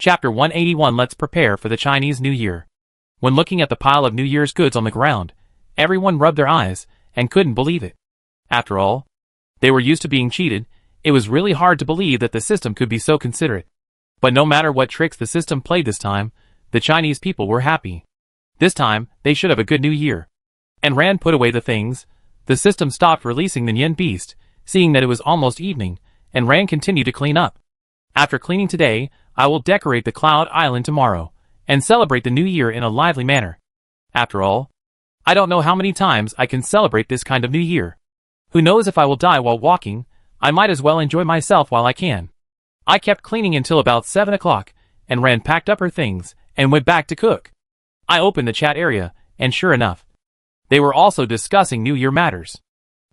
Chapter 181. Let's prepare for the Chinese New Year. When looking at the pile of New Year's goods on the ground, everyone rubbed their eyes and couldn't believe it. After all, they were used to being cheated. It was really hard to believe that the system could be so considerate. But no matter what tricks the system played this time, the Chinese people were happy. This time, they should have a good New Year. And Rand put away the things. The system stopped releasing the Yen beast, seeing that it was almost evening, and Rand continued to clean up. After cleaning today, I will decorate the Cloud Island tomorrow, and celebrate the New Year in a lively manner. After all, I don't know how many times I can celebrate this kind of New Year. Who knows if I will die while walking? I might as well enjoy myself while I can. I kept cleaning until about 7 o'clock, and Rand packed up her things and went back to cook. I opened the chat area, and sure enough, they were also discussing New Year matters.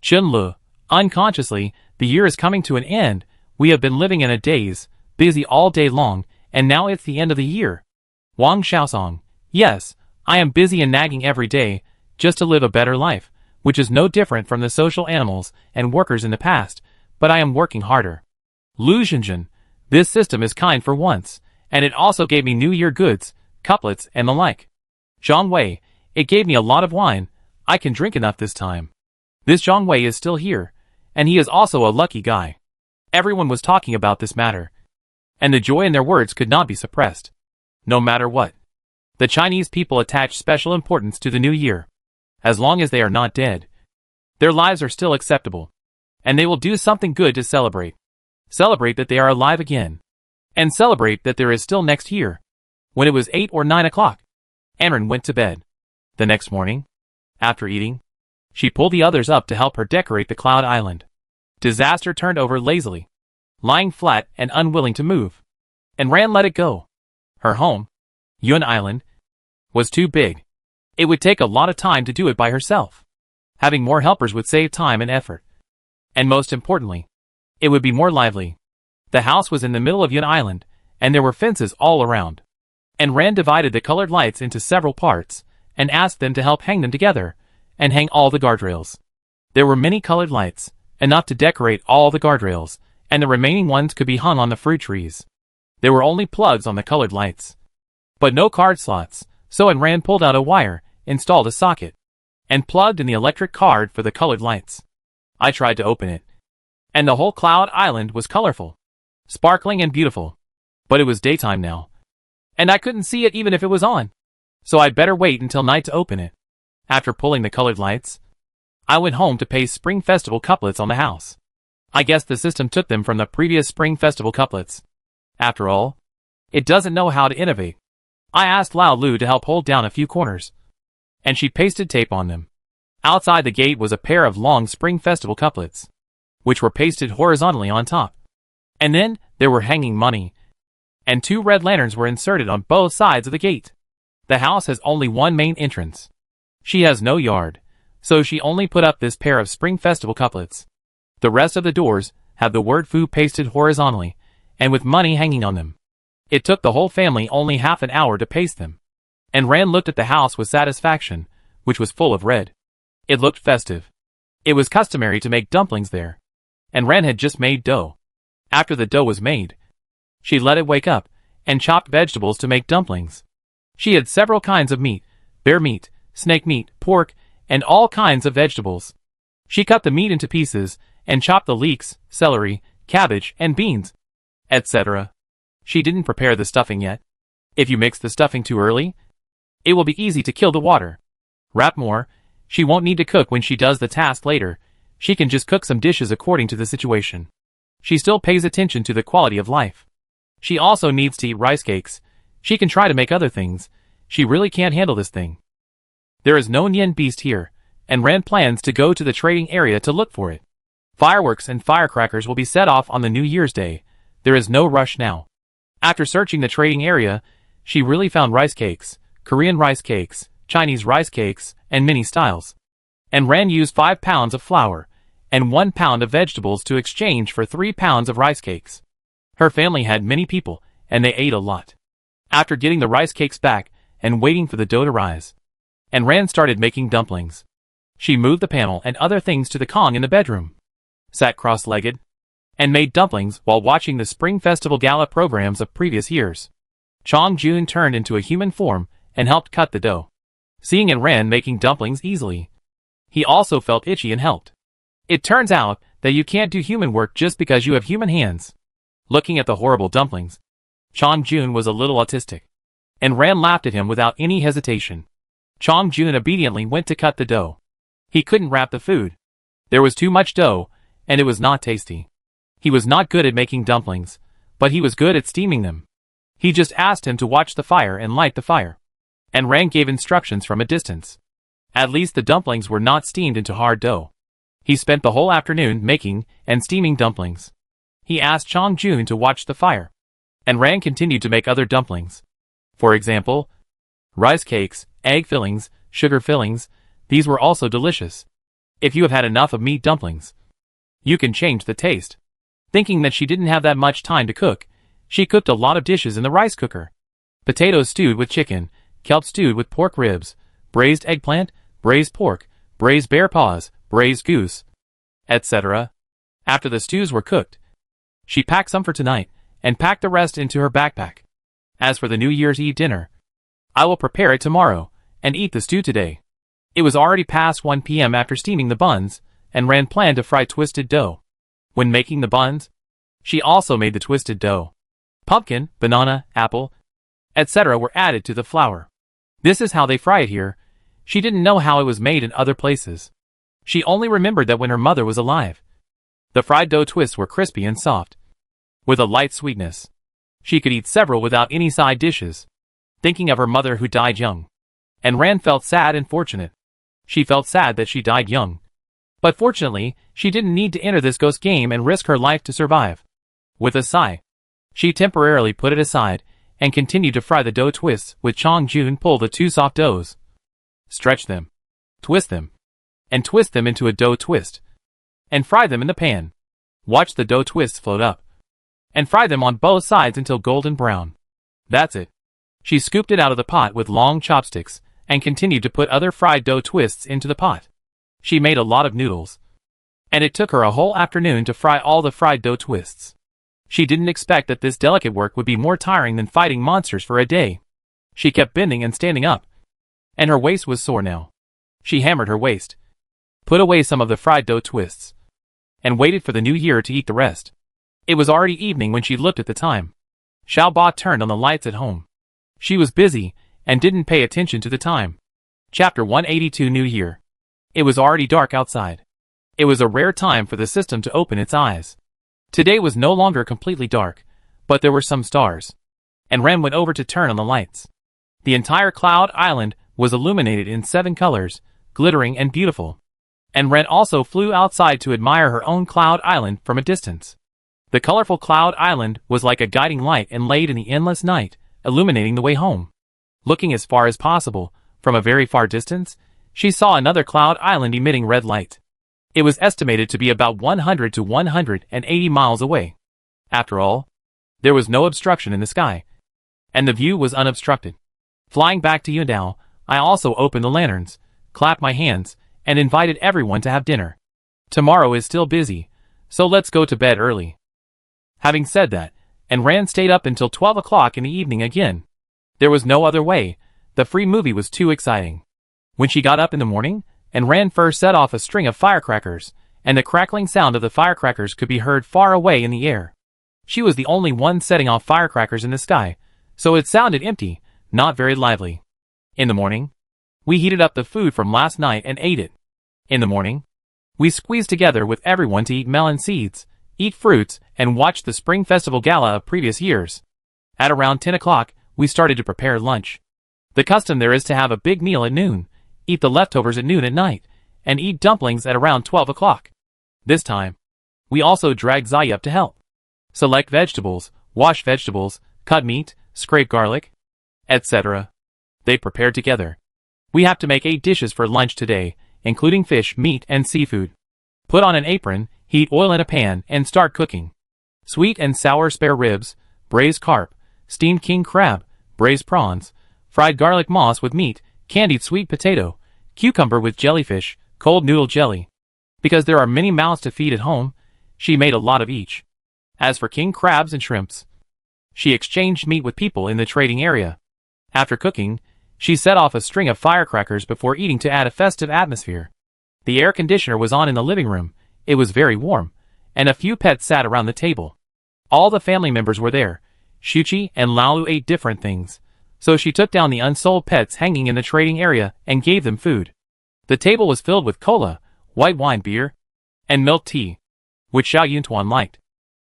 Chunlu, unconsciously, the year is coming to an end. We have been living in a daze, busy all day long, and now it's the end of the year. Wang Xiaosong, yes, I am busy and nagging every day, just to live a better life, which is no different from the social animals and workers in the past, but I am working harder. Lu Xinjun, this system is kind for once, and it also gave me New Year goods, couplets, and the like. Zhang Wei, it gave me a lot of wine. I can drink enough this time. This Zhang Wei is still here, and he is also a lucky guy. Everyone was talking about this matter, and the joy in their words could not be suppressed. No matter what, the Chinese people attach special importance to the New Year. As long as they are not dead, their lives are still acceptable, and they will do something good to celebrate. Celebrate that they are alive again, and celebrate that there is still next year. When it was 8 or 9 o'clock, Anren went to bed. The next morning, after eating, she pulled the others up to help her decorate the Cloud Island. Disaster turned over lazily, lying flat and unwilling to move, and Rand let it go. Her home, Yun Island, was too big. It would take a lot of time to do it by herself. Having more helpers would save time and effort. And most importantly, it would be more lively. The house was in the middle of Yun Island, and there were fences all around. And Rand divided the colored lights into several parts, and asked them to help hang them together, and hang all the guardrails. There were many colored lights, enough to decorate all the guardrails, and the remaining ones could be hung on the fruit trees. There were only plugs on the colored lights, but no card slots, so Rand pulled out a wire, installed a socket, and plugged in the electric card for the colored lights. I tried to open it, and the whole Cloud Island was colorful, sparkling and beautiful. But it was daytime now, and I couldn't see it even if it was on, so I'd better wait until night to open it. After pulling the colored lights, I went home to paste Spring Festival couplets on the house. I guess the system took them from the previous Spring Festival couplets. After all, it doesn't know how to innovate. I asked Lao Lu to help hold down a few corners, and she pasted tape on them. Outside the gate was a pair of long Spring Festival couplets, which were pasted horizontally on top. And then, there were hanging money, and 2 red lanterns were inserted on both sides of the gate. The house has only one main entrance. She has no yard, so she only put up this pair of Spring Festival couplets. The rest of the doors have the word Fu pasted horizontally, and with money hanging on them. It took the whole family only half an hour to paste them. And Rand looked at the house with satisfaction, which was full of red. It looked festive. It was customary to make dumplings there, and Rand had just made dough. After the dough was made, she let it wake up, and chopped vegetables to make dumplings. She had several kinds of meat, bear meat, snake meat, pork, and all kinds of vegetables. She cut the meat into pieces, and chopped the leeks, celery, cabbage, and beans, etc. She didn't prepare the stuffing yet. If you mix the stuffing too early, it will be easy to kill the water. Wrap more. She won't need to cook when she does the task later. She can just cook some dishes according to the situation. She still pays attention to the quality of life. She also needs to eat rice cakes. She can try to make other things. She really can't handle this thing. There is no Yen beast here, and Rand plans to go to the trading area to look for it. Fireworks and firecrackers will be set off on the New Year's Day. There is no rush now. After searching the trading area, she really found rice cakes, Korean rice cakes, Chinese rice cakes, and many styles. And Rand used 5 pounds of flour and 1 pound of vegetables to exchange for 3 pounds of rice cakes. Her family had many people, and they ate a lot. After getting the rice cakes back and waiting for the dough to rise, and Rand started making dumplings. She moved the panel and other things to the Kong in the bedroom, sat cross-legged, and made dumplings while watching the Spring Festival gala programs of previous years. Chong Jun turned into a human form and helped cut the dough. Seeing Ran making dumplings easily, he also felt itchy and helped. It turns out that you can't do human work just because you have human hands. Looking at the horrible dumplings, Chong Jun was a little autistic, and Ran laughed at him without any hesitation. Chong Jun obediently went to cut the dough. He couldn't wrap the food. There was too much dough, and it was not tasty. He was not good at making dumplings, but he was good at steaming them. He just asked him to watch the fire and light the fire. And Ran gave instructions from a distance. At least the dumplings were not steamed into hard dough. He spent the whole afternoon making and steaming dumplings. He asked Chong Jun to watch the fire. And Ran continued to make other dumplings. For example, rice cakes, egg fillings, sugar fillings. These were also delicious. If you have had enough of meat dumplings, you can change the taste. Thinking that she didn't have that much time to cook, she cooked a lot of dishes in the rice cooker. Potatoes stewed with chicken, kelp stewed with pork ribs, braised eggplant, braised pork, braised bear paws, braised goose, etc. After the stews were cooked, she packed some for tonight and packed the rest into her backpack. As for the New Year's Eve dinner, I will prepare it tomorrow and eat the stew today. It was already past 1 p.m. after steaming the buns, and Ran planned to fry twisted dough. When making the buns, she also made the twisted dough. Pumpkin, banana, apple, etc. were added to the flour. This is how they fry it here. She didn't know how it was made in other places. She only remembered that when her mother was alive, the fried dough twists were crispy and soft, with a light sweetness. She could eat several without any side dishes. Thinking of her mother who died young, and Ran felt sad and fortunate. She felt sad that she died young. But fortunately, she didn't need to enter this ghost game and risk her life to survive. With a sigh, she temporarily put it aside and continued to fry the dough twists with Chong Jun. Pull the two soft doughs, stretch them, twist them, and twist them into a dough twist, and fry them in the pan. Watch the dough twists float up, and fry them on both sides until golden brown. That's it. She scooped it out of the pot with long chopsticks and continued to put other fried dough twists into the pot. She made a lot of noodles, and it took her a whole afternoon to fry all the fried dough twists. She didn't expect that this delicate work would be more tiring than fighting monsters for a day. She kept bending and standing up, and her waist was sore now. She hammered her waist, put away some of the fried dough twists, and waited for the new year to eat the rest. It was already evening when she looked at the time. Xiao Ba turned on the lights at home. She was busy and didn't pay attention to the time. Chapter 182 New Year. It was already dark outside. It was a rare time for the system to open its eyes. Today was no longer completely dark, but there were some stars. And Ren went over to turn on the lights. The entire Cloud Island was illuminated in 7 colors, glittering and beautiful. And Ren also flew outside to admire her own Cloud Island from a distance. The colorful Cloud Island was like a guiding light and laid in the endless night, illuminating the way home. Looking as far as possible, from a very far distance, she saw another Cloud Island emitting red light. It was estimated to be about 100 to 180 miles away. After all, there was no obstruction in the sky, and the view was unobstructed. Flying back to Yundao, I also opened the lanterns, clapped my hands, and invited everyone to have dinner. Tomorrow is still busy, so let's go to bed early. Having said that, and Ran stayed up until 12 o'clock in the evening again. There was no other way. The free movie was too exciting. When she got up in the morning, and Ran first set off a string of firecrackers, and the crackling sound of the firecrackers could be heard far away in the air. She was the only one setting off firecrackers in the sky, so it sounded empty, not very lively. In the morning, we heated up the food from last night and ate it. In the morning, we squeezed together with everyone to eat melon seeds, eat fruits, and watch the Spring Festival Gala of previous years. At around 10 o'clock, we started to prepare lunch. The custom there is to have a big meal at noon, eat the leftovers at noon at night, and eat dumplings at around 12 o'clock. This time, we also dragged Zai up to help. Select vegetables, wash vegetables, cut meat, scrape garlic, etc. They prepared together. We have to make 8 dishes for lunch today, including fish, meat, and seafood. Put on an apron, heat oil in a pan, and start cooking. Sweet and sour spare ribs, braised carp, steamed king crab, braised prawns, fried garlic moss with meat, candied sweet potato, cucumber with jellyfish, cold noodle jelly. Because there are many mouths to feed at home, she made a lot of each. As for king crabs and shrimps, She exchanged meat with people in the trading area. After cooking, she set off a string of firecrackers before eating to add a festive atmosphere. The air conditioner was on in the living room, it was very warm, and a few pets sat around the table. All the family members were there. Shuchi and Laolu ate different things, so she took down the unsold pets hanging in the trading area and gave them food. The table was filled with cola, white wine beer, and milk tea, which Xiao Yuntuan liked.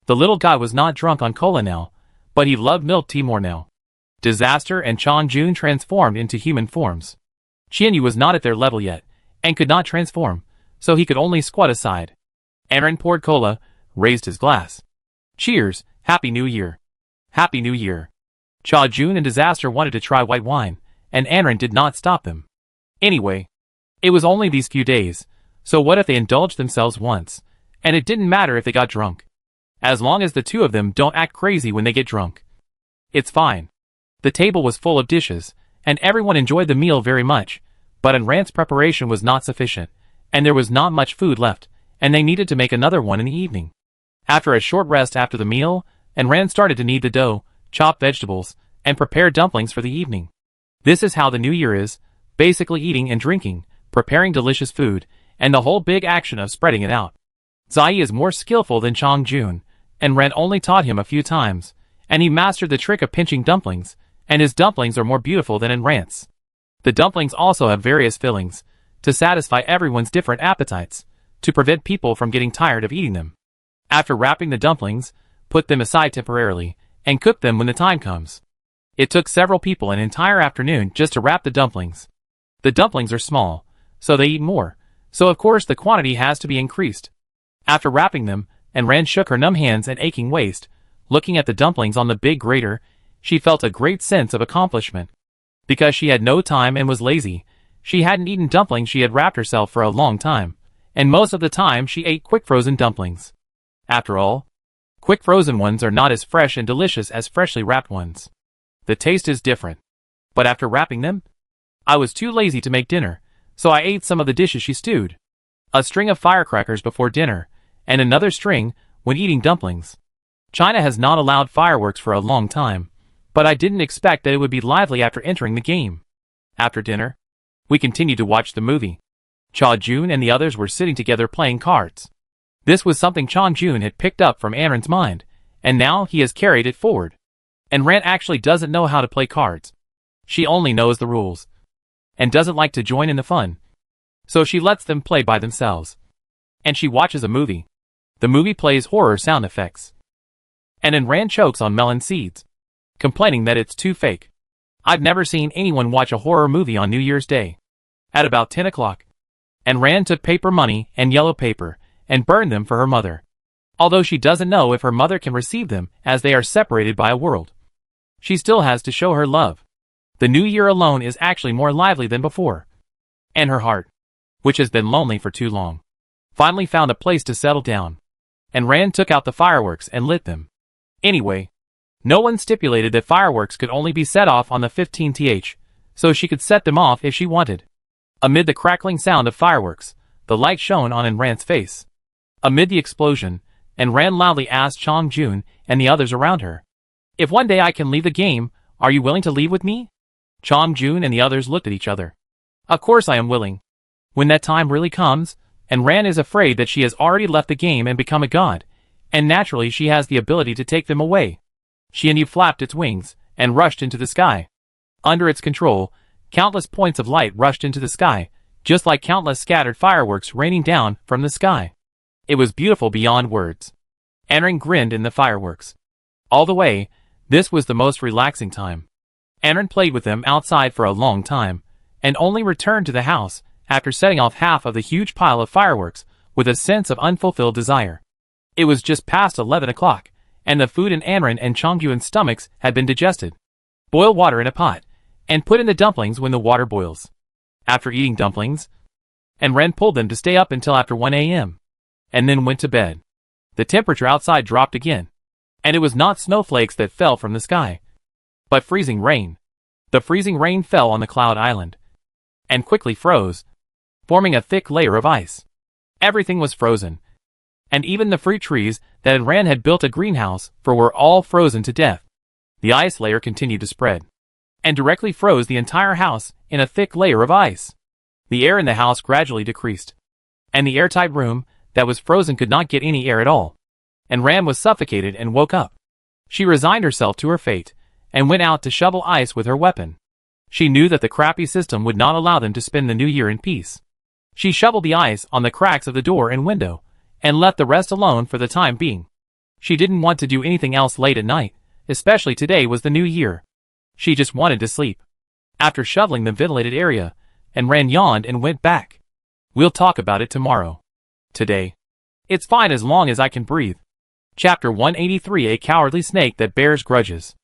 The little guy was not drunk on cola now, but he loved milk tea more now. Disaster and Chongjun transformed into human forms. Qianyu was not at their level yet, and could not transform, so he could only squat aside. Aaron poured cola, raised his glass. Cheers, Happy New Year. Happy New Year. Chongjun and Disaster wanted to try white wine, and Aaron did not stop them. Anyway, it was only these few days, so what if they indulged themselves once, and it didn't matter if they got drunk. As long as the two of them don't act crazy when they get drunk. It's fine. The table was full of dishes, and everyone enjoyed the meal very much, but Anran's preparation was not sufficient, and there was not much food left, and they needed to make another one in the evening. After a short rest after the meal, Anran started to knead the dough, chop vegetables, and prepare dumplings for the evening. This is how the new year is, basically eating and drinking, preparing delicious food, and the whole big action of spreading it out. Zai is more skillful than Chongjun, and Ren only taught him a few times, and he mastered the trick of pinching dumplings, and his dumplings are more beautiful than Anran's. The dumplings also have various fillings, to satisfy everyone's different appetites, to prevent people from getting tired of eating them. After wrapping the dumplings, put them aside temporarily, and cook them when the time comes. It took several people an entire afternoon just to wrap the dumplings. The dumplings are small, so they eat more, so of course the quantity has to be increased. After wrapping them, Anran shook her numb hands and aching waist. Looking at the dumplings on the big grater, she felt a great sense of accomplishment. Because she had no time and was lazy, she hadn't eaten dumplings she had wrapped herself for a long time, and most of the time she ate quick frozen dumplings. After all, quick frozen ones are not as fresh and delicious as freshly wrapped ones. The taste is different. But after wrapping them, I was too lazy to make dinner, so I ate some of the dishes she stewed. A string of firecrackers before dinner, and another string when eating dumplings. China has not allowed fireworks for a long time, but I didn't expect that it would be lively after entering the game. After dinner, we continued to watch the movie. Chongjun and the others were sitting together playing cards. This was something Chongjun had picked up from Aaron's mind, and now he has carried it forward. And Ran actually doesn't know how to play cards. She only knows the rules, and doesn't like to join in the fun. So she lets them play by themselves. And she watches a movie. The movie plays horror sound effects. And Anran chokes on melon seeds, complaining that it's too fake. I've never seen anyone watch a horror movie on New Year's Day. At about 10 o'clock, Anran took paper money and yellow paper, and burned them for her mother. Although she doesn't know if her mother can receive them, as they are separated by a world. She still has to show her love. The new year alone is actually more lively than before. And her heart, which has been lonely for too long, finally found a place to settle down. And Ran took out the fireworks and lit them. Anyway, no one stipulated that fireworks could only be set off on the 15th, so she could set them off if she wanted. Amid the crackling sound of fireworks, the light shone on Anran's face. Amid the explosion, Anran loudly asked Chongjun and the others around her, "If one day I can leave the game, are you willing to leave with me?" Chongjun and the others looked at each other. Of course I am willing. When that time really comes, Anran is afraid that she has already left the game and become a god, and naturally she has the ability to take them away. Qianyu flapped its wings and rushed into the sky. Under its control, countless points of light rushed into the sky, just like countless scattered fireworks raining down from the sky. It was beautiful beyond words. Anran grinned in the fireworks. All the way, this was the most relaxing time. Anran played with them outside for a long time, and only returned to the house after setting off half of the huge pile of fireworks with a sense of unfulfilled desire. It was just past 11 o'clock, and the food in Anran and Chongyuan's stomachs had been digested. Boil water in a pot, and put in the dumplings when the water boils. After eating dumplings, Anran pulled them to stay up until after 1 a.m. and then went to bed. The temperature outside dropped again, and it was not snowflakes that fell from the sky, but freezing rain. The freezing rain fell on the cloud island, and quickly froze, forming a thick layer of ice. Everything was frozen, and even the fruit trees that Anran had built a greenhouse for were all frozen to death. The ice layer continued to spread, and directly froze the entire house in a thick layer of ice. The air in the house gradually decreased, and the airtight room that was frozen could not get any air at all. And Ran was suffocated and woke up. She resigned herself to her fate, and went out to shovel ice with her weapon. She knew that the crappy system would not allow them to spend the new year in peace. She shoveled the ice on the cracks of the door and window, and left the rest alone for the time being. She didn't want to do anything else late at night, especially today was the new year. She just wanted to sleep. After shoveling the ventilated area, and Ran yawned and went back. We'll talk about it tomorrow. Today, it's fine as long as I can breathe. Chapter 183: A Cowardly Snake That Bears Grudges.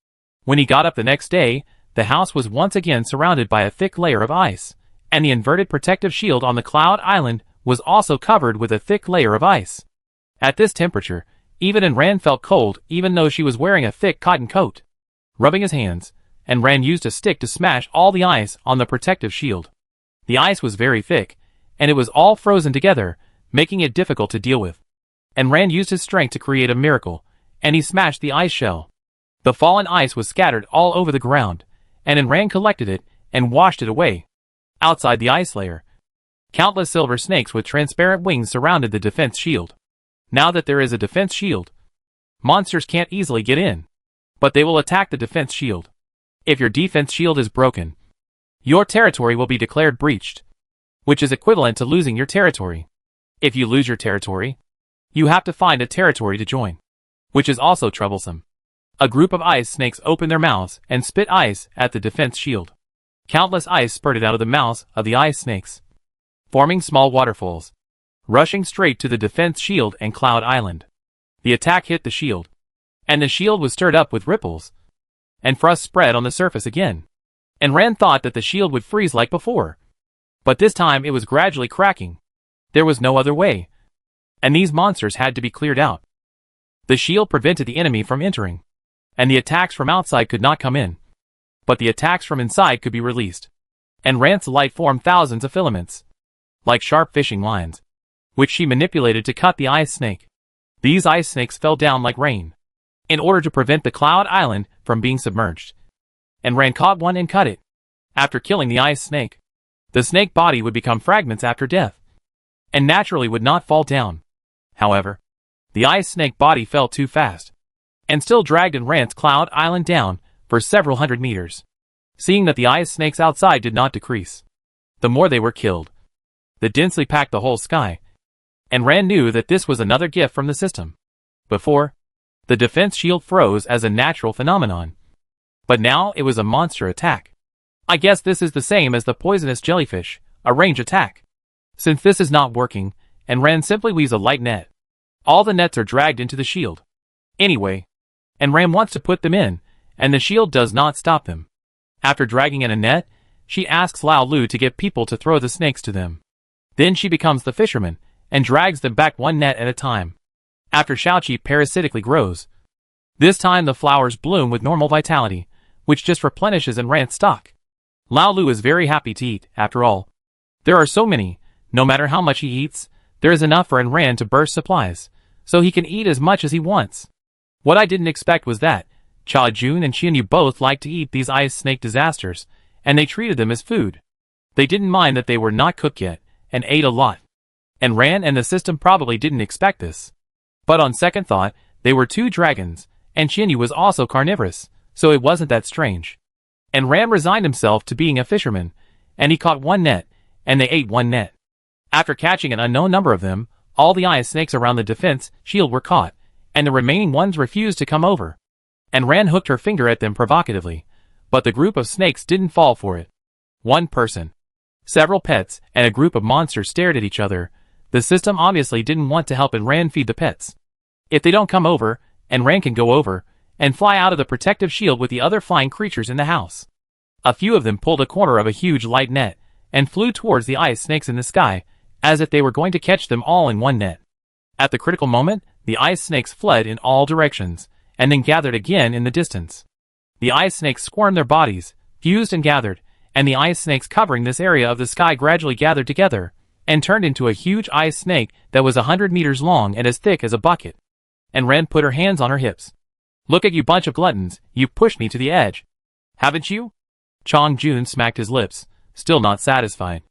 When he got up the next day, the house was once again surrounded by a thick layer of ice, and the inverted protective shield on the Cloud Island was also covered with a thick layer of ice. At this temperature, even Ran felt cold even though she was wearing a thick cotton coat. Rubbing his hands, and Ran used a stick to smash all the ice on the protective shield. The ice was very thick, and it was all frozen together, making it difficult to deal with. And Ran used his strength to create a miracle, and he smashed the ice shell. The fallen ice was scattered all over the ground, and Ran collected it and washed it away. Outside the ice layer, countless silver snakes with transparent wings surrounded the defense shield. Now that there is a defense shield, monsters can't easily get in, but they will attack the defense shield. If your defense shield is broken, your territory will be declared breached, which is equivalent to losing your territory. If you lose your territory, you have to find a territory to join, which is also troublesome. A group of ice snakes opened their mouths and spit ice at the defense shield. Countless ice spurted out of the mouths of the ice snakes, forming small waterfalls, rushing straight to the defense shield and Cloud Island. The attack hit the shield, and the shield was stirred up with ripples, and frost spread on the surface again. And Ran thought that the shield would freeze like before, but this time it was gradually cracking. There was no other way, and these monsters had to be cleared out. The shield prevented the enemy from entering, and the attacks from outside could not come in, but the attacks from inside could be released. And Ran's light formed thousands of filaments, like sharp fishing lines, which she manipulated to cut the ice snake. These ice snakes fell down like rain, in order to prevent the Cloud Island from being submerged. And Ran caught one and cut it. After killing the ice snake, the snake body would become fragments after death, and naturally would not fall down. However, the ice snake body fell too fast, and still dragged Ran's Cloud Island down for several hundred meters. Seeing that the ice snakes outside did not decrease, the more they were killed, the densely packed the whole sky, and Ran knew that this was another gift from the system. Before, the defense shield froze as a natural phenomenon, but now it was a monster attack. I guess this is the same as the poisonous jellyfish, a range attack. Since this is not working, and Ran simply weaves a light net, all the nets are dragged into the shield. Anyway, and Ran wants to put them in, and the shield does not stop them. After dragging in a net, she asks Lao Lu to get people to throw the snakes to them. Then she becomes the fisherman, and drags them back one net at a time. After Shaoqi parasitically grows, this time the flowers bloom with normal vitality, which just replenishes Ran's stock. Lao Lu is very happy to eat, after all. There are so many, no matter how much he eats, there is enough for Ran to burst supplies, so he can eat as much as he wants. What I didn't expect was that Cha Jun and Qianyu both liked to eat these ice snake disasters, and they treated them as food. They didn't mind that they were not cooked yet, and ate a lot. And Ran and the system probably didn't expect this. But on second thought, they were two dragons, and Qianyu was also carnivorous, so it wasn't that strange. And Ran resigned himself to being a fisherman, and he caught one net, and they ate one net. After catching an unknown number of them, all the ice snakes around the defense shield were caught, and the remaining ones refused to come over. And Ran hooked her finger at them provocatively, but the group of snakes didn't fall for it. One person, several pets, and a group of monsters stared at each other. The system obviously didn't want to help Ran feed the pets. If they don't come over, Ran can go over, and fly out of the protective shield with the other flying creatures in the house. A few of them pulled a corner of a huge light net, and flew towards the ice snakes in the sky, as if they were going to catch them all in one net. At the critical moment, the ice snakes fled in all directions, and then gathered again in the distance. The ice snakes squirmed their bodies, fused and gathered, and the ice snakes covering this area of the sky gradually gathered together, and turned into a huge ice snake that was 100 meters long and as thick as a bucket. And Ran put her hands on her hips. Look at you bunch of gluttons, you've pushed me to the edge. Haven't you? Chong Jun smacked his lips, still not satisfied.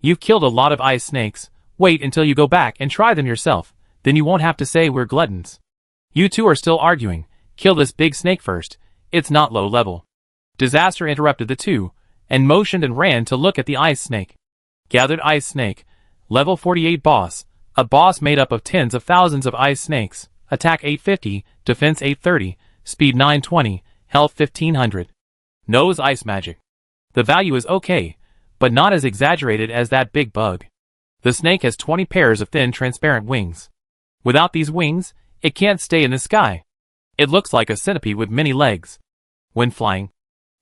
You've killed a lot of ice snakes. Wait until you go back and try them yourself, then you won't have to say we're gluttons. You two are still arguing. Kill this big snake first. It's not low level. Disaster interrupted the two, and motioned and ran to look at the ice snake. Gathered ice snake. Level 48 boss. A boss made up of tens of thousands of ice snakes. Attack 850, defense 830, speed 920, health 1500. Knows ice magic. The value is okay, but not as exaggerated as that big bug. The snake has 20 pairs of thin transparent wings. Without these wings, it can't stay in the sky. It looks like a centipede with many legs. When flying,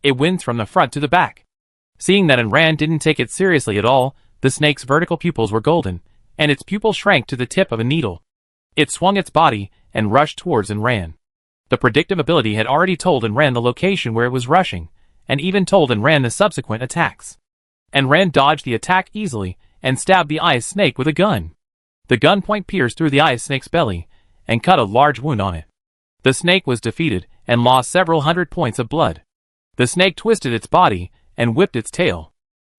it wins from the front to the back. Seeing that Enran didn't take it seriously at all, the snake's vertical pupils were golden, and its pupil shrank to the tip of a needle. It swung its body and rushed towards Enran. The predictive ability had already told Enran the location where it was rushing, and even told Enran the subsequent attacks. Enran dodged the attack easily and stabbed the ice snake with a gun. The gun point pierced through the ice snake's belly and cut a large wound on it. The snake was defeated and lost several hundred points of blood. The snake twisted its body and whipped its tail.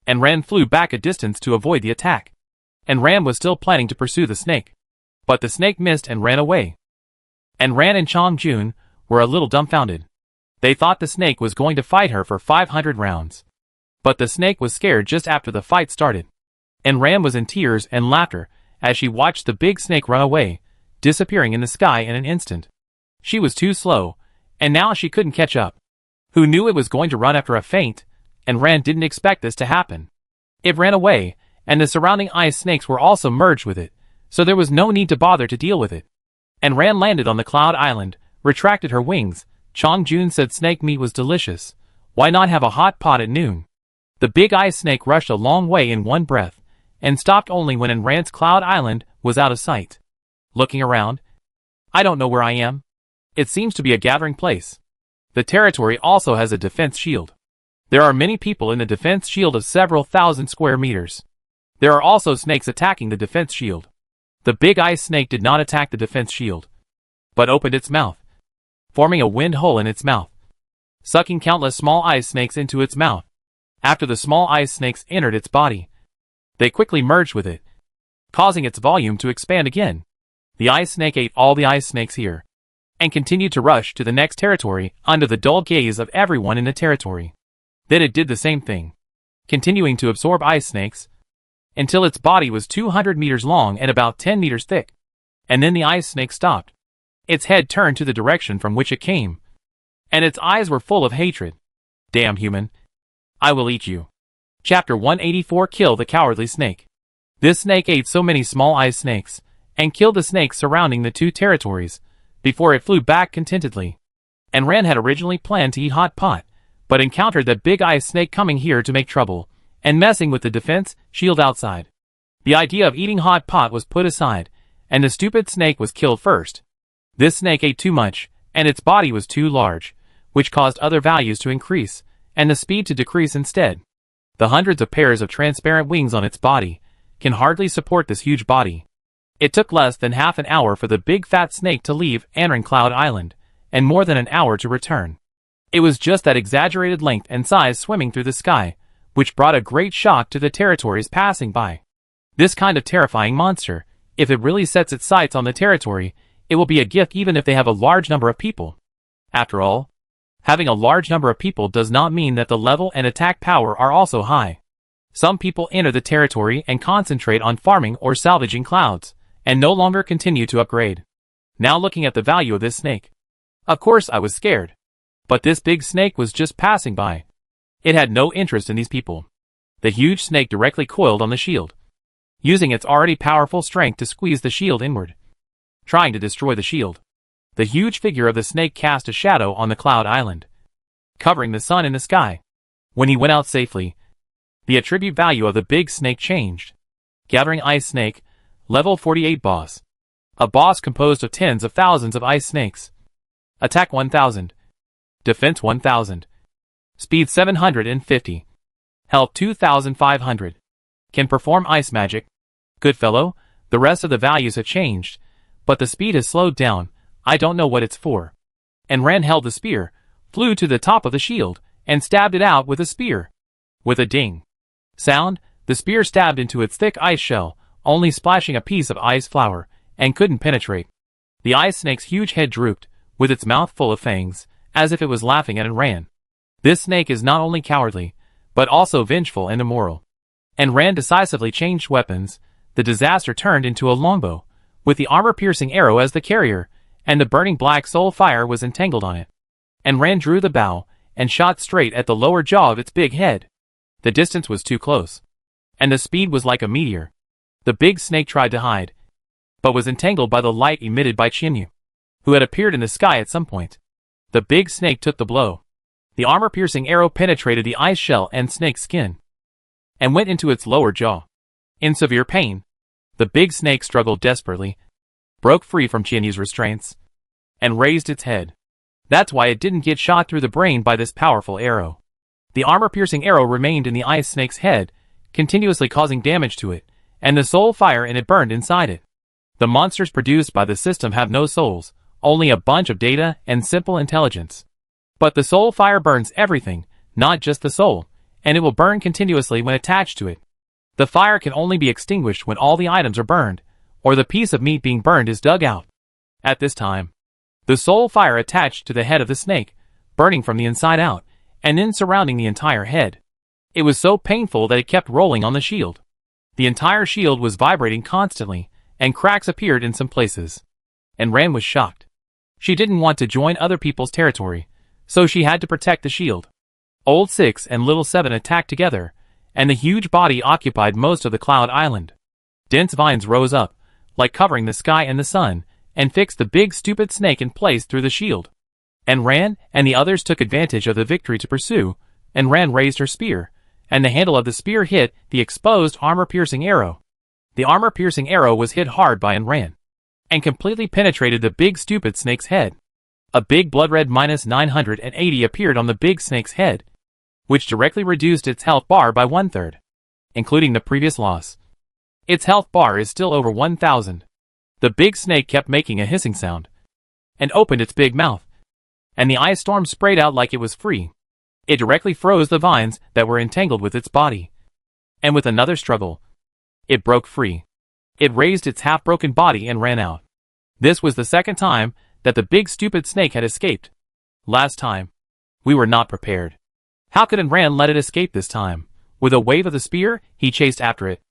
Enran flew back a distance to avoid the attack. Enran was still planning to pursue the snake, but the snake missed and ran away. Enran and Chong Jun were a little dumbfounded. They thought the snake was going to fight her for 500 rounds. But the snake was scared just after the fight started. Enran was in tears and laughter as she watched the big snake run away, disappearing in the sky in an instant. She was too slow, and now she couldn't catch up. Who knew it was going to run after a feint? Enran didn't expect this to happen. It ran away, and the surrounding ice snakes were also merged with it, so there was no need to bother to deal with it. Enran landed on the cloud island, retracted her wings. Chong Jun said snake meat was delicious. Why not have a hot pot at noon? The big ice snake rushed a long way in one breath, and stopped only when Enran's cloud island was out of sight. Looking around, I don't know where I am. It seems to be a gathering place. The territory also has a defense shield. There are many people in the defense shield of several thousand square meters. There are also snakes attacking the defense shield. The big ice snake did not attack the defense shield, but opened its mouth, forming a wind hole in its mouth, sucking countless small ice snakes into its mouth. After the small ice snakes entered its body, they quickly merged with it, causing its volume to expand again. The ice snake ate all the ice snakes here, and continued to rush to the next territory under the dull gaze of everyone in the territory. Then it did the same thing, continuing to absorb ice snakes, until its body was 200 meters long and about 10 meters thick. And then the ice snake stopped. Its head turned to the direction from which it came, and its eyes were full of hatred. Damn human. I will eat you. Chapter 184. Kill the cowardly snake. This snake ate so many small ice snakes, and killed the snakes surrounding the two territories, before it flew back contentedly. Enran had originally planned to eat hot pot, but encountered that big ice snake coming here to make trouble, and messing with the defense shield outside. The idea of eating hot pot was put aside, and the stupid snake was killed first. This snake ate too much, and its body was too large, which caused other values to increase, and the speed to decrease instead. The hundreds of pairs of transparent wings on its body can hardly support this huge body. It took less than half an hour for the big fat snake to leave Anran Cloud Island, and more than an hour to return. It was just that exaggerated length and size swimming through the sky, which brought a great shock to the territories passing by. This kind of terrifying monster, if it really sets its sights on the territory, it will be a gift even if they have a large number of people. After all, having a large number of people does not mean that the level and attack power are also high. Some people enter the territory and concentrate on farming or salvaging clouds, and no longer continue to upgrade. Now looking at the value of this snake. Of course I was scared. But this big snake was just passing by. It had no interest in these people. The huge snake directly coiled on the shield, using its already powerful strength to squeeze the shield inward, trying to destroy the shield. The huge figure of the snake cast a shadow on the cloud island, covering the sun in the sky. When he went out safely, the attribute value of the big snake changed. Gathering ice snake, level 48 boss. A boss composed of tens of thousands of ice snakes. Attack 1000. Defense 1000. Speed 750. Health 2500. Can perform ice magic. Good fellow, the rest of the values have changed, but the speed has slowed down. I don't know what it's for. and Ran held the spear, flew to the top of the shield, and stabbed it out with a spear. With a ding sound, the spear stabbed into its thick ice shell, only splashing a piece of ice flour, and couldn't penetrate. The ice snake's huge head drooped, with its mouth full of fangs, as if it was laughing at Ran. This snake is not only cowardly, but also vengeful and immoral. And Ran decisively changed weapons. The disaster turned into a longbow, with the armor-piercing arrow as the carrier, and the burning black soul fire was entangled on it. And Ran drew the bow, and shot straight at the lower jaw of its big head. The distance was too close, and the speed was like a meteor. The big snake tried to hide, but was entangled by the light emitted by Chinyu, who had appeared in the sky at some point. The big snake took the blow. The armor-piercing arrow penetrated the ice shell and snake's skin, and went into its lower jaw. In severe pain, the big snake struggled desperately, broke free from Chinyu's restraints, and raised its head. That's why it didn't get shot through the brain by this powerful arrow. The armor-piercing arrow remained in the ice snake's head, continuously causing damage to it, and the soul fire in it burned inside it. The monsters produced by the system have no souls, only a bunch of data and simple intelligence. But the soul fire burns everything, not just the soul, and it will burn continuously when attached to it. The fire can only be extinguished when all the items are burned, or the piece of meat being burned is dug out. At this time, the soul fire attached to the head of the snake, burning from the inside out, and then surrounding the entire head. It was so painful that it kept rolling on the shield. The entire shield was vibrating constantly, and cracks appeared in some places. And Ran was shocked. She didn't want to join other people's territory, so she had to protect the shield. Old 6 and Little 7 attacked together, and the huge body occupied most of the Cloud Island. Dense vines rose up, like covering the sky and the sun, and fixed the big stupid snake in place through the shield. And Ran and the others took advantage of the victory to pursue, and Ran raised her spear, and the handle of the spear hit the exposed armor-piercing arrow. The armor-piercing arrow was hit hard by Ran, and completely penetrated the big stupid snake's head. A big blood-red -980 appeared on the big snake's head, which directly reduced its health bar by 1/3, including the previous loss. Its health bar is still over 1,000. The big snake kept making a hissing sound, and opened its big mouth, and the ice storm sprayed out like it was free. It directly froze the vines that were entangled with its body, and with another struggle, it broke free. It raised its half-broken body and ran out. This was the second time that the big stupid snake had escaped. Last time, we were not prepared. How could Ran let it escape this time? With a wave of the spear, he chased after it.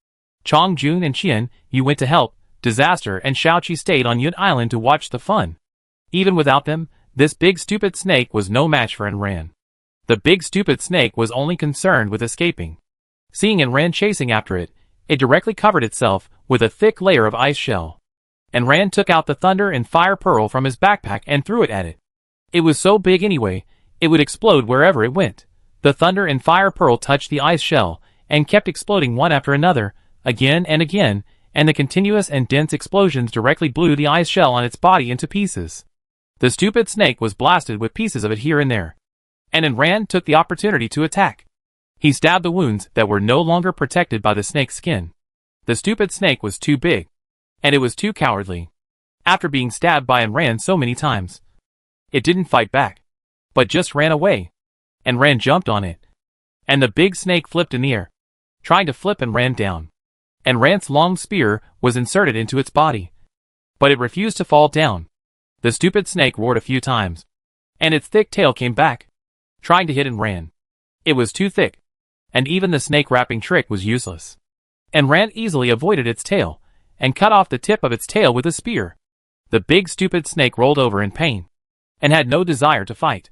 Chong Jun and Qian Yu went to help. Disaster and Xiaoqi stayed on Yun Island to watch the fun. Even without them, this big stupid snake was no match for Ran. The big stupid snake was only concerned with escaping. Seeing Ran chasing after it, it directly covered itself with a thick layer of ice shell. Ran took out the thunder and fire pearl from his backpack and threw it at it. It was so big anyway, it would explode wherever it went. The thunder and fire pearl touched the ice shell, and kept exploding one after another, again and again, and the continuous and dense explosions directly blew the ice shell on its body into pieces. The stupid snake was blasted with pieces of it here and there. And Ran took the opportunity to attack. He stabbed the wounds that were no longer protected by the snake's skin. The stupid snake was too big, and it was too cowardly. After being stabbed by Ran so many times, it didn't fight back, but just ran away. And Ran jumped on it, and the big snake flipped in the air, trying to flip Ran down. And Ran's long spear was inserted into its body, but it refused to fall down. The stupid snake roared a few times, and its thick tail came back, trying to hit Ran. It was too thick, and even the snake wrapping trick was useless. And Ran easily avoided its tail, and cut off the tip of its tail with a spear. The big stupid snake rolled over in pain, and had no desire to fight,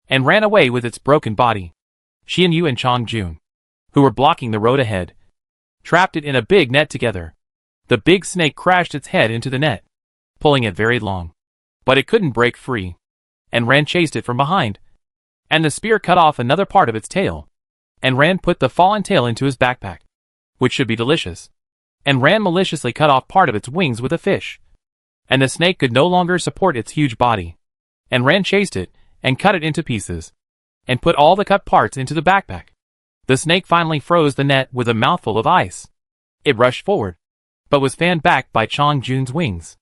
and ran away with its broken body. Xian Yu and Chong Jun, who were blocking the road ahead, trapped it in a big net together. The big snake crashed its head into the net, pulling it very long. But it couldn't break free, and Ran chased it from behind, and the spear cut off another part of its tail. And Ran put the fallen tail into his backpack, which should be delicious. And Ran maliciously cut off part of its wings with a fish, and the snake could no longer support its huge body. And Ran chased it, and cut it into pieces, and put all the cut parts into the backpack. The snake finally froze the net with a mouthful of ice. It rushed forward, but was fanned back by Chong Jun's wings.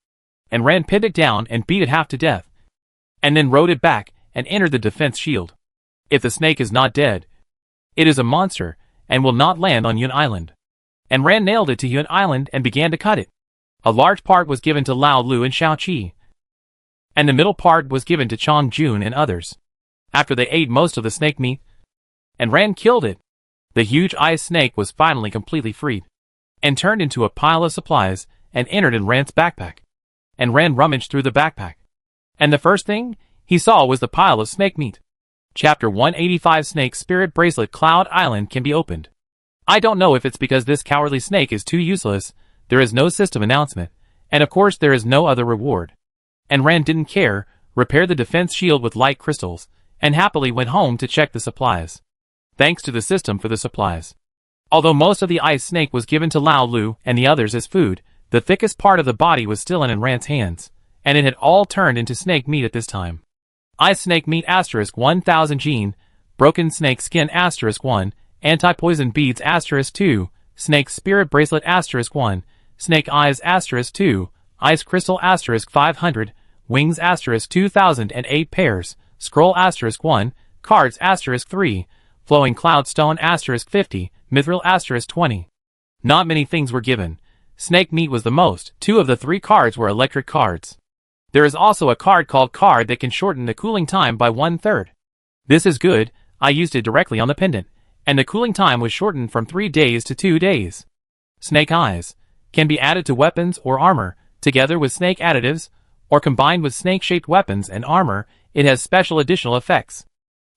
And Ran pinned it down and beat it half to death. and then rode it back and entered the defense shield. If the snake is not dead, it is a monster and will not land on Yun Island. And Ran nailed it to Yun Island and began to cut it. A large part was given to Lao Lu and Xiao Qi, and the middle part was given to Chong Jun and others. After they ate most of the snake meat, and Ran killed it, the huge ice snake was finally completely freed, and turned into a pile of supplies and entered in Ran's backpack. And Ran rummaged through the backpack, and the first thing he saw was the pile of snake meat. Chapter 185 Snake Spirit Bracelet Cloud Island can be opened. I don't know if it's because this cowardly snake is too useless, there is no system announcement, and of course there is no other reward. And Ran didn't care, repaired the defense shield with light crystals, and happily went home to check the supplies. Thanks to the system for the supplies. Although most of the ice snake was given to Lao Lu and the others as food, the thickest part of the body was still in Ran's hands, and it had all turned into snake meat at this time. Ice snake meat *1000 gene, broken snake skin *1, anti-poison beads *2, snake spirit bracelet *1, snake eyes *2, ice crystal *500, wings *2008 pairs, scroll *1, cards *3, flowing cloud stone *50, mithril *20. Not many things were given. Snake meat was the most. 2 of the 3 cards were electric cards. There is also a card called Card that can shorten the cooling time by 1/3. This is good, I used it directly on the pendant, and the cooling time was shortened from 3 days to 2 days. Snake eyes can be added to weapons or armor, together with snake additives, or combined with snake-shaped weapons and armor. It has special additional effects.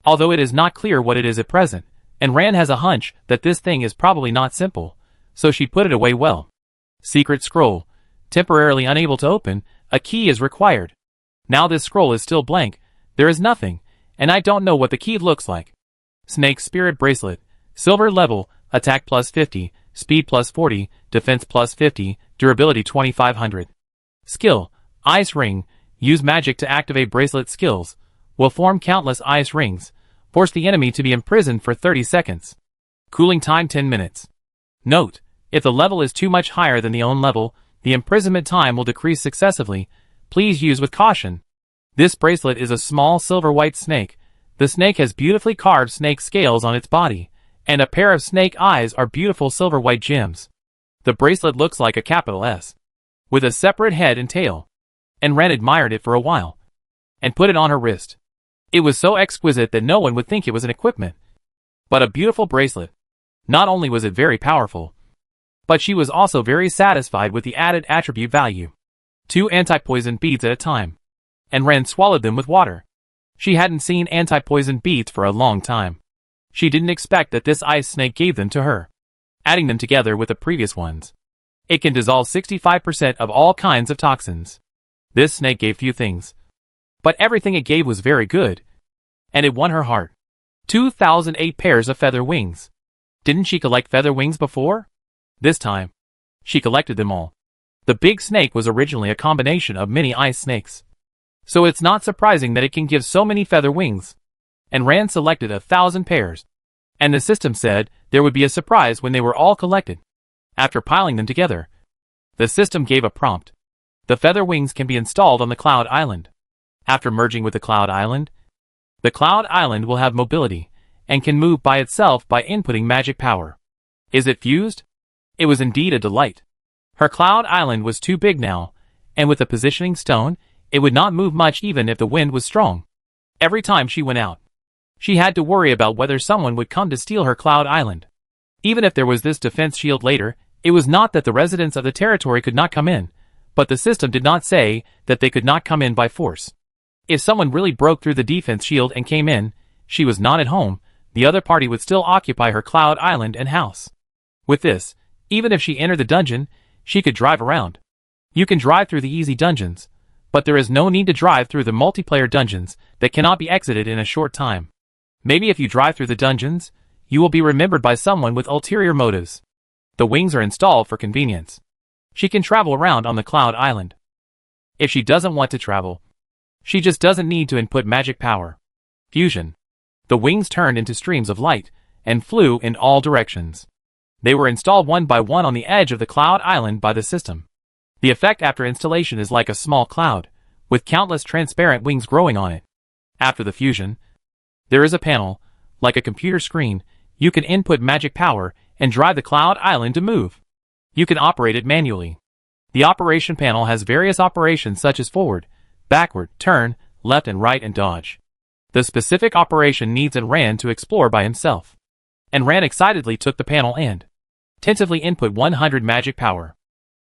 Although it is not clear what it is at present, and Ran has a hunch that this thing is probably not simple, so she put it away well. Secret scroll. Temporarily unable to open, a key is required. Now this scroll is still blank, there is nothing, and I don't know what the key looks like. Snake Spirit Bracelet. Silver level, attack +50, speed +40, defense +50, durability 2500. Skill. Ice Ring. Use magic to activate bracelet skills. Will form countless ice rings. Force the enemy to be imprisoned for 30 seconds. Cooling time 10 minutes. Note: if the level is too much higher than the own level, the imprisonment time will decrease successively. Please use with caution. This bracelet is a small silver white snake. The snake has beautifully carved snake scales on its body, and a pair of snake eyes are beautiful silver white gems. The bracelet looks like a capital S, with a separate head and tail. And Ren admired it for a while, and put it on her wrist. It was so exquisite that no one would think it was an equipment, but a beautiful bracelet. Not only was it very powerful, but she was also very satisfied with the added attribute value. 2 anti-poison beads at a time, and Ren swallowed them with water. She hadn't seen anti-poison beads for a long time. She didn't expect that this ice snake gave them to her. Adding them together with the previous ones, it can dissolve 65% of all kinds of toxins. This snake gave few things, but everything it gave was very good, and it won her heart. 2008 pairs of feather wings. Didn't she collect feather wings before? This time, she collected them all. The big snake was originally a combination of many ice snakes, so it's not surprising that it can give so many feather wings. And Rand selected 1,000 pairs, and the system said there would be a surprise when they were all collected. After piling them together, the system gave a prompt. The feather wings can be installed on the Cloud Island. After merging with the Cloud Island will have mobility, and can move by itself by inputting magic power. Is it fused? It was indeed a delight. Her Cloud Island was too big now, and with the positioning stone, it would not move much even if the wind was strong. Every time she went out, she had to worry about whether someone would come to steal her Cloud Island. Even if there was this defense shield later, it was not that the residents of the territory could not come in, but the system did not say that they could not come in by force. If someone really broke through the defense shield and came in, she was not at home, the other party would still occupy her Cloud Island and house. With this, even if she entered the dungeon, she could drive around. You can drive through the easy dungeons, but there is no need to drive through the multiplayer dungeons that cannot be exited in a short time. Maybe if you drive through the dungeons, you will be remembered by someone with ulterior motives. The wings are installed for convenience. She can travel around on the Cloud Island. If she doesn't want to travel, she just doesn't need to input magic power. Fusion. The wings turned into streams of light, and flew in all directions. They were installed one by one on the edge of the Cloud Island by the system. The effect after installation is like a small cloud, with countless transparent wings growing on it. After the fusion, there is a panel, like a computer screen. You can input magic power and drive the Cloud Island to move. You can operate it manually. The operation panel has various operations such as forward, backward, turn, left and right and dodge. The specific operation needs Enran to explore by himself. Enran excitedly took the panel and tentatively input 100 magic power.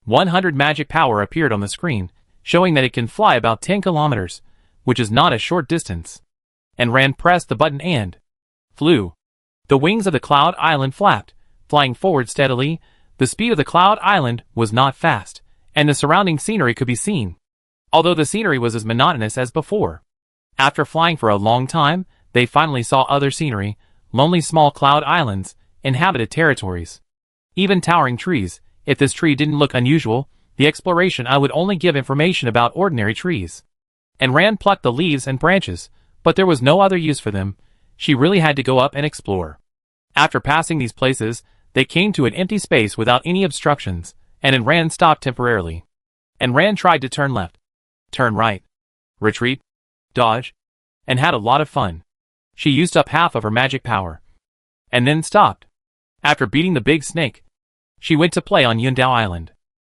100 magic power appeared on the screen, showing that it can fly about 10 kilometers, which is not a short distance. Enran pressed the button and flew. The wings of the Cloud Island flapped, flying forward steadily. The speed of the Cloud Island was not fast, and the surrounding scenery could be seen, although the scenery was as monotonous as before. After flying for a long time, they finally saw other scenery, lonely small cloud islands, inhabited territories, even towering trees. If this tree didn't look unusual, the exploration I would only give information about ordinary trees. Enran plucked the leaves and branches, but there was no other use for them. She really had to go up and explore. After passing these places, they came to an empty space without any obstructions, and Enran stopped temporarily. Enran tried to turn left, turn right, retreat, dodge, and had a lot of fun. She used up half of her magic power, and then stopped. After beating the big snake, she went to play on Yundao Island.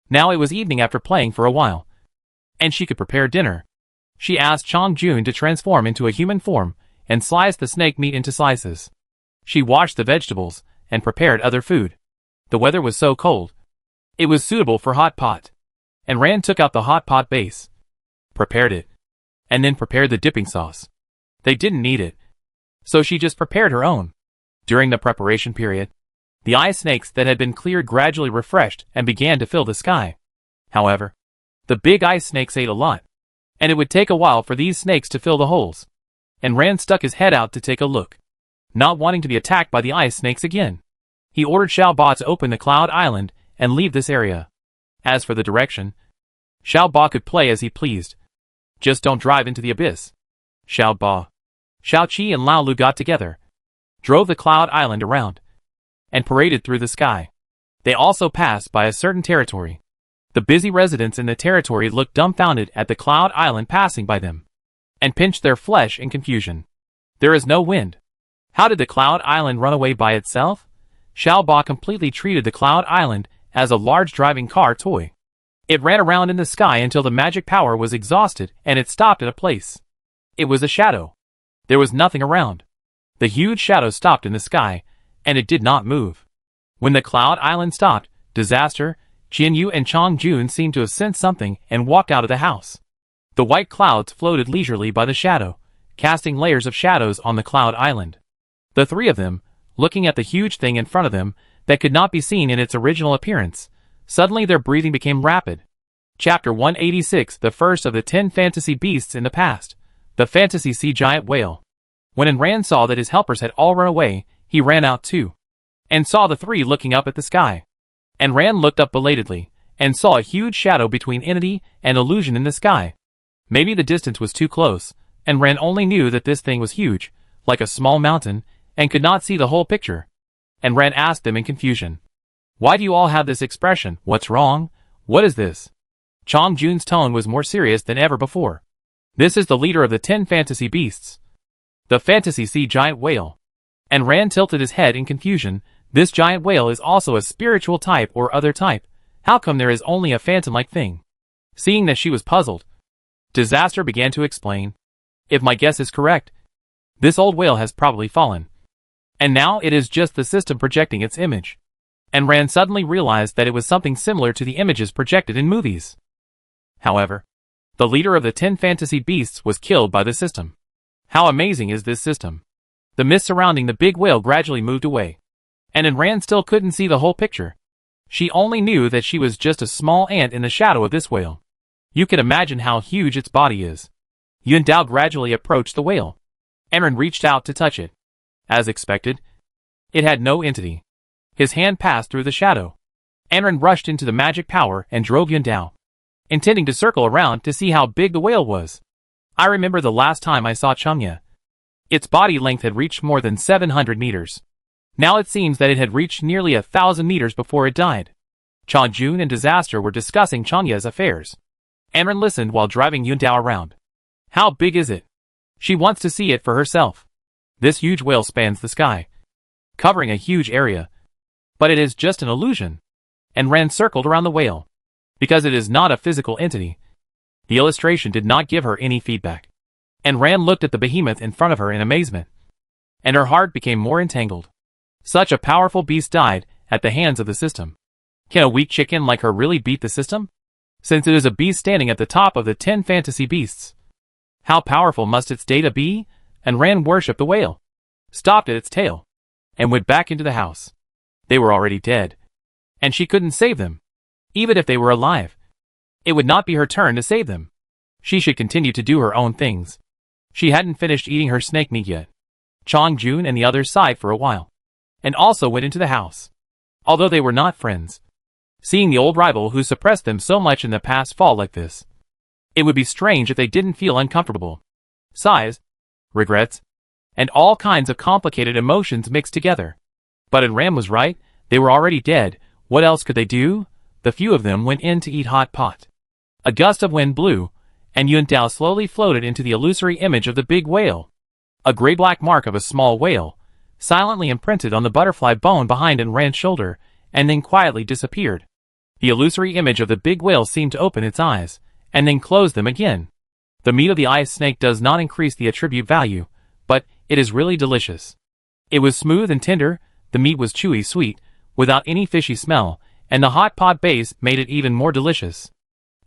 Now it was evening after playing for a while, and she could prepare dinner. She asked Chongjun to transform into a human form and slice the snake meat into slices. She washed the vegetables and prepared other food. The weather was so cold, it was suitable for hot pot. Enran took out the hot pot base, prepared it, and then prepared the dipping sauce. They didn't need it, so she just prepared her own. During the preparation period, the ice snakes that had been cleared gradually refreshed and began to fill the sky. However, the big ice snakes ate a lot, and it would take a while for these snakes to fill the holes. Enran stuck his head out to take a look, not wanting to be attacked by the ice snakes again. He ordered Xiao Ba to open the Cloud Island and leave this area. As for the direction, Xiao Ba could play as he pleased. Just don't drive into the abyss. Xiao Ba, Xiao Qi and Lao Lu got together, drove the Cloud Island around, and paraded through the sky. They also passed by a certain territory. The busy residents in the territory looked dumbfounded at the Cloud Island passing by them, and pinched their flesh in confusion. There is no wind. How did the Cloud Island run away by itself? Xiao Ba completely treated the Cloud Island as a large driving car toy. It ran around in the sky until the magic power was exhausted and it stopped at a place. It was a shadow. There was nothing around. The huge shadow stopped in the sky, and it did not move. When the Cloud Island stopped, Disaster, Jinyu and Chongjun seemed to have sensed something and walked out of the house. The white clouds floated leisurely by the shadow, casting layers of shadows on the Cloud Island. The three of them, looking at the huge thing in front of them that could not be seen in its original appearance, suddenly their breathing became rapid. Chapter 186, the first of the 10 fantasy beasts in the past, the fantasy sea giant whale. When Enran saw that his helpers had all run away, he ran out too, and saw the three looking up at the sky. Enran looked up belatedly, and saw a huge shadow between entity and illusion in the sky. Maybe the distance was too close, Enran only knew that this thing was huge, like a small mountain, and could not see the whole picture. Enran asked them in confusion, "Why do you all have this expression? What's wrong? What is this?" Chongjun's tone was more serious than ever before. "This is the leader of the 10 fantasy beasts, the fantasy sea giant whale." Enran tilted his head in confusion. This giant whale is also a spiritual type or other type. How come there is only a phantom-like thing? Seeing that she was puzzled, Disaster began to explain. "If my guess is correct, this old whale has probably fallen, and now it is just the system projecting its image." Enran suddenly realized that it was something similar to the images projected in movies. However, the leader of the 10 fantasy beasts was killed by the system. How amazing is this system? The mist surrounding the big whale gradually moved away, and Enran still couldn't see the whole picture. She only knew that she was just a small ant in the shadow of this whale. You can imagine how huge its body is. Yundao gradually approached the whale. Enran reached out to touch it. As expected, it had no entity. His hand passed through the shadow. Enran rushed into the magic power and drove Yundao, intending to circle around to see how big the whale was. I remember the last time I saw Changya. Its body length had reached more than 700 meters. Now it seems that it had reached nearly 1,000 meters before it died. Chongjun and Disaster were discussing Changya's affairs. Anren listened while driving Yuntao around. How big is it? She wants to see it for herself. This huge whale spans the sky, covering a huge area. But it is just an illusion. And Ran circled around the whale. Because it is not a physical entity. The illustration did not give her any feedback. And Ran looked at the behemoth in front of her in amazement. And her heart became more entangled. Such a powerful beast died at the hands of the system. Can a weak chicken like her really beat the system? Since it is a beast standing at the top of the 10 fantasy beasts. How powerful must its data be? And Ran worshipped the whale. Stopped at its tail. And went back into the house. They were already dead. And she couldn't save them. Even if they were alive. It would not be her turn to save them. She should continue to do her own things. She hadn't finished eating her snake meat yet. Chong Jun and the others sighed for a while. And also went into the house. Although they were not friends. Seeing the old rival who suppressed them so much in the past fall like this. It would be strange if they didn't feel uncomfortable. Sighs, regrets, and all kinds of complicated emotions mixed together. But Ram was right, they were already dead. What else could they do? The few of them went in to eat hot pot. A gust of wind blew, and Yuntao slowly floated into the illusory image of the big whale. A gray black mark of a small whale, silently imprinted on the butterfly bone behind Ran's shoulder, and then quietly disappeared. The illusory image of the big whale seemed to open its eyes, and then close them again. The meat of the ice snake does not increase the attribute value, but it is really delicious. It was smooth and tender, the meat was chewy sweet, without any fishy smell, and the hot pot base made it even more delicious.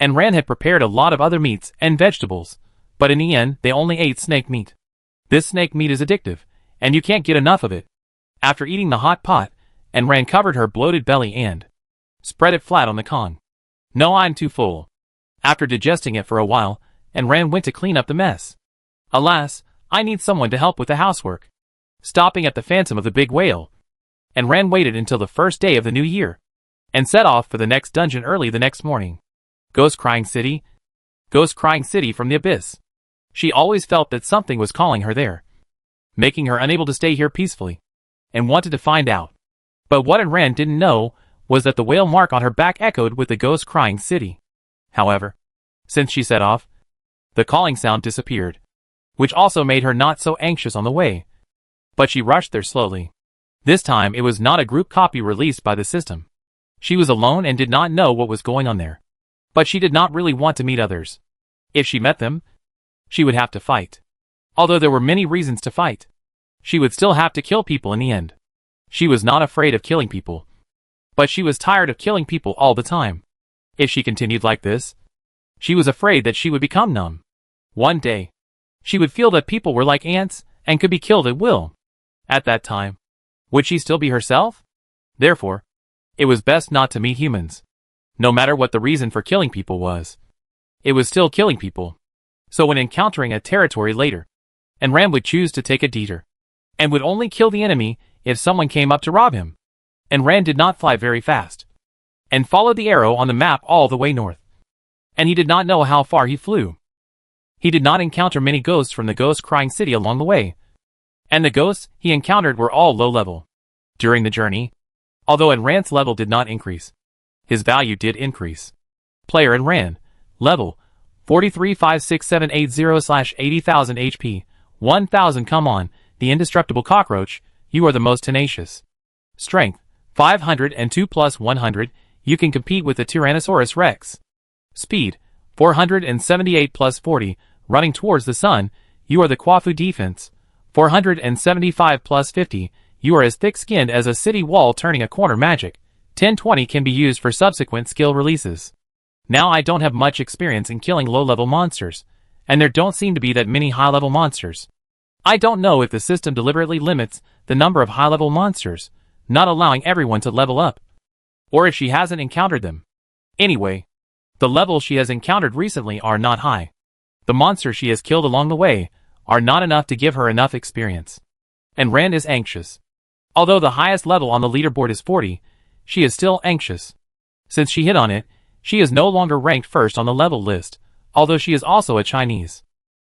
And Ran had prepared a lot of other meats and vegetables, but in the end they only ate snake meat. This snake meat is addictive, and you can't get enough of it. After eating the hot pot, and Ran covered her bloated belly and spread it flat on the con. No, I'm too full. After digesting it for a while, and Ran went to clean up the mess. Alas, I need someone to help with the housework. Stopping at the phantom of the big whale. And Ran waited until the first day of the new year. And set off for the next dungeon early the next morning. Ghost Crying City? Ghost Crying City from the abyss. She always felt that something was calling her there. Making her unable to stay here peacefully. And wanted to find out. But what Ran didn't know was that the whale mark on her back echoed with the Ghost Crying City. However, since she set off, the calling sound disappeared. Which also made her not so anxious on the way. But she rushed there slowly. This time it was not a group copy released by the system. She was alone and did not know what was going on there. But she did not really want to meet others. If she met them, she would have to fight. Although there were many reasons to fight. She would still have to kill people in the end. She was not afraid of killing people. But she was tired of killing people all the time. If she continued like this, she was afraid that she would become numb. One day, she would feel that people were like ants and could be killed at will. At that time, would she still be herself? Therefore, it was best not to meet humans. No matter what the reason for killing people was. It was still killing people. So when encountering a territory later, and Ram would choose to take a detour. And would only kill the enemy if someone came up to rob him. And Ran did not fly very fast. And followed the arrow on the map all the way north. And he did not know how far he flew. He did not encounter many ghosts from the Ghost Crying City along the way. And the ghosts he encountered were all low level. During the journey, although Ran's level did not increase, his value did increase. Player Ran, level 435678/80,000 HP, 1000. Come on, the indestructible cockroach, you are the most tenacious. Strength 502 plus 100, you can compete with the Tyrannosaurus Rex. Speed 478 plus 40, running towards the sun, you are the Quafu Defense. 475 plus 50, you are as thick-skinned as a city wall. Turning a corner magic. 1020 can be used for subsequent skill releases. Now I don't have much experience in killing low-level monsters, and there don't seem to be that many high-level monsters. I don't know if the system deliberately limits the number of high-level monsters, not allowing everyone to level up, or if she hasn't encountered them. Anyway, the levels she has encountered recently are not high. The monsters she has killed along the way are not enough to give her enough experience. And Ran is anxious. Although the highest level on the leaderboard is 40, she is still anxious. Since she hit on it, she is no longer ranked first on the level list, although she is also a Chinese.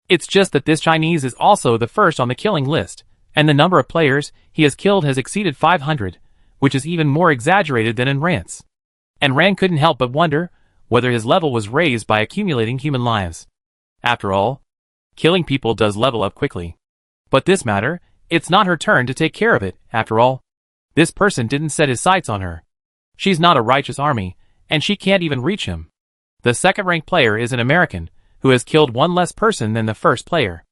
It's just that this Chinese is also the first on the killing list, and the number of players he has killed has exceeded 500, which is even more exaggerated than in Ran's. And Ran couldn't help but wonder, whether his level was raised by accumulating human lives. After all, killing people does level up quickly. But this matter, it's not her turn to take care of it, after all. This person didn't set his sights on her. She's not a righteous army, and she can't even reach him. The second-ranked player is an American, who has killed one less person than the first player.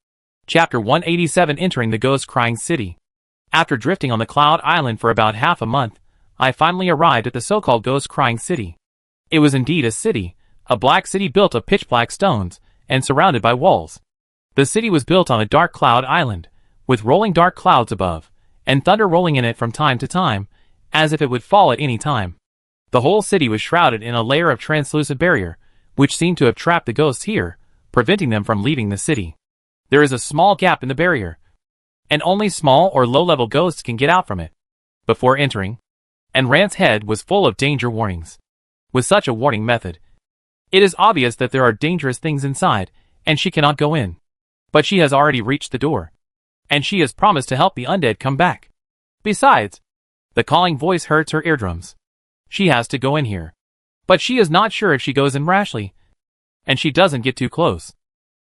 Chapter 187 Entering the Ghost-Crying City. After drifting on the Cloud Island for about half a month, I finally arrived at the so-called Ghost-Crying City. It was indeed a city, a black city built of pitch-black stones, and surrounded by walls. The city was built on a dark cloud island, with rolling dark clouds above, and thunder rolling in it from time to time, as if it would fall at any time. The whole city was shrouded in a layer of translucent barrier, which seemed to have trapped the ghosts here, preventing them from leaving the city. There is a small gap in the barrier, and only small or low-level ghosts can get out from it. Before entering, and Rand's head was full of danger warnings. With such a warning method, it is obvious that there are dangerous things inside, and she cannot go in. But she has already reached the door, and she has promised to help the undead come back. Besides, the calling voice hurts her eardrums. She has to go in here. But she is not sure if she goes in rashly, and she doesn't get too close.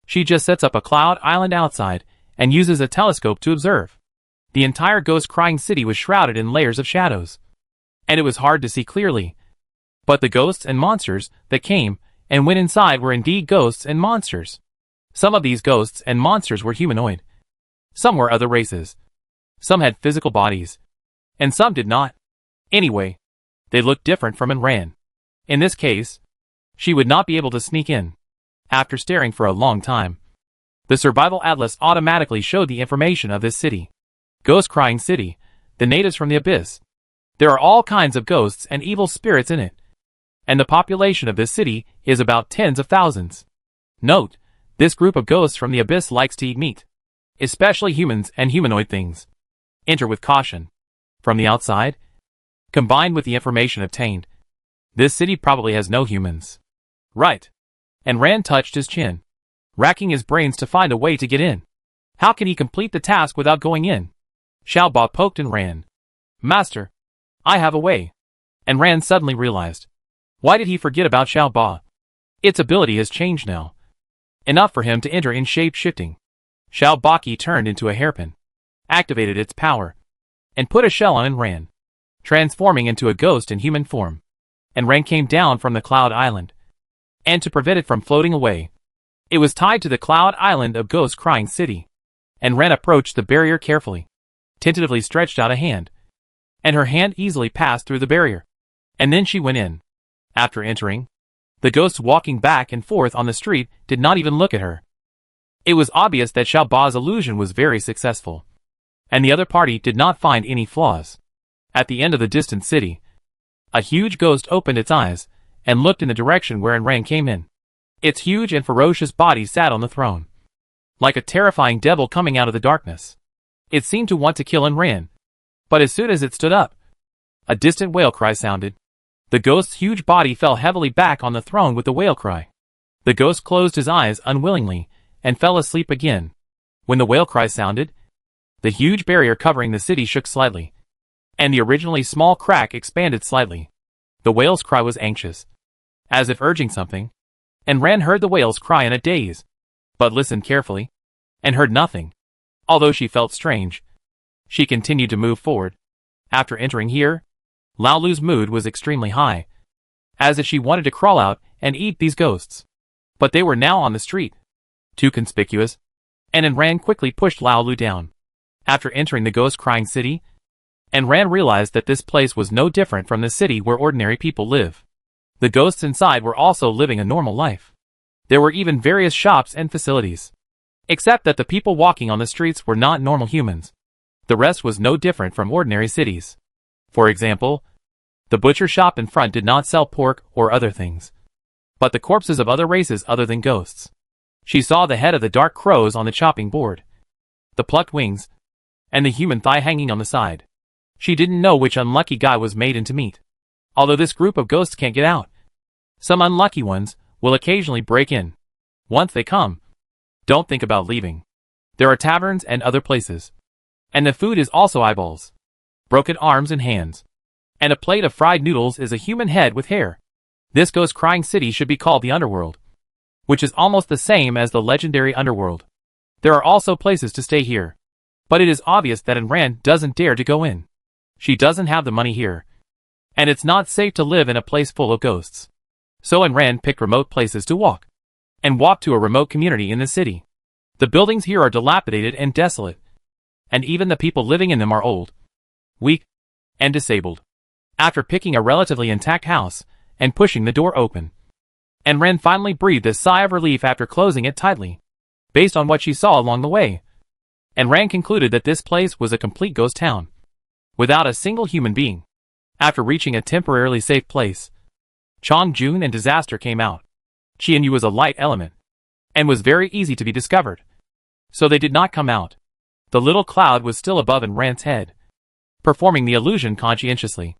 She just sets up a cloud island outside, and uses a telescope to observe. The entire ghost-crying city was shrouded in layers of shadows, and it was hard to see clearly. But the ghosts and monsters that came and went inside were indeed ghosts and monsters. Some of these ghosts and monsters were humanoid. Some were other races. Some had physical bodies, and some did not. Anyway, they looked different from Rand. In this case, she would not be able to sneak in. After staring for a long time, the survival atlas automatically showed the information of this city. Ghost-Crying City, the natives from the abyss. There are all kinds of ghosts and evil spirits in it, and the population of this city is about tens of thousands. Note, this group of ghosts from the abyss likes to eat meat, especially humans and humanoid things. Enter with caution. From the outside, combined with the information obtained, this city probably has no humans. Right. And Rand touched his chin, racking his brains to find a way to get in. How can he complete the task without going in? Xiao Ba poked and Rand. Master, I have a way. And Rand suddenly realized. Why did he forget about Xiao Ba? Its ability has changed now. Enough for him to enter in shape-shifting. Xiao Baki turned into a hairpin, activated its power, and put a shell on Rand, transforming into a ghost in human form. And Rand came down from the Cloud Island, and to prevent it from floating away, it was tied to the Cloud Island of Ghost-Crying City. And Rand approached the barrier carefully, tentatively stretched out a hand, and her hand easily passed through the barrier. And then she went in. After entering, the ghosts walking back and forth on the street did not even look at her. It was obvious that Xiao Ba's illusion was very successful, and the other party did not find any flaws. At the end of the distant city, a huge ghost opened its eyes and looked in the direction where Rand came in. Its huge and ferocious body sat on the throne, like a terrifying devil coming out of the darkness. It seemed to want to kill Rand, but as soon as it stood up, a distant wail cry sounded. The ghost's huge body fell heavily back on the throne with the wail cry. The ghost closed his eyes unwillingly and fell asleep again. When the wail cry sounded, the huge barrier covering the city shook slightly, and the originally small crack expanded slightly. The whale's cry was anxious, as if urging something, and Rand heard the whale's cry in a daze, but listened carefully, and heard nothing. Although she felt strange, she continued to move forward. After entering here, Lao Lu's mood was extremely high, as if she wanted to crawl out and eat these ghosts. But they were now on the street, too conspicuous, and Rand quickly pushed Lao Lu down. After entering the Ghost-Crying City, Rand realized that this place was no different from the city where ordinary people live. The ghosts inside were also living a normal life. There were even various shops and facilities, except that the people walking on the streets were not normal humans. The rest was no different from ordinary cities. For example, the butcher shop in front did not sell pork or other things, but the corpses of other races other than ghosts. She saw the head of the dark crows on the chopping board, the plucked wings, and the human thigh hanging on the side. She didn't know which unlucky guy was made into meat. Although this group of ghosts can't get out, some unlucky ones will occasionally break in. Once they come, don't think about leaving. There are taverns and other places, and the food is also eyeballs, broken arms and hands, and a plate of fried noodles is a human head with hair. This ghost crying city should be called the Underworld, which is almost the same as the legendary Underworld. There are also places to stay here, but it is obvious that Rand doesn't dare to go in. She doesn't have the money here, and it's not safe to live in a place full of ghosts. So Rand picked remote places to walk, and walked to a remote community in the city. The buildings here are dilapidated and desolate, and even the people living in them are old, weak, and disabled. After picking a relatively intact house and pushing the door open, Rand finally breathed a sigh of relief after closing it tightly. Based on what she saw along the way, Rand concluded that this place was a complete ghost town, without a single human being. After reaching a temporarily safe place, Chongjun and Disaster came out. Qianyu was a light element, and was very easy to be discovered, so they did not come out. The little cloud was still above Rand's head, performing the illusion conscientiously.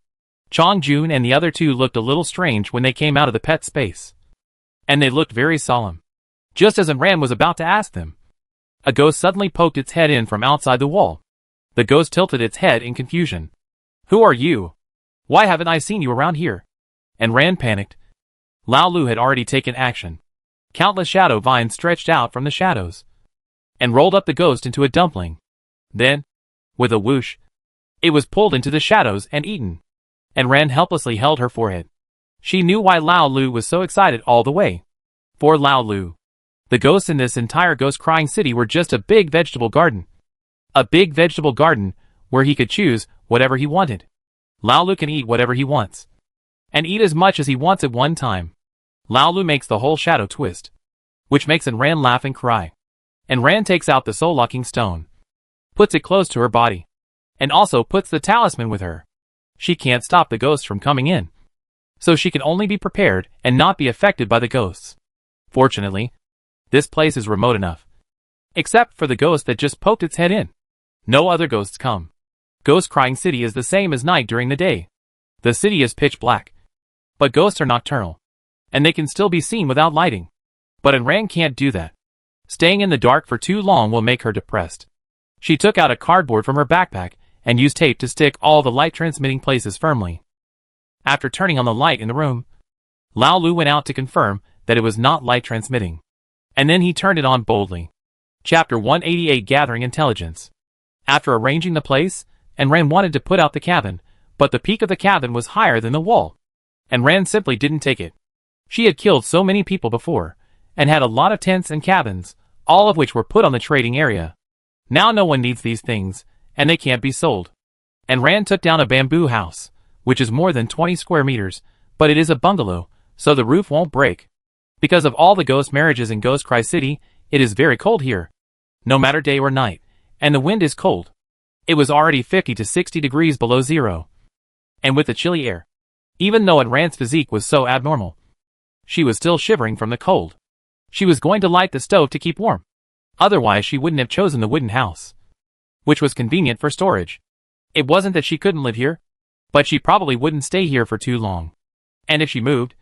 Chongjun and the other two looked a little strange when they came out of the pet space, and they looked very solemn. Just as Rand was about to ask them, a ghost suddenly poked its head in from outside the wall. The ghost tilted its head in confusion. "Who are you? Why haven't I seen you around here?" And Rand panicked. Lao Lu had already taken action. Countless shadow vines stretched out from the shadows, and rolled up the ghost into a dumpling. Then, with a whoosh, it was pulled into the shadows and eaten. And Rand helplessly held her forehead. She knew why Lao Lu was so excited all the way. For Lao Lu, the ghosts in this entire ghost crying city were just a big vegetable garden. A big vegetable garden where he could choose whatever he wanted. Lao Lu can eat whatever he wants, and eat as much as he wants at one time. Lao Lu makes the whole shadow twist, which makes Rand laugh and cry. And Rand takes out the soul-locking stone, puts it close to her body, and also puts the talisman with her. She can't stop the ghosts from coming in, so she can only be prepared and not be affected by the ghosts. Fortunately, this place is remote enough, except for the ghost that just poked its head in. No other ghosts come. Ghost Crying City is the same as night during the day. The city is pitch black, but ghosts are nocturnal, and they can still be seen without lighting. But Rand can't do that. Staying in the dark for too long will make her depressed. She took out a cardboard from her backpack and used tape to stick all the light-transmitting places firmly. After turning on the light in the room, Lao Lu went out to confirm that it was not light-transmitting, and then he turned it on boldly. Chapter 188 Gathering Intelligence. After arranging the place, Rand wanted to put out the cabin, but the peak of the cabin was higher than the wall, and Rand simply didn't take it. She had killed so many people before, and had a lot of tents and cabins, all of which were put on the trading area. Now no one needs these things, and they can't be sold. And Rand took down a bamboo house, which is more than 20 square meters, but it is a bungalow, so the roof won't break. Because of all the ghost marriages in Ghost Cry City, it is very cold here, no matter day or night, and the wind is cold. It was already 50 to 60 degrees below zero. And with the chilly air, even though Rand's physique was so abnormal, she was still shivering from the cold. She was going to light the stove to keep warm. Otherwise she wouldn't have chosen the wooden house, which was convenient for storage. It wasn't that she couldn't live here, but she probably wouldn't stay here for too long. And if she moved,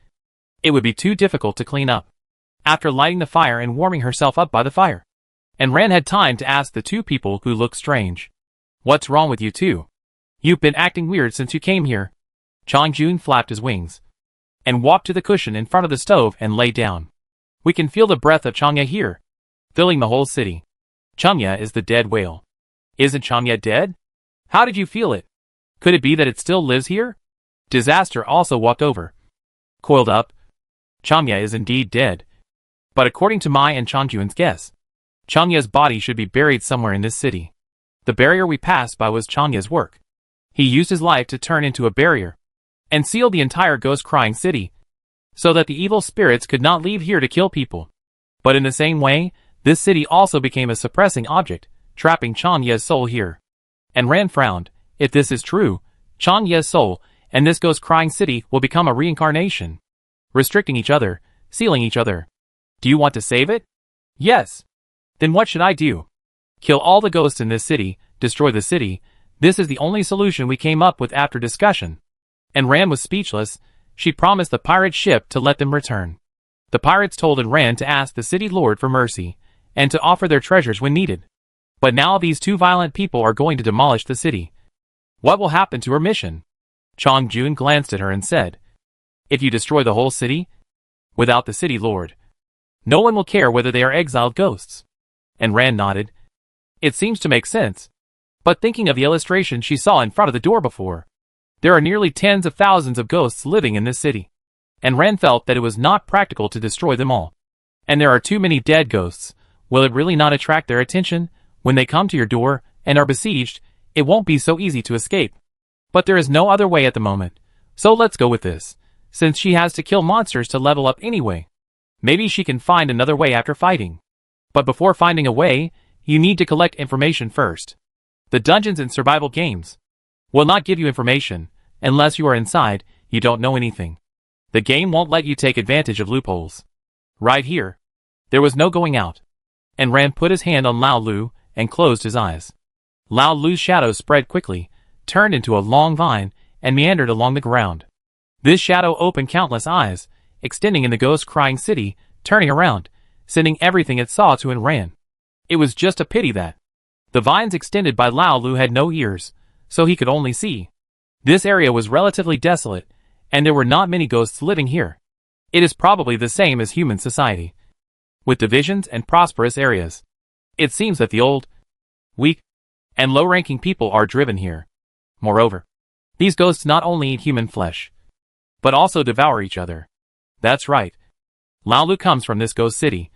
it would be too difficult to clean up. After lighting the fire and warming herself up by the fire, Rand had time to ask the two people who looked strange, "What's wrong with you two? You've been acting weird since you came here." Chongjun flapped his wings, and walked to the cushion in front of the stove and lay down. "We can feel the breath of Changya here, filling the whole city." Changya is the dead whale. "Isn't Changya dead? How did you feel it? Could it be that it still lives here?" Disaster also walked over. Coiled up. Changya is indeed dead. But according to my and Chongjun's guess, Changya's body should be buried somewhere in this city. The barrier we passed by was Changya's work. He used his life to turn into a barrier, and seal the entire Ghost Crying City, so that the evil spirits could not leave here to kill people. But in the same way, this city also became a suppressing object, trapping Changya's soul here. And Rand frowned. If this is true, Changya's soul and this Ghost Crying City will become a reincarnation, restricting each other, sealing each other. Do you want to save it? Yes. Then what should I do? Kill all the ghosts in this city, destroy the city. This is the only solution we came up with after discussion. And Rand was speechless. She promised the pirate ship to let them return. The pirates told Rand to ask the city lord for mercy, and to offer their treasures when needed. But now these two violent people are going to demolish the city. What will happen to her mission? Chongjun glanced at her and said, If you destroy the whole city, without the city lord, no one will care whether they are exiled ghosts. And Rand nodded. It seems to make sense. But thinking of the illustration she saw in front of the door before, there are nearly tens of thousands of ghosts living in this city. And Rand felt that it was not practical to destroy them all. And there are too many dead ghosts. Will it really not attract their attention? When they come to your door and are besieged, it won't be so easy to escape. But there is no other way at the moment. So let's go with this, since she has to kill monsters to level up anyway. Maybe she can find another way after fighting. But before finding a way, you need to collect information first. The dungeons and survival games will not give you information. Unless you are inside, you don't know anything. The game won't let you take advantage of loopholes. Right here, there was no going out. And Rand put his hand on Lao Lu and closed his eyes. Lao Lu's shadow spread quickly, turned into a long vine, and meandered along the ground. This shadow opened countless eyes, extending in the ghost-crying city, turning around, sending everything it saw to and ran. It was just a pity that the vines extended by Lao Lu had no ears, so he could only see. This area was relatively desolate, and there were not many ghosts living here. It is probably the same as human society, with divisions and prosperous areas. It seems that the old, weak, and low-ranking people are driven here. Moreover, these ghosts not only eat human flesh, but also devour each other. That's right. Lao Lu comes from this ghost city,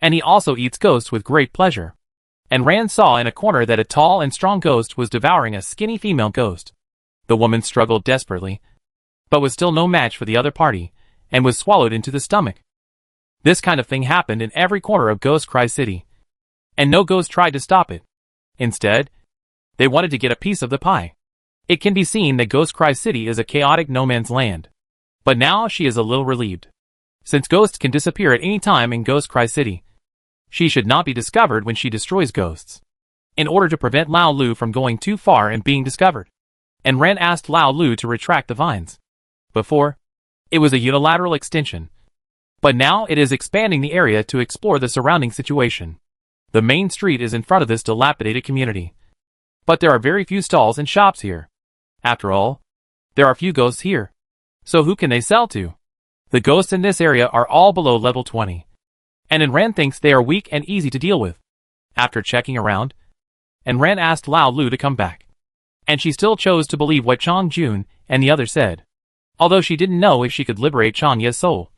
and he also eats ghosts with great pleasure. And Rand saw in a corner that a tall and strong ghost was devouring a skinny female ghost. The woman struggled desperately, but was still no match for the other party, and was swallowed into the stomach. This kind of thing happened in every corner of Ghost Cry City, and no ghost tried to stop it. Instead, they wanted to get a piece of the pie. It can be seen that Ghost Cry City is a chaotic no-man's land. But now she is a little relieved. Since ghosts can disappear at any time in Ghost Cry City, she should not be discovered when she destroys ghosts, in order to prevent Lao Lu from going too far and being discovered. And Rand asked Lao Lu to retract the vines. Before, it was a unilateral extension, but now it is expanding the area to explore the surrounding situation. The main street is in front of this dilapidated community, but there are very few stalls and shops here. After all, there are few ghosts here, so who can they sell to? The ghosts in this area are all below level 20, and Rand thinks they are weak and easy to deal with. After checking around, Rand asked Lao Lu to come back, and she still chose to believe what Chang Jun and the others said. Although she didn't know if she could liberate Chanya's soul,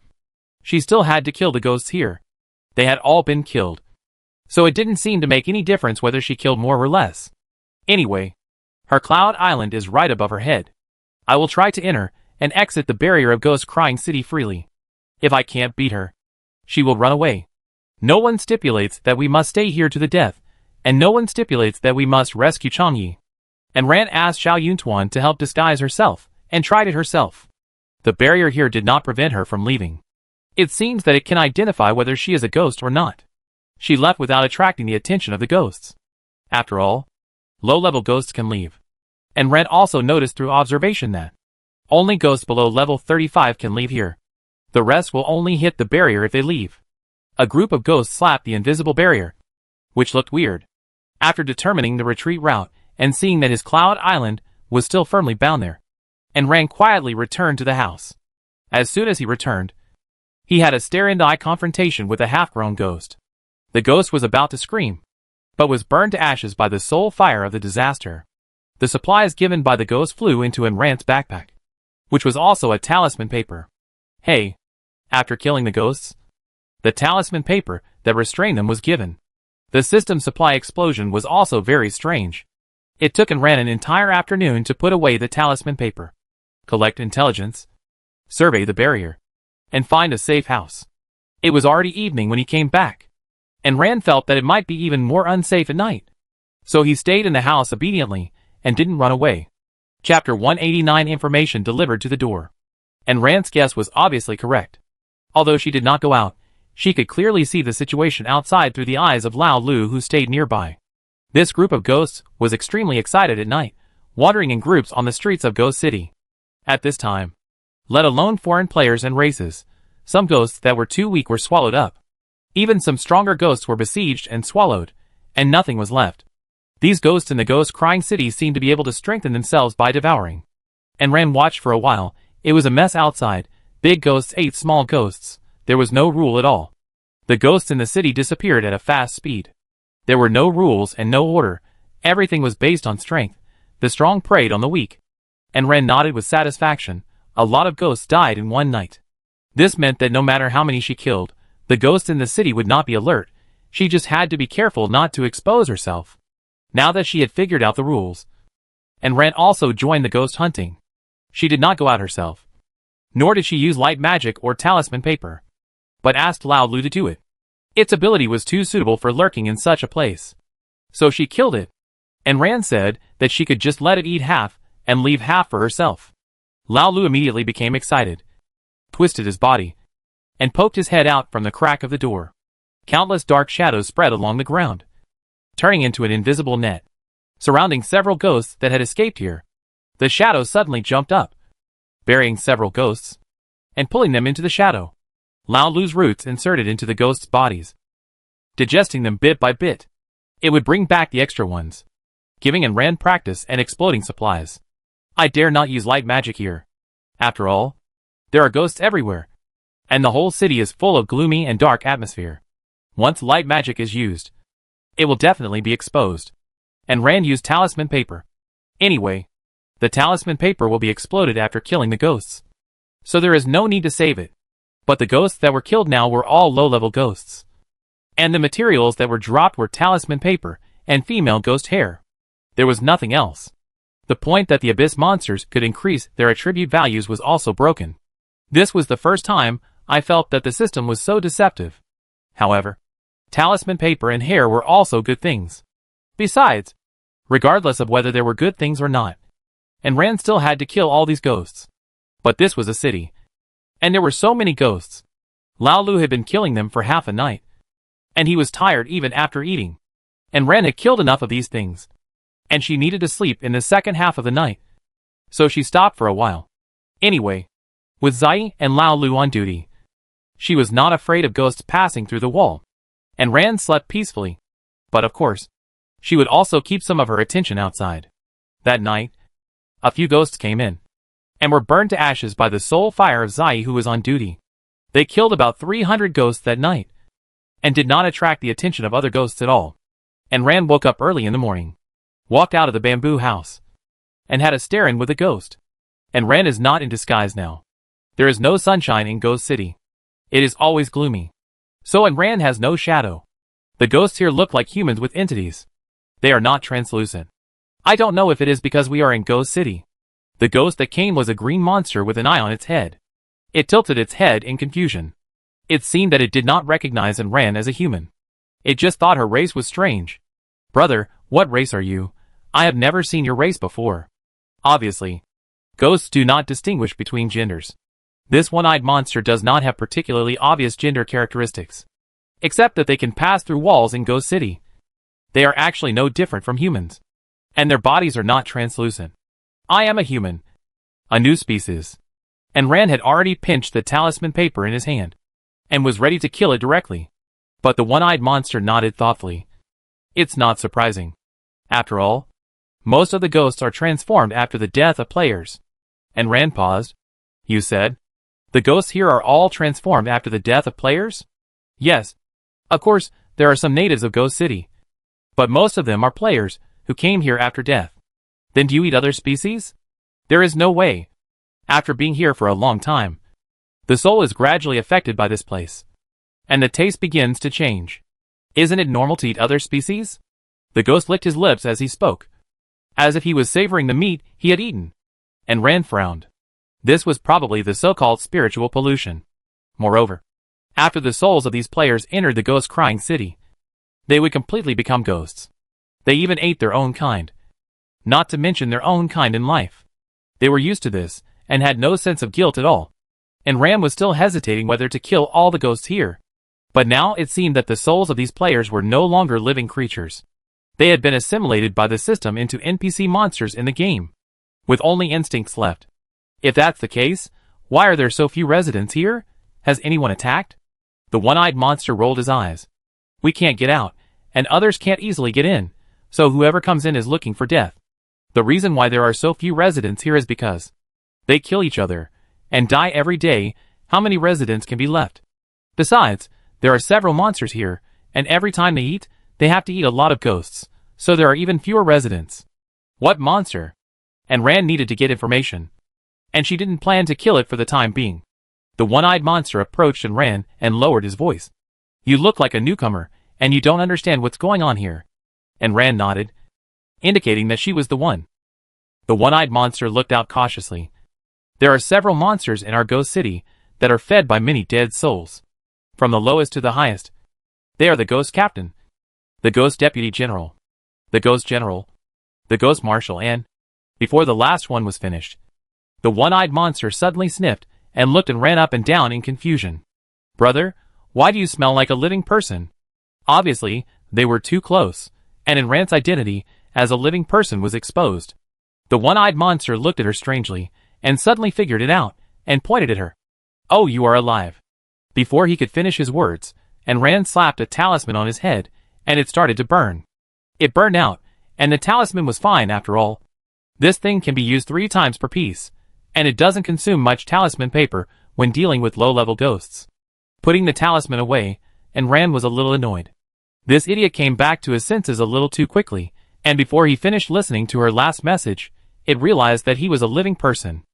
she still had to kill the ghosts here. They had all been killed, so it didn't seem to make any difference whether she killed more or less. Anyway, her Cloud Island is right above her head. I will try to enter and exit the barrier of Ghost Crying City freely. If I can't beat her, she will run away. No one stipulates that we must stay here to the death, and no one stipulates that we must rescue Changyi. And Rand asked Xiao Yuntuan to help disguise herself, and tried it herself. The barrier here did not prevent her from leaving. It seems that it can identify whether she is a ghost or not. She left without attracting the attention of the ghosts. After all, low-level ghosts can leave. And Rand also noticed through observation that only ghosts below level 35 can leave here. The rest will only hit the barrier if they leave. A group of ghosts slapped the invisible barrier, which looked weird. After determining the retreat route and seeing that his Cloud Island was still firmly bound there, and Rand quietly returned to the house. As soon as he returned, he had a stare-into-eye confrontation with a half-grown ghost. The ghost was about to scream, but was burned to ashes by the soul fire of the disaster. The supplies given by the ghost flew into Rand's backpack, which was also a talisman paper. Hey, after killing the ghosts, the talisman paper that restrained them was given. The system supply explosion was also very strange. It took Rand an entire afternoon to put away the talisman paper, collect intelligence, survey the barrier, and find a safe house. It was already evening when he came back, and Rand felt that it might be even more unsafe at night. So he stayed in the house obediently and didn't run away. Chapter 189 Information delivered to the door. And Rand's guess was obviously correct. Although she did not go out, she could clearly see the situation outside through the eyes of Lao Lu, who stayed nearby. This group of ghosts was extremely excited at night, wandering in groups on the streets of Ghost City. At this time, let alone foreign players and races, some ghosts that were too weak were swallowed up. Even some stronger ghosts were besieged and swallowed, and nothing was left. These ghosts in the Ghost Crying City seemed to be able to strengthen themselves by devouring. And Rand watched for a while. It was a mess outside, Big ghosts ate small ghosts. There was no rule at all. The ghosts in the city disappeared at a fast speed. There were no rules and no order. Everything was based on strength. The strong preyed on the weak. And Ren nodded with satisfaction. A lot of ghosts died in one night. This meant that no matter how many she killed, the ghosts in the city would not be alert. She just had to be careful not to expose herself. Now that she had figured out the rules. And Ren also joined the ghost hunting. She did not go out herself. Nor did she use light magic or talisman paper. But asked Lao Lu to do it. Its ability was too suitable for lurking in such a place. So she killed it. And Ran said that she could just let it eat half and leave half for herself. Lao Lu immediately became excited, twisted his body, and poked his head out from the crack of the door. Countless dark shadows spread along the ground, turning into an invisible net, surrounding several ghosts that had escaped here. The shadow suddenly jumped up, burying several ghosts, and pulling them into the shadow. Lao Lu's roots inserted into the ghosts' bodies, digesting them bit by bit. It would bring back the extra ones, giving An Ran practice and exploding supplies. I dare not use light magic here. After all, there are ghosts everywhere, and the whole city is full of gloomy and dark atmosphere. Once light magic is used, it will definitely be exposed. And Ran used talisman paper. Anyway, the talisman paper will be exploded after killing the ghosts, so there is no need to save it. But the ghosts that were killed now were all low-level ghosts. And the materials that were dropped were talisman paper and female ghost hair. There was nothing else. The point that the abyss monsters could increase their attribute values was also broken. This was the first time I felt that the system was so deceptive. However, talisman paper and hair were also good things. Besides, regardless of whether there were good things or not, and Ran still had to kill all these ghosts. But this was a city, and there were so many ghosts. Lao Lu had been killing them for half a night, and he was tired even after eating. And Ran had killed enough of these things, and she needed to sleep in the second half of the night. So she stopped for a while. Anyway, with Zai and Lao Lu on duty, she was not afraid of ghosts passing through the wall, and Ran slept peacefully. But of course, she would also keep some of her attention outside. That night, a few ghosts came in, and were burned to ashes by the soul fire of Zai, who was on duty. They killed about 300 ghosts that night, and did not attract the attention of other ghosts at all. And Ran woke up early in the morning, walked out of the bamboo house, and had a stare-in with a ghost. And Ran is not in disguise now. There is no sunshine in Ghost City. It is always gloomy. So An Ran has no shadow. The ghosts here look like humans with entities. They are not translucent. I don't know if it is because we are in Ghost City. The ghost that came was a green monster with an eye on its head. It tilted its head in confusion. It seemed that it did not recognize An Ran as a human. It just thought her race was strange. Brother, what race are you? I have never seen your race before. Obviously, ghosts do not distinguish between genders. This one-eyed monster does not have particularly obvious gender characteristics, except that they can pass through walls in Ghost City. They are actually no different from humans, and their bodies are not translucent. I am a human, a new species. And Ran had already pinched the talisman paper in his hand, and was ready to kill it directly. But the one-eyed monster nodded thoughtfully. It's not surprising. After all, most of the ghosts are transformed after the death of players. And Ran paused. You said? The ghosts here are all transformed after the death of players? Yes. Of course, there are some natives of Ghost City, but most of them are players who came here after death. Then do you eat other species? There is no way. After being here for a long time, the soul is gradually affected by this place, and the taste begins to change. Isn't it normal to eat other species? The ghost licked his lips as he spoke, as if he was savoring the meat he had eaten. And Ran frowned. This was probably the so-called spiritual pollution. Moreover, after the souls of these players entered the ghost crying city, they would completely become ghosts. They even ate their own kind, not to mention their own kind in life. They were used to this, and had no sense of guilt at all. And Ran was still hesitating whether to kill all the ghosts here. But now it seemed that the souls of these players were no longer living creatures. They had been assimilated by the system into NPC monsters in the game, with only instincts left. If that's the case, why are there so few residents here? Has anyone attacked? The one-eyed monster rolled his eyes. We can't get out, and others can't easily get in, so whoever comes in is looking for death. The reason why there are so few residents here is because they kill each other, and die every day, How many residents can be left? Besides, there are several monsters here, and every time they eat, they have to eat a lot of ghosts, so there are even fewer residents. What monster? And Rand needed to get information. And she didn't plan to kill it for the time being. The one-eyed monster approached and ran and lowered his voice. You look like a newcomer, and you don't understand what's going on here. And Rand nodded, indicating that she was the one. The one-eyed monster looked out cautiously. There are several monsters in our ghost city that are fed by many dead souls. From the lowest to the highest. They are the ghost captain, the ghost deputy general, the ghost general, the ghost marshal, and, before the last one was finished, the one-eyed monster suddenly sniffed and looked and ran up and down in confusion. Brother, why do you smell like a living person? Obviously, they were too close, and in Rand's identity as a living person was exposed. The one-eyed monster looked at her strangely, and suddenly figured it out, and pointed at her. Oh, you are alive. Before he could finish his words, and Rand slapped a talisman on his head, and it started to burn. It burned out, and the talisman was fine after all. This thing can be used 3 times per piece, and it doesn't consume much talisman paper when dealing with low-level ghosts. Putting the talisman away, and Rand was a little annoyed. This idiot came back to his senses a little too quickly, and before he finished listening to her last message, it realized that he was a living person.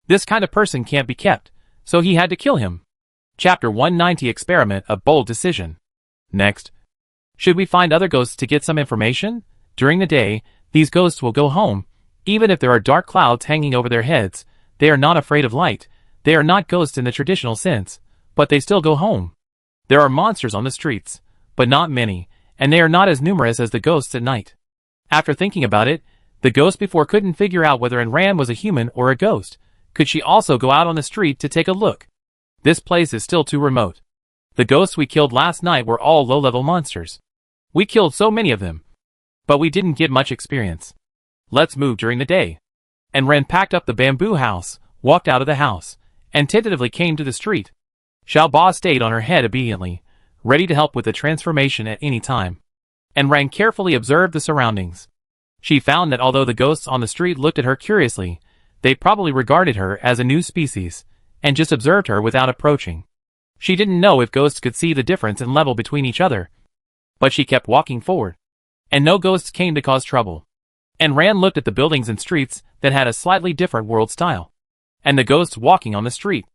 This kind of person can't be kept, so he had to kill him. Chapter 190 Experiment, a bold decision. Next. Should we find other ghosts to get some information? During the day, these ghosts will go home. Even if there are dark clouds hanging over their heads, they are not afraid of light. They are not ghosts in the traditional sense, but they still go home. There are monsters on the streets, but not many, and they are not as numerous as the ghosts at night. After thinking about it, the ghost before couldn't figure out whether Ran was a human or a ghost. Could she also go out on the street to take a look? This place is still too remote. The ghosts we killed last night were all low-level monsters. We killed so many of them. But we didn't get much experience. Let's move during the day. And Ren packed up the bamboo house, walked out of the house, and tentatively came to the street. Xiaoba stayed on her head obediently, ready to help with the transformation at any time. And Ren carefully observed the surroundings. She found that although the ghosts on the street looked at her curiously, they probably regarded her as a new species, and just observed her without approaching. She didn't know if ghosts could see the difference in level between each other. But she kept walking forward. And no ghosts came to cause trouble. And Ran looked at the buildings and streets that had a slightly different world style. And the ghosts walking on the street.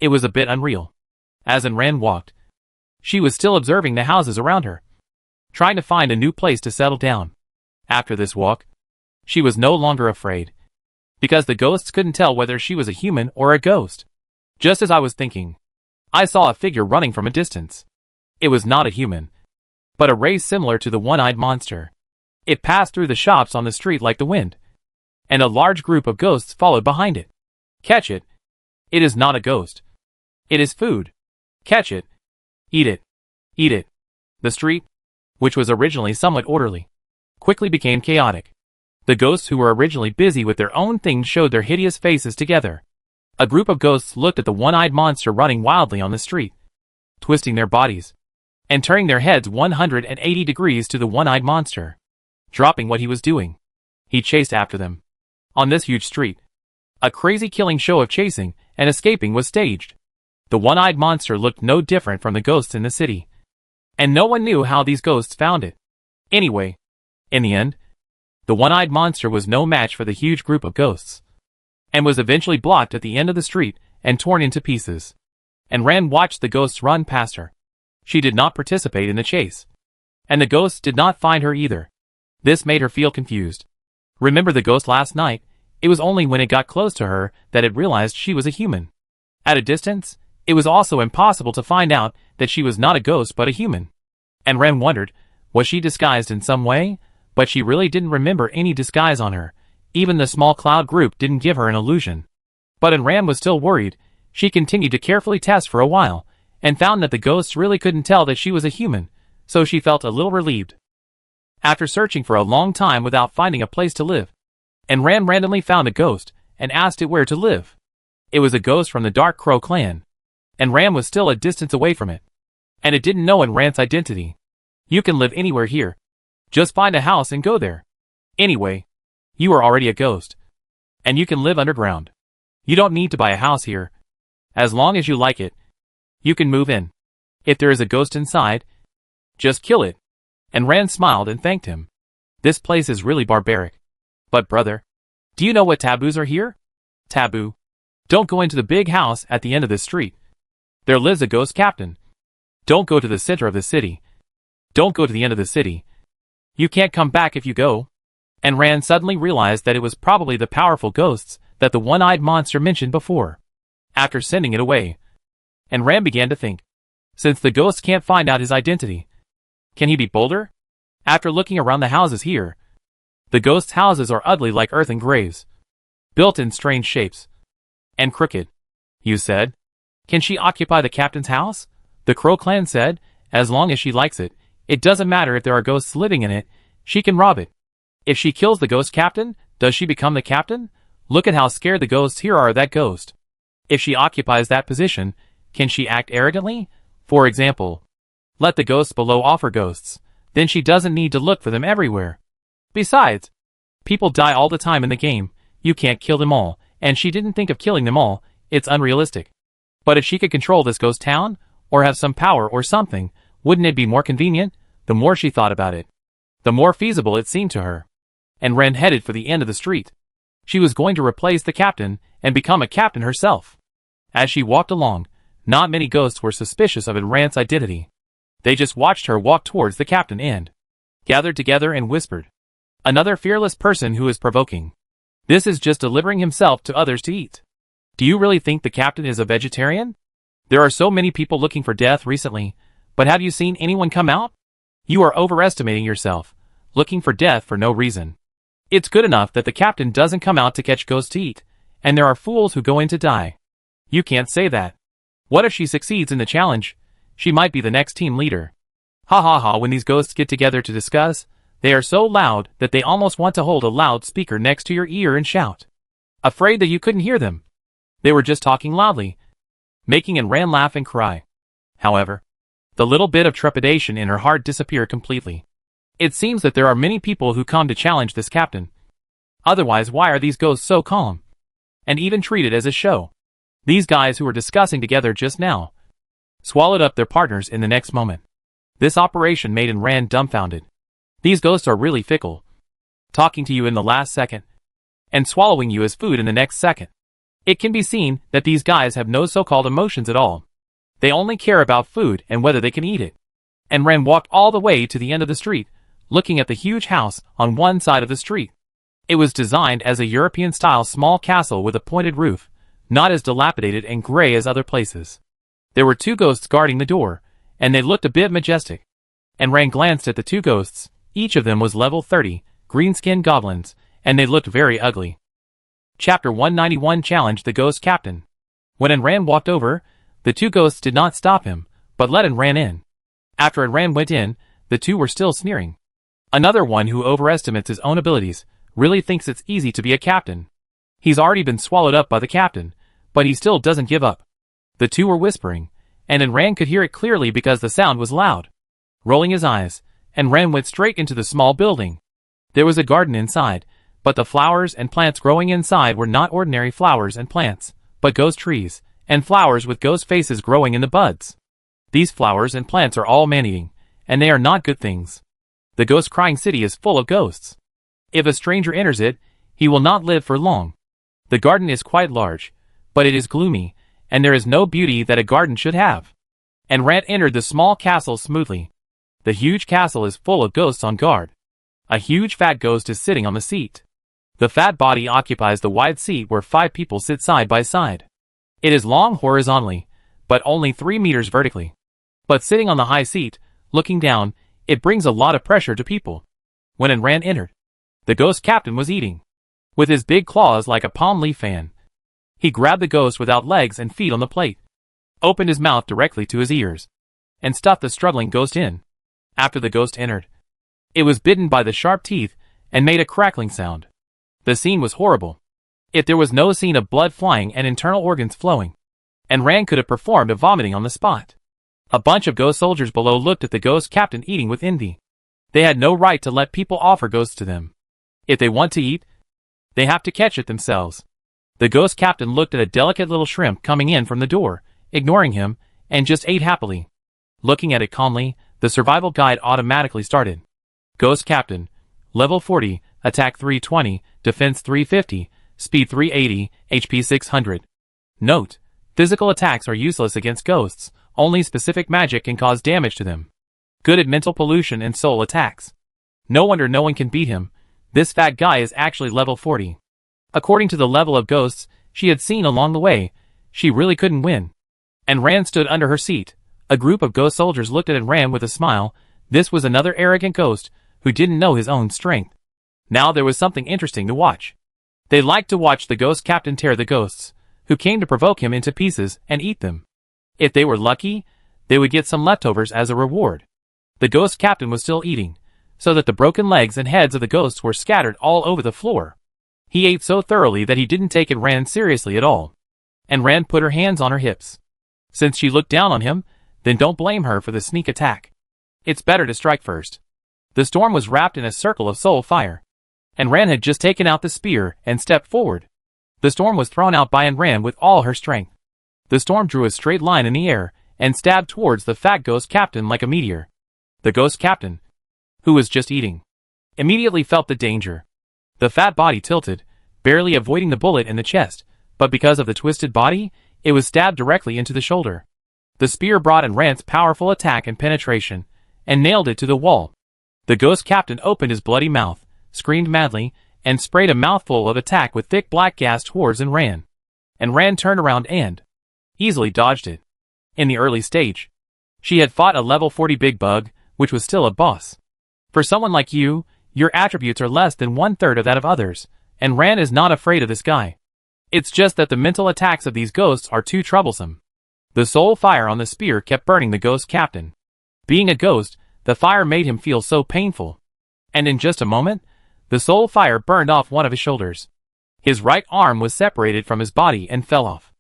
It was a bit unreal. As Ran walked, she was still observing the houses around her, trying to find a new place to settle down. After this walk, she was no longer afraid, because the ghosts couldn't tell whether she was a human or a ghost. Just as I was thinking, I saw a figure running from a distance. It was not a human, but a race similar to the one-eyed monster. It passed through the shops on the street like the wind, and a large group of ghosts followed behind it. Catch it. It is not a ghost. It is food. Catch it. Eat it. Eat it. The street, which was originally somewhat orderly, quickly became chaotic. The ghosts who were originally busy with their own things showed their hideous faces together. A group of ghosts looked at the one-eyed monster running wildly on the street, twisting their bodies, and turning their heads 180 degrees to the one-eyed monster. Dropping what he was doing, he chased after them. On this huge street, a crazy killing show of chasing and escaping was staged. The one-eyed monster looked no different from the ghosts in the city, and no one knew how these ghosts found it. Anyway, in the end, the one-eyed monster was no match for the huge group of ghosts, and was eventually blocked at the end of the street and torn into pieces. And Ran watched the ghosts run past her. She did not participate in the chase, and the ghosts did not find her either. This made her feel confused. Remember the ghost last night? It was only when it got close to her that it realized she was a human. At a distance, it was also impossible to find out that she was not a ghost but a human. And Ren wondered, was she disguised in some way? But she really didn't remember any disguise on her. Even the small cloud group didn't give her an illusion. But Ran was still worried. She continued to carefully test for a while, and found that the ghosts really couldn't tell that she was a human, so she felt a little relieved. After searching for a long time without finding a place to live, and Ran randomly found a ghost, and asked it where to live. It was a ghost from the Dark Crow clan, and Ran was still a distance away from it. And it didn't know Ran's identity. You can live anywhere here. Just find a house and go there. Anyway, you are already a ghost, and you can live underground. You don't need to buy a house here. As long as you like it, You can move in. If there is a ghost inside, just kill it. And Rand smiled and thanked him. This place is really barbaric. But brother, do you know what taboos are here? Taboo. Don't go into the big house at the end of the street. There lives a ghost captain. Don't go to the center of the city. Don't go to the end of the city. You can't come back if you go. And Rand suddenly realized that it was probably the powerful ghosts that the one-eyed monster mentioned before. After sending it away, and Rand began to think, since the ghosts can't find out his identity, can he be bolder? After looking around the houses here, the ghosts' houses are ugly like earthen graves, built in strange shapes, and crooked. You said, can she occupy the captain's house? The Crow clan said, as long as she likes it, it doesn't matter if there are ghosts living in it, she can rob it. If she kills the ghost captain, does she become the captain? Look at how scared the ghosts here are of that ghost. If she occupies that position, can she act arrogantly? For example, let the ghosts below offer ghosts, then she doesn't need to look for them everywhere. Besides, people die all the time in the game, you can't kill them all, and she didn't think of killing them all, it's unrealistic. But if she could control this ghost town, or have some power or something, wouldn't it be more convenient? The more she thought about it, the more feasible it seemed to her. And Rand headed for the end of the street. She was going to replace the captain and become a captain herself. As she walked along, not many ghosts were suspicious of Rand's identity. They just watched her walk towards the captain and gathered together and whispered, another fearless person who is provoking. This is just delivering himself to others to eat. Do you really think the captain is a vegetarian? There are so many people looking for death recently, but have you seen anyone come out? You are overestimating yourself, looking for death for no reason. It's good enough that the captain doesn't come out to catch ghosts to eat, and there are fools who go in to die. You can't say that. What if she succeeds in the challenge? She might be the next team leader. Ha ha ha, when these ghosts get together to discuss, they are so loud that they almost want to hold a loudspeaker next to your ear and shout. Afraid that you couldn't hear them. They were just talking loudly, making Rand laugh and cry. However, the little bit of trepidation in her heart disappeared completely. It seems that there are many people who come to challenge this captain. Otherwise, why are these ghosts so calm? And even treated as a show? These guys who were discussing together just now swallowed up their partners in the next moment. This operation made Rand dumbfounded. These ghosts are really fickle, talking to you in the last second, and swallowing you as food in the next second. It can be seen that these guys have no so-called emotions at all. They only care about food and whether they can eat it. And Rand walked all the way to the end of the street, looking at the huge house on one side of the street. It was designed as a European-style small castle with a pointed roof, not as dilapidated and gray as other places. There were two ghosts guarding the door, and they looked a bit majestic. And Rand glanced at the two ghosts. Each of them was level 30, green-skinned goblins, and they looked very ugly. Chapter 191 challenged the ghost captain. When Rand walked over, the two ghosts did not stop him, but let Rand in. After Rand went in, the two were still sneering. Another one who overestimates his own abilities really thinks it's easy to be a captain. He's already been swallowed up by the captain, but he still doesn't give up. The two were whispering, and Rand could hear it clearly because the sound was loud. Rolling his eyes, Rand went straight into the small building. There was a garden inside, but the flowers and plants growing inside were not ordinary flowers and plants, but ghost trees, and flowers with ghost faces growing in the buds. These flowers and plants are all man-eating, and they are not good things. The ghost-crying city is full of ghosts. If a stranger enters it, he will not live for long. The garden is quite large, but it is gloomy, and there is no beauty that a garden should have. And Rand entered the small castle smoothly. The huge castle is full of ghosts on guard. A huge fat ghost is sitting on the seat. The fat body occupies the wide seat where 5 people sit side by side. It is long horizontally, but only 3 meters vertically. But sitting on the high seat, looking down, it brings a lot of pressure to people. When Rand entered, the ghost captain was eating. With his big claws like a palm leaf fan, he grabbed the ghost without legs and feet on the plate, opened his mouth directly to his ears, and stuffed the struggling ghost in. After the ghost entered, it was bitten by the sharp teeth and made a crackling sound. The scene was horrible. If there was no scene of blood flying and internal organs flowing, and Rand could have performed a vomiting on the spot. A bunch of ghost soldiers below looked at the ghost captain eating with envy. They had no right to let people offer ghosts to them. If they want to eat, they have to catch it themselves. The ghost captain looked at a delicate little shrimp coming in from the door, ignoring him, and just ate happily. Looking at it calmly, the survival guide automatically started. Ghost Captain, Level 40, Attack 320, Defense 350, Speed 380, HP 600. Note: physical attacks are useless against ghosts, only specific magic can cause damage to them. Good at mental pollution and soul attacks. No wonder no one can beat him, this fat guy is actually level 40. According to the level of ghosts she had seen along the way, she really couldn't win. And Rand stood under her seat. A group of ghost soldiers looked at Rand with a smile. This was another arrogant ghost who didn't know his own strength. Now there was something interesting to watch. They liked to watch the ghost captain tear the ghosts, who came to provoke him, into pieces and eat them. If they were lucky, they would get some leftovers as a reward. The ghost captain was still eating, so that the broken legs and heads of the ghosts were scattered all over the floor. He ate so thoroughly that he didn't take Rand seriously at all. And Rand put her hands on her hips. Since she looked down on him, then don't blame her for the sneak attack. It's better to strike first. The storm was wrapped in a circle of soul fire. And Rand had just taken out the spear and stepped forward. The storm was thrown out by Rand with all her strength. The storm drew a straight line in the air and stabbed towards the fat ghost captain like a meteor. The ghost captain, who was just eating, immediately felt the danger. The fat body tilted, barely avoiding the bullet in the chest, but because of the twisted body, it was stabbed directly into the shoulder. The spear brought Rand's powerful attack and penetration, and nailed it to the wall. The ghost captain opened his bloody mouth, screamed madly, and sprayed a mouthful of attack with thick black gas towards Rand. And Rand turned around and easily dodged it. In the early stage, she had fought a level 40 big bug, which was still a boss. For someone like you, your attributes are less than 1/3 of that of others, and Rand is not afraid of this guy. It's just that the mental attacks of these ghosts are too troublesome. The soul fire on the spear kept burning the ghost captain. Being a ghost, the fire made him feel so painful. And in just a moment, the soul fire burned off one of his shoulders. His right arm was separated from his body and fell off.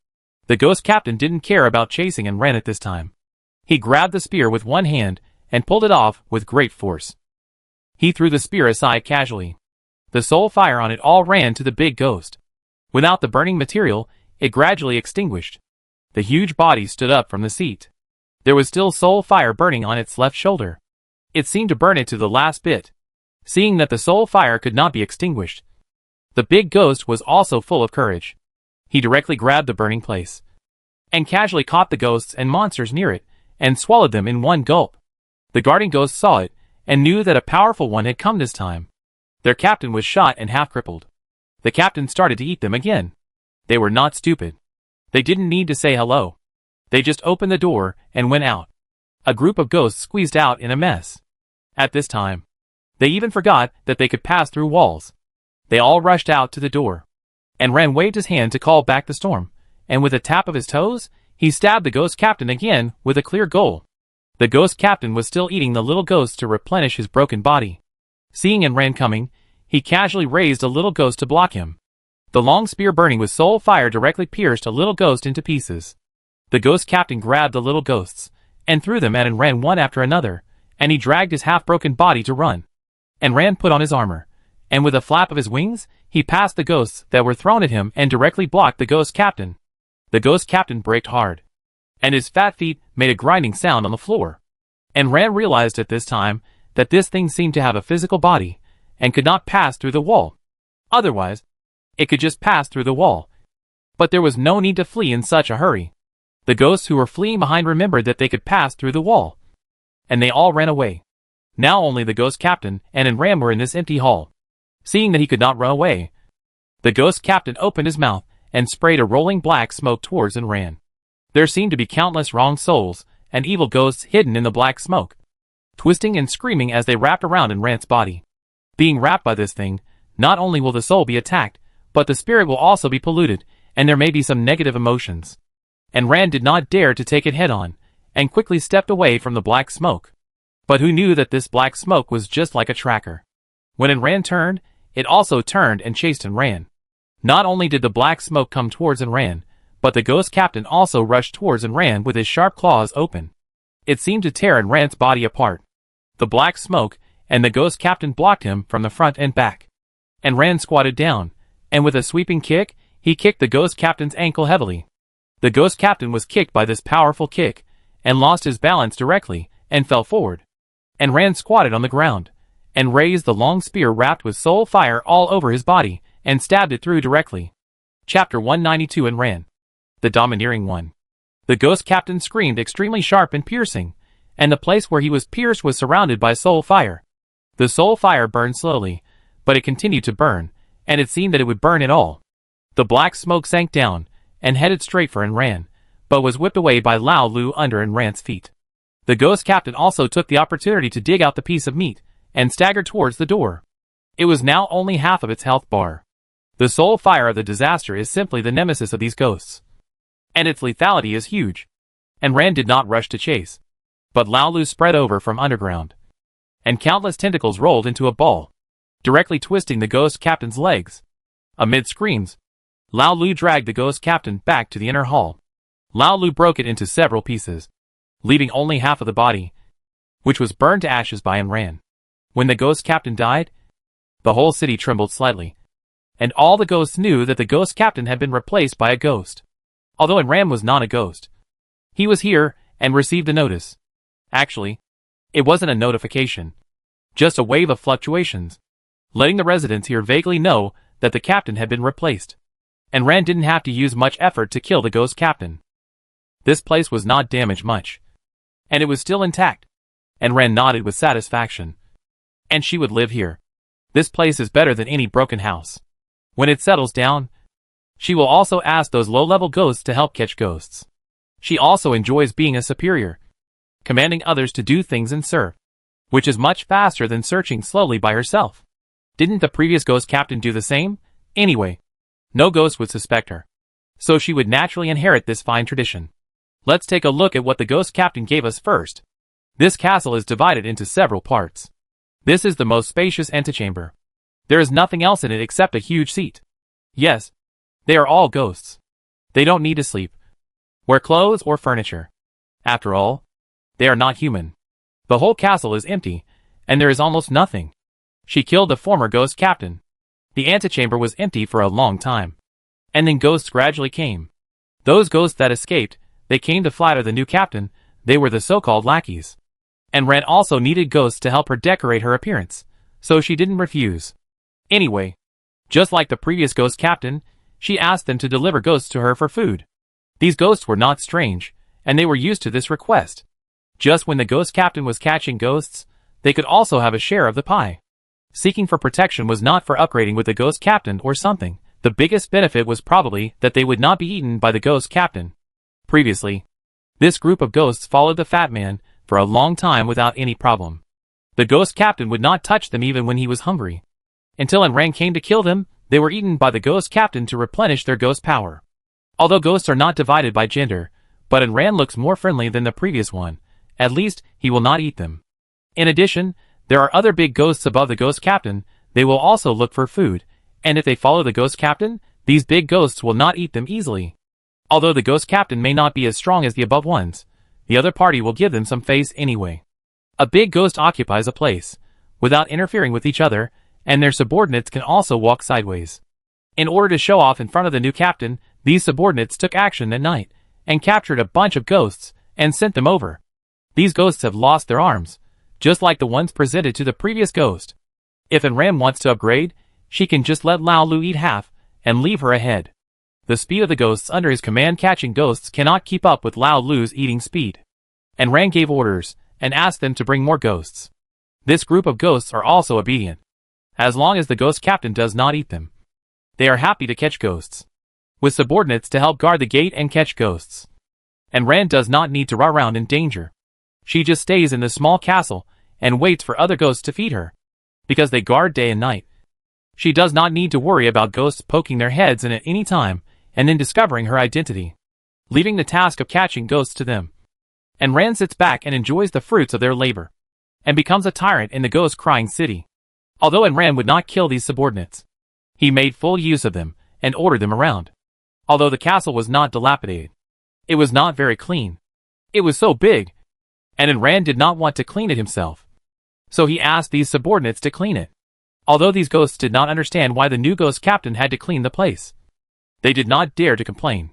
The ghost captain didn't care about chasing Rand at this time. He grabbed the spear with one hand and pulled it off with great force. He threw the spear aside casually. The soul fire on it all ran to the big ghost. Without the burning material, it gradually extinguished. The huge body stood up from the seat. There was still soul fire burning on its left shoulder. It seemed to burn it to the last bit. Seeing that the soul fire could not be extinguished, the big ghost was also full of courage. He directly grabbed the burning place and casually caught the ghosts and monsters near it and swallowed them in one gulp. The guarding ghosts saw it and knew that a powerful one had come this time. Their captain was shot and half crippled. The captain started to eat them again. They were not stupid. They didn't need to say hello. They just opened the door and went out. A group of ghosts squeezed out in a mess. At this time, they even forgot that they could pass through walls. They all rushed out to the door. And Rand waved his hand to call back the storm, and with a tap of his toes, he stabbed the ghost captain again with a clear goal. The ghost captain was still eating the little ghosts to replenish his broken body. Seeing Rand coming, he casually raised a little ghost to block him. The long spear burning with soul fire directly pierced a little ghost into pieces. The ghost captain grabbed the little ghosts and threw them at Rand one after another, and he dragged his half-broken body to run. And Rand put on his armor, and with a flap of his wings, he passed the ghosts that were thrown at him and directly blocked the ghost captain. The ghost captain braked hard, and his fat feet made a grinding sound on the floor. And Rand realized at this time that this thing seemed to have a physical body and could not pass through the wall. Otherwise, it could just pass through the wall. But there was no need to flee in such a hurry. The ghosts who were fleeing behind remembered that they could pass through the wall, and they all ran away. Now only the ghost captain and Rand were in this empty hall. Seeing that he could not run away, the ghost captain opened his mouth and sprayed a rolling black smoke towards Rand. There seemed to be countless wrong souls and evil ghosts hidden in the black smoke, twisting and screaming as they wrapped around Rand's body. Being wrapped by this thing, not only will the soul be attacked, but the spirit will also be polluted, and there may be some negative emotions. And Rand did not dare to take it head-on, and quickly stepped away from the black smoke. But who knew that this black smoke was just like a tracker? When Rand turned, it also turned and chased Rand. Not only did the black smoke come towards Rand, but the ghost captain also rushed towards Rand with his sharp claws open. It seemed to tear Rand's body apart. The black smoke and the ghost captain blocked him from the front and back. And Rand squatted down, and with a sweeping kick, he kicked the ghost captain's ankle heavily. The ghost captain was kicked by this powerful kick, and lost his balance directly, and fell forward. And Ran squatted on the ground, and raised the long spear wrapped with soul fire all over his body, and stabbed it through directly. Chapter 192. And Ran, the domineering one. The ghost captain screamed extremely sharp and piercing, and the place where he was pierced was surrounded by soul fire. The soul fire burned slowly, but it continued to burn, and it seemed that it would burn it all. The black smoke sank down, and headed straight for Ran, but was whipped away by Lao Lu under Ran's feet. The ghost captain also took the opportunity to dig out the piece of meat, and staggered towards the door. It was now only half of its health bar. The soul fire of the disaster is simply the nemesis of these ghosts, and its lethality is huge. And Ran did not rush to chase, but Lao Lu spread over from underground, and countless tentacles rolled into a ball, directly twisting the ghost captain's legs. Amid screams, Lao Lu dragged the ghost captain back to the inner hall. Lao Lu broke it into several pieces, leaving only half of the body, which was burned to ashes by Ran. When the ghost captain died, the whole city trembled slightly, and all the ghosts knew that the ghost captain had been replaced by a ghost. Although Ran was not a ghost, he was here and received a notice. Actually, it wasn't a notification, just a wave of fluctuations, letting the residents here vaguely know that the captain had been replaced. And Ran didn't have to use much effort to kill the ghost captain. This place was not damaged much, and it was still intact. And Ran nodded with satisfaction. And she would live here. This place is better than any broken house. When it settles down, she will also ask those low-level ghosts to help catch ghosts. She also enjoys being a superior, commanding others to do things and serve, which is much faster than searching slowly by herself. Didn't the previous ghost captain do the same? Anyway, no ghost would suspect her, so she would naturally inherit this fine tradition. Let's take a look at what the ghost captain gave us first. This castle is divided into several parts. This is the most spacious antechamber. There is nothing else in it except a huge seat. Yes, they are all ghosts. They don't need to sleep, wear clothes or furniture. After all, they are not human. The whole castle is empty, and there is almost nothing. She killed the former ghost captain. The antechamber was empty for a long time. And then ghosts gradually came. Those ghosts that escaped, they came to flatter the new captain. They were the so-called lackeys. And Ran also needed ghosts to help her decorate her appearance, so she didn't refuse. Anyway, just like the previous ghost captain, she asked them to deliver ghosts to her for food. These ghosts were not strange, and they were used to this request. Just when the ghost captain was catching ghosts, they could also have a share of the pie. Seeking for protection was not for upgrading with the ghost captain or something. The biggest benefit was probably that they would not be eaten by the ghost captain. Previously, this group of ghosts followed the fat man for a long time without any problem. The ghost captain would not touch them even when he was hungry. Until Ran came to kill them, they were eaten by the ghost captain to replenish their ghost power. Although ghosts are not divided by gender, but Ran looks more friendly than the previous one, at least he will not eat them. In addition, there are other big ghosts above the ghost captain. They will also look for food, and if they follow the ghost captain, these big ghosts will not eat them easily. Although the ghost captain may not be as strong as the above ones, the other party will give them some face anyway. A big ghost occupies a place, without interfering with each other, and their subordinates can also walk sideways. In order to show off in front of the new captain, these subordinates took action at night, and captured a bunch of ghosts, and sent them over. These ghosts have lost their arms, just like the ones presented to the previous ghost. If Ran wants to upgrade, she can just let Lao Lu eat half, and leave her ahead. The speed of the ghosts under his command catching ghosts cannot keep up with Lao Lu's eating speed. And Ran gave orders, and asked them to bring more ghosts. This group of ghosts are also obedient, as long as the ghost captain does not eat them. They are happy to catch ghosts, with subordinates to help guard the gate and catch ghosts. And Ran does not need to run around in danger. She just stays in the small castle, and waits for other ghosts to feed her, because they guard day and night. She does not need to worry about ghosts poking their heads in at any time, and then discovering her identity, leaving the task of catching ghosts to them. And Ran sits back and enjoys the fruits of their labor, and becomes a tyrant in the ghost-crying city. Although Ran would not kill these subordinates, he made full use of them, and ordered them around. Although the castle was not dilapidated, it was not very clean. It was so big, and Ran did not want to clean it himself, so he asked these subordinates to clean it. Although these ghosts did not understand why the new ghost captain had to clean the place, they did not dare to complain.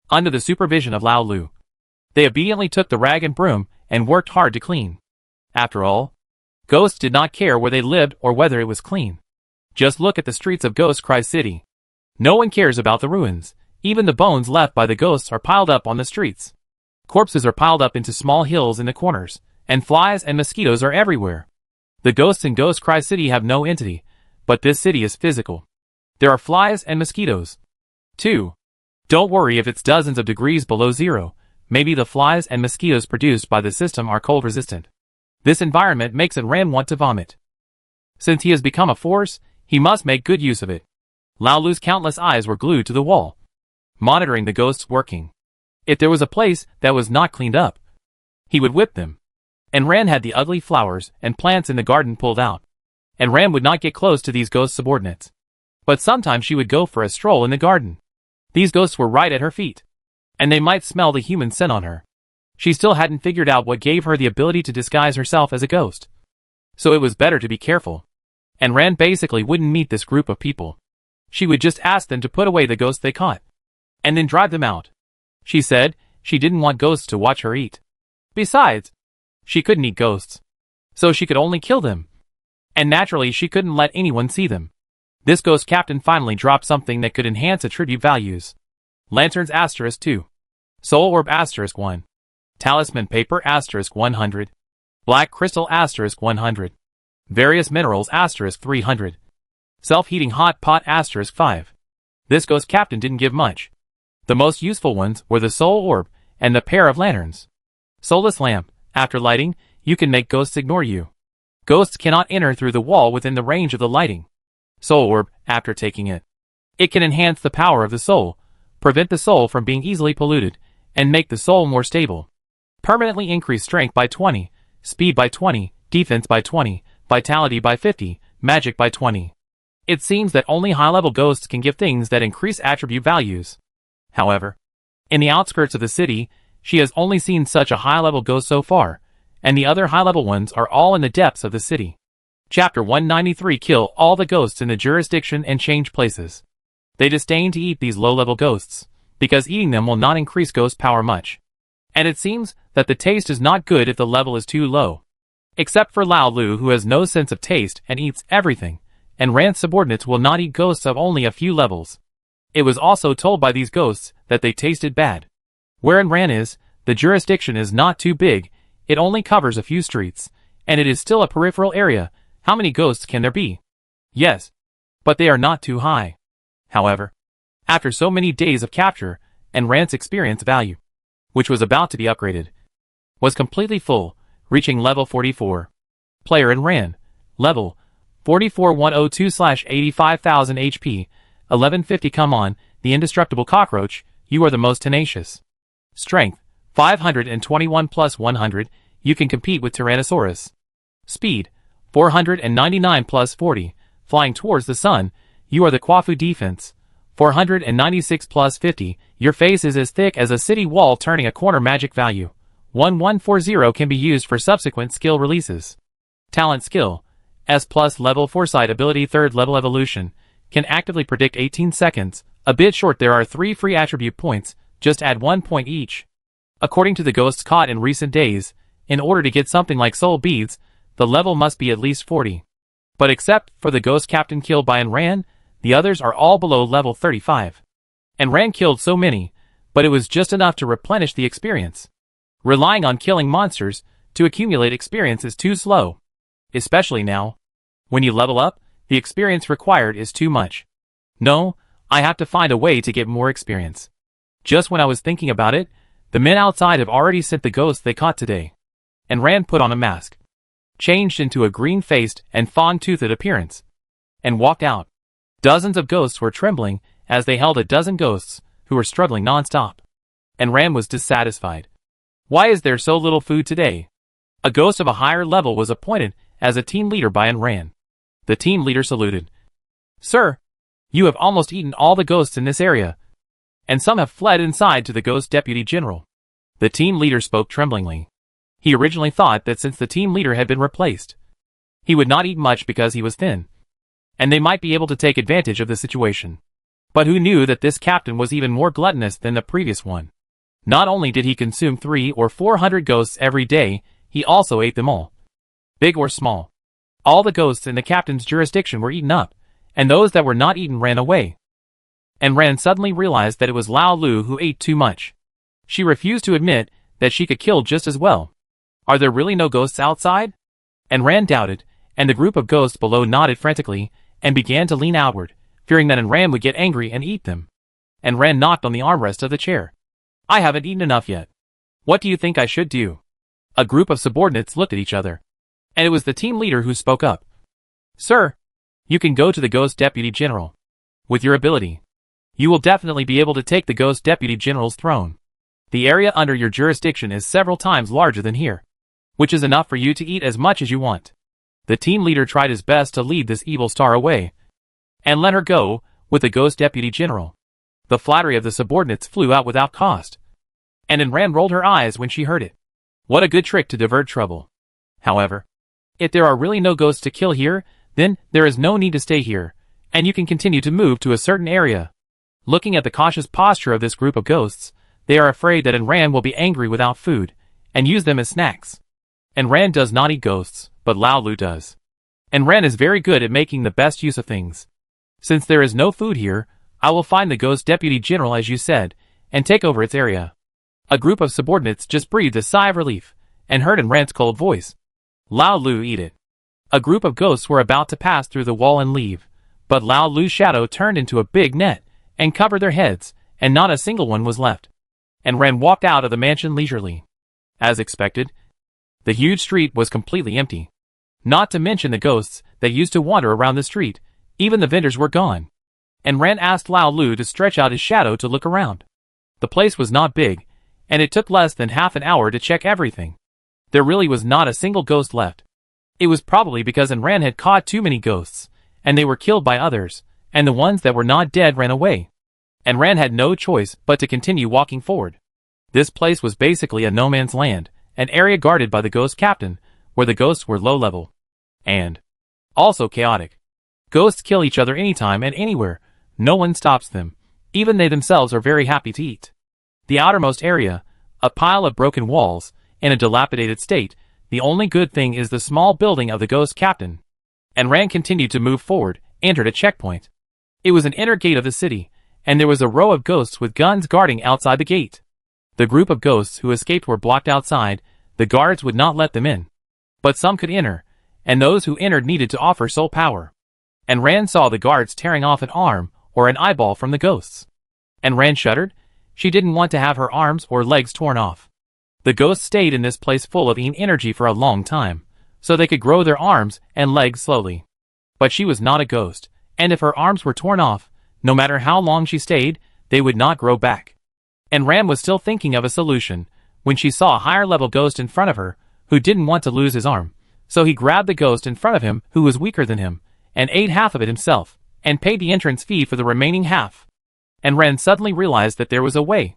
Under the supervision of Lao Lu, They obediently took the rag and broom and worked hard to clean. After all, ghosts did not care where they lived or whether it was clean. Just look at the streets of Ghost Cry City. No one cares about the ruins. Even the bones left by the ghosts are piled up on the streets. Corpses are piled up into small hills in the corners, and flies and mosquitoes are everywhere. The ghosts in Ghost Cry City have no entity, but this city is physical. There are flies and mosquitoes. 2. Don't worry if it's dozens of degrees below zero. Maybe the flies and mosquitoes produced by the system are cold resistant. This environment makes Ran want to vomit. Since he has become a force, he must make good use of it. Lao Lu's countless eyes were glued to the wall, monitoring the ghosts working. If there was a place that was not cleaned up, he would whip them. And Ran had the ugly flowers and plants in the garden pulled out. And Ran would not get close to these ghost subordinates. But sometimes she would go for a stroll in the garden. These ghosts were right at her feet, and they might smell the human scent on her. She still hadn't figured out what gave her the ability to disguise herself as a ghost. So it was better to be careful. And Ran basically wouldn't meet this group of people. She would just ask them to put away the ghosts they caught, and then drive them out. She said she didn't want ghosts to watch her eat. Besides, she couldn't eat ghosts, so she could only kill them. And naturally she couldn't let anyone see them. This ghost captain finally dropped something that could enhance attribute values. Lanterns * 2. Soul Orb * 1. Talisman Paper * 100. Black Crystal * 100. Various Minerals * 300. Self-Heating Hot Pot * 5. This ghost captain didn't give much. The most useful ones were the Soul Orb and the pair of lanterns. Soulless Lamp. After lighting, you can make ghosts ignore you. Ghosts cannot enter through the wall within the range of the lighting. Soul Orb. After taking it, it can enhance the power of the soul, prevent the soul from being easily polluted, and make the soul more stable. Permanently increase strength by 20, speed by 20, defense by 20, vitality by 50, magic by 20. It seems that only high-level ghosts can give things that increase attribute values. However, in the outskirts of the city, she has only seen such a high-level ghost so far, and the other high-level ones are all in the depths of the city. Chapter 193. Kill all the ghosts in the jurisdiction and change places. They disdain to eat these low-level ghosts, because eating them will not increase ghost power much. And it seems that the taste is not good if the level is too low. Except for Lao Lu, who has no sense of taste and eats everything, and Ran's subordinates will not eat ghosts of only a few levels. It was also told by these ghosts that they tasted bad. Wherein Ran is, the jurisdiction is not too big, it only covers a few streets, and it is still a peripheral area. How many ghosts can there be? Yes, but they are not too high. However, after so many days of capture, and Ran's experience value, which was about to be upgraded, was completely full, reaching level 44. Player and Ran, level 44102/85,000 HP, 1150. Come on, the indestructible cockroach, you are the most tenacious. Strength, 521 plus 100, you can compete with Tyrannosaurus. Speed, 499 plus 40, flying towards the sun, you are the Kwafu. Defense, 496 plus 50, your face is as thick as a city wall. Turning a corner. Magic value, 1140, can be used for subsequent skill releases. Talent skill, S plus level foresight ability 3rd level evolution, can actively predict 18 seconds, a bit short. There are 3 free attribute points, just add 1 point each. According to the ghosts caught in recent days, in order to get something like soul beads, the level must be at least 40. But except for the ghost captain killed by Ran, the others are all below level 35. And Ran killed so many, but it was just enough to replenish the experience. Relying on killing monsters to accumulate experience is too slow. Especially now. When you level up, the experience required is too much. No, I have to find a way to get more experience. Just when I was thinking about it, the men outside have already sent the ghosts they caught today. And Ran put on a mask, changed into a green-faced and fawn-toothed appearance, and walked out. Dozens of ghosts were trembling as they held a dozen ghosts who were struggling non-stop. And Ran was dissatisfied. Why is there so little food today? A ghost of a higher level was appointed as a team leader by Ran. The team leader saluted. Sir, you have almost eaten all the ghosts in this area, and some have fled inside to the ghost deputy general. The team leader spoke tremblingly. He originally thought that since the team leader had been replaced, he would not eat much because he was thin, and they might be able to take advantage of the situation. But who knew that this captain was even more gluttonous than the previous one? Not only did he consume 300 or 400 ghosts every day, he also ate them all. Big or small. All the ghosts in the captain's jurisdiction were eaten up, and those that were not eaten ran away. And Ran suddenly realized that it was Lao Lu who ate too much. She refused to admit that she could kill just as well. Are there really no ghosts outside? And Ran doubted, and the group of ghosts below nodded frantically, and began to lean outward, fearing that Ran would get angry and eat them. And Ran knocked on the armrest of the chair. I haven't eaten enough yet. What do you think I should do? A group of subordinates looked at each other. And it was the team leader who spoke up. Sir, you can go to the Ghost Deputy General. With your ability, you will definitely be able to take the Ghost Deputy General's throne. The area under your jurisdiction is several times larger than here, which is enough for you to eat as much as you want. The team leader tried his best to lead this evil star away, and let her go with the Ghost Deputy General. The flattery of the subordinates flew out without cost, and Ran rolled her eyes when she heard it. What a good trick to divert trouble. However, if there are really no ghosts to kill here, then there is no need to stay here, and you can continue to move to a certain area. Looking at the cautious posture of this group of ghosts, they are afraid that Ran will be angry without food, and use them as snacks. Ran does not eat ghosts, but Lao Lu does. Ran is very good at making the best use of things. Since there is no food here, I will find the Ghost Deputy General as you said, and take over its area. A group of subordinates just breathed a sigh of relief, and heard Ran's cold voice. Lao Lu eat it. A group of ghosts were about to pass through the wall and leave, but Lao Lu's shadow turned into a big net, and covered their heads, and not a single one was left. Ran walked out of the mansion leisurely. As expected, the huge street was completely empty. Not to mention the ghosts that used to wander around the street, even the vendors were gone. Ran asked Lao Lu to stretch out his shadow to look around. The place was not big, and it took less than half an hour to check everything. There really was not a single ghost left. It was probably because Ran had caught too many ghosts, and they were killed by others, and the ones that were not dead ran away. Ran had no choice but to continue walking forward. This place was basically a no-man's land, an area guarded by the ghost captain, where the ghosts were low-level. And also chaotic. Ghosts kill each other anytime and anywhere. No one stops them. Even they themselves are very happy to eat. The outermost area, a pile of broken walls, in a dilapidated state, the only good thing is the small building of the ghost captain. Ran continued to move forward, entered a checkpoint. It was an inner gate of the city, and there was a row of ghosts with guns guarding outside the gate. The group of ghosts who escaped were blocked outside. The guards would not let them in. But some could enter, and those who entered needed to offer soul power. Ran saw the guards tearing off an arm or an eyeball from the ghosts. Ran shuddered. She didn't want to have her arms or legs torn off. The ghosts stayed in this place full of energy for a long time, so they could grow their arms and legs slowly. But she was not a ghost, and if her arms were torn off, no matter how long she stayed, they would not grow back. Ran was still thinking of a solution, when she saw a higher-level ghost in front of her, who didn't want to lose his arm. So he grabbed the ghost in front of him, who was weaker than him, and ate half of it himself, and paid the entrance fee for the remaining half. Ran suddenly realized that there was a way.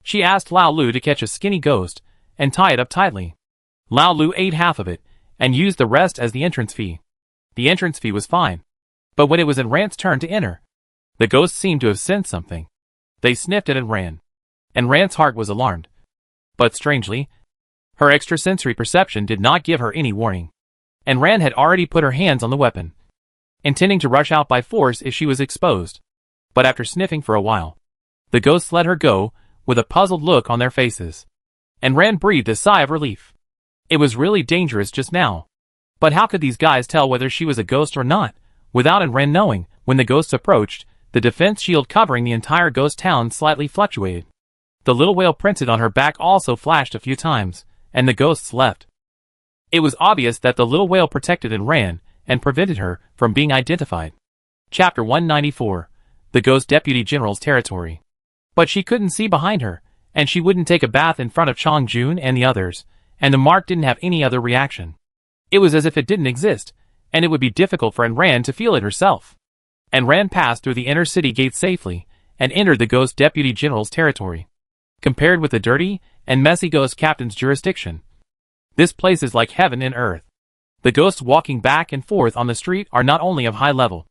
She asked Lao Lu to catch a skinny ghost, and tie it up tightly. Lao Lu ate half of it, and used the rest as the entrance fee. The entrance fee was fine. But when it was Ran's turn to enter, the ghosts seemed to have sensed something. They sniffed it and ran. Ran's heart was alarmed. But strangely, her extrasensory perception did not give her any warning. Ran had already put her hands on the weapon, intending to rush out by force if she was exposed. But after sniffing for a while, the ghosts let her go, with a puzzled look on their faces. Ran breathed a sigh of relief. It was really dangerous just now. But how could these guys tell whether she was a ghost or not, without Ran knowing? When the ghosts approached, the defense shield covering the entire ghost town slightly fluctuated. The little whale printed on her back also flashed a few times, and the ghosts left. It was obvious that the little whale protected Ran, and prevented her from being identified. Chapter 194. The Ghost Deputy General's Territory. But she couldn't see behind her, and she wouldn't take a bath in front of Chong Jun and the others, and the mark didn't have any other reaction. It was as if it didn't exist, and it would be difficult for Ran to feel it herself. Ran passed through the inner city gate safely, and entered the Ghost Deputy General's territory. Compared with the dirty and messy ghost captain's jurisdiction, this place is like heaven and earth. The ghosts walking back and forth on the street are not only of high level,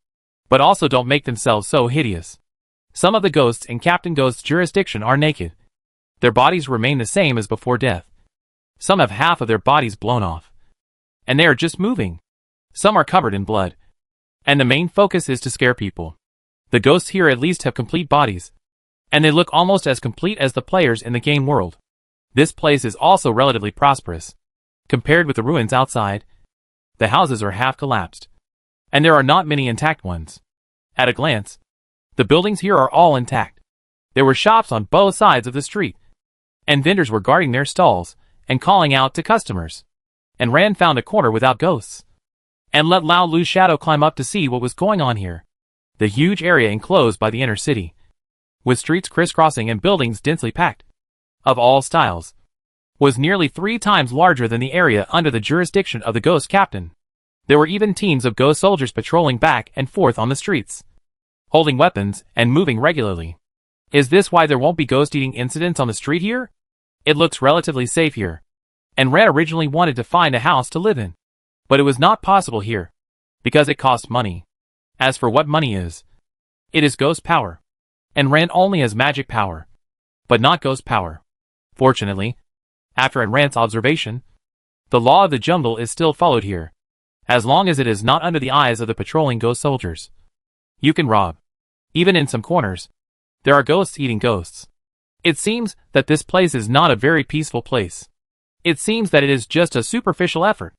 but also don't make themselves so hideous. Some of the ghosts in Captain Ghost's jurisdiction are naked. Their bodies remain the same as before death. Some have half of their bodies blown off. And they are just moving. Some are covered in blood. And the main focus is to scare people. The ghosts here at least have complete bodies. And they look almost as complete as the players in the game world. This place is also relatively prosperous. Compared with the ruins outside, the houses are half collapsed. And there are not many intact ones. At a glance, the buildings here are all intact. There were shops on both sides of the street. And vendors were guarding their stalls and calling out to customers. And Rand found a corner without ghosts. And let Lao Lu's shadow climb up to see what was going on here. The huge area enclosed by the inner city, with streets crisscrossing and buildings densely packed, of all styles, was nearly 3 times larger than the area under the jurisdiction of the ghost captain. There were even teams of ghost soldiers patrolling back and forth on the streets, holding weapons and moving regularly. Is this why there won't be ghost-eating incidents on the street here? It looks relatively safe here. And Red originally wanted to find a house to live in. But it was not possible here, because it cost money. As for what money is, it is ghost power. And Rand only has magic power, but not ghost power. Fortunately, after Rand's observation, the law of the jungle is still followed here, as long as it is not under the eyes of the patrolling ghost soldiers. You can rob. Even in some corners, there are ghosts eating ghosts. It seems that this place is not a very peaceful place. It seems that it is just a superficial effort.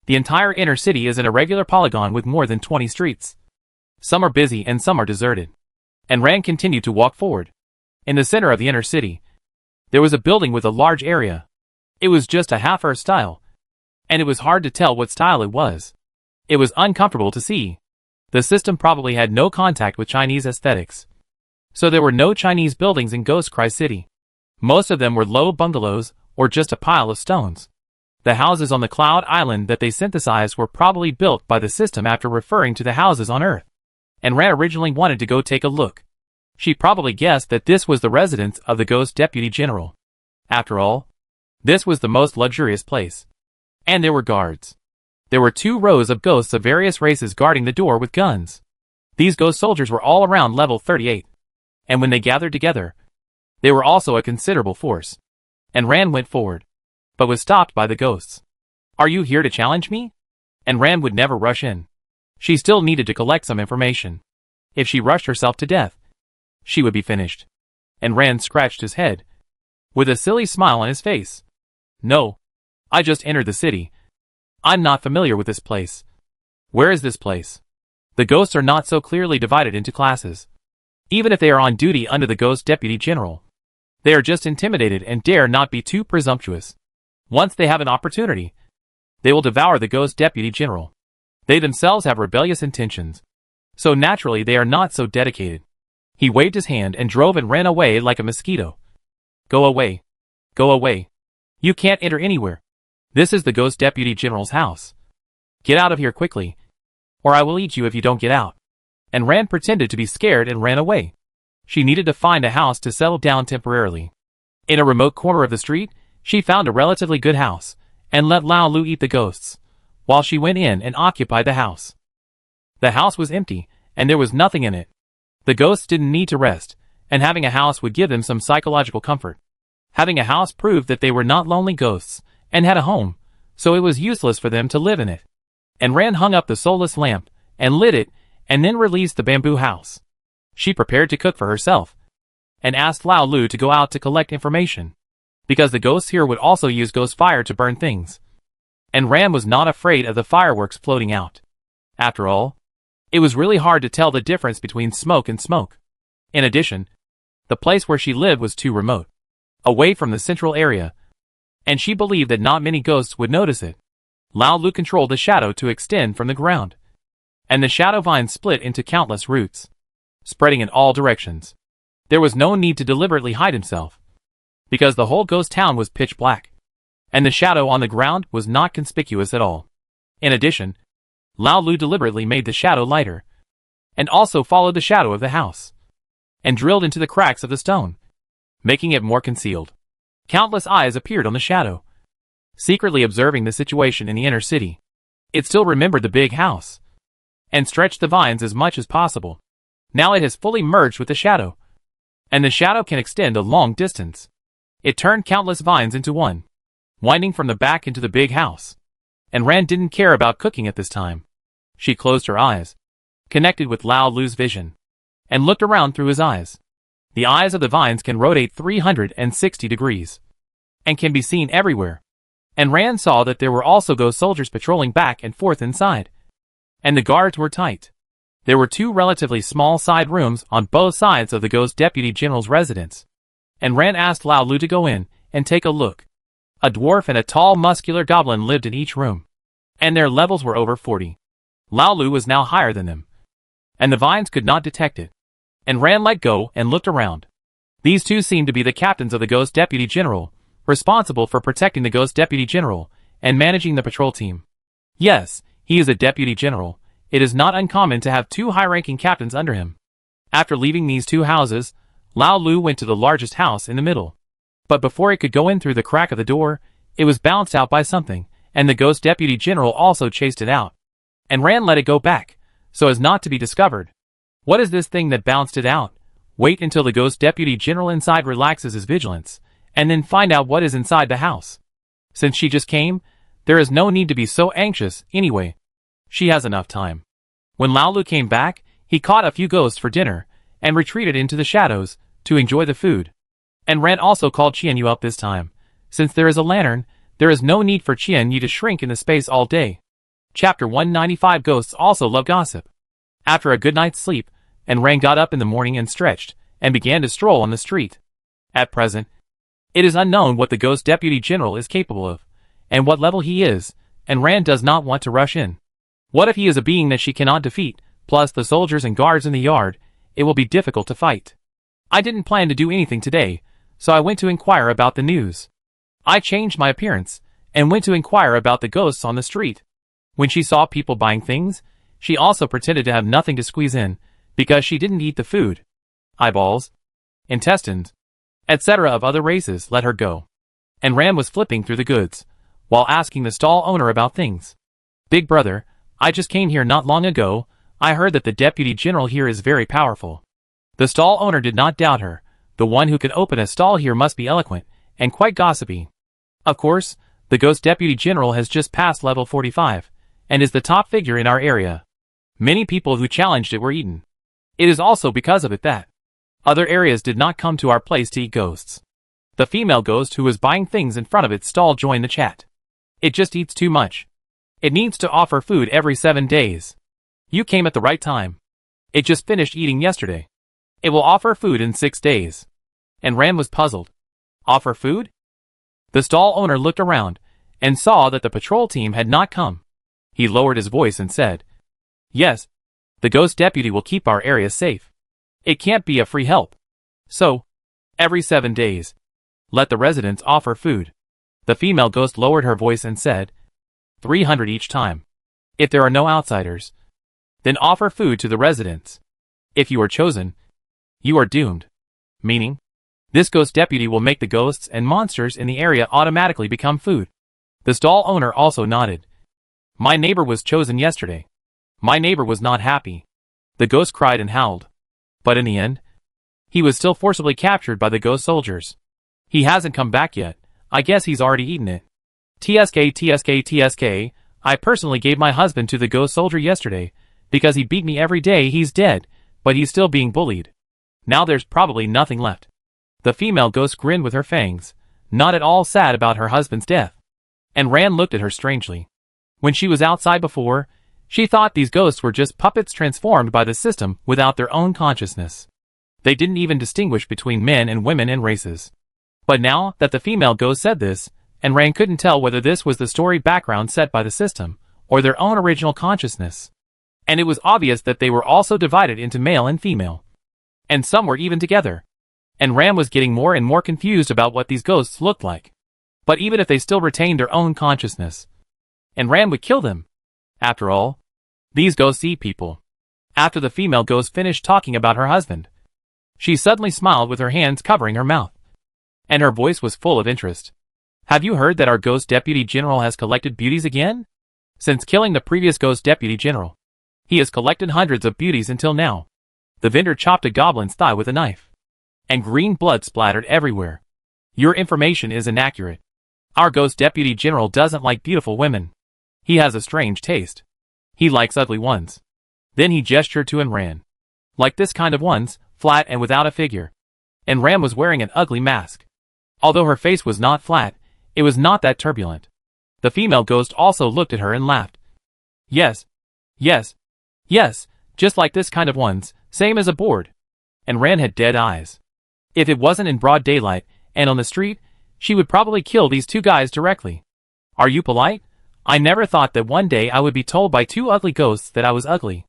The entire inner city is an irregular polygon with more than 20 streets. Some are busy and some are deserted. And Rand continued to walk forward. In the center of the inner city, there was a building with a large area. It was just a half-Earth style, and it was hard to tell what style it was. It was uncomfortable to see. The system probably had no contact with Chinese aesthetics. So there were no Chinese buildings in Ghost Cry City. Most of them were low bungalows or just a pile of stones. The houses on the Cloud Island that they synthesized were probably built by the system after referring to the houses on Earth. And Ran originally wanted to go take a look. She probably guessed that this was the residence of the Ghost Deputy General. After all, this was the most luxurious place. And there were guards. There were 2 rows of ghosts of various races guarding the door with guns. These ghost soldiers were all around level 38. And when they gathered together, they were also a considerable force. And Rand went forward, but was stopped by the ghosts. Are you here to challenge me? And Rand would never rush in. She still needed to collect some information. If she rushed herself to death, she would be finished. And Rand scratched his head, with a silly smile on his face. No. I just entered the city. I'm not familiar with this place. Where is this place? The ghosts are not so clearly divided into classes. Even if they are on duty under the Ghost Deputy General, they are just intimidated and dare not be too presumptuous. Once they have an opportunity, they will devour the Ghost Deputy General. They themselves have rebellious intentions, so naturally they are not so dedicated. He waved his hand and drove and ran away like a mosquito. Go away. Go away. You can't enter anywhere. This is the Ghost Deputy General's house. Get out of here quickly, or I will eat you if you don't get out. And Rand pretended to be scared and ran away. She needed to find a house to settle down temporarily. In a remote corner of the street, she found a relatively good house, and let Lao Lu eat the ghosts, while she went in and occupied the house. The house was empty, and there was nothing in it. The ghosts didn't need to rest, and having a house would give them some psychological comfort. Having a house proved that they were not lonely ghosts, and had a home, so it was useless for them to live in it. And Rand hung up the soulless lamp, and lit it, and then released the bamboo house. She prepared to cook for herself, and asked Lao Lu to go out to collect information, because the ghosts here would also use ghost fire to burn things. And Rand was not afraid of the fireworks floating out. After all, it was really hard to tell the difference between smoke and smoke. In addition, the place where she lived was too remote, away from the central area, and she believed that not many ghosts would notice it. Lao Lu controlled the shadow to extend from the ground, and the shadow vines split into countless roots, spreading in all directions. There was no need to deliberately hide himself, because the whole ghost town was pitch black, and the shadow on the ground was not conspicuous at all. In addition, Lao Lu deliberately made the shadow lighter, and also followed the shadow of the house, and drilled into the cracks of the stone, making it more concealed. Countless eyes appeared on the shadow, secretly observing the situation in the inner city. It still remembered the big house, and stretched the vines as much as possible. Now it has fully merged with the shadow, and the shadow can extend a long distance. It turned countless vines into one, winding from the back into the big house. And Ran didn't care about cooking at this time. She closed her eyes, connected with Lao Lu's vision, and looked around through his eyes. The eyes of the vines can rotate 360 degrees, and can be seen everywhere. And Ran saw that there were also ghost soldiers patrolling back and forth inside. And the guards were tight. There were two relatively small side rooms on both sides of the ghost deputy general's residence. And Ran asked Lao Lu to go in and take a look. A dwarf and a tall muscular goblin lived in each room, and their levels were over 40. Lao Lu was now higher than them, and the vines could not detect it. And Ran let go and looked around. These two seemed to be the captains of the ghost deputy general, responsible for protecting the ghost deputy general and managing the patrol team. Yes, he is a deputy general. It is not uncommon to have two high-ranking captains under him. After leaving these two houses, Lao Lu went to the largest house in the middle. But before it could go in through the crack of the door, it was bounced out by something, and the ghost deputy general also chased it out. And Ran let it go back, so as not to be discovered. What is this thing that bounced it out? Wait until the ghost deputy general inside relaxes his vigilance, and then find out what is inside the house. Since she just came, there is no need to be so anxious, anyway. She has enough time. When Lao Lu came back, he caught a few ghosts for dinner, and retreated into the shadows, to enjoy the food. And Ran also called Qian Yu up this time. Since there is a lantern, there is no need for Qian Yu to shrink in the space all day. Chapter 195 Ghosts also love gossip. After a good night's sleep, and Ran got up in the morning and stretched, and began to stroll on the street. At present, it is unknown what the ghost deputy general is capable of, and what level he is, and Ran does not want to rush in. What if he is a being that she cannot defeat, plus the soldiers and guards in the yard? It will be difficult to fight. I didn't plan to do anything today, so I went to inquire about the news. I changed my appearance, and went to inquire about the ghosts on the street. When she saw people buying things, she also pretended to have nothing to squeeze in, because she didn't eat the food. Eyeballs, intestines, etc. of other races let her go. And Ran was flipping through the goods, while asking the stall owner about things. Big brother, I just came here not long ago. I heard that the deputy general here is very powerful. The stall owner did not doubt her. The one who can open a stall here must be eloquent, and quite gossipy. Of course, the ghost deputy general has just passed level 45, and is the top figure in our area. Many people who challenged it were eaten. It is also because of it that other areas did not come to our place to eat ghosts. The female ghost who was buying things in front of its stall joined the chat. It just eats too much. It needs to offer food every 7 days. You came at the right time. It just finished eating yesterday. It will offer food in 6 days. And Ran was puzzled. Offer food? The stall owner looked around, and saw that the patrol team had not come. He lowered his voice and said, Yes, the ghost deputy will keep our area safe. It can't be a free help. So, every 7 days, let the residents offer food. The female ghost lowered her voice and said, 300 each time. If there are no outsiders, then offer food to the residents. If you are chosen, you are doomed. Meaning, this ghost deputy will make the ghosts and monsters in the area automatically become food. The stall owner also nodded. My neighbor was chosen yesterday. My neighbor was not happy. The ghost cried and howled. But in the end, he was still forcibly captured by the ghost soldiers. He hasn't come back yet. I guess he's already eaten it. TSK. I personally gave my husband to the ghost soldier yesterday, because he beat me every day. He's dead, but he's still being bullied. Now there's probably nothing left. The female ghost grinned with her fangs, not at all sad about her husband's death. And Ran looked at her strangely. When she was outside before, she thought these ghosts were just puppets transformed by the system without their own consciousness. They didn't even distinguish between men and women and races. But now that the female ghost said this, and Ran couldn't tell whether this was the story background set by the system, or their own original consciousness. And it was obvious that they were also divided into male and female. And some were even together. And Ran was getting more and more confused about what these ghosts looked like. But even if they still retained their own consciousness, and Ran would kill them. After all, these ghosts eat people. After the female ghost finished talking about her husband, she suddenly smiled with her hands covering her mouth. And her voice was full of interest. Have you heard that our ghost deputy general has collected beauties again? Since killing the previous ghost deputy general, he has collected hundreds of beauties until now. The vendor chopped a goblin's thigh with a knife, and green blood splattered everywhere. Your information is inaccurate. Our ghost deputy general doesn't like beautiful women. He has a strange taste. He likes ugly ones. Then he gestured to and ran. Like this kind of ones, flat and without a figure. And Ram was wearing an ugly mask. Although her face was not flat, it was not that turbulent. The female ghost also looked at her and laughed. Yes. Yes. Yes, just like this kind of ones, same as a board. And Ran had dead eyes. If it wasn't in broad daylight, and on the street, she would probably kill these two guys directly. Are you polite? I never thought that one day I would be told by two ugly ghosts that I was ugly.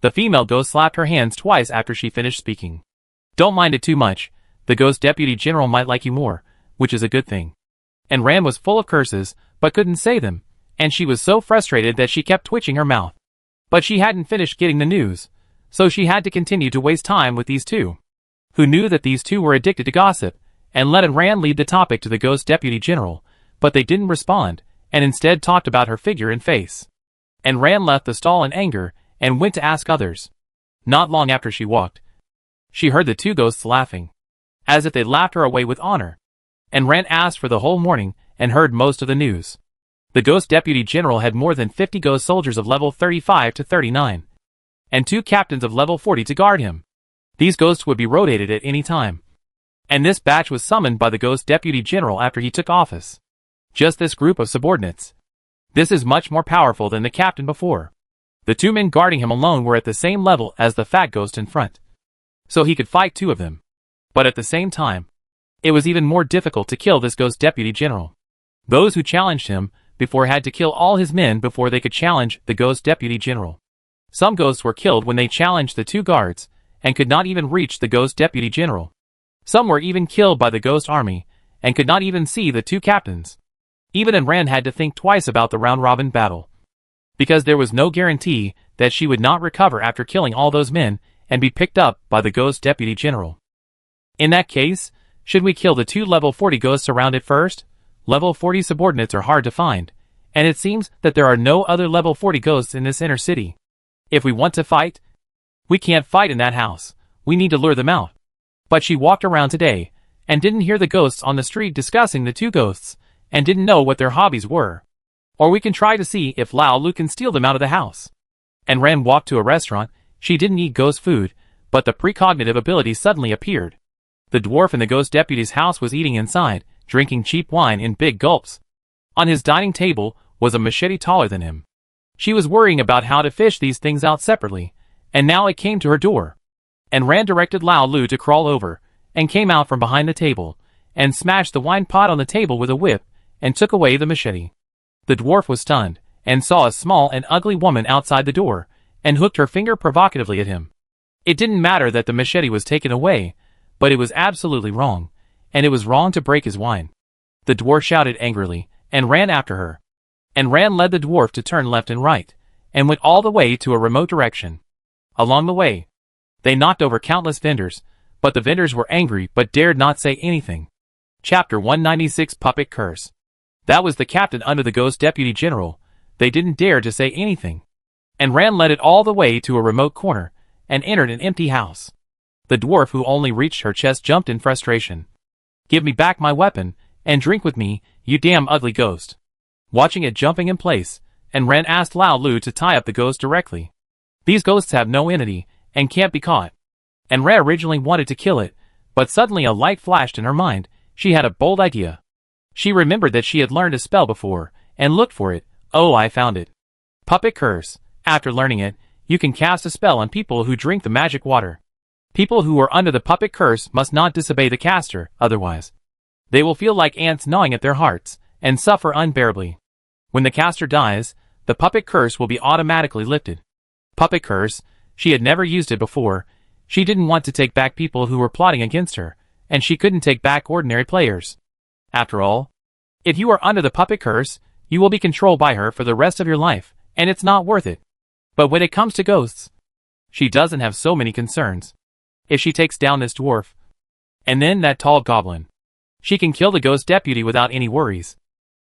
The female ghost slapped her hands twice after she finished speaking. Don't mind it too much. The ghost deputy general might like you more, which is a good thing. And Ran was full of curses, but couldn't say them, and she was so frustrated that she kept twitching her mouth. But she hadn't finished getting the news, so she had to continue to waste time with these two, who knew that these two were addicted to gossip, and let Ran lead the topic to the ghost deputy general, but they didn't respond, and instead talked about her figure and face. And Ran left the stall in anger, and went to ask others. Not long after she walked, she heard the two ghosts laughing, as if they laughed her away with honor. And Ran asked for the whole morning, and heard most of the news. The ghost deputy general had more than 50 ghost soldiers of level 35 to 39, and 2 captains of level 40 to guard him. These ghosts would be rotated at any time. And this batch was summoned by the ghost deputy general after he took office. Just this group of subordinates. This is much more powerful than the captain before. The 2 men guarding him alone were at the same level as the fat ghost in front, so he could fight 2 of them. But at the same time, it was even more difficult to kill this ghost deputy general. Those who challenged him before had to kill all his men before they could challenge the ghost deputy general. Some ghosts were killed when they challenged the 2 guards, and could not even reach the ghost deputy general. Some were even killed by the ghost army, and could not even see the 2 captains. Even Ran had to think twice about the round-robin battle, because there was no guarantee that she would not recover after killing all those men, and be picked up by the ghost deputy general. In that case, should we kill the 2 level 40 ghosts around it first? Level 40 subordinates are hard to find, and it seems that there are no other level 40 ghosts in this inner city. If we want to fight, we can't fight in that house. We need to lure them out. But she walked around today, and didn't hear the ghosts on the street discussing the 2 ghosts, and didn't know what their hobbies were. Or we can try to see if Lao Lu can steal them out of the house. And Ran walked to a restaurant. She didn't eat ghost food, but the precognitive ability suddenly appeared. The dwarf in the ghost deputy's house was eating inside, drinking cheap wine in big gulps. On his dining table was a machete taller than him. She was worrying about how to fish these things out separately, and now it came to her door. And Ran directed Lao Lu to crawl over, and came out from behind the table, and smashed the wine pot on the table with a whip, and took away the machete. The dwarf was stunned, and saw a small and ugly woman outside the door, and hooked her finger provocatively at him. It didn't matter that the machete was taken away, but it was absolutely wrong, and it was wrong to break his wine. The dwarf shouted angrily, and ran after her. And Ran led the dwarf to turn left and right, and went all the way to a remote direction. Along the way, they knocked over countless vendors, but the vendors were angry but dared not say anything. Chapter 196 Puppet Curse. That was the captain under the ghost deputy general. They didn't dare to say anything. And Ran led it all the way to a remote corner, and entered an empty house. The dwarf who only reached her chest jumped in frustration. Give me back my weapon, and drink with me, you damn ugly ghost. Watching it jumping in place, and Ran asked Lao Lu to tie up the ghost directly. These ghosts have no entity, and can't be caught. And Ran originally wanted to kill it, but suddenly a light flashed in her mind. She had a bold idea. She remembered that she had learned a spell before, and looked for it. Oh, I found it. Puppet Curse. After learning it, you can cast a spell on people who drink the magic water. People who are under the puppet curse must not disobey the caster, otherwise they will feel like ants gnawing at their hearts, and suffer unbearably. When the caster dies, the puppet curse will be automatically lifted. Puppet Curse. She had never used it before. She didn't want to take back people who were plotting against her, and she couldn't take back ordinary players. After all, if you are under the puppet curse, you will be controlled by her for the rest of your life, and it's not worth it. But when it comes to ghosts, she doesn't have so many concerns. If she takes down this dwarf, and then that tall goblin, she can kill the ghost deputy without any worries.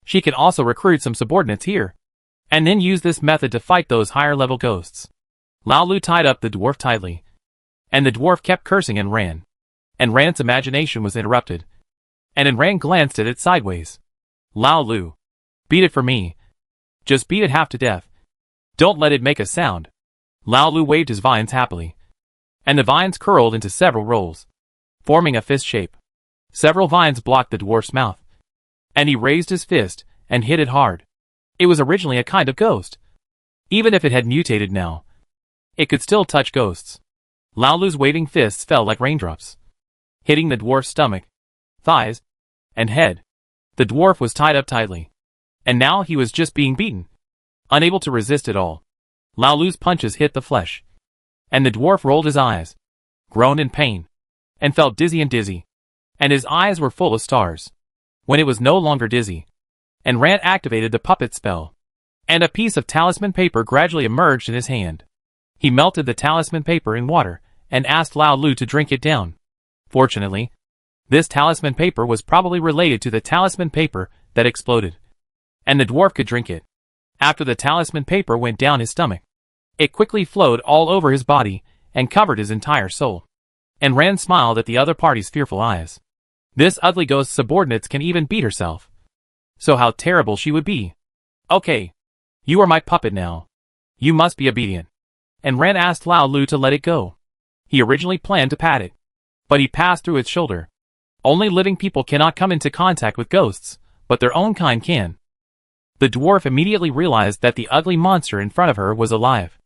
She can also recruit some subordinates here, and then use this method to fight those higher level ghosts. Lao Lu tied up the dwarf tightly, and the dwarf kept cursing and ran. And Ran's imagination was interrupted. and Ran glanced at it sideways. Lao Lu. Beat it for me. Just beat it half to death. Don't let it make a sound. Lao Lu waved his vines happily, and the vines curled into several rolls, forming a fist shape. Several vines blocked the dwarf's mouth, and he raised his fist and hit it hard. It was originally a kind of ghost. Even if it had mutated now, it could still touch ghosts. Lao Lu's waving fists fell like raindrops, hitting the dwarf's stomach, thighs, and head. The dwarf was tied up tightly, and now he was just being beaten, unable to resist it all. Lao Lu's punches hit the flesh, and the dwarf rolled his eyes, groaned in pain, and felt dizzy, and his eyes were full of stars. When it was no longer dizzy, and Ran activated the puppet spell, and a piece of talisman paper gradually emerged in his hand. He melted the talisman paper in water and asked Lao Lu to drink it down. Fortunately, this talisman paper was probably related to the talisman paper that exploded, and the dwarf could drink it. After the talisman paper went down his stomach, it quickly flowed all over his body and covered his entire soul. And Ran smiled at the other party's fearful eyes. This ugly ghost's subordinates can even beat herself. So how terrible she would be. Okay. You are my puppet now. You must be obedient. And Ran asked Lao Lu to let it go. He originally planned to pat it, but he passed through its shoulder. Only living people cannot come into contact with ghosts, but their own kind can. The dwarf immediately realized that the ugly monster in front of her was alive,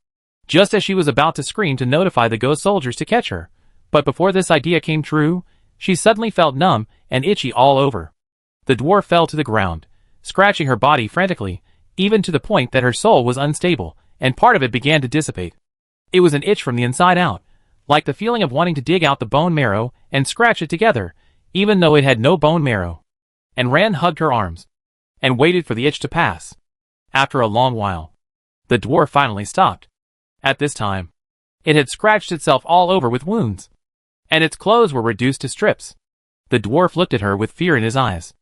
just as she was about to scream to notify the ghost soldiers to catch her. But before this idea came true, she suddenly felt numb and itchy all over. The dwarf fell to the ground, scratching her body frantically, even to the point that her soul was unstable, and part of it began to dissipate. It was an itch from the inside out, like the feeling of wanting to dig out the bone marrow and scratch it together, even though it had no bone marrow. And Ran hugged her arms, and waited for the itch to pass. After a long while, the dwarf finally stopped. At this time, it had scratched itself all over with wounds, and its clothes were reduced to strips. The dwarf looked at her with fear in his eyes,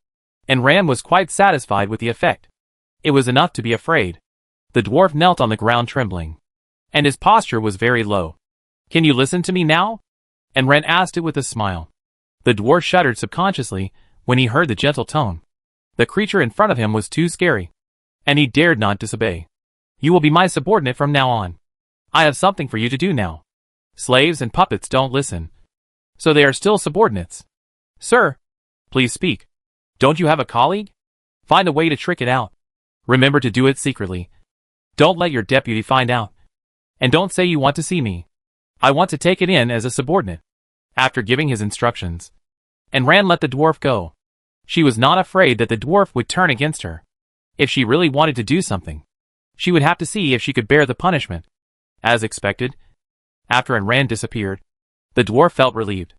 and Ran was quite satisfied with the effect. It was enough to be afraid. The dwarf knelt on the ground trembling, and his posture was very low. Can you listen to me now? And Ran asked it with a smile. The dwarf shuddered subconsciously when he heard the gentle tone. The creature in front of him was too scary, and he dared not disobey. You will be my subordinate from now on. I have something for you to do now. Slaves and puppets don't listen, so they are still subordinates. Sir, please speak. Don't you have a colleague? Find a way to trick it out. Remember to do it secretly. Don't let your deputy find out. And don't say you want to see me. I want to take it in as a subordinate. After giving his instructions, and Ran let the dwarf go. She was not afraid that the dwarf would turn against her. If she really wanted to do something, she would have to see if she could bear the punishment. As expected, after Ran disappeared, the dwarf felt relieved,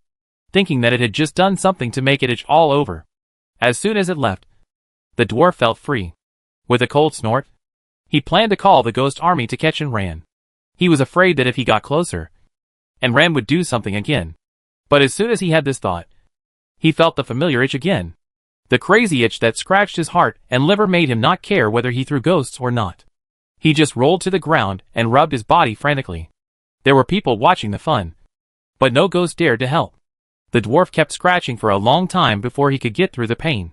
thinking that it had just done something to make it itch all over. As soon as it left, the dwarf felt free. With a cold snort, he planned to call the ghost army to catch Ran. He was afraid that if he got closer, Ran would do something again. But as soon as he had this thought, he felt the familiar itch again. The crazy itch that scratched his heart and liver made him not care whether he threw ghosts or not. He just rolled to the ground and rubbed his body frantically. There were people watching the fun, but no ghost dared to help. The dwarf kept scratching for a long time before he could get through the pain.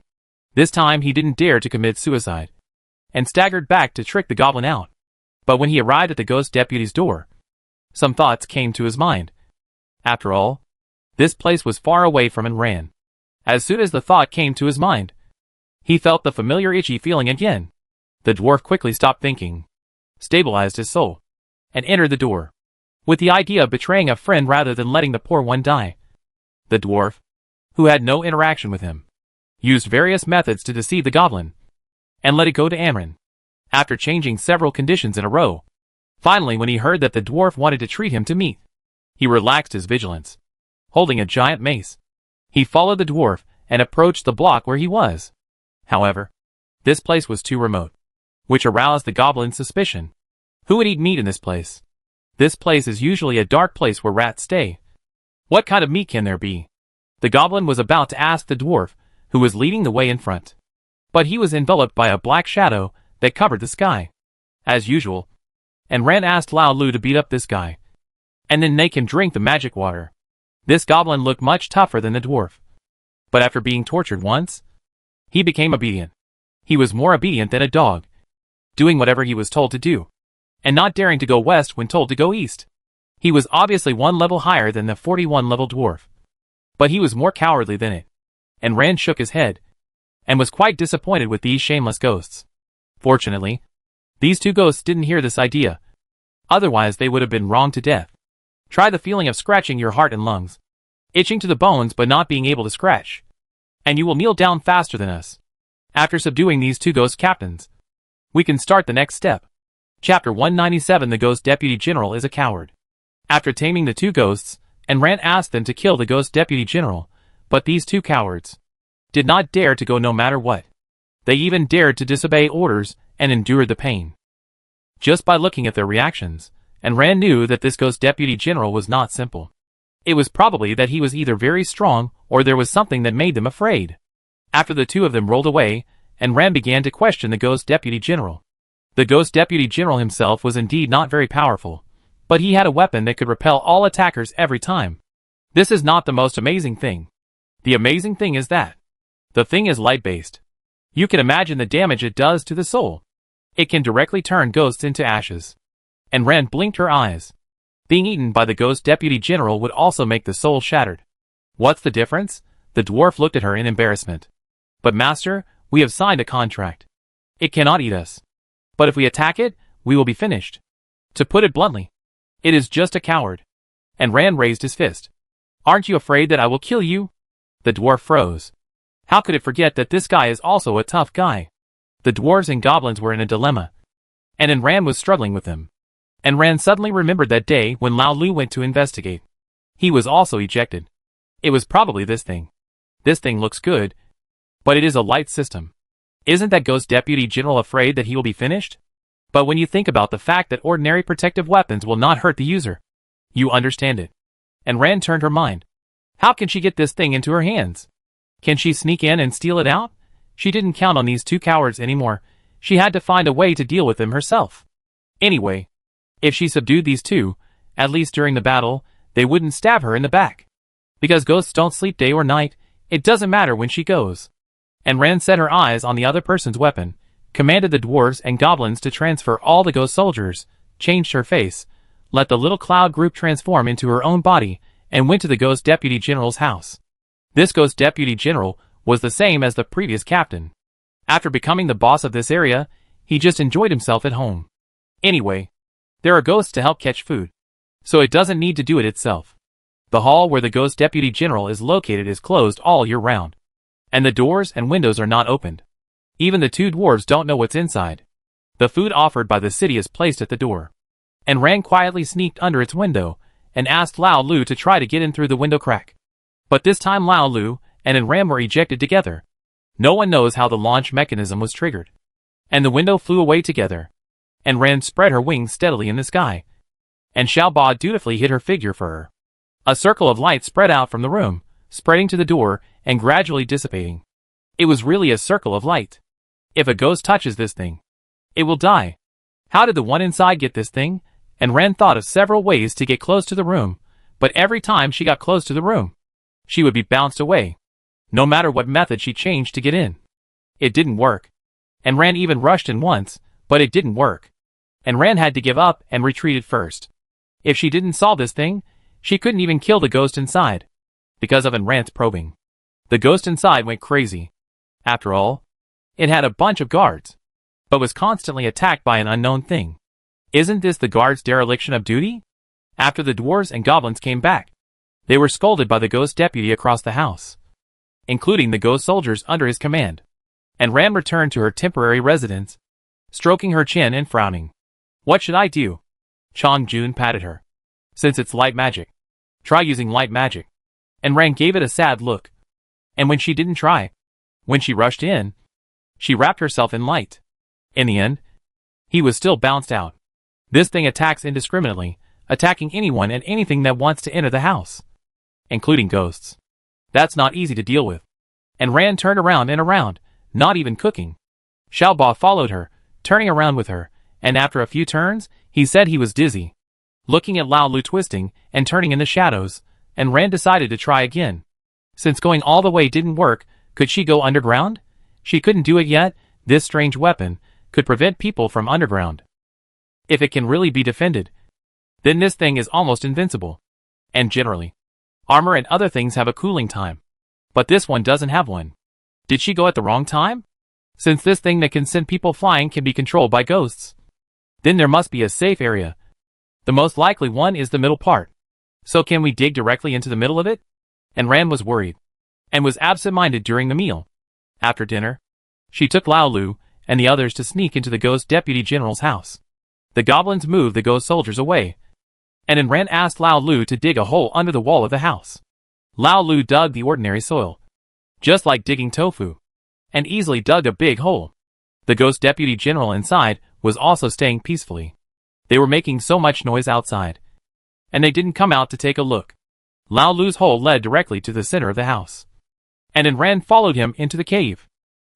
This time he didn't dare to commit suicide, and staggered back to trick the goblin out. But when he arrived at the ghost deputy's door, some thoughts came to his mind. After all, this place was far away from Ran. As soon as the thought came to his mind, he felt the familiar itchy feeling again. The dwarf quickly stopped thinking, stabilized his soul, and entered the door, with the idea of betraying a friend rather than letting the poor one die. The dwarf, who had no interaction with him, used various methods to deceive the goblin, and let it go to Amran. After changing several conditions in a row, finally when he heard that the dwarf wanted to treat him to meat, he relaxed his vigilance. Holding a giant mace, he followed the dwarf and approached the block where he was. However, this place was too remote, which aroused the goblin's suspicion. Who would eat meat in this place? This place is usually a dark place where rats stay. What kind of meat can there be? The goblin was about to ask the dwarf, who was leading the way in front, but he was enveloped by a black shadow that covered the sky. As usual, Ran asked Lao Lu to beat up this guy, and then make him drink the magic water. This goblin looked much tougher than the dwarf, But after being tortured once, he became obedient. He was more obedient than a dog, doing whatever he was told to do, and not daring to go west when told to go east. He was obviously one level higher than the 41-level dwarf, but he was more cowardly than it. And Rand shook his head, and was quite disappointed with these shameless ghosts. Fortunately, these two ghosts didn't hear this idea. Otherwise they would have been wronged to death. Try the feeling of scratching your heart and lungs, itching to the bones but not being able to scratch, and you will kneel down faster than us. After subduing these two ghost captains, we can start the next step. Chapter 197. The Ghost Deputy General is a coward. After taming the two ghosts, Rand asked them to kill the Ghost Deputy General, but these two cowards did not dare to go no matter what. They even dared to disobey orders and endured the pain. Just by looking at their reactions, Rand knew that this Ghost Deputy General was not simple. It was probably that he was either very strong or there was something that made them afraid. After the two of them rolled away, Rand began to question the Ghost Deputy General. The Ghost Deputy General himself was indeed not very powerful, but he had a weapon that could repel all attackers every time. This is not the most amazing thing. The amazing thing is that the thing is light-based. You can imagine the damage it does to the soul. It can directly turn ghosts into ashes. Rand blinked her eyes. Being eaten by the Ghost Deputy General would also make the soul shattered. What's the difference? The dwarf looked at her in embarrassment. But master, we have signed a contract. It cannot eat us. But if we attack it, we will be finished. To put it bluntly, it is just a coward. Rand raised his fist. Aren't you afraid that I will kill you? The dwarf froze. How could it forget that this guy is also a tough guy? The dwarves and goblins were in a dilemma, and Rand was struggling with them. Rand suddenly remembered that day when Lao Lu went to investigate. He was also ejected. It was probably this thing. This thing looks good, but it is a light system. Isn't that Ghost Deputy General afraid that he will be finished? But when you think about the fact that ordinary protective weapons will not hurt the user, you understand it. Rand turned her mind. How can she get this thing into her hands? Can she sneak in and steal it out? She didn't count on these two cowards anymore. She had to find a way to deal with them herself. Anyway, if she subdued these two, at least during the battle, they wouldn't stab her in the back. Because ghosts don't sleep day or night, it doesn't matter when she goes. Rand set her eyes on the other person's weapon, commanded the dwarves and goblins to transfer all the ghost soldiers, changed her face, let the little cloud group transform into her own body, and went to the Ghost Deputy General's house. This Ghost Deputy General was the same as the previous captain. After becoming the boss of this area, he just enjoyed himself at home. Anyway, there are ghosts to help catch food, so it doesn't need to do it itself. The hall where the Ghost Deputy General is located is closed all year round, and the doors and windows are not opened. Even the two dwarves don't know what's inside. The food offered by the city is placed at the door. Rand quietly sneaked under its window and asked Lao Lu to try to get in through the window crack. But this time Lao Lu and Rand were ejected together. No one knows how the launch mechanism was triggered. And the window flew away together. Rand spread her wings steadily in the sky. And Xiaoba dutifully hid her figure for her. A circle of light spread out from the room, spreading to the door and gradually dissipating. It was really a circle of light. If a ghost touches this thing, it will die. How did the one inside get this thing? Rand thought of several ways to get close to the room, but every time she got close to the room, she would be bounced away, no matter what method she changed to get in. It didn't work. Rand even rushed in once, but it didn't work. Rand had to give up and retreated first. If she didn't solve this thing, she couldn't even kill the ghost inside. Because of Rand's probing, the ghost inside went crazy. After all, it had a bunch of guards, but was constantly attacked by an unknown thing. Isn't this the guards' dereliction of duty? After the dwarves and goblins came back, they were scolded by the ghost deputy across the house, including the ghost soldiers under his command. Rand returned to her temporary residence, stroking her chin and frowning. What should I do? Chong Jun patted her. Since it's light magic, try using light magic. Rand gave it a sad look. And when she didn't try, when she rushed in, she wrapped herself in light. In the end, he was still bounced out. This thing attacks indiscriminately, attacking anyone and anything that wants to enter the house, including ghosts. That's not easy to deal with. Rand turned around and around, not even cooking. Xiaoba followed her, turning around with her, and after a few turns, he said he was dizzy. Looking at Lao Lu twisting and turning in the shadows, Rand decided to try again. Since going all the way didn't work, could she go underground? She couldn't do it yet. This strange weapon could prevent people from underground. If it can really be defended, then this thing is almost invincible. And generally, armor and other things have a cooling time. But this one doesn't have one. Did she go at the wrong time? Since this thing that can send people flying can be controlled by ghosts, then there must be a safe area. The most likely one is the middle part. So can we dig directly into the middle of it? And Ran was worried, and was absent-minded during the meal. After dinner, she took Lao Lu and the others to sneak into the ghost deputy general's house. The goblins moved the ghost soldiers away, and then Ran asked Lao Lu to dig a hole under the wall of the house. Lao Lu dug the ordinary soil, just like digging tofu, and easily dug a big hole. The ghost deputy general inside was also staying peacefully. They were making so much noise outside, and they didn't come out to take a look. Lao Lu's hole led directly to the center of the house, and then Ran followed him into the cave.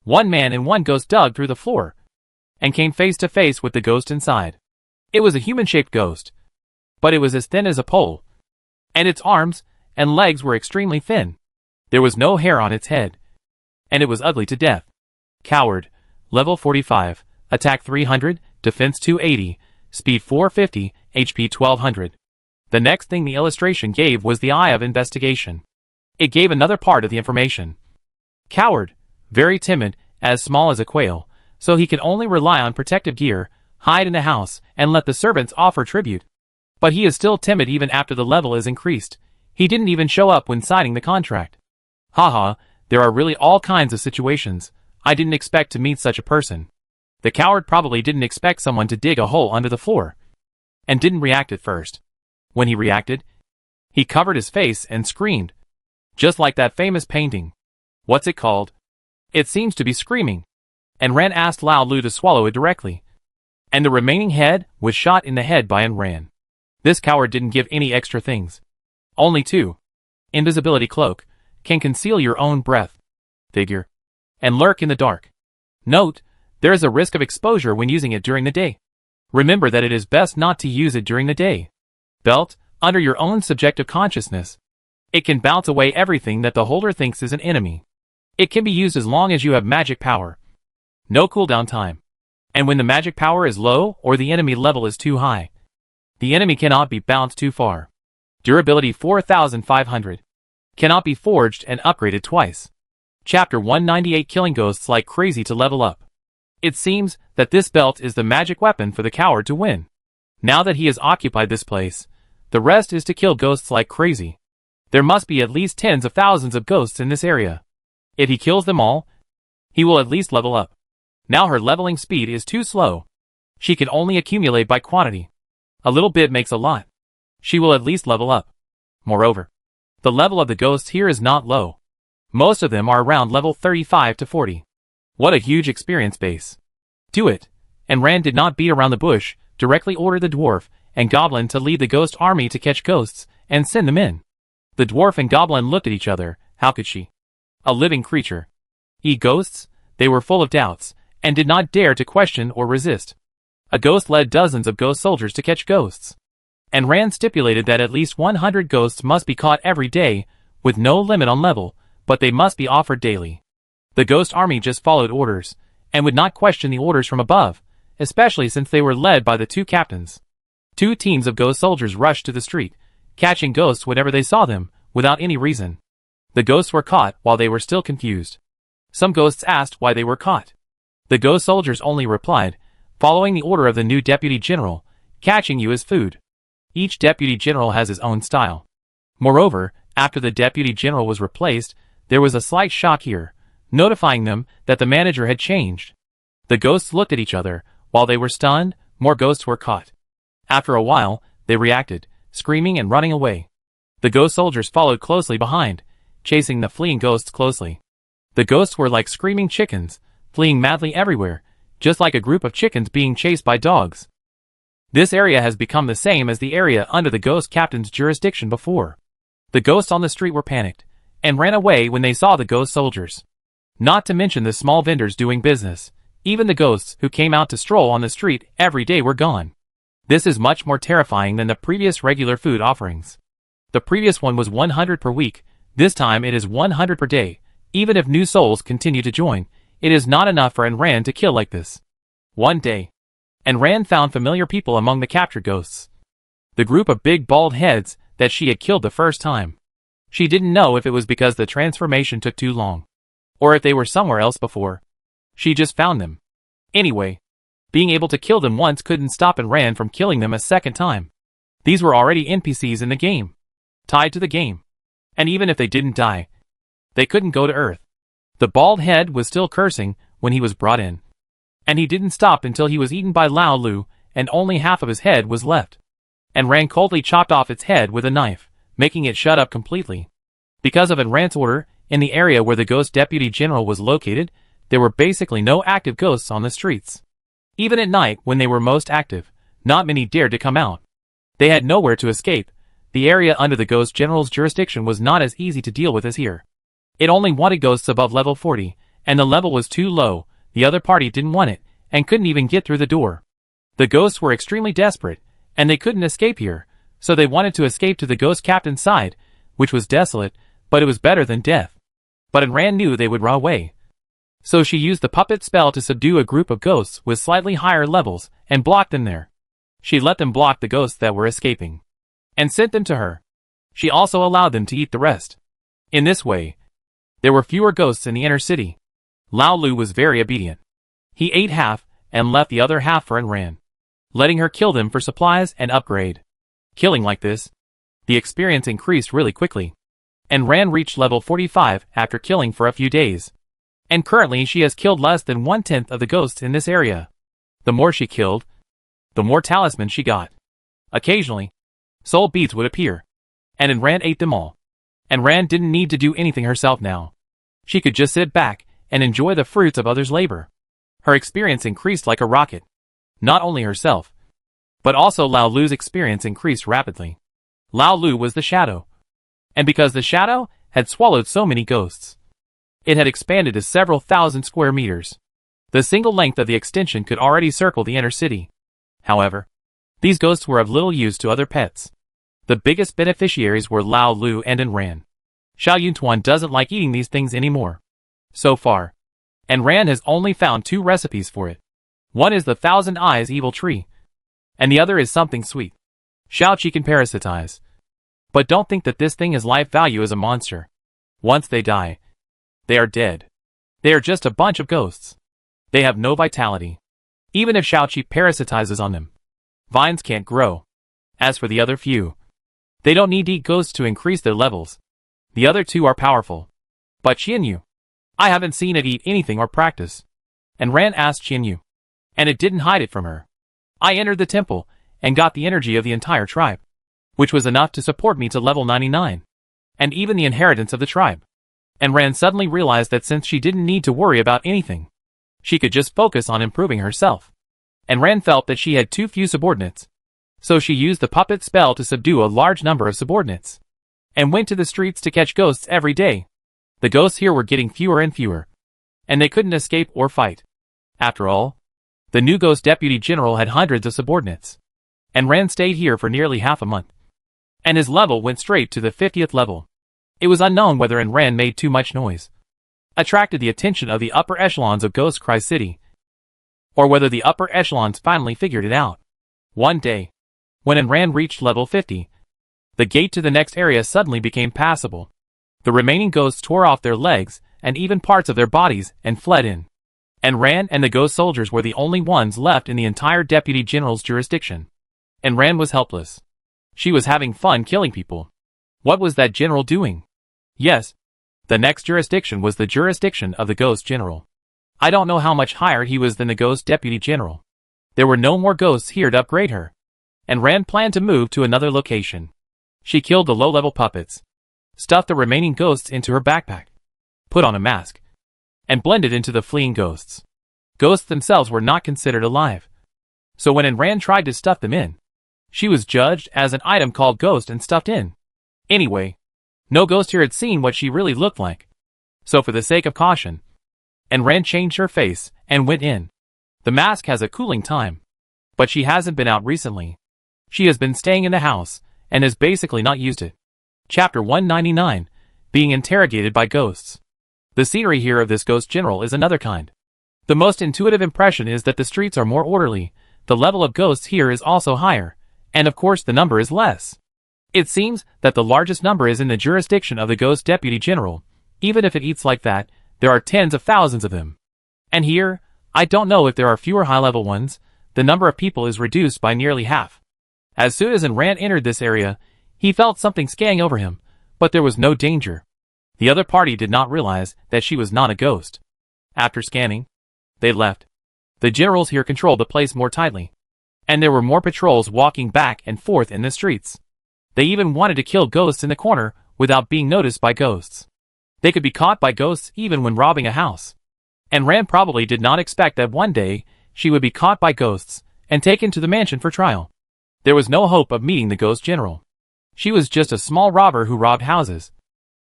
One man and one ghost dug through the floor, and came face to face with the ghost inside. It was a human-shaped ghost, but it was as thin as a pole, and its arms and legs were extremely thin. There was no hair on its head, and it was ugly to death. Coward, level 45, attack 300, defense 280, speed 450, HP 1200. The next thing the illustration gave was the eye of investigation. It gave another part of the information. Coward, very timid, as small as a quail, so he could only rely on protective gear, hide in a house, and let the servants offer tribute. But he is still timid even after the level is increased. He didn't even show up when signing the contract. Haha, there are really all kinds of situations. I didn't expect to meet such a person. The coward probably didn't expect someone to dig a hole under the floor, and didn't react at first. When he reacted, he covered his face and screamed. Just like that famous painting. What's it called? It seems to be screaming. And Ran asked Lao Lu to swallow it directly. And the remaining head was shot in the head by Ran. This coward didn't give any extra things. Only two. Invisibility cloak, can conceal your own breath, figure, and lurk in the dark. Note, there is a risk of exposure when using it during the day. Remember that it is best not to use it during the day. Belt, under your own subjective consciousness. It can bounce away everything that the holder thinks is an enemy. It can be used as long as you have magic power. No cooldown time. And when the magic power is low or the enemy level is too high, the enemy cannot be bounced too far. Durability 4500. Cannot be forged and upgraded twice. Chapter 198, killing ghosts like crazy to level up. It seems that this belt is the magic weapon for the coward to win. Now that he has occupied this place, the rest is to kill ghosts like crazy. There must be at least tens of thousands of ghosts in this area. If he kills them all, he will at least level up. Now her leveling speed is too slow. She can only accumulate by quantity. A little bit makes a lot. She will at least level up. Moreover, the level of the ghosts here is not low. Most of them are around level 35 to 40. What a huge experience base. Do it. And Ran did not beat around the bush, directly ordered the dwarf and goblin to lead the ghost army to catch ghosts and send them in. The dwarf and goblin looked at each other. How could she? A living creature. Eat ghosts? They were full of doubts, and did not dare to question or resist. A ghost led dozens of ghost soldiers to catch ghosts. And Ran stipulated that at least 100 ghosts must be caught every day, with no limit on level, but they must be offered daily. The ghost army just followed orders, and would not question the orders from above, especially since they were led by the two captains. Two teams of ghost soldiers rushed to the street, catching ghosts whenever they saw them, without any reason. The ghosts were caught while they were still confused. Some ghosts asked why they were caught. The ghost soldiers only replied, following the order of the new deputy general, catching you is food. Each deputy general has his own style. Moreover, after the deputy general was replaced, there was a slight shock here, notifying them that the manager had changed. The ghosts looked at each other. While they were stunned, more ghosts were caught. After a while, they reacted, screaming and running away. The ghost soldiers followed closely behind, chasing the fleeing ghosts closely. The ghosts were like screaming chickens, fleeing madly everywhere, just like a group of chickens being chased by dogs. This area has become the same as the area under the ghost captain's jurisdiction before. The ghosts on the street were panicked, and ran away when they saw the ghost soldiers. Not to mention the small vendors doing business. Even the ghosts who came out to stroll on the street every day were gone. This is much more terrifying than the previous regular food offerings. The previous one was 100 per week, This time it is 100 per day. Even if new souls continue to join, it is not enough for Ayn Rand to kill like this. One day, Ayn Rand found familiar people among the captured ghosts. The group of big bald heads that she had killed the first time. She didn't know if it was because the transformation took too long, or if they were somewhere else before. She just found them. Anyway, being able to kill them once couldn't stop Ayn Rand from killing them a second time. These were already NPCs in the game, tied to the game. And even if they didn't die, they couldn't go to Earth. The bald head was still cursing when he was brought in. And he didn't stop until he was eaten by Lao Lu, and only half of his head was left. Ayn Rand coldly chopped off its head with a knife, making it shut up completely. Because of Ayn Rand's order, in the area where the Ghost Deputy General was located, there were basically no active ghosts on the streets. Even at night, when they were most active, not many dared to come out. They had nowhere to escape. The area under the Ghost General's jurisdiction was not as easy to deal with as here. It only wanted ghosts above level 40, and the level was too low. The other party didn't want it, and couldn't even get through the door. The ghosts were extremely desperate, and they couldn't escape here, so they wanted to escape to the ghost captain's side, which was desolate, but it was better than death. But Ayn Rand knew they would run away. So she used the puppet spell to subdue a group of ghosts with slightly higher levels, and blocked them there. She let them block the ghosts that were escaping, and sent them to her. She also allowed them to eat the rest. In this way, there were fewer ghosts in the inner city. Lao Lu was very obedient. He ate half, and left the other half for Ayn Rand, letting her kill them for supplies and upgrade. Killing like this, the experience increased really quickly. Ayn Rand reached level 45 after killing for a few days. And currently she has killed less than 1/10 of the ghosts in this area. The more she killed, the more talismans she got. Occasionally, soul beads would appear, and Ayn Rand ate them all. Ayn Rand didn't need to do anything herself now. She could just sit back and enjoy the fruits of others' labor. Her experience increased like a rocket. Not only herself, but also Lao Lu's experience increased rapidly. Lao Lu was the shadow. And because the shadow had swallowed so many ghosts, it had expanded to several thousand square meters. The single length of the extension could already circle the inner city. However, these ghosts were of little use to other pets. The biggest beneficiaries were Lao Lu and Ayn Rand. Xiao Yuntuan doesn't like eating these things anymore. So far, Ayn Rand has only found 2 recipes for it. One is the Thousand Eyes Evil Tree, and the other is something sweet. Xiao can parasitize. But don't think that this thing has life value as a monster. Once they die, they are dead. They are just a bunch of ghosts. They have no vitality. Even if Xiao parasitizes on them, vines can't grow. As for the other few, they don't need to eat ghosts to increase their levels. The other 2 are powerful. But Qianyu, I haven't seen it eat anything or practice. And Rand asked Qianyu, and it didn't hide it from her. I entered the temple, and got the energy of the entire tribe, which was enough to support me to level 99, and even the inheritance of the tribe. And Rand suddenly realized that since she didn't need to worry about anything, she could just focus on improving herself. And Rand felt that she had too few subordinates. So she used the puppet spell to subdue a large number of subordinates, and went to the streets to catch ghosts every day. The ghosts here were getting fewer and fewer, and they couldn't escape or fight. After all, the new Ghost Deputy General had hundreds of subordinates, and Rand stayed here for nearly half a month, and his level went straight to the 50th level. It was unknown whether Ayn Rand made too much noise, attracted the attention of the upper echelons of Ghost Cry City, or whether the upper echelons finally figured it out. One day, when Ayn Rand reached level 50, the gate to the next area suddenly became passable. The remaining ghosts tore off their legs and even parts of their bodies and fled in. Ayn Rand and the ghost soldiers were the only ones left in the entire Deputy General's jurisdiction. Ayn Rand was helpless. She was having fun killing people. What was that general doing? Yes, the next jurisdiction was the jurisdiction of the Ghost General. I don't know how much higher he was than the Ghost Deputy General. There were no more ghosts here to upgrade her. Ayn Rand planned to move to another location. She killed the low-level puppets, stuffed the remaining ghosts into her backpack, put on a mask, and blended into the fleeing ghosts. Ghosts themselves were not considered alive. So when Ayn Rand tried to stuff them in, she was judged as an item called ghost and stuffed in. Anyway, no ghost here had seen what she really looked like. So for the sake of caution, Ayn Rand changed her face and went in. The mask has a cooling time, but she hasn't been out recently. She has been staying in the house and has basically not used it. Chapter 199. being interrogated by ghosts. The scenery here of this ghost general is another kind. The most intuitive impression is that the streets are more orderly, the level of ghosts here is also higher, and of course the number is less. It seems that the largest number is in the jurisdiction of the ghost deputy general. Even if it eats like that, there are tens of thousands of them. And here, I don't know if there are fewer high-level ones, the number of people is reduced by nearly half. As soon as Rand entered this area, he felt something scanning over him, but there was no danger. The other party did not realize that she was not a ghost. After scanning, they left. The generals here controlled the place more tightly. And there were more patrols walking back and forth in the streets. They even wanted to kill ghosts in the corner without being noticed by ghosts. They could be caught by ghosts even when robbing a house. And Rand probably did not expect that one day she would be caught by ghosts and taken to the mansion for trial. There was no hope of meeting the ghost general. She was just a small robber who robbed houses.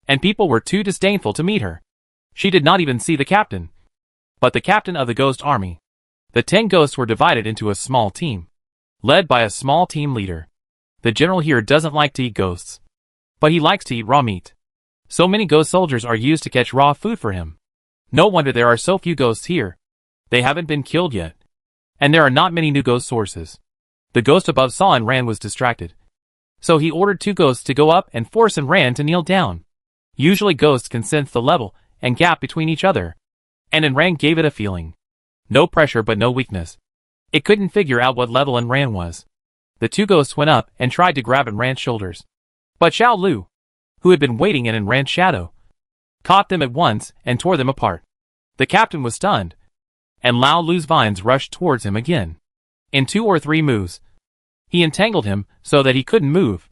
And people were too disdainful to meet her. She did not even see the captain. But the captain of the ghost army. The 10 ghosts were divided into a small team, led by a small team leader. The general here doesn't like to eat ghosts, but he likes to eat raw meat. So many ghost soldiers are used to catch raw food for him. No wonder there are so few ghosts here. They haven't been killed yet. And there are not many new ghost sources. The ghost above saw Rand was distracted. So he ordered 2 ghosts to go up and force Rand to kneel down. Usually ghosts can sense the level and gap between each other. And Rand gave it a feeling. No pressure but no weakness. It couldn't figure out what level Rand was. The 2 ghosts went up and tried to grab Rand's shoulders. But Xiao Lu, who had been waiting in Rand's shadow, caught them at once and tore them apart. The captain was stunned, and Lao Lu's vines rushed towards him again. In 2 or 3 moves, he entangled him so that he couldn't move.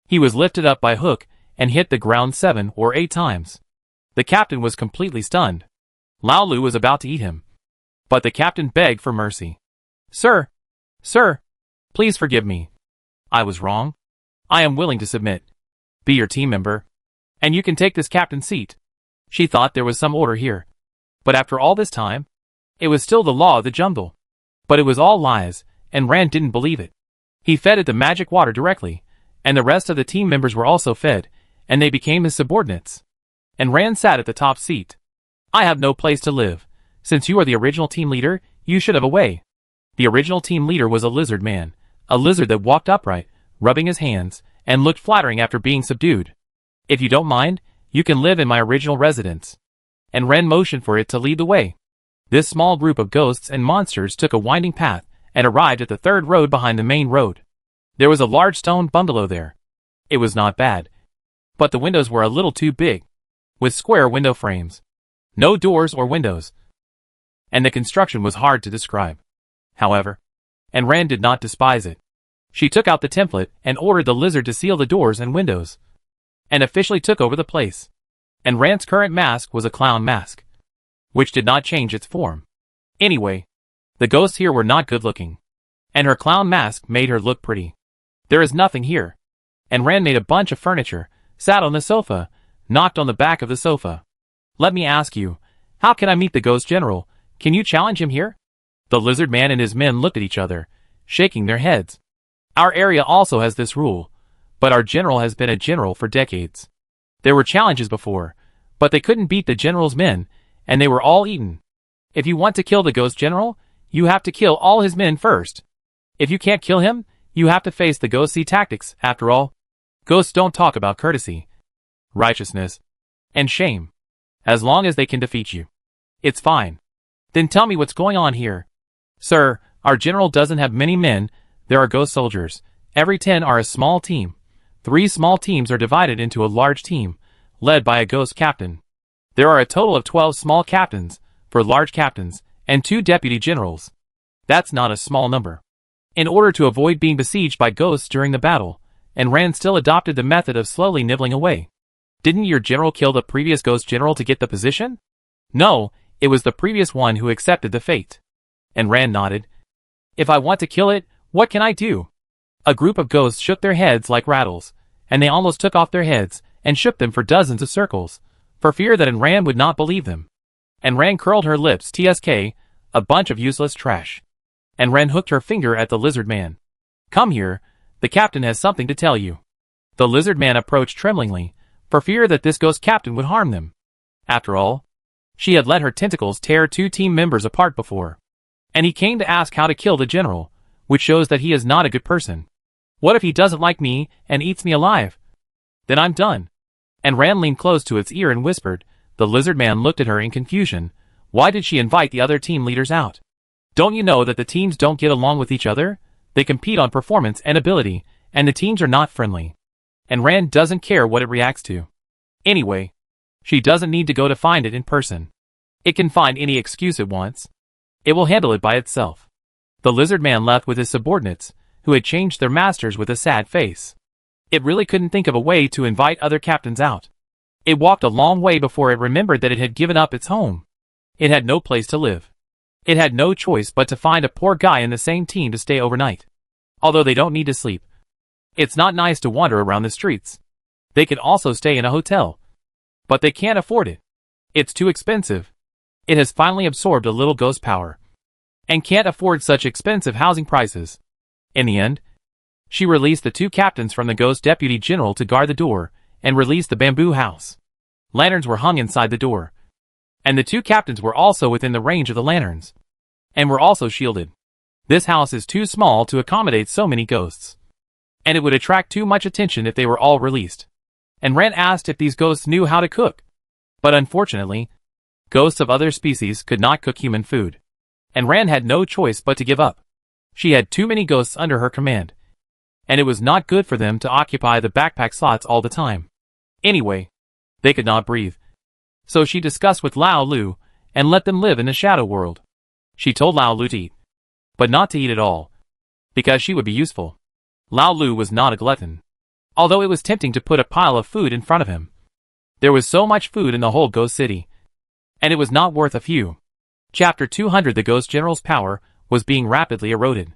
He was lifted up by hook and hit the ground 7 or 8 times. The captain was completely stunned. Lao Lu was about to eat him. But the captain begged for mercy. Sir, please forgive me. I was wrong. I am willing to submit. Be your team member. And you can take this captain's seat. She thought there was some order here. But after all this time, it was still the law of the jungle. But it was all lies, and Rand didn't believe it. He fed it the magic water directly, and the rest of the team members were also fed, and they became his subordinates. And Rand sat at the top seat. I have no place to live. Since you are the original team leader, you should have a way. The original team leader was a lizard man, a lizard that walked upright, rubbing his hands, and looked flattering after being subdued. If you don't mind, you can live in my original residence. And Rand motioned for it to lead the way. This small group of ghosts and monsters took a winding path and arrived at the 3rd road behind the main road. There was a large stone bungalow there. It was not bad, but the windows were a little too big, with square window frames. No doors or windows. And the construction was hard to describe. However, and Rand did not despise it. She took out the template and ordered the lizard to seal the doors and windows, and officially took over the place. And Rand's current mask was a clown mask, which did not change its form. Anyway, the ghosts here were not good looking, and her clown mask made her look pretty. There is nothing here. And Rand made a bunch of furniture, sat on the sofa, knocked on the back of the sofa. Let me ask you, how can I meet the ghost general? Can you challenge him here? The lizard man and his men looked at each other, shaking their heads. Our area also has this rule, but our general has been a general for decades. There were challenges before, but they couldn't beat the general's men, and they were all eaten. If you want to kill the ghost general, you have to kill all his men first. If you can't kill him, you have to face the ghostly tactics. After all, ghosts don't talk about courtesy, righteousness, and shame. As long as they can defeat you, it's fine. Then tell me what's going on here. Sir, our general doesn't have many men. There are ghost soldiers. Every 10 are a small team. 3 small teams are divided into a large team, led by a ghost captain. There are a total of 12 small captains, for large captains, and 2 deputy generals. That's not a small number. In order to avoid being besieged by ghosts during the battle, and Rand still adopted the method of slowly nibbling away. Didn't your general kill the previous ghost general to get the position? No, it was the previous one who accepted the fate. And Rand nodded. If I want to kill it, what can I do? A group of ghosts shook their heads like rattles, and they almost took off their heads and shook them for dozens of circles, for fear that Rand would not believe them. And Rand curled her lips. TSK, a bunch of useless trash. And Rand hooked her finger at the lizard man. Come here, the captain has something to tell you. The lizard man approached tremblingly, for fear that this ghost captain would harm them. After all, she had let her tentacles tear 2 team members apart before. And he came to ask how to kill the general, which shows that he is not a good person. What if he doesn't like me and eats me alive? Then I'm done. And Rand leaned close to its ear and whispered. The lizard man looked at her in confusion. Why did she invite the other team leaders out? Don't you know that the teams don't get along with each other? They compete on performance and ability, and the teams are not friendly. And Rand doesn't care what it reacts to. Anyway, she doesn't need to go to find it in person. It can find any excuse it wants. It will handle it by itself. The lizard man left with his subordinates, who had changed their masters with a sad face. It really couldn't think of a way to invite other captains out. It walked a long way before it remembered that it had given up its home. It had no place to live. It had no choice but to find a poor guy in the same team to stay overnight. Although they don't need to sleep. It's not nice to wander around the streets. They can also stay in a hotel. But they can't afford it. It's too expensive. It has finally absorbed a little ghost power. And can't afford such expensive housing prices. In the end, she released the 2 captains from the ghost deputy general to guard the door, and released the bamboo house. Lanterns were hung inside the door. And the 2 captains were also within the range of the lanterns. And were also shielded. This house is too small to accommodate so many ghosts. And it would attract too much attention if they were all released. And Rand asked if these ghosts knew how to cook. But unfortunately, ghosts of other species could not cook human food. And Rand had no choice but to give up. She had too many ghosts under her command. And it was not good for them to occupy the backpack slots all the time. Anyway, they could not breathe. So she discussed with Lao Lu, and let them live in the shadow world. She told Lao Lu to eat. But not to eat at all. Because she would be useful. Lao Lu was not a glutton. Although it was tempting to put a pile of food in front of him. There was so much food in the whole ghost city. And it was not worth a few. Chapter 200. The Ghost General's power was being rapidly eroded.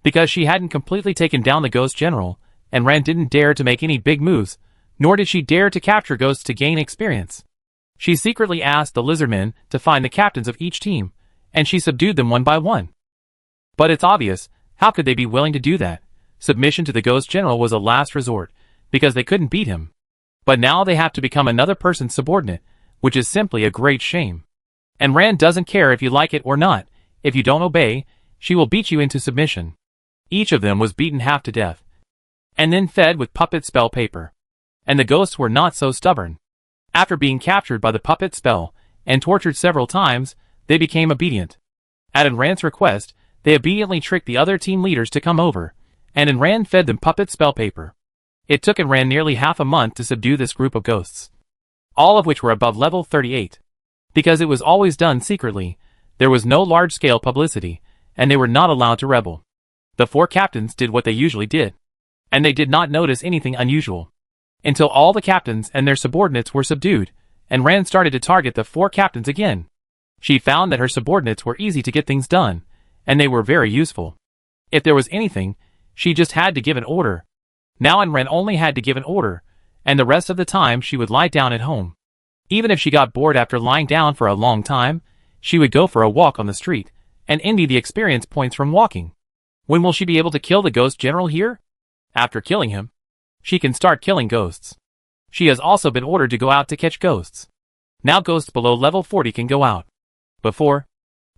Because she hadn't completely taken down the Ghost General, and Rand didn't dare to make any big moves, nor did she dare to capture ghosts to gain experience. She secretly asked the lizardmen to find the captains of each team, and she subdued them one by one. But it's obvious, how could they be willing to do that? Submission to the Ghost General was a last resort, because they couldn't beat him. But now they have to become another person's subordinate, which is simply a great shame. And Rand doesn't care if you like it or not. If you don't obey, she will beat you into submission. Each of them was beaten half to death. And then fed with puppet spell paper. And the ghosts were not so stubborn. After being captured by the puppet spell, and tortured several times, they became obedient. At Rand's request, they obediently tricked the other team leaders to come over, and Rand fed them puppet spell paper. It took Rand nearly half a month to subdue this group of ghosts. All of which were above level 38. Because it was always done secretly, there was no large-scale publicity, and they were not allowed to rebel. The 4 captains did what they usually did. And they did not notice anything unusual. Until all the captains and their subordinates were subdued, and Rand started to target the 4 captains again. She found that her subordinates were easy to get things done, and they were very useful. If there was anything, she just had to give an order. Now Rand only had to give an order, and the rest of the time she would lie down at home. Even if she got bored after lying down for a long time, she would go for a walk on the street, and envy the experience points from walking. When will she be able to kill the Ghost General here? After killing him, she can start killing ghosts. She has also been ordered to go out to catch ghosts. Now ghosts below level 40 can go out. Before,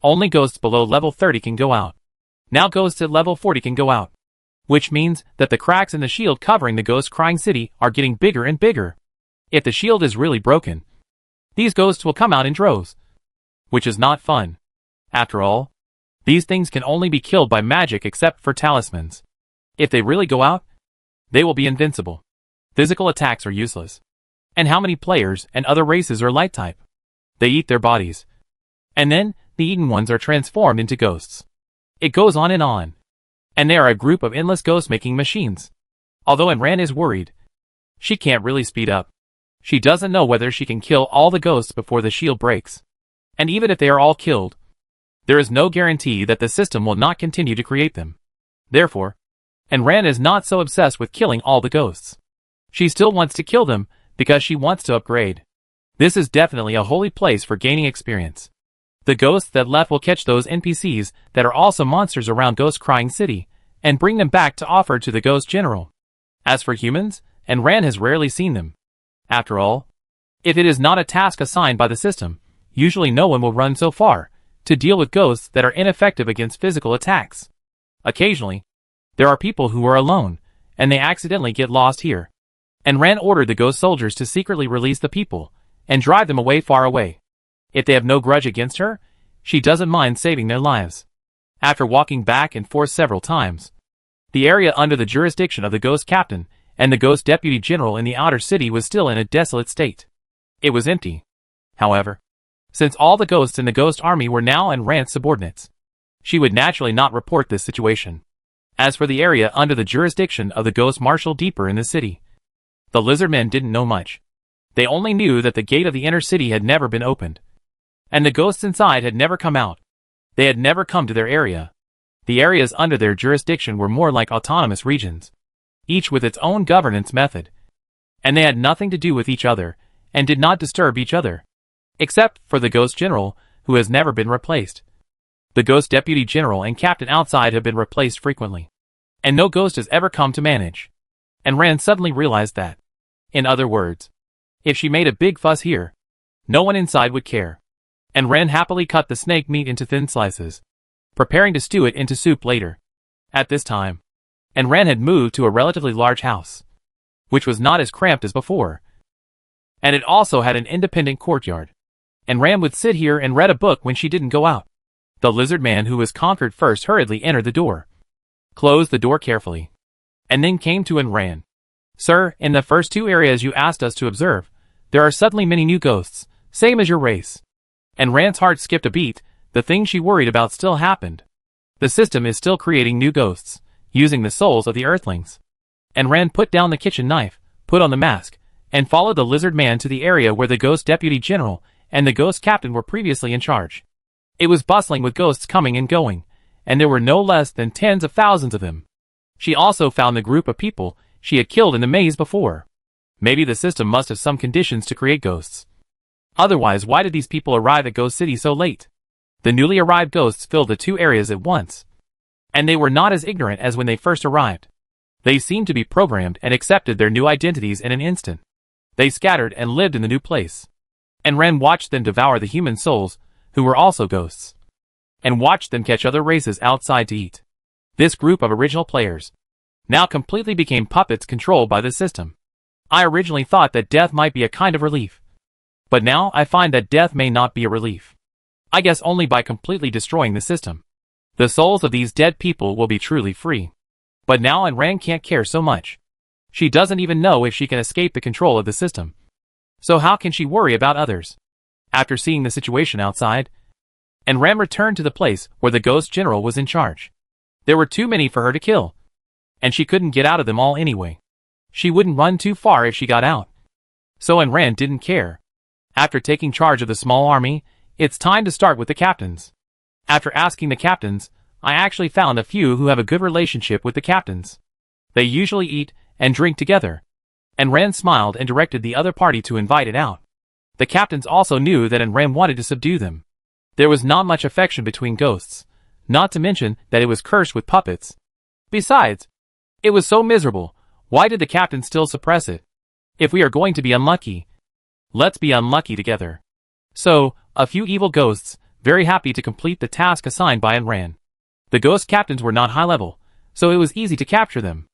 only ghosts below level 30 can go out. Now ghosts at level 40 can go out. Which means that the cracks in the shield covering the ghost crying city are getting bigger and bigger. If the shield is really broken, these ghosts will come out in droves. Which is not fun. After all, these things can only be killed by magic except for talismans. If they really go out, they will be invincible. Physical attacks are useless. And how many players and other races are light type? They eat their bodies. And then, the eaten ones are transformed into ghosts. It goes on. And they are a group of endless ghost-making machines. Although Rand is worried, she can't really speed up. She doesn't know whether she can kill all the ghosts before the shield breaks. And even if they are all killed, there is no guarantee that the system will not continue to create them. Therefore, Rand is not so obsessed with killing all the ghosts. She still wants to kill them, because she wants to upgrade. This is definitely a holy place for gaining experience. The ghosts that left will catch those NPCs that are also monsters around Ghost Crying City, and bring them back to offer to the Ghost General. As for humans, Rand has rarely seen them. After all, if it is not a task assigned by the system, usually no one will run so far to deal with ghosts that are ineffective against physical attacks. Occasionally, there are people who are alone, and they accidentally get lost here. And Ran ordered the ghost soldiers to secretly release the people and drive them away far away. If they have no grudge against her, she doesn't mind saving their lives. After walking back and forth several times, the area under the jurisdiction of the ghost captain and the ghost deputy general in the outer city was still in a desolate state. It was empty, however, since all the ghosts in the ghost army were now in Ran's subordinates. She would naturally not report this situation. As for the area under the jurisdiction of the ghost marshal deeper in the city, the lizard men didn't know much. They only knew that the gate of the inner city had never been opened, and the ghosts inside had never come out. They had never come to their area. The areas under their jurisdiction were more like autonomous regions, each with its own governance method, and they had nothing to do with each other, and did not disturb each other, except for the ghost general, who has never been replaced. The ghost deputy general and captain outside have been replaced frequently, and no ghost has ever come to manage. And Ran suddenly realized that, in other words, if she made a big fuss here, no one inside would care. And Ran happily cut the snake meat into thin slices, preparing to stew it into soup later. At this time, and Ran had moved to a relatively large house, which was not as cramped as before, and it also had an independent courtyard. And Ran would sit here and read a book when she didn't go out. The lizard man who was conquered first hurriedly entered the door, closed the door carefully, and then came to and ran. Sir, in the first two areas you asked us to observe, there are suddenly many new ghosts, same as your race. And Ran's heart skipped a beat. The thing she worried about still happened. The system is still creating new ghosts, using the souls of the earthlings. And Ran put down the kitchen knife, put on the mask, and followed the lizard man to the area where the ghost deputy general and the ghost captain were previously in charge. It was bustling with ghosts coming and going, and there were no less than tens of thousands of them. She also found the group of people she had killed in the maze before. Maybe the system must have some conditions to create ghosts. Otherwise, why did these people arrive at Ghost City so late? The newly arrived ghosts filled the two areas at once, and they were not as ignorant as when they first arrived. They seemed to be programmed and accepted their new identities in an instant. They scattered and lived in the new place. And Ren watched them devour the human souls, who were also ghosts, and watched them catch other races outside to eat. This group of original players now completely became puppets controlled by the system. I originally thought that death might be a kind of relief, but now I find that death may not be a relief. I guess only by completely destroying the system. The souls of these dead people will be truly free. But now Ayn Rand can't care so much. She doesn't even know if she can escape the control of the system. So how can she worry about others? After seeing the situation outside, Ayn Rand returned to the place where the ghost general was in charge. There were too many for her to kill, and she couldn't get out of them all anyway. She wouldn't run too far if she got out. So Ayn Rand didn't care. After taking charge of the small army, it's time to start with the captains. After asking the captains, I actually found a few who have a good relationship with the captains. They usually eat and drink together. And Rand smiled and directed the other party to invite it out. The captains also knew that Ayn Rand wanted to subdue them. There was not much affection between ghosts, not to mention that it was cursed with puppets. Besides, it was so miserable. Why did the captain still suppress it? If we are going to be unlucky, let's be unlucky together. So, a few evil ghosts, very happy to complete the task assigned by Ayn Rand. The ghost captains were not high level, so it was easy to capture them.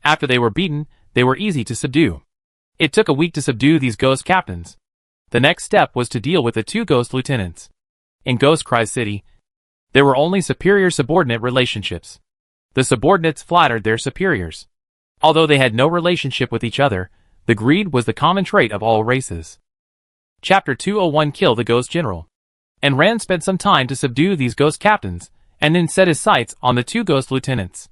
After they were beaten, they were easy to subdue. It took a week to subdue these ghost captains. The next step was to deal with the two ghost lieutenants. In Ghost Cry City, there were only superior-subordinate relationships. The subordinates flattered their superiors. Although they had no relationship with each other, the greed was the common trait of all races. Chapter 201 Kill the Ghost General. And Rand spent some time to subdue these ghost captains, and then set his sights on the two ghost lieutenants.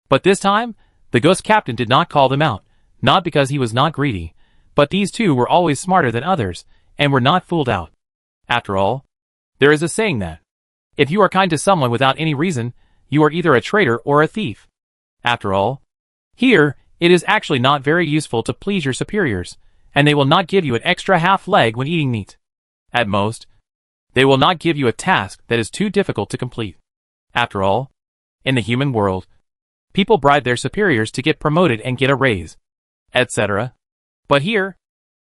But this time, the ghost captain did not call them out, not because he was not greedy, but these two were always smarter than others, and were not fooled out. After all, there is a saying that, if you are kind to someone without any reason, you are either a traitor or a thief. After all, here, it is actually not very useful to please your superiors, and they will not give you an extra half leg when eating meat. At most, they will not give you a task that is too difficult to complete. After all, in the human world, people bribe their superiors to get promoted and get a raise, etc. But here,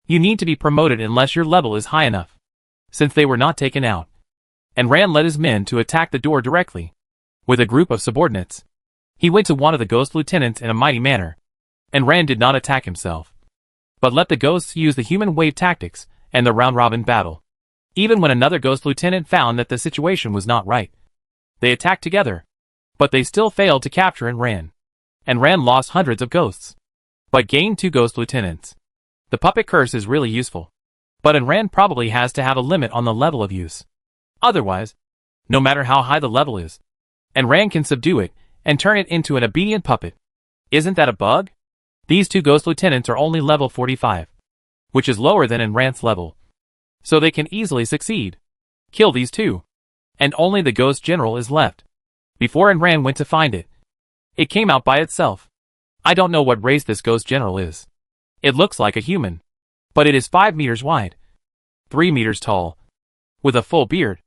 You need to be promoted unless your level is high enough. Since they were not taken out, and Ran led his men to attack the door directly. With a group of subordinates, he went to one of the ghost lieutenants in a mighty manner, and Ran did not attack himself, but let the ghosts use the human wave tactics and the round-robin battle. Even when another ghost lieutenant found that the situation was not right, they attacked together, but they still failed to capture and Ran lost hundreds of ghosts, but gained 2 ghost lieutenants. The puppet curse is really useful, but Ran probably has to have a limit on the level of use. Otherwise, no matter how high the level is, Ran can subdue it and turn it into an obedient puppet. Isn't that a bug? These 2 ghost lieutenants are only level 45, which is lower than Ran's level, so they can easily succeed. Kill these 2, and only the ghost general is left. Before Ran went to find it, it came out by itself. I don't know what race this ghost general is. It looks like a human, but it is 5 meters wide, 3 meters tall, with a full beard,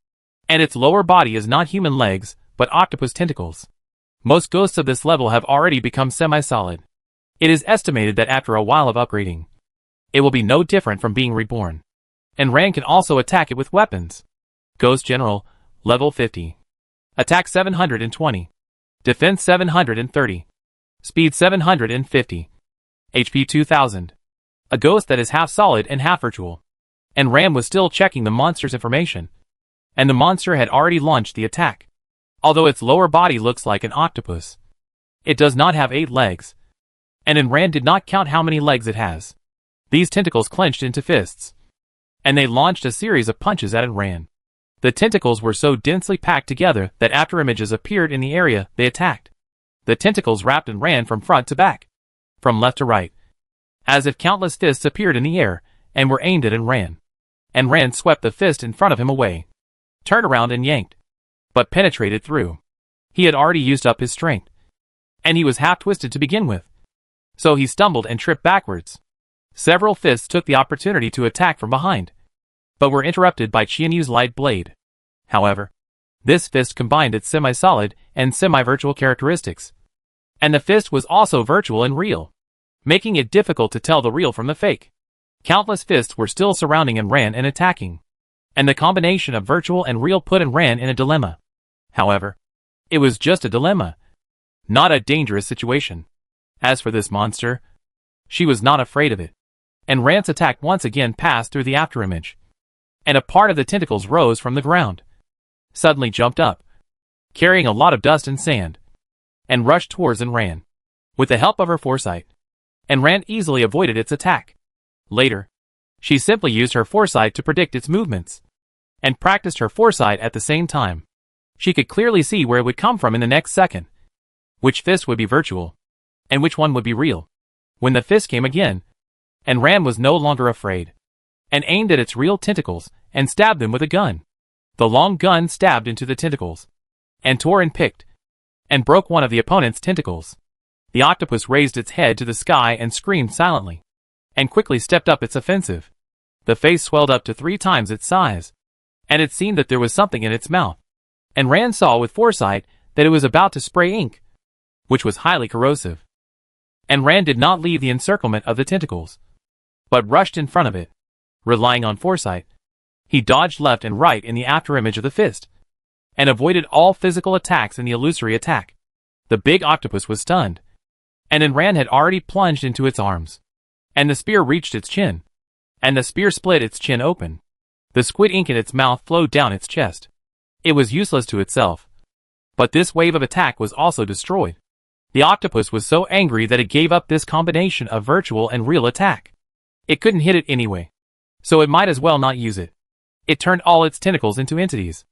and its lower body is not human legs, but octopus tentacles. Most ghosts of this level have already become semi-solid. It is estimated that after a while of upgrading, it will be no different from being reborn. Ran can also attack it with weapons. Ghost General, level 50. Attack 720. Defense 730. Speed 750. HP 2000. A ghost that is half solid and half virtual. Ran was still checking the monster's information, and the monster had already launched the attack. Although its lower body looks like an octopus, it does not have 8 legs, and Ran did not count how many legs it has. These tentacles clenched into fists, and they launched a series of punches at Ran. The tentacles were so densely packed together that after images appeared in the area they attacked, the tentacles wrapped Ran from front to back, from left to right, as if countless fists appeared in the air and were aimed at Ran. Ran swept the fist in front of him away, turned around and yanked, but penetrated through. He had already used up his strength, and he was half twisted to begin with, so he stumbled and tripped backwards. Several fists took the opportunity to attack from behind, but were interrupted by Qianyu's light blade. However, this fist combined its semi-solid and semi-virtual characteristics, and the fist was also virtual and real, making it difficult to tell the real from the fake. Countless fists were still surrounding Ran and attacking, and the combination of virtual and real put Ran in a dilemma. However, it was just a dilemma, not a dangerous situation. As for this monster, she was not afraid of it, and Ran's attack once again passed through the afterimage, and a part of the tentacles rose from the ground, suddenly jumped up, carrying a lot of dust and sand, and rushed towards Ran. With the help of her foresight, Ran easily avoided its attack. Later, she simply used her foresight to predict its movements, and practiced her foresight at the same time. She could clearly see where it would come from in the next second, which fist would be virtual, and which one would be real. When the fist came again, Ran was no longer afraid, and aimed at its real tentacles and stabbed them with a gun. The long gun stabbed into the tentacles, and tore and picked, and broke one of the opponent's tentacles. The octopus raised its head to the sky and screamed silently, and quickly stepped up its offensive. The face swelled up to 3 times its size, and it seemed that there was something in its mouth. Ran saw with foresight that it was about to spray ink, which was highly corrosive. Ran did not leave the encirclement of the tentacles, but rushed in front of it. Relying on foresight, he dodged left and right in the afterimage of the fist, and avoided all physical attacks in the illusory attack. The big octopus was stunned, and Ran had already plunged into its arms, and the spear reached its chin, and the spear split its chin open. The squid ink in its mouth flowed down its chest. It was useless to itself, but this wave of attack was also destroyed. The octopus was so angry that it gave up this combination of virtual and real attack. It couldn't hit it anyway, so it might as well not use it. It turned all its tentacles into entities,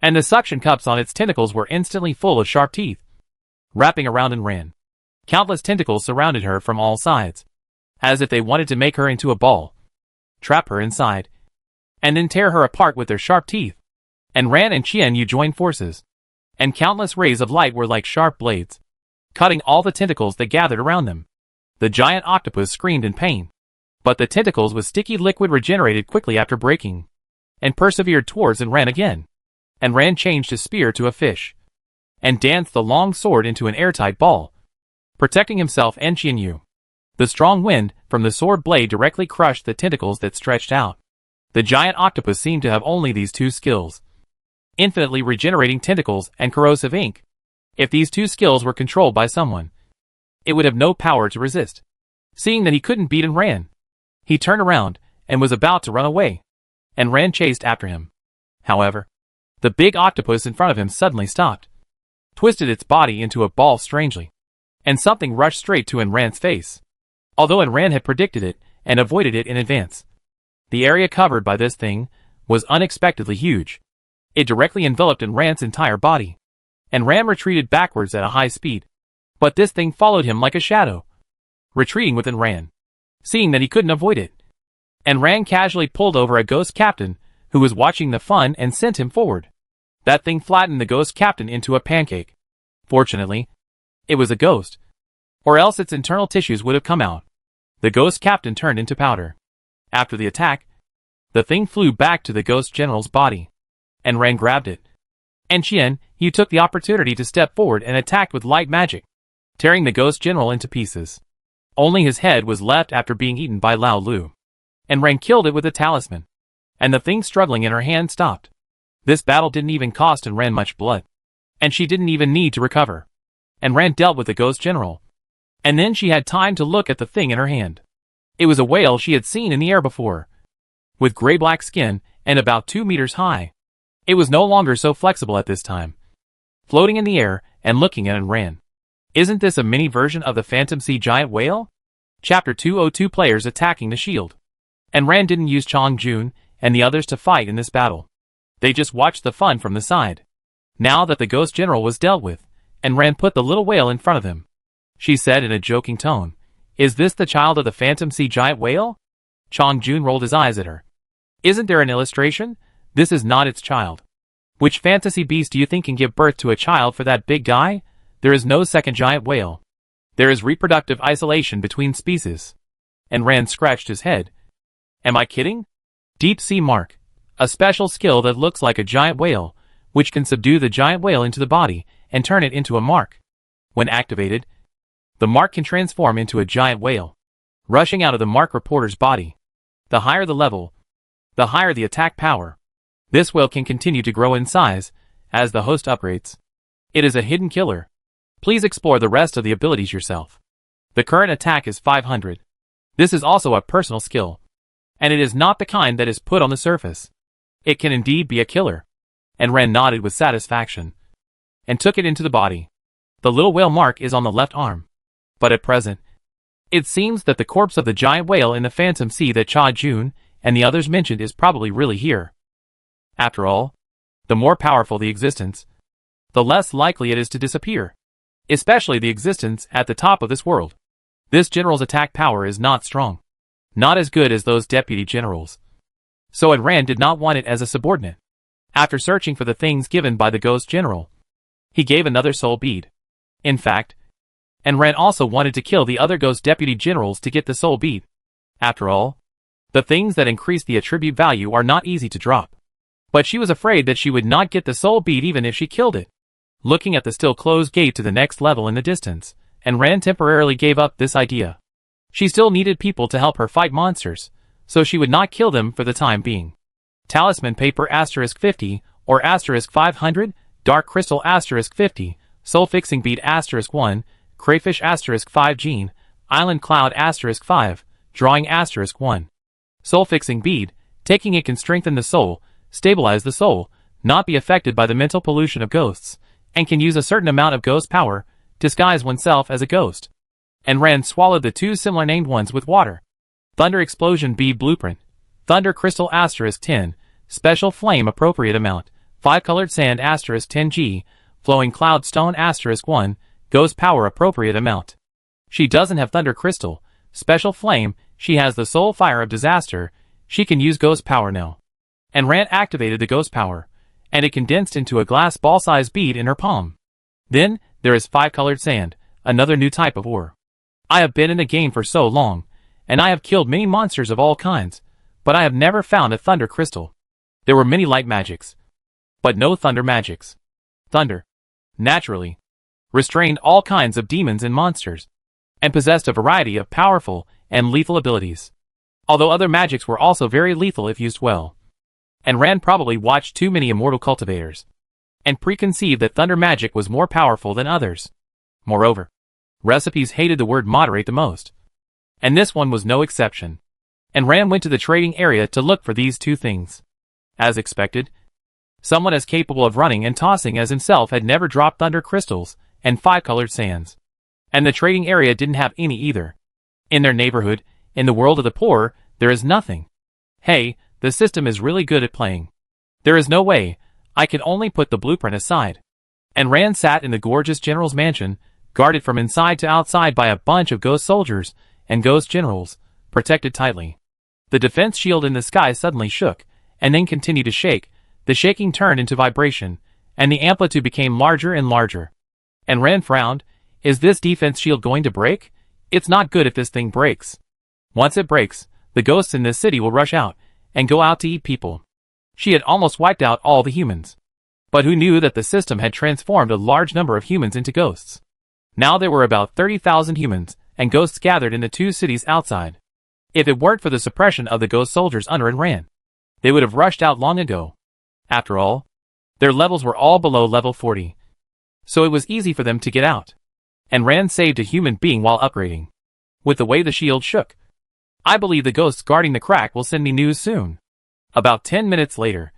and the suction cups on its tentacles were instantly full of sharp teeth, wrapping around Ran. Countless tentacles surrounded her from all sides, as if they wanted to make her into a ball, trap her inside, and then tear her apart with their sharp teeth. Ran and Qianyu joined forces, and countless rays of light were like sharp blades, cutting all the tentacles that gathered around them. The giant octopus screamed in pain, but the tentacles with sticky liquid regenerated quickly after breaking, and persevered towards Ran again. Ran changed his spear to a fish, and danced the long sword into an airtight ball, protecting himself and Qianyu. The strong wind from the sword blade directly crushed the tentacles that stretched out. The giant octopus seemed to have only these two skills: infinitely regenerating tentacles and corrosive ink. If these two skills were controlled by someone, it would have no power to resist. Seeing that he couldn't beat and ran, he turned around and was about to run away, and Ran chased after him. However, the big octopus in front of him suddenly stopped, twisted its body into a ball strangely, and something rushed straight to Ran's face. Although Ran had predicted it and avoided it in advance, the area covered by this thing was unexpectedly huge. It directly enveloped Ran's entire body, and Ran retreated backwards at a high speed. But this thing followed him like a shadow, retreating with Ran. Seeing that he couldn't avoid it, Ran casually pulled over a ghost captain who was watching the fun and sent him forward. That thing flattened the ghost captain into a pancake. Fortunately, it was a ghost, or else its internal tissues would have come out. The ghost captain turned into powder. After the attack, the thing flew back to the ghost general's body, and Ran grabbed it. And Qian, you took the opportunity to step forward and attacked with light magic, tearing the ghost general into pieces. Only his head was left after being eaten by Lao Lu. And Ran killed it with a talisman, and the thing struggling in her hand stopped. This battle didn't even cost Ran much blood, and she didn't even need to recover. And Ran dealt with the ghost general, and then she had time to look at the thing in her hand. It was a whale she had seen in the air before, with gray-black skin and about 2 meters high. It was no longer so flexible at this time, floating in the air and looking at Ran. Isn't this a mini version of the Phantom Sea giant whale? Chapter 202: Players attacking the shield. And Ran didn't use Chong Jun and the others to fight in this battle. They just watched the fun from the side. Now that the ghost general was dealt with, and Ran put the little whale in front of him, she said in a joking tone, "Is this the child of the Phantom Sea giant whale?" Chong Jun rolled his eyes at her. "Isn't there an illustration? This is not its child. Which fantasy beast do you think can give birth to a child for that big guy? There is no second giant whale. There is reproductive isolation between species." And Ran scratched his head. "Am I kidding? Deep Sea Mark, a special skill that looks like a giant whale, which can subdue the giant whale into the body and turn it into a mark. When activated, the mark can transform into a giant whale, rushing out of the mark reporter's body. The higher the level, the higher the attack power. This whale can continue to grow in size as the host upgrades. It is a hidden killer. Please explore the rest of the abilities yourself. The current attack is 500. This is also a personal skill, and it is not the kind that is put on the surface. It can indeed be a killer." And Ran nodded with satisfaction, and took it into the body. The little whale mark is on the left arm. But at present, it seems that the corpse of the giant whale in the Phantom Sea that Cha Jun and the others mentioned is probably really here. After all, the more powerful the existence, the less likely it is to disappear. Especially the existence at the top of this world. This general's attack power is not strong. Not as good as those deputy generals. So Ran did not want it as a subordinate. After searching for the things given by the ghost general, he gave another soul bead. In fact, Ran also wanted to kill the other ghost deputy generals to get the soul bead. After all, the things that increase the attribute value are not easy to drop. But she was afraid that she would not get the soul bead even if she killed it. Looking at the still closed gate to the next level in the distance, Ran temporarily gave up this idea. She still needed people to help her fight monsters, so she would not kill them for the time being. Talisman paper *50 or *500, dark crystal *50, soul fixing bead *1, crayfish *5 gene, island cloud *5, drawing *1. Soul fixing bead, taking it can strengthen the soul, stabilize the soul, not be affected by the mental pollution of ghosts, and can use a certain amount of ghost power, disguise oneself as a ghost. And Ran swallowed the two similar named ones with water. Thunder explosion bead blueprint, thunder crystal *10, special flame appropriate amount, 5 colored sand *10G, flowing cloud stone *1, ghost power appropriate amount. She doesn't have thunder crystal, special flame, she has the soul fire of disaster, she can use ghost power now. And Ran activated the ghost power, and it condensed into a glass ball-sized bead in her palm. Then, there is 5 colored sand, another new type of ore. I have been in the game for so long, and I have killed many monsters of all kinds, but I have never found a thunder crystal. There were many light magics, but no thunder magics. Thunder, naturally, restrained all kinds of demons and monsters, and possessed a variety of powerful and lethal abilities. Although other magics were also very lethal if used well. And Rand probably watched too many immortal cultivators, and preconceived that thunder magic was more powerful than others. Moreover, recipes hated the word moderate the most. And this one was no exception. And Rand went to the trading area to look for these two things. As expected, someone as capable of running and tossing as himself had never dropped thunder crystals and 5-colored sands. And the trading area didn't have any either. In their neighborhood, in the world of the poor, there is nothing. Hey, the system is really good at playing. There is no way. I can only put the blueprint aside. And Rand sat in the gorgeous general's mansion, guarded from inside to outside by a bunch of ghost soldiers and ghost generals, protected tightly. The defense shield in the sky suddenly shook, and then continued to shake. The shaking turned into vibration, and the amplitude became larger and larger. And Rand frowned. Is this defense shield going to break? It's not good if this thing breaks. Once it breaks, the ghosts in this city will rush out, and go out to eat people. She had almost wiped out all the humans. But who knew that the system had transformed a large number of humans into ghosts? Now there were about 30,000 humans, and ghosts gathered in the two cities outside. If it weren't for the suppression of the ghost soldiers under and Rand, they would have rushed out long ago. After all, their levels were all below level 40. So it was easy for them to get out. And Rand saved a human being while upgrading. With the way the shield shook, I believe the ghosts guarding the crack will send me news soon. About 10 minutes later,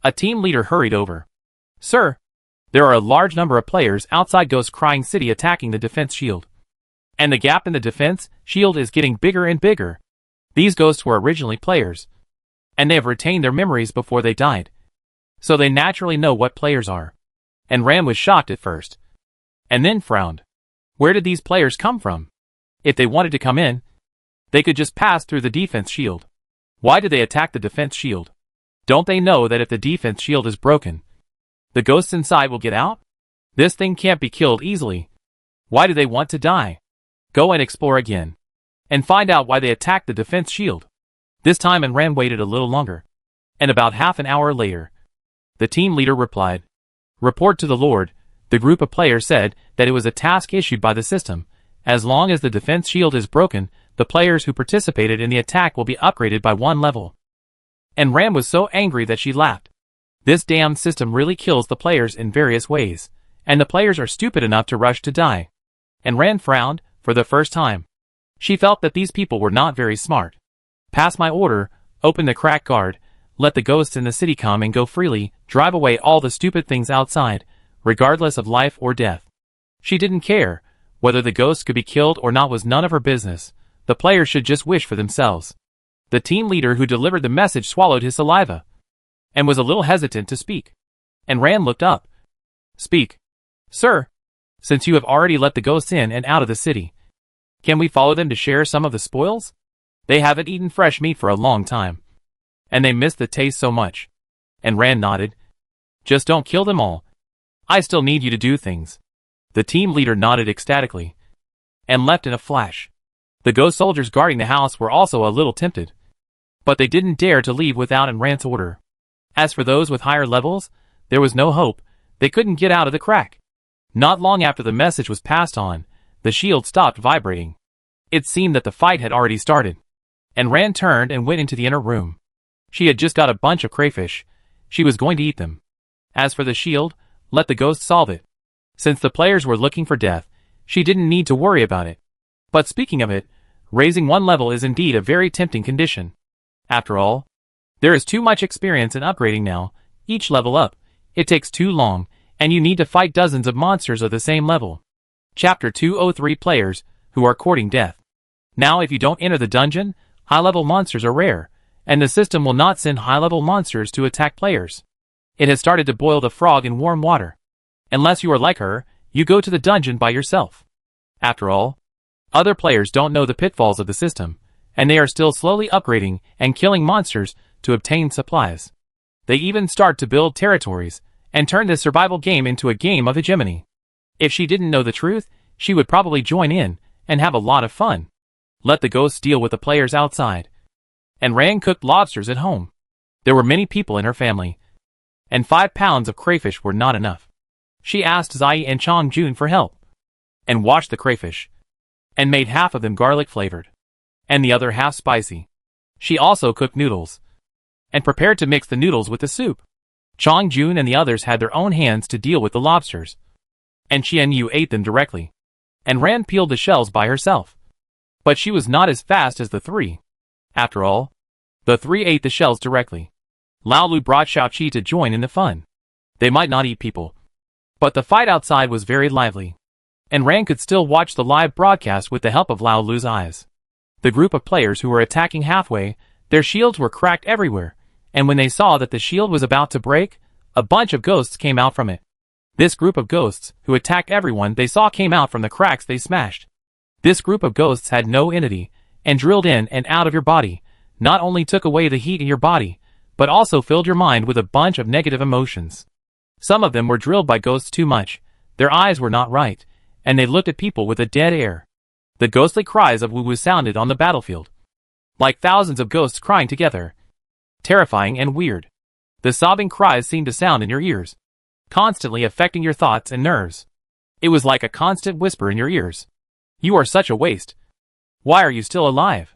a team leader hurried over. Sir, there are a large number of players outside Ghost Crying City attacking the defense shield. And the gap in the defense shield is getting bigger and bigger. These ghosts were originally players, and they have retained their memories before they died. So they naturally know what players are. And Rand was shocked at first, and then frowned. Where did these players come from? If they wanted to come in, they could just pass through the defense shield. Why did they attack the defense shield? Don't they know that if the defense shield is broken, the ghosts inside will get out? This thing can't be killed easily. Why do they want to die? Go and explore again, and find out why they attacked the defense shield. This time and Rand waited a little longer, and about half an hour later, the team leader replied. Report to the Lord. The group of players said that it was a task issued by the system. As long as the defense shield is broken, the players who participated in the attack will be upgraded by 1 level. And Rand was so angry that she laughed. This damn system really kills the players in various ways, and the players are stupid enough to rush to die. And Rand frowned, for the first time. She felt that these people were not very smart. Pass my order, open the crack guard, let the ghosts in the city come and go freely, drive away all the stupid things outside, regardless of life or death. She didn't care. Whether the ghosts could be killed or not was none of her business. The players should just wish for themselves. The team leader who delivered the message swallowed his saliva, and was a little hesitant to speak. And Rand looked up. Speak. Sir, since you have already let the ghosts in and out of the city, can we follow them to share some of the spoils? They haven't eaten fresh meat for a long time, and they miss the taste so much. And Rand nodded. Just don't kill them all. I still need you to do things. The team leader nodded ecstatically, and left in a flash. The ghost soldiers guarding the house were also a little tempted, but they didn't dare to leave without Rand's order. As for those with higher levels, there was no hope. They couldn't get out of the crack. Not long after the message was passed on, the shield stopped vibrating. It seemed that the fight had already started. And Rand turned and went into the inner room. She had just got a bunch of crayfish. She was going to eat them. As for the shield, let the ghosts solve it. Since the players were looking for death, she didn't need to worry about it. But speaking of it, raising 1 level is indeed a very tempting condition. After all, there is too much experience in upgrading now. Each level up, it takes too long, and you need to fight dozens of monsters of the same level. Chapter 203 Players who are courting death. Now if you don't enter the dungeon, high-level monsters are rare, and the system will not send high-level monsters to attack players. It has started to boil the frog in warm water. Unless you are like her, you go to the dungeon by yourself. After all, other players don't know the pitfalls of the system, and they are still slowly upgrading and killing monsters to obtain supplies. They even start to build territories, and turn this survival game into a game of hegemony. If she didn't know the truth, she would probably join in, and have a lot of fun. Let the ghosts deal with the players outside. And Rand cooked lobsters at home. There were many people in her family, and 5 pounds of crayfish were not enough. She asked Zai and Chong Jun for help, and washed the crayfish, and made half of them garlic flavored. and the other half spicy. She also cooked noodles, and prepared to mix the noodles with the soup. Chong Jun and the others had their own hands to deal with the lobsters, and Qian Yu ate them directly, and Ran peeled the shells by herself. But she was not as fast as the three. After all, the three ate the shells directly. Lao Lu brought Xiao Qi to join in the fun. They might not eat people, but the fight outside was very lively, and Ran could still watch the live broadcast with the help of Lao Lu's eyes. The group of players who were attacking halfway, their shields were cracked everywhere, and when they saw that the shield was about to break, a bunch of ghosts came out from it. This group of ghosts, who attacked everyone they saw, came out from the cracks they smashed. This group of ghosts had no entity, and drilled in and out of your body, not only took away the heat in your body, but also filled your mind with a bunch of negative emotions. Some of them were drilled by ghosts too much, their eyes were not right, and they looked at people with a dead air. The ghostly cries of Wu sounded on the battlefield, like thousands of ghosts crying together. Terrifying and weird. The sobbing cries seemed to sound in your ears, constantly affecting your thoughts and nerves. It was like a constant whisper in your ears. You are such a waste. Why are you still alive?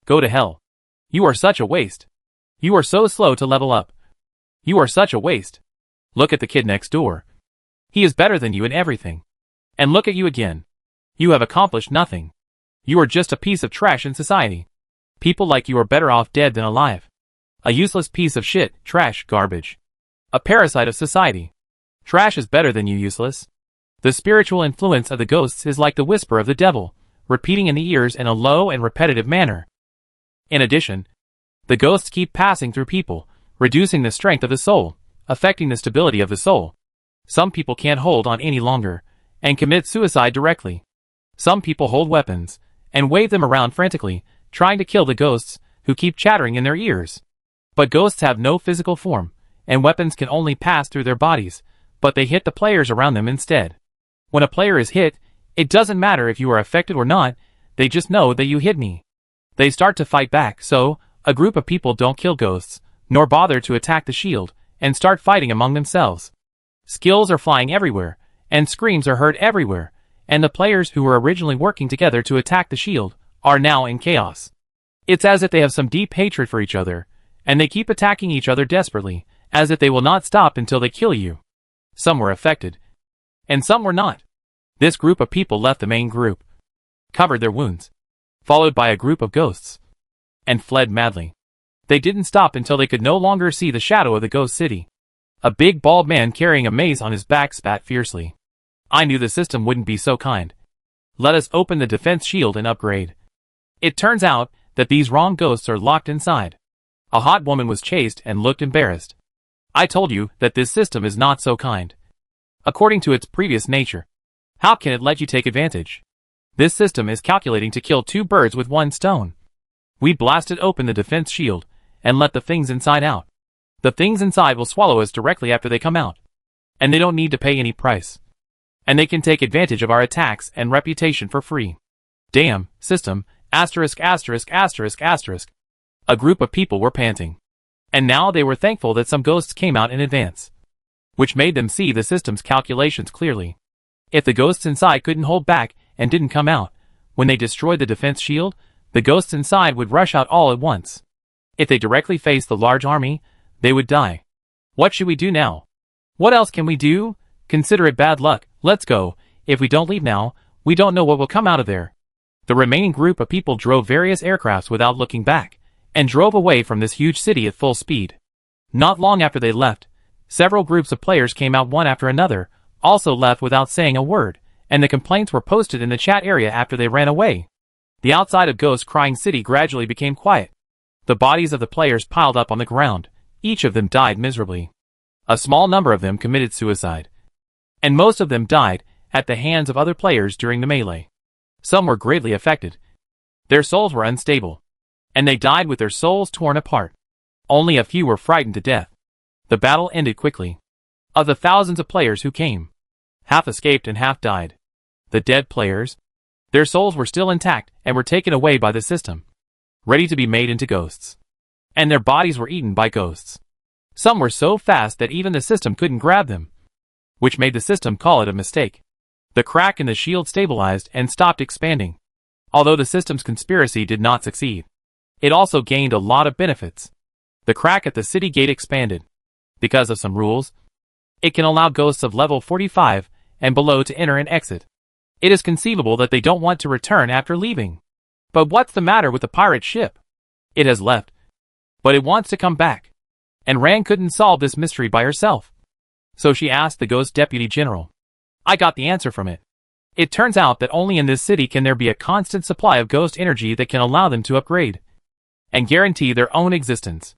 Go to hell. You are such a waste. You are so slow to level up. You are such a waste. Look at the kid next door. He is better than you in everything. And look at you again. You have accomplished nothing. You are just a piece of trash in society. People like you are better off dead than alive. A useless piece of shit, trash, garbage. A parasite of society. Trash is better than you, useless. The spiritual influence of the ghosts is like the whisper of the devil, repeating in the ears in a low and repetitive manner. In addition, the ghosts keep passing through people, reducing the strength of the soul, affecting the stability of the soul. Some people can't hold on any longer, and commit suicide directly. Some people hold weapons, and wave them around frantically, trying to kill the ghosts, who keep chattering in their ears. But ghosts have no physical form, and weapons can only pass through their bodies, but they hit the players around them instead. When a player is hit, it doesn't matter if you are affected or not, they just know that you hit me. They start to fight back, so a group of people don't kill ghosts, nor bother to attack the shield, and start fighting among themselves. Skills are flying everywhere, and screams are heard everywhere, and the players who were originally working together to attack the shield are now in chaos. It's as if they have some deep hatred for each other, and they keep attacking each other desperately, as if they will not stop until they kill you. Some were affected, and some were not. This group of people left the main group, covered their wounds, followed by a group of ghosts, and fled madly. They didn't stop until they could no longer see the shadow of the ghost city. A big bald man carrying a mace on his back spat fiercely. I knew the system wouldn't be so kind. Let us open the defense shield and upgrade. It turns out that these wrong ghosts are locked inside. A hot woman was chased and looked embarrassed. I told you that this system is not so kind. According to its previous nature, how can it let you take advantage? This system is calculating to kill two birds with one stone. We blasted open the defense shield, and let the things inside out. The things inside will swallow us directly after they come out. And they don't need to pay any price. And they can take advantage of our attacks and reputation for free. Damn, system, asterisk asterisk asterisk asterisk. A group of people were panting. And now they were thankful that some ghosts came out in advance, which made them see the system's calculations clearly. If the ghosts inside couldn't hold back and didn't come out, when they destroyed the defense shield, the ghosts inside would rush out all at once. If they directly faced the large army, they would die. What should we do now? What else can we do? Consider it bad luck. Let's go. If we don't leave now, we don't know what will come out of there. The remaining group of people drove various aircrafts without looking back, and drove away from this huge city at full speed. Not long after they left, several groups of players came out one after another, also left without saying a word, and the complaints were posted in the chat area after they ran away. The outside of Ghost Crying City gradually became quiet. The bodies of the players piled up on the ground. Each of them died miserably. A small number of them committed suicide. And most of them died at the hands of other players during the melee. Some were greatly affected. Their souls were unstable, and they died with their souls torn apart. Only a few were frightened to death. The battle ended quickly. Of the thousands of players who came, half escaped and half died. The dead players, their souls were still intact and were taken away by the system, ready to be made into ghosts. And their bodies were eaten by ghosts. Some were so fast that even the system couldn't grab them, which made the system call it a mistake. The crack in the shield stabilized and stopped expanding. Although the system's conspiracy did not succeed, it also gained a lot of benefits. The crack at the city gate expanded. Because of some rules, it can allow ghosts of level 45 and below to enter and exit. It is conceivable that they don't want to return after leaving. But what's the matter with the pirate ship? It has left, but it wants to come back. And Rand couldn't solve this mystery by herself. So she asked the Ghost Deputy General. I got the answer from it. It turns out that only in this city can there be a constant supply of ghost energy that can allow them to upgrade and guarantee their own existence.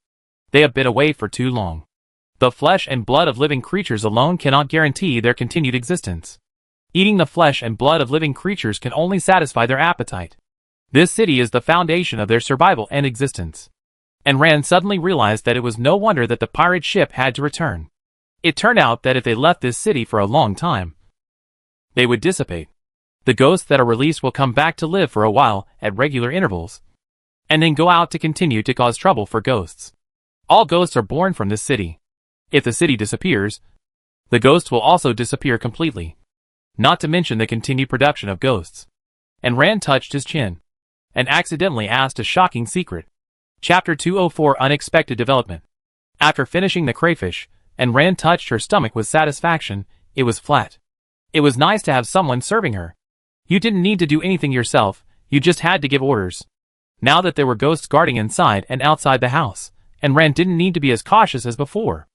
They have been away for too long. The flesh and blood of living creatures alone cannot guarantee their continued existence. Eating the flesh and blood of living creatures can only satisfy their appetite. This city is the foundation of their survival and existence. And Rand suddenly realized that it was no wonder that the pirate ship had to return. It turned out that if they left this city for a long time, they would dissipate. The ghosts that are released will come back to live for a while at regular intervals, and then go out to continue to cause trouble for ghosts. All ghosts are born from this city. If the city disappears, the ghosts will also disappear completely. Not to mention the continued production of ghosts. And Rand touched his chin and accidentally asked a shocking secret. Chapter 204 Unexpected Development. After finishing the crayfish, and Rand touched her stomach with satisfaction, it was flat. It was nice to have someone serving her. You didn't need to do anything yourself, you just had to give orders. Now that there were ghosts guarding inside and outside the house, and Rand didn't need to be as cautious as before.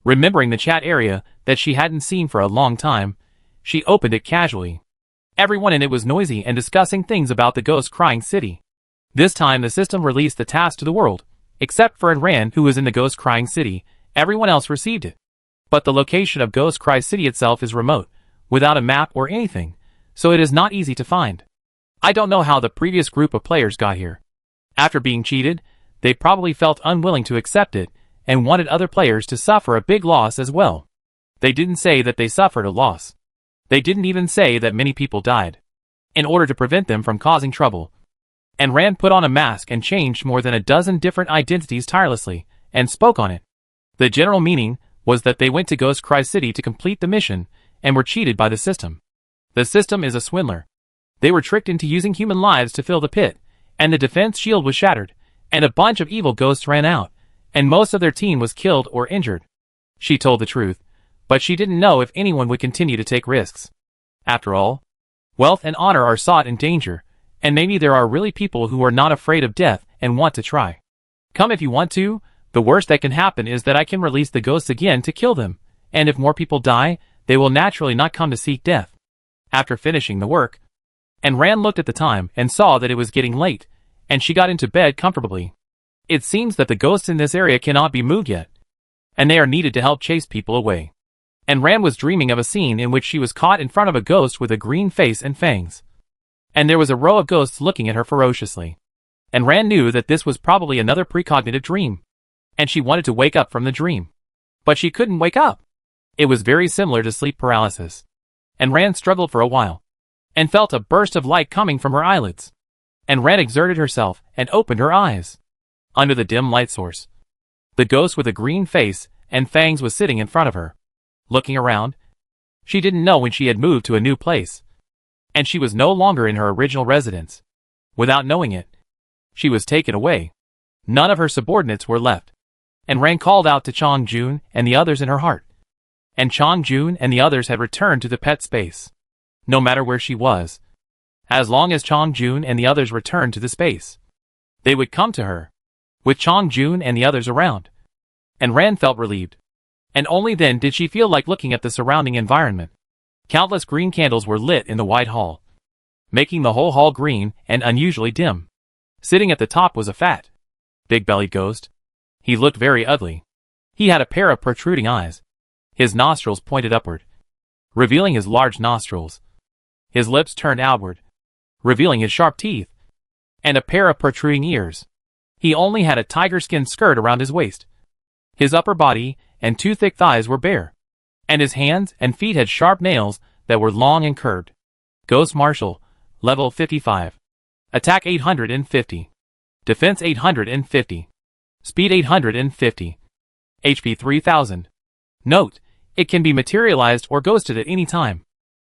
Remembering the chat area that she hadn't seen for a long time, she opened it casually. Everyone in it was noisy and discussing things about the ghost crying city. This time the system released the task to the world, except for Rand who was in the ghost crying city. Everyone else received it. But the location of Ghost Cry City itself is remote, without a map or anything, so it is not easy to find. I don't know how the previous group of players got here. After being cheated, they probably felt unwilling to accept it, and wanted other players to suffer a big loss as well. They didn't say that they suffered a loss. They didn't even say that many people died. In order to prevent them from causing trouble. And Rand put on a mask and changed more than a dozen different identities tirelessly, and spoke on it. The general meaning was that they went to Ghost Cry City to complete the mission, and were cheated by the system. The system is a swindler. They were tricked into using human lives to fill the pit, and the defense shield was shattered, and a bunch of evil ghosts ran out, and most of their team was killed or injured. She told the truth, but she didn't know if anyone would continue to take risks. After all, wealth and honor are sought in danger, and maybe there are really people who are not afraid of death and want to try. Come if you want to. The worst that can happen is that I can release the ghosts again to kill them, and if more people die, they will naturally not come to seek death. After finishing the work, and Rand looked at the time and saw that it was getting late, and she got into bed comfortably. It seems that the ghosts in this area cannot be moved yet, and they are needed to help chase people away. And Rand was dreaming of a scene in which she was caught in front of a ghost with a green face and fangs. And there was a row of ghosts looking at her ferociously. And Rand knew that this was probably another precognitive dream. And she wanted to wake up from the dream. But she couldn't wake up. It was very similar to sleep paralysis. And Rand struggled for a while, and felt a burst of light coming from her eyelids. And Rand exerted herself and opened her eyes. Under the dim light source, the ghost with a green face and fangs was sitting in front of her. Looking around, she didn't know when she had moved to a new place, and she was no longer in her original residence. Without knowing it, she was taken away. None of her subordinates were left. And Rand called out to Chong Jun and the others in her heart. And Chong Jun and the others had returned to the pet space. No matter where she was, as long as Chong Jun and the others returned to the space, they would come to her, with Chong Jun and the others around. And Rand felt relieved. And only then did she feel like looking at the surrounding environment. Countless green candles were lit in the wide hall, making the whole hall green and unusually dim. Sitting at the top was a fat, big-bellied ghost. He looked very ugly. He had a pair of protruding eyes. His nostrils pointed upward, revealing his large nostrils. His lips turned outward, revealing his sharp teeth, and a pair of protruding ears. He only had a tiger-skin skirt around his waist. His upper body and 2 thick thighs were bare, and his hands and feet had sharp nails that were long and curved. Ghost Marshal, level 55. Attack 850. Defense 850. Speed 850. HP 3000. Note, it can be materialized or ghosted at any time.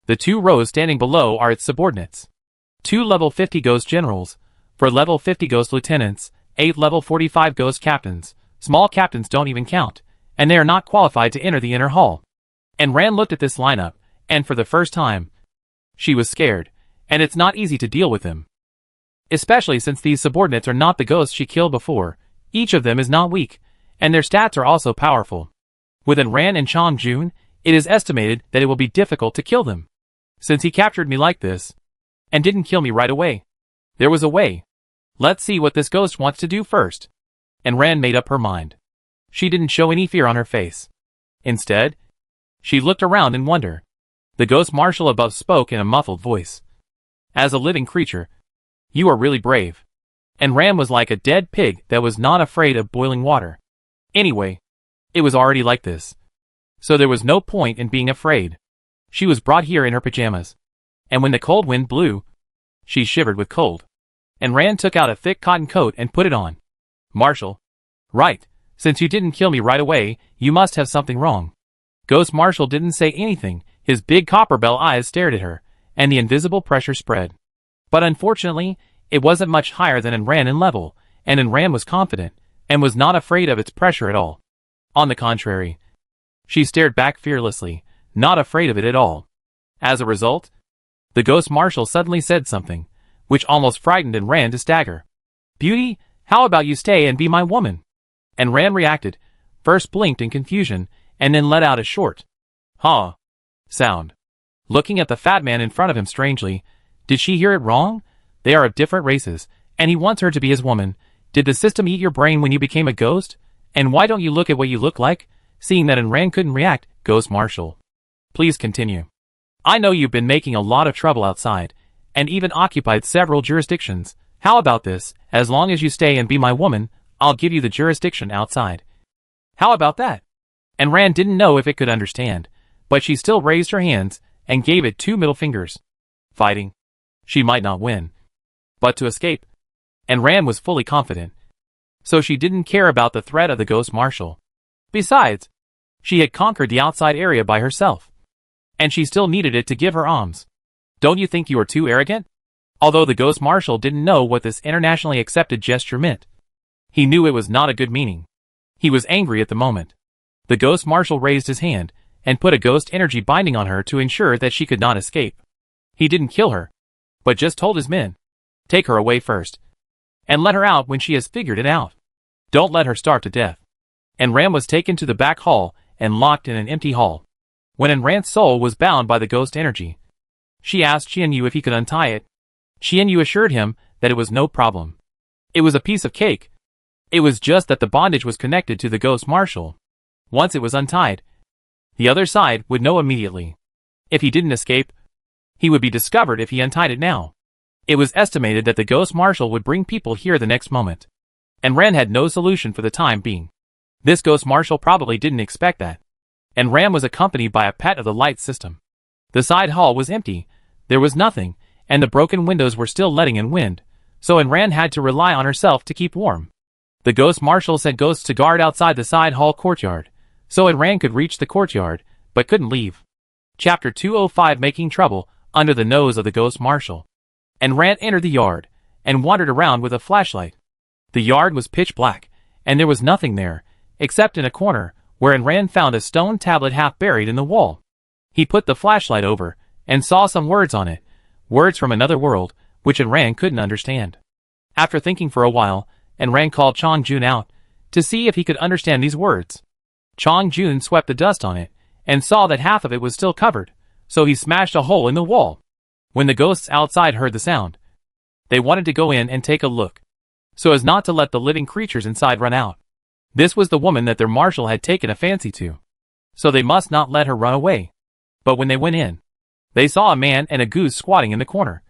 The 2 rows standing below are its subordinates. 2 level 50 ghost generals, 4 level 50 ghost lieutenants, 8 level 45 ghost captains. Small captains don't even count, and they are not qualified to enter the inner hall. And Rand looked at this lineup, and for the first time, she was scared, and it's not easy to deal with them. Especially since these subordinates are not the ghosts she killed before. Each of them is not weak, and their stats are also powerful. Within Rand and Chong Jun, it is estimated that it will be difficult to kill them. Since he captured me like this, and didn't kill me right away. There was a way. Let's see what this ghost wants to do first. And Rand made up her mind. She didn't show any fear on her face. Instead, she looked around in wonder. The ghost marshal above spoke in a muffled voice. As a living creature, you are really brave. And Rand was like a dead pig that was not afraid of boiling water. Anyway, it was already like this. So there was no point in being afraid. She was brought here in her pajamas. And when the cold wind blew, she shivered with cold. And Rand took out a thick cotton coat and put it on. Marshal. Right, since you didn't kill me right away, you must have something wrong. Ghost Marshal didn't say anything, his big copper bell eyes stared at her, and the invisible pressure spread. But unfortunately, it wasn't much higher than in Rand in level, and in Rand was confident, and was not afraid of its pressure at all. On the contrary, she stared back fearlessly, not afraid of it at all. As a result, the Ghost Marshal suddenly said something, which almost frightened and Rand to stagger. Beauty, how about you stay and be my woman? And Rand reacted, first blinked in confusion, and then let out a short, huh, sound. Looking at the fat man in front of him strangely, did she hear it wrong? They are of different races, and he wants her to be his woman. Did the system eat your brain when you became a ghost? And why don't you look at what you look like? Seeing that Rand couldn't react, Ghost Marshal. Please continue. I know you've been making a lot of trouble outside, and even occupied several jurisdictions. How about this? As long as you stay and be my woman, I'll give you the jurisdiction outside. How about that? And Rand didn't know if it could understand, but she still raised her hands and gave it 2 middle fingers. Fighting. She might not win, but to escape. And Rand was fully confident. So she didn't care about the threat of the Ghost Marshal. Besides, she had conquered the outside area by herself. And she still needed it to give her alms. Don't you think you are too arrogant? Although the Ghost Marshal didn't know what this internationally accepted gesture meant. He knew it was not a good meaning. He was angry at the moment. The Ghost Marshal raised his hand, and put a ghost energy binding on her to ensure that she could not escape. He didn't kill her, but just told his men, take her away first, and let her out when she has figured it out. Don't let her starve to death. And Rand was taken to the back hall, and locked in an empty hall. When Rand's soul was bound by the ghost energy, she asked Xianyu if he could untie it. Xianyu assured him that it was no problem. It was a piece of cake. It was just that the bondage was connected to the Ghost Marshal. Once it was untied, the other side would know immediately. If he didn't escape, he would be discovered if he untied it now. It was estimated that the Ghost Marshal would bring people here the next moment. And Rand had no solution for the time being. This Ghost Marshal probably didn't expect that. And Rand was accompanied by a pet of the light system. The side hall was empty, there was nothing, and the broken windows were still letting in wind, so Rand had to rely on herself to keep warm. The Ghost Marshal sent ghosts to guard outside the side hall courtyard, so Rand could reach the courtyard, but couldn't leave. Chapter 205 Making Trouble Under the Nose of the Ghost Marshal. And Rand entered the yard, and wandered around with a flashlight. The yard was pitch black, and there was nothing there, except in a corner, where Rand found a stone tablet half buried in the wall. He put the flashlight over, and saw some words on it, words from another world, which Rand couldn't understand. After thinking for a while, Rand called Chong Jun out, to see if he could understand these words. Chong Jun swept the dust on it, and saw that half of it was still covered, so he smashed a hole in the wall. When the ghosts outside heard the sound, they wanted to go in and take a look, so as not to let the living creatures inside run out. This was the woman that their marshal had taken a fancy to, so they must not let her run away. But when they went in, they saw a man and a goose squatting in the corner,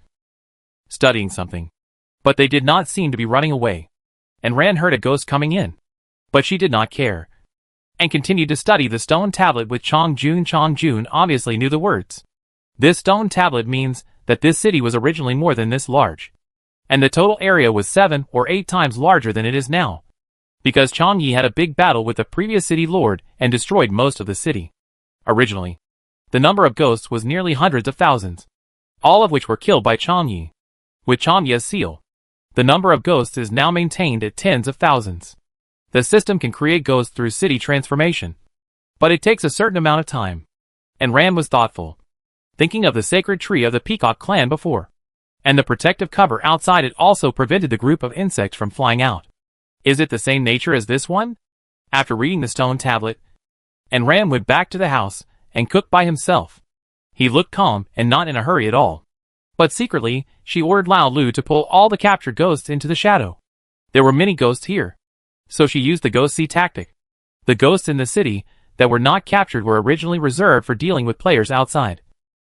studying something. But they did not seem to be running away. And Rand heard a ghost coming in, but she did not care, and continued to study the stone tablet with Chong Jun. Chong Jun obviously knew the words. This stone tablet means that this city was originally more than this large, and the total area was 7 or 8 times larger than it is now, because Chong Yi had a big battle with the previous city lord and destroyed most of the city. Originally, the number of ghosts was nearly hundreds of thousands, all of which were killed by Chong Yi. With Chanya's seal, the number of ghosts is now maintained at tens of thousands. The system can create ghosts through city transformation, but it takes a certain amount of time. And Ran was thoughtful, thinking of the sacred tree of the Peacock clan before, and the protective cover outside it also prevented the group of insects from flying out. Is it the same nature as this one? After reading the stone tablet, and Ran went back to the house and cooked by himself. He looked calm and not in a hurry at all. But secretly, she ordered Lao Lu to pull all the captured ghosts into the shadow. There were many ghosts here, so she used the ghost sea tactic. The ghosts in the city that were not captured were originally reserved for dealing with players outside.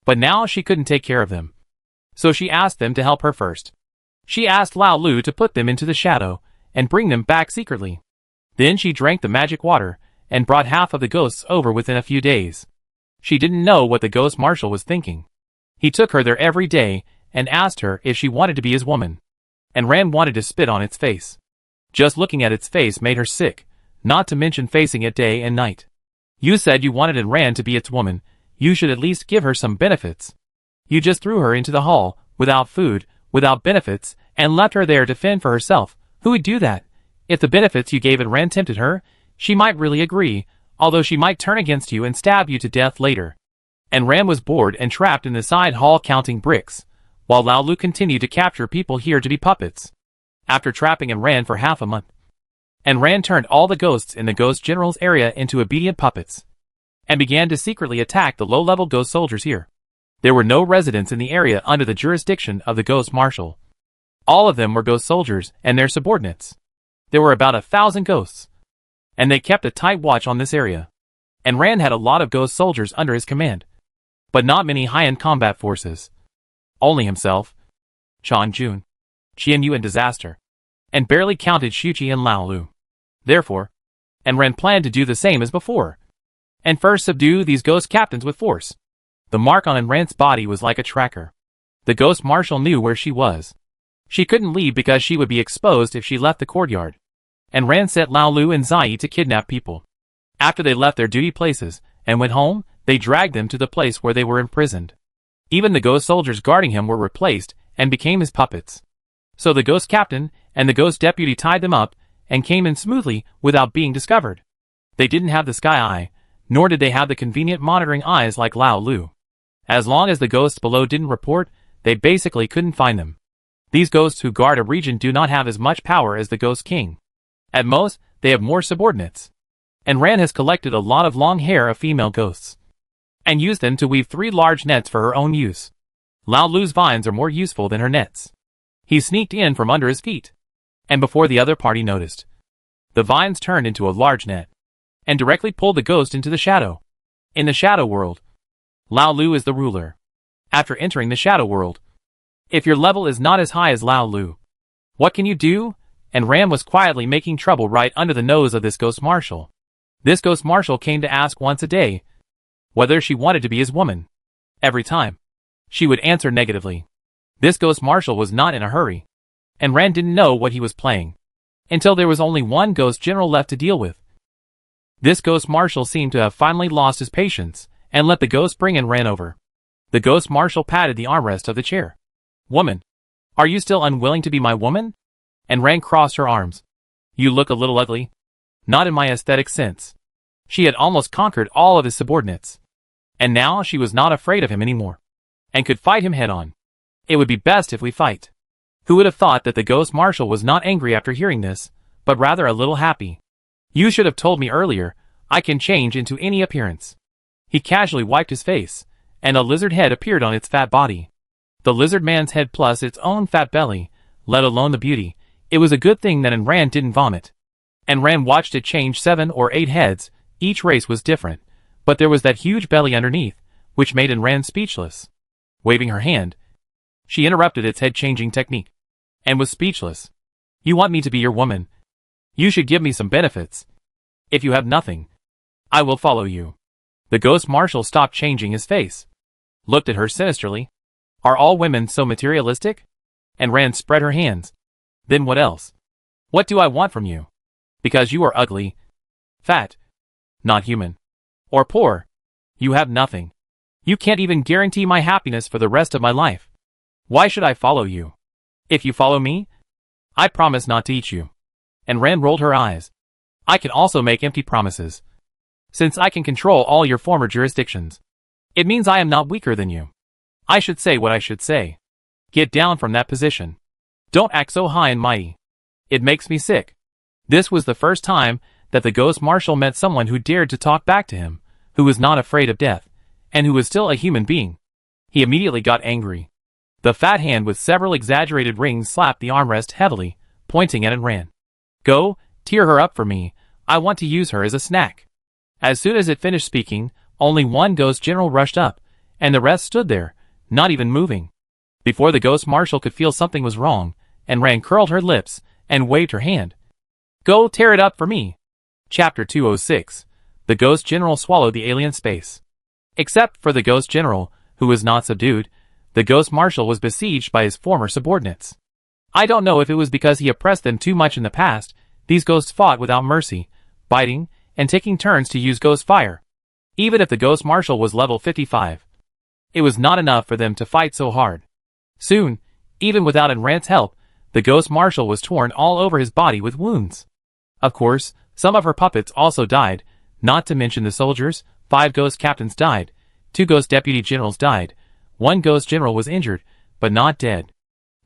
But now she couldn't take care of them, so she asked them to help her first. She asked Lao Lu to put them into the shadow and bring them back secretly. Then she drank the magic water and brought half of the ghosts over within a few days. She didn't know what the ghost marshal was thinking. He took her there every day and asked her if she wanted to be his woman. And Ran wanted to spit on its face. Just looking at its face made her sick, not to mention facing it day and night. You said you wanted Ran to be its woman. You should at least give her some benefits. You just threw her into the hall, without food, without benefits, and left her there to fend for herself. Who would do that? If the benefits you gave Ran tempted her, she might really agree, although she might turn against you and stab you to death later. And Ran was bored and trapped in the side hall counting bricks, while Lao Lu continued to capture people here to be puppets. After trapping Ran for half a month, Ran turned all the ghosts in the Ghost General's area into obedient puppets, and began to secretly attack the low-level ghost soldiers here. There were no residents in the area under the jurisdiction of the Ghost Marshal. All of them were ghost soldiers and their subordinates. There were about 1,000 ghosts, and they kept a tight watch on this area. And Ran had a lot of ghost soldiers under his command, but not many high-end combat forces. Only himself, Chan Jun, Qian Yu and Disaster, and barely counted Shuqi and Lao Lu. Therefore, Ran planned to do the same as before, and first subdue these ghost captains with force. The mark on Ran's body was like a tracker. The ghost marshal knew where she was. She couldn't leave because she would be exposed if she left the courtyard. And Ran set Lao Lu and Zai to kidnap people. After they left their duty places and went home, they dragged them to the place where they were imprisoned. Even the ghost soldiers guarding him were replaced and became his puppets. So the ghost captain and the ghost deputy tied them up and came in smoothly without being discovered. They didn't have the sky eye, nor did they have the convenient monitoring eyes like Lao Lu. As long as the ghosts below didn't report, they basically couldn't find them. These ghosts who guard a region do not have as much power as the Ghost King. At most, they have more subordinates. And Ran has collected a lot of long hair of female ghosts, and used them to weave 3 large nets for her own use. Lao Lu's vines are more useful than her nets. He sneaked in from under his feet, and before the other party noticed, the vines turned into a large net, and directly pulled the ghost into the shadow. In the shadow world, Lao Lu is the ruler. After entering the shadow world, if your level is not as high as Lao Lu, what can you do? And Ran was quietly making trouble right under the nose of this ghost marshal. This ghost marshal came to ask once a day whether she wanted to be his woman. Every time, she would answer negatively. This ghost marshal was not in a hurry, and Ran didn't know what he was playing, until there was only one ghost general left to deal with. This ghost marshal seemed to have finally lost his patience, and let the ghost bring Ran over. The ghost marshal patted the armrest of the chair. Woman, are you still unwilling to be my woman? And Ran crossed her arms. You look a little ugly. Not in my aesthetic sense. She had almost conquered all of his subordinates, and now she was not afraid of him anymore, and could fight him head-on. It would be best if we fight. Who would have thought that the ghost marshal was not angry after hearing this, but rather a little happy. You should have told me earlier. I can change into any appearance. He casually wiped his face, and a lizard head appeared on its fat body. The lizard man's head plus its own fat belly, let alone the beauty. It was a good thing that Ran didn't vomit. And Ran watched it change 7 or 8 heads. Each race was different, but there was that huge belly underneath, which made Ran speechless. Waving her hand, she interrupted its head-changing technique, and was speechless. You want me to be your woman? You should give me some benefits. If you have nothing, I will follow you. The ghost marshal stopped changing his face, looked at her sinisterly. Are all women so materialistic? And Ran spread her hands. Then what else? What do I want from you? Because you are ugly, fat, not human, or poor. You have nothing. You can't even guarantee my happiness for the rest of my life. Why should I follow you? If you follow me, I promise not to eat you. And Ran rolled her eyes. I can also make empty promises. Since I can control all your former jurisdictions, it means I am not weaker than you. I should say what I should say. Get down from that position. Don't act so high and mighty. It makes me sick. This was the first time that the Ghost Marshal met someone who dared to talk back to him, who was not afraid of death, and who was still a human being. He immediately got angry. The fat hand with several exaggerated rings slapped the armrest heavily, pointing at Ran. Go, tear her up for me. I want to use her as a snack. As soon as it finished speaking, only one Ghost General rushed up, and the rest stood there, not even moving. Before the Ghost Marshal could feel something was wrong, Ran curled her lips and waved her hand. Go tear it up for me. Chapter 206. The Ghost General swallowed the alien space. Except for the Ghost General, who was not subdued, the Ghost Marshal was besieged by his former subordinates. I don't know if it was because he oppressed them too much in the past. These ghosts fought without mercy, biting, and taking turns to use ghost fire. Even if the Ghost Marshal was level 55, it was not enough for them to fight so hard. Soon, even without Ran's help, the Ghost Marshal was torn all over his body with wounds. Of course, some of her puppets also died, not to mention the soldiers. 5 ghost captains died, 2 ghost deputy generals died, 1 ghost general was injured, but not dead.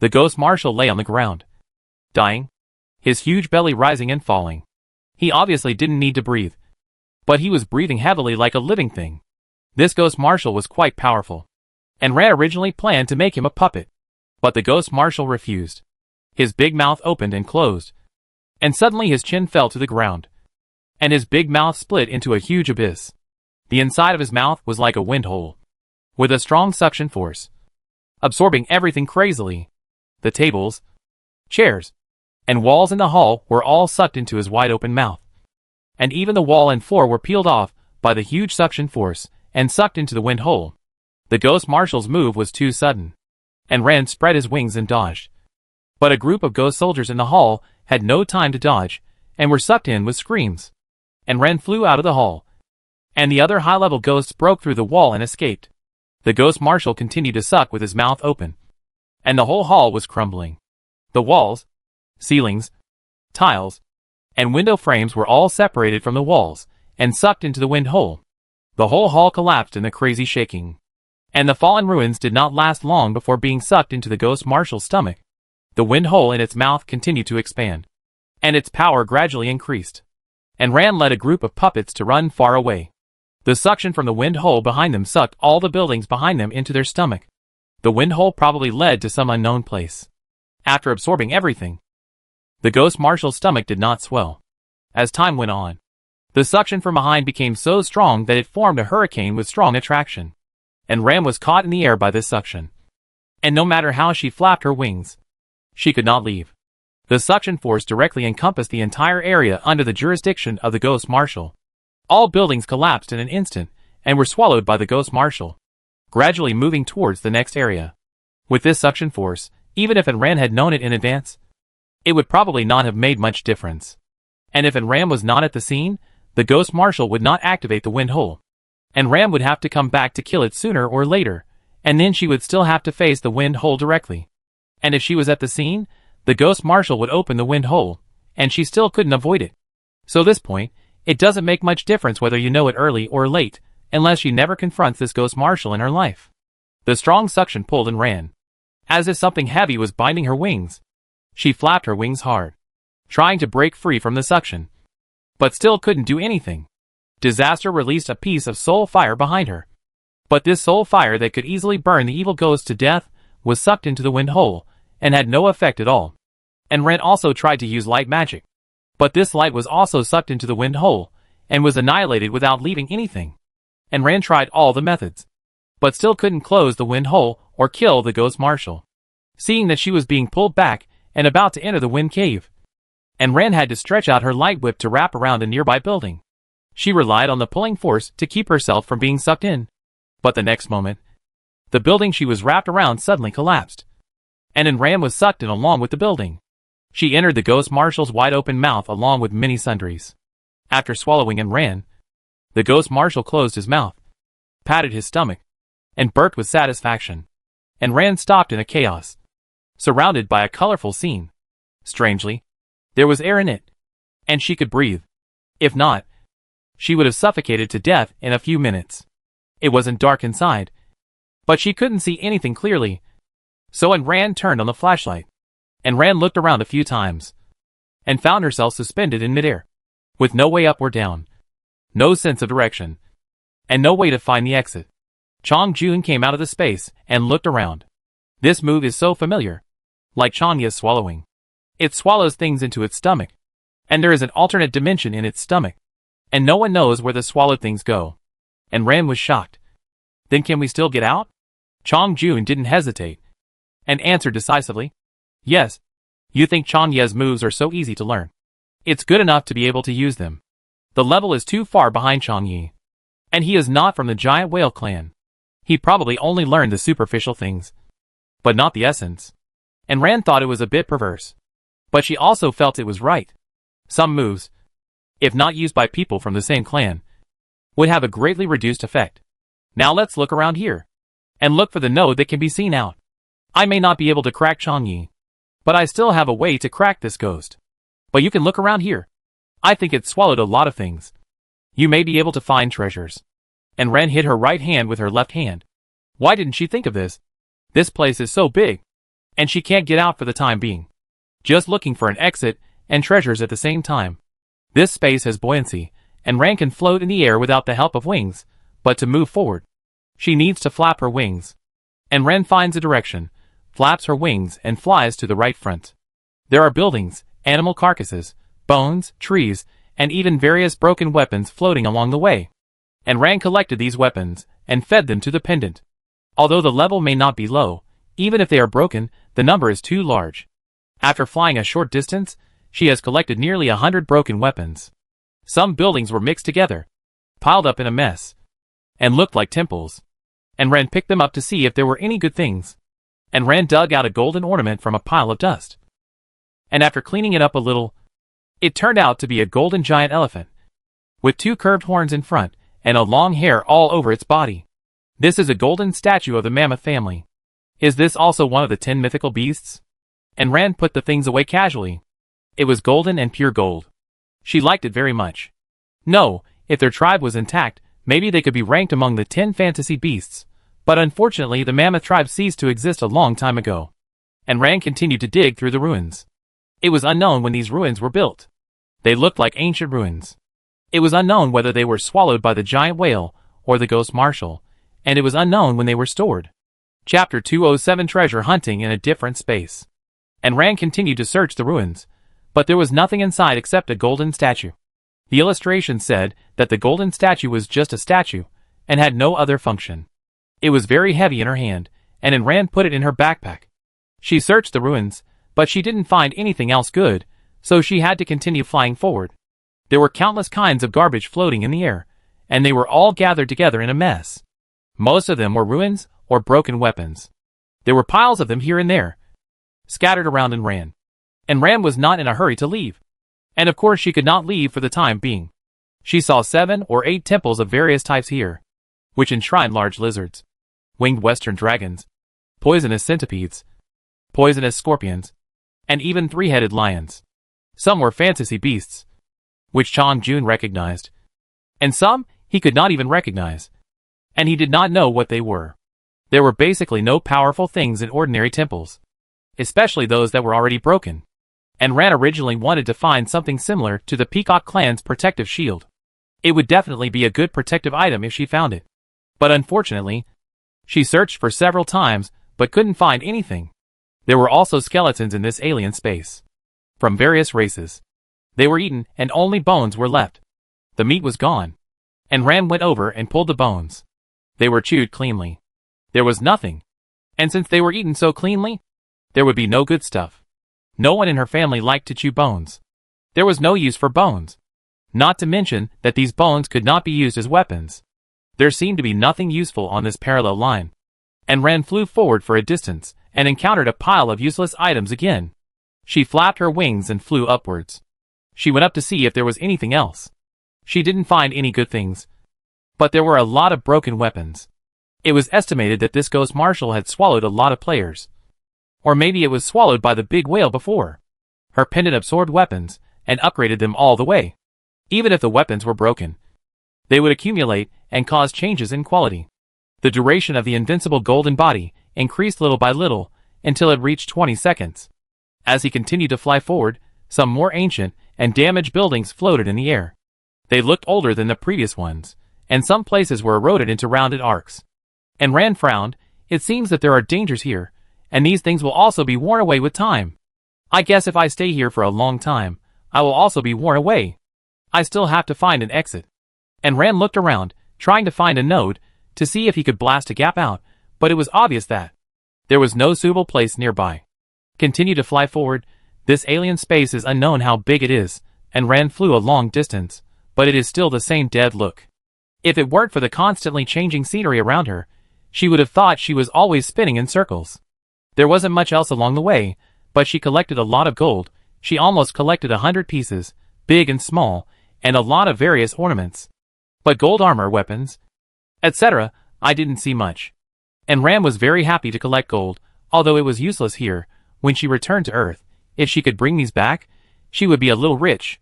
The Ghost Marshal lay on the ground, dying, his huge belly rising and falling. He obviously didn't need to breathe, but he was breathing heavily like a living thing. This Ghost Marshal was quite powerful, and Ran originally planned to make him a puppet, but the Ghost Marshal refused. His big mouth opened and closed, and suddenly his chin fell to the ground, and his big mouth split into a huge abyss. The inside of his mouth was like a wind hole, with a strong suction force, absorbing everything crazily. The tables, chairs, and walls in the hall were all sucked into his wide-open mouth, and even the wall and floor were peeled off by the huge suction force and sucked into the wind hole. The Ghost Marshal's move was too sudden, and Ran spread his wings and dodged. But a group of ghost soldiers in the hall had no time to dodge, and were sucked in with screams. And Ran flew out of the hall, and the other high-level ghosts broke through the wall and escaped. The Ghost Marshal continued to suck with his mouth open, and the whole hall was crumbling. The walls, ceilings, tiles, and window frames were all separated from the walls, and sucked into the wind hole. The whole hall collapsed in the crazy shaking, and the fallen ruins did not last long before being sucked into the Ghost Marshal's stomach. The wind hole in its mouth continued to expand, and its power gradually increased, and Ran led a group of puppets to run far away. The suction from the wind hole behind them sucked all the buildings behind them into their stomach. The wind hole probably led to some unknown place. After absorbing everything, the Ghost Marshal's stomach did not swell. As time went on, the suction from behind became so strong that it formed a hurricane with strong attraction, and Ran was caught in the air by this suction. And no matter how she flapped her wings, she could not leave. The suction force directly encompassed the entire area under the jurisdiction of the Ghost Marshal. All buildings collapsed in an instant and were swallowed by the Ghost Marshal, gradually moving towards the next area. With this suction force, even if Ran had known it in advance, it would probably not have made much difference. And if Ran was not at the scene, the Ghost Marshal would not activate the wind hole, and Ran would have to come back to kill it sooner or later, and then she would still have to face the wind hole directly. And if she was at the scene, the Ghost Marshal would open the wind hole, and she still couldn't avoid it. So at this point, it doesn't make much difference whether you know it early or late, unless she never confronts this Ghost Marshal in her life. The strong suction pulled and ran, as if something heavy was binding her wings. She flapped her wings hard, trying to break free from the suction, but still couldn't do anything. Disaster released a piece of soul fire behind her, but this soul fire that could easily burn the evil ghost to death was sucked into the wind hole, and had no effect at all. And Ran also tried to use light magic, but this light was also sucked into the wind hole, and was annihilated without leaving anything. And Ran tried all the methods, but still couldn't close the wind hole or kill the Ghost Marshal. Seeing that she was being pulled back and about to enter the wind cave, and Ran had to stretch out her light whip to wrap around a nearby building. She relied on the pulling force to keep herself from being sucked in. But the next moment, the building she was wrapped around suddenly collapsed, and Ran was sucked in along with the building. She entered the Ghost Marshal's wide-open mouth along with many sundries. After swallowing Ran, the Ghost Marshal closed his mouth, patted his stomach, and burped with satisfaction. And Ran stopped in a chaos, surrounded by a colorful scene. Strangely, there was air in it, and she could breathe. If not, she would have suffocated to death in a few minutes. It wasn't dark inside, but she couldn't see anything clearly. So Rand turned on the flashlight. Rand looked around a few times, and found herself suspended in midair, with no way up or down, no sense of direction, and no way to find the exit. Chong-Jun came out of the space and looked around. This move is so familiar. Like Chanya's swallowing. It swallows things into its stomach, and there is an alternate dimension in its stomach, and no one knows where the swallowed things go. And Rand was shocked. Then can we still get out? Chong-Jun didn't hesitate, and answered decisively. Yes. You think Chanya's moves are so easy to learn. It's good enough to be able to use them. The level is too far behind Changyi. And he is not from the giant whale clan. He probably only learned the superficial things, but not the essence. And Rand thought it was a bit perverse. But she also felt it was right. Some moves, if not used by people from the same clan, would have a greatly reduced effect. Now let's look around here, and look for the node that can be seen out. I may not be able to crack Changyi, but I still have a way to crack this ghost. But you can look around here. I think it swallowed a lot of things. You may be able to find treasures. And Ren hit her right hand with her left hand. Why didn't she think of this? This place is so big, and she can't get out for the time being. Just looking for an exit and treasures at the same time. This space has buoyancy, and Ren can float in the air without the help of wings, but to move forward, she needs to flap her wings. And Ren finds a direction, flaps her wings and flies to the right front. There are buildings, animal carcasses, bones, trees, and even various broken weapons floating along the way. And Ren collected these weapons and fed them to the pendant. Although the level may not be low, even if they are broken, the number is too large. After flying a short distance, she has collected nearly 100 broken weapons. Some buildings were mixed together, piled up in a mess, and looked like temples. And Ren picked them up to see if there were any good things. And Ren dug out a golden ornament from a pile of dust. And after cleaning it up a little, it turned out to be a golden giant elephant, with 2 curved horns in front, and a long hair all over its body. This is a golden statue of the mammoth family. Is this also one of the 10 mythical beasts? And Ren put the things away casually. It was golden and pure gold. She liked it very much. No, if their tribe was intact, maybe they could be ranked among the 10 fantasy beasts. But unfortunately the mammoth tribe ceased to exist a long time ago. And Ren continued to dig through the ruins. It was unknown when these ruins were built. They looked like ancient ruins. It was unknown whether they were swallowed by the giant whale or the ghost marshal, and it was unknown when they were stored. Chapter 207 Treasure Hunting in a Different Space. And Ren continued to search the ruins, but there was nothing inside except a golden statue. The illustration said that the golden statue was just a statue, and had no other function. It was very heavy in her hand, and Ren put it in her backpack. She searched the ruins, but she didn't find anything else good, so she had to continue flying forward. There were countless kinds of garbage floating in the air, and they were all gathered together in a mess. Most of them were ruins or broken weapons. There were piles of them here and there, scattered around in Ran. And Ran was not in a hurry to leave. And of course she could not leave for the time being. She saw 7 or 8 temples of various types here, which enshrined large lizards, winged western dragons, poisonous centipedes, poisonous scorpions, and even 3-headed lions. Some were fantasy beasts, which Chong-Jun recognized, and some he could not even recognize, and he did not know what they were. There were basically no powerful things in ordinary temples, especially those that were already broken. And Ran originally wanted to find something similar to the Peacock clan's protective shield. It would definitely be a good protective item if she found it. But unfortunately, she searched for several times, but couldn't find anything. There were also skeletons in this alien space, from various races. They were eaten, and only bones were left. The meat was gone. And Ran went over and pulled the bones. They were chewed cleanly. There was nothing. And since they were eaten so cleanly, there would be no good stuff. No one in her family liked to chew bones. There was no use for bones. Not to mention that these bones could not be used as weapons. There seemed to be nothing useful on this parallel line. And Ran flew forward for a distance, and encountered a pile of useless items again. She flapped her wings and flew upwards. She went up to see if there was anything else. She didn't find any good things. But there were a lot of broken weapons. It was estimated that this ghost marshal had swallowed a lot of players. Or maybe it was swallowed by the big whale before. Her pendant absorbed weapons and upgraded them all the way. Even if the weapons were broken, they would accumulate and cause changes in quality. The duration of the invincible golden body increased little by little until it reached 20 seconds. As he continued to fly forward, some more ancient and damaged buildings floated in the air. They looked older than the previous ones, and some places were eroded into rounded arcs. And Rand frowned. It seems that there are dangers here, and these things will also be worn away with time. I guess if I stay here for a long time, I will also be worn away. I still have to find an exit. And Rand looked around, trying to find a node, to see if he could blast a gap out, but it was obvious that there was no suitable place nearby. Continue to fly forward. This alien space is unknown how big it is, and Rand flew a long distance, but it is still the same dead look. If it weren't for the constantly changing scenery around her, she would have thought she was always spinning in circles. There wasn't much else along the way, but she collected a lot of gold. She almost collected 100 pieces, big and small, and a lot of various ornaments. But gold armor, weapons, etc., I didn't see much. And Ram was very happy to collect gold, although it was useless here. When she returned to Earth, if she could bring these back, she would be a little rich.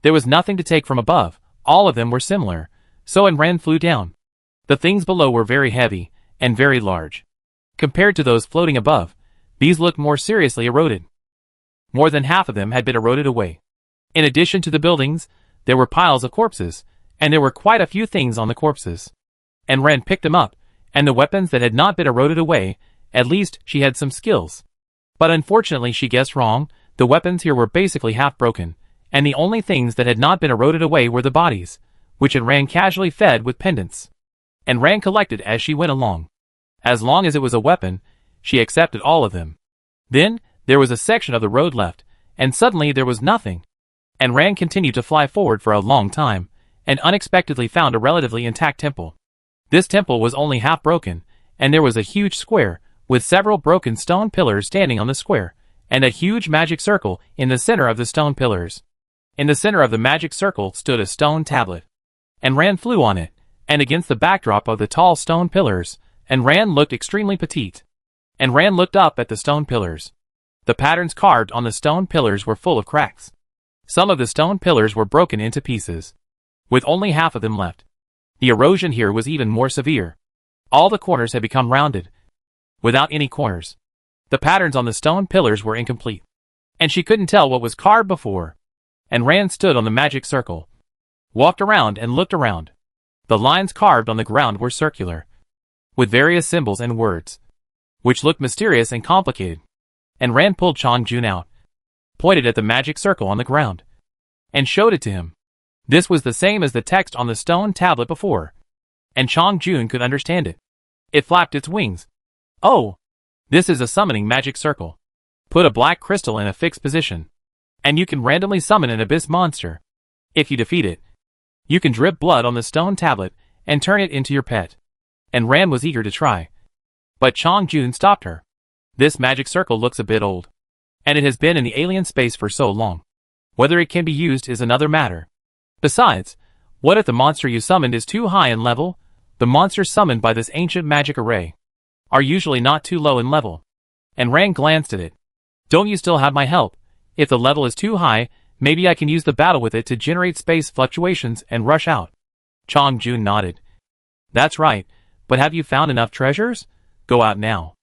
There was nothing to take from above, all of them were similar, so Rand flew down. The things below were very heavy, and very large. Compared to those floating above, these looked more seriously eroded. More than half of them had been eroded away. In addition to the buildings, there were piles of corpses, and there were quite a few things on the corpses. And Rand picked them up, and the weapons that had not been eroded away, at least she had some skills. But unfortunately she guessed wrong. The weapons here were basically half broken, and the only things that had not been eroded away were the bodies, which Rand casually fed with pendants. And Rand collected as she went along. As long as it was a weapon, she accepted all of them. Then, there was a section of the road left, and suddenly there was nothing. And Rand continued to fly forward for a long time, and unexpectedly found a relatively intact temple. This temple was only half broken, and there was a huge square, with several broken stone pillars standing on the square, and a huge magic circle in the center of the stone pillars. In the center of the magic circle stood a stone tablet. And Rand flew on it, and against the backdrop of the tall stone pillars, and Rand looked extremely petite. And Rand looked up at the stone pillars. The patterns carved on the stone pillars were full of cracks. Some of the stone pillars were broken into pieces, with only half of them left. The erosion here was even more severe. All the corners had become rounded, without any corners. The patterns on the stone pillars were incomplete, and she couldn't tell what was carved before. And Rand stood on the magic circle, walked around and looked around. The lines carved on the ground were circular, with various symbols and words, which looked mysterious and complicated. And Rand pulled Chongjun out, pointed at the magic circle on the ground, and showed it to him. This was the same as the text on the stone tablet before, and Chongjun could understand it. It flapped its wings. Oh! This is a summoning magic circle. Put a black crystal in a fixed position, and you can randomly summon an abyss monster. If you defeat it, you can drip blood on the stone tablet and turn it into your pet. And Rand was eager to try, but Chongjun stopped her. This magic circle looks a bit old, and it has been in the alien space for so long. Whether it can be used is another matter. Besides, what if the monster you summoned is too high in level? The monsters summoned by this ancient magic array are usually not too low in level. And Rand glanced at it. Don't you still have my help? If the level is too high, maybe I can use the battle with it to generate space fluctuations and rush out. Chongjun nodded. That's right, but have you found enough treasures? Go out now.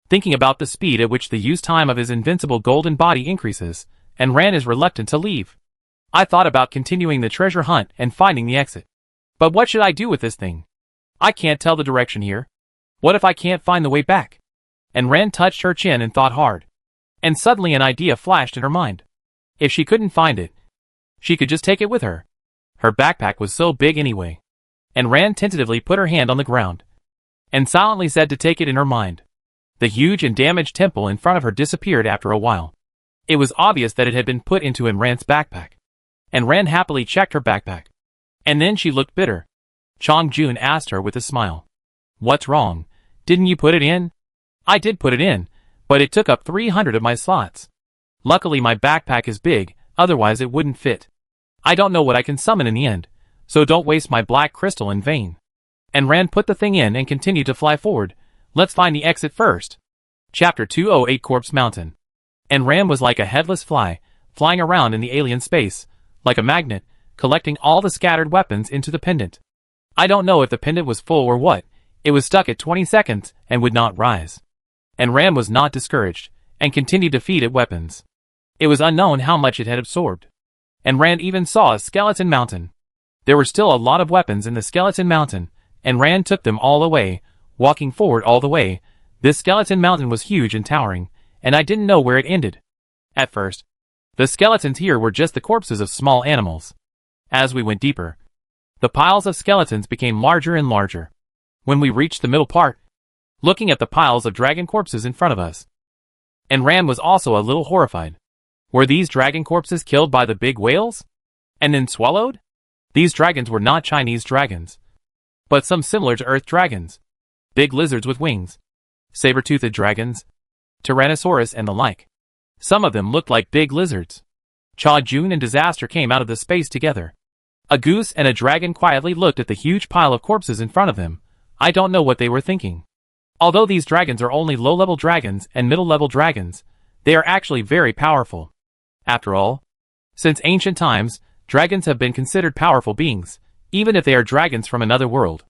Thinking about the speed at which the use time of his invincible golden body increases, and Rand is reluctant to leave. I thought about continuing the treasure hunt and finding the exit. But what should I do with this thing? I can't tell the direction here. What if I can't find the way back? And Rand touched her chin and thought hard. And suddenly an idea flashed in her mind. If she couldn't find it, she could just take it with her. Her backpack was so big anyway. And Rand tentatively put her hand on the ground, and silently said to take it in her mind. The huge and damaged temple in front of her disappeared after a while. It was obvious that it had been put into Rand's backpack. And Rand happily checked her backpack. And then she looked bitter. Chongjun asked her with a smile. What's wrong? Didn't you put it in? I did put it in, but it took up 300 of my slots. Luckily my backpack is big, otherwise it wouldn't fit. I don't know what I can summon in the end, so don't waste my black crystal in vain. And Rand put the thing in and continued to fly forward. Let's find the exit first. Chapter 208 Corpse Mountain. And Ram was like a headless fly, flying around in the alien space, like a magnet, collecting all the scattered weapons into the pendant. I don't know if the pendant was full or what, it was stuck at 20 seconds and would not rise. And Ram was not discouraged, and continued to feed it weapons. It was unknown how much it had absorbed. And Rand even saw a skeleton mountain. There were still a lot of weapons in the skeleton mountain, and Rand took them all away, walking forward all the way. This skeleton mountain was huge and towering, and I didn't know where it ended. At first, the skeletons here were just the corpses of small animals. As we went deeper, the piles of skeletons became larger and larger. When we reached the middle part, looking at the piles of dragon corpses in front of us, and Rand was also a little horrified. Were these dragon corpses killed by the big whales? And then swallowed? These dragons were not Chinese dragons, but some similar to Earth dragons. Big lizards with wings, saber-toothed dragons, Tyrannosaurus and the like. Some of them looked like big lizards. Cha Jun and Disaster came out of the space together. A goose and a dragon quietly looked at the huge pile of corpses in front of them. I don't know what they were thinking. Although these dragons are only low-level dragons and middle-level dragons, they are actually very powerful. After all, since ancient times, dragons have been considered powerful beings, even if they are dragons from another world.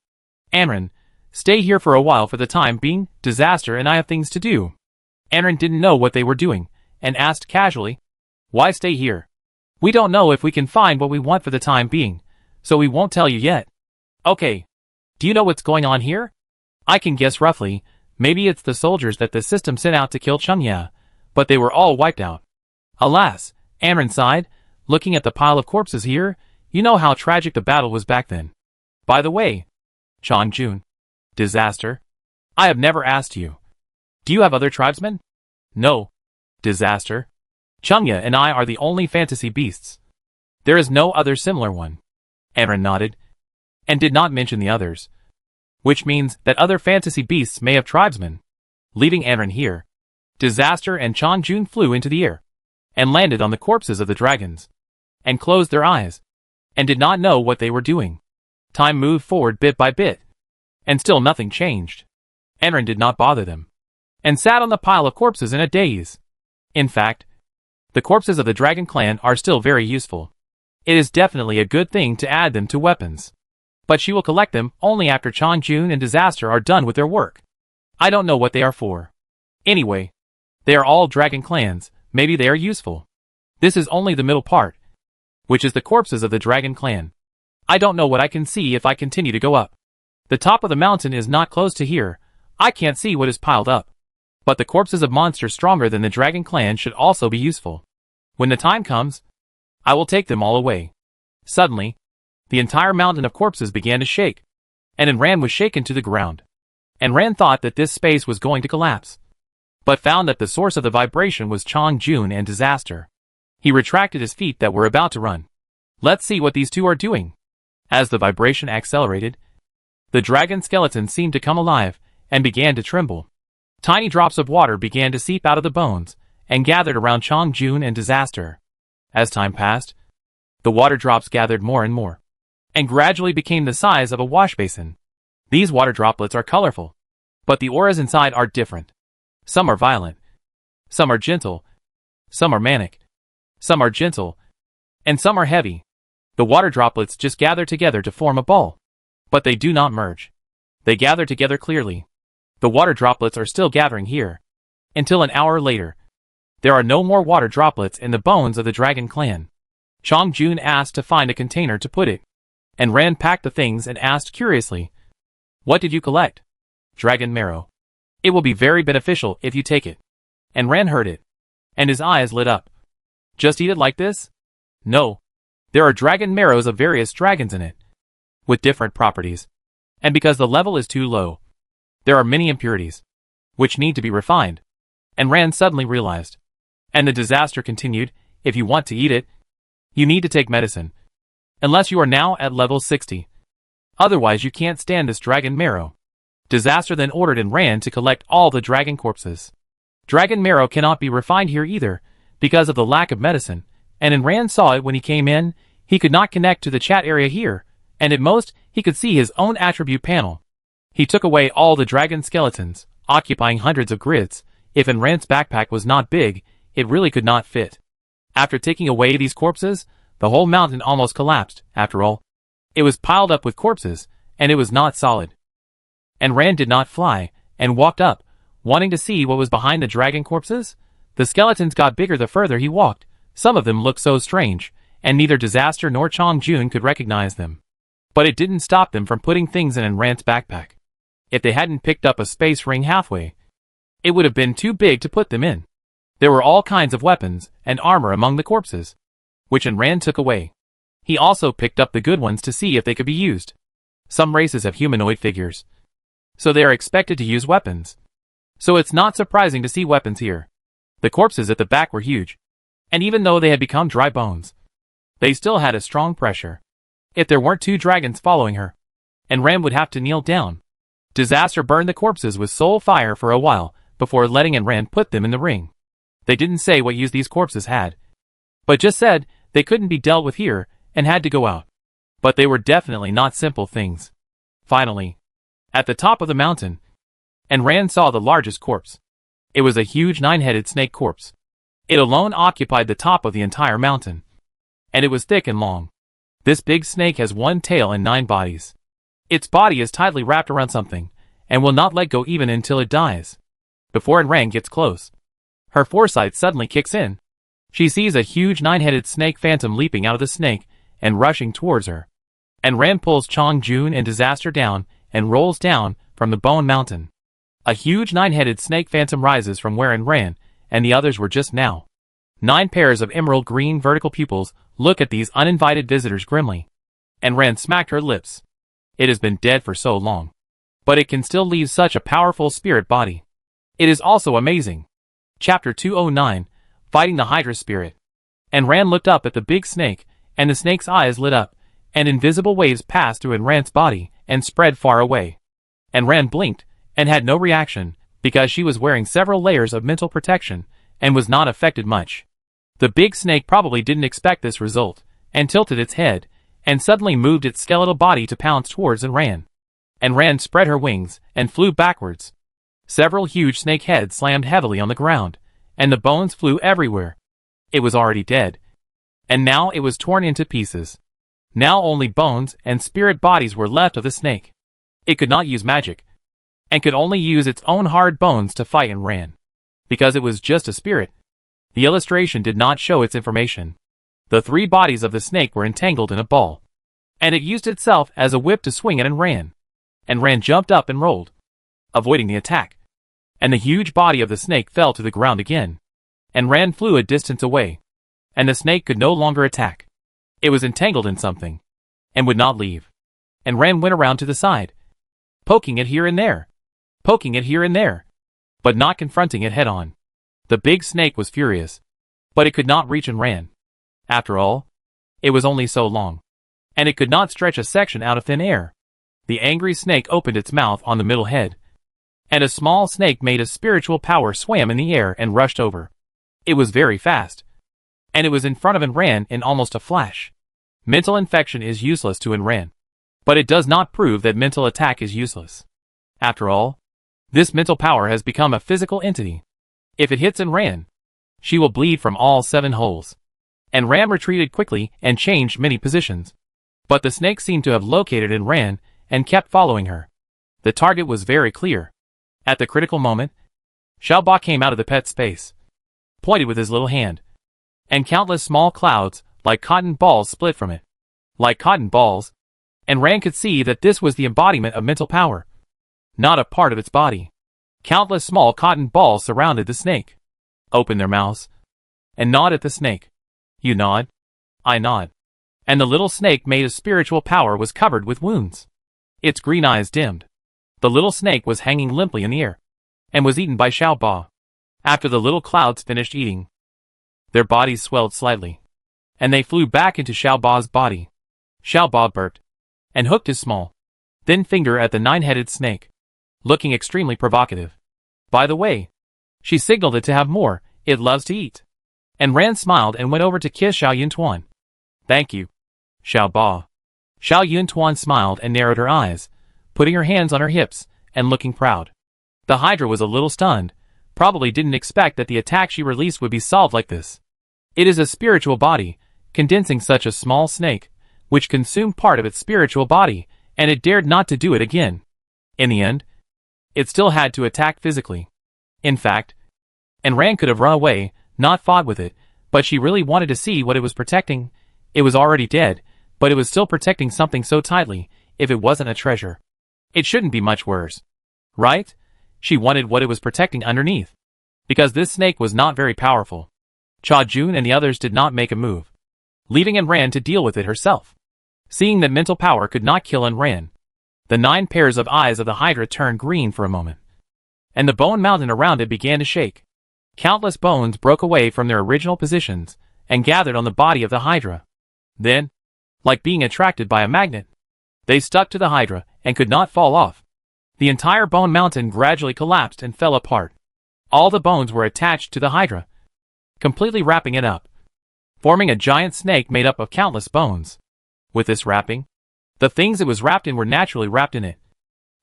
Anran, stay here for a while for the time being, Disaster and I have things to do. Anran didn't know what they were doing, and asked casually, why stay here? We don't know if we can find what we want for the time being, so we won't tell you yet. Okay. Do you know what's going on here? I can guess roughly, maybe it's the soldiers that the system sent out to kill Chunya, but they were all wiped out. Alas, Anran sighed, looking at the pile of corpses here. You know how tragic the battle was back then. By the way, Chan Jun, Disaster, I have never asked you. Do you have other tribesmen? No. Disaster. Chunya and I are the only fantasy beasts. There is no other similar one. Anran nodded, and did not mention the others, which means that other fantasy beasts may have tribesmen. Leaving Anran here, Disaster and Chan Jun flew into the air, and landed on the corpses of the dragons, and closed their eyes, and did not know what they were doing. Time moved forward bit by bit, and still nothing changed. Anran did not bother them, and sat on the pile of corpses in a daze. In fact, the corpses of the dragon clan are still very useful. It is definitely a good thing to add them to weapons. But she will collect them only after Chan Jun and Disaster are done with their work. I don't know what they are for. Anyway, they are all dragon clans, maybe they are useful. This is only the middle part, which is the corpses of the dragon clan. I don't know what I can see if I continue to go up. The top of the mountain is not close to here. I can't see what is piled up. But the corpses of monsters stronger than the dragon clan should also be useful. When the time comes, I will take them all away. Suddenly, the entire mountain of corpses began to shake, and Anran was shaken to the ground. Anran thought that this space was going to collapse, but found that the source of the vibration was Chan Jun and Disaster. He retracted his feet that were about to run. Let's see what these two are doing. As the vibration accelerated, the dragon skeleton seemed to come alive, and began to tremble. Tiny drops of water began to seep out of the bones, and gathered around Chan Jun and Disaster. As time passed, the water drops gathered more and more, and gradually became the size of a wash basin. These water droplets are colorful, but the auras inside are different. Some are violent, some are gentle, some are manic, some are gentle, and some are heavy. The water droplets just gather together to form a ball, but they do not merge. They gather together clearly. The water droplets are still gathering here. Until an hour later, there are no more water droplets in the bones of the dragon clan. Chan Jun asked to find a container to put it, and Rand packed the things and asked curiously, what did you collect? Dragon marrow. It will be very beneficial if you take it. And Rand heard it, and his eyes lit up. Just eat it like this? No. There are dragon marrows of various dragons in it, with different properties. And because the level is too low, there are many impurities, which need to be refined. And Rand suddenly realized. And the Disaster continued, if you want to eat it, you need to take medicine. Unless you are now at level 60. Otherwise you can't stand this dragon marrow. Disaster then ordered Anran to collect all the dragon corpses. Dragon marrow cannot be refined here either, because of the lack of medicine, and Anran saw it when he came in. He could not connect to the chat area here, and at most, he could see his own attribute panel. He took away all the dragon skeletons, occupying hundreds of grids, If Enran's backpack was not big, it really could not fit. After taking away these corpses, the whole mountain almost collapsed. After all, it was piled up with corpses, and it was not solid. Enran did not fly, and walked up, wanting to see what was behind the dragon corpses. The skeletons got bigger the further he walked. Some of them looked so strange, and neither Disaster nor Chongjun could recognize them. But it didn't stop them from putting things in Enran's backpack. If they hadn't picked up a space ring halfway, it would have been too big to put them in. There were all kinds of weapons and armor among the corpses, which Enran took away. He also picked up the good ones to see if they could be used. Some races have humanoid figures, so they are expected to use weapons. So it's not surprising to see weapons here. The corpses at the back were huge, and even though they had become dry bones, they still had a strong pressure. If there weren't two dragons following her, Enran would have to kneel down. Disaster burned the corpses with soul fire for a while before letting Enran put them in the ring. They didn't say what use these corpses had, but just said they couldn't be dealt with here and had to go out. But they were definitely not simple things. Finally, at the top of the mountain, Enran saw the largest corpse. It was a huge 9-headed snake corpse. It alone occupied the top of the entire mountain, and it was thick and long. This big snake has 1 tail and 9 bodies. Its body is tightly wrapped around something, and will not let go even until it dies. Before Enran gets close, her foresight suddenly kicks in. She sees a huge 9-headed snake phantom leaping out of the snake and rushing towards her. Enran pulls Chongjun and Disaster down and rolls down from the bone mountain. A huge 9-headed snake phantom rises from where Enran and the others were just now. 9 pairs of emerald green vertical pupils look at these uninvited visitors grimly. Enran smacked her lips. It has been dead for so long, but it can still leave such a powerful spirit body. It is also amazing. Chapter 209, Fighting the Hydra Spirit. Enran looked up at the big snake, and the snake's eyes lit up, and invisible waves passed through Enran's body and spread far away. Enran blinked and had no reaction because she was wearing several layers of mental protection and was not affected much. The big snake probably didn't expect this result and tilted its head and suddenly moved its skeletal body to pounce towards Enran. Enran spread her wings and flew backwards. Several huge snake heads slammed heavily on the ground, and the bones flew everywhere. It was already dead, and now it was torn into pieces. Now only bones and spirit bodies were left of the snake. It could not use magic, and could only use its own hard bones to fight Enran, because it was just a spirit. The illustration did not show its information. The 3 bodies of the snake were entangled in a ball, and it used itself as a whip to swing at Enran. Enran jumped up and rolled, avoiding the attack, and the huge body of the snake fell to the ground again. Enran flew a distance away, and the snake could no longer attack. It was entangled in something, and would not leave. Enran went around to the side, poking it here and there, but not confronting it head-on. The big snake was furious, but it could not reach Enran. After all, it was only so long, and it could not stretch a section out of thin air. The angry snake opened its mouth on the middle head, and a small snake made of spiritual power swam in the air and rushed over. It was very fast, and it was in front of Enran in almost a flash. Mental infection is useless to Enran, but it does not prove that mental attack is useless. After all, this mental power has become a physical entity. If it hits Enran, she will bleed from all 7 holes. Enran retreated quickly and changed many positions, but the snake seemed to have located Enran and kept following her. The target was very clear. At the critical moment, Xiaoba came out of the pet space, pointed with his little hand, and countless small clouds, like cotton balls, split from it. Like cotton balls, Enran could see that this was the embodiment of mental power, not a part of its body. Countless small cotton balls surrounded the snake, opened their mouths, and gnawed at the snake. You nod, I nod, and the little snake made of spiritual power was covered with wounds. Its green eyes dimmed. The little snake was hanging limply in the air, and was eaten by Xiaoba. After the little clouds finished eating, their bodies swelled slightly, and they flew back into Xiaoba's body. Xiaoba burped, and hooked his small, thin finger at the 9-headed snake, looking extremely provocative. By the way, she signaled it to have more, it loves to eat. Enran smiled and went over to kiss Xiao Yuntuan. Thank you, Xiaoba. Xiao Yuntuan smiled and narrowed her eyes, putting her hands on her hips and looking proud. The Hydra was a little stunned, probably didn't expect that the attack she released would be solved like this. It is a spiritual body, condensing such a small snake, which consumed part of its spiritual body, and it dared not to do it again. In the end, it still had to attack physically. In fact, Ayn Rand could have run away, not fought with it, but she really wanted to see what it was protecting. It was already dead, but it was still protecting something so tightly. If it wasn't a treasure, it shouldn't be much worse. Right? She wanted what it was protecting underneath. Because this snake was not very powerful. Cha Jun and the others did not make a move, leaving Ayn Rand to deal with it herself. Seeing that mental power could not kill Ayn Rand, the 9 pairs of eyes of the Hydra turned green for a moment, and the bone mountain around it began to shake. Countless bones broke away from their original positions and gathered on the body of the Hydra. Then, like being attracted by a magnet, they stuck to the Hydra and could not fall off. The entire bone mountain gradually collapsed and fell apart. All the bones were attached to the Hydra, completely wrapping it up, forming a giant snake made up of countless bones. With this wrapping, the things it was wrapped in were naturally wrapped in it,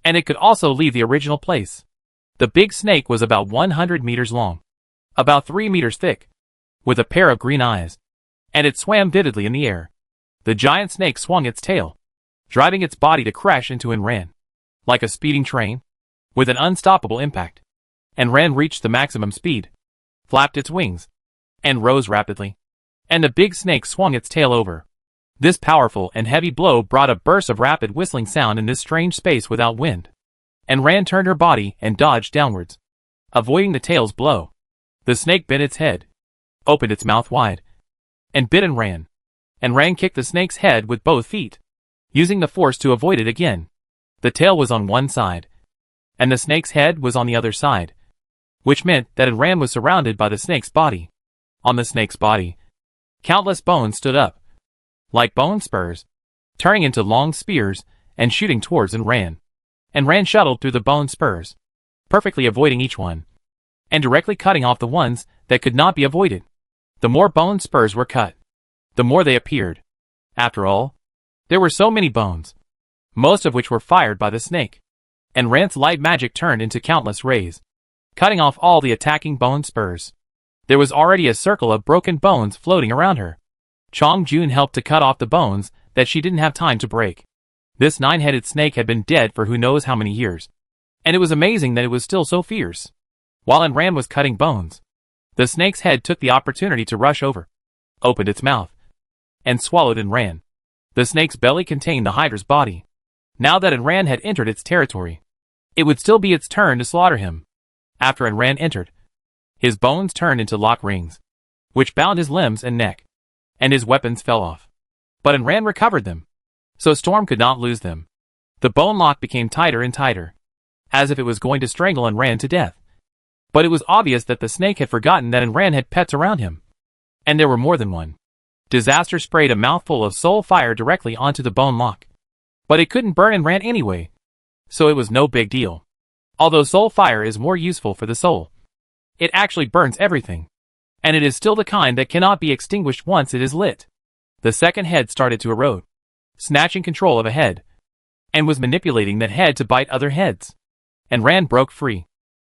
and it could also leave the original place. The big snake was about 100 meters long, about 3 meters thick, with a pair of green eyes, and it swam vividly in the air. The giant snake swung its tail, driving its body to crash into Ayn Rand, like a speeding train, with an unstoppable impact. Ayn Rand reached the maximum speed, flapped its wings, and rose rapidly, and the big snake swung its tail over. This powerful and heavy blow brought a burst of rapid whistling sound in this strange space without wind. Ayn Rand turned her body and dodged downwards, avoiding the tail's blow. The snake bent its head, opened its mouth wide, and bit Ayn Rand. Ayn Rand kicked the snake's head with both feet, using the force to avoid it again. The tail was on one side, and the snake's head was on the other side, which meant that Ayn Rand was surrounded by the snake's body. On the snake's body, countless bones stood up, like bone spurs, turning into long spears and shooting towards Ayn Rand. Ayn Rand shuttled through the bone spurs, perfectly avoiding each one, and directly cutting off the ones that could not be avoided. The more bone spurs were cut, the more they appeared. After all, there were so many bones, most of which were fired by the snake. Ayn Rand's light magic turned into countless rays, cutting off all the attacking bone spurs. There was already a circle of broken bones floating around her. Chong Jun helped to cut off the bones that she didn't have time to break. This 9-headed snake had been dead for who knows how many years, and it was amazing that it was still so fierce. While Ayn Rand was cutting bones, the snake's head took the opportunity to rush over, opened its mouth, and swallowed Ayn Rand. The snake's belly contained the Hydra's body. Now that Ayn Rand had entered its territory, it would still be its turn to slaughter him. After Ayn Rand entered, his bones turned into lock rings, which bound his limbs and neck, and his weapons fell off. But Ayn Rand recovered them, so Storm could not lose them. The bone lock became tighter and tighter, as if it was going to strangle Ayn Rand to death. But it was obvious that the snake had forgotten that Ayn Rand had pets around him, and there were more than one. Disaster sprayed a mouthful of soul fire directly onto the bone lock, but it couldn't burn Ayn Rand anyway, so it was no big deal. Although soul fire is more useful for the soul, it actually burns everything, and it is still the kind that cannot be extinguished once it is lit. The second head started to erode, snatching control of a head, and was manipulating that head to bite other heads. Ayn Rand broke free.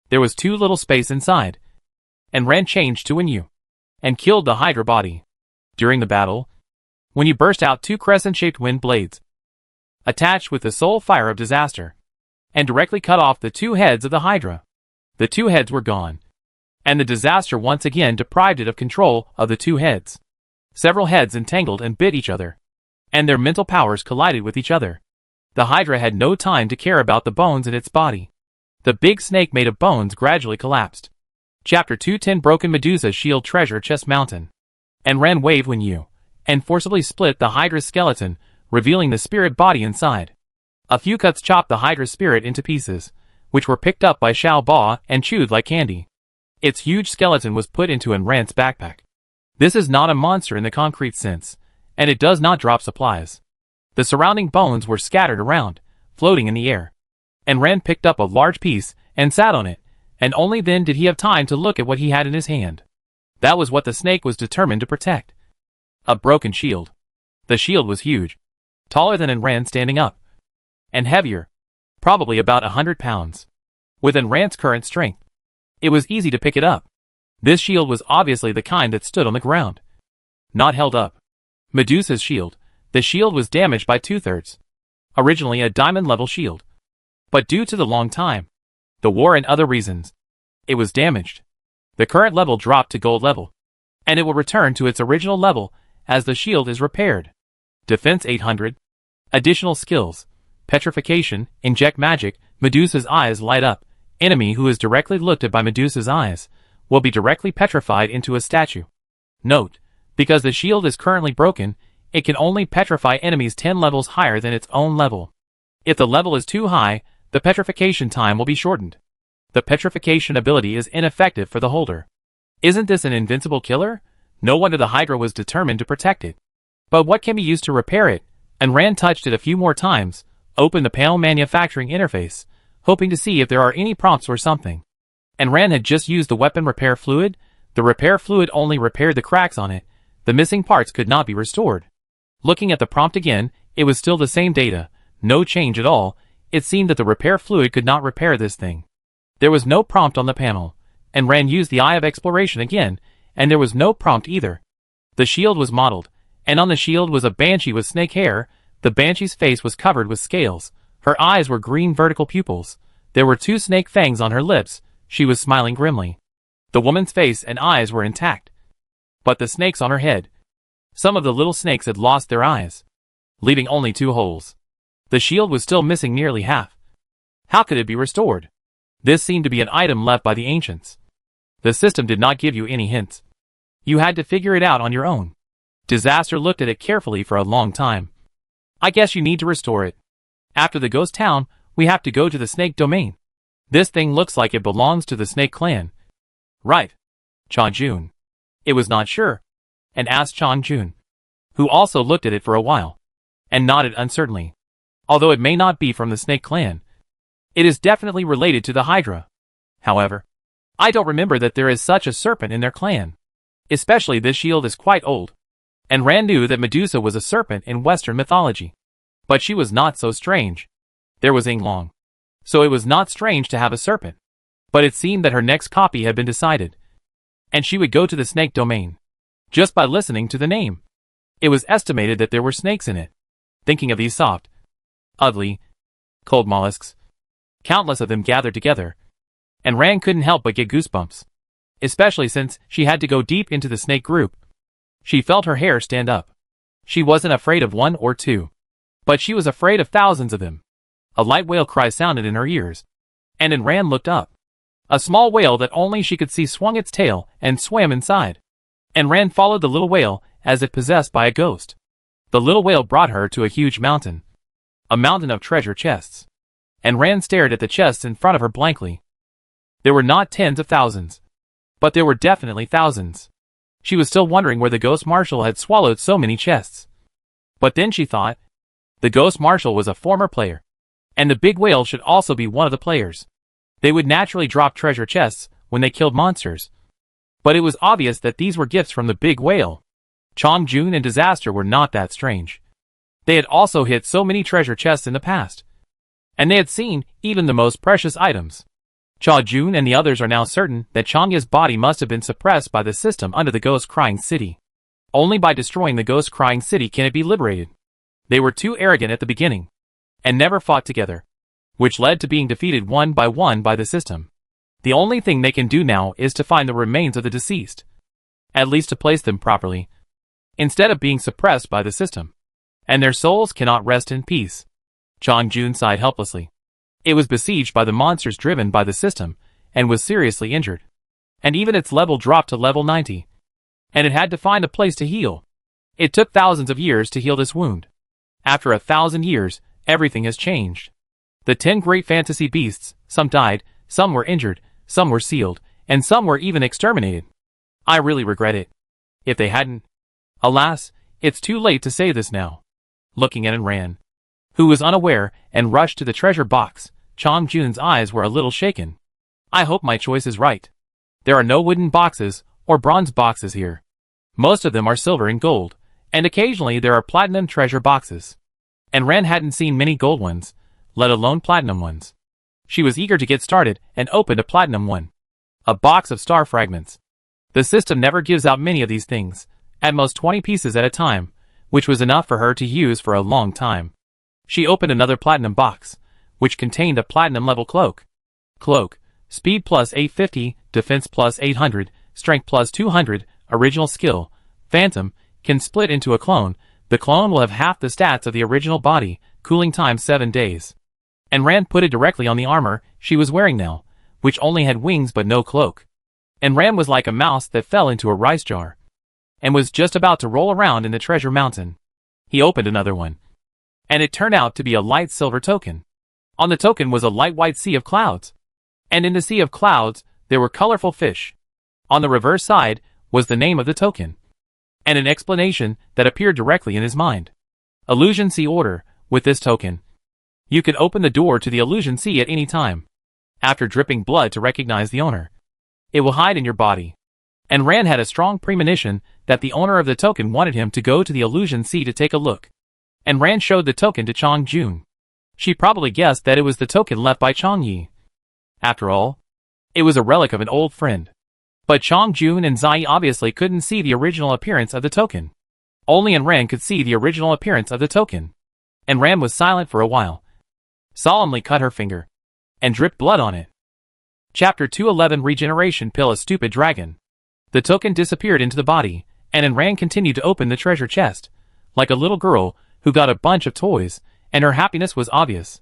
There was too little space inside. Ayn Rand changed to a Yu, and killed the Hydra body. During the battle, when you burst out 2 crescent-shaped wind blades, attached with the soul fire of disaster, and directly cut off the 2 heads of the Hydra. The 2 heads were gone, and the disaster once again deprived it of control of the 2 heads. Several heads entangled and bit each other, and their mental powers collided with each other. The Hydra had no time to care about the bones in its body. The big snake made of bones gradually collapsed. Chapter 210 Broken Medusa Shield Treasure Chest Mountain. Ayn Rand waved when you, and forcibly split the Hydra's skeleton, revealing the spirit body inside. A few cuts chopped the Hydra's spirit into pieces, which were picked up by Xiao Ba and chewed like candy. Its huge skeleton was put into Ayn Rand's backpack. This is not a monster in the concrete sense, and it does not drop supplies. The surrounding bones were scattered around, floating in the air. Ayn Rand picked up a large piece and sat on it, and only then did he have time to look at what he had in his hand. That was what the snake was determined to protect. A broken shield. The shield was huge, taller than Ayn Rand standing up, and heavier, probably about 100 pounds. With Ayn Rand's current strength, It was easy to pick it up. This shield was obviously the kind that stood on the ground, not held up. Medusa's shield. The shield was damaged by 2/3. Originally a diamond-level shield. But due to the long time, the war and other reasons, it was damaged. The current level dropped to gold level, and it will return to its original level as the shield is repaired. Defense 800. Additional skills. Petrification, inject magic, Medusa's eyes light up. Enemy who is directly looked at by Medusa's eyes will be directly petrified into a statue. Note, because the shield is currently broken, it can only petrify enemies 10 levels higher than its own level. If the level is too high, the petrification time will be shortened. The petrification ability is ineffective for the holder. Isn't this an invincible killer? No wonder the Hydra was determined to protect it. But what can be used to repair it? And Rand touched it a few more times, opened the panel manufacturing interface, hoping to see if there are any prompts or something. And Rand had just used the weapon repair fluid. The repair fluid only repaired the cracks on it. The missing parts could not be restored. Looking at the prompt again, it was still the same data, no change at all. It seemed that the repair fluid could not repair this thing. There was no prompt on the panel, and Rand used the Eye of Exploration again, and there was no prompt either. The shield was modeled, and on the shield was a banshee with snake hair. The banshee's face was covered with scales. Her eyes were green vertical pupils. There were 2 snake fangs on her lips. She was smiling grimly. The woman's face and eyes were intact, but the snakes on her head, some of the little snakes had lost their eyes, leaving only 2 holes. The shield was still missing nearly half. How could it be restored? This seemed to be an item left by the ancients. The system did not give you any hints. You had to figure it out on your own. Disaster looked at it carefully for a long time. I guess you need to restore it. After the ghost town, we have to go to the snake domain. This thing looks like it belongs to the snake clan. Right. Cha Jun. It was not sure, and asked Cha Jun, who also looked at it for a while, and nodded uncertainly. Although it may not be from the snake clan, it is definitely related to the Hydra. However, I don't remember that there is such a serpent in their clan. Especially this shield is quite old. And Rand knew that Medusa was a serpent in Western mythology. But she was not so strange. There was Yinglong. So it was not strange to have a serpent. But it seemed that her next copy had been decided. And she would go to the snake domain. Just by listening to the name. It was estimated that there were snakes in it. Thinking of these soft, ugly, cold mollusks. Countless of them gathered together. And Rand couldn't help but get goosebumps. Especially since she had to go deep into the snake group. She felt her hair stand up. She wasn't afraid of 1 or 2. But she was afraid of thousands of them. A light whale cry sounded in her ears. And then Rand looked up. A small whale that only she could see swung its tail and swam inside. And Rand followed the little whale as if possessed by a ghost. The little whale brought her to a huge mountain. A mountain of treasure chests. And Rand stared at the chests in front of her blankly. There were not tens of thousands. But there were definitely thousands. She was still wondering where the Ghost Marshal had swallowed so many chests. But then she thought, the Ghost Marshal was a former player. And the big whale should also be one of the players. They would naturally drop treasure chests when they killed monsters. But it was obvious that these were gifts from the big whale. Cha Jun and Disaster were not that strange. They had also hit so many treasure chests in the past. And they had seen even the most precious items. Cha Jun and the others are now certain that Chanya's body must have been suppressed by the system under the Ghost Crying City. Only by destroying the Ghost Crying City can it be liberated. They were too arrogant at the beginning, and never fought together, which led to being defeated one by the system. The only thing they can do now is to find the remains of the deceased, at least to place them properly, instead of being suppressed by the system. And their souls cannot rest in peace. Cha Jun sighed helplessly. It was besieged by the monsters driven by the system, and was seriously injured. And even its level dropped to level 90. And it had to find a place to heal. It took thousands of years to heal this wound. After 1,000 years, everything has changed. The 10 great fantasy beasts, some died, some were injured, some were sealed, and some were even exterminated. I really regret it. If they hadn't. Alas, it's too late to say this now. Looking at Rand, who was unaware and rushed to the treasure box, Cha Jun's eyes were a little shaken. I hope my choice is right. There are no wooden boxes or bronze boxes here. Most of them are silver and gold, and occasionally there are platinum treasure boxes. And Rand hadn't seen many gold ones, let alone platinum ones. She was eager to get started and opened a platinum one. A box of star fragments. The system never gives out many of these things, at most 20 pieces at a time, which was enough for her to use for a long time. She opened another platinum box, which contained a platinum-level cloak. Cloak, speed plus 850, defense plus 800, strength plus 200, original skill, phantom, can split into a clone. The clone will have half the stats of the original body, cooling time 7 days. And Rand put it directly on the armor she was wearing now, which only had wings but no cloak. And Rand was like a mouse that fell into a rice jar, and was just about to roll around in the treasure mountain. He opened another one, and it turned out to be a light silver token. On the token was a light white sea of clouds, and in the sea of clouds there were colorful fish. On the reverse side was the name of the token, and an explanation that appeared directly in his mind. Illusion Sea Order. With this token, you could open the door to the Illusion Sea at any time, after dripping blood to recognize the owner. It will hide in your body. And Rand had a strong premonition that the owner of the token wanted him to go to the Illusion Sea to take a look. And Rand showed the token to Chong Jun. She probably guessed that it was the token left by Chong Yi. After all, it was a relic of an old friend. But Chong Jun and Zai obviously couldn't see the original appearance of the token. Only Rand could see the original appearance of the token. And Rand was silent for a while, solemnly cut her finger, and dripped blood on it. Chapter 211 Regeneration Pill. A stupid dragon. The token disappeared into the body, and Rand continued to open the treasure chest, like a little girl who got a bunch of toys, and her happiness was obvious.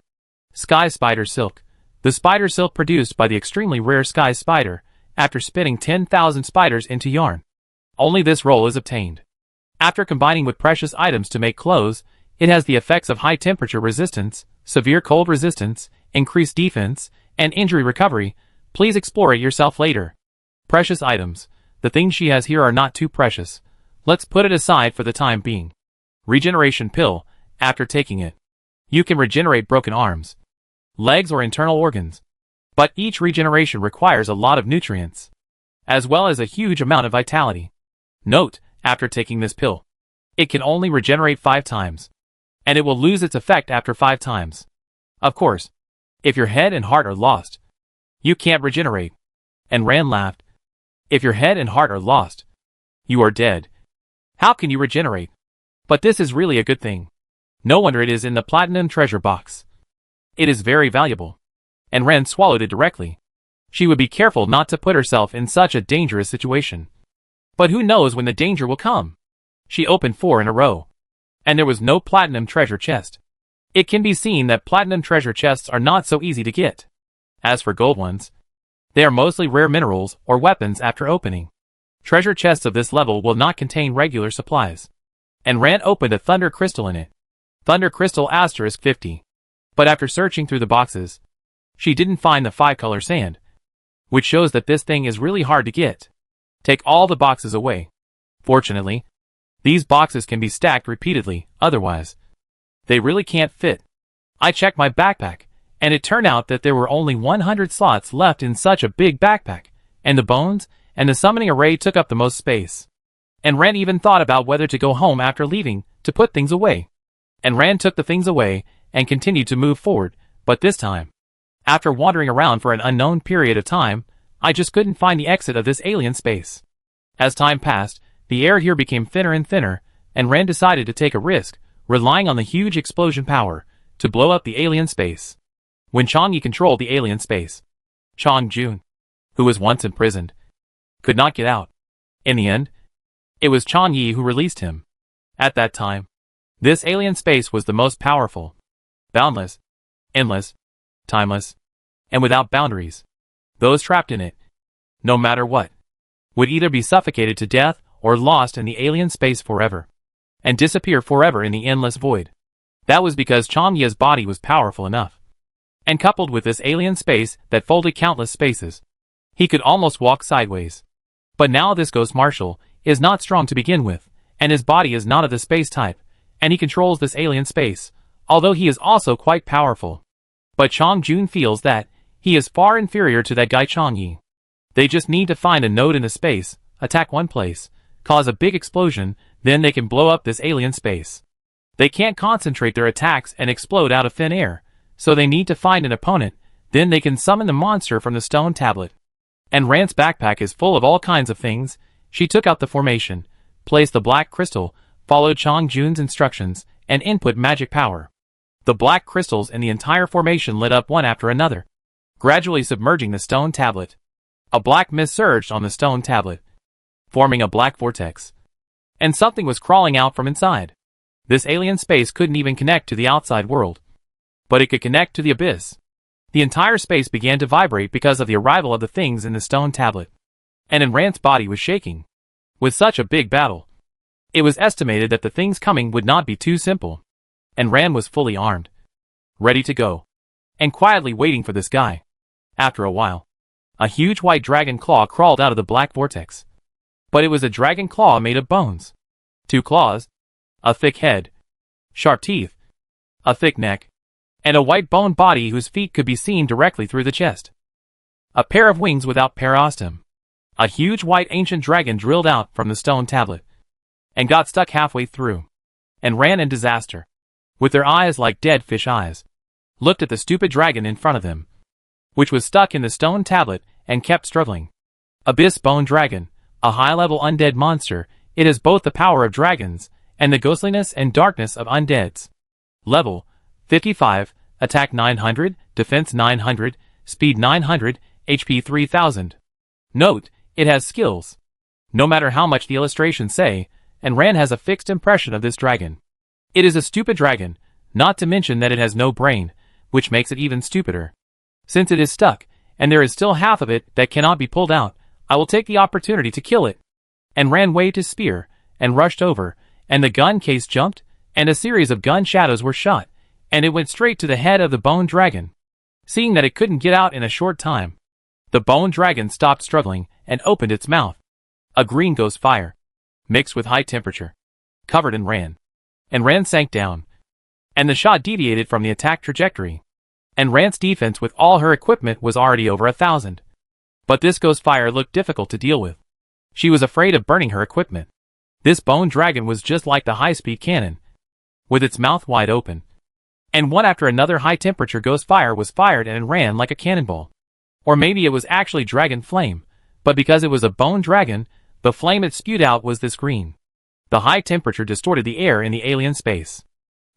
Sky Spider Silk. The spider silk produced by the extremely rare Sky Spider, after spinning 10,000 spiders into yarn. Only this roll is obtained. After combining with precious items to make clothes, it has the effects of high temperature resistance, severe cold resistance, increased defense, and injury recovery. Please explore it yourself later. Precious items. The things she has here are not too precious. Let's put it aside for the time being. Regeneration Pill. After taking it, you can regenerate broken arms, legs, or internal organs. But each regeneration requires a lot of nutrients, as well as a huge amount of vitality. Note, after taking this pill, it can only regenerate 5 times, and it will lose its effect after 5 times. Of course, if your head and heart are lost, you can't regenerate. And Rand laughed. If your head and heart are lost, you are dead. How can you regenerate? But this is really a good thing. No wonder it is in the platinum treasure box. It is very valuable. And Rand swallowed it directly. She would be careful not to put herself in such a dangerous situation. But who knows when the danger will come? She opened 4 in a row, and there was no platinum treasure chest. It can be seen that platinum treasure chests are not so easy to get. As for gold ones, they are mostly rare minerals or weapons after opening. Treasure chests of this level will not contain regular supplies. And Rand opened a thunder crystal in it. Thunder crystal *50. But after searching through the boxes, she didn't find the 5-color sand, which shows that this thing is really hard to get. Take all the boxes away. Fortunately, these boxes can be stacked repeatedly, otherwise, they really can't fit. I checked my backpack, and it turned out that there were only 100 slots left in such a big backpack, and the bones and the summoning array took up the most space. And Rand even thought about whether to go home after leaving to put things away. And Rand took the things away and continued to move forward, but this time, after wandering around for an unknown period of time, I just couldn't find the exit of this alien space. As time passed, the air here became thinner and thinner, and Rand decided to take a risk, relying on the huge explosion power to blow up the alien space. When Chong Yi controlled the alien space, Chong Jun, who was once imprisoned, could not get out. In the end, it was Chong Yi who released him. At that time, this alien space was the most powerful, boundless, endless, timeless, and without boundaries. Those trapped in it, no matter what, would either be suffocated to death or lost in the alien space forever, and disappear forever in the endless void. That was because Chong Yi's body was powerful enough, and coupled with this alien space that folded countless spaces, he could almost walk sideways. But now this Ghost Marshal is not strong to begin with, and his body is not of the space type, and he controls this alien space, although he is also quite powerful. But Chong Jun feels that he is far inferior to that guy Chong Yi. They just need to find a node in the space, attack one place, cause a big explosion, then they can blow up this alien space. They can't concentrate their attacks and explode out of thin air, so they need to find an opponent, then they can summon the monster from the stone tablet. And Ran's backpack is full of all kinds of things. She took out the formation, placed the black crystal, followed Chong Jun's instructions, and input magic power. The black crystals in the entire formation lit up one after another, gradually submerging the stone tablet. A black mist surged on the stone tablet, forming a black vortex. And something was crawling out from inside. This alien space couldn't even connect to the outside world, but it could connect to the abyss. The entire space began to vibrate because of the arrival of the things in the stone tablet. And Ran's body was shaking. With such a big battle, it was estimated that the things coming would not be too simple. And Ran was fully armed, ready to go, and quietly waiting for this guy. After a while, a huge white dragon claw crawled out of the black vortex. But it was a dragon claw made of bones. 2 claws, a thick head, sharp teeth, a thick neck, and a white bone body whose feet could be seen directly through the chest. A pair of wings without perostom. A huge white ancient dragon drilled out from the stone tablet, and got stuck halfway through, and ran in disaster, with their eyes like dead fish eyes, looked at the stupid dragon in front of them, which was stuck in the stone tablet and kept struggling. Abyss Bone Dragon, a high-level undead monster, it has both the power of dragons and the ghostliness and darkness of undeads. Level 55, Attack 900, Defense 900, Speed 900, HP 3000. Note, it has skills. No matter how much the illustrations say, and Ran has a fixed impression of this dragon. It is a stupid dragon, not to mention that it has no brain, which makes it even stupider. Since it is stuck, and there is still half of it that cannot be pulled out, I will take the opportunity to kill it. And Ran waved his spear, and rushed over, and the gun case jumped, and a series of gun shadows were shot, and it went straight to the head of the bone dragon. Seeing that it couldn't get out in a short time, the bone dragon stopped struggling, and opened its mouth. A green ghost fire, mixed with high temperature, covered and Ran sank down, and the shot deviated from the attack trajectory. And Ran's defense with all her equipment was already over 1,000. But this ghost fire looked difficult to deal with. She was afraid of burning her equipment. This bone dragon was just like the high-speed cannon, with its mouth wide open. And one after another high-temperature ghost fire was fired and ran like a cannonball. Or maybe it was actually dragon flame, but because it was a bone dragon, the flame it spewed out was this green. The high temperature distorted the air in the alien space.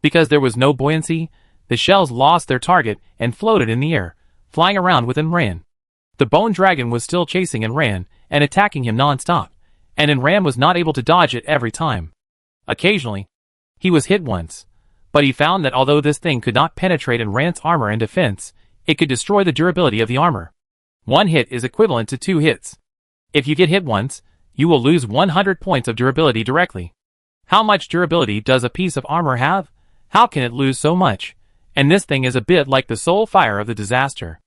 Because there was no buoyancy, the shells lost their target and floated in the air, flying around with Ran. The bone dragon was still chasing Ran and attacking him non-stop, and Ran was not able to dodge it every time. Occasionally, he was hit once, but he found that although this thing could not penetrate Ran's armor and defense, it could destroy the durability of the armor. 1 hit is equivalent to 2 hits. If you get hit once, you will lose 100 points of durability directly. How much durability does a piece of armor have? How can it lose so much? And this thing is a bit like the soul fire of the disaster.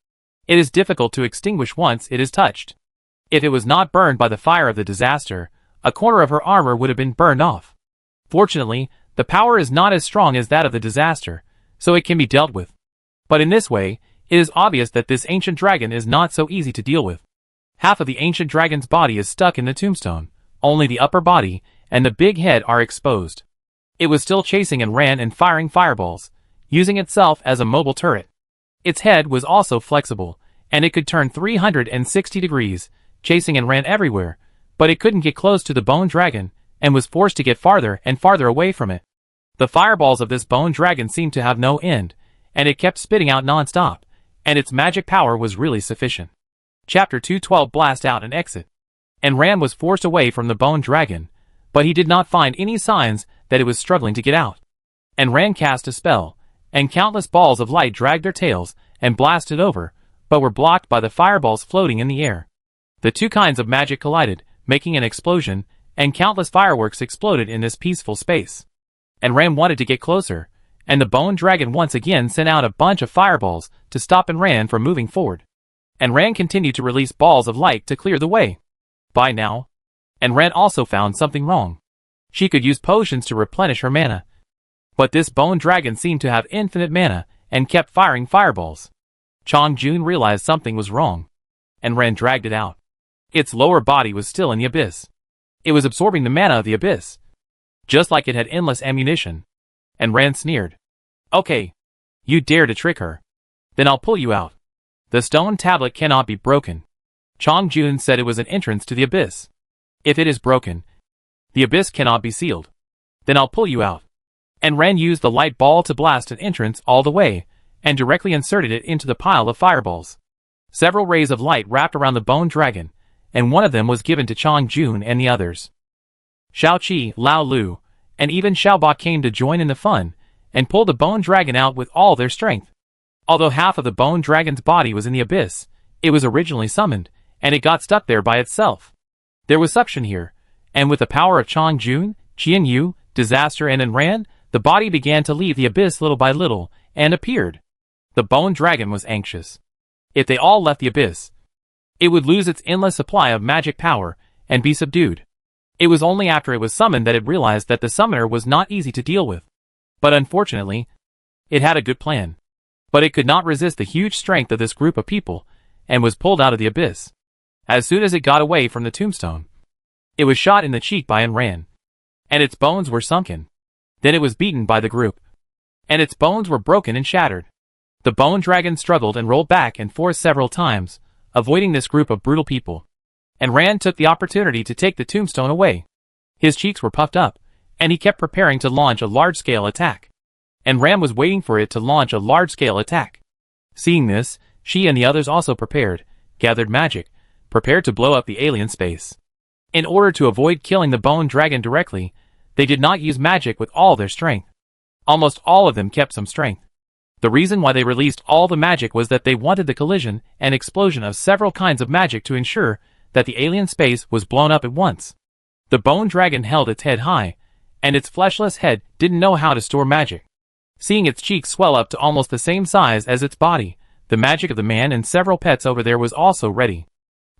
It is difficult to extinguish once it is touched. If it was not burned by the fire of the disaster, a corner of her armor would have been burned off. Fortunately, the power is not as strong as that of the disaster, so it can be dealt with. But in this way, it is obvious that this ancient dragon is not so easy to deal with. Half of the ancient dragon's body is stuck in the tombstone, only the upper body and the big head are exposed. It was still chasing Ran and firing fireballs, using itself as a mobile turret. Its head was also flexible, and it could turn 360 degrees, chasing Ran everywhere, but it couldn't get close to the bone dragon, and was forced to get farther and farther away from it. The fireballs of this bone dragon seemed to have no end, and it kept spitting out non-stop, and its magic power was really sufficient. Chapter 212 Blast Out and Exit. Ran was forced away from the bone dragon, but he did not find any signs that it was struggling to get out. Ran cast a spell, and countless balls of light dragged their tails and blasted over, but were blocked by the fireballs floating in the air. The two kinds of magic collided, making an explosion, and countless fireworks exploded in this peaceful space. Ran wanted to get closer, and the bone dragon once again sent out a bunch of fireballs to stop Ran from moving forward. Ran continued to release balls of light to clear the way. By now, Ran also found something wrong. She could use potions to replenish her mana. But this bone dragon seemed to have infinite mana and kept firing fireballs. Chong Jun realized something was wrong. Ran dragged it out. Its lower body was still in the abyss. It was absorbing the mana of the abyss, just like it had endless ammunition. Ran sneered. Okay. You dare to trick her. Then I'll pull you out. The stone tablet cannot be broken. Chong-jun said it was an entrance to the abyss. If it is broken, the abyss cannot be sealed. Then I'll pull you out. And Ran used the light ball to blast an entrance all the way, and directly inserted it into the pile of fireballs. Several rays of light wrapped around the bone dragon, and one of them was given to Chong-jun and the others. Xiao-Qi, Lao-Lu, and even Xiaoba came to join in the fun, and pulled the bone dragon out with all their strength. Although half of the bone dragon's body was in the abyss, it was originally summoned, and it got stuck there by itself. There was suction here, and with the power of Chong-jun, Qian-yu, Disaster and Ran, the body began to leave the abyss little by little, and appeared. The bone dragon was anxious. If they all left the abyss, it would lose its endless supply of magic power, and be subdued. It was only after it was summoned that it realized that the summoner was not easy to deal with. But unfortunately, it had a good plan. But it could not resist the huge strength of this group of people, and was pulled out of the abyss. As soon as it got away from the tombstone, it was shot in the cheek by Ran, and its bones were sunken. Then it was beaten by the group, and its bones were broken and shattered. The bone dragon struggled and rolled back and forth several times, avoiding this group of brutal people. And Ran took the opportunity to take the tombstone away. His cheeks were puffed up, and he kept preparing to launch a large-scale attack. And Ran was waiting for it to launch a large-scale attack. Seeing this, she and the others also prepared, gathered magic, prepared to blow up the alien space. In order to avoid killing the bone dragon directly, they did not use magic with all their strength. Almost all of them kept some strength. The reason why they released all the magic was that they wanted the collision and explosion of several kinds of magic to ensure that the alien space was blown up at once. The bone dragon held its head high, and its fleshless head didn't know how to store magic. Seeing its cheeks swell up to almost the same size as its body, the magic of the man and several pets over there was also ready.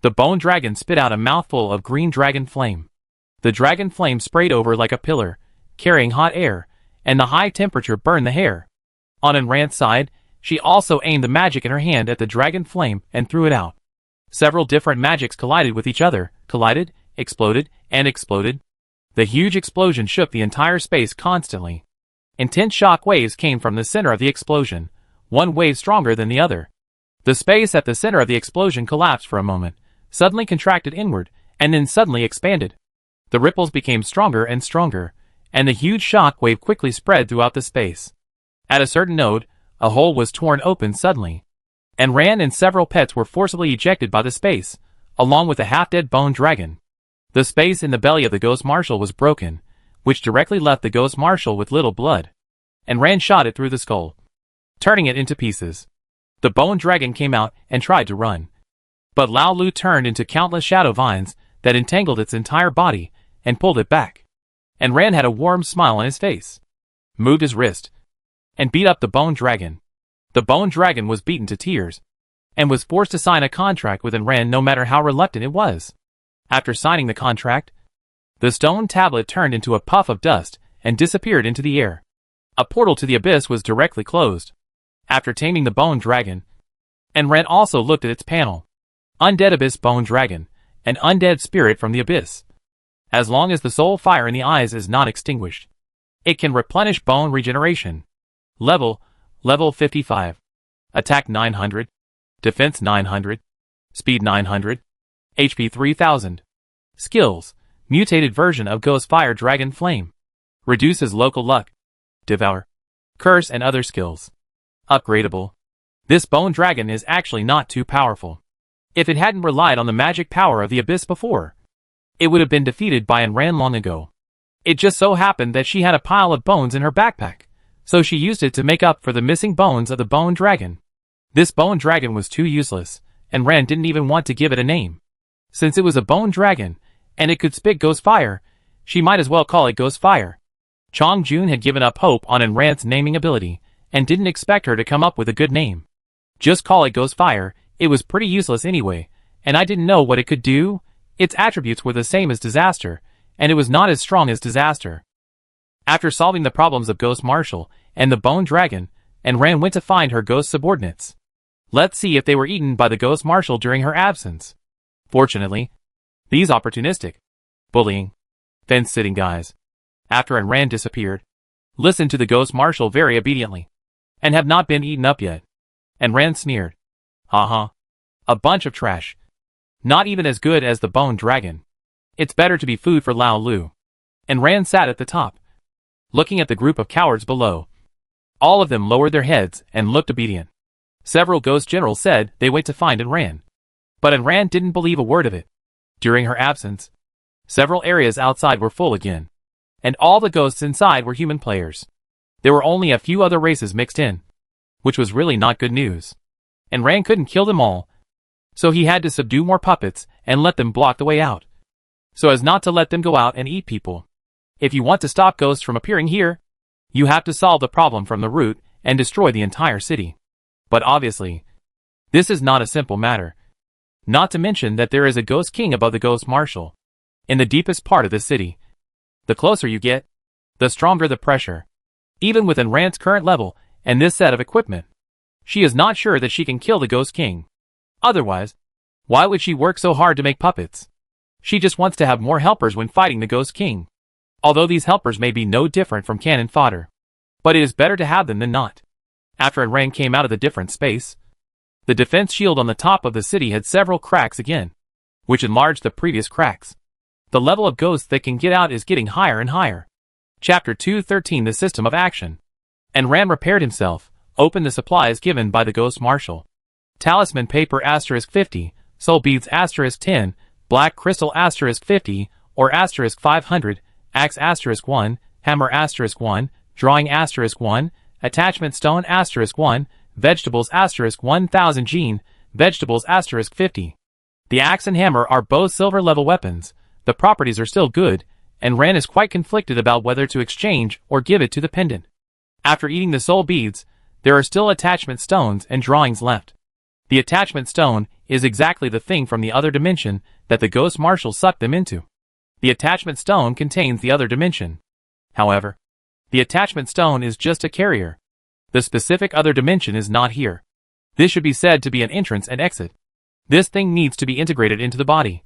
The bone dragon spit out a mouthful of green dragon flame. The dragon flame sprayed over like a pillar, carrying hot air, and the high temperature burned the hair. On Ran's side, she also aimed the magic in her hand at the dragon flame and threw it out. Several different magics collided with each other, collided, exploded, and exploded. The huge explosion shook the entire space constantly. Intense shock waves came from the center of the explosion, one wave stronger than the other. The space at the center of the explosion collapsed for a moment, suddenly contracted inward, and then suddenly expanded. The ripples became stronger and stronger, and the huge shock wave quickly spread throughout the space. At a certain node, a hole was torn open suddenly, and Ran and several pets were forcibly ejected by the space, along with a half-dead bone dragon. The space in the belly of the Ghost Marshal was broken, which directly left the Ghost Marshal with little blood, and Ran shot it through the skull, turning it into pieces. The bone dragon came out and tried to run, but Lao Lu turned into countless shadow vines that entangled its entire body and pulled it back. And Ran had a warm smile on his face, moved his wrist, and beat up the bone dragon. The bone dragon was beaten to tears, and was forced to sign a contract with Ran no matter how reluctant it was. After signing the contract, the stone tablet turned into a puff of dust and disappeared into the air. A portal to the abyss was directly closed. After taming the bone dragon, Ran also looked at its panel. Undead Abyss Bone Dragon, an undead spirit from the abyss. As long as the soul fire in the eyes is not extinguished, it can replenish bone regeneration. Level 55. Attack 900. Defense 900. Speed 900. HP 3000. Skills: mutated version of Ghost Fire Dragon Flame. Reduces local luck. Devour. Curse and other skills. Upgradable. This bone dragon is actually not too powerful. If it hadn't relied on the magic power of the abyss before, it would have been defeated by Ran long ago. It just so happened that she had a pile of bones in her backpack, so she used it to make up for the missing bones of the bone dragon. This bone dragon was too useless, and Ran didn't even want to give it a name. Since it was a bone dragon, and it could spit ghost fire, she might as well call it Ghost Fire. Chong-jun had given up hope on Ran's naming ability, and didn't expect her to come up with a good name. Just call it Ghost Fire, it was pretty useless anyway, and I didn't know what it could do. Its attributes were the same as Disaster, and it was not as strong as Disaster. After solving the problems of Ghost Marshal and the Bone Dragon, Ran went to find her ghost subordinates. Let's see if they were eaten by the Ghost Marshal during her absence. Fortunately, these opportunistic, bullying, fence-sitting guys, after Ran disappeared, listened to the Ghost Marshal very obediently, and have not been eaten up yet. Ran sneered. A bunch of trash. Not even as good as the bone dragon. It's better to be food for Lao Lu. And Ran sat at the top, looking at the group of cowards below. All of them lowered their heads and looked obedient. Several ghost generals said they wait to find Anran. But Anran didn't believe a word of it. During her absence, several areas outside were full again. And all the ghosts inside were human players. There were only a few other races mixed in, which was really not good news. Anran couldn't kill them all, so he had to subdue more puppets and let them block the way out, so as not to let them go out and eat people. If you want to stop ghosts from appearing here, you have to solve the problem from the root and destroy the entire city. But obviously, this is not a simple matter. Not to mention that there is a ghost king above the ghost marshal, in the deepest part of the city. The closer you get, the stronger the pressure. Even with Anran's current level and this set of equipment, she is not sure that she can kill the ghost king. Otherwise, why would she work so hard to make puppets? She just wants to have more helpers when fighting the ghost king. Although these helpers may be no different from cannon fodder. But it is better to have them than not. After Anran came out of the different space, the defense shield on the top of the city had several cracks again, which enlarged the previous cracks. The level of ghosts that can get out is getting higher and higher. Chapter 213 The System of Action. Anran repaired himself, opened the supplies given by the ghost marshal. Talisman paper *50, soul beads *10, black crystal *50, or *500, axe *1, hammer *1, drawing *1, attachment stone *1, vegetables *1000 gene, vegetables *50. The axe and hammer are both silver level weapons. The properties are still good, and Ran is quite conflicted about whether to exchange or give it to the pendant. After eating the soul beads, there are still attachment stones and drawings left. The attachment stone is exactly the thing from the other dimension that the ghost marshal sucked them into. The attachment stone contains the other dimension. However, the attachment stone is just a carrier. The specific other dimension is not here. This should be said to be an entrance and exit. This thing needs to be integrated into the body.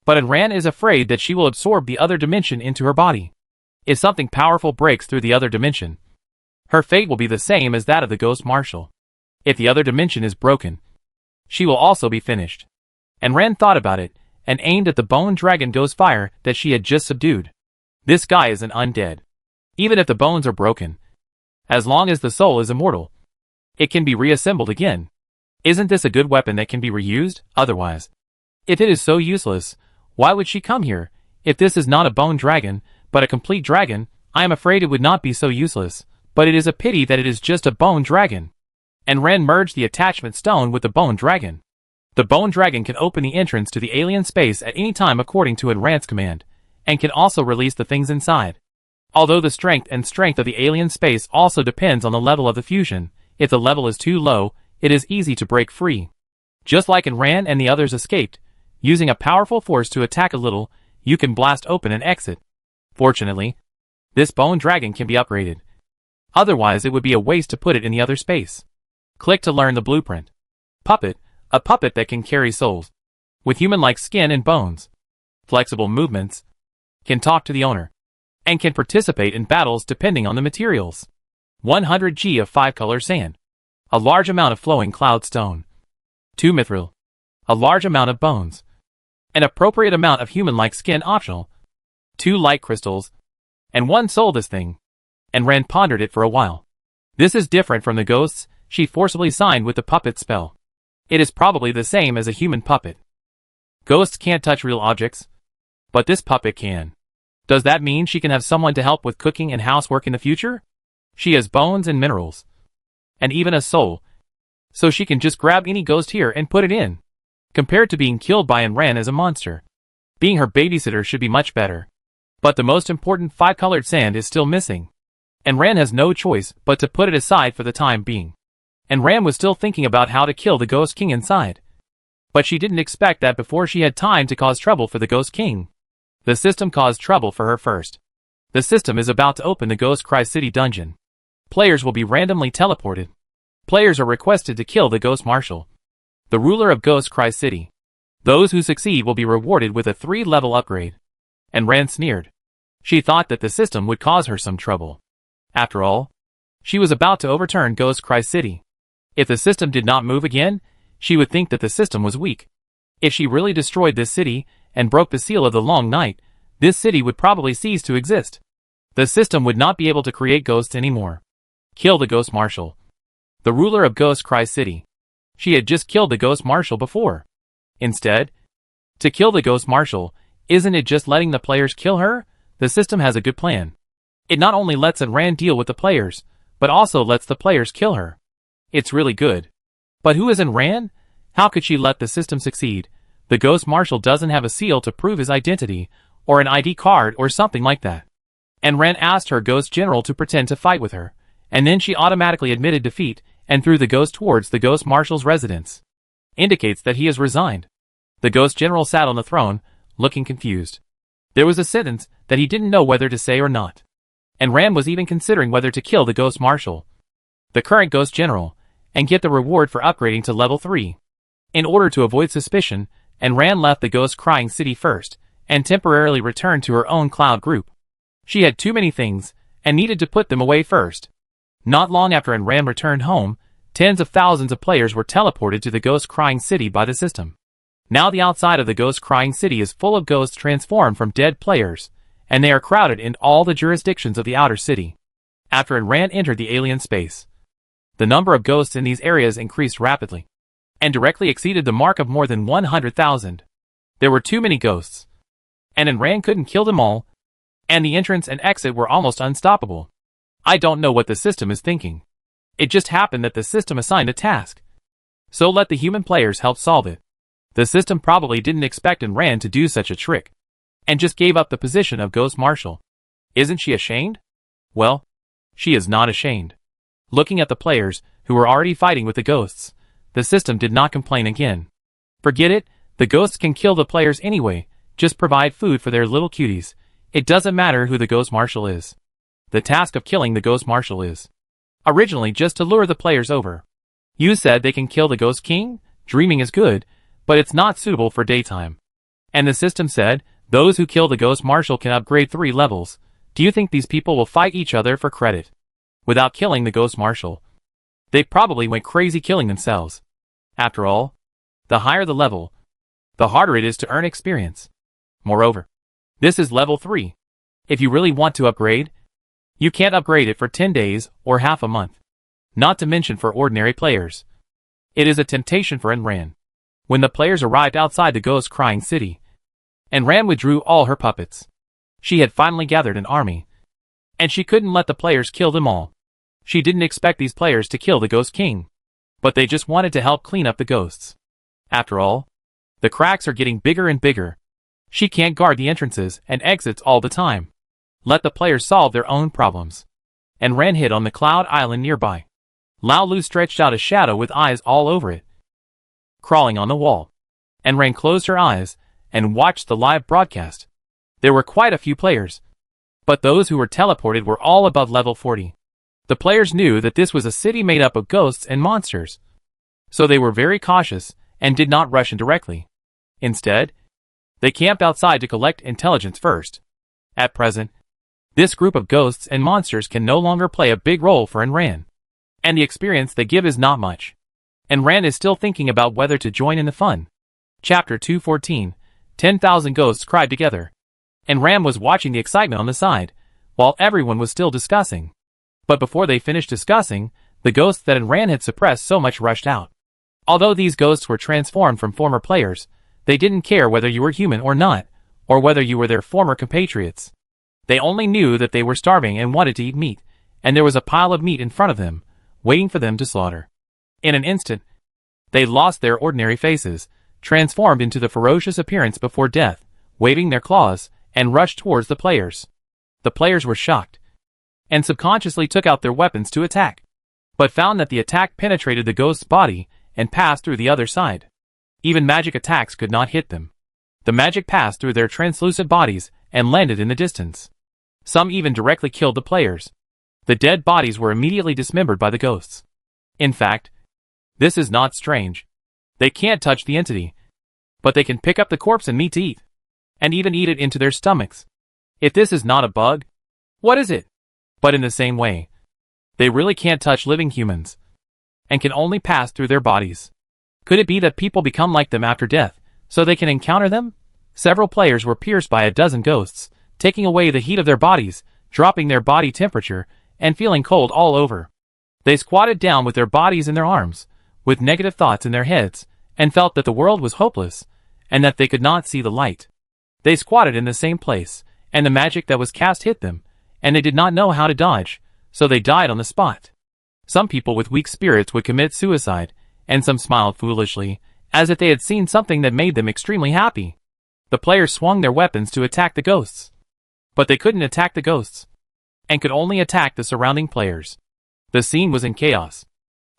But Anran is afraid that she will absorb the other dimension into her body. If something powerful breaks through the other dimension, her fate will be the same as that of the ghost marshal. If the other dimension is broken, she will also be finished. Anran thought about it, and aimed at the bone dragon ghost fire that she had just subdued. This guy is an undead. Even if the bones are broken, as long as the soul is immortal, it can be reassembled again. Isn't this a good weapon that can be reused, otherwise? If it is so useless, why would she come here? If this is not a bone dragon, but a complete dragon, I am afraid it would not be so useless, but it is a pity that it is just a bone dragon. Anran merged the attachment stone with the bone dragon. The bone dragon can open the entrance to the alien space at any time according to Anran's command, and can also release the things inside. Although the strength of the alien space also depends on the level of the fusion. If the level is too low, it is easy to break free. Just like Anran and the others escaped, using a powerful force to attack a little, you can blast open and exit. Fortunately, this bone dragon can be upgraded. Otherwise it would be a waste to put it in the other space. Click to learn the blueprint. Puppet, a puppet that can carry souls. With human-like skin and bones. Flexible movements. Can talk to the owner. And can participate in battles depending on the materials. 100 G of 5-color sand. A large amount of flowing cloud stone. 2 mithril. A large amount of bones. An appropriate amount of human-like skin optional. 2 light crystals. And 1 soul this thing. And Ran pondered it for a while. This is different from the ghosts she forcibly signed with the puppet spell. It is probably the same as a human puppet. Ghosts can't touch real objects, but this puppet can. Does that mean she can have someone to help with cooking and housework in the future? She has bones and minerals. And even a soul. So she can just grab any ghost here and put it in. Compared to being killed by Anran as a monster. Being her babysitter should be much better. But the most important 5-colored sand is still missing. Anran has no choice but to put it aside for the time being. Anran was still thinking about how to kill the Ghost King inside. But she didn't expect that before she had time to cause trouble for the Ghost King. The system caused trouble for her first. The system is about to open the Ghost Cry City dungeon. Players will be randomly teleported. Players are requested to kill the Ghost Marshal, the ruler of Ghost Cry City. Those who succeed will be rewarded with a 3-level upgrade. Anran sneered. She thought that the system would cause her some trouble. After all, she was about to overturn Ghost Cry City. If the system did not move again, she would think that the system was weak. If she really destroyed this city and broke the seal of the long night, this city would probably cease to exist. The system would not be able to create ghosts anymore. Kill the Ghost Marshal. The ruler of Ghost Cry City. She had just killed the Ghost Marshal before. Instead, to kill the Ghost Marshal, isn't it just letting the players kill her? The system has a good plan. It not only lets Ran deal with the players, but also lets the players kill her. It's really good. But who is Ran? How could she let the system succeed? The Ghost Marshal doesn't have a seal to prove his identity, or an ID card or something like that. Ran asked her Ghost General to pretend to fight with her, and then she automatically admitted defeat and threw the ghost towards the Ghost Marshal's residence. Indicates that he has resigned. The Ghost General sat on the throne, looking confused. There was a sentence that he didn't know whether to say or not. Ran was even considering whether to kill the Ghost Marshal, the current Ghost General, and get the reward for upgrading to level 3. In order to avoid suspicion, Ran left the Ghost Crying City first, and temporarily returned to her own cloud group. She had too many things, and needed to put them away first. Not long after Ran returned home, tens of thousands of players were teleported to the Ghost Crying City by the system. Now the outside of the Ghost Crying City is full of ghosts transformed from dead players, and they are crowded in all the jurisdictions of the outer city. After Ran entered the alien space, the number of ghosts in these areas increased rapidly, and directly exceeded the mark of more than 100,000. There were too many ghosts, and Ran couldn't kill them all, and the entrance and exit were almost unstoppable. I don't know what the system is thinking. It just happened that the system assigned a task, so let the human players help solve it. The system probably didn't expect Ran to do such a trick, and just gave up the position of Ghost Marshal. Isn't she ashamed? Well, she is not ashamed. Looking at the players, who were already fighting with the ghosts, the system did not complain again. Forget it, the ghosts can kill the players anyway, just provide food for their little cuties. It doesn't matter who the Ghost Marshal is. The task of killing the Ghost Marshal is originally just to lure the players over. You said they can kill the Ghost King? Dreaming is good, but it's not suitable for daytime. And the system said, those who kill the Ghost Marshal can upgrade 3 levels. Do you think these people will fight each other for credit without killing the Ghost Marshal? They probably went crazy killing themselves. After all, the higher the level, the harder it is to earn experience. Moreover, this is level 3. If you really want to upgrade, you can't upgrade it for 10 days or half a month. Not to mention for ordinary players. It is a temptation for Ran. When the players arrived outside the Ghost Crying City, Ran withdrew all her puppets. She had finally gathered an army, and she couldn't let the players kill them all. She didn't expect these players to kill the Ghost King, but they just wanted to help clean up the ghosts. After all, the cracks are getting bigger and bigger. She can't guard the entrances and exits all the time. Let the players solve their own problems. Ran hid on the cloud island nearby. Lao Lu stretched out a shadow with eyes all over it, crawling on the wall. Ran closed her eyes and watched the live broadcast. There were quite a few players, but those who were teleported were all above level 40. The players knew that this was a city made up of ghosts and monsters, so they were very cautious and did not rush in directly. Instead, they camped outside to collect intelligence first. At present, this group of ghosts and monsters can no longer play a big role for Ran, and the experience they give is not much. Ran is still thinking about whether to join in the fun. Chapter 214, 10,000 Ghosts Cried Together. Ran was watching the excitement on the side, while everyone was still discussing. But before they finished discussing, the ghosts that Ran had suppressed so much rushed out. Although these ghosts were transformed from former players, they didn't care whether you were human or not, or whether you were their former compatriots. They only knew that they were starving and wanted to eat meat, and there was a pile of meat in front of them, waiting for them to slaughter. In an instant, they lost their ordinary faces, transformed into the ferocious appearance before death, waving their claws, and rushed towards the players. The players were shocked, and subconsciously took out their weapons to attack, but found that the attack penetrated the ghost's body and passed through the other side. Even magic attacks could not hit them. The magic passed through their translucent bodies and landed in the distance. Some even directly killed the players. The dead bodies were immediately dismembered by the ghosts. In fact, this is not strange. They can't touch the entity, but they can pick up the corpse and meat to eat, and even eat it into their stomachs. If this is not a bug, what is it? But in the same way, they really can't touch living humans, and can only pass through their bodies. Could it be that people become like them after death, so they can encounter them? Several players were pierced by a dozen ghosts, taking away the heat of their bodies, dropping their body temperature, and feeling cold all over. They squatted down with their bodies in their arms, with negative thoughts in their heads, and felt that the world was hopeless, and that they could not see the light. They squatted in the same place, and the magic that was cast hit them, and they did not know how to dodge, so they died on the spot. Some people with weak spirits would commit suicide, and some smiled foolishly, as if they had seen something that made them extremely happy. The players swung their weapons to attack the ghosts. But they couldn't attack the ghosts, and could only attack the surrounding players. The scene was in chaos.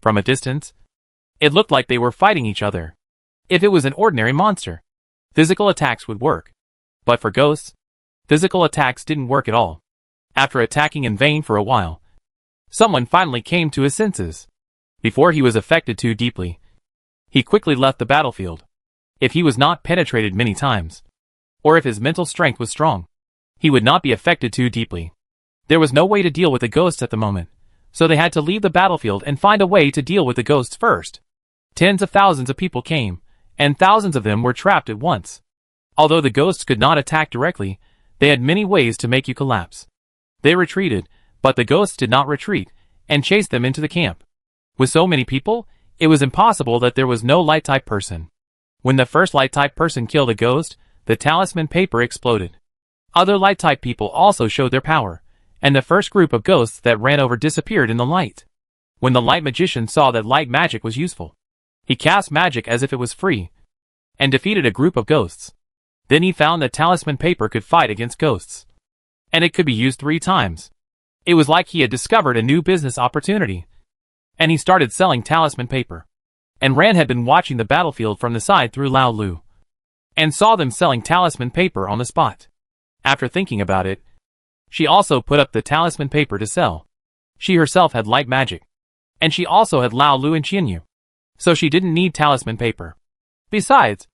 From a distance, it looked like they were fighting each other. If it was an ordinary monster, physical attacks would work. But for ghosts, physical attacks didn't work at all. After attacking in vain for a while, someone finally came to his senses. Before he was affected too deeply, he quickly left the battlefield. If he was not penetrated many times, or if his mental strength was strong, he would not be affected too deeply. There was no way to deal with the ghosts at the moment, so they had to leave the battlefield and find a way to deal with the ghosts first. Tens of thousands of people came, and thousands of them were trapped at once. Although the ghosts could not attack directly, they had many ways to make you collapse. They retreated, but the ghosts did not retreat, and chased them into the camp. With so many people, it was impossible that there was no light-type person. When the first light-type person killed a ghost, the talisman paper exploded. Other light-type people also showed their power, and the first group of ghosts that ran over disappeared in the light. When the light magician saw that light magic was useful, he cast magic as if it was free, and defeated a group of ghosts. Then he found that talisman paper could fight against ghosts, and it could be used 3 times. It was like he had discovered a new business opportunity, and he started selling talisman paper. And Ran had been watching the battlefield from the side through Lao Lu, and saw them selling talisman paper on the spot. After thinking about it, she also put up the talisman paper to sell. She herself had light magic, and she also had Lao Lu and Qianyu, so she didn't need talisman paper. Besides,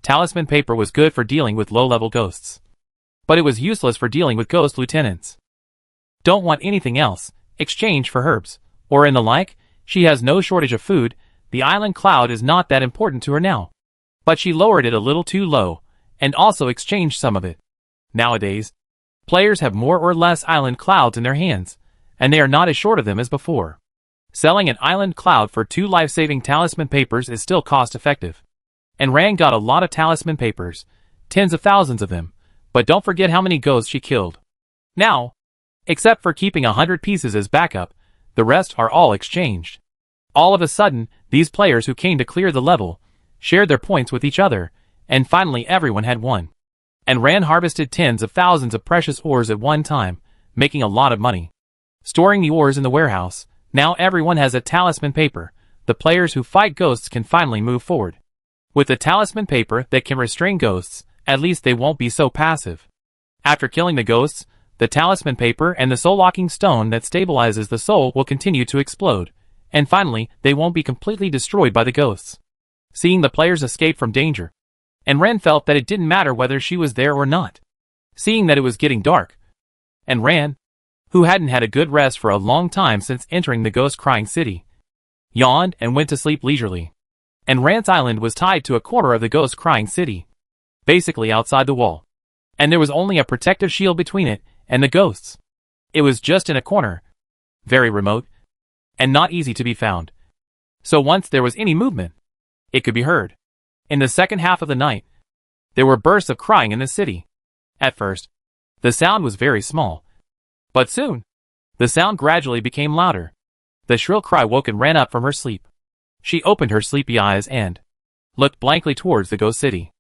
talisman paper was good for dealing with low-level ghosts, but it was useless for dealing with ghost lieutenants. Don't want anything else, exchange for herbs, or in the like, she has no shortage of food, the island cloud is not that important to her now. But she lowered it a little too low, and also exchanged some of it. Nowadays, players have more or less island clouds in their hands, and they are not as short of them as before. Selling an island cloud for 2 life-saving talisman papers is still cost-effective. And Rang got a lot of talisman papers, tens of thousands of them, but don't forget how many ghosts she killed. Now, except for keeping 100 pieces as backup, the rest are all exchanged. All of a sudden, these players who came to clear the level, shared their points with each other, and finally everyone had won. And Ran harvested tens of thousands of precious ores at one time, making a lot of money. Storing the ores in the warehouse, now everyone has a talisman paper. The players who fight ghosts can finally move forward. With the talisman paper that can restrain ghosts, at least they won't be so passive. After killing the ghosts, the talisman paper and the soul-locking stone that stabilizes the soul will continue to explode, and finally, they won't be completely destroyed by the ghosts. Seeing the players escape from danger, and Ran felt that it didn't matter whether she was there or not. Seeing that it was getting dark, and Ran, who hadn't had a good rest for a long time since entering the ghost-crying city, yawned and went to sleep leisurely. And Ran's island was tied to a corner of the ghost-crying city, basically outside the wall, and there was only a protective shield between it and the ghosts. It was just in a corner, very remote, and not easy to be found. So once there was any movement, it could be heard. In the second half of the night, there were bursts of crying in the city. At first, the sound was very small, but soon, the sound gradually became louder. The shrill cry woke and ran up from her sleep. She opened her sleepy eyes and looked blankly towards the ghost city.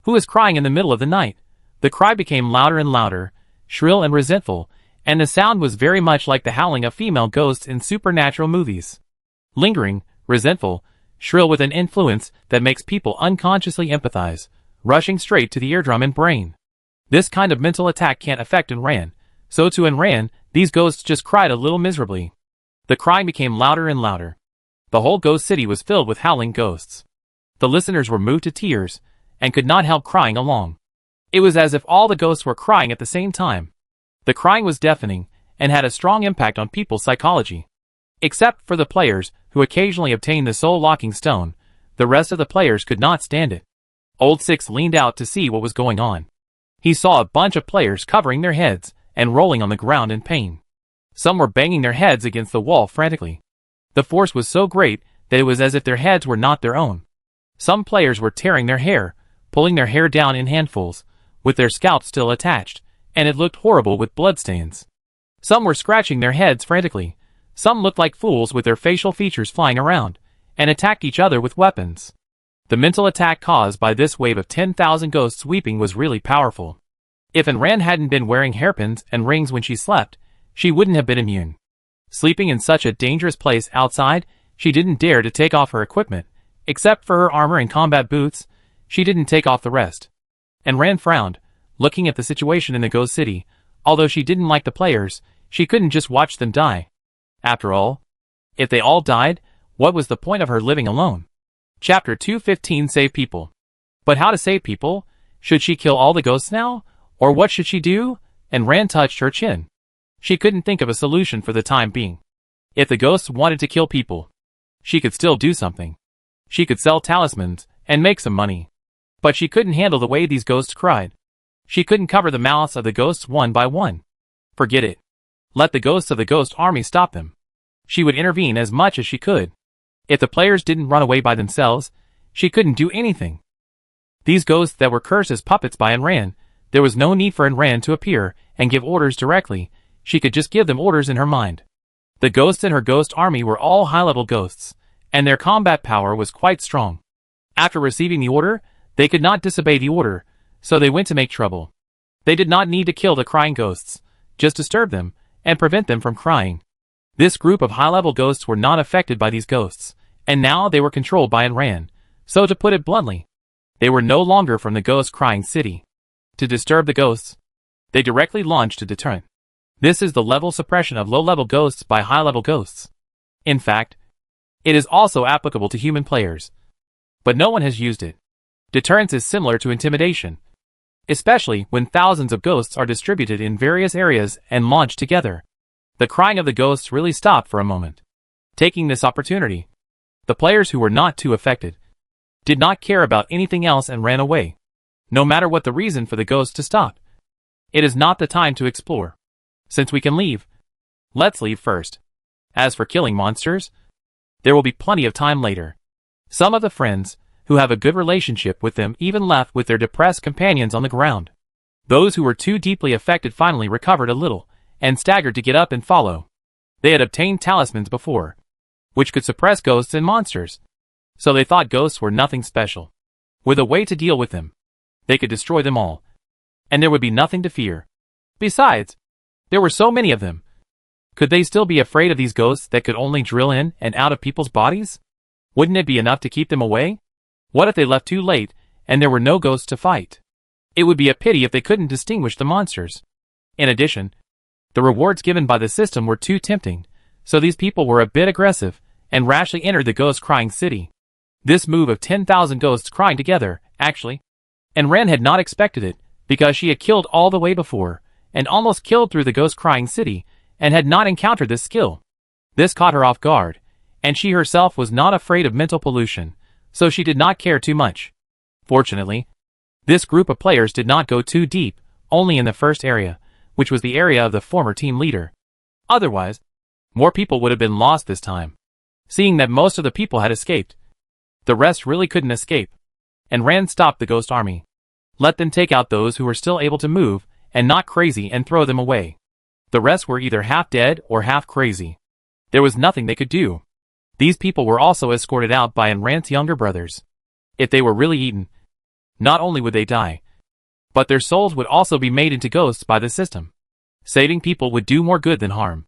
Who is crying in the middle of the night? The cry became louder and louder, shrill and resentful, and the sound was very much like the howling of female ghosts in supernatural movies. Lingering, resentful, shrill with an influence that makes people unconsciously empathize, rushing straight to the eardrum and brain. This kind of mental attack can't affect Enran, so to Enran, these ghosts just cried a little miserably. The crying became louder and louder. The whole ghost city was filled with howling ghosts. The listeners were moved to tears, and could not help crying along. It was as if all the ghosts were crying at the same time. The crying was deafening, and had a strong impact on people's psychology. Except for the players, who occasionally obtained the soul-locking stone, the rest of the players could not stand it. Old Six leaned out to see what was going on. He saw a bunch of players covering their heads and rolling on the ground in pain. Some were banging their heads against the wall frantically. The force was so great that it was as if their heads were not their own. Some players were tearing their hair, pulling their hair down in handfuls, with their scalps still attached, and it looked horrible with bloodstains. Some were scratching their heads frantically. Some looked like fools with their facial features flying around, and attacked each other with weapons. The mental attack caused by this wave of 10,000 ghosts weeping was really powerful. If Ayn Rand hadn't been wearing hairpins and rings when she slept, she wouldn't have been immune. Sleeping in such a dangerous place outside, she didn't dare to take off her equipment. Except for her armor and combat boots, she didn't take off the rest. Ayn Rand frowned, looking at the situation in the ghost city. Although she didn't like the players, she couldn't just watch them die. After all, if they all died, what was the point of her living alone? Chapter 215 Save People. But how to save people? Should she kill all the ghosts now? Or what should she do? Ayn Rand touched her chin. She couldn't think of a solution for the time being. If the ghosts wanted to kill people, she could still do something. She could sell talismans and make some money. But she couldn't handle the way these ghosts cried. She couldn't cover the mouths of the ghosts one by one. Forget it. Let the ghosts of the ghost army stop them. She would intervene as much as she could. If the players didn't run away by themselves, she couldn't do anything. These ghosts that were cursed as puppets by Ayn Rand, there was no need for Ayn Rand to appear and give orders directly. She could just give them orders in her mind. The ghosts in her ghost army were all high-level ghosts, and their combat power was quite strong. After receiving the order, they could not disobey the order, so they went to make trouble. They did not need to kill the crying ghosts, just disturb them, and prevent them from crying. This group of high-level ghosts were not affected by these ghosts, and now they were controlled by Ayn Rand. So to put it bluntly, they were no longer from the ghost-crying city. To disturb the ghosts, they directly launched a deterrent. This is the level suppression of low-level ghosts by high-level ghosts. In fact, it is also applicable to human players. But no one has used it. Deterrence is similar to intimidation, especially when thousands of ghosts are distributed in various areas and launched together. The crying of the ghosts really stopped for a moment. Taking this opportunity, the players who were not too affected did not care about anything else and ran away, no matter what the reason for the ghosts to stop. It is not the time to explore. Since we can leave, let's leave first. As for killing monsters, there will be plenty of time later. Some of the friends who have a good relationship with them even left with their depressed companions on the ground. Those who were too deeply affected finally recovered a little and staggered to get up and follow. They had obtained talismans before, which could suppress ghosts and monsters, so they thought ghosts were nothing special. With a way to deal with them, they could destroy them all, and there would be nothing to fear. Besides, there were so many of them. Could they still be afraid of these ghosts that could only drill in and out of people's bodies? Wouldn't it be enough to keep them away? What if they left too late and there were no ghosts to fight? It would be a pity if they couldn't distinguish the monsters. In addition, the rewards given by the system were too tempting, so these people were a bit aggressive and rashly entered the ghost-crying city. This move of 10,000 ghosts crying together, actually, Ayn Rand had not expected it, because she had killed all the way before, and almost killed through the ghost-crying city, and had not encountered this skill. This caught her off guard, and she herself was not afraid of mental pollution, so she did not care too much. Fortunately, this group of players did not go too deep, only in the first area, which was the area of the former team leader. Otherwise, more people would have been lost this time. Seeing that most of the people had escaped, the rest really couldn't escape. Ayn Rand stopped the ghost army. Let them take out those who were still able to move, and not crazy, and throw them away. The rest were either half dead or half crazy. There was nothing they could do. These people were also escorted out by Ayn Rand's younger brothers. If they were really eaten, not only would they die, but their souls would also be made into ghosts by the system. Saving people would do more good than harm,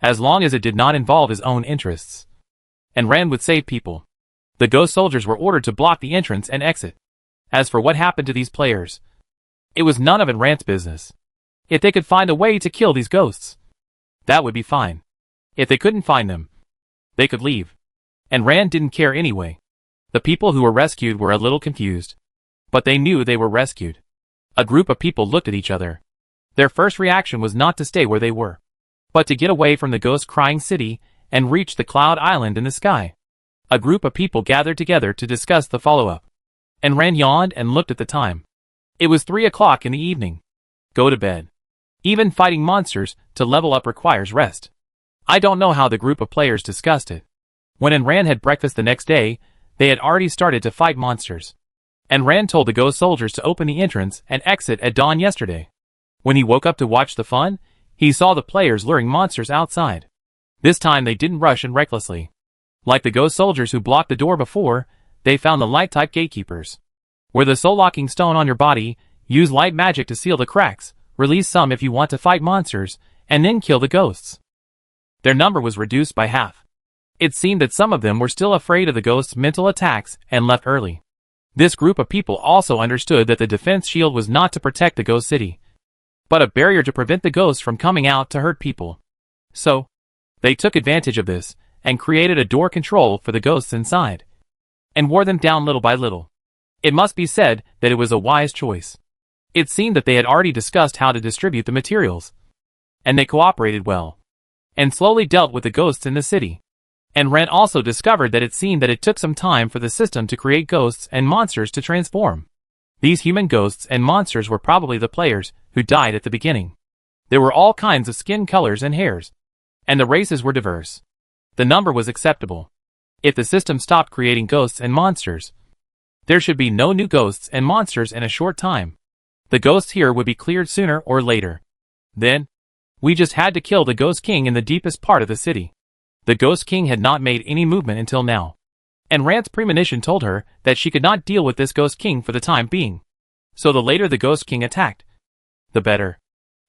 as long as it did not involve his own interests. Ayn Rand would save people. The ghost soldiers were ordered to block the entrance and exit. As for what happened to these players, it was none of Ayn Rand's business. If they could find a way to kill these ghosts, that would be fine. If they couldn't find them, they could leave. Ayn Rand didn't care anyway. The people who were rescued were a little confused, but they knew they were rescued. A group of people looked at each other. Their first reaction was not to stay where they were, but to get away from the ghost-crying city and reach the cloud island in the sky. A group of people gathered together to discuss the follow-up. And Rand yawned and looked at the time. It was 3 o'clock in the evening. Go to bed. Even fighting monsters to level up requires rest. I don't know how the group of players discussed it. When Rand had breakfast the next day, they had already started to fight monsters. And Rand told the ghost soldiers to open the entrance and exit at dawn yesterday. When he woke up to watch the fun, he saw the players luring monsters outside. This time they didn't rush in recklessly. Like the ghost soldiers who blocked the door before, they found the light-type gatekeepers. Where the soul-locking stone on your body, use light magic to seal the cracks, release some if you want to fight monsters, and then kill the ghosts. Their number was reduced by half. It seemed that some of them were still afraid of the ghosts' mental attacks and left early. This group of people also understood that the defense shield was not to protect the ghost city, but a barrier to prevent the ghosts from coming out to hurt people. So, they took advantage of this, and created a door control for the ghosts inside, and wore them down little by little. It must be said that it was a wise choice. It seemed that they had already discussed how to distribute the materials, and they cooperated well, and slowly dealt with the ghosts in the city. And Rand also discovered that it seemed that it took some time for the system to create ghosts and monsters to transform. These human ghosts and monsters were probably the players who died at the beginning. There were all kinds of skin colors and hairs, and the races were diverse. The number was acceptable. If the system stopped creating ghosts and monsters, there should be no new ghosts and monsters in a short time. The ghosts here would be cleared sooner or later. Then, we just had to kill the Ghost King in the deepest part of the city. The Ghost King had not made any movement until now, and Rand's premonition told her that she could not deal with this Ghost King for the time being. So the later the Ghost King attacked, the better.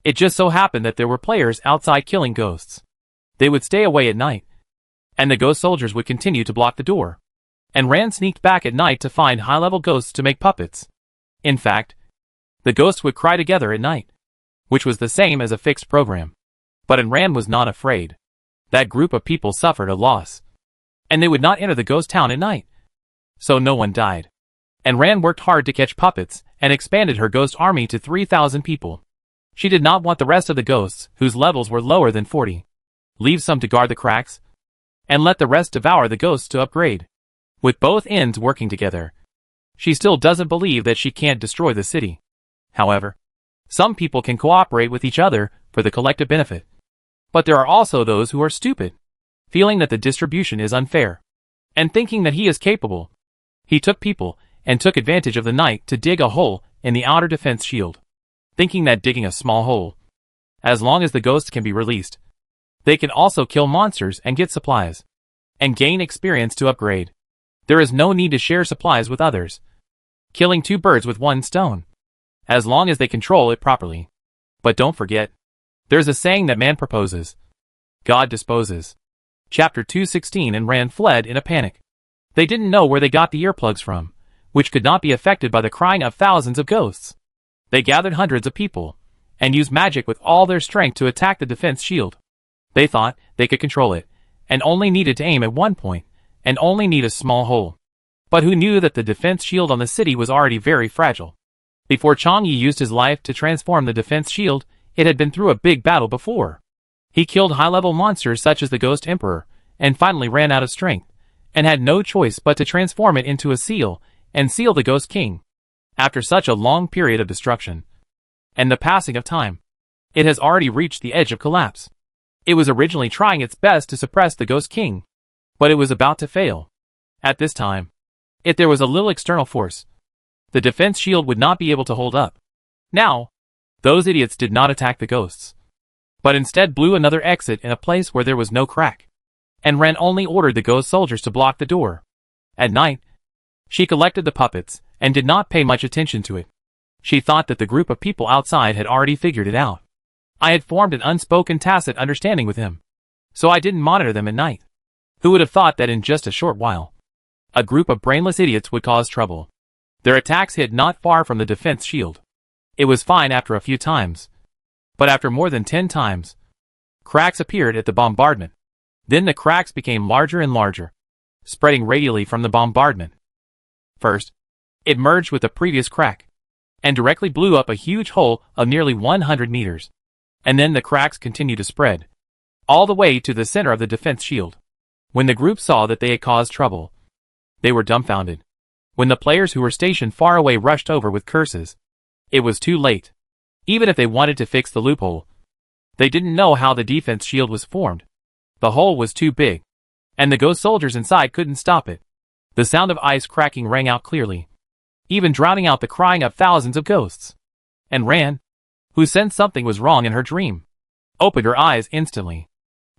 It just so happened that there were players outside killing ghosts. They would stay away at night, and the ghost soldiers would continue to block the door. And Rand sneaked back at night to find high-level ghosts to make puppets. In fact, the ghosts would cry together at night, which was the same as a fixed program. But Rand was not afraid. That group of people suffered a loss, and they would not enter the ghost town at night. So no one died. And Rand worked hard to catch puppets and expanded her ghost army to 3,000 people. She did not want the rest of the ghosts, whose levels were lower than 40. Leave some to guard the cracks, and let the rest devour the ghosts to upgrade. With both ends working together, she still doesn't believe that she can't destroy the city. However, some people can cooperate with each other for the collective benefit. But there are also those who are stupid, feeling that the distribution is unfair, and thinking that he is capable. He took people and took advantage of the night to dig a hole in the outer defense shield, thinking that digging a small hole, as long as the ghosts can be released, they can also kill monsters and get supplies, and gain experience to upgrade. There is no need to share supplies with others, killing 2 birds with 1 stone, as long as they control it properly. But don't forget, there's a saying that man proposes, God disposes. Chapter 216. And Rand fled in a panic. They didn't know where they got the earplugs from, which could not be affected by the crying of thousands of ghosts. They gathered hundreds of people, and used magic with all their strength to attack the defense shield. They thought they could control it, and only needed to aim at one point, and only need a small hole. But who knew that the defense shield on the city was already very fragile? Before Chang'e used his life to transform the defense shield, it had been through a big battle before. He killed high-level monsters such as the Ghost Emperor, and finally ran out of strength, and had no choice but to transform it into a seal, and seal the Ghost King. After such a long period of destruction, and the passing of time, it has already reached the edge of collapse. It was originally trying its best to suppress the Ghost King, but it was about to fail. At this time, if there was a little external force, the defense shield would not be able to hold up. Now, those idiots did not attack the ghosts, but instead blew another exit in a place where there was no crack. And Ren only ordered the ghost soldiers to block the door. At night, she collected the puppets, and did not pay much attention to it. She thought that the group of people outside had already figured it out. I had formed an unspoken tacit understanding with him, so I didn't monitor them at night. Who would have thought that in just a short while, a group of brainless idiots would cause trouble? Their attacks hit not far from the defense shield. It was fine after a few times, but after more than 10 times, cracks appeared at the bombardment. Then the cracks became larger and larger, spreading radially from the bombardment. First, it merged with the previous crack, and directly blew up a huge hole of nearly 100 meters. And then the cracks continued to spread, all the way to the center of the defense shield. When the group saw that they had caused trouble, they were dumbfounded. when the players who were stationed far away rushed over with curses. It was too late. Even if they wanted to fix the loophole, they didn't know how the defense shield was formed. The hole was too big, and the ghost soldiers inside couldn't stop it. The sound of ice cracking rang out clearly, even drowning out the crying of thousands of ghosts. And Ran, who sensed something was wrong in her dream, opened her eyes instantly.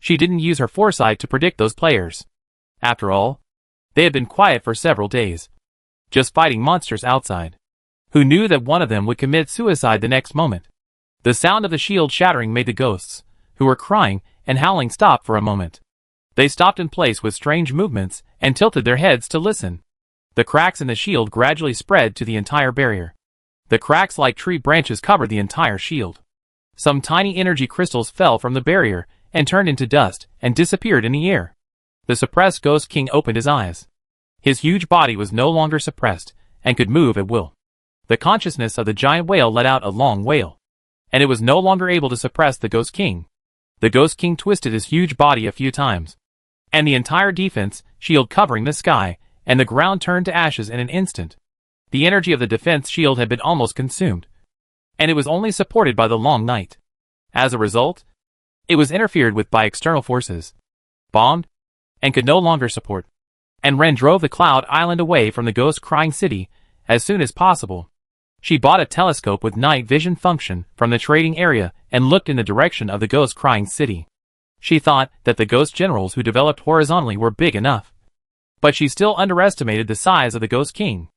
She didn't use her foresight to predict those players. After all, they had been quiet for several days, just fighting monsters outside. Who knew that one of them would commit suicide the next moment? The sound of the shield shattering made the ghosts, who were crying and howling, stop for a moment. They stopped in place with strange movements and tilted their heads to listen. The cracks in the shield gradually spread to the entire barrier. The cracks like tree branches covered the entire shield. Some tiny energy crystals fell from the barrier and turned into dust and disappeared in the air. The suppressed Ghost King opened his eyes. His huge body was no longer suppressed and could move at will. The consciousness of the giant whale let out a long wail, and it was no longer able to suppress the Ghost King. The Ghost King twisted his huge body a few times, and the entire defense shield covering the sky and the ground turned to ashes in an instant. The energy of the defense shield had been almost consumed, and it was only supported by the long night. As a result, it was interfered with by external forces, bombed, and could no longer support. And Ren drove the Cloud Island away from the ghost-crying city as soon as possible. She bought a telescope with night vision function from the trading area and looked in the direction of the ghost-crying city. She thought that the ghost generals who developed horizontally were big enough. But she still underestimated the size of the Ghost King.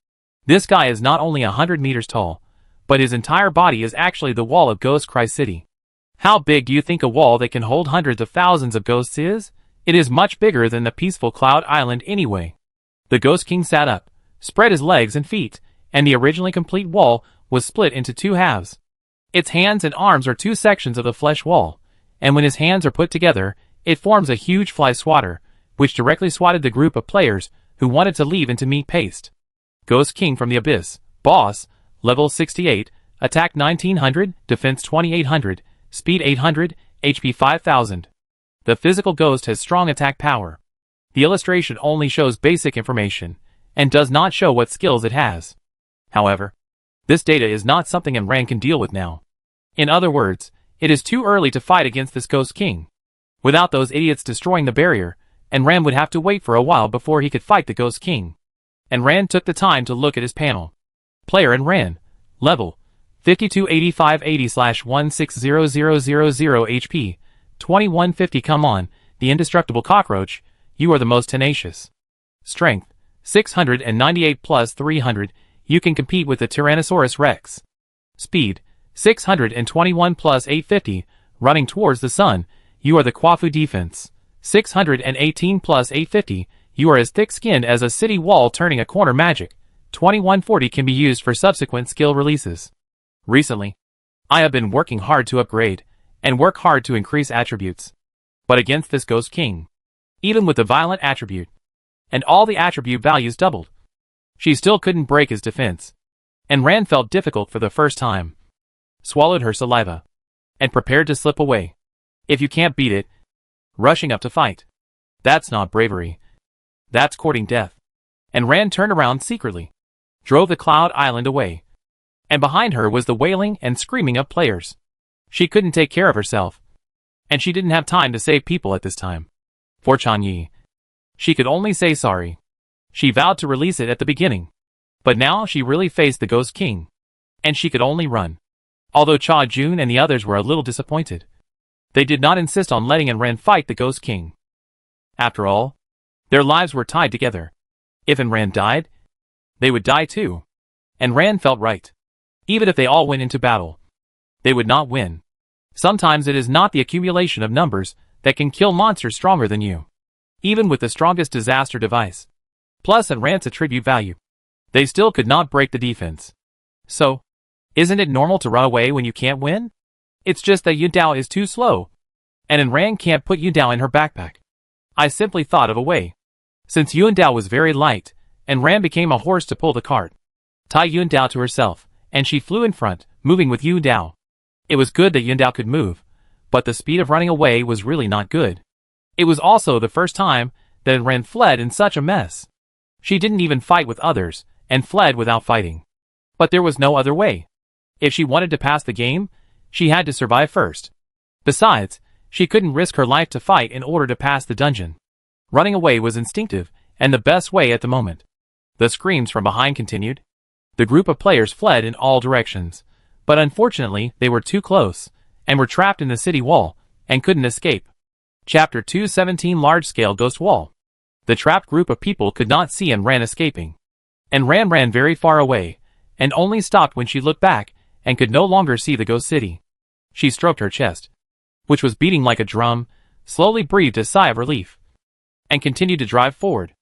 This guy is not only 100 meters tall, but his entire body is actually the wall of Ghost Cry City. How big do you think a wall that can hold hundreds of thousands of ghosts is? It is much bigger than the peaceful Cloud Island anyway. The Ghost King sat up, spread his legs and feet, and the originally complete wall was split into two halves. Its hands and arms are two sections of the flesh wall, and when his hands are put together, it forms a huge fly swatter, which directly swatted the group of players who wanted to leave into meat paste. Ghost King from the Abyss, Boss, Level 68, Attack 1900, Defense 2800, Speed 800, HP 5000. The physical ghost has strong attack power. The illustration only shows basic information, and does not show what skills it has. However, this data is not something Imran can deal with now. In other words, it is too early to fight against this Ghost King. Without those idiots destroying the barrier, Enran would have to wait for a while before he could fight the Ghost King. Enran took the time to look at his panel. Player Enran, level 528580/1600000 HP, 2150. Come on, the indestructible cockroach, you are the most tenacious. Strength, 698 plus 300, you can compete with the Tyrannosaurus Rex. Speed, 621 plus 850, running towards the sun, you are the Kwafu Defense. 618 plus 850, you are as thick-skinned as a city wall turning a corner. Magic, 2140 can be used for subsequent skill releases. Recently, I have been working hard to upgrade, and work hard to increase attributes. But against this Ghost King, even with the violent attribute, and all the attribute values doubled, she still couldn't break his defense. And Ran felt difficult for the first time, swallowed her saliva, and prepared to slip away. If you can't beat it, rushing up to fight, that's not bravery. That's courting death. And Ran turned around secretly, drove the Cloud Island away. And behind her was the wailing and screaming of players. She couldn't take care of herself, and she didn't have time to save people at this time. For Chanyi, she could only say sorry. She vowed to release it at the beginning, but now she really faced the Ghost King, and she could only run. Although Cha Jun and the others were a little disappointed, they did not insist on letting Enran fight the Ghost King. After all, their lives were tied together. If Enran died, they would die too. Enran felt right. Even if they all went into battle, they would not win. Sometimes it is not the accumulation of numbers that can kill monsters stronger than you, even with the strongest disaster device, plus Enran's attribute value. They still could not break the defense. So, isn't it normal to run away when you can't win? It's just that Yundao is too slow, and Enran can't put Yundao in her backpack. I simply thought of a way. Since Yundao was very light, Enran became a horse to pull the cart. Tie Yundao to herself, and she flew in front, moving with Yundao. It was good that Yundao could move, but the speed of running away was really not good. It was also the first time that Enran fled in such a mess. She didn't even fight with others, and fled without fighting. But there was no other way. If she wanted to pass the game, she had to survive first. Besides, she couldn't risk her life to fight in order to pass the dungeon. Running away was instinctive, and the best way at the moment. The screams from behind continued. The group of players fled in all directions, but unfortunately they were too close, and were trapped in the city wall, and couldn't escape. Chapter 217 Large-Scale Ghost Wall. The trapped group of people could not see and ran escaping. And ran very far away, and only stopped when she looked back, and could no longer see the ghost city. She stroked her chest, which was beating like a drum, slowly breathed a sigh of relief, and continued to drive forward.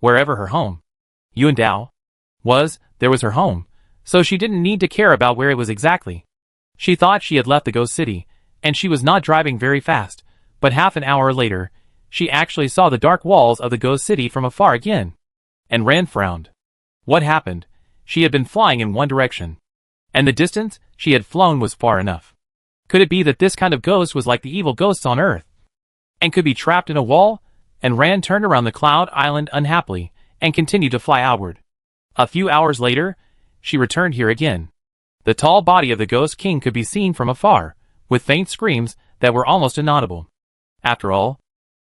Wherever her home, Yuandao, was, there was her home, so she didn't need to care about where it was exactly. She thought she had left the ghost city, and she was not driving very fast, but half an hour later, she actually saw the dark walls of the ghost city from afar again. And Ran frowned. What happened? She had been flying in one direction, and the distance she had flown was far enough. Could it be that this kind of ghost was like the evil ghosts on Earth, and could be trapped in a wall? And Ran turned around the cloud island unhappily, and continued to fly outward. A few hours later, she returned here again. The tall body of the Ghost King could be seen from afar, with faint screams that were almost inaudible. After all,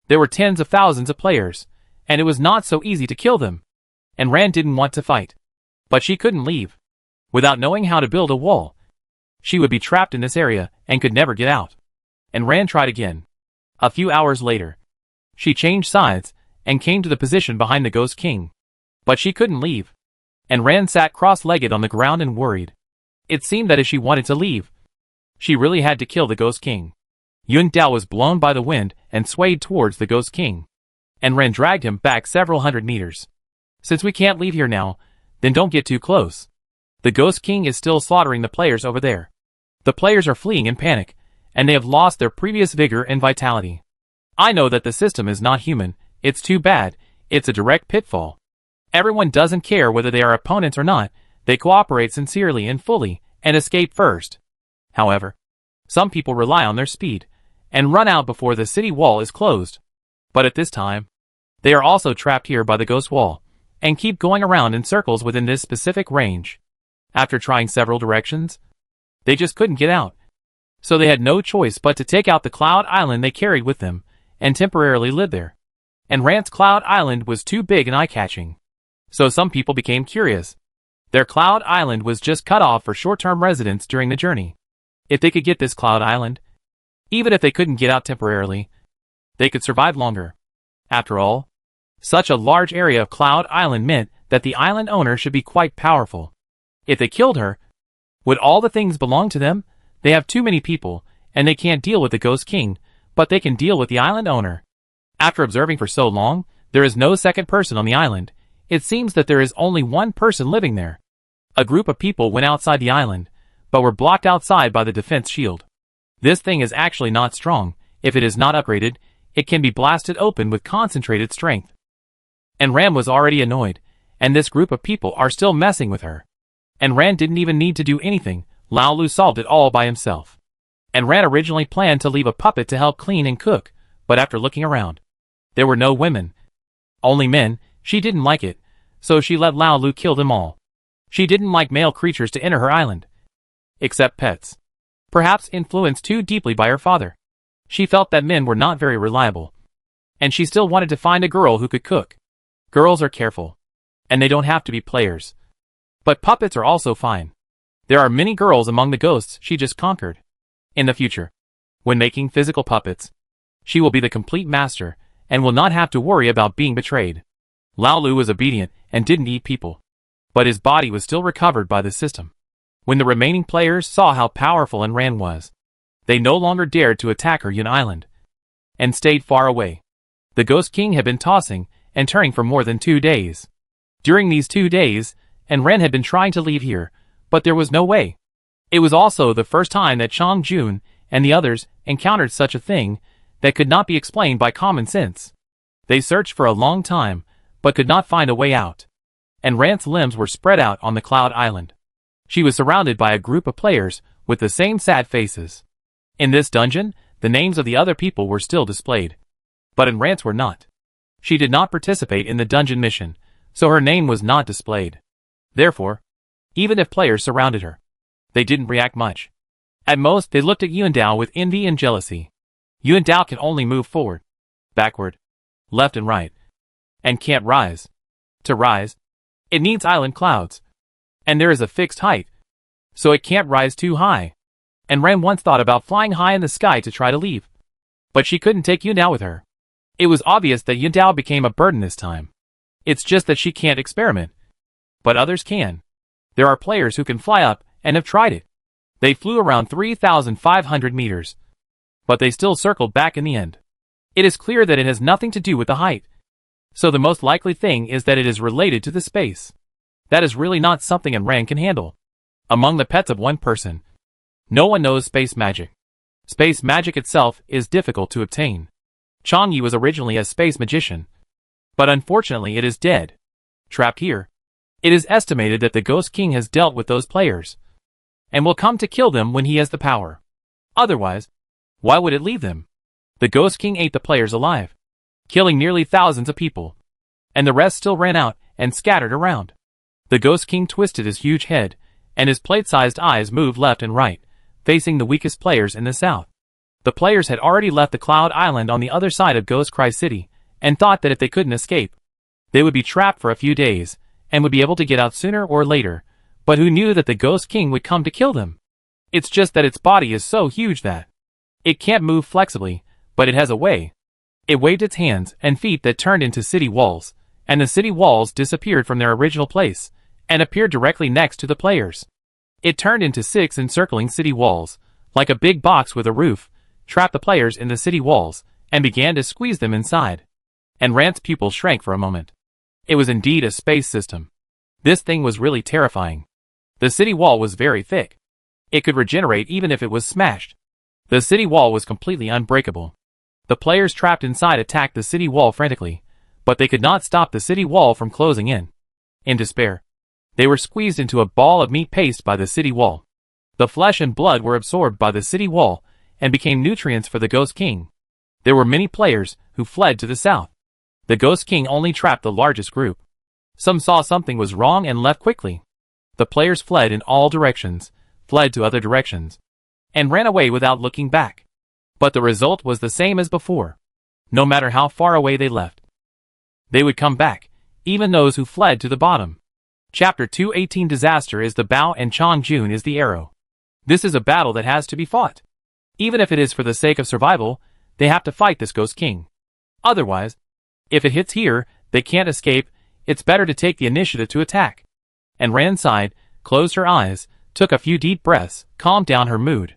there were tens of thousands of players, and it was not so easy to kill them. And Ran didn't want to fight. But she couldn't leave. Without knowing how to build a wall, she would be trapped in this area and could never get out. And Ran tried again. A few hours later, she changed sides and came to the position behind the Ghost King. But she couldn't leave. And Ran sat cross-legged on the ground and worried. It seemed that if she wanted to leave, she really had to kill the Ghost King. Yuandao was blown by the wind and swayed towards the Ghost King. And Ran dragged him back several hundred meters. Since we can't leave here now, then don't get too close. The Ghost King is still slaughtering the players over there. The players are fleeing in panic, and they have lost their previous vigor and vitality. I know that the system is not human, it's too bad, it's a direct pitfall. Everyone doesn't care whether they are opponents or not, they cooperate sincerely and fully, and escape first. However, some people rely on their speed, and run out before the city wall is closed. But at this time, they are also trapped here by the ghost wall, and keep going around in circles within this specific range. After trying several directions, they just couldn't get out. So they had no choice but to take out the Cloud Island they carried with them, and temporarily live there. And Ran's Cloud Island was too big and eye-catching. So some people became curious. Their Cloud Island was just cut off for short-term residents during the journey. If they could get this Cloud Island, even if they couldn't get out temporarily, they could survive longer. After all, such a large area of Cloud Island meant that the island owner should be quite powerful. If they killed her, would all the things belong to them? They have too many people, and they can't deal with the Ghost King, but they can deal with the island owner. After observing for so long, there is no second person on the island. It seems that there is only one person living there. A group of people went outside the island, but were blocked outside by the defense shield. This thing is actually not strong. If it is not upgraded, it can be blasted open with concentrated strength. And Ram was already annoyed, and this group of people are still messing with her. And Ran didn't even need to do anything. Lao Lu solved it all by himself. And Ran originally planned to leave a puppet to help clean and cook, but after looking around, there were no women, only men. She didn't like it, so she let Lao Lu kill them all. She didn't like male creatures to enter her island, except pets. Perhaps influenced too deeply by her father. She felt that men were not very reliable, and she still wanted to find a girl who could cook. Girls are careful, and they don't have to be players. But puppets are also fine. There are many girls among the ghosts she just conquered. In the future, when making physical puppets, she will be the complete master, and will not have to worry about being betrayed. Lao Lu was obedient and didn't eat people, but his body was still recovered by the system. When the remaining players saw how powerful Ran was, they no longer dared to attack her Yun Island, and stayed far away. The Ghost King had been tossing and turning for more than 2 days. During these 2 days, Ran had been trying to leave here, but there was no way. It was also the first time that Chang Jun and the others encountered such a thing that could not be explained by common sense. They searched for a long time, but could not find a way out. And Ran's limbs were spread out on the Cloud Island. She was surrounded by a group of players with the same sad faces. In this dungeon, the names of the other people were still displayed, but Ran's were not. She did not participate in the dungeon mission, so her name was not displayed. Therefore, even if players surrounded her, they didn't react much. At most, they looked at Yuandao with envy and jealousy. Yuandao can only move forward, backward, left and right, and can't rise. To rise, it needs island clouds, and there is a fixed height, so it can't rise too high. And Ren once thought about flying high in the sky to try to leave, but she couldn't take Yuandao with her. It was obvious that Yuandao became a burden this time. It's just that she can't experiment, but others can. There are players who can fly up and have tried it. They flew around 3,500 meters, but they still circled back in the end. It is clear that it has nothing to do with the height. So the most likely thing is that it is related to the space. That is really not something an Ran can handle. Among the pets of one person, no one knows space magic. Space magic itself is difficult to obtain. Changyi was originally a space magician, but unfortunately it is dead. Trapped here. It is estimated that the Ghost King has dealt with those players, and will come to kill them when he has the power. Otherwise, why would it leave them? The Ghost King ate the players alive, killing nearly thousands of people, and the rest still ran out and scattered around. The Ghost King twisted his huge head, and his plate-sized eyes moved left and right, facing the weakest players in the south. The players had already left the Cloud Island on the other side of Ghost Cry City, and thought that if they couldn't escape, they would be trapped for a few days, and would be able to get out sooner or later, but who knew that the Ghost King would come to kill them? It's just that its body is so huge that it can't move flexibly, but it has a way. It waved its hands and feet that turned into city walls, and the city walls disappeared from their original place, and appeared directly next to the players. It turned into 6 encircling city walls, like a big box with a roof, trapped the players in the city walls, and began to squeeze them inside. And Rant's pupils shrank for a moment. It was indeed a space system. This thing was really terrifying. The city wall was very thick. It could regenerate even if it was smashed. The city wall was completely unbreakable. The players trapped inside attacked the city wall frantically, but they could not stop the city wall from closing in. In despair, they were squeezed into a ball of meat paste by the city wall. The flesh and blood were absorbed by the city wall and became nutrients for the Ghost King. There were many players who fled to the south. The Ghost King only trapped the largest group. Some saw something was wrong and left quickly. The players fled in all directions, fled to other directions, and ran away without looking back. But the result was the same as before. No matter how far away they left, they would come back, even those who fled to the bottom. Chapter 218 Disaster is the bow and Chongjun is the arrow. This is a battle that has to be fought. Even if it is for the sake of survival, they have to fight this Ghost King. Otherwise, if it hits here, they can't escape. It's better to take the initiative to attack. And Ran sighed, closed her eyes, took a few deep breaths, calmed down her mood.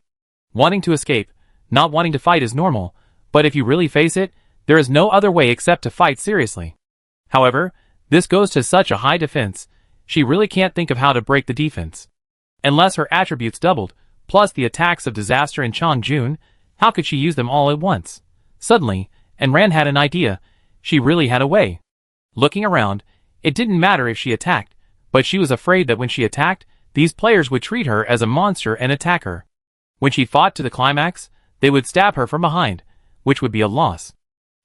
Wanting to escape, not wanting to fight is normal, but if you really face it, there is no other way except to fight seriously. However, this ghost has such a high defense, she really can't think of how to break the defense. Unless her attributes doubled, plus the attacks of Disaster and Chongjun, how could she use them all at once? Suddenly, and Ran had an idea. She really had a way. Looking around, it didn't matter if she attacked, but she was afraid that when she attacked, these players would treat her as a monster and attack her. When she fought to the climax, they would stab her from behind, which would be a loss.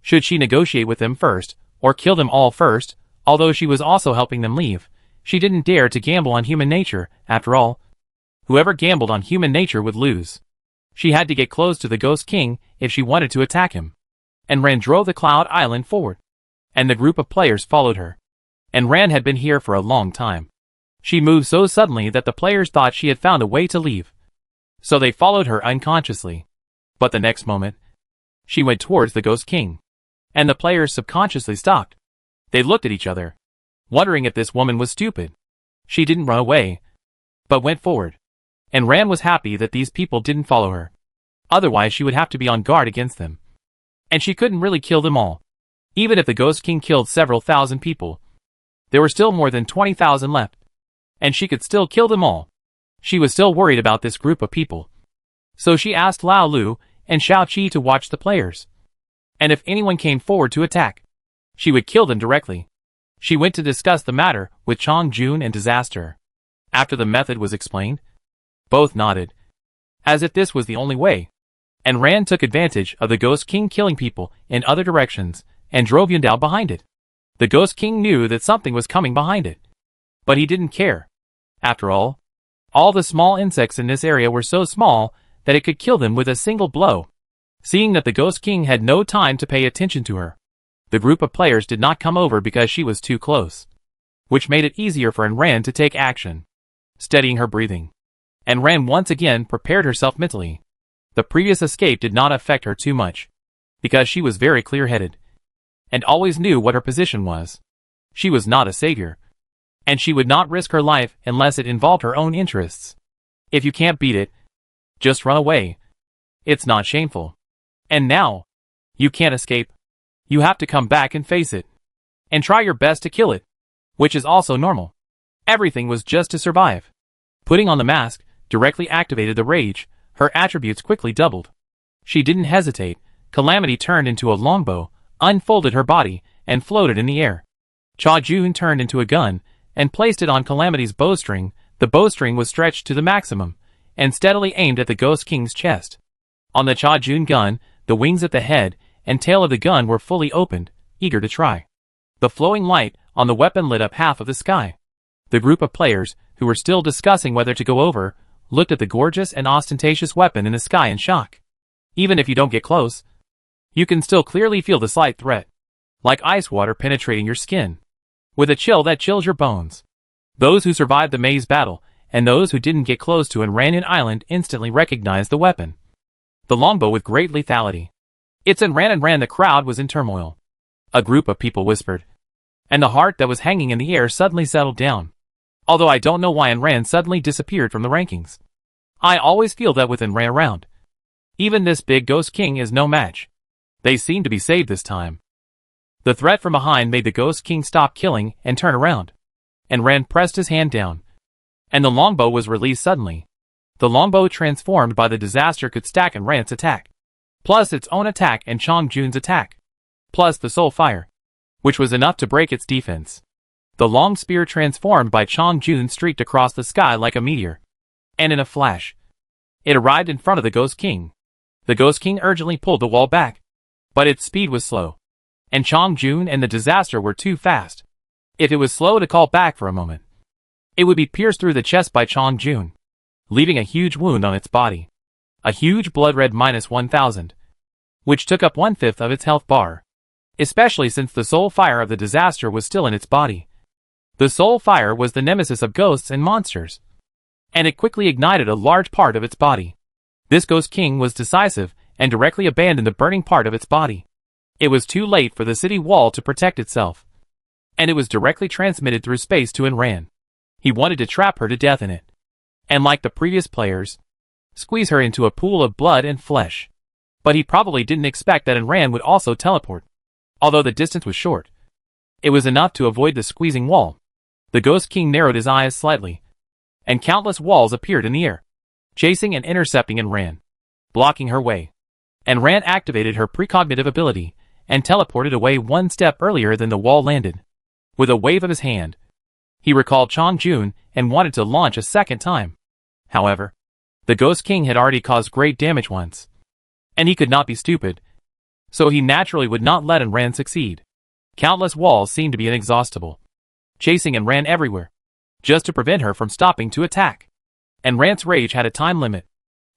Should she negotiate with them first, or kill them all first, although she was also helping them leave? She didn't dare to gamble on human nature. After all, whoever gambled on human nature would lose. She had to get close to the Ghost King if she wanted to attack him. And Ran drove the Cloud Island forward, and the group of players followed her. And Ran had been here for a long time. She moved so suddenly that the players thought she had found a way to leave. So they followed her unconsciously. But the next moment, she went towards the Ghost King. And the players subconsciously stopped. They looked at each other, wondering if this woman was stupid. She didn't run away, but went forward. And Ran was happy that these people didn't follow her. Otherwise she would have to be on guard against them. And she couldn't really kill them all. Even if the Ghost King killed several thousand people, there were still more than 20,000 left. And she could still kill them all. She was still worried about this group of people. So she asked Lao Lu and Xiao Qi to watch the players. And if anyone came forward to attack, she would kill them directly. She went to discuss the matter with Chongjun and Disaster. After the method was explained, both nodded, as if this was the only way. And Ran took advantage of the Ghost King killing people in other directions, and drove Yuandao behind it. The Ghost King knew that something was coming behind it, But he didn't care. After all the small insects in this area were so small that it could kill them with a single blow. Seeing that the Ghost King had no time to pay attention to her, the group of players did not come over because she was too close, which made it easier for Enran to take action. Steadying her breathing, Enran once again prepared herself mentally. The previous escape did not affect her too much, because she was very clear-headed, and always knew what her position was. She was not a savior, and she would not risk her life unless it involved her own interests. If you can't beat it, just run away. It's not shameful. And now, you can't escape. You have to come back and face it. And try your best to kill it, which is also normal. Everything was just to survive. Putting on the mask directly activated the rage. Her attributes quickly doubled. She didn't hesitate. Calamity turned into a longbow, unfolded her body, and floated in the air. Cha Jun turned into a gun, and placed it on Calamity's bowstring. The bowstring was stretched to the maximum, and steadily aimed at the Ghost King's chest. On the Cha Jun gun, the wings at the head and tail of the gun were fully opened, eager to try. The flowing light on the weapon lit up half of the sky. The group of players, who were still discussing whether to go over, looked at the gorgeous and ostentatious weapon in the sky in shock. Even if you don't get close, you can still clearly feel the slight threat, like ice water penetrating your skin, with a chill that chills your bones. Those who survived the maze battle, and those who didn't get close to Enran Island instantly recognized the weapon. The longbow with great lethality. It's Enran. The crowd was in turmoil. A group of people whispered, and the heart that was hanging in the air suddenly settled down. Although I don't know why Enran suddenly disappeared from the rankings. I always feel that with Enran around, even this big Ghost King is no match. They seem to be saved this time. The threat from behind made the Ghost King stop killing and turn around. Enran pressed his hand down, and the longbow was released suddenly. The longbow transformed by the disaster could stack Enran's attack, plus its own attack and Chong Jun's attack, plus the soul fire, which was enough to break its defense. The long spear transformed by Chong Jun streaked across the sky like a meteor, and in a flash, it arrived in front of the Ghost King. The Ghost King urgently pulled the wall back, but its speed was slow, and Chong Jun and the disaster were too fast. If it was slow to call back for a moment, it would be pierced through the chest by Chong Jun, leaving a huge wound on its body. A huge blood red -1000, which took up 1/5 of its health bar, especially since the soul fire of the disaster was still in its body. The soul fire was the nemesis of ghosts and monsters, and it quickly ignited a large part of its body. This Ghost King was decisive and directly abandoned the burning part of its body. It was too late for the city wall to protect itself, and it was directly transmitted through space to Enran. He wanted to trap her to death in it, and like the previous players, squeeze her into a pool of blood and flesh. But he probably didn't expect that Enran would also teleport. Although the distance was short, it was enough to avoid the squeezing wall. The Ghost King narrowed his eyes slightly, and countless walls appeared in the air, chasing and intercepting Enran, blocking her way. Enran activated her precognitive ability, and teleported away one step earlier than the wall landed. With a wave of his hand, he recalled Chong Jun and wanted to launch a second time. However, the Ghost King had already caused great damage once, and he could not be stupid, so he naturally would not let Enran succeed. Countless walls seemed to be inexhaustible, chasing Enran everywhere, just to prevent her from stopping to attack. Enran's rage had a time limit.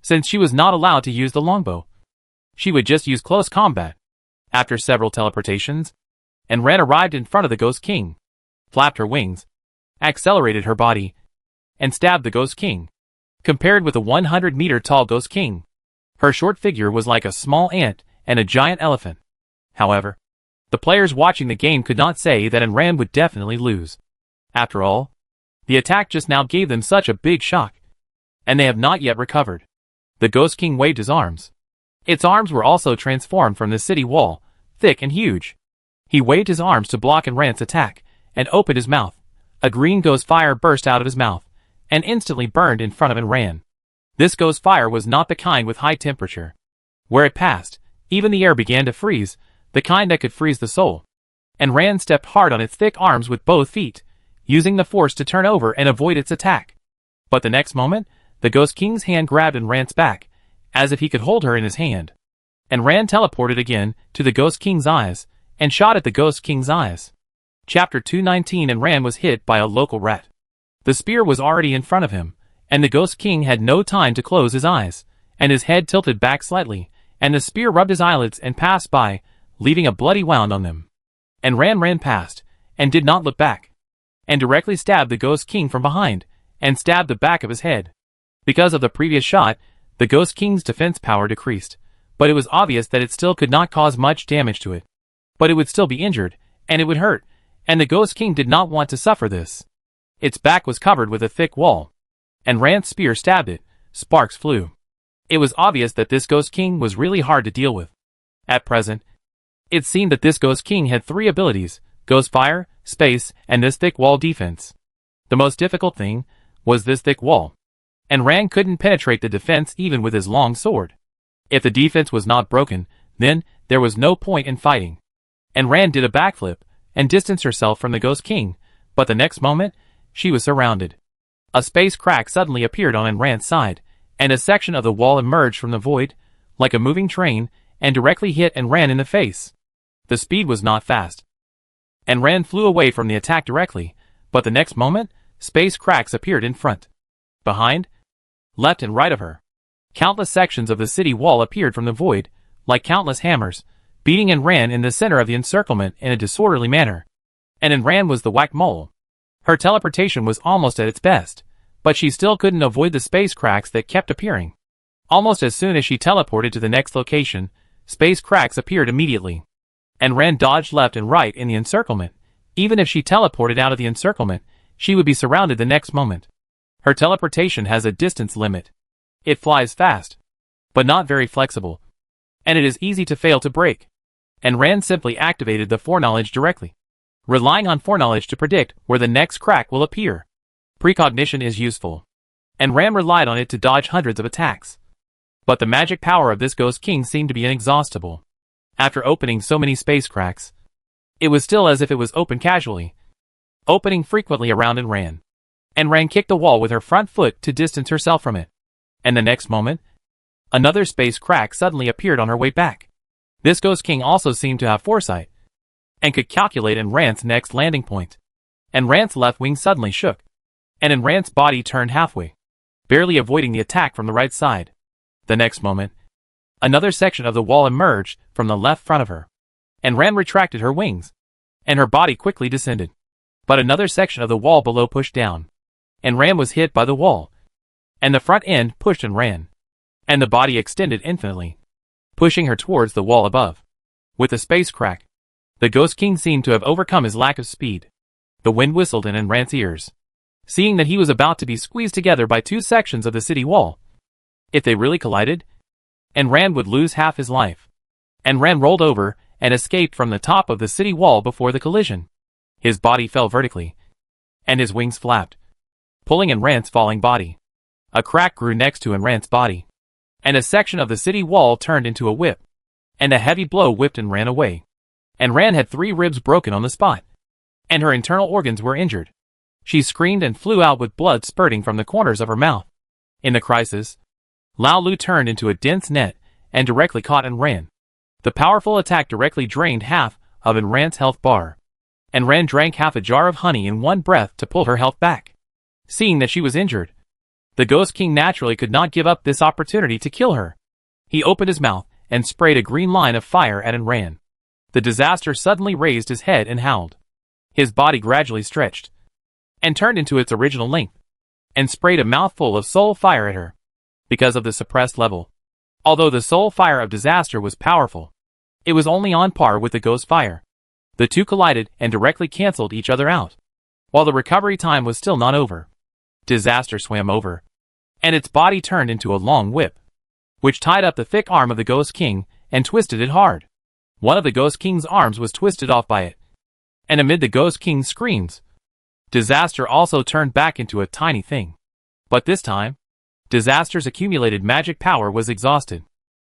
Since she was not allowed to use the longbow, she would just use close combat. After several teleportations, Enran arrived in front of the Ghost King, flapped her wings, accelerated her body, and stabbed the Ghost King. Compared with a 100-meter-tall Ghost King, her short figure was like a small ant and a giant elephant. However, the players watching the game could not say that Enran would definitely lose. After all, the attack just now gave them such a big shock, and they have not yet recovered. The Ghost King waved his arms. Its arms were also transformed from the city wall, thick and huge. He waved his arms to block Enran's attack, and opened his mouth. A green ghost fire burst out of his mouth, and instantly burned in front of Enran. This ghost fire was not the kind with high temperature. Where it passed, even the air began to freeze, the kind that could freeze the soul. Enran stepped hard on its thick arms with both feet, using the force to turn over and avoid its attack. But the next moment, the Ghost King's hand grabbed Enran's back, as if he could hold her in his hand. Enran teleported again to the Ghost King's eyes, and shot at the Ghost King's eyes. Chapter 219. Enran was hit by a local rat. The spear was already in front of him, and the Ghost King had no time to close his eyes, and his head tilted back slightly, and the spear rubbed his eyelids and passed by, leaving a bloody wound on them. And ran past, and did not look back, and directly stabbed the Ghost King from behind, and stabbed the back of his head. Because of the previous shot, the Ghost King's defense power decreased, but it was obvious that it still could not cause much damage to it. But it would still be injured, and it would hurt, and the Ghost King did not want to suffer this. Its back was covered with a thick wall, and Rand's spear stabbed it. Sparks flew. It was obvious that this Ghost King was really hard to deal with. At present, it seemed that this Ghost King had 3 abilities: Ghost Fire, Space, and this thick wall defense. The most difficult thing was this thick wall, and Rand couldn't penetrate the defense even with his long sword. If the defense was not broken, then there was no point in fighting. And Rand did a backflip and distanced herself from the Ghost King, but the next moment, she was surrounded. A space crack suddenly appeared on Rand's side, and a section of the wall emerged from the void, like a moving train, and directly hit Rand in the face. The speed was not fast, and Rand flew away from the attack directly, but the next moment, space cracks appeared in front, behind, left and right of her. Countless sections of the city wall appeared from the void, like countless hammers, beating Rand in the center of the encirclement in a disorderly manner. And Rand was the whack-mole. Her teleportation was almost at its best, but she still couldn't avoid the space cracks that kept appearing. Almost as soon as she teleported to the next location, space cracks appeared immediately. And Rand dodged left and right in the encirclement. Even if she teleported out of the encirclement, she would be surrounded the next moment. Her teleportation has a distance limit. It flies fast, but not very flexible, and it is easy to fail to break. And Rand simply activated the foreknowledge directly, relying on foreknowledge to predict where the next crack will appear. Precognition is useful, and Rand relied on it to dodge hundreds of attacks. But the magic power of this Ghost King seemed to be inexhaustible. After opening so many space cracks, it was still as if it was open casually, opening frequently around Rand. And Rand kicked the wall with her front foot to distance herself from it. And the next moment, another space crack suddenly appeared on her way back. This Ghost King also seemed to have foresight, and could calculate Rand's next landing point. And Rand's left wing suddenly shook, and Rand's body turned halfway, barely avoiding the attack from the right side. The next moment, another section of the wall emerged from the left front of her, and Rand retracted her wings, and her body quickly descended. But another section of the wall below pushed down, and Rand was hit by the wall, and the front end pushed Rand, and the body extended infinitely, pushing her towards the wall above. With the space crack, the Ghost King seemed to have overcome his lack of speed. The wind whistled in Rand's ears, seeing that he was about to be squeezed together by 2 sections of the city wall. If they really collided, Rand would lose half his life. And Rand rolled over and escaped from the top of the city wall before the collision. His body fell vertically, and his wings flapped, pulling Rand's falling body. A crack grew next to Rand's body, and a section of the city wall turned into a whip, and a heavy blow whipped Rand away. And Rand had 3 ribs broken on the spot, and her internal organs were injured. She screamed and flew out with blood spurting from the corners of her mouth. In the crisis, Lao Lu turned into a dense net and directly caught Rand. The powerful attack directly drained half of Rand's health bar, and Rand drank half a jar of honey in one breath to pull her health back. Seeing that she was injured, the Ghost King naturally could not give up this opportunity to kill her. He opened his mouth and sprayed a green line of fire at Rand. The disaster suddenly raised his head and howled. His body gradually stretched and turned into its original length, and sprayed a mouthful of soul fire at her. Because of the suppressed level, although the soul fire of disaster was powerful, it was only on par with the ghost fire. The two collided and directly cancelled each other out. While the recovery time was still not over, disaster swam over, and its body turned into a long whip, which tied up the thick arm of the Ghost King and twisted it hard. One of the Ghost King's arms was twisted off by it, and amid the Ghost King's screams, disaster also turned back into a tiny thing. But this time, disaster's accumulated magic power was exhausted.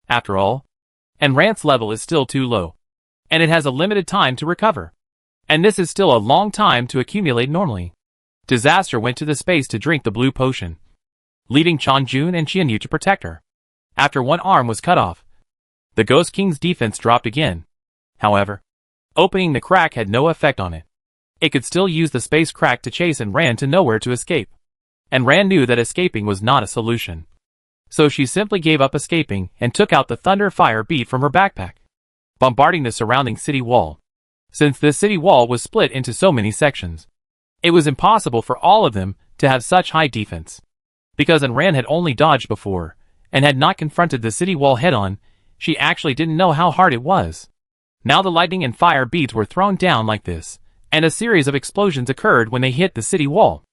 After all, Rand's level is still too low, and it has a limited time to recover. And this is still a long time to accumulate normally. Disaster went to the space to drink the blue potion, leaving Chonjun and Qianyu to protect her. After one arm was cut off, the Ghost King's defense dropped again. However, opening the crack had no effect on it. It could still use the space crack to chase and ran to nowhere to escape. And Ran knew that escaping was not a solution. So she simply gave up escaping and took out the thunder fire bead from her backpack, bombarding the surrounding city wall. Since this city wall was split into so many sections, it was impossible for all of them to have such high defense. Because Ran had only dodged before, and had not confronted the city wall head-on, she actually didn't know how hard it was. Now the lightning and fire beads were thrown down like this, and a series of explosions occurred when they hit the city wall.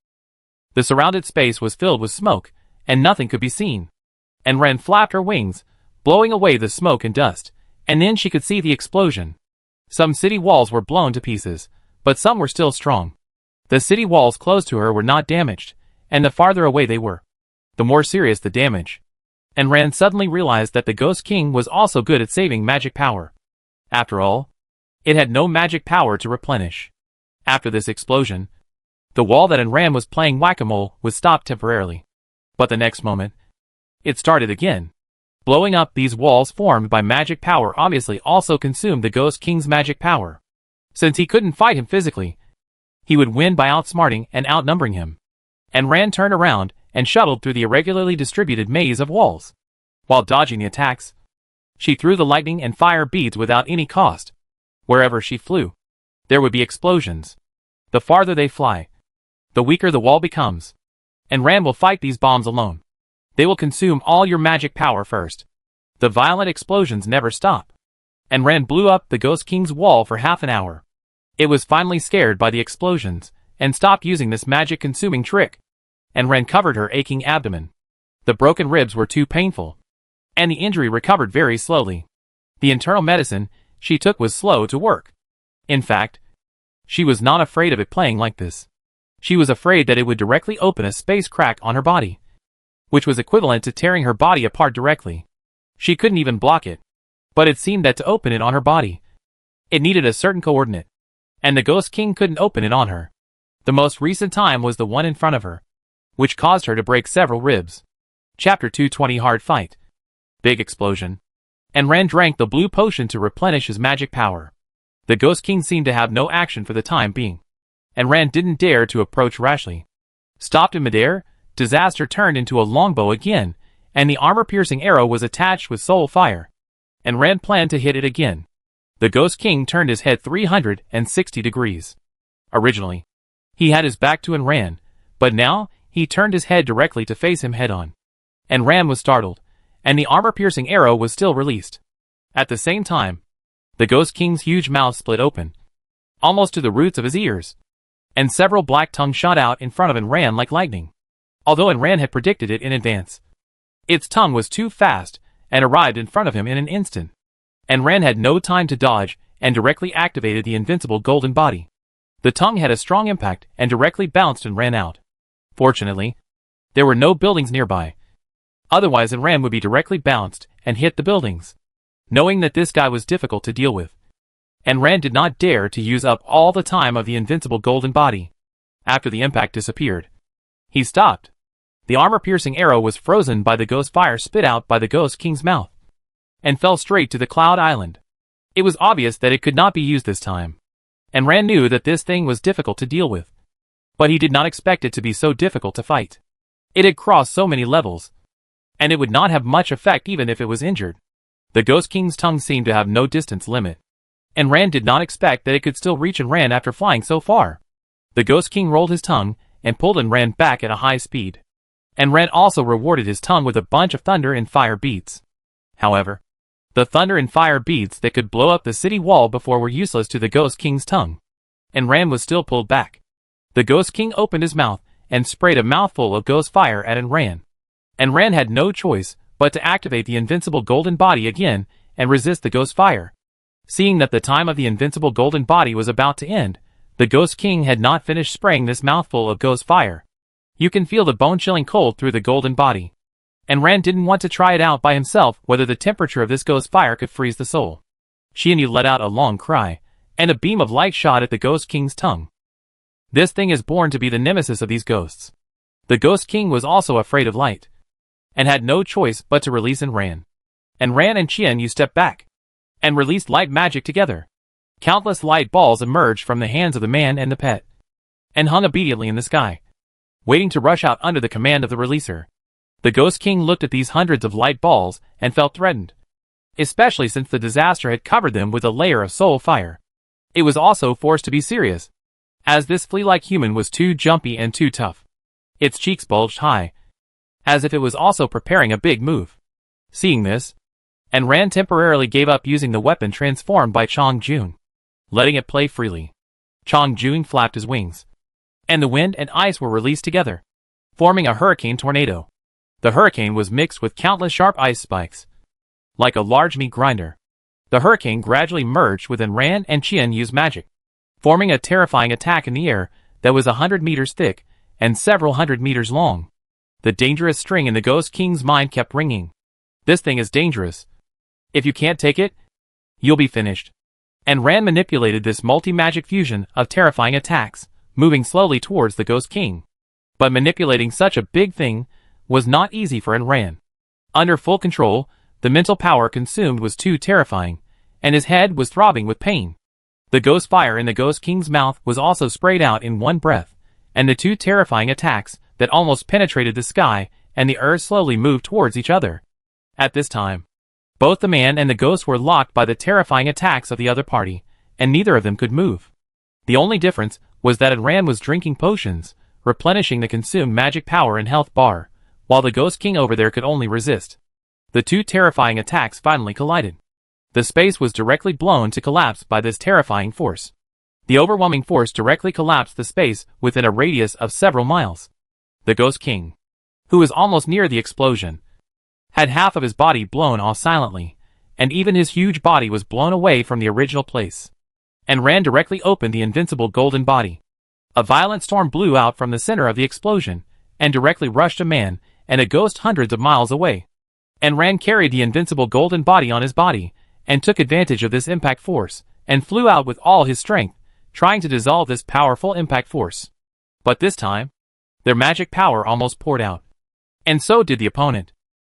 The surrounded space was filled with smoke, and nothing could be seen. And Ran flapped her wings, blowing away the smoke and dust, and then she could see the explosion. Some city walls were blown to pieces, but some were still strong. The city walls close to her were not damaged, and the farther away they were, the more serious the damage. And Ran suddenly realized that the Ghost King was also good at saving magic power. After all, it had no magic power to replenish. After this explosion, the wall that Ran was playing whack-a-mole was stopped temporarily. But the next moment, it started again. Blowing up, these walls formed by magic power obviously also consumed the Ghost King's magic power. Since he couldn't fight him physically, he would win by outsmarting and outnumbering him. And Ran turned around and shuttled through the irregularly distributed maze of walls. While dodging the attacks, she threw the lightning and fire beads without any cost. Wherever she flew, there would be explosions. The farther they fly, the weaker the wall becomes. And Ran will fight these bombs alone. They will consume all your magic power first. The violent explosions never stop. And Ran blew up the Ghost King's wall for half an hour. It was finally scared by the explosions, and stopped using this magic-consuming trick. And Ran covered her aching abdomen. The broken ribs were too painful, and the injury recovered very slowly. The internal medicine she took was slow to work. In fact, she was not afraid of it playing like this. She was afraid that it would directly open a space crack on her body, which was equivalent to tearing her body apart directly. She couldn't even block it, but it seemed that to open it on her body, it needed a certain coordinate, and the Ghost King couldn't open it on her. The most recent time was the one in front of her, which caused her to break several ribs. Chapter 220 Hard Fight. Big explosion. And Ran drank the blue potion to replenish his magic power. The Ghost King seemed to have no action for the time being, and Ran didn't dare to approach rashly. Stopped in midair, disaster turned into a longbow again, and the armor-piercing arrow was attached with soul fire. And Ran planned to hit it again. The Ghost King turned his head 360 degrees. Originally, he had his back to Ran, but now, he turned his head directly to face him head-on. And Ran was startled, and the armor-piercing arrow was still released. At the same time, the Ghost King's huge mouth split open, almost to the roots of his ears, and several black tongues shot out in front of Ran like lightning. Although Ran had predicted it in advance, its tongue was too fast, and arrived in front of him in an instant. And Ran had no time to dodge, and directly activated the invincible golden body. The tongue had a strong impact, and directly bounced and ran out. Fortunately, there were no buildings nearby. Otherwise Ran would be directly bounced, and hit the buildings. Knowing that this guy was difficult to deal with, and Ran did not dare to use up all the time of the invincible golden body. After the impact disappeared, he stopped. The armor-piercing arrow was frozen by the ghost fire spit out by the Ghost King's mouth, and fell straight to the Cloud Island. It was obvious that it could not be used this time, and Ran knew that this thing was difficult to deal with. But he did not expect it to be so difficult to fight. It had crossed so many levels, and it would not have much effect even if it was injured. The Ghost King's tongue seemed to have no distance limit, and Ran did not expect that it could still reach Ran after flying so far. The Ghost King rolled his tongue, and pulled Ran back at a high speed. And Ran also rewarded his tongue with a bunch of thunder and fire beads. However, the thunder and fire beads that could blow up the city wall before were useless to the Ghost King's tongue, and Ran was still pulled back. The Ghost King opened his mouth, and sprayed a mouthful of ghost fire at Ran. And Ran had no choice but to activate the invincible golden body again, and resist the ghost fire. Seeing that the time of the invincible golden body was about to end, the Ghost King had not finished spraying this mouthful of ghost fire. You can feel the bone-chilling cold through the golden body. And Ran didn't want to try it out by himself whether the temperature of this ghost fire could freeze the soul. She let out a long cry, and a beam of light shot at the Ghost King's tongue. This thing is born to be the nemesis of these ghosts. The Ghost King was also afraid of light, and had no choice but to release Ran. And Ran and Qian stepped back, and released light magic together. Countless light balls emerged from the hands of the man and the pet, and hung obediently in the sky, waiting to rush out under the command of the releaser. The Ghost King looked at these hundreds of light balls and felt threatened, especially since the disaster had covered them with a layer of soul fire. It was also forced to be serious, as this flea-like human was too jumpy and too tough. Its cheeks bulged high, as if it was also preparing a big move. Seeing this, Ran temporarily gave up using the weapon transformed by Chong Jun, letting it play freely. Chong Jun flapped his wings, and the wind and ice were released together, forming a hurricane tornado. The hurricane was mixed with countless sharp ice spikes, like a large meat grinder. The hurricane gradually merged within Ran and Qian Yu's magic, forming a terrifying attack in the air that was 100 meters thick and several hundred meters long. The dangerous string in the Ghost King's mind kept ringing. This thing is dangerous. If you can't take it, you'll be finished. And Ran manipulated this multi-magic fusion of terrifying attacks, moving slowly towards the Ghost King. But manipulating such a big thing was not easy for Ran. Under full control, the mental power consumed was too terrifying, and his head was throbbing with pain. The ghost fire in the Ghost King's mouth was also sprayed out in one breath, and the two terrifying attacks that almost penetrated the sky and the earth slowly moved towards each other. At this time, both the man and the ghost were locked by the terrifying attacks of the other party, and neither of them could move. The only difference was that Ran was drinking potions, replenishing the consumed magic power and health bar, while the Ghost King over there could only resist. The two terrifying attacks finally collided. The space was directly blown to collapse by this terrifying force. The overwhelming force directly collapsed the space within a radius of several miles. The Ghost King, who was almost near the explosion, had half of his body blown off silently, and even his huge body was blown away from the original place. And Ran directly opened the invincible golden body. A violent storm blew out from the center of the explosion, and directly rushed a man and a ghost hundreds of miles away. And Ran carried the invincible golden body on his body, and took advantage of this impact force, and flew out with all his strength, trying to dissolve this powerful impact force. But this time, their magic power almost poured out. And so did the opponent.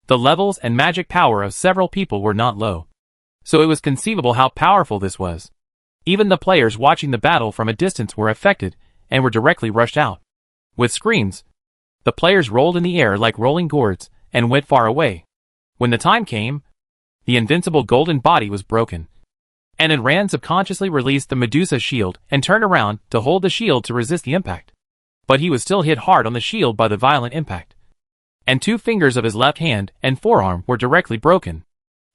The levels and magic power of several people were not low, so it was conceivable how powerful this was. Even the players watching the battle from a distance were affected, and were directly rushed out. With screams, the players rolled in the air like rolling gourds, and went far away. When the time came, the invincible golden body was broken, and Ran subconsciously released the Medusa shield and turned around to hold the shield to resist the impact. But he was still hit hard on the shield by the violent impact, and 2 fingers of his left hand and forearm were directly broken.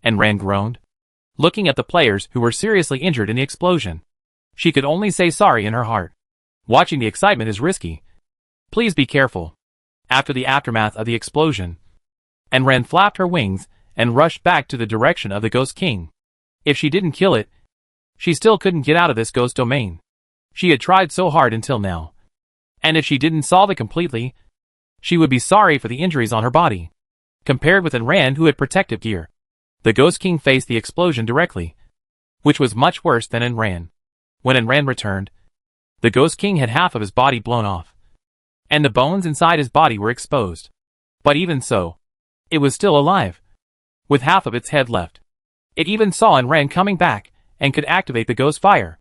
And Ran groaned, looking at the players who were seriously injured in the explosion. She could only say sorry in her heart. Watching the excitement is risky. Please be careful. After the aftermath of the explosion, Ran flapped her wings and rushed back to the direction of the Ghost King. If she didn't kill it, she still couldn't get out of this ghost domain. She had tried so hard until now. And if she didn't solve it completely, she would be sorry for the injuries on her body. Compared with Ran, who had protective gear, the Ghost King faced the explosion directly, which was much worse than Ran. When Ran returned, the Ghost King had half of his body blown off, and the bones inside his body were exposed. But even so, it was still alive, with half of its head left. It even saw Ran coming back, and could activate the ghost fire.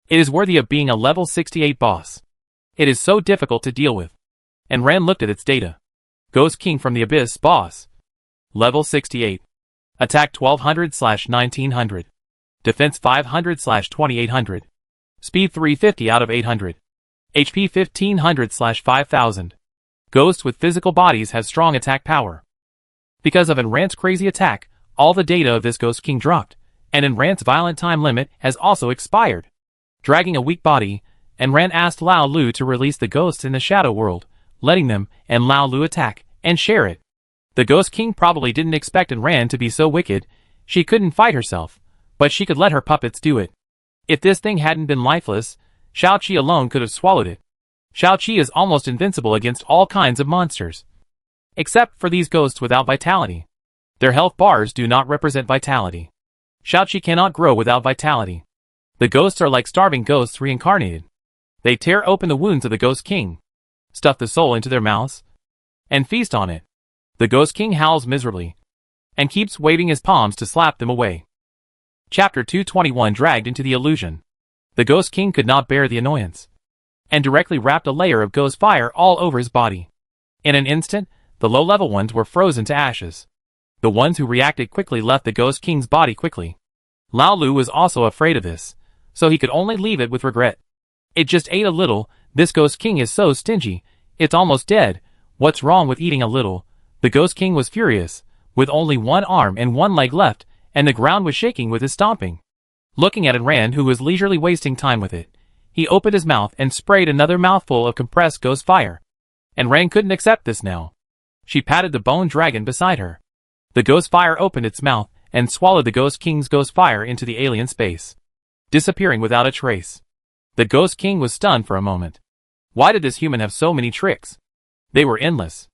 It is worthy of being a level 68 boss. It is so difficult to deal with. Ran looked at its data. Ghost King from the Abyss boss. Level 68. Attack 1200/1900. Defense 500/2800. Speed 350 out of 800. HP 1500/5000. Ghosts with physical bodies have strong attack power. Because of Ran's crazy attack, all the data of this Ghost King dropped, and Ran's violent time limit has also expired. Dragging a weak body, Ran asked Lao Lu to release the ghosts in the shadow world, letting them and Lao Lu attack and share it. The Ghost King probably didn't expect Ran to be so wicked. She couldn't fight herself, but she could let her puppets do it. If this thing hadn't been lifeless, Shao-Chi alone could have swallowed it. Shao-Chi is almost invincible against all kinds of monsters, except for these ghosts without vitality. Their health bars do not represent vitality. Shao-Chi cannot grow without vitality. The ghosts are like starving ghosts reincarnated. They tear open the wounds of the Ghost King, stuff the soul into their mouths, and feast on it. The Ghost King howls miserably, and keeps waving his palms to slap them away. Chapter 221 Dragged into the Illusion. The Ghost King could not bear the annoyance, and directly wrapped a layer of ghost fire all over his body. In an instant, the low-level ones were frozen to ashes. The ones who reacted quickly left the Ghost King's body quickly. Lao Lu was also afraid of this, so he could only leave it with regret. It just ate a little. This Ghost King is so stingy. It's almost dead. What's wrong with eating a little? The Ghost King was furious, with only one arm and one leg left, and the ground was shaking with his stomping. Looking at Rand, who was leisurely wasting time with it, he opened his mouth and sprayed another mouthful of compressed ghost fire. And Rand couldn't accept this now. She patted the bone dragon beside her. The ghost fire opened its mouth and swallowed the Ghost King's ghost fire into the alien space, disappearing without a trace. The Ghost King was stunned for a moment. Why did this human have so many tricks? They were endless.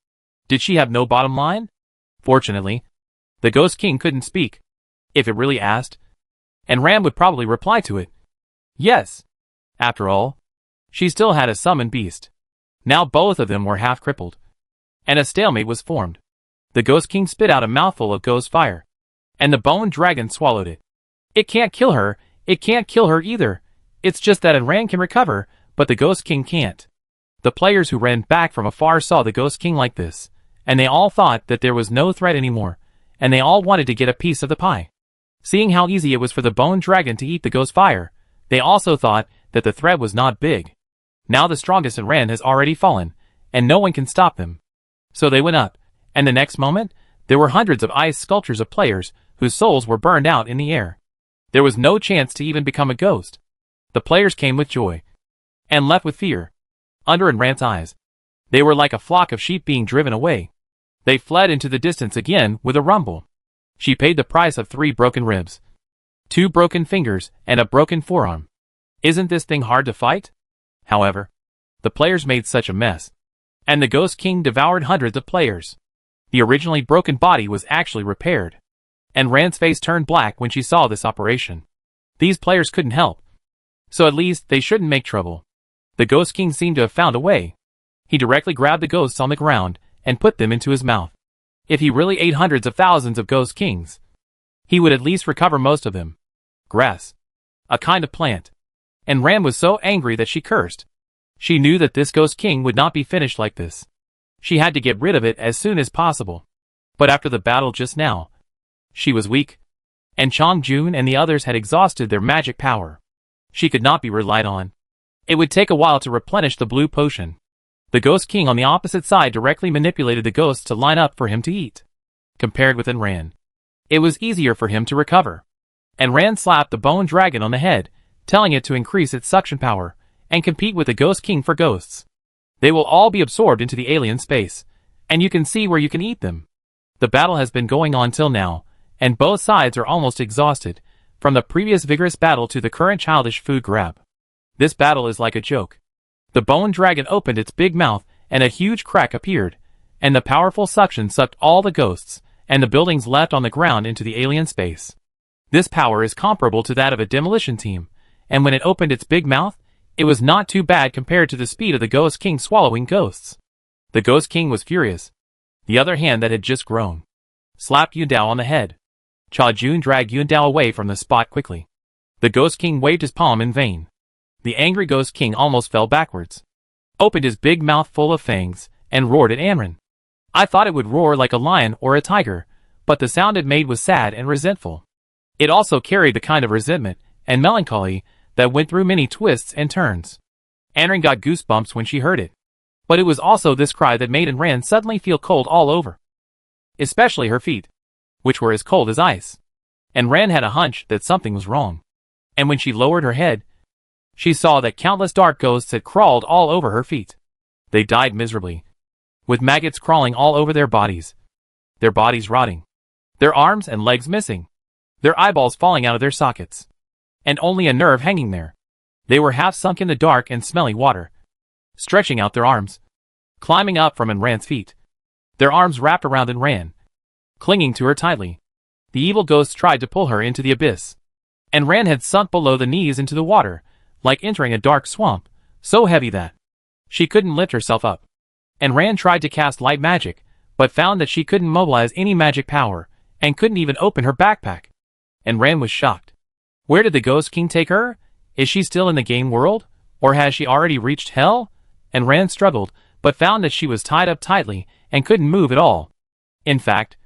Did she have no bottom line? Fortunately, the Ghost King couldn't speak. If it really asked, and Ram would probably reply to it. Yes. After all, she still had a summoned beast. Now both of them were half crippled, and a stalemate was formed. The Ghost King spit out a mouthful of ghost fire, and the bone dragon swallowed it. It can't kill her. It can't kill her either. It's just that Ran can recover, but the Ghost King can't. The players who ran back from afar saw the Ghost King like this, and they all thought that there was no threat anymore, and they all wanted to get a piece of the pie. Seeing how easy it was for the bone dragon to eat the ghost fire, they also thought that the threat was not big. Now the strongest in Ran has already fallen, and no one can stop them. So they went up, and the next moment, there were hundreds of ice sculptures of players whose souls were burned out in the air. There was no chance to even become a ghost. The players came with joy, and left with fear. Under Ran's eyes, they were like a flock of sheep being driven away. They fled into the distance again with a rumble. She paid the price of 3 broken ribs, 2 broken fingers, and a broken forearm. Isn't this thing hard to fight? However, the players made such a mess, and the Ghost King devoured hundreds of players. The originally broken body was actually repaired, and Rand's face turned black when she saw this operation. These players couldn't help, so at least they shouldn't make trouble. The Ghost King seemed to have found a way. He directly grabbed the ghosts on the ground and put them into his mouth. If he really ate hundreds of thousands of Ghost Kings, he would at least recover most of them. Grass, a kind of plant. And Ram was so angry that she cursed. She knew that this Ghost King would not be finished like this. She had to get rid of it as soon as possible. But after the battle just now, she was weak, and Chong Jun and the others had exhausted their magic power. She could not be relied on. It would take a while to replenish the blue potion. The Ghost King on the opposite side directly manipulated the ghosts to line up for him to eat. Compared with Ran, it was easier for him to recover. And Ran slapped the bone dragon on the head, telling it to increase its suction power and compete with the Ghost King for ghosts. They will all be absorbed into the alien space, and you can see where you can eat them. The battle has been going on till now, and both sides are almost exhausted, from the previous vigorous battle to the current childish food grab. This battle is like a joke. The bone dragon opened its big mouth, and a huge crack appeared, and the powerful suction sucked all the ghosts and the buildings left on the ground into the alien space. This power is comparable to that of a demolition team, and when it opened its big mouth, it was not too bad compared to the speed of the Ghost King swallowing ghosts. The Ghost King was furious. The other hand that had just grown slapped Yundao on the head. Cha Jun dragged Yundao away from the spot quickly. The Ghost King waved his palm in vain. The angry Ghost King almost fell backwards, opened his big mouth full of fangs, and roared at Amren. I thought it would roar like a lion or a tiger, but the sound it made was sad and resentful. It also carried the kind of resentment and melancholy that went through many twists and turns. Amren got goosebumps when she heard it. But it was also this cry that made Ran suddenly feel cold all over, especially her feet, which were as cold as ice. And Ran had a hunch that something was wrong. And when she lowered her head, she saw that countless dark ghosts had crawled all over her feet. They died miserably, with maggots crawling all over their bodies rotting, their arms and legs missing, their eyeballs falling out of their sockets, and only a nerve hanging there. They were half sunk in the dark and smelly water, stretching out their arms, climbing up from Ran's feet. Their arms wrapped around Ran, clinging to her tightly. The evil ghosts tried to pull her into the abyss, and Ran had sunk below the knees into the water, like entering a dark swamp, so heavy that she couldn't lift herself up. And Ran tried to cast light magic, but found that she couldn't mobilize any magic power, and couldn't even open her backpack. And Ran was shocked. Where did the Ghost King take her? Is she still in the game world, or has she already reached hell? And Ran struggled, but found that she was tied up tightly and couldn't move at all. In fact,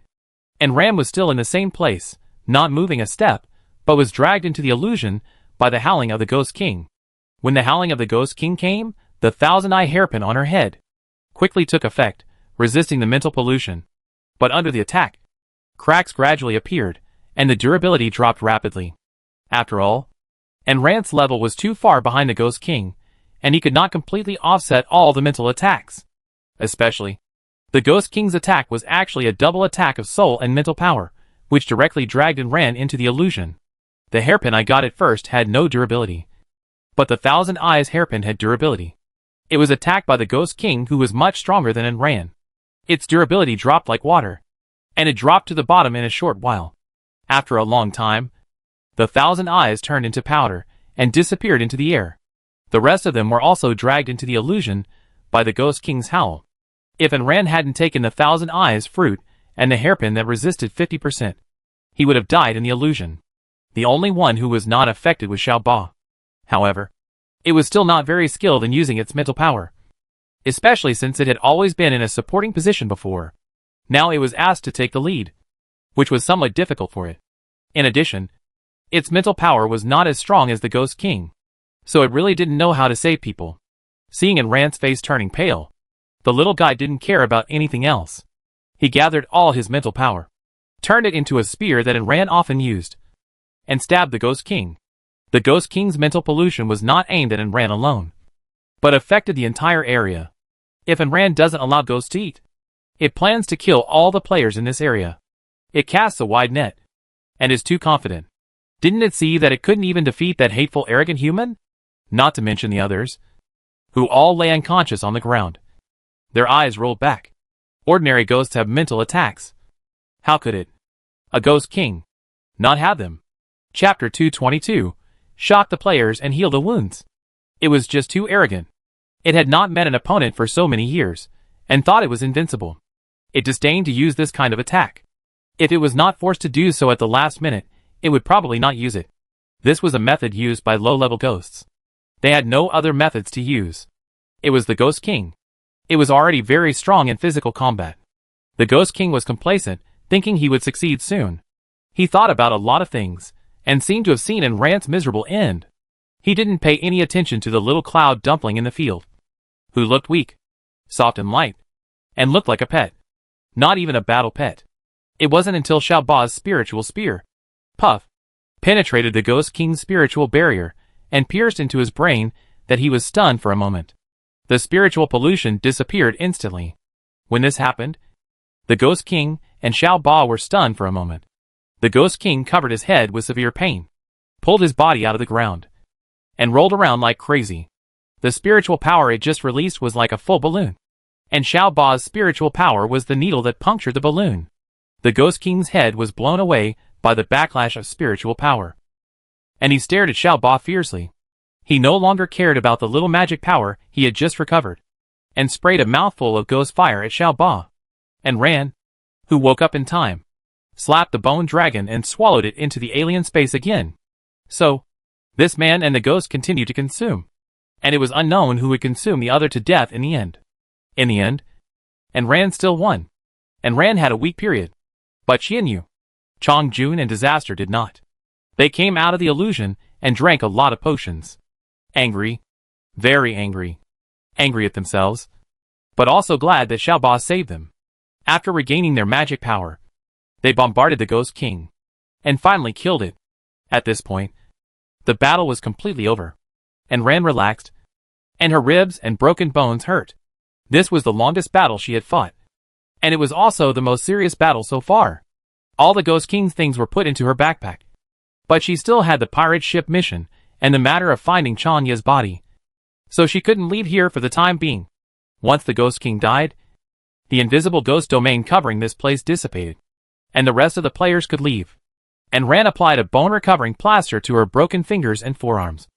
Ran was still in the same place, not moving a step, but was dragged into the illusion by the howling of the Ghost King. When the howling of the Ghost King came, the thousand-eye hairpin on her head quickly took effect, resisting the mental pollution. But under the attack, cracks gradually appeared, and the durability dropped rapidly. After all, Ran's level was too far behind the Ghost King, and he could not completely offset all the mental attacks. Especially, the Ghost King's attack was actually a double attack of soul and mental power, which directly dragged Ran into the illusion. The hairpin I got at first had no durability, but the Thousand Eyes hairpin had durability. It was attacked by the Ghost King, who was much stronger than Ran. Its durability dropped like water, and it dropped to the bottom in a short while. After a long time, the Thousand Eyes turned into powder and disappeared into the air. The rest of them were also dragged into the illusion by the Ghost King's howl. If Ran hadn't taken the Thousand Eyes fruit and the hairpin that resisted 50%, he would have died in the illusion. The only one who was not affected was Xiao Ba. However, it was still not very skilled in using its mental power, especially since it had always been in a supporting position before. Now it was asked to take the lead, which was somewhat difficult for it. In addition, its mental power was not as strong as the Ghost King, so it really didn't know how to save people. Seeing Ran's face turning pale, the little guy didn't care about anything else. He gathered all his mental power, turned it into a spear that Ran often used, and stabbed the Ghost King. The Ghost King's mental pollution was not aimed at Ran alone, but affected the entire area. If Ran doesn't allow ghosts to eat, it plans to kill all the players in this area. It casts a wide net, and is too confident. Didn't it see that it couldn't even defeat that hateful, arrogant human? Not to mention the others, who all lay unconscious on the ground. Their eyes rolled back. Ordinary ghosts have mental attacks. How could it, a Ghost King, not have them? Chapter 222. Shocked the players and healed the wounds. It was just too arrogant. It had not met an opponent for so many years, and thought it was invincible. It disdained to use this kind of attack. If it was not forced to do so at the last minute, it would probably not use it. This was a method used by low-level ghosts. They had no other methods to use. It was the Ghost King. It was already very strong in physical combat. The Ghost King was complacent, thinking he would succeed soon. He thought about a lot of things, and seemed to have seen Ran's miserable end. He didn't pay any attention to the little cloud dumpling in the field, who looked weak, soft and light, and looked like a pet. Not even a battle pet. It wasn't until Xiao Ba's spiritual spear, Puff, penetrated the Ghost King's spiritual barrier, and pierced into his brain, that he was stunned for a moment. The spiritual pollution disappeared instantly. When this happened, the Ghost King and Xiao Ba were stunned for a moment. The Ghost King covered his head with severe pain, pulled his body out of the ground, and rolled around like crazy. The spiritual power it just released was like a full balloon, and Xiao Ba's spiritual power was the needle that punctured the balloon. The Ghost King's head was blown away by the backlash of spiritual power, and he stared at Xiao Ba fiercely. He no longer cared about the little magic power he had just recovered, and sprayed a mouthful of ghost fire at Xiao Ba. And Ran, who woke up in time, slapped the bone dragon and swallowed it into the alien space again. So, this man and the ghost continued to consume, and it was unknown who would consume the other to death in the end. In the end, Ran still won. Ran had a weak period, but Xianyu, Chongjun and Disaster did not. They came out of the illusion and drank a lot of potions. Angry, very angry, angry at themselves, but also glad that Xiao Ba saved them. After regaining their magic power, they bombarded the Ghost King, and finally killed it. At this point, the battle was completely over, and Ran relaxed, and her ribs and broken bones hurt. This was the longest battle she had fought, and it was also the most serious battle so far. All the Ghost King's things were put into her backpack, but she still had the pirate ship mission and the matter of finding Chanya's body, so she couldn't leave here for the time being. Once the Ghost King died, the invisible ghost domain covering this place dissipated, and the rest of the players could leave. And Ran applied a bone-recovering plaster to her broken fingers and forearms,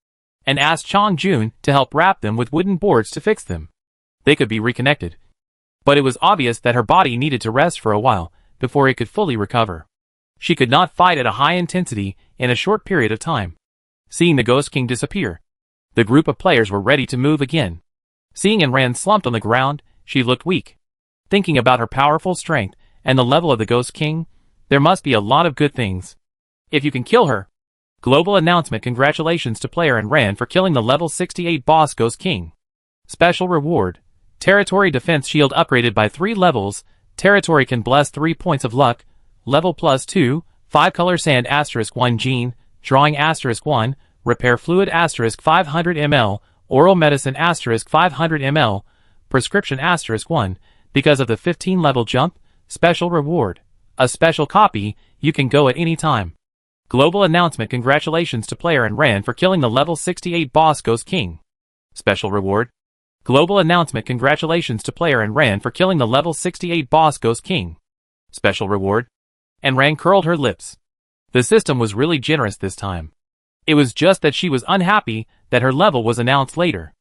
and asked Chongjun to help wrap them with wooden boards to fix them. They could be reconnected, but it was obvious that her body needed to rest for a while before it could fully recover. She could not fight at a high intensity in a short period of time. Seeing the Ghost King disappear, the group of players were ready to move again. Seeing Enran slumped on the ground, she looked weak. Thinking about her powerful strength and the level of the Ghost King, there must be a lot of good things. If you can kill her. Global announcement. Congratulations to player Enran for killing the level 68 boss Ghost King. Special reward. Territory defense shield upgraded by 3 levels. Territory can bless 3 points of luck. Level +2. 5 color sand *1 gene. Drawing *1. Repair fluid *500 ml. Oral medicine *500 ml. Prescription *1. Because of the 15 level jump. Special reward. A special copy. You can go at any time. Global announcement. Congratulations to player Enran for killing the level 68 boss Ghost King. Special reward. Global announcement. Congratulations to player Enran for killing the level 68 boss Ghost King. Special reward. Enran curled her lips. The system was really generous this time. It was just that she was unhappy that her level was announced later.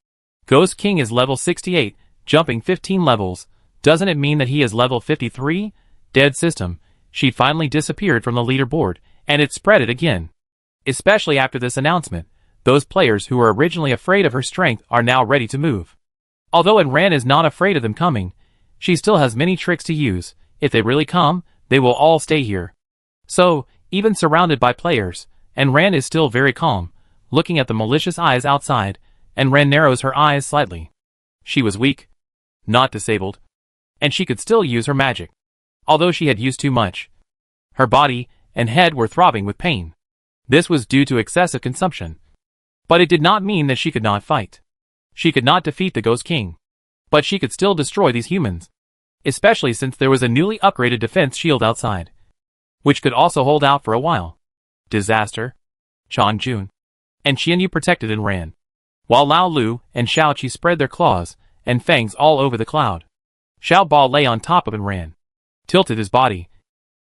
Ghost King is level 68, jumping 15 levels. Doesn't it mean that he is level 53? Dead system. She finally disappeared from the leaderboard, and it spread it again. Especially after this announcement, those players who were originally afraid of her strength are now ready to move. Although Enran is not afraid of them coming, she still has many tricks to use. If they really come, they will all stay here. So, even surrounded by players, Enran is still very calm, looking at the malicious eyes outside. Enran narrows her eyes slightly. She was weak, not disabled, and she could still use her magic. Although she had used too much, her body and head were throbbing with pain. This was due to excessive consumption. But it did not mean that she could not fight. She could not defeat the Ghost King. But she could still destroy these humans. Especially since there was a newly upgraded defense shield outside, which could also hold out for a while. Disaster. Chang Jun and Qianyu protected Enran, while Lao Lu and Xiao Qi spread their claws and fangs all over the cloud. Xiao Ba lay on top of Enran, tilted his body,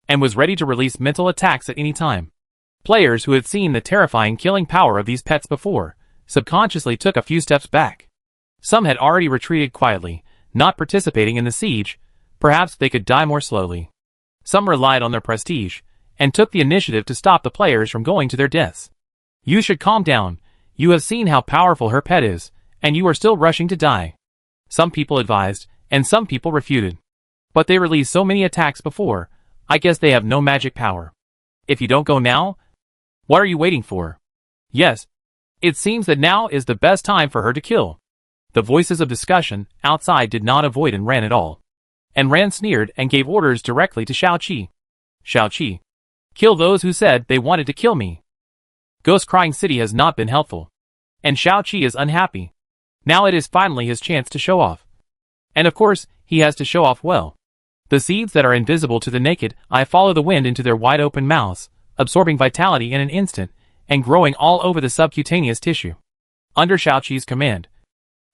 and was ready to release mental attacks at any time. Players who had seen the terrifying killing power of these pets before subconsciously took a few steps back. Some had already retreated quietly, not participating in the siege. Perhaps they could die more slowly. Some relied on their prestige and took the initiative to stop the players from going to their deaths. You should calm down. You have seen how powerful her pet is, and you are still rushing to die. Some people advised, and some people refuted. But they released so many attacks before, I guess they have no magic power. If you don't go now, what are you waiting for? Yes, it seems that now is the best time for her to kill. The voices of discussion outside did not avoid Enran at all. Enran sneered and gave orders directly to Xiao Qi. Xiao Qi, kill those who said they wanted to kill me. Ghost Crying City has not been helpful. And Xiao Qi is unhappy. Now it is finally his chance to show off. And of course, he has to show off well. The seeds that are invisible to the naked eye follow the wind into their wide open mouths, absorbing vitality in an instant, and growing all over the subcutaneous tissue. Under Xiao Qi's command,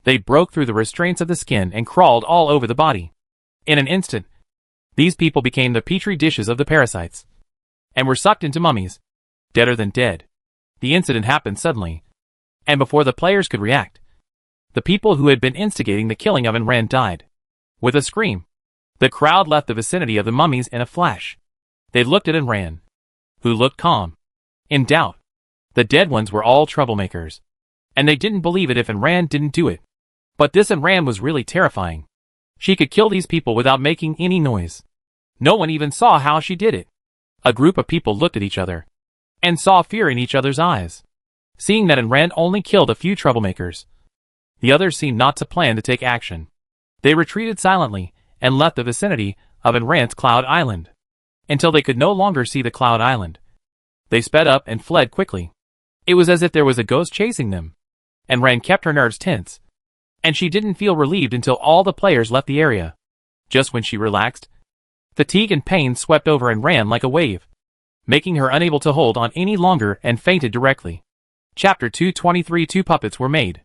they broke through the restraints of the skin and crawled all over the body. In an instant, these people became the petri dishes of the parasites, and were sucked into mummies, deader than dead. The incident happened suddenly, and before the players could react, the people who had been instigating the killing of Enran died. With a scream, the crowd left the vicinity of the mummies in a flash. They looked at Enran, who looked calm. In doubt, the dead ones were all troublemakers, and they didn't believe it if Enran didn't do it. But this Enran was really terrifying. She could kill these people without making any noise. No one even saw how she did it. A group of people looked at each other, and saw fear in each other's eyes. Seeing that Enran only killed a few troublemakers, the others seemed not to plan to take action. They retreated silently, and left the vicinity of Enran's Cloud Island, until they could no longer see the Cloud Island. They sped up and fled quickly. It was as if there was a ghost chasing them. Enran kept her nerves tense, and she didn't feel relieved until all the players left the area. Just when she relaxed, fatigue and pain swept over Enran like a wave, making her unable to hold on any longer and fainted directly. Chapter 223. 2 puppets were made.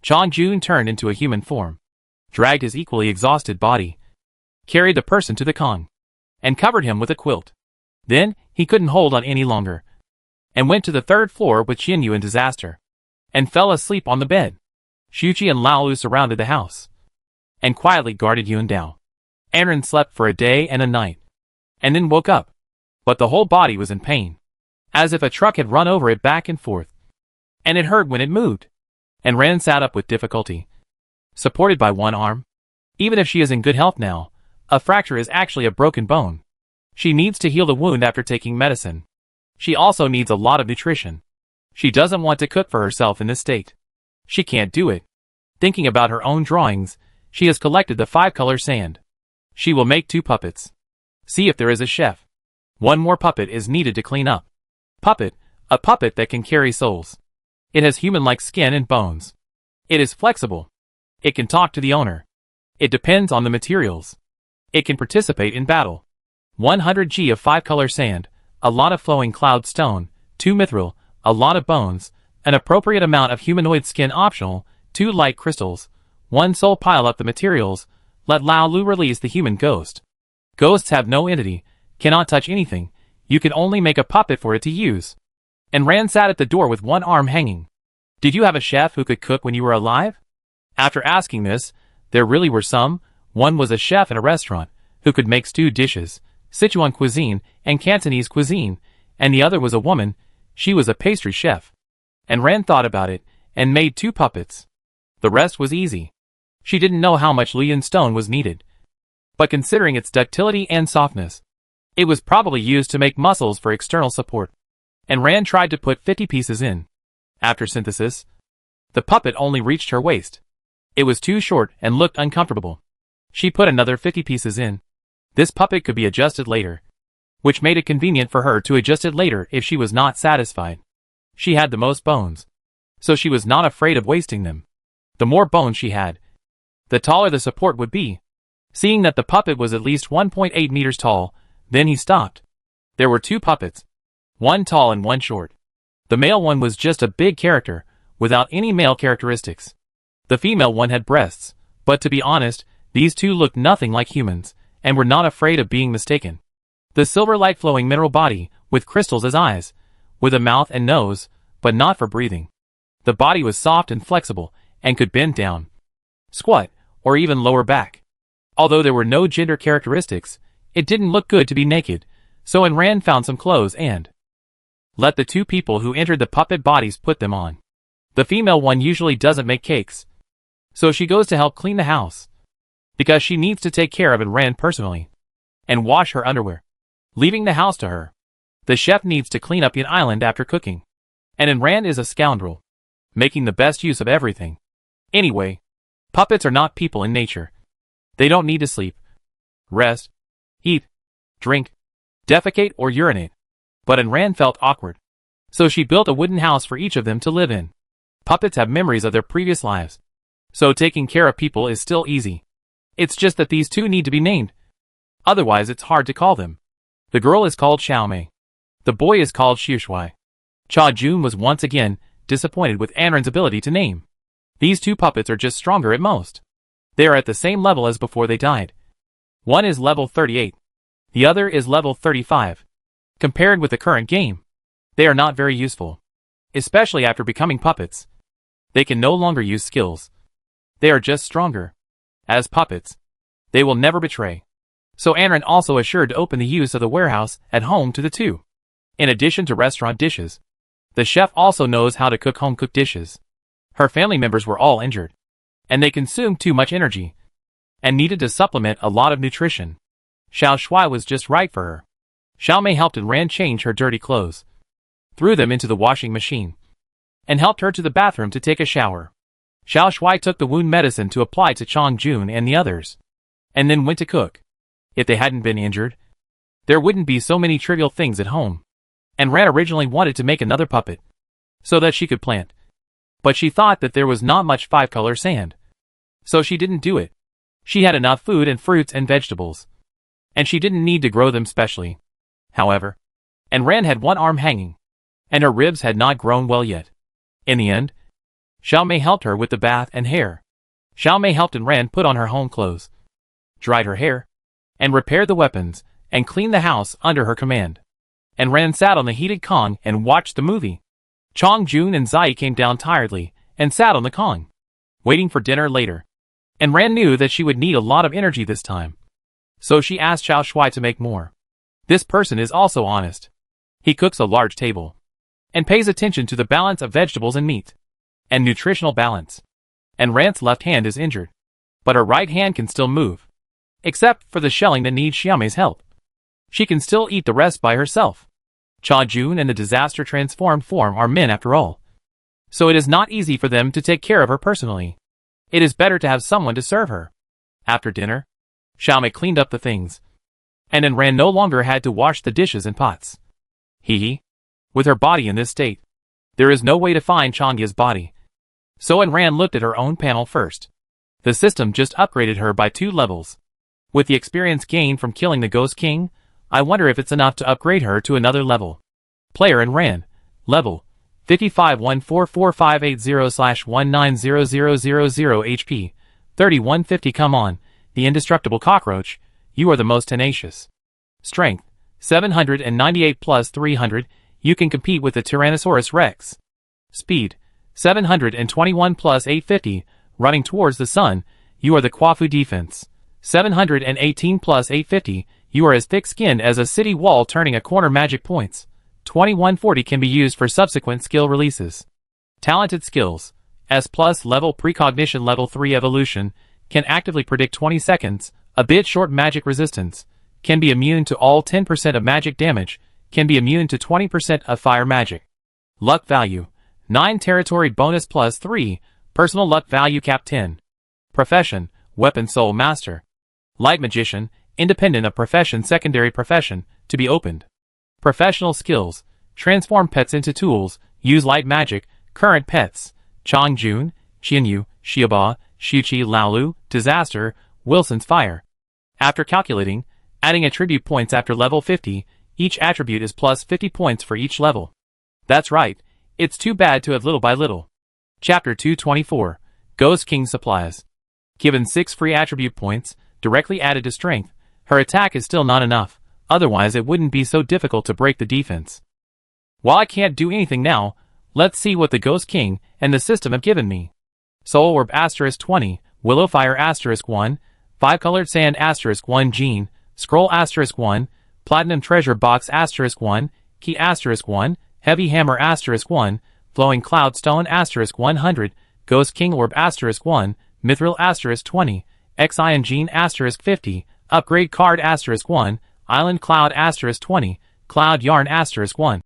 Chang Jun turned into a human form, dragged his equally exhausted body, carried the person to the Kong, and covered him with a quilt. Then, he couldn't hold on any longer, and went to the 3rd floor with Qianyu in disaster, and fell asleep on the bed. Xuqi and Lao Lu surrounded the house, and quietly guarded Yun Dao. Enran slept for a day and a night, and then woke up, but the whole body was in pain, as if a truck had run over it back and forth. and it hurt when it moved. And Ran sat up with difficulty, supported by one arm. Even if she is in good health now, a fracture is actually a broken bone. She needs to heal the wound after taking medicine. She also needs a lot of nutrition. She doesn't want to cook for herself in this state. She can't do it. Thinking about her own drawings, she has collected the 5-color sand. She will make 2 puppets. See if there is a chef. One more puppet is needed to clean up. Puppet, a puppet that can carry souls. It has human-like skin and bones. It is flexible. It can talk to the owner. It depends on the materials. It can participate in battle. 100 g of 5-color sand, a lot of flowing cloud stone, 2 mithril, a lot of bones, an appropriate amount of humanoid skin optional, 2 light crystals, 1 soul. Pile up the materials. Let Lao Lu release the human ghost. Ghosts have no entity, cannot touch anything. You can only make a puppet for it to use. And Ran sat at the door with one arm hanging. Did you have a chef who could cook when you were alive? After asking this, there really were some. One was a chef in a restaurant, who could make stewed dishes, Sichuan cuisine and Cantonese cuisine, and the other was a woman. She was a pastry chef. And Ran thought about it, and made 2 puppets. The rest was easy. She didn't know how much Lian stone was needed. But considering its ductility and softness, it was probably used to make muscles for external support. And Ran tried to put 50 pieces in. After synthesis, the puppet only reached her waist. It was too short and looked uncomfortable. She put another 50 pieces in. This puppet could be adjusted later, which made it convenient for her to adjust it later if she was not satisfied. She had the most bones, so she was not afraid of wasting them. The more bones she had, the taller the support would be. Seeing that the puppet was at least 1.8 meters tall, then he stopped. There were 2 puppets, one tall and one short. The male one was just a big character, without any male characteristics. The female one had breasts, but to be honest, these 2 looked nothing like humans, and were not afraid of being mistaken. The silver light flowing mineral body, with crystals as eyes, with a mouth and nose, but not for breathing. The body was soft and flexible, and could bend down, squat, or even lower back. Although there were no gender characteristics, it didn't look good to be naked, so Ran found some clothes and let the 2 people who entered the puppet bodies put them on. The female one usually doesn't make cakes, so she goes to help clean the house, because she needs to take care of Ran personally, and wash her underwear, leaving the house to her. The chef needs to clean up the island after cooking, and Ran is a scoundrel, making the best use of everything. Anyway, puppets are not people in nature. They don't need to sleep, rest, eat, drink, defecate or urinate. But Ran felt awkward, so she built a wooden house for each of them to live in. Puppets have memories of their previous lives, so taking care of people is still easy. It's just that these 2 need to be named. Otherwise it's hard to call them. The girl is called Xiaomei. The boy is called Xiushui. Cha Jun was once again disappointed with Anran's ability to name. These 2 puppets are just stronger at most. They are at the same level as before they died. One is level 38. The other is level 35. Compared with the current game, they are not very useful, especially after becoming puppets. They can no longer use skills. They are just stronger. As puppets, they will never betray. So Anran also assured to open the use of the warehouse at home to the 2. In addition to restaurant dishes, the chef also knows how to cook home-cooked dishes. Her family members were all injured, and they consumed too much energy, and needed to supplement a lot of nutrition. Xiao Shui was just right for her. Xiaomei helped Ran change her dirty clothes, threw them into the washing machine, and helped her to the bathroom to take a shower. Xiao Shui took the wound medicine to apply to Chang Jun and the others, and then went to cook. If they hadn't been injured, there wouldn't be so many trivial things at home. And Ran originally wanted to make another puppet, so that she could plant. But she thought that there was not much 5-color sand, so she didn't do it. She had enough food and fruits and vegetables, and she didn't need to grow them specially. However, Ran had one arm hanging, and her ribs had not grown well yet. In the end, Xiaomei helped her with the bath and hair. Xiaomei helped Ran put on her home clothes, dried her hair, and repaired the weapons, and cleaned the house under her command. And Ran sat on the heated Kong and watched the movie. Chang Jun and Zai came down tiredly, and sat on the Kong, waiting for dinner later. And Ran knew that she would need a lot of energy this time, so she asked Xiao Shui to make more. This person is also honest. He cooks a large table, and pays attention to the balance of vegetables and meat, and nutritional balance. And Rand's left hand is injured, but her right hand can still move, except for the shelling that needs Xiaomi's help. She can still eat the rest by herself. Cha Jun and the disaster transformed form are men after all, so it is not easy for them to take care of her personally. It is better to have someone to serve her. After dinner, Xiaomi cleaned up the things, and then Rand no longer had to wash the dishes and pots. With her body in this state, there is no way to find Changya's body. So Rand looked at her own panel first. The system just upgraded her by 2 levels. With the experience gained from killing the Ghost King, I wonder if it's enough to upgrade her to another level. Player and Rand. Level 55144580/1900000 HP 3150. Come on, the indestructible cockroach, you are the most tenacious. Strength 798 plus 300, you can compete with the Tyrannosaurus Rex. Speed 721 plus 850, running towards the sun, you are the Kwafu defense. 718 plus 850, you are as thick-skinned as a city wall turning a corner. Magic points 2140 can be used for subsequent skill releases. Talented skills. S plus level precognition level 3 evolution, can actively predict 20 seconds, a bit short magic resistance, can be immune to all 10% of magic damage, can be immune to 20% of fire magic. Luck value. 9 territory bonus plus 3, personal luck value cap 10. Profession, weapon soul master. Light magician, independent of profession secondary profession, to be opened. Professional skills, transform pets into tools, use light magic, current pets, Changjun, Qianyu, Xiaoba, Xiuqi Laolu, disaster, Wilson's fire. After calculating, adding attribute points after level 50, each attribute is plus 50 points for each level. That's right, it's too bad to have little by little. Chapter 224, Ghost King Supplies. Given 6 free attribute points, directly added to strength, her attack is still not enough, otherwise it wouldn't be so difficult to break the defense. While I can't do anything now, let's see what the Ghost King and the system have given me. Soul Orb *20, Willow Fire *1, 5 Colored Sand *1 Gene, Scroll *1, Platinum Treasure Box *1, Key *1, Heavy Hammer *1, Flowing Cloud Stone *100, Ghost King Orb *1, Mithril *20, Xion Gene *50, Upgrade Card *1, Island Cloud *20, Cloud Yarn *1,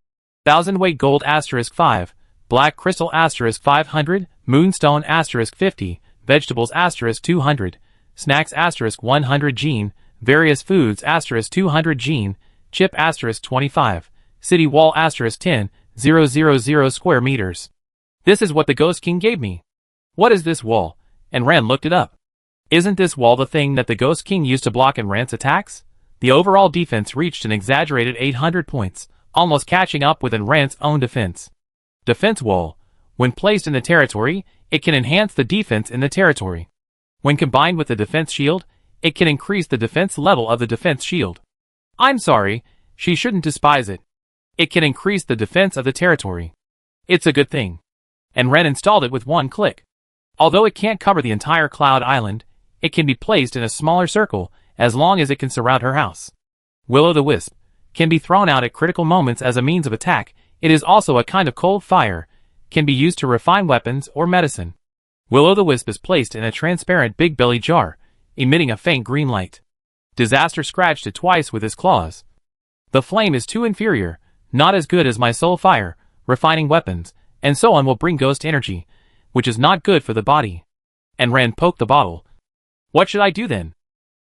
Thousand Weight Gold *5, Black Crystal *500, Moonstone *50, Vegetables *200, Snacks *100 Gene, Various Foods *200 Gene, Chip *25, City Wall *10, 000 square meters. This is what the Ghost King gave me. What is this wall? And Rand looked it up. Isn't this wall the thing that the Ghost King used to block Rand's attacks? The overall defense reached an exaggerated 800 points, almost catching up with Rand's own defense. Defense wall. When placed in the territory, it can enhance the defense in the territory. When combined with the defense shield, it can increase the defense level of the defense shield. I'm sorry, she shouldn't despise it. It can increase the defense of the territory. It's a good thing. And Ren installed it with one click. Although it can't cover the entire Cloud Island, it can be placed in a smaller circle as long as it can surround her house. Will-o'-the-wisp can be thrown out at critical moments as a means of attack. It is also a kind of cold fire, can be used to refine weapons or medicine. Will-o'-the-wisp is placed in a transparent big belly jar, emitting a faint green light. Disaster scratched it twice with his claws. The flame is too inferior, not as good as my soul fire, refining weapons, and so on will bring ghost energy, which is not good for the body. And Rand poked the bottle. What should I do then?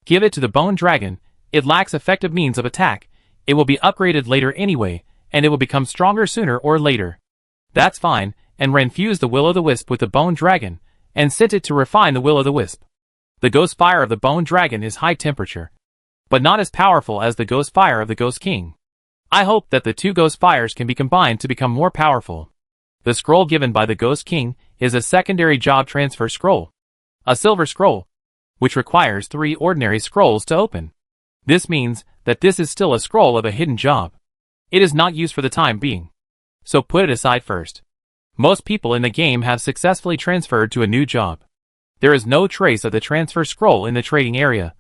Give it to the bone dragon. It lacks effective means of attack. It will be upgraded later anyway, and it will become stronger sooner or later. That's fine, and Rand fused the will-o'-the-wisp with the bone dragon, and sent it to refine the will-o'-the-wisp. The ghost fire of the bone dragon is high temperature, but not as powerful as the ghost fire of the Ghost King. I hope that the two ghost fires can be combined to become more powerful. The scroll given by the Ghost King is a secondary job transfer scroll. A silver scroll, which requires 3 ordinary scrolls to open. This means that this is still a scroll of a hidden job. It is not used for the time being, so put it aside first. Most people in the game have successfully transferred to a new job. There is no trace of the transfer scroll in the trading area,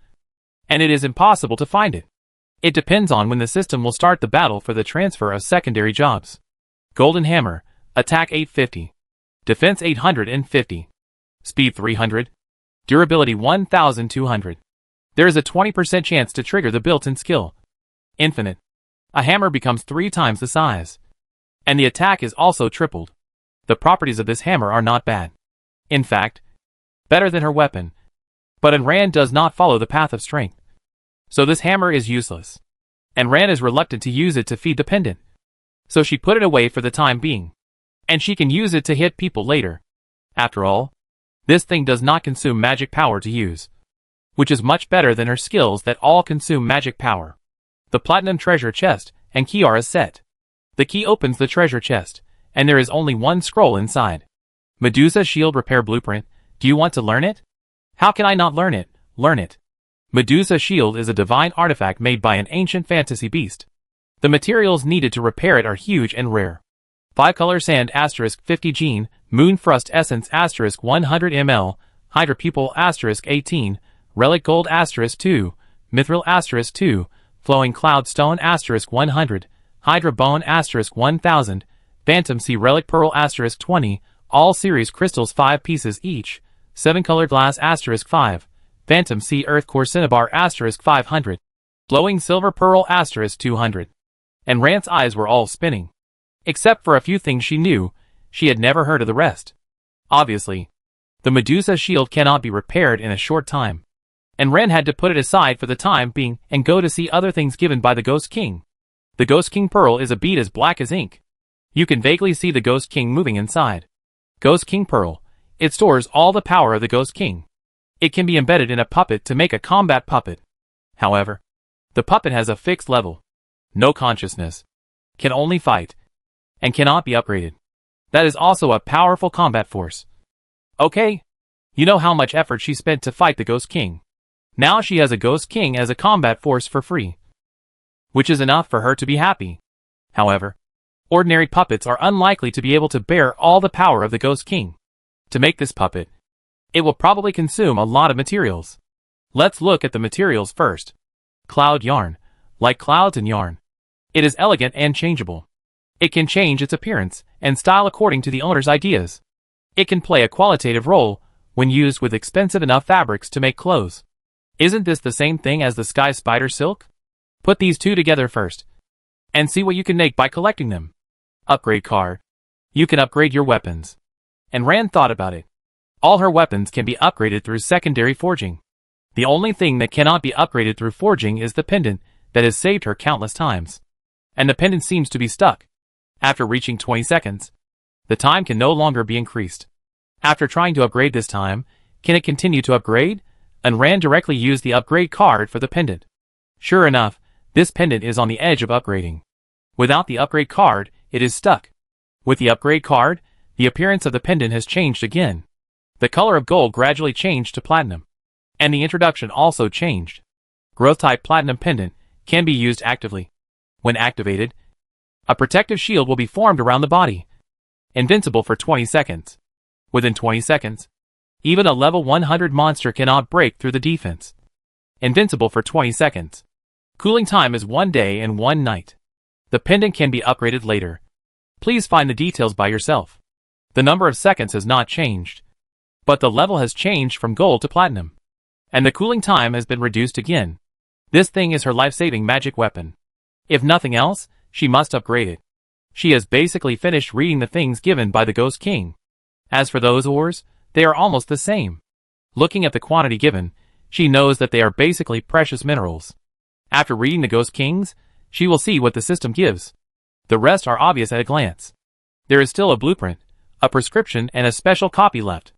and it is impossible to find it. It depends on when the system will start the battle for the transfer of secondary jobs. Golden Hammer, Attack 850. Defense 850. Speed 300. Durability 1200. There is a 20% chance to trigger the built-in skill. Infinite. A hammer becomes 3 times the size. And the attack is also tripled. The properties of this hammer are not bad. In fact, better than her weapon. But Anran does not follow the path of strength. So this hammer is useless. Anran is reluctant to use it to feed the pendant. So she put it away for the time being. And she can use it to hit people later. After all, this thing does not consume magic power to use. Which is much better than her skills that all consume magic power. The platinum treasure chest and key are a set. The key opens the treasure chest, and there is only one scroll inside. Medusa Shield Repair Blueprint. Do you want to learn it? How can I not learn it? Learn it. Medusa Shield is a divine artifact made by an ancient fantasy beast. The materials needed to repair it are huge and rare. 5-color sand *50 gene, moon frost essence *100 ml, hydra pupil *18, relic gold *2, mithril *2, flowing cloud stone *100, hydra bone *1000, phantom sea relic pearl *20, all series crystals 5 pieces each, 7-color glass *5, phantom sea earth core cinnabar *500, flowing silver pearl *200. And Rant's eyes were all spinning. Except for a few things she knew, she had never heard of the rest. Obviously, the Medusa shield cannot be repaired in a short time. And Ren had to put it aside for the time being and go to see other things given by the Ghost King. The Ghost King Pearl is a bead as black as ink. You can vaguely see the Ghost King moving inside. Ghost King Pearl. It stores all the power of the Ghost King. It can be embedded in a puppet to make a combat puppet. However, the puppet has a fixed level. No consciousness. Can only fight. And cannot be upgraded. That is also a powerful combat force. Okay. You know how much effort she spent to fight the Ghost King. Now she has a Ghost King as a combat force for free. Which is enough for her to be happy. However, ordinary puppets are unlikely to be able to bear all the power of the Ghost King. To make this puppet, it will probably consume a lot of materials. Let's look at the materials first. Cloud yarn. Like clouds and yarn. It is elegant and changeable. It can change its appearance and style according to the owner's ideas. It can play a qualitative role when used with expensive enough fabrics to make clothes. Isn't this the same thing as the sky spider silk? Put these two together first, and see what you can make by collecting them. Upgrade card. You can upgrade your weapons. And Rand thought about it. All her weapons can be upgraded through secondary forging. The only thing that cannot be upgraded through forging is the pendant that has saved her countless times. And the pendant seems to be stuck. After reaching 20 seconds, the time can no longer be increased. After trying to upgrade this time, can it continue to upgrade? And Rand directly used the upgrade card for the pendant. Sure enough, this pendant is on the edge of upgrading. Without the upgrade card, it is stuck. With the upgrade card, the appearance of the pendant has changed again. The color of gold gradually changed to platinum. And the introduction also changed. Growth type platinum pendant can be used actively. When activated, a protective shield will be formed around the body. Invincible for 20 seconds. Within 20 seconds, even a level 100 monster cannot break through the defense. Invincible for 20 seconds. Cooling time is 1 day and 1 night. The pendant can be upgraded later. Please find the details by yourself. The number of seconds has not changed. But the level has changed from gold to platinum. And the cooling time has been reduced again. This thing is her life-saving magic weapon. If nothing else, she must upgrade it. She has basically finished reading the things given by the Ghost King. As for those ores, they are almost the same. Looking at the quantity given, she knows that they are basically precious minerals. After reading the Ghost Kings, she will see what the system gives. The rest are obvious at a glance. There is still a blueprint, a prescription and a special copy left.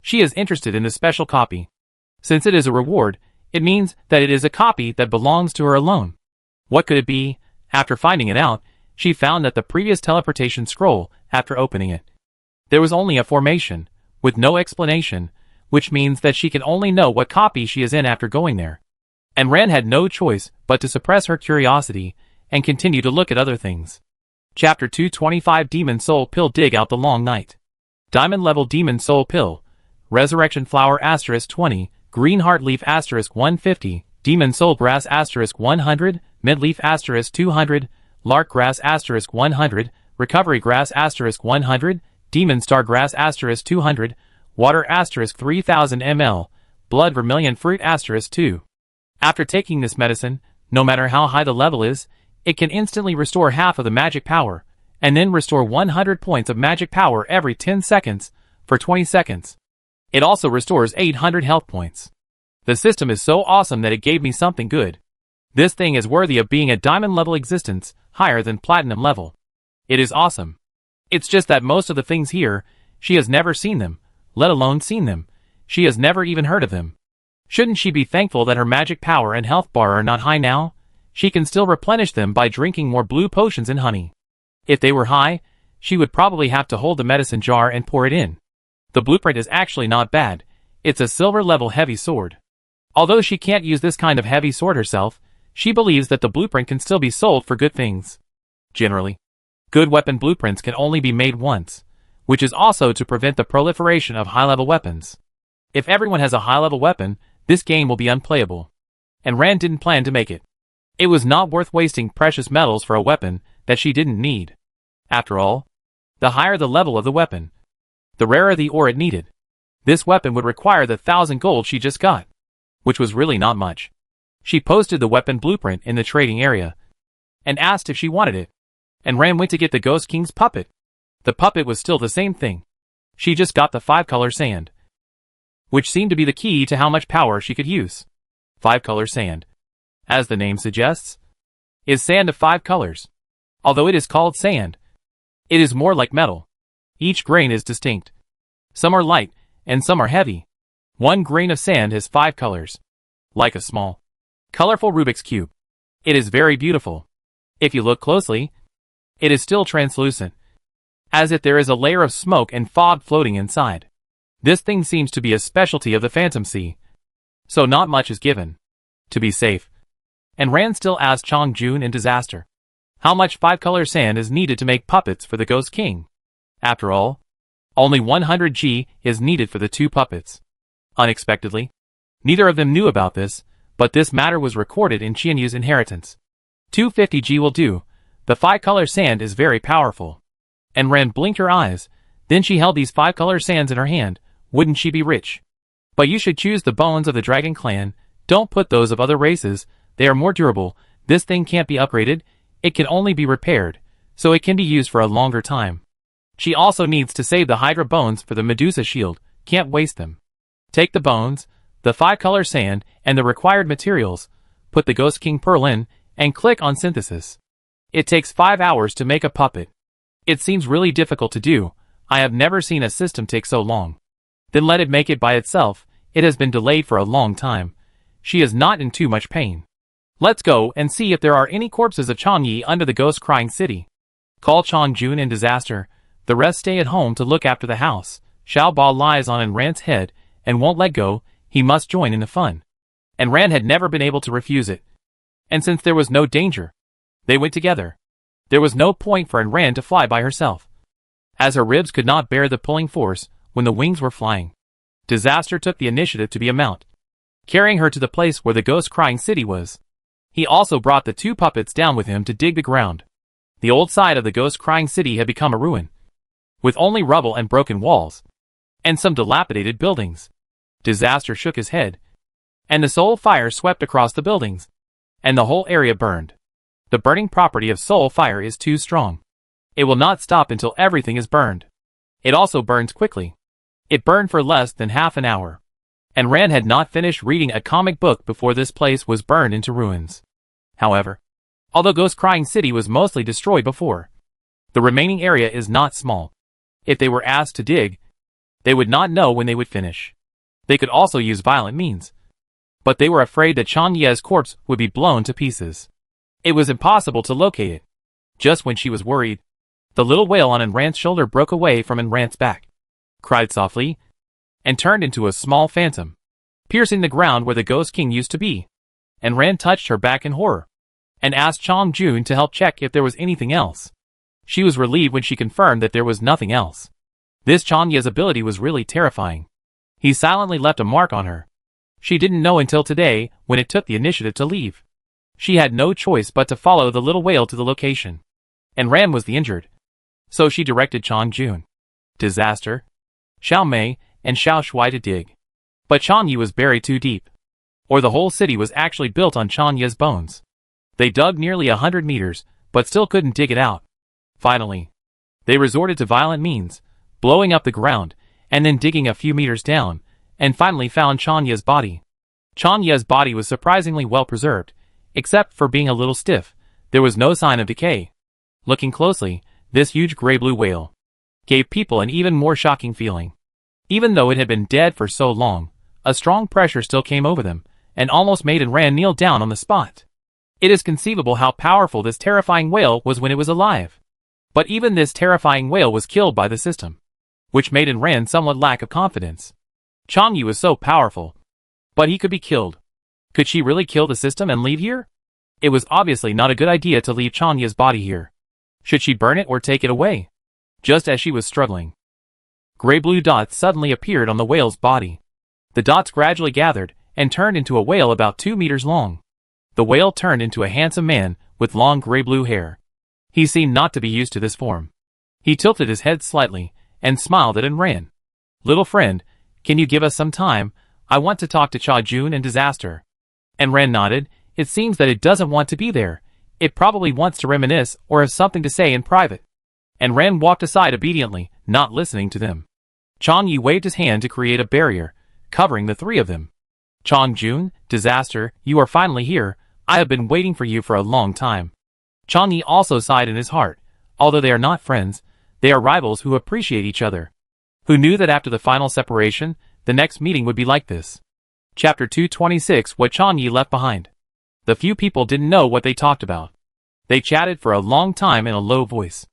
She is interested in the special copy. Since it is a reward, it means that it is a copy that belongs to her alone. What could it be? After finding it out, she found that the previous teleportation scroll, after opening it, there was only a formation, with no explanation, which means that she can only know what copy she is in after going there. And Ren had no choice but to suppress her curiosity and continue to look at other things. Chapter 225 Demon Soul Pill. Dig out the long night. Diamond level Demon Soul Pill. Resurrection Flower *20, Green Heart Leaf *150, Demon Soul Grass *100, Mint Leaf *200, Lark Grass *100, recovery grass * 100, demon star grass * 200, water * 3000 ml, blood vermilion fruit * 2. After taking this medicine, no matter how high the level is, it can instantly restore half of the magic power, and then restore 100 points of magic power every 10 seconds, for 20 seconds. It also restores 800 health points. The system is so awesome that it gave me something good. This thing is worthy of being a diamond level existence, higher than platinum level. It is awesome. It's just that most of the things here, she has never seen them, let alone seen them. She has never even heard of them. Shouldn't she be thankful that her magic power and health bar are not high now? She can still replenish them by drinking more blue potions and honey. If they were high, she would probably have to hold the medicine jar and pour it in. The blueprint is actually not bad. It's a silver level heavy sword. Although she can't use this kind of heavy sword herself, she believes that the blueprint can still be sold for good things. Generally, good weapon blueprints can only be made once, which is also to prevent the proliferation of high-level weapons. If everyone has a high-level weapon, this game will be unplayable. And Rand didn't plan to make it. It was not worth wasting precious metals for a weapon that she didn't need. After all, the higher the level of the weapon, the rarer the ore it needed. This weapon would require the 1,000 gold she just got, which was really not much. She posted the weapon blueprint in the trading area and asked if she wanted it, and Rand went to get the Ghost King's puppet. The puppet was still the same thing. She just got the 5-color sand, which seemed to be the key to how much power she could use. 5-color sand, as the name suggests, is sand of 5 colors. Although it is called sand, it is more like metal. Each grain is distinct. Some are light, and some are heavy. One grain of sand has 5 colors, like a small, colorful Rubik's Cube. It is very beautiful. If you look closely, it is still translucent, as if there is a layer of smoke and fog floating inside. This thing seems to be a specialty of the Phantom Sea, so not much is given, to be safe. And Rand still asked Chong Jun in Disaster how much 5-color sand is needed to make puppets for the Ghost King. After all, only 100 G is needed for the 2 puppets. Unexpectedly, neither of them knew about this, but this matter was recorded in Qianyu's inheritance. 250 G will do. The 5-color sand is very powerful. And Rand blinked her eyes, then she held these 5-color sands in her hand. Wouldn't she be rich? But you should choose the bones of the Dragon Clan. Don't put those of other races. They are more durable. This thing can't be upgraded. It can only be repaired, so it can be used for a longer time. She also needs to save the Hydra bones for the Medusa shield. Can't waste them. Take the bones, the 5-color sand, and the required materials. Put the Ghost King pearl in, and click on synthesis. It takes 5 hours to make a puppet. It seems really difficult to do. I have never seen a system take so long. Then let it make it by itself. It has been delayed for a long time. She is not in too much pain. Let's go and see if there are any corpses of Changyi under the ghost crying city. Call Chong Jun in Disaster. The rest stay at home to look after the house. Xiao Ba lies on Rand's head and won't let go. He must join in the fun. And Rand had never been able to refuse it. And since there was no danger, they went together. There was no point for Rand to fly by herself, as her ribs could not bear the pulling force when the wings were flying. Disaster took the initiative to be a mount, carrying her to the place where the ghost crying city was. He also brought the 2 puppets down with him to dig the ground. The old side of the ghost crying city had become a ruin, with only rubble and broken walls, and some dilapidated buildings. Disaster shook his head, and the soul fire swept across the buildings, and the whole area burned. The burning property of soul fire is too strong. It will not stop until everything is burned. It also burns quickly. It burned for less than half an hour. And Rand had not finished reading a comic book before this place was burned into ruins. However, although Ghost Crying City was mostly destroyed before, the remaining area is not small. If they were asked to dig, they would not know when they would finish. They could also use violent means, but they were afraid that Chang Ye's corpse would be blown to pieces. It was impossible to locate it. Just when she was worried, the little whale on Rand's shoulder broke away from Rand's back, cried softly, and turned into a small phantom, piercing the ground where the Ghost King used to be. And Rand touched her back in horror, and asked Chong Jun to help check if there was anything else. She was relieved when she confirmed that there was nothing else. This Chang Ye's ability was really terrifying. He silently left a mark on her. She didn't know until today when it took the initiative to leave. She had no choice but to follow the little whale to the location. And Rand was the injured. So she directed Chang Jun, Disaster, Xiao Mei, and Xiao Shui to dig. But Chang Yi was buried too deep. Or the whole city was actually built on Chang Yi's bones. They dug nearly 100 meters, but still couldn't dig it out. Finally, they resorted to violent means, blowing up the ground, and then digging a few meters down, and finally found Chang Yi's body. Chang Yi's body was surprisingly well preserved, except for being a little stiff. There was no sign of decay. Looking closely, this huge gray-blue whale gave people an even more shocking feeling. Even though it had been dead for so long, a strong pressure still came over them, and almost made Ran kneel down on the spot. It is conceivable how powerful this terrifying whale was when it was alive. But even this terrifying whale was killed by the system, which made Ran somewhat lack of confidence. Chang Yi was so powerful, but he could be killed. Could she really kill the system and leave here? It was obviously not a good idea to leave Chang Yi's body here. Should she burn it or take it away? Just as she was struggling, gray-blue dots suddenly appeared on the whale's body. The dots gradually gathered and turned into a whale about 2 meters long. The whale turned into a handsome man with long gray-blue hair. He seemed not to be used to this form. He tilted his head slightly and smiled at Ran. Little friend, can you give us some time? I want to talk to Cha Jun and Disaster. Ran nodded. It seems that it doesn't want to be there. It probably wants to reminisce or have something to say in private. Ran walked aside obediently, not listening to them. Chang Yi waved his hand to create a barrier, covering the three of them. Chang Jun, Disaster, you are finally here. I have been waiting for you for a long time. Chang Yi also sighed in his heart. Although they are not friends, they are rivals who appreciate each other. Who knew that after the final separation, the next meeting would be like this? Chapter 226, What Chang Yi Left Behind. The few people didn't know what they talked about. They chatted for a long time in a low voice.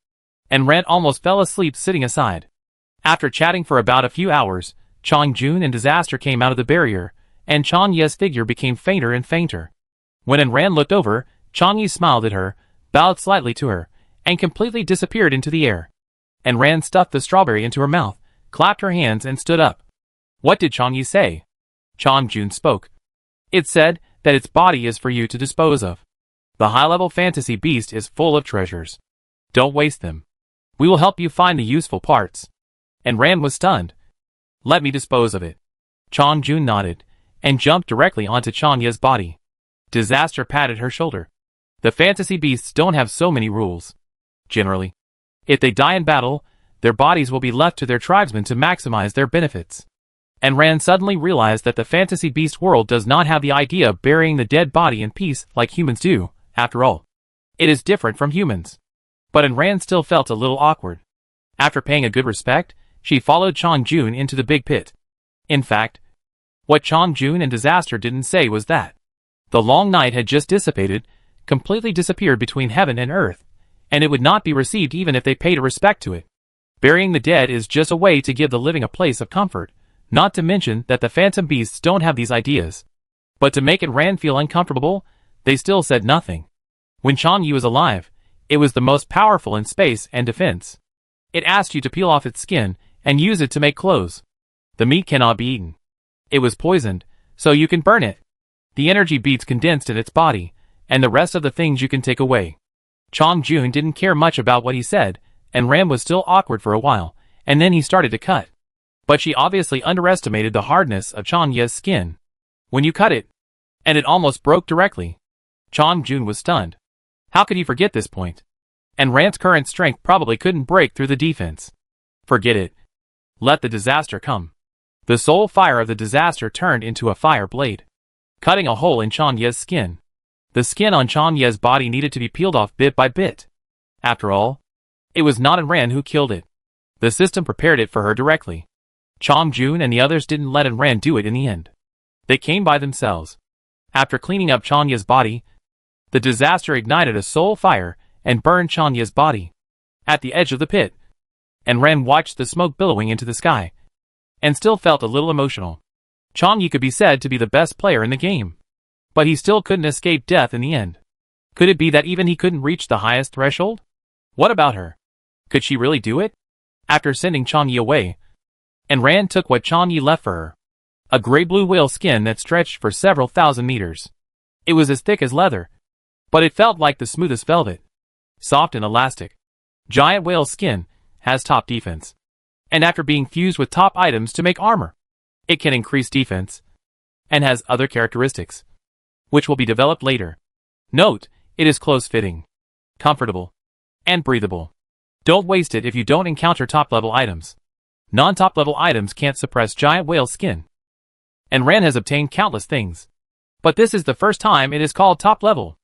Ran almost fell asleep sitting aside. After chatting for about a few hours, Chang Jun and Disaster came out of the barrier, and Chang Yi's figure became fainter and fainter. When Ran looked over, Chang Yi smiled at her, bowed slightly to her, and completely disappeared into the air. Ran stuffed the strawberry into her mouth, clapped her hands and stood up. What did Chang Yi say? Chang Jun spoke. It said that its body is for you to dispose of. The high-level fantasy beast is full of treasures. Don't waste them. We will help you find the useful parts. Ran was stunned. Let me dispose of it. Chang Jun nodded, and jumped directly onto Chang Yi's body. Disaster patted her shoulder. The fantasy beasts don't have so many rules. Generally, if they die in battle, their bodies will be left to their tribesmen to maximize their benefits. Ran suddenly realized that the fantasy beast world does not have the idea of burying the dead body in peace like humans do, after all. It is different from humans. But Ran still felt a little awkward. After paying a good respect, she followed Chang Jun into the big pit. In fact, what Chang Jun and Disaster didn't say was that the long night had just dissipated, completely disappeared between heaven and earth, and it would not be received even if they paid a respect to it. Burying the dead is just a way to give the living a place of comfort, not to mention that the phantom beasts don't have these ideas. But to make Ran feel uncomfortable, they still said nothing. When Chang Yi was alive, it was the most powerful in space and defense. It asked you to peel off its skin and use it to make clothes. The meat cannot be eaten. It was poisoned, so you can burn it. The energy beads condensed in its body, and the rest of the things you can take away. Chang Jun didn't care much about what he said, and Ran was still awkward for a while, and then he started to cut. But she obviously underestimated the hardness of Chang Yi's skin. When you cut it, and it almost broke directly. Chang Jun was stunned. How could he forget this point? And Ran's current strength probably couldn't break through the defense. Forget it. Let the disaster come. The soul fire of the disaster turned into a fire blade, cutting a hole in Chang Yi's skin. The skin on Chang Yi's body needed to be peeled off bit by bit. After all, it was not Ran who killed it. The system prepared it for her directly. Chang Jun and the others didn't let Ran do it in the end. They came by themselves. After cleaning up Chang Yi's body, the disaster ignited a soul fire and burned Chang Yi's body. At the edge of the pit, Ran watched the smoke billowing into the sky, and still felt a little emotional. Chang Yi could be said to be the best player in the game, but he still couldn't escape death in the end. Could it be that even he couldn't reach the highest threshold? What about her? Could she really do it? After sending Chang Yi away, Ran took what Chang Yi left for her. A gray-blue whale skin that stretched for several thousand meters. It was as thick as leather, but it felt like the smoothest velvet, soft and elastic. Giant whale skin has top defense. And after being fused with top items to make armor, it can increase defense and has other characteristics, which will be developed later. Note, it is close-fitting, comfortable, and breathable. Don't waste it if you don't encounter top-level items. Non-top level items can't suppress giant whale skin. And Ran has obtained countless things. But this is the first time it is called top level,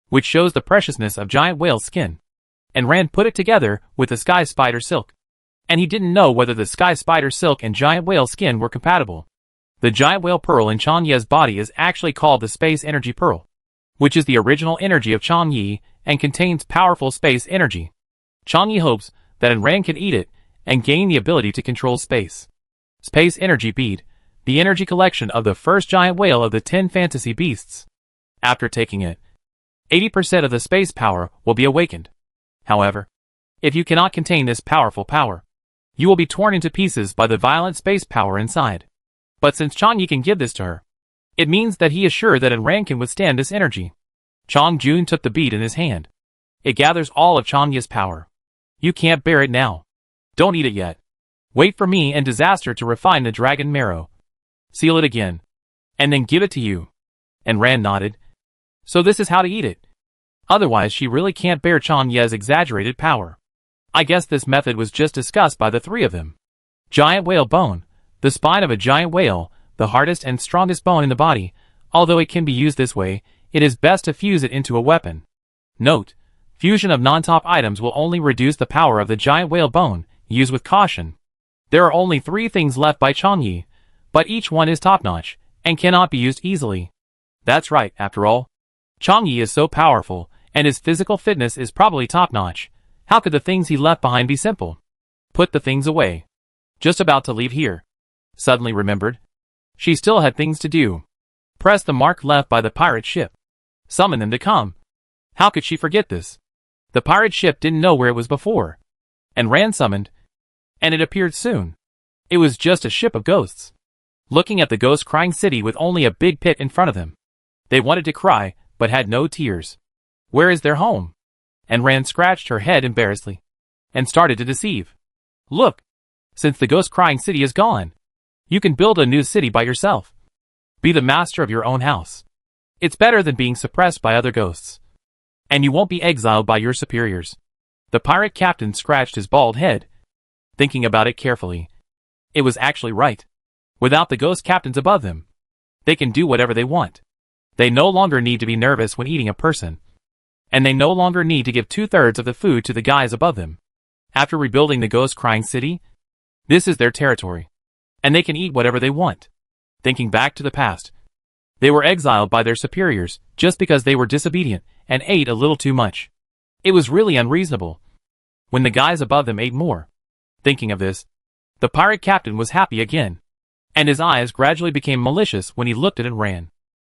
which shows the preciousness of giant whale skin. And Ran put it together with the sky spider silk. And he didn't know whether the sky spider silk and giant whale skin were compatible. The giant whale pearl in Changye's body is actually called the space energy pearl, which is the original energy of Changye and contains powerful space energy. Changye hopes that Ran can eat it and gain the ability to control space. Space energy bead, the energy collection of the first giant whale of the 10 fantasy beasts. After taking it, 80% of the space power will be awakened. However, if you cannot contain this powerful power, you will be torn into pieces by the violent space power inside. But since Changye can give this to her, it means that he is sure that Ran can withstand this energy. Chang Jun took the bead in his hand. It gathers all of Changye's power. You can't bear it now. Don't eat it yet. Wait for me and Disaster to refine the dragon marrow. Seal it again. And then give it to you. And Ran nodded. So this is how to eat it. Otherwise she really can't bear Changye's exaggerated power. I guess this method was just discussed by the three of them. Giant whale bone. The spine of a giant whale, the hardest and strongest bone in the body. Although it can be used this way, it is best to fuse it into a weapon. Note, fusion of non-top items will only reduce the power of the giant whale bone. Use with caution. There are only 3 things left by Changye, but each one is top-notch, and cannot be used easily. That's right, after all. Changye is so powerful, and his physical fitness is probably top-notch. How could the things he left behind be simple? Put the things away. Just about to leave here. Suddenly remembered. She still had things to do. Press the mark left by the pirate ship. Summon them to come. How could she forget this? The pirate ship didn't know where it was before. And Ran summoned, and it appeared soon. It was just a ship of ghosts. Looking at the ghost crying city with only a big pit in front of them. They wanted to cry, but had no tears. Where is their home? And Ran scratched her head embarrassedly, and started to deceive. Look! Since the ghost crying city is gone, you can build a new city by yourself. Be the master of your own house. It's better than being suppressed by other ghosts. And you won't be exiled by your superiors. The pirate captain scratched his bald head, thinking about it carefully. It was actually right. Without the ghost captains above them, they can do whatever they want. They no longer need to be nervous when eating a person. And they no longer need to give 2/3 of the food to the guys above them. After rebuilding the ghost crying city, this is their territory. And they can eat whatever they want. Thinking back to the past, they were exiled by their superiors just because they were disobedient and ate a little too much. It was really unreasonable. When the guys above them ate more. Thinking of this, the pirate captain was happy again. And his eyes gradually became malicious when he looked at Ran.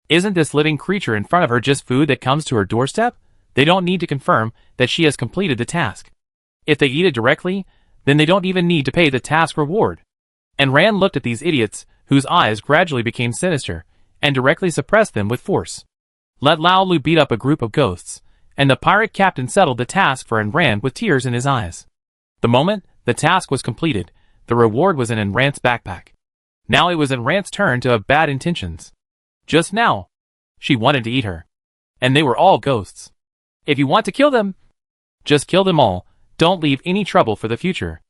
Isn't this living creature in front of her just food that comes to her doorstep? They don't need to confirm that she has completed the task. If they eat it directly, then they don't even need to pay the task reward. And Ran looked at these idiots, whose eyes gradually became sinister, and directly suppressed them with force. Let Lao Lu beat up a group of ghosts, and the pirate captain settled the task for Ran with tears in his eyes. The moment the task was completed, the reward was in Ran's backpack. Now it was Ran's turn to have bad intentions. Just now, she wanted to eat her. And they were all ghosts. If you want to kill them, just kill them all. Don't leave any trouble for the future.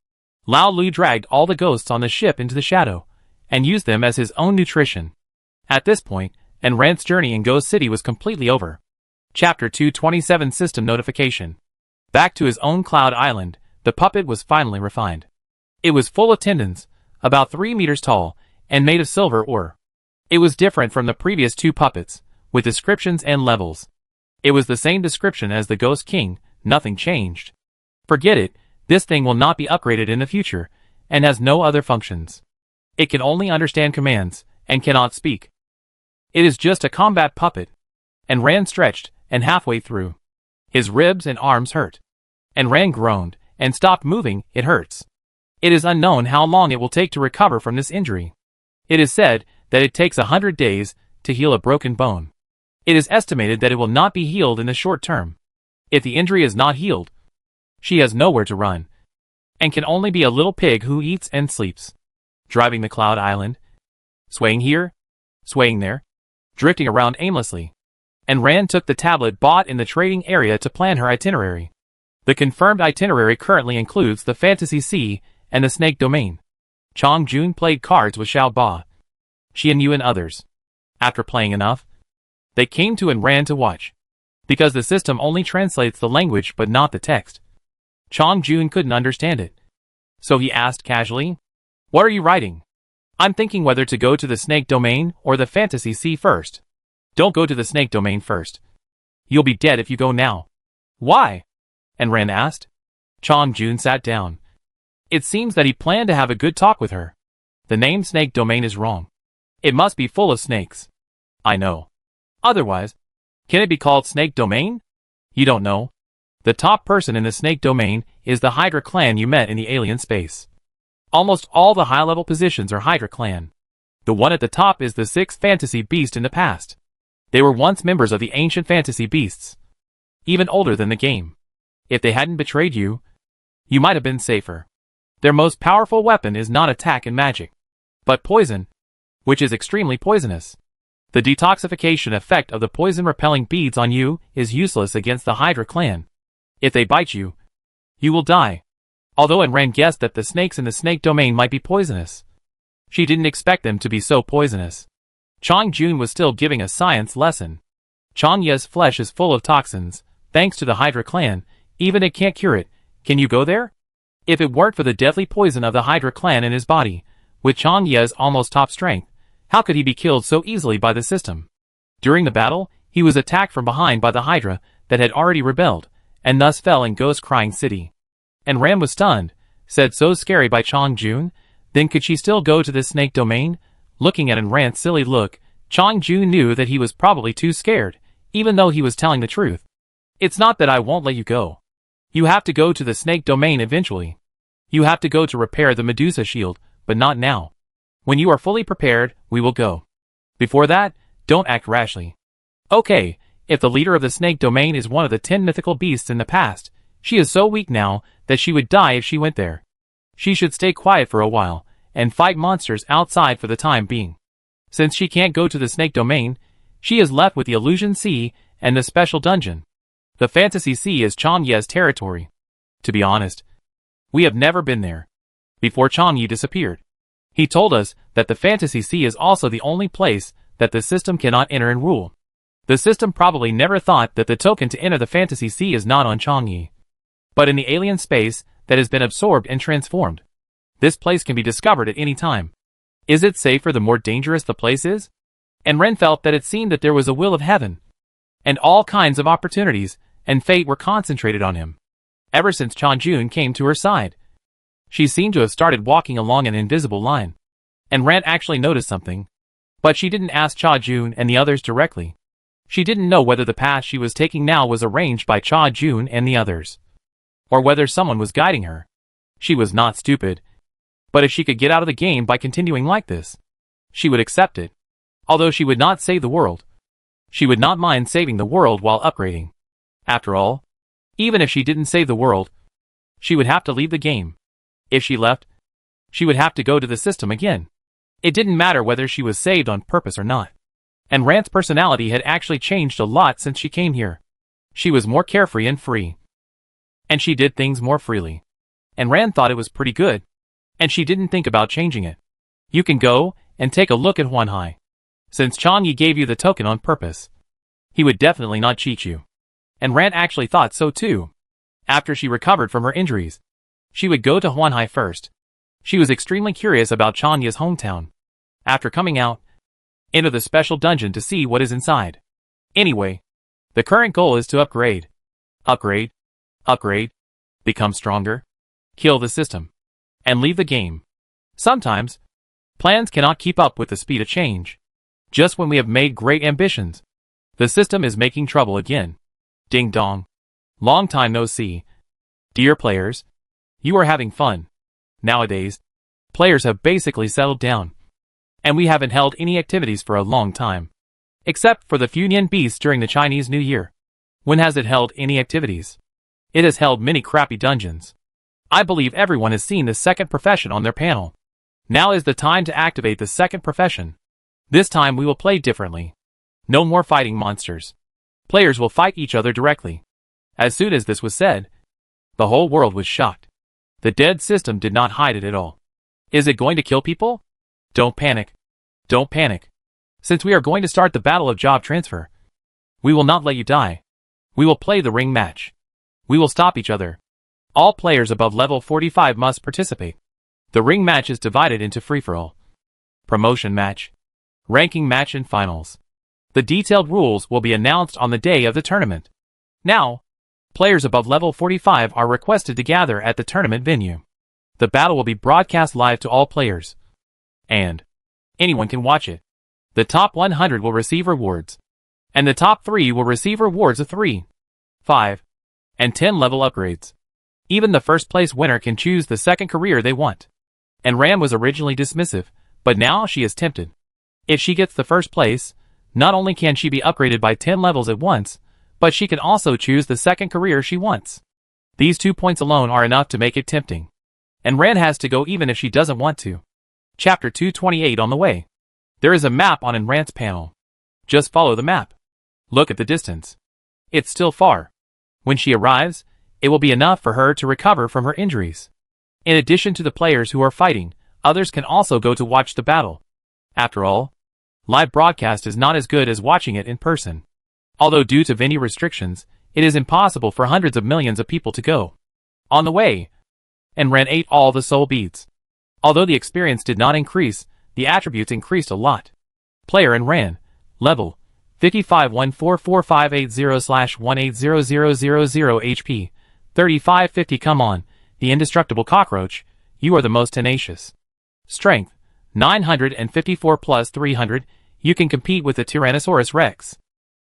Lao Lu dragged all the ghosts on the ship into the shadow, and used them as his own nutrition. At this point, Ran's journey in Ghost City was completely over. Chapter 227 System Notification. Back to his own cloud island, the puppet was finally refined. It was full of tendons, about 3 meters tall, and made of silver ore. It was different from the previous 2 puppets, with descriptions and levels. It was the same description as the Ghost King, nothing changed. Forget it, this thing will not be upgraded in the future, and has no other functions. It can only understand commands, and cannot speak. It is just a combat puppet. And Ran stretched, and halfway through, his ribs and arms hurt. And Ran groaned, and stopped moving. It hurts. It is unknown how long it will take to recover from this injury. It is said that it takes 100 days to heal a broken bone. It is estimated that it will not be healed in the short term. If the injury is not healed, She has nowhere to run, and can only be a little pig who eats and sleeps. Driving the Cloud Island, swaying here, swaying there, drifting around aimlessly. And Rand took the tablet bought in the trading area to plan her itinerary. The confirmed itinerary currently includes the Fantasy Sea and the Snake Domain. Chong Jun played cards with Xiao Ba, Xian Yu and others. After playing enough, they came to and ran to watch. Because the system only translates the language but not the text. Chong Jun couldn't understand it. So he asked casually, "What are you writing?" "I'm thinking whether to go to the Snake Domain or the Fantasy Sea first." "Don't go to the Snake Domain first. You'll be dead if you go now." "Why?" and Rand asked. Chong Jun sat down. It seems that he planned to have a good talk with her. The name Snake Domain is wrong. It must be full of snakes. I know. Otherwise, can it be called Snake Domain? You don't know. The top person in the Snake Domain is the Hydra clan you met in the alien space. Almost all the high-level positions are Hydra clan. The one at the top is the sixth fantasy beast in the past. They were once members of the ancient fantasy beasts. Even older than the game. If they hadn't betrayed you, you might have been safer. Their most powerful weapon is not attack and magic, but poison, which is extremely poisonous. The detoxification effect of the poison-repelling beads on you is useless against the Hydra clan. If they bite you, you will die. Although Rand guessed that the snakes in the Snake Domain might be poisonous, she didn't expect them to be so poisonous. Chong Jun was still giving a science lesson. Chong Ye's flesh is full of toxins, thanks to the Hydra clan. Even it can't cure it. Can you go there? If it weren't for the deadly poison of the Hydra clan in his body, with Chong Ye's almost top strength, how could he be killed so easily by the system? During the battle, he was attacked from behind by the Hydra that had already rebelled, and thus fell in Ghost Crying City. And Rand was stunned, said so scary by Chong Jun. Then could she still go to the Snake Domain? Looking at Rand's silly look, Chong Jun knew that he was probably too scared, even though he was telling the truth. "It's not that I won't let you go. You have to go to the Snake Domain eventually. You have to go to repair the Medusa shield, but not now. When you are fully prepared, we will go. Before that, don't act rashly." Okay, if the leader of the Snake Domain is one of the 10 mythical beasts in the past, she is so weak now that she would die if she went there. She should stay quiet for a while, and fight monsters outside for the time being. Since she can't go to the Snake Domain, she is left with the Illusion Sea and the special dungeon. The Fantasy Sea is Chong Ye's territory. To be honest, we have never been there. Before Chong Ye disappeared, he told us that the Fantasy Sea is also the only place that the system cannot enter and rule. The system probably never thought that the token to enter the Fantasy Sea is not on Chong Ye, but in the alien space that has been absorbed and transformed. This place can be discovered at any time. Is it safer the more dangerous the place is? And Rand felt that it seemed that there was a will of heaven, and all kinds of opportunities and fate were concentrated on him. Ever since Chong Jun came to her side, she seemed to have started walking along an invisible line. And Rand actually noticed something. But she didn't ask Chong Jun and the others directly. She didn't know whether the path she was taking now was arranged by Chong Jun and the others, or whether someone was guiding her. She was not stupid. But if she could get out of the game by continuing like this, she would accept it. Although she would not save the world, she would not mind saving the world while upgrading. After all, even if she didn't save the world, she would have to leave the game. If she left, she would have to go to the system again. It didn't matter whether she was saved on purpose or not. And Rand's personality had actually changed a lot since she came here. She was more carefree and free. And she did things more freely. And Rand thought it was pretty good. And she didn't think about changing it. You can go and take a look at Huanhai. Since Chong Ye gave you the token on purpose, he would definitely not cheat you. And Rand actually thought so too. After she recovered from her injuries, she would go to Huanhai first. She was extremely curious about Chong Ye's hometown. After coming out, enter the special dungeon to see what is inside. Anyway, the current goal is to upgrade. Upgrade. Upgrade. Become stronger. Kill the system. And leave the game. Sometimes, plans cannot keep up with the speed of change. Just when we have made great ambitions, the system is making trouble again. Ding dong. Long time no see. Dear players, you are having fun. Nowadays, players have basically settled down. And we haven't held any activities for a long time. Except for the Funyun Beast during the Chinese New Year. When has it held any activities? It has held many crappy dungeons. I believe everyone has seen the second profession on their panel. Now is the time to activate the second profession. This time we will play differently. No more fighting monsters. Players will fight each other directly. As soon as this was said, the whole world was shocked. The dead system did not hide it at all. Is it going to kill people? Don't panic. Don't panic. Since we are going to start the battle of job transfer, we will not let you die. We will play the ring match. We will stop each other. All players above level 45 must participate. The ring match is divided into free-for-all, promotion match, ranking match and finals. The detailed rules will be announced on the day of the tournament. Now, players above level 45 are requested to gather at the tournament venue. The battle will be broadcast live to all players, and anyone can watch it. The top 100 will receive rewards, and the top 3 will receive rewards of 3, 5, and 10 level upgrades. Even the first place winner can choose the second career they want. And Ram was originally dismissive, but now she is tempted. If she gets the first place, not only can she be upgraded by 10 levels at once, but she can also choose the second career she wants. These 2 points alone are enough to make it tempting. And Ran has to go even if she doesn't want to. Chapter 228 on the way. There is a map on Enrant's panel. Just follow the map. Look at the distance. It's still far. When she arrives, it will be enough for her to recover from her injuries. In addition to the players who are fighting, others can also go to watch the battle. After all, live broadcast is not as good as watching it in person. Although due to venue restrictions, it is impossible for hundreds of millions of people to go. On the way, Enran ate all the soul beads. Although the experience did not increase, the attributes increased a lot. Player Enran, level 55144580/1800000 HP, 3550. Come on, the indestructible cockroach, you are the most tenacious. Strength, 954 plus 300, you can compete with the Tyrannosaurus Rex.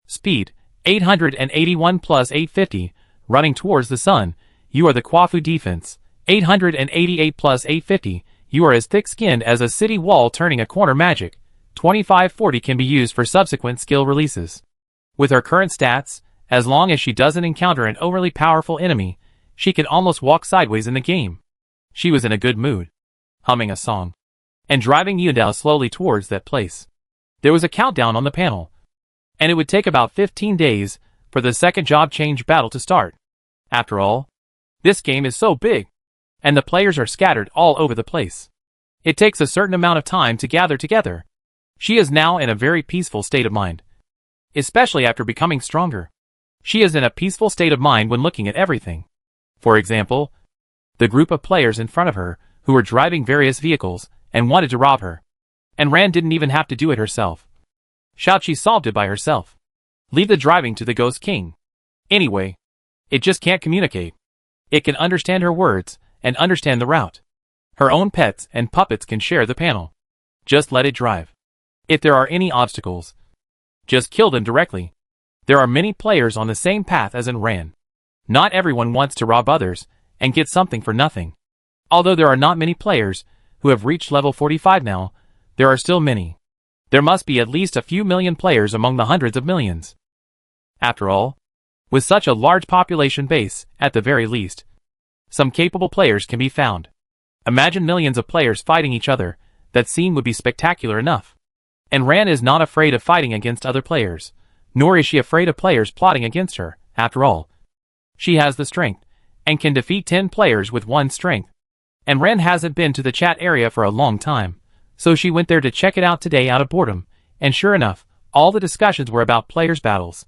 Speed, 881 plus 850, running towards the sun, you are the Kwafu defense. 888 plus 850, you are as thick-skinned as a city wall turning a corner. Magic, 2540 can be used for subsequent skill releases. With her current stats, as long as she doesn't encounter an overly powerful enemy, she can almost walk sideways in the game. She was in a good mood, humming a song, and driving Yudao slowly towards that place. There was a countdown on the panel, and it would take about 15 days for the second job change battle to start. After all, this game is so big, and the players are scattered all over the place. It takes a certain amount of time to gather together. She is now in a very peaceful state of mind, especially after becoming stronger. She is in a peaceful state of mind when looking at everything. For example, the group of players in front of her who were driving various vehicles and wanted to rob her. And Rand didn't even have to do it herself. She solved it by herself. Leave the driving to the Ghost King. Anyway, it just can't communicate. It can understand her words and understand the route. Her own pets and puppets can share the panel. Just let it drive. If there are any obstacles, just kill them directly. There are many players on the same path as in Ran. Not everyone wants to rob others and get something for nothing. Although there are not many players who have reached level 45 now, there are still many. There must be at least a few million players among the hundreds of millions. After all, with such a large population base, at the very least, some capable players can be found. Imagine millions of players fighting each other. That scene would be spectacular enough. And Ran is not afraid of fighting against other players, nor is she afraid of players plotting against her. After all, she has the strength, and can defeat 10 players with 1 strength. And Ran hasn't been to the chat area for a long time, so she went there to check it out today out of boredom, and sure enough, all the discussions were about players' battles.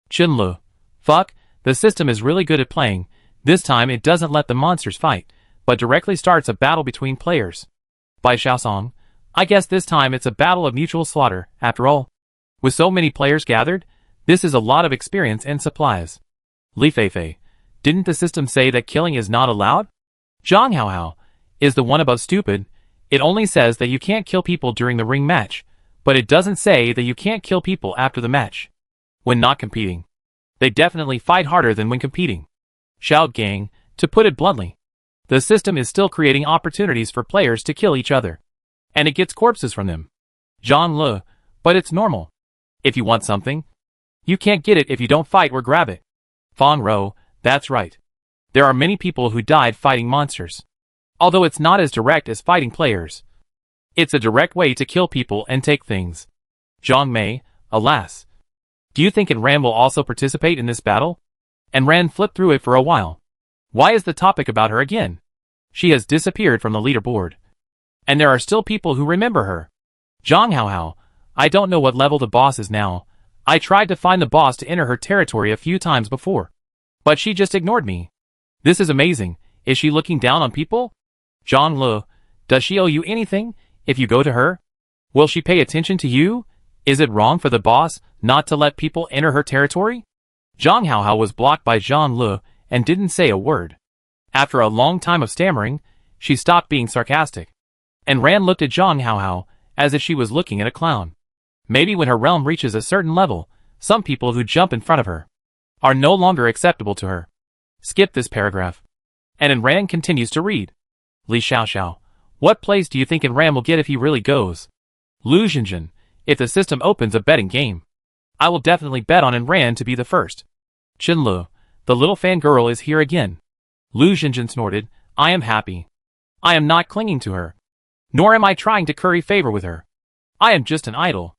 Chinlu. Fuck, the system is really good at playing. This time it doesn't let the monsters fight, but directly starts a battle between players. By Xiaosong, I guess this time it's a battle of mutual slaughter, after all. With so many players gathered, this is a lot of experience and supplies. Li Feifei, didn't the system say that killing is not allowed? Zhang Haohao, is the one above stupid? It only says that you can't kill people during the ring match, but it doesn't say that you can't kill people after the match. When not competing, they definitely fight harder than when competing. Xiao Gang, to put it bluntly, the system is still creating opportunities for players to kill each other, and it gets corpses from them. Zhang Le, but it's normal. If you want something, you can't get it if you don't fight or grab it. Fang Rou, that's right. There are many people who died fighting monsters. Although it's not as direct as fighting players. It's a direct way to kill people and take things. Zhang Mei, alas. Do you think Ran will also participate in this battle? And Ran flipped through it for a while. Why is the topic about her again? She has disappeared from the leaderboard. And there are still people who remember her. Zhang Haohao, I don't know what level the boss is now. I tried to find the boss to enter her territory a few times before. But she just ignored me. This is amazing. Is she looking down on people? Zhang Lu, does she owe you anything if you go to her? Will she pay attention to you? Is it wrong for the boss not to let people enter her territory? Zhang Haohao was blocked by Zhang Lu and didn't say a word. After a long time of stammering, she stopped being sarcastic. And Ran looked at Zhang Haohao as if she was looking at a clown. Maybe when her realm reaches a certain level, some people who jump in front of her are no longer acceptable to her. Skip this paragraph. And Ran continues to read. Li Xiaoxiao, what place do you think Ran will get if he really goes? Lu Xinjin, if the system opens a betting game, I will definitely bet on Ran to be the first. Chen Lu, the little fangirl is here again. Lu Xinjin snorted, I am happy. I am not clinging to her. Nor am I trying to curry favor with her. I am just an idol.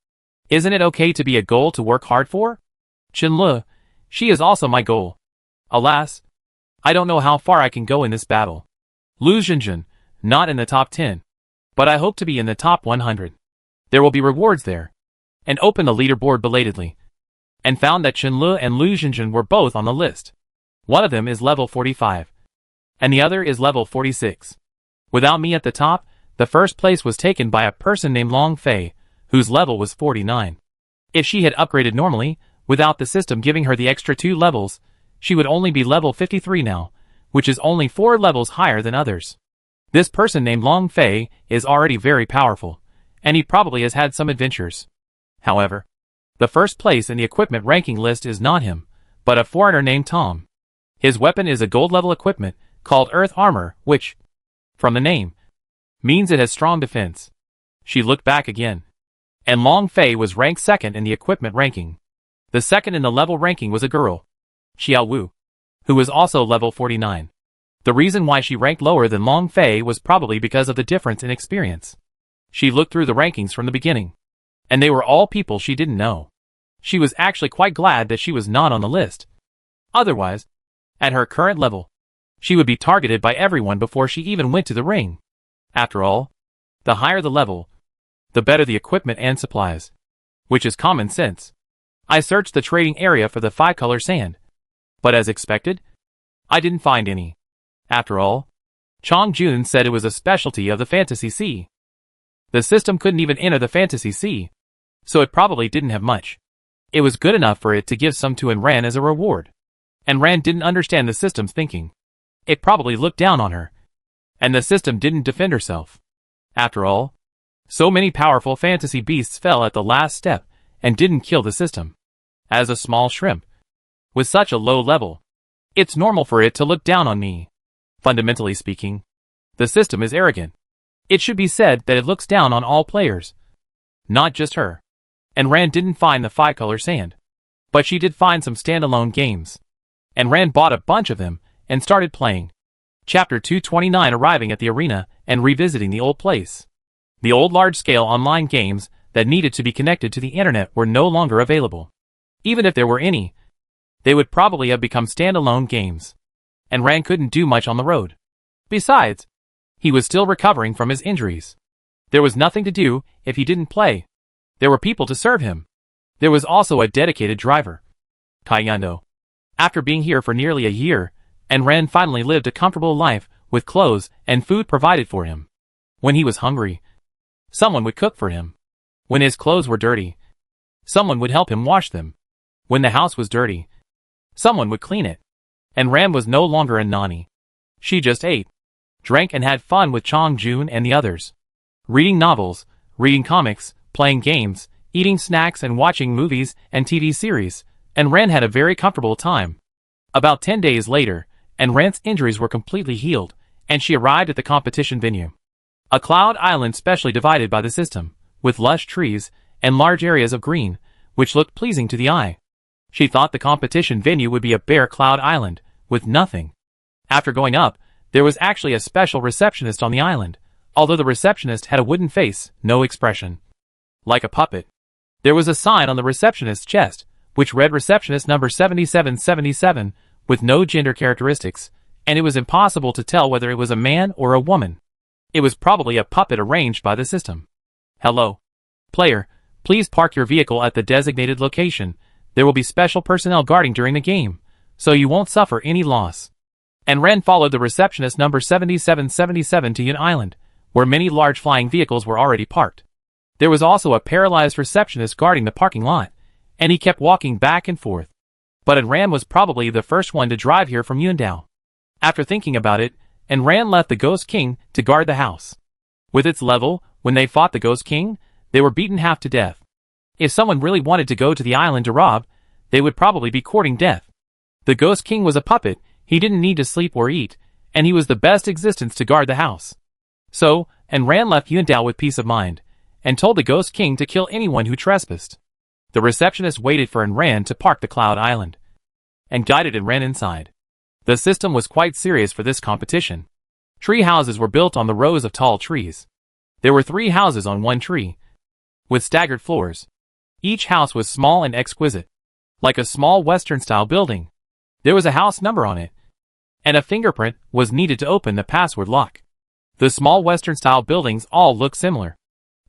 Isn't it okay to be a goal to work hard for? Chen Lu, she is also my goal. Alas, I don't know how far I can go in this battle. Lu Xinjin, not in the top 10. But I hope to be in the top 100. There will be rewards there. And opened the leaderboard belatedly. And found that Chen Lu and Lu Xinjin were both on the list. One of them is level 45. And the other is level 46. Without me at the top, the first place was taken by a person named Long Fei, whose level was 49. If she had upgraded normally, without the system giving her the extra 2 levels, she would only be level 53 now, which is only 4 levels higher than others. This person named Long Fei is already very powerful, and he probably has had some adventures. However, the first place in the equipment ranking list is not him, but a foreigner named Tom. His weapon is a gold level equipment called Earth Armor, which, from the name, means it has strong defense. She looked back again. And Long Fei was ranked second in the equipment ranking. The second in the level ranking was a girl, Xiao Wu, who was also level 49. The reason why she ranked lower than Long Fei was probably because of the difference in experience. She looked through the rankings from the beginning. And they were all people she didn't know. She was actually quite glad that she was not on the list. Otherwise, at her current level, she would be targeted by everyone before she even went to the ring. After all, the higher the level, the better the equipment and supplies. Which is common sense. I searched the trading area for the 5-color sand. But as expected, I didn't find any. After all, Chong Jun said it was a specialty of the Fantasy Sea. The system couldn't even enter the Fantasy Sea, so it probably didn't have much. It was good enough for it to give some to Ran as a reward. And Ran didn't understand the system's thinking. It probably looked down on her. And the system didn't defend herself. After all, so many powerful fantasy beasts fell at the last step and didn't kill the system. As a small shrimp, with such a low level, it's normal for it to look down on me. Fundamentally speaking, the system is arrogant. It should be said that it looks down on all players. Not just her. And Ran didn't find the 5-color sand. But she did find some standalone games. And Ran bought a bunch of them and started playing. Chapter 229, arriving at the arena and revisiting the old place. The old large-scale online games that needed to be connected to the internet were no longer available. Even if there were any, they would probably have become standalone games. And Ran couldn't do much on the road. Besides, he was still recovering from his injuries. There was nothing to do if he didn't play. There were people to serve him. There was also a dedicated driver. Kayando. After being here for nearly a year, and Ran finally lived a comfortable life with clothes and food provided for him. When he was hungry, someone would cook for him. When his clothes were dirty, someone would help him wash them. When the house was dirty, someone would clean it. And Ran was no longer a nanny. She just ate, drank and had fun with Chong Jun and the others. Reading novels, reading comics, playing games, eating snacks and watching movies and TV series, and Ran had a very comfortable time. About 10 days later, and Ran's injuries were completely healed, and she arrived at the competition venue. A cloud island specially divided by the system, with lush trees and large areas of green, which looked pleasing to the eye. She thought the competition venue would be a bare cloud island, with nothing. After going up, there was actually a special receptionist on the island, although the receptionist had a wooden face, no expression. Like a puppet. There was a sign on the receptionist's chest, which read receptionist number 7777, with no gender characteristics, and it was impossible to tell whether it was a man or a woman. It was probably a puppet arranged by the system. Hello. Player, please park your vehicle at the designated location. There will be special personnel guarding during the game, so you won't suffer any loss. And Ren followed the receptionist number 7777 to Yun Island, where many large flying vehicles were already parked. There was also a paralyzed receptionist guarding the parking lot, and he kept walking back and forth. But Enran was probably the first one to drive here from Yundao. After thinking about it, Enran left the Ghost King to guard the house. With its level, when they fought the Ghost King, they were beaten half to death. If someone really wanted to go to the island to rob, they would probably be courting death. The Ghost King was a puppet, he didn't need to sleep or eat, and he was the best existence to guard the house. So, Enran left Yundao with peace of mind, and told the Ghost King to kill anyone who trespassed. The receptionist waited for Enran to park the Cloud Island, and guided Enran inside. The system was quite serious for this competition. Tree houses were built on the rows of tall trees. There were 3 houses on one tree, with staggered floors. Each house was small and exquisite, like a small Western-style building. There was a house number on it, and a fingerprint was needed to open the password lock. The small Western-style buildings all look similar,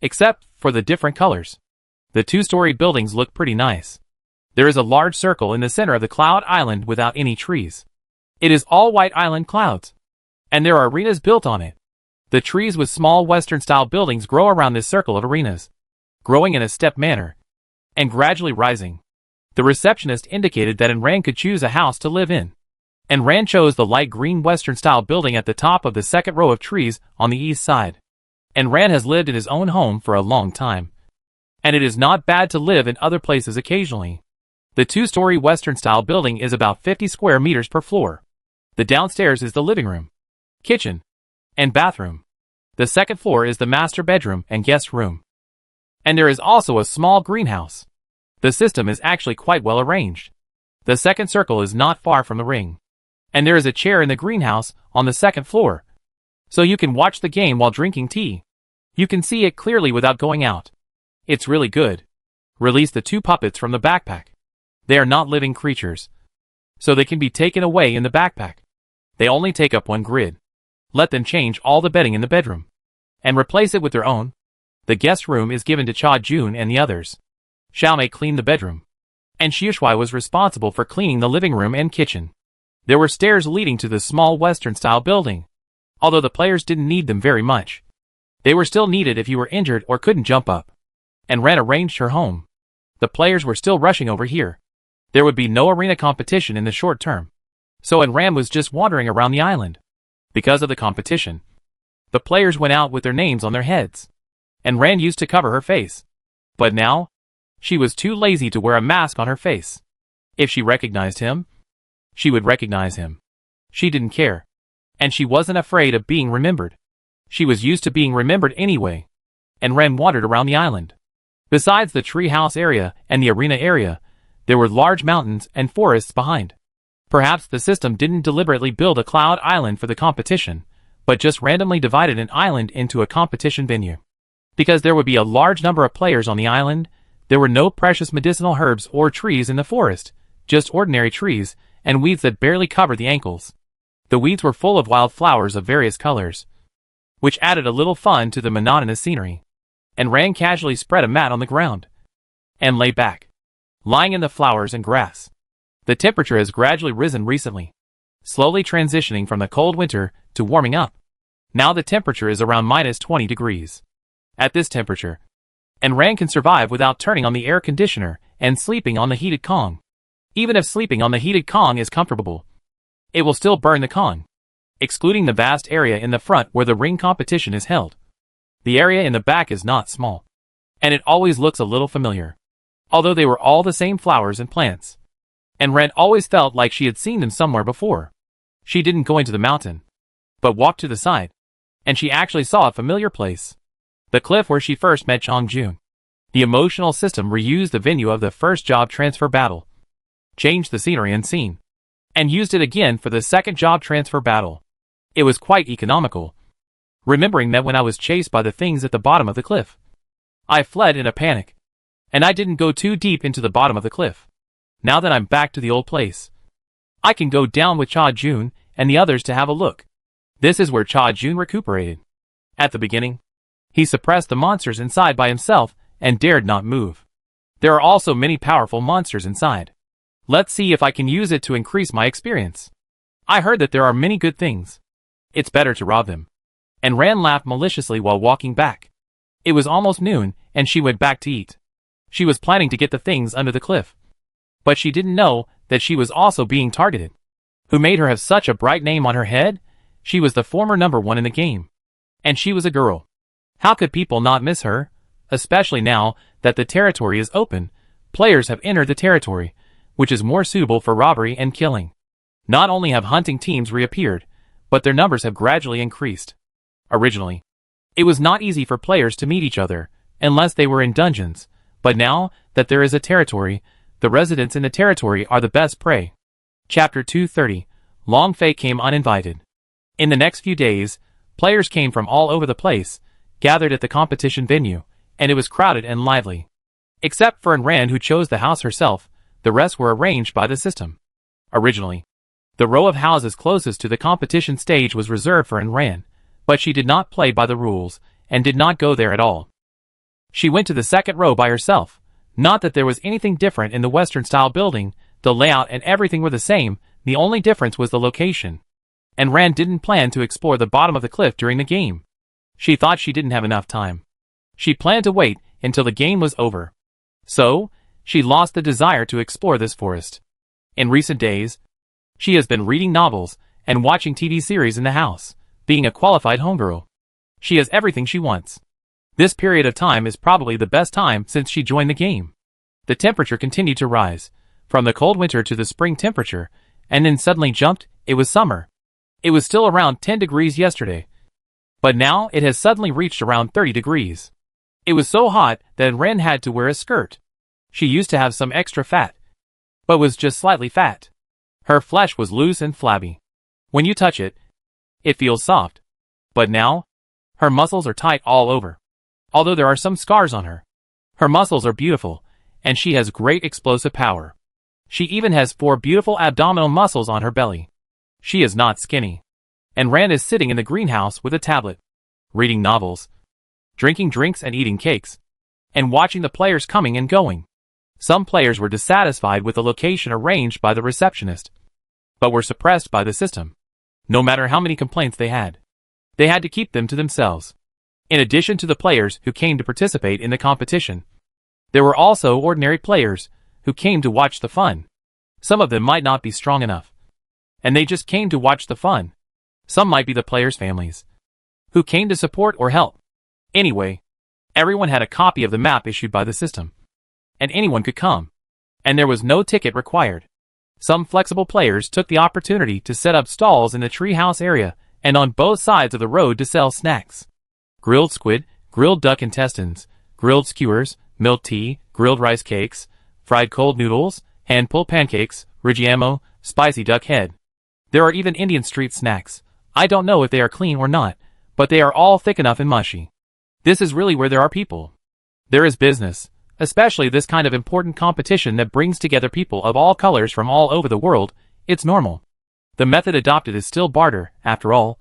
except for the different colors. The 2-story buildings look pretty nice. There is a large circle in the center of the Cloud Island without any trees. It is all white island clouds, and there are arenas built on it. The trees with small Western-style buildings grow around this circle of arenas, growing in a step manner, and gradually rising. The receptionist indicated that Enran could choose a house to live in. Enran chose the light green Western-style building at the top of the second row of trees on the east side. Enran has lived in his own home for a long time, and it is not bad to live in other places occasionally. The 2-story Western-style building is about 50 square meters per floor. The downstairs is the living room, kitchen, and bathroom. The second floor is the master bedroom and guest room. And there is also a small greenhouse. The system is actually quite well arranged. The second circle is not far from the ring. And there is a chair in the greenhouse on the second floor, so you can watch the game while drinking tea. You can see it clearly without going out. It's really good. Release the 2 puppets from the backpack. They are not living creatures, so they can be taken away in the backpack. They only take up 1 grid. Let them change all the bedding in the bedroom, and replace it with their own. The guest room is given to Cha Jun and the others. Xiaomei cleaned the bedroom, and Xiushui was responsible for cleaning the living room and kitchen. There were stairs leading to the small Western-style building, although the players didn't need them very much. They were still needed if you were injured or couldn't jump up. And Ren arranged her home. The players were still rushing over here. There would be no arena competition in the short term, so Enran was just wandering around the island. Because of the competition, the players went out with their names on their heads. Enran used to cover her face, but now, she was too lazy to wear a mask on her face. If she recognized him, she would recognize him. She didn't care, and she wasn't afraid of being remembered. She was used to being remembered anyway. Enran wandered around the island. Besides the treehouse area and the arena area, there were large mountains and forests behind. Perhaps the system didn't deliberately build a cloud island for the competition, but just randomly divided an island into a competition venue. Because there would be a large number of players on the island, there were no precious medicinal herbs or trees in the forest, just ordinary trees and weeds that barely covered the ankles. The weeds were full of wild flowers of various colors, which added a little fun to the monotonous scenery. And Ran casually spread a mat on the ground and lay back, lying in the flowers and grass. The temperature has gradually risen recently, slowly transitioning from the cold winter to warming up. Now the temperature is around -20 degrees. At this temperature, Ran can survive without turning on the air conditioner and sleeping on the heated Kong. Even if sleeping on the heated Kong is comfortable, it will still burn the Kong, excluding the vast area in the front where the ring competition is held. The area in the back is not small, and it always looks a little familiar, although they were all the same flowers and plants. And Ren always felt like she had seen them somewhere before. She didn't go into the mountain, but walked to the side, and she actually saw a familiar place. The cliff where she first met Chang Jun. The emotional system reused the venue of the first job transfer battle, changed the scenery and scene, and used it again for the second job transfer battle. It was quite economical. Remembering that when I was chased by the things at the bottom of the cliff, I fled in a panic, and I didn't go too deep into the bottom of the cliff. Now that I'm back to the old place, I can go down with Cha Jun and the others to have a look. This is where Cha Jun recuperated. At the beginning, he suppressed the monsters inside by himself and dared not move. There are also many powerful monsters inside. Let's see if I can use it to increase my experience. I heard that there are many good things. It's better to rob them. And Ran laughed maliciously while walking back. It was almost noon, and she went back to eat. She was planning to get the things under the cliff. But she didn't know that she was also being targeted. Who made her have such a bright name on her head? She was the former #1 in the game. And she was a girl. How could people not miss her? Especially now that the territory is open, players have entered the territory, which is more suitable for robbery and killing. Not only have hunting teams reappeared, but their numbers have gradually increased. Originally, it was not easy for players to meet each other, unless they were in dungeons, but now that there is a territory, the residents in the territory are the best prey. Chapter 230, Long Fei came uninvited. In the next few days, players came from all over the place, gathered at the competition venue, and it was crowded and lively. Except for Ran, who chose the house herself, the rest were arranged by the system. Originally, the row of houses closest to the competition stage was reserved for Ran, but she did not play by the rules, and did not go there at all. She went to the second row by herself. Not that there was anything different in the Western-style building, the layout and everything were the same, the only difference was the location. And Ran didn't plan to explore the bottom of the cliff during the game. She thought she didn't have enough time. She planned to wait until the game was over. So, she lost the desire to explore this forest. In recent days, she has been reading novels and watching TV series in the house, being a qualified homegirl. She has everything she wants. This period of time is probably the best time since she joined the game. The temperature continued to rise, from the cold winter to the spring temperature, and then suddenly jumped, it was summer. It was still around 10 degrees yesterday, but now it has suddenly reached around 30 degrees. It was so hot that Ren had to wear a skirt. She used to have some extra fat, but was just slightly fat. Her flesh was loose and flabby. When you touch it, it feels soft. But now, her muscles are tight all over. Although there are some scars on her, her muscles are beautiful, and she has great explosive power. She even has 4 beautiful abdominal muscles on her belly. She is not skinny. And Ran is sitting in the greenhouse with a tablet, reading novels, drinking drinks and eating cakes, and watching the players coming and going. Some players were dissatisfied with the location arranged by the receptionist, but were suppressed by the system. No matter how many complaints they had to keep them to themselves. In addition to the players who came to participate in the competition, there were also ordinary players who came to watch the fun. Some of them might not be strong enough, and they just came to watch the fun. Some might be the players' families, who came to support or help. Anyway, everyone had a copy of the map issued by the system, and anyone could come, and there was no ticket required. Some flexible players took the opportunity to set up stalls in the treehouse area and on both sides of the road to sell snacks. Grilled squid, grilled duck intestines, grilled skewers, milk tea, grilled rice cakes, fried cold noodles, hand-pulled pancakes, rigiamo, spicy duck head. There are even Indian street snacks. I don't know if they are clean or not, but they are all thick enough and mushy. This is really where there are people. There is business, especially this kind of important competition that brings together people of all colors from all over the world. It's normal. The method adopted is still barter, after all.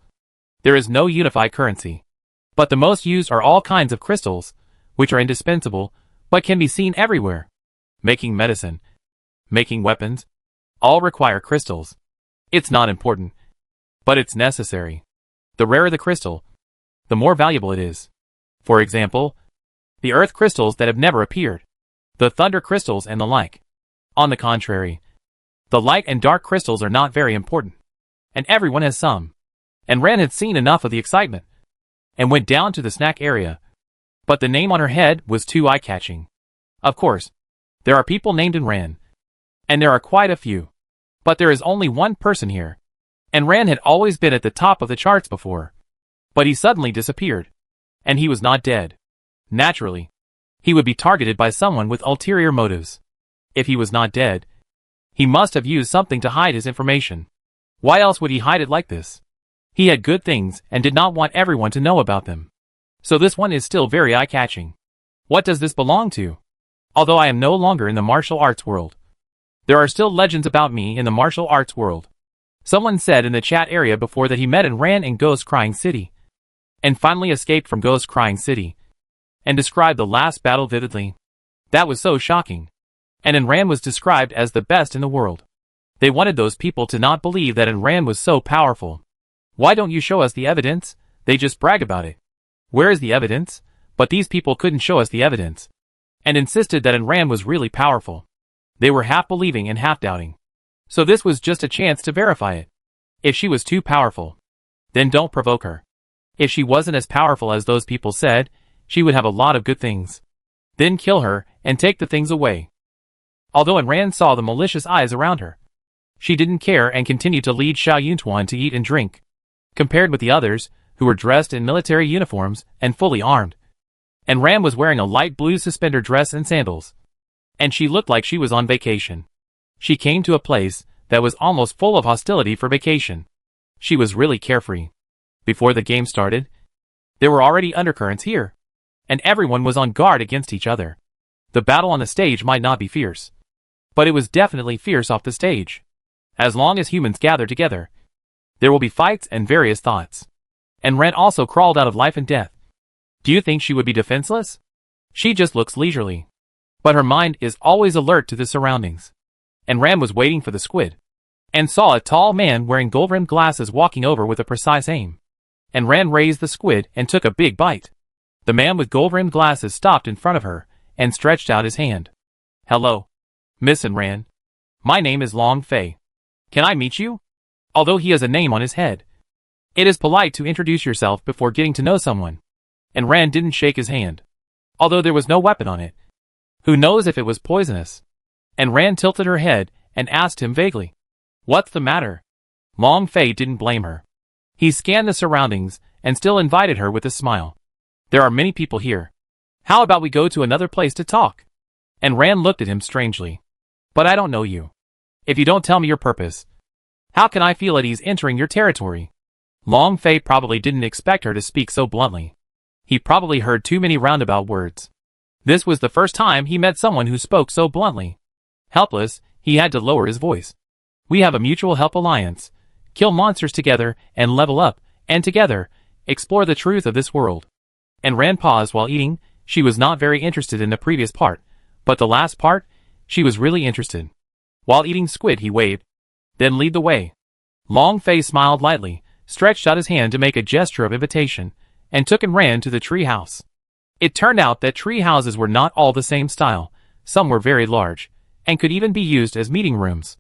There is no unified currency. But the most used are all kinds of crystals, which are indispensable, but can be seen everywhere. Making medicine, making weapons, all require crystals. It's not important, but it's necessary. The rarer the crystal, the more valuable it is. For example, the earth crystals that have never appeared, the thunder crystals and the like. On the contrary, the light and dark crystals are not very important, and everyone has some. And Ran had seen enough of the excitement, and went down to the snack area. But the name on her head was too eye-catching. Of course, there are people named Ran, and there are quite a few. But there is only one person here, and Ran had always been at the top of the charts before. But he suddenly disappeared, and he was not dead. Naturally, he would be targeted by someone with ulterior motives. If he was not dead, He must have used something to hide his information. Why else would he hide it like this? He had good things and did not want everyone to know about them. So this one is still very eye-catching. What does this belong to? Although I am no longer in the martial arts world, there are still legends about me in the martial arts world. Someone said in the chat area before that he met and ran in Ghost Crying City, and finally escaped from Ghost Crying City, and described the last battle vividly. That was so shocking. And Enran was described as the best in the world. They wanted those people to not believe that Enran was so powerful. Why don't you show us the evidence? They just brag about it. Where is the evidence? But these people couldn't show us the evidence, and insisted that Enran was really powerful. They were half believing and half doubting. So this was just a chance to verify it. If she was too powerful, then don't provoke her. If she wasn't as powerful as those people said, she would have a lot of good things. Then kill her and take the things away. Although Enran saw the malicious eyes around her, she didn't care and continued to lead Xiao Yuntuan to eat and drink. Compared with the others, who were dressed in military uniforms and fully armed, Enran was wearing a light blue suspender dress and sandals. And she looked like she was on vacation. She came to a place that was almost full of hostility for vacation. She was really carefree. Before the game started, there were already undercurrents here, and everyone was on guard against each other. The battle on the stage might not be fierce, but it was definitely fierce off the stage. As long as humans gather together, there will be fights and various thoughts. And Ren also crawled out of life and death. Do you think she would be defenseless? She just looks leisurely, but her mind is always alert to the surroundings. And Ram was waiting for the squid, and saw a tall man wearing gold-rimmed glasses walking over with a precise aim. And Ran raised the squid and took a big bite. The man with gold-rimmed glasses stopped in front of her and stretched out his hand. Hello, Miss Enran. My name is Long Fei. Can I meet you? Although he has a name on his head, it is polite to introduce yourself before getting to know someone. And Ran didn't shake his hand, although there was no weapon on it. Who knows if it was poisonous? And Ran tilted her head and asked him vaguely, "What's the matter?" Long Fei didn't blame her. He scanned the surroundings and still invited her with a smile. There are many people here. How about we go to another place to talk? And Ran looked at him strangely. But I don't know you. If you don't tell me your purpose, how can I feel at ease entering your territory? Long Fei probably didn't expect her to speak so bluntly. He probably heard too many roundabout words. This was the first time he met someone who spoke so bluntly. Helpless, he had to lower his voice. We have a mutual help alliance. Kill monsters together and level up, and together, explore the truth of this world. And Ran paused while eating. She was not very interested in the previous part, but the last part, she was really interested. While eating squid he waved. Then lead the way. Long Fei smiled lightly, stretched out his hand to make a gesture of invitation, and took and ran to the tree house. It turned out that tree houses were not all the same style. Some were very large, and could even be used as meeting rooms.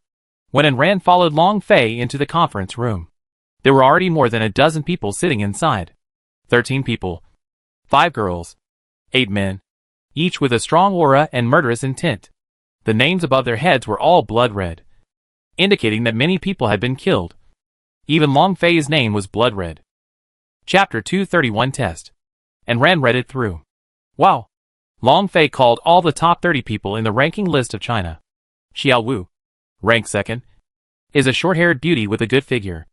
When Enran followed Long Fei into the conference room, there were already more than a dozen people sitting inside. 13 people. 5 girls. 8 men. Each with a strong aura and murderous intent. The names above their heads were all blood red, indicating that many people had been killed. Even Long Fei's name was blood red. Chapter 231 Test. Enran read it through. Wow. Long Fei called all the top 30 people in the ranking list of China. Xiao Wu, rank 2nd, is a short-haired beauty with a good figure.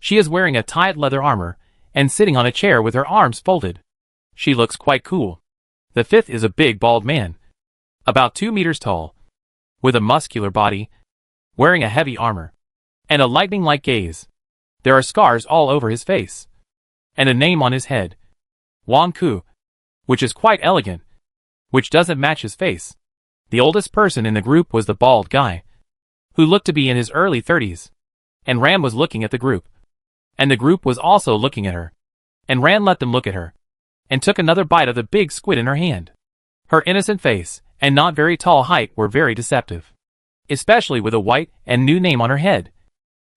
She is wearing a tight leather armor and sitting on a chair with her arms folded. She looks quite cool. The 5th is a big bald man, about 2 meters tall, with a muscular body, wearing a heavy armor, and a lightning-like gaze. There are scars all over his face, and a name on his head. Wang Ku, which is quite elegant, which doesn't match his face. The oldest person in the group was the bald guy, who looked to be in his early 30s. And Ran was looking at the group. And the group was also looking at her. And Ran let them look at her, and took another bite of the big squid in her hand. Her innocent face and not very tall height were very deceptive, especially with a white and new name on her head,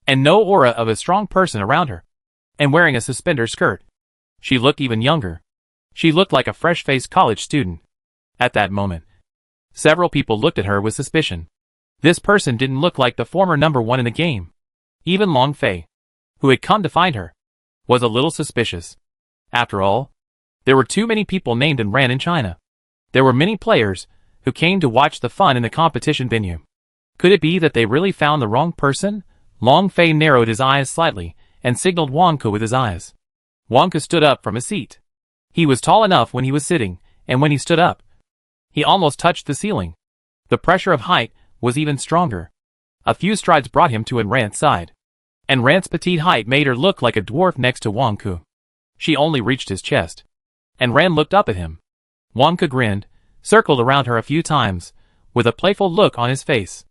and no aura of a strong person around her, and wearing a suspender skirt. She looked even younger. She looked like a fresh-faced college student. At that moment, several people looked at her with suspicion. This person didn't look like the former number 1 in the game. Even Long Fei, who had come to find her, was a little suspicious. After all, there were too many people named Enran in China. There were many players who came to watch the fun in the competition venue. Could it be that they really found the wrong person? Long Fei narrowed his eyes slightly and signaled Wonka with his eyes. Wonka stood up from his seat. He was tall enough when he was sitting, and when he stood up, he almost touched the ceiling. The pressure of height was even stronger. A few strides brought him to Enran's side. Enran's petite height made her look like a dwarf next to Wonka. She only reached his chest. Enran looked up at him. Wonka grinned, circled around her a few times, with a playful look on his face.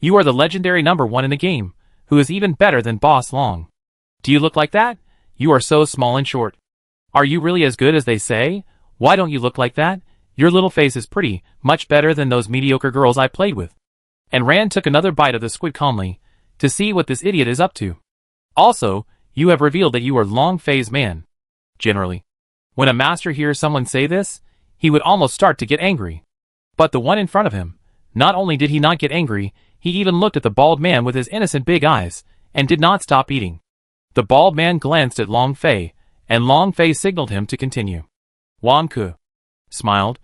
You are the legendary #1 in the game, who is even better than Boss Long. Do you look like that? You are so small and short. Are you really as good as they say? Why don't you look like that? Your little face is pretty, much better than those mediocre girls I played with. Enran took another bite of the squid calmly, to see what this idiot is up to. Also, you have revealed that you are Long Fei's man. Generally, when a master hears someone say this, he would almost start to get angry. But the one in front of him, not only did he not get angry, he even looked at the bald man with his innocent big eyes, and did not stop eating. The bald man glanced at Long Fei, and Long Fei signaled him to continue. Wonka smiled.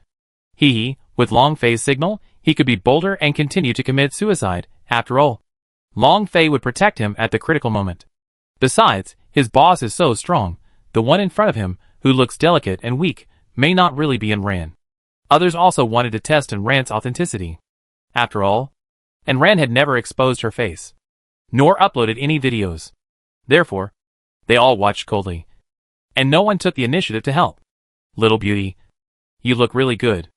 With Long Fei's signal, he could be bolder and continue to commit suicide. After all, Long Fei would protect him at the critical moment. Besides, his boss is so strong, the one in front of him, who looks delicate and weak, may not really be Enran. Others also wanted to test Enran's authenticity. After all, Enran had never exposed her face, nor uploaded any videos. Therefore, they all watched coldly, and no one took the initiative to help. Little beauty, you look really good.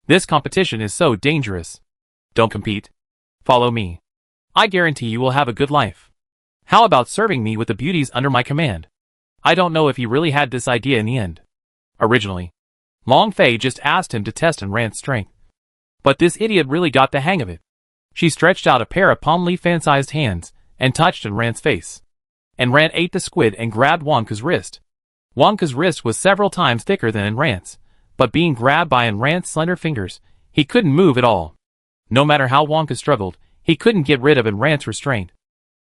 This competition is so dangerous. Don't compete. Follow me. I guarantee you will have a good life. How about serving me with the beauties under my command? I don't know if he really had this idea in the end. Originally, Long Fei just asked him to test Enran's strength. But this idiot really got the hang of it. She stretched out a pair of palm leaf fan-sized hands and touched Enran's face. Enran ate the squid and grabbed Wonka's wrist. Wonka's wrist was several times thicker than Enran's, but being grabbed by Enran's slender fingers, he couldn't move at all. No matter how Wonka struggled, he couldn't get rid of Enran's restraint.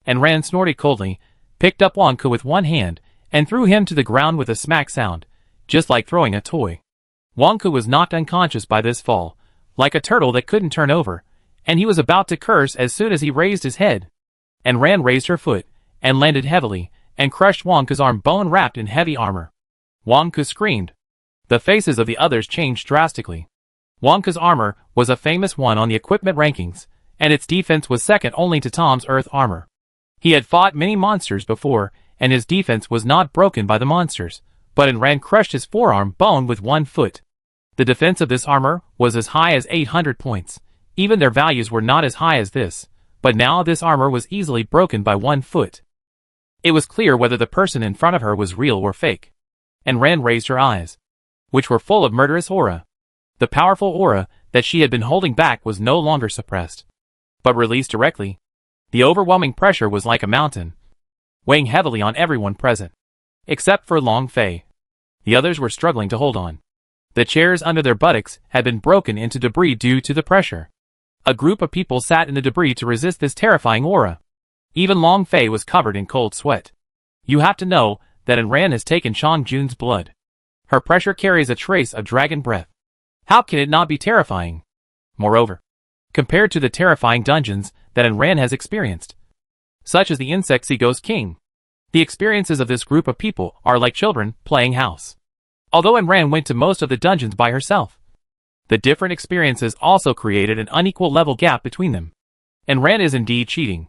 Enran snorted coldly, picked up Wonka with one hand, and threw him to the ground with a smack sound, just like throwing a toy. Wonka was knocked unconscious by this fall, like a turtle that couldn't turn over, and he was about to curse as soon as he raised his head. Enran raised her foot, and landed heavily, and crushed Wonka's arm bone wrapped in heavy armor. Wonka screamed. The faces of the others changed drastically. Wonka's armor was a famous one on the equipment rankings, and its defense was second only to Tom's earth armor. He had fought many monsters before, and his defense was not broken by the monsters, but Enran crushed his forearm bone with 1 foot. The defense of this armor was as high as 800 points. Even their values were not as high as this, but now this armor was easily broken by 1 foot. It was clear whether the person in front of her was real or fake. Enran raised her eyes, which were full of murderous aura. The powerful aura that she had been holding back was no longer suppressed, but released directly. The overwhelming pressure was like a mountain, weighing heavily on everyone present, except for Long Fei. The others were struggling to hold on. The chairs under their buttocks had been broken into debris due to the pressure. A group of people sat in the debris to resist this terrifying aura. Even Long Fei was covered in cold sweat. You have to know that Enran has taken Chong Jun's blood. Her pressure carries a trace of dragon breath. How can it not be terrifying? Moreover, compared to the terrifying dungeons that Enran has experienced, such as the Insect Sea Ghost King, the experiences of this group of people are like children playing house. Although Enran went to most of the dungeons by herself, the different experiences also created an unequal level gap between them. Enran is indeed cheating.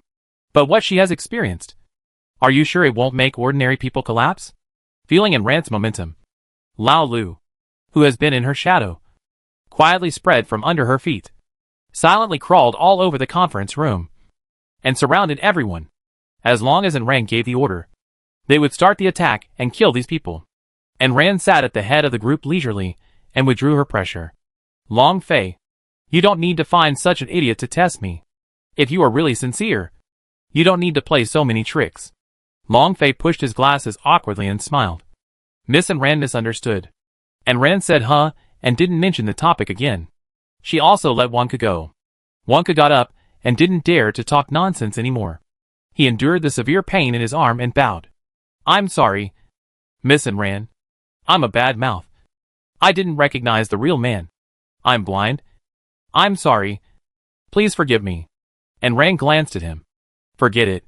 But what she has experienced, are you sure it won't make ordinary people collapse? Feeling Enran's momentum, Lao Lu, who has been in her shadow, quietly spread from under her feet, silently crawled all over the conference room, and surrounded everyone. As long as Enran gave the order, they would start the attack and kill these people. Enran sat at the head of the group leisurely, and withdrew her pressure. Long Fei, you don't need to find such an idiot to test me. If you are really sincere, you don't need to play so many tricks. Long Fei pushed his glasses awkwardly and smiled. Miss Enran misunderstood. Enran said huh, and didn't mention the topic again. She also let Wonka go. Wonka got up, and didn't dare to talk nonsense anymore. He endured the severe pain in his arm and bowed. I'm sorry, Miss Enran. I'm a bad mouth. I didn't recognize the real man. I'm blind. I'm sorry. Please forgive me. and Ran glanced at him. Forget it.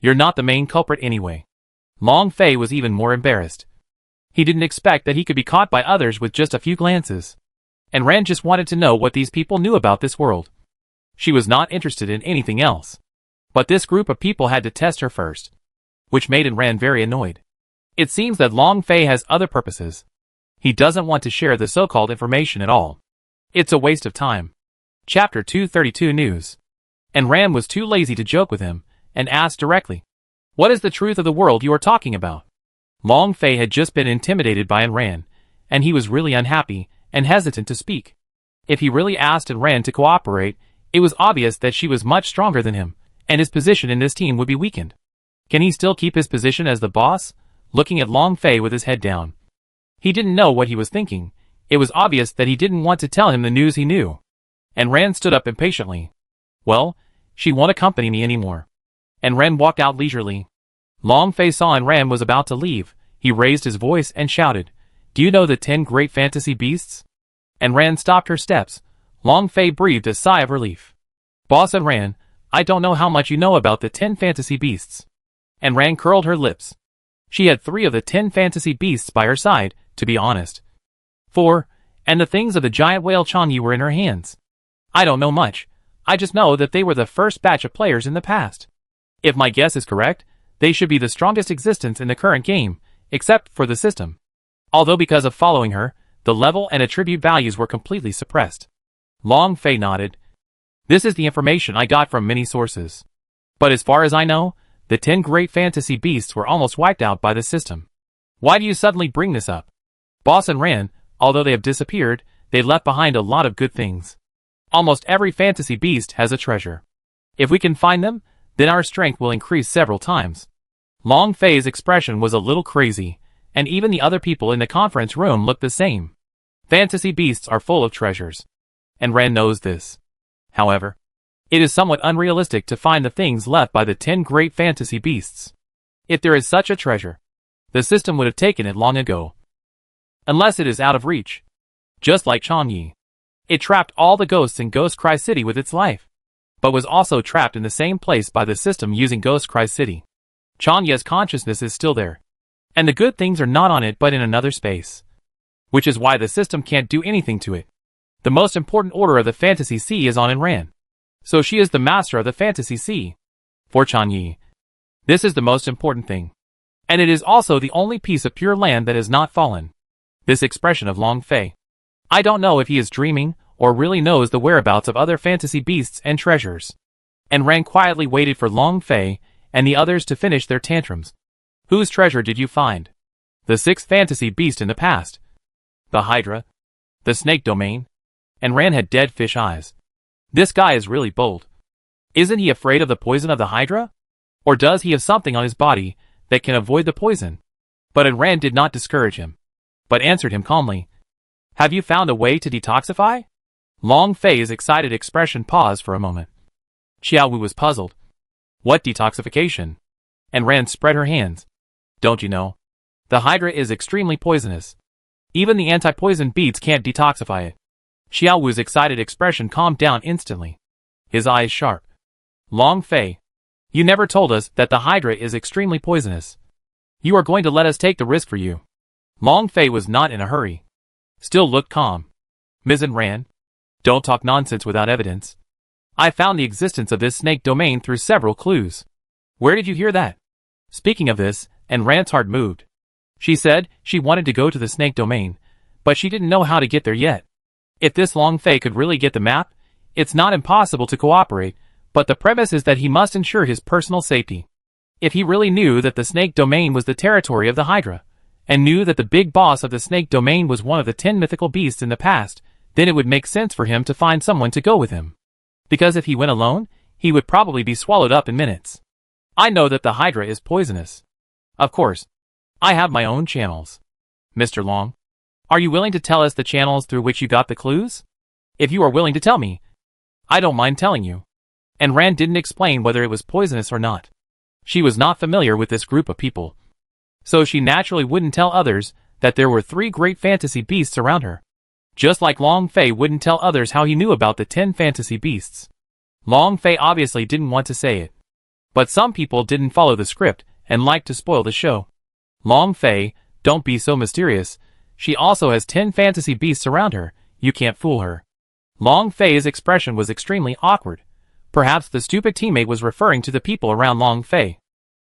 You're not the main culprit anyway. Long Fei was even more embarrassed. He didn't expect that he could be caught by others with just a few glances. And Ran just wanted to know what these people knew about this world. She was not interested in anything else. But this group of people had to test her first, which made Ran very annoyed. It seems that Long Fei has other purposes. He doesn't want to share the so-called information at all. It's a waste of time. Chapter 232 News. And Ran was too lazy to joke with him, and asked directly, "What is the truth of the world you are talking about?" Long Fei had just been intimidated by Ran, and he was really unhappy and hesitant to speak. If he really asked Ran to cooperate, it was obvious that she was much stronger than him, and his position in this team would be weakened. Can he still keep his position as the boss? Looking at Long Fei with his head down. He didn't know what he was thinking. It was obvious that he didn't want to tell him the news he knew. And Ran stood up impatiently. Well, she won't accompany me anymore. And Ran walked out leisurely. Long Fei saw Ran was about to leave. He raised his voice and shouted, "Do you know the 10 great fantasy beasts?" And Ran stopped her steps. Long Fei breathed a sigh of relief. "Boss Ran, I don't know how much you know about the 10 fantasy beasts." And Ran curled her lips. She had 3 of the 10 fantasy beasts by her side, to be honest. 4, and the things of the giant whale Changyi were in her hands. I don't know much. I just know that they were the first batch of players in the past. If my guess is correct, they should be the strongest existence in the current game, except for the system. Although because of following her, the level and attribute values were completely suppressed. Long Fei nodded. This is the information I got from many sources. But as far as I know, the 10 great fantasy beasts were almost wiped out by the system. Why do you suddenly bring this up? Boss and Ran, although they have disappeared, they left behind a lot of good things. Almost every fantasy beast has a treasure. If we can find them, then our strength will increase several times. Long Fei's expression was a little crazy, and even the other people in the conference room looked the same. Fantasy beasts are full of treasures. And Ran knows this. However, it is somewhat unrealistic to find the things left by the 10 great fantasy beasts. If there is such a treasure, the system would have taken it long ago. Unless it is out of reach. Just like Changyi. It trapped all the ghosts in Ghost Cry City with its life, but was also trapped in the same place by the system using Ghost Cry City. Chanya's consciousness is still there, and the good things are not on it but in another space. Which is why the system can't do anything to it. The most important order of the Fantasy Sea is on Ran. So she is the master of the Fantasy Sea. For Changyi, this is the most important thing. And it is also the only piece of pure land that has not fallen. This expression of Long Fei. I don't know if he is dreaming, or really knows the whereabouts of other fantasy beasts and treasures. And Ran quietly waited for Long Fei and the others to finish their tantrums. Whose treasure did you find? The 6th fantasy beast in the past. The Hydra. The snake domain. And Ran had dead fish eyes. This guy is really bold. Isn't he afraid of the poison of the Hydra? Or does he have something on his body that can avoid the poison? But Ran did not discourage him, but answered him calmly. Have you found a way to detoxify? Long Fei's excited expression paused for a moment. Xiao Wu was puzzled. What detoxification? And Ran spread her hands. Don't you know? The Hydra is extremely poisonous. Even the anti-poison beads can't detoxify it. Xiao Wu's excited expression calmed down instantly. His eyes sharp. Long Fei, you never told us that the Hydra is extremely poisonous. You are going to let us take the risk for you. Long Fei was not in a hurry. Still looked calm. Ms. Ran, don't talk nonsense without evidence. I found the existence of this snake domain through several clues. Where did you hear that? Speaking of this, Ran's heart moved. She said she wanted to go to the snake domain, but she didn't know how to get there yet. If this Long Fei could really get the map, it's not impossible to cooperate, but the premise is that he must ensure his personal safety. If he really knew that the snake domain was the territory of the Hydra, and knew that the big boss of the snake domain was one of the 10 mythical beasts in the past, then it would make sense for him to find someone to go with him. Because if he went alone, he would probably be swallowed up in minutes. I know that the Hydra is poisonous. Of course, I have my own channels. Mr. Long, are you willing to tell us the channels through which you got the clues? If you are willing to tell me, I don't mind telling you. And Ran didn't explain whether it was poisonous or not. She was not familiar with this group of people. So she naturally wouldn't tell others that there were 3 great fantasy beasts around her. Just like Long Fei wouldn't tell others how he knew about the 10 fantasy beasts. Long Fei obviously didn't want to say it. But some people didn't follow the script and liked to spoil the show. Long Fei, don't be so mysterious. She also has 10 fantasy beasts around her. You can't fool her. Long Fei's expression was extremely awkward. Perhaps the stupid teammate was referring to the people around Long Fei.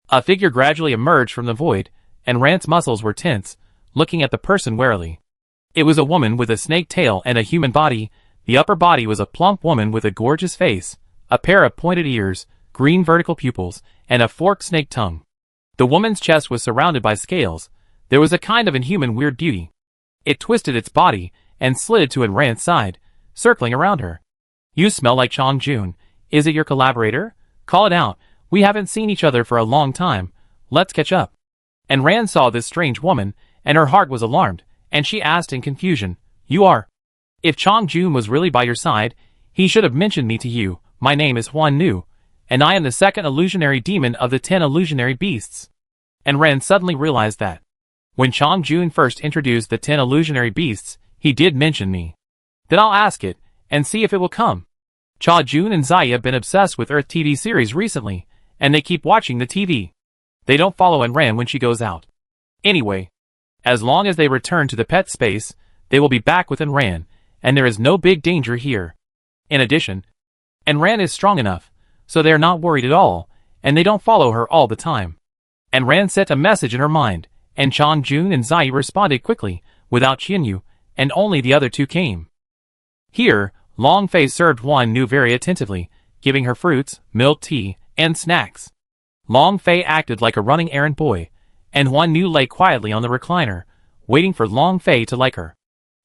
A figure gradually emerged from the void, and Rand's muscles were tense, looking at the person warily. It was a woman with a snake tail and a human body. The upper body was a plump woman with a gorgeous face, a pair of pointed ears, green vertical pupils, and a forked snake tongue. The woman's chest was surrounded by scales. There was a kind of inhuman weird beauty. It twisted its body and slid to Rand's side, circling around her. You smell like Chong Jun. Is it your collaborator? Call it out. We haven't seen each other for a long time. Let's catch up. And Rand saw this strange woman, and her heart was alarmed, and she asked in confusion, You are? If Chong Jun was really by your side, he should have mentioned me to you. My name is Huan Nu, and I am the second illusionary demon of the 10 illusionary beasts. And Rand suddenly realized that. When Chong Jun first introduced the 10 illusionary beasts, he did mention me. Then I'll ask it, and see if it will come. Cha Jun and Zai have been obsessed with Earth TV series recently, and they keep watching the TV. They don't follow Ayn Rand when she goes out. Anyway, as long as they return to the pet space, they will be back with Ayn Rand, and there is no big danger here. In addition, Ayn Rand is strong enough, so they are not worried at all, and they don't follow her all the time. Ayn Rand sent a message in her mind, and Chong Jun and Zai responded quickly, without Qianyu, and only the other two came. Here, Long Fei served Huan Nu very attentively, giving her fruits, milk tea, and snacks. Long Fei acted like a running errand boy, and Huan Nu lay quietly on the recliner, waiting for Long Fei to like her.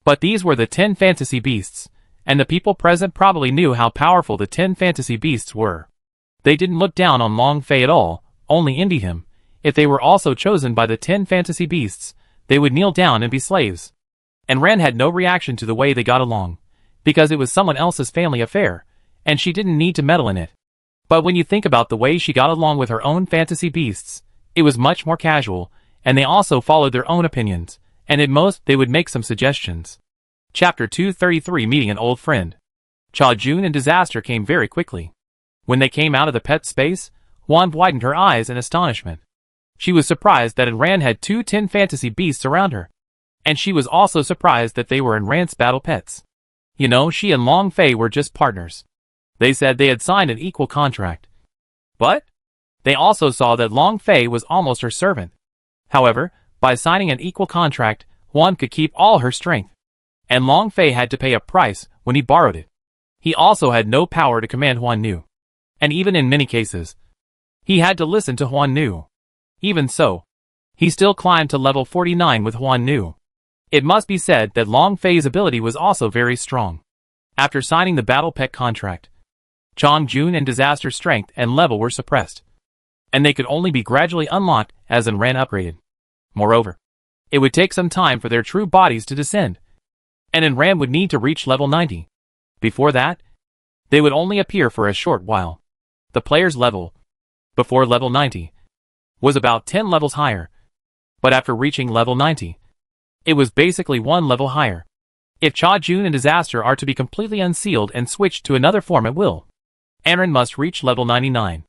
But these were the 10 fantasy beasts, and the people present probably knew how powerful the 10 fantasy beasts were. They didn't look down on Long Fei at all, only envy him. If they were also chosen by the 10 fantasy beasts, they would kneel down and be slaves. And Ren had no reaction to the way they got along, because it was someone else's family affair, and she didn't need to meddle in it. But when you think about the way she got along with her own fantasy beasts, it was much more casual, and they also followed their own opinions, and at most they would make some suggestions. Chapter 233 Meeting an Old Friend. Cha Jun and Disaster came very quickly. When they came out of the pet space, Huan widened her eyes in astonishment. She was surprised that Ran had 2 10 fantasy beasts around her. And she was also surprised that they were Ran's battle pets. You know, she and Long Fei were just partners. They said they had signed an equal contract. But they also saw that Long Fei was almost her servant. However, by signing an equal contract, Huan could keep all her strength. And Long Fei had to pay a price when he borrowed it. He also had no power to command Huan Nu. And even in many cases, he had to listen to Huan Nu. Even so, he still climbed to level 49 with Huan Nu. It must be said that Long Fei's ability was also very strong. After signing the battle pet contract, Chong Jun and Disaster's strength and level were suppressed, and they could only be gradually unlocked as Ran upgraded. Moreover, it would take some time for their true bodies to descend, and Ran would need to reach level 90. Before that, they would only appear for a short while. The player's level, before level 90, was about 10 levels higher, but after reaching level 90, it was basically 1 level higher. If Cha Jun and Disaster are to be completely unsealed and switched to another form at will, Aaron must reach level 99.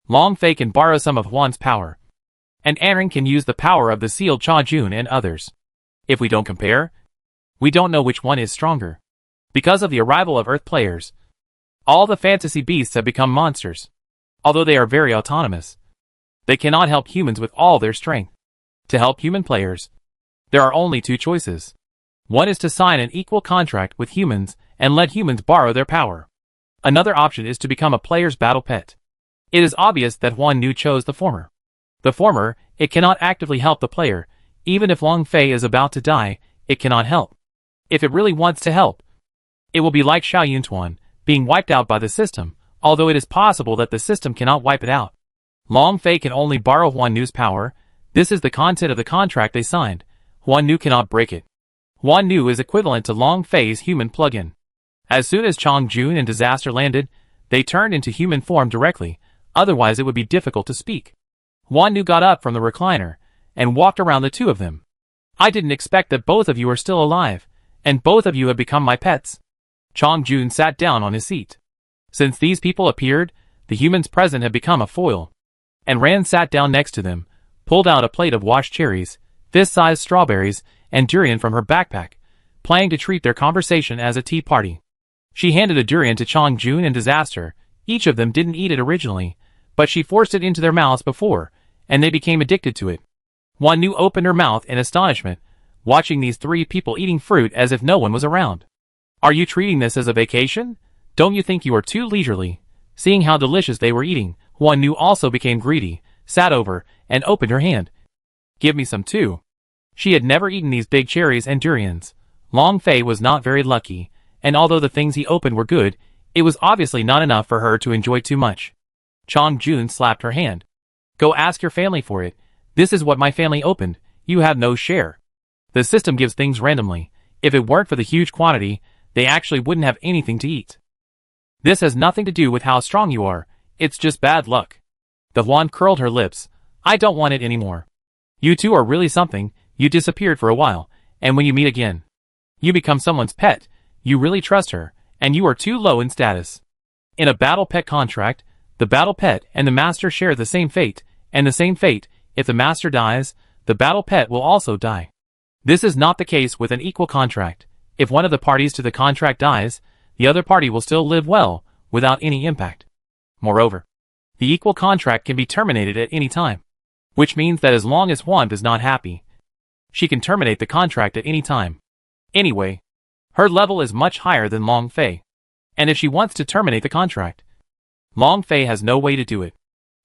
Long Fei can borrow some of Huan's power, and Aaron can use the power of the sealed Cha Jun and others. If we don't compare, we don't know which one is stronger. Because of the arrival of Earth players, all the fantasy beasts have become monsters. Although they are very autonomous, they cannot help humans with all their strength. To help human players, there are only 2 choices. One is to sign an equal contract with humans and let humans borrow their power. Another option is to become a player's battle pet. It is obvious that Huan Nu chose the former. The former, it cannot actively help the player. Even if Long Fei is about to die, it cannot help. If it really wants to help, it will be like Xiao Yuntuan, being wiped out by the system, although it is possible that the system cannot wipe it out. Long Fei can only borrow Huan Nu's power. This is the content of the contract they signed. Huan Nu cannot break it. Huan Nu is equivalent to Long Fei's human plug-in. As soon as Chong Jun and Disaster landed, they turned into human form directly, otherwise it would be difficult to speak. Huan Nu got up from the recliner, and walked around the 2 of them. I didn't expect that both of you are still alive, and both of you have become my pets. Chong Jun sat down on his seat. Since these people appeared, the humans present had become a foil. And Rand sat down next to them, pulled out a plate of washed cherries, fist-sized strawberries, and durian from her backpack, planning to treat their conversation as a tea party. She handed a durian to Chongjun and Disaster. Each of them didn't eat it originally, but she forced it into their mouths before, and they became addicted to it. Wanyu opened her mouth in astonishment, watching these three people eating fruit as if no one was around. Are you treating this as a vacation? Don't you think you are too leisurely? Seeing how delicious they were eating, Wanyu also became greedy, sat over, and opened her hand. Give me some too. She had never eaten these big cherries and durians. Long Fei was not very lucky, and although the things he opened were good, it was obviously not enough for her to enjoy too much. Chongjun slapped her hand. Go ask your family for it. This is what my family opened. You have no share. The system gives things randomly. If it weren't for the huge quantity, they actually wouldn't have anything to eat. This has nothing to do with how strong you are. It's just bad luck. The Huan curled her lips. I don't want it anymore. You two are really something. You disappeared for a while, and when you meet again, you become someone's pet. You really trust her, and you are too low in status. In a battle pet contract, the battle pet and the master share the same fate, and the same fate. If the master dies, the battle pet will also die. This is not the case with an equal contract. If one of the parties to the contract dies, the other party will still live well, without any impact. Moreover, the equal contract can be terminated at any time, which means that as long as Huan is not happy, she can terminate the contract at any time. Anyway, her level is much higher than Long Fei, and if she wants to terminate the contract, Long Fei has no way to do it.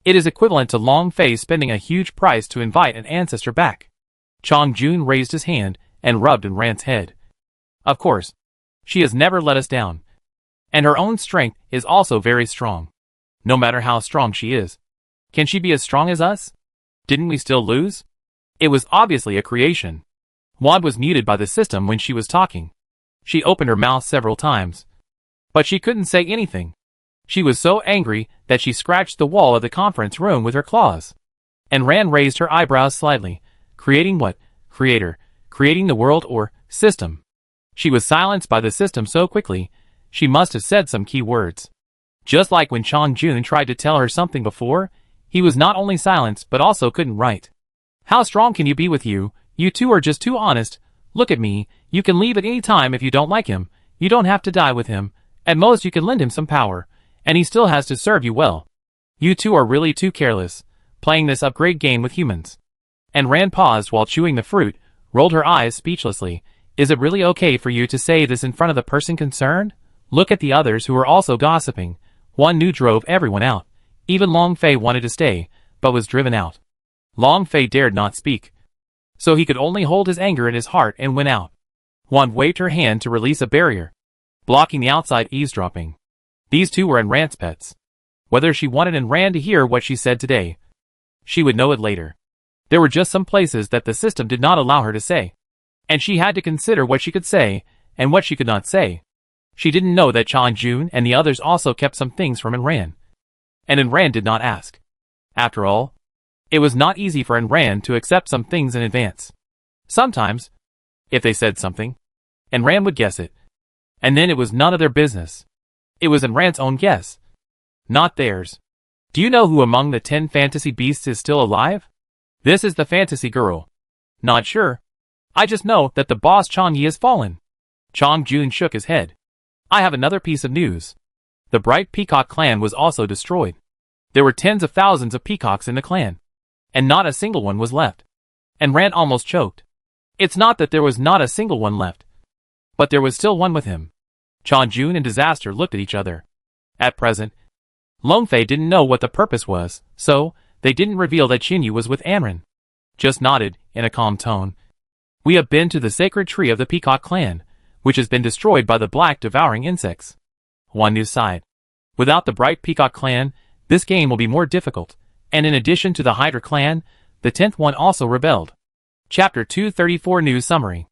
It is equivalent to Long Fei spending a huge price to invite an ancestor back. Chongjun raised his hand and rubbed in Rand's head. Of course, she has never let us down, and her own strength is also very strong. No matter how strong she is, can she be as strong as us? Didn't we still lose? It was obviously a creation. Huan was muted by the system when she was talking. She opened her mouth several times, but she couldn't say anything. She was so angry that she scratched the wall of the conference room with her claws. And Rand raised her eyebrows slightly. Creating what? Creator. Creating the world or system. She was silenced by the system so quickly, she must have said some key words. Just like when Chongjun tried to tell her something before, he was not only silenced but also couldn't write. How strong can you be with you? You two are just too honest. Look at me. You can leave at any time if you don't like him. You don't have to die with him. At most you can lend him some power, and he still has to serve you well. You two are really too careless, playing this upgrade game with humans. And Rand paused while chewing the fruit, rolled her eyes speechlessly. Is it really okay for you to say this in front of the person concerned? Look at the others who were also gossiping. Wanyu drove everyone out. Even Long Fei wanted to stay, but was driven out. Long Fei dared not speak, so he could only hold his anger in his heart and went out. Huan waved her hand to release a barrier, blocking the outside eavesdropping. These two were Rand's pets. Whether she wanted Rand to hear what she said today, she would know it later. There were just some places that the system did not allow her to say, and she had to consider what she could say and what she could not say. She didn't know that Chongjun and the others also kept some things from Rand, and Rand did not ask. After all, it was not easy for Rand to accept some things in advance. Sometimes, if they said something, Rand would guess it, and then it was none of their business. It was Rand's own guess, not theirs. Do you know who among the 10 fantasy beasts is still alive? This is the fantasy girl. Not sure. I just know that the boss Changyi has fallen. Chongjun shook his head. I have another piece of news. The Bright Peacock clan was also destroyed. There were tens of thousands of peacocks in the clan, and not a single one was left. And Rand almost choked. It's not that there was not a single one left, but there was still one with him. Chongjun and Disaster looked at each other. At present, Long Fei didn't know what the purpose was, so they didn't reveal that Xinyu was with Anren. Just nodded, in a calm tone. We have been to the sacred tree of the Peacock clan, which has been destroyed by the black devouring insects. Wanyu sighed. Without the Bright Peacock clan, this game will be more difficult, and in addition to the Hydra clan, the 10th one also rebelled. Chapter 234 News Summary.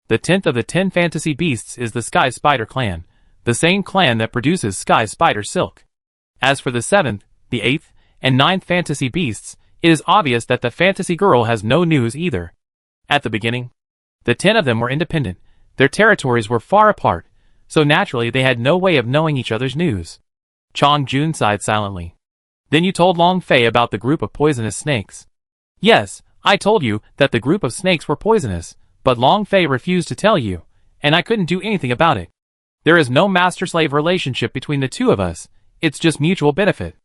The 10th of the 10 fantasy beasts is the Sky Spider clan, the same clan that produces Sky Spider silk. As for the 7th, the 8th, and 9th fantasy beasts, it is obvious that the fantasy girl has no news either. At the beginning, the 10 of them were independent. Their territories were far apart, so naturally they had no way of knowing each other's news. Chong Jun sighed silently. Then you told Long Fei about the group of poisonous snakes. Yes, I told you that the group of snakes were poisonous, but Long Fei refused to tell you, and I couldn't do anything about it. There is no master-slave relationship between the two of us, it's just mutual benefit.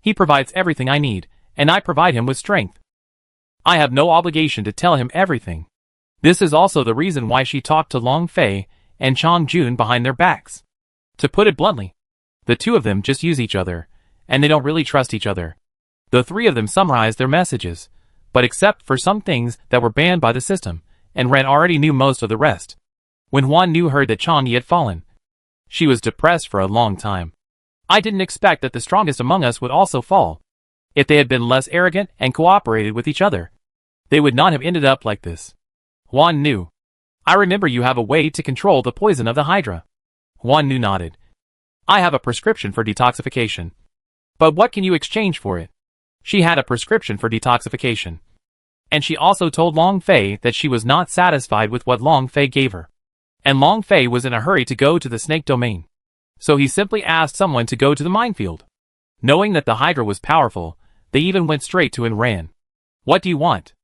He provides everything I need, and I provide him with strength. I have no obligation to tell him everything. This is also the reason why she talked to Long Fei and Chong Jun behind their backs. To put it bluntly, the two of them just use each other, and they don't really trust each other. The three of them summarized their messages, but except for some things that were banned by the system, and Ren already knew most of the rest. When Huan Nu heard that Chong Yi had fallen, she was depressed for a long time. I didn't expect that the strongest among us would also fall. If they had been less arrogant and cooperated with each other, they would not have ended up like this. Huan Nu, I remember you have a way to control the poison of the Hydra. Huan Nu nodded. I have a prescription for detoxification. But what can you exchange for it? She had a prescription for detoxification. And she also told Long Fei that she was not satisfied with what Long Fei gave her. And Long Fei was in a hurry to go to the snake domain. So he simply asked someone to go to the minefield. Knowing that the Hydra was powerful, they even went straight to Ren. What do you want?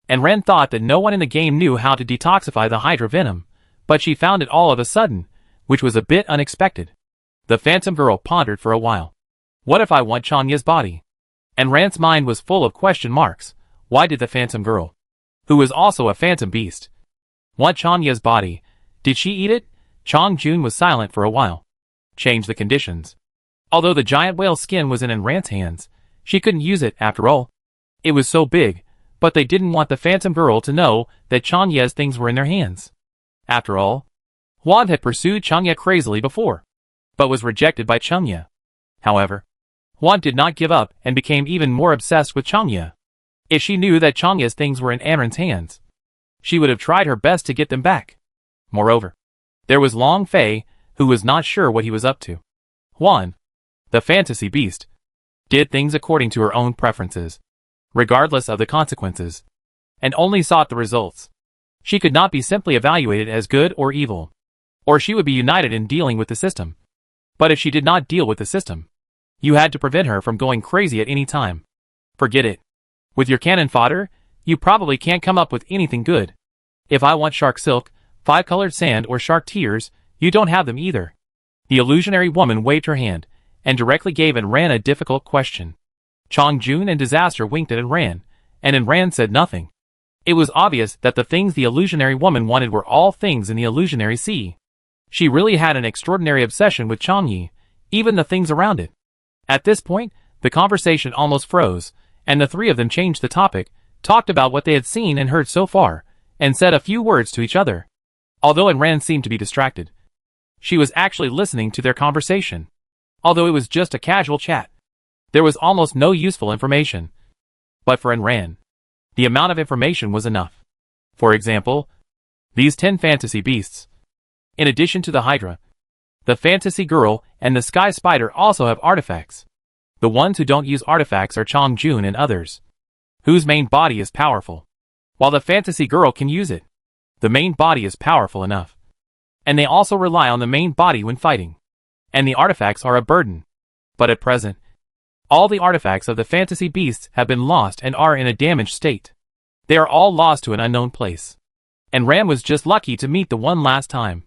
And Ren thought that no one in the game knew how to detoxify the Hydra venom, but she found it all of a sudden, which was a bit unexpected. The Phantom Girl pondered for a while. What if I want Chanya's body? And Ren's mind was full of question marks. Why did the Phantom Girl, who was also a phantom beast, want Chanya's body? Did she eat it? Chong Jun was silent for a while. Change the conditions. Although the giant whale's skin was in Ren's hands, she couldn't use it after all. It was so big, but they didn't want the Phantom Girl to know that Chanya's things were in their hands. After all, Huan had pursued Chanya crazily before, but was rejected by Chanya. However, Huan did not give up and became even more obsessed with Chanya. If she knew that Chanya's things were in Anren's hands, she would have tried her best to get them back. Moreover, there was Long Fei, who was not sure what he was up to. Huan, the fantasy beast, did things according to her own preferences, regardless of the consequences, and only sought the results. She could not be simply evaluated as good or evil, or she would be united in dealing with the system. But if she did not deal with the system, you had to prevent her from going crazy at any time. Forget it. With your cannon fodder, you probably can't come up with anything good. If I want shark silk, 5-colored sand or shark tears, you don't have them either. The illusionary woman waved her hand, and directly gave Ren a difficult question. Chong Jun and Disaster winked at Ren, and Ren said nothing. It was obvious that the things the illusionary woman wanted were all things in the illusionary sea. She really had an extraordinary obsession with Changyi, even the things around it. At this point, the conversation almost froze, and the three of them changed the topic, talked about what they had seen and heard so far, and said a few words to each other. Although Ren seemed to be distracted, she was actually listening to their conversation. Although it was just a casual chat, there was almost no useful information. But for Ren, the amount of information was enough. For example, these 10 fantasy beasts. In addition to the Hydra, the Fantasy Girl and the Sky Spider also have artifacts. The ones who don't use artifacts are Chong Jun and others, whose main body is powerful. While the Fantasy Girl can use it, the main body is powerful enough. And they also rely on the main body when fighting. And the artifacts are a burden. But at present, all the artifacts of the fantasy beasts have been lost and are in a damaged state. They are all lost to an unknown place. And Ran was just lucky to meet the one last time.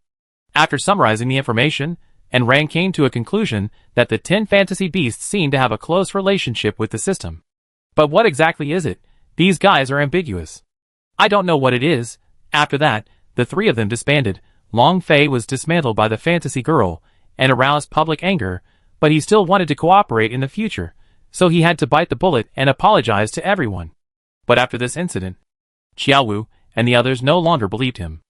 After summarizing the information, Ran came to a conclusion that the 10 fantasy beasts seem to have a close relationship with the system. But what exactly is it? These guys are ambiguous. I don't know what it is. After that, the three of them disbanded. Long Fei was dismantled by the Fantasy Girl and aroused public anger, but he still wanted to cooperate in the future, so he had to bite the bullet and apologize to everyone. But after this incident, Xiaowu and the others no longer believed him.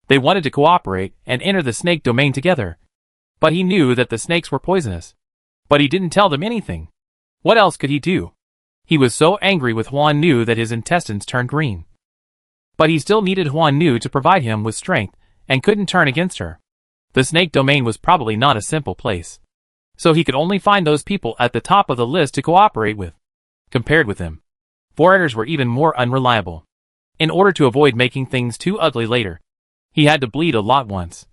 They wanted to cooperate and enter the snake domain together. But he knew that the snakes were poisonous. But he didn't tell them anything. What else could he do? He was so angry with Huan Nu that his intestines turned green. But he still needed Huan Nu to provide him with strength and couldn't turn against her. The snake domain was probably not a simple place. So he could only find those people at the top of the list to cooperate with. Compared with him, foreigners were even more unreliable. In order to avoid making things too ugly later, he had to bleed a lot once,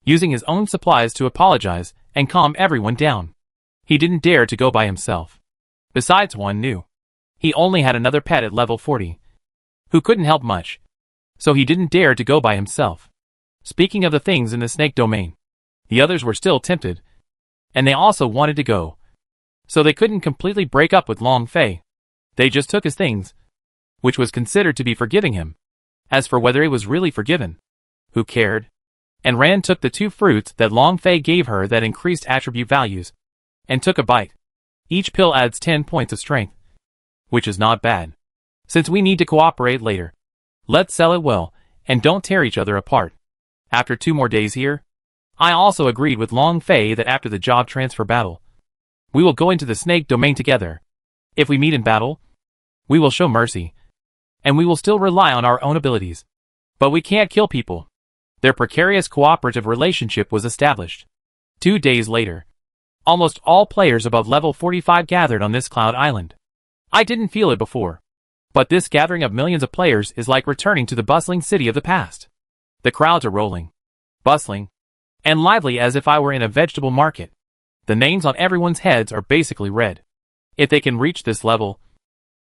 using his own supplies to apologize and calm everyone down. He didn't dare to go by himself. Besides, one knew he only had another pet at level 40, who couldn't help much, so he didn't dare to go by himself. Speaking of the things in the snake domain, the others were still tempted, and they also wanted to go, so they couldn't completely break up with Long Fei. They just took his things, which was considered to be forgiving him. As for whether it was really forgiven, who cared? And Ran took the 2 fruits that Long Fei gave her that increased attribute values, and took a bite. Each pill adds 10 points of strength, which is not bad. Since we need to cooperate later, let's sell it well, and don't tear each other apart. After 2 more days here, I also agreed with Long Fei that after the job transfer battle, we will go into the snake domain together. If we meet in battle, we will show mercy, and we will still rely on our own abilities. But we can't kill people. Their precarious cooperative relationship was established. 2 days later, almost all players above level 45 gathered on this cloud island. I didn't feel it before, but this gathering of millions of players is like returning to the bustling city of the past. The crowds are rolling, bustling, and lively as if I were in a vegetable market. The names on everyone's heads are basically red. If they can reach this level,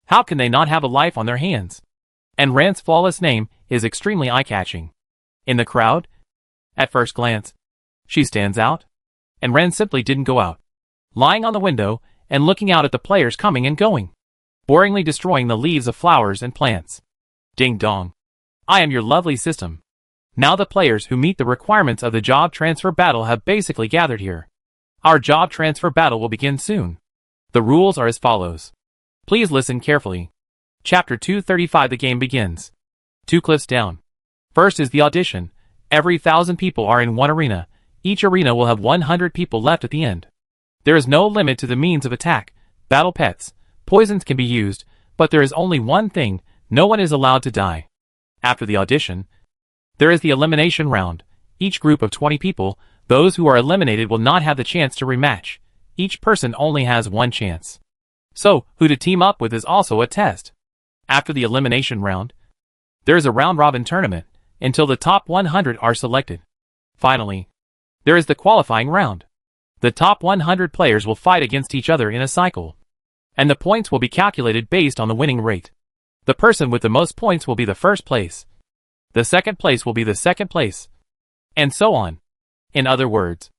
how can they not have a life on their hands? And Ran's flawless name is extremely eye-catching. In the crowd, at first glance, she stands out, and Ran simply didn't go out, lying on the window and looking out at the players coming and going, boringly destroying the leaves of flowers and plants. Ding dong. I am your lovely system. Now the players who meet the requirements of the job transfer battle have basically gathered here. Our job transfer battle will begin soon. The rules are as follows. Please listen carefully. Chapter 235. The game begins. 2 cliffs down. First is the audition. Every 1,000 people are in one arena. Each arena will have 100 people left at the end. There is no limit to the means of attack. Battle pets, poisons can be used, but there is only one thing: no one is allowed to die. After the audition, there is the elimination round. Each group of 20 people, those who are eliminated will not have the chance to rematch. Each person only has 1 chance. So, who to team up with is also a test. After the elimination round, there is a round-robin tournament, until the top 100 are selected. Finally, there is the qualifying round. The top 100 players will fight against each other in a cycle, and the points will be calculated based on the winning rate. The person with the most points will be the first place. The second place will be the second place, and so on. In other words,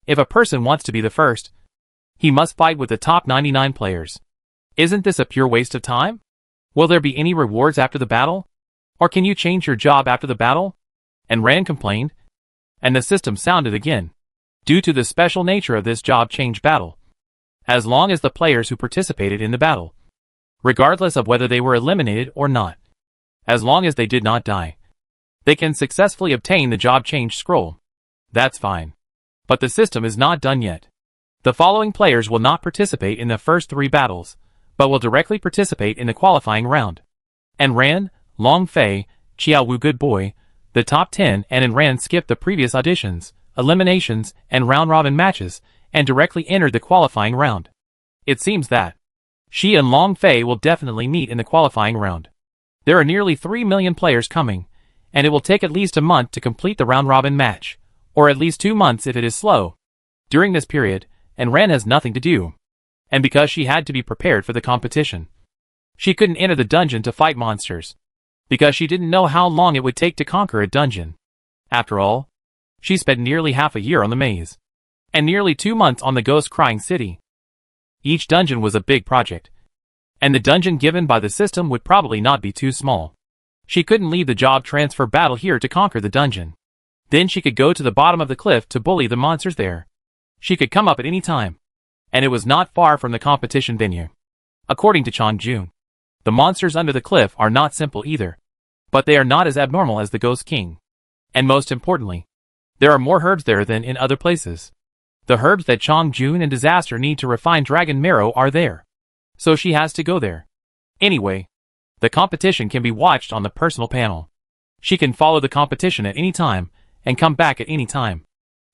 if a person wants to be the first, he must fight with the top 99 players. Isn't this a pure waste of time? Will there be any rewards after the battle? Or can you change your job after the battle? And Ran complained, and the system sounded again. Due to the special nature of this job change battle, as long as the players who participated in the battle, regardless of whether they were eliminated or not, as long as they did not die, they can successfully obtain the job change scroll. That's fine. But the system is not done yet. The following players will not participate in the first 3 battles, but will directly participate in the qualifying round. And Ran, Long Fei, Xiao Wu Good Boy, the top 10, and Ran skipped the previous auditions, eliminations, and round-robin matches, and directly entered the qualifying round. It seems that she and Long Fei will definitely meet in the qualifying round. There are nearly 3 million players coming, and it will take at least a month to complete the round-robin match, or at least 2 months if it is slow. During this period, Ran has nothing to do, and because she had to be prepared for the competition, she couldn't enter the dungeon to fight monsters, because she didn't know how long it would take to conquer a dungeon. After all, she spent nearly half a year on the maze, and nearly 2 months on the ghost-crying city. Each dungeon was a big project, and the dungeon given by the system would probably not be too small. She couldn't leave the job transfer battle here to conquer the dungeon. Then she could go to the bottom of the cliff to bully the monsters there. She could come up at any time, and it was not far from the competition venue. According to Chang Jun, the monsters under the cliff are not simple either, but they are not as abnormal as the Ghost King. And most importantly, there are more herbs there than in other places. The herbs that Chang Jun and Disaster need to refine dragon marrow are there, so she has to go there. Anyway, the competition can be watched on the personal panel. She can follow the competition at any time, and come back at any time.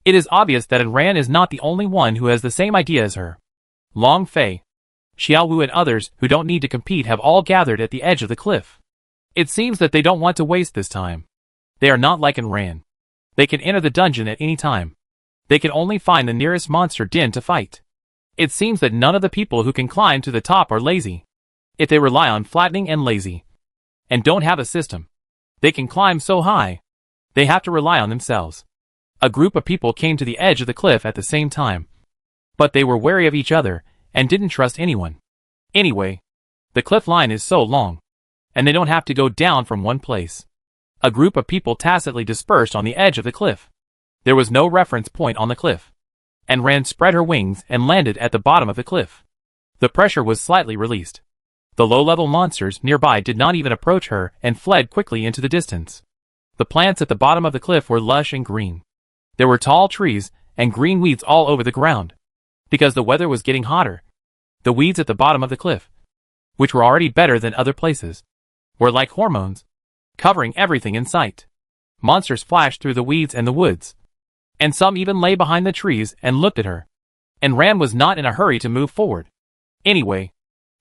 It is obvious that Ran is not the only one who has the same idea as her. Long Fei, Xiao Wu and others who don't need to compete have all gathered at the edge of the cliff. It seems that they don't want to waste this time. They are not like Ran. They can enter the dungeon at any time. They can only find the nearest monster den to fight. It seems that none of the people who can climb to the top are lazy. If they rely on flattening and lazy, and don't have a system, they can climb so high, they have to rely on themselves. A group of people came to the edge of the cliff at the same time, but they were wary of each other and didn't trust anyone. Anyway, the cliff line is so long, and they don't have to go down from one place. A group of people tacitly dispersed on the edge of the cliff. There was no reference point on the cliff, and Rand spread her wings and landed at the bottom of the cliff. The pressure was slightly released. The low-level monsters nearby did not even approach her and fled quickly into the distance. The plants at the bottom of the cliff were lush and green. There were tall trees and green weeds all over the ground. Because the weather was getting hotter, the weeds at the bottom of the cliff, which were already better than other places, were like hormones, covering everything in sight. Monsters flashed through the weeds and the woods, and some even lay behind the trees and looked at her. And Rand was not in a hurry to move forward. Anyway,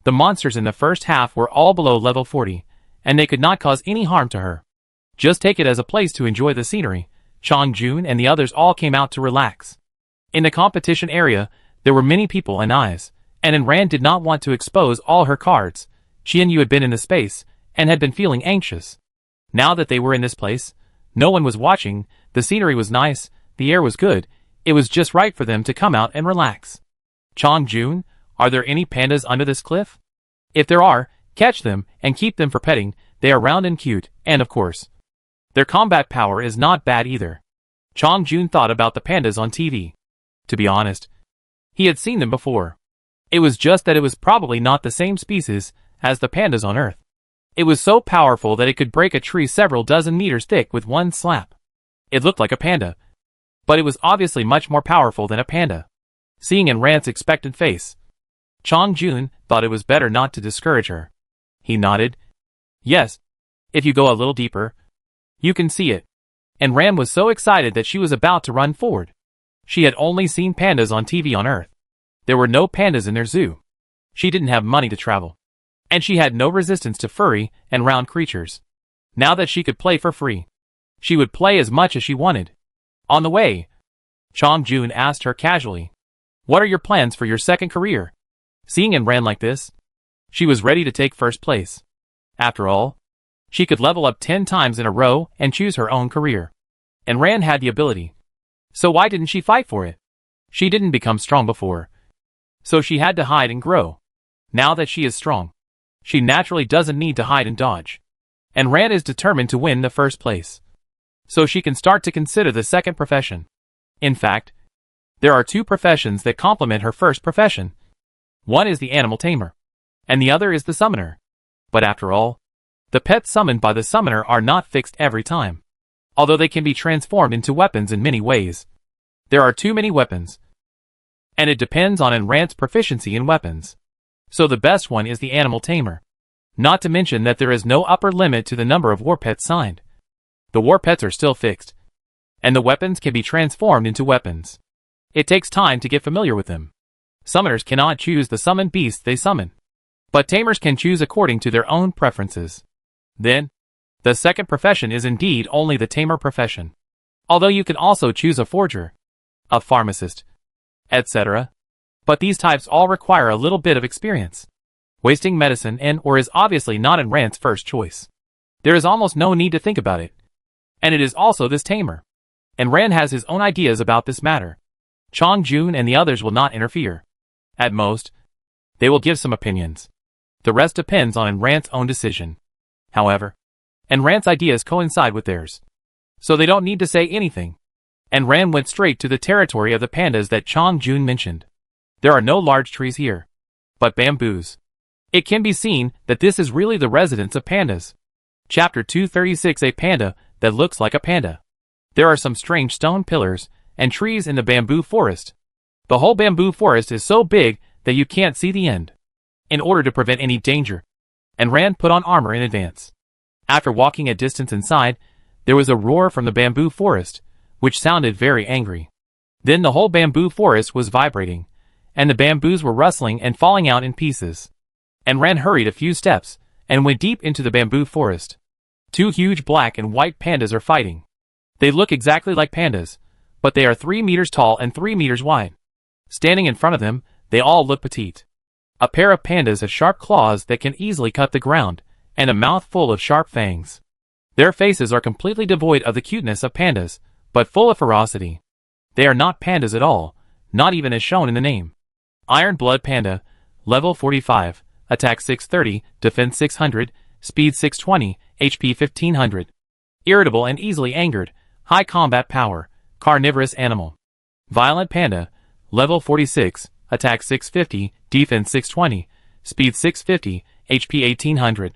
the monsters in the first half were all below level 40, and they could not cause any harm to her. Just take it as a place to enjoy the scenery. Chongjun and the others all came out to relax. In the competition area, there were many people and eyes, and Rand did not want to expose all her cards. Qianyu had been in the space, and had been feeling anxious. Now that they were in this place, no one was watching, the scenery was nice, the air was good, it was just right for them to come out and relax. Chongjun, are there any pandas under this cliff? If there are, catch them and keep them for petting, they are round and cute, and of course, their combat power is not bad either. Chongjun thought about the pandas on TV. To be honest, he had seen them before. It was just that it was probably not the same species as the pandas on Earth. It was so powerful that it could break a tree several dozen meters thick with one slap. It looked like a panda, but it was obviously much more powerful than a panda. Seeing Rand's expectant face, Chongjun thought it was better not to discourage her. He nodded. Yes, if you go a little deeper, you can see it. And Rand was so excited that she was about to run forward. She had only seen pandas on TV on Earth. There were no pandas in their zoo. She didn't have money to travel, and she had no resistance to furry and round creatures. Now that she could play for free, she would play as much as she wanted. On the way, Chongjun asked her casually, "What are your plans for your second career?" Seeing Rand like this, she was ready to take first place. After all, she could level up 10 times in a row and choose her own career. And Rand had the ability. So why didn't she fight for it? She didn't become strong before, so she had to hide and grow. Now that she is strong, she naturally doesn't need to hide and dodge. And Rand is determined to win the first place, so she can start to consider the second profession. In fact, there are 2 professions that complement her first profession. One is the animal tamer, and the other is the summoner. But after all, the pets summoned by the summoner are not fixed every time, although they can be transformed into weapons in many ways. There are too many weapons, and it depends on Rand's proficiency in weapons. So the best one is the animal tamer. Not to mention that there is no upper limit to the number of war pets signed. The war pets are still fixed, and the weapons can be transformed into weapons. It takes time to get familiar with them. Summoners cannot choose the summoned beasts they summon, but tamers can choose according to their own preferences. Then, the second profession is indeed only the tamer profession. Although you can also choose a forger, a pharmacist, etc. But these types all require a little bit of experience. Wasting medicine or is obviously not Rand's first choice. There is almost no need to think about it. And it is also this tamer. And Rand has his own ideas about this matter. Chongjun and the others will not interfere. At most, they will give some opinions. The rest depends on Rand's own decision. However, Rand's ideas coincide with theirs, so they don't need to say anything. And Rand went straight to the territory of the pandas that Chongjun mentioned. There are no large trees here, but bamboos. It can be seen that this is really the residence of pandas. Chapter 236, a panda that looks like a panda. There are some strange stone pillars and trees in the bamboo forest. The whole bamboo forest is so big that you can't see the end. In order to prevent any danger, Rand put on armor in advance. After walking a distance inside, there was a roar from the bamboo forest, which sounded very angry. Then the whole bamboo forest was vibrating, and the bamboos were rustling and falling out in pieces. Rand hurried a few steps, and went deep into the bamboo forest. 2 huge black and white pandas are fighting. They look exactly like pandas, but they are 3 meters tall and 3 meters wide. Standing in front of them, they all look petite. A pair of pandas have sharp claws that can easily cut the ground, and a mouth full of sharp fangs. Their faces are completely devoid of the cuteness of pandas, but full of ferocity. They are not pandas at all, not even as shown in the name. Iron Blood Panda, Level 45, Attack 630, Defense 600, Speed 620, HP 1500. Irritable and easily angered, high combat power, carnivorous animal. Violent Panda, Level 46, Attack 650, Defense 620, Speed 650, HP 1800.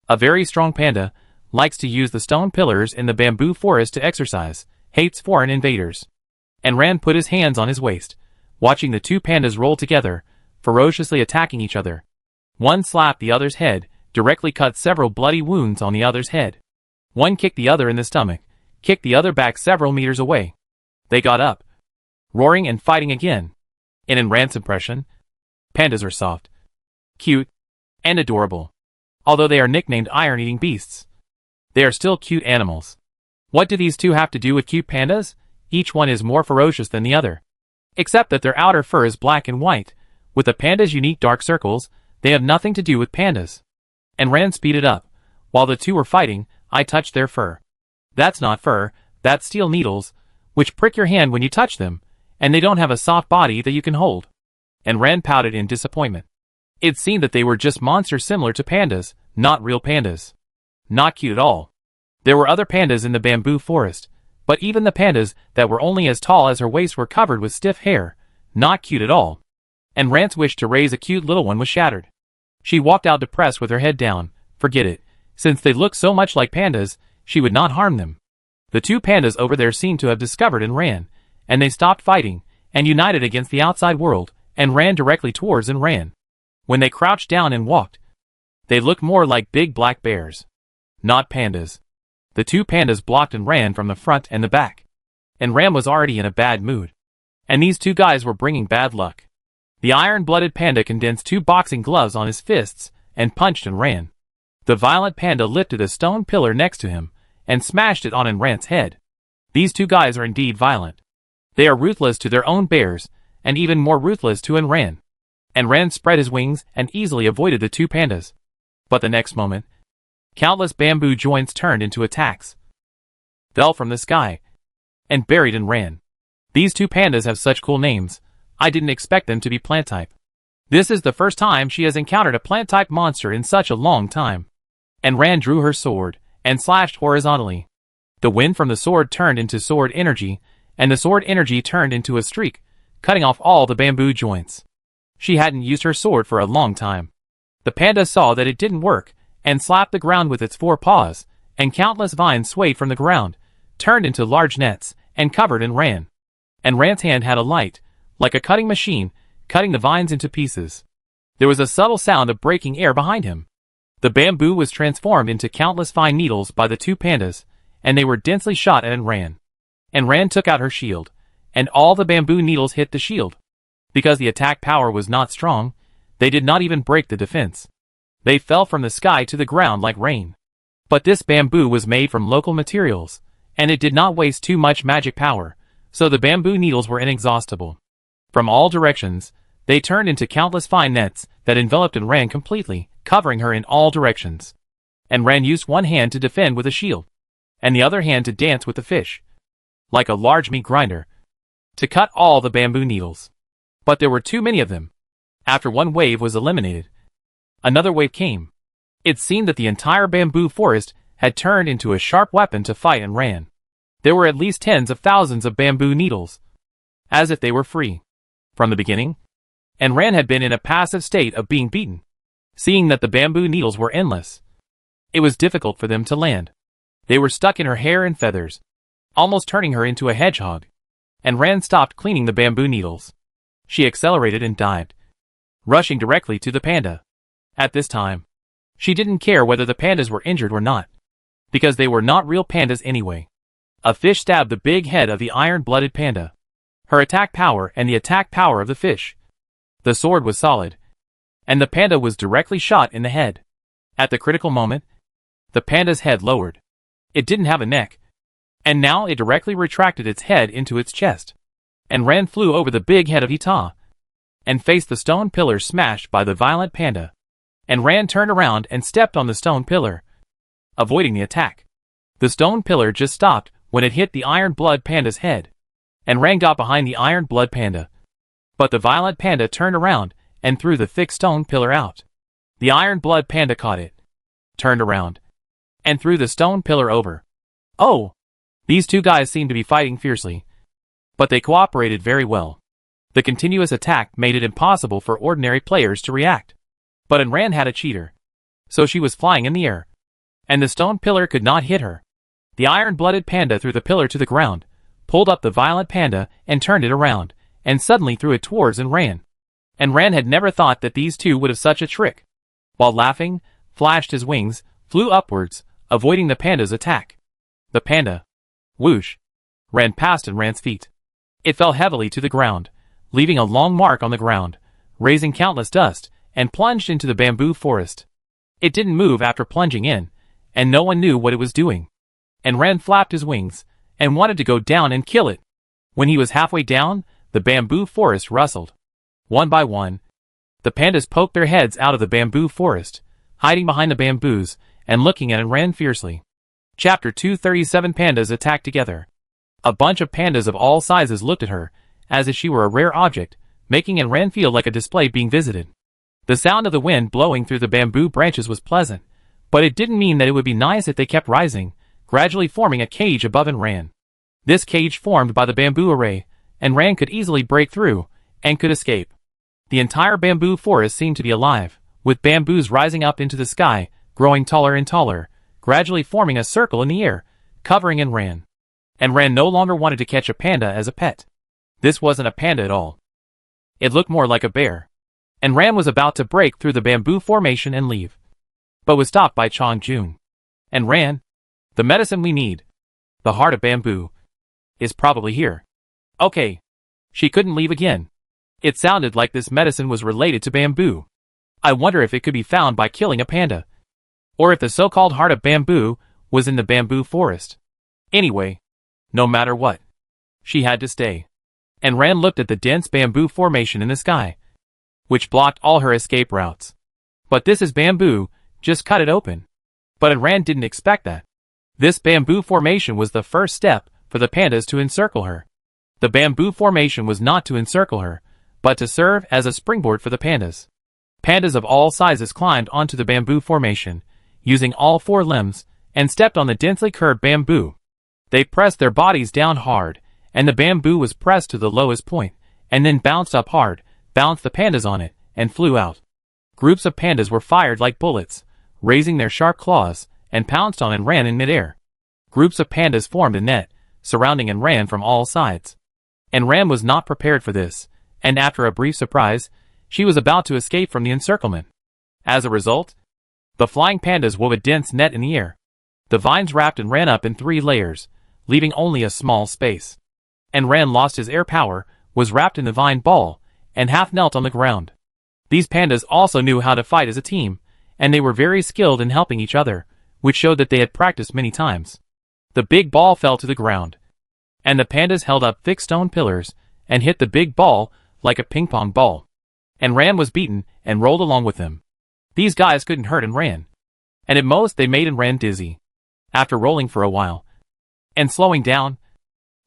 A very strong panda, likes to use the stone pillars in the bamboo forest to exercise, hates foreign invaders. And Rand put his hands on his waist, watching the two pandas roll together, ferociously attacking each other. One slapped the other's head, directly cut several bloody wounds on the other's head. One kicked the other in the stomach, kicked the other back several meters away. They got up, roaring and fighting again. And in Rand's impression, pandas are soft, cute, and adorable. Although they are nicknamed iron-eating beasts, they are still cute animals. What do these two have to do with cute pandas? Each one is more ferocious than the other. Except that their outer fur is black and white. With the panda's unique dark circles, they have nothing to do with pandas. And Rand speeded up. While the two were fighting, I touched their fur. That's not fur, that's steel needles, which prick your hand when you touch them, and they don't have a soft body that you can hold. And Rand pouted in disappointment. It seemed that they were just monsters similar to pandas, not real pandas. Not cute at all. There were other pandas in the bamboo forest, but even the pandas that were only as tall as her waist were covered with stiff hair, not cute at all. And Rand's wish to raise a cute little one was shattered. She walked out depressed with her head down. Forget it. Since they looked so much like pandas, she would not harm them. The two pandas over there seemed to have discovered and ran, and they stopped fighting, and united against the outside world, and ran directly towards and ran. When they crouched down and walked, they looked more like big black bears. Not pandas. The two pandas blocked and ran from the front and the back. And Ram was already in a bad mood. And these two guys were bringing bad luck. The iron-blooded panda condensed two boxing gloves on his fists, and punched and ran. The violent panda lifted a stone pillar next to him, and smashed it on Enrant's head. These two guys are indeed violent. They are ruthless to their own bears, and even more ruthless to Enran. Enran spread his wings and easily avoided the two pandas. But the next moment, countless bamboo joints turned into attacks, fell from the sky, and buried Enran. These two pandas have such cool names. I didn't expect them to be plant-type. This is the first time she has encountered a plant-type monster in such a long time. Enran drew her sword, and slashed horizontally. The wind from the sword turned into sword energy, and the sword energy turned into a streak, cutting off all the bamboo joints. She hadn't used her sword for a long time. The panda saw that it didn't work, and slapped the ground with its four paws, and countless vines swayed from the ground, turned into large nets, and covered Enran. Enran's hand had a light, like a cutting machine, cutting the vines into pieces. There was a subtle sound of breaking air behind him. The bamboo was transformed into countless fine needles by the two pandas, and they were densely shot at Enran. Enran took out her shield, and all the bamboo needles hit the shield. Because the attack power was not strong, they did not even break the defense. They fell from the sky to the ground like rain. But this bamboo was made from local materials, and it did not waste too much magic power, so the bamboo needles were inexhaustible. From all directions, they turned into countless fine nets that enveloped Enran completely, covering her in all directions. Enran used one hand to defend with a shield, and the other hand to dance with the fish, like a large meat grinder, to cut all the bamboo needles. But there were too many of them. After one wave was eliminated, another wave came. It seemed that the entire bamboo forest had turned into a sharp weapon to fight Enran. There were at least tens of thousands of bamboo needles, as if they were free. From the beginning, Enran had been in a passive state of being beaten. Seeing that the bamboo needles were endless, it was difficult for them to land. They were stuck in her hair and feathers, almost turning her into a hedgehog. Enran stopped cleaning the bamboo needles. She accelerated and dived, rushing directly to the panda. At this time, she didn't care whether the pandas were injured or not, because they were not real pandas anyway. A fish stabbed the big head of the iron-blooded panda. Her attack power and the attack power of the fish. The sword was solid, and the panda was directly shot in the head. At the critical moment, the panda's head lowered. It didn't have a neck, and now it directly retracted its head into its chest. Enran flew over the big head of Ita. and faced the stone pillar smashed by the violent panda. And Ran turned around and stepped on the stone pillar, avoiding the attack. The stone pillar just stopped when it hit the Iron Blood Panda's head, and Ran got behind the Iron Blood Panda. But the violent panda turned around and threw the thick stone pillar out. The Iron Blood Panda caught it, turned around, and threw the stone pillar over. Oh! These two guys seemed to be fighting fiercely, but they cooperated very well. The continuous attack made it impossible for ordinary players to react. But Ran had a cheater, so she was flying in the air, and the stone pillar could not hit her. The iron-blooded panda threw the pillar to the ground, pulled up the violent panda and turned it around, and suddenly threw it towards Ran. And Ran had never thought that these two would have such a trick. While laughing, flashed his wings, flew upwards, avoiding the panda's attack. The panda, whoosh, ran past Ran's feet. It fell heavily to the ground, leaving a long mark on the ground, raising countless dust, and plunged into the bamboo forest. It didn't move after plunging in, and no one knew what it was doing. And Ran flapped his wings, and wanted to go down and kill it. When he was halfway down, the bamboo forest rustled. One by one, the pandas poked their heads out of the bamboo forest, hiding behind the bamboos, and looking at Ran fiercely. Chapter 237 Pandas attack together. A bunch of pandas of all sizes looked at her, as if she were a rare object, making Ran feel like a display being visited. The sound of the wind blowing through the bamboo branches was pleasant, but it didn't mean that it would be nice if they kept rising, gradually forming a cage above Ran. This cage formed by the bamboo array, and Ran could easily break through, and could escape. The entire bamboo forest seemed to be alive, with bamboos rising up into the sky, growing taller and taller, gradually forming a circle in the air, covering Ran. And Ran no longer wanted to catch a panda as a pet. This wasn't a panda at all. It looked more like a bear. And Ran was about to break through the bamboo formation and leave, but was stopped by Chong Jun. And Ran, the medicine we need, the heart of bamboo, is probably here. Okay. She couldn't leave again. It sounded like this medicine was related to bamboo. I wonder if it could be found by killing a panda, or if the so-called heart of bamboo was in the bamboo forest. Anyway, no matter what, she had to stay. And Ran looked at the dense bamboo formation in the sky, which blocked all her escape routes. But this is bamboo, just cut it open. But Ran didn't expect that. This bamboo formation was the first step for the pandas to encircle her. The bamboo formation was not to encircle her, but to serve as a springboard for the pandas. Pandas of all sizes climbed onto the bamboo formation, using all four limbs, and stepped on the densely curved bamboo. They pressed their bodies down hard, and the bamboo was pressed to the lowest point, and then bounced up hard, bounced the pandas on it, and flew out. Groups of pandas were fired like bullets, raising their sharp claws, and pounced on Ran in midair. Groups of pandas formed a net, surrounding Ran from all sides. Ran was not prepared for this, and after a brief surprise, she was about to escape from the encirclement. As a result, the flying pandas wove a dense net in the air. The vines wrapped Ran up in 3 layers, leaving only a small space. Ran lost his air power, was wrapped in the vine ball, and half knelt on the ground. These pandas also knew how to fight as a team, and they were very skilled in helping each other, which showed that they had practiced many times. The big ball fell to the ground, and the pandas held up thick stone pillars, and hit the big ball like a ping-pong ball. Ran was beaten, and rolled along with them. These guys couldn't hurt Ran, and at most they made Ran dizzy. After rolling for a while, and slowing down,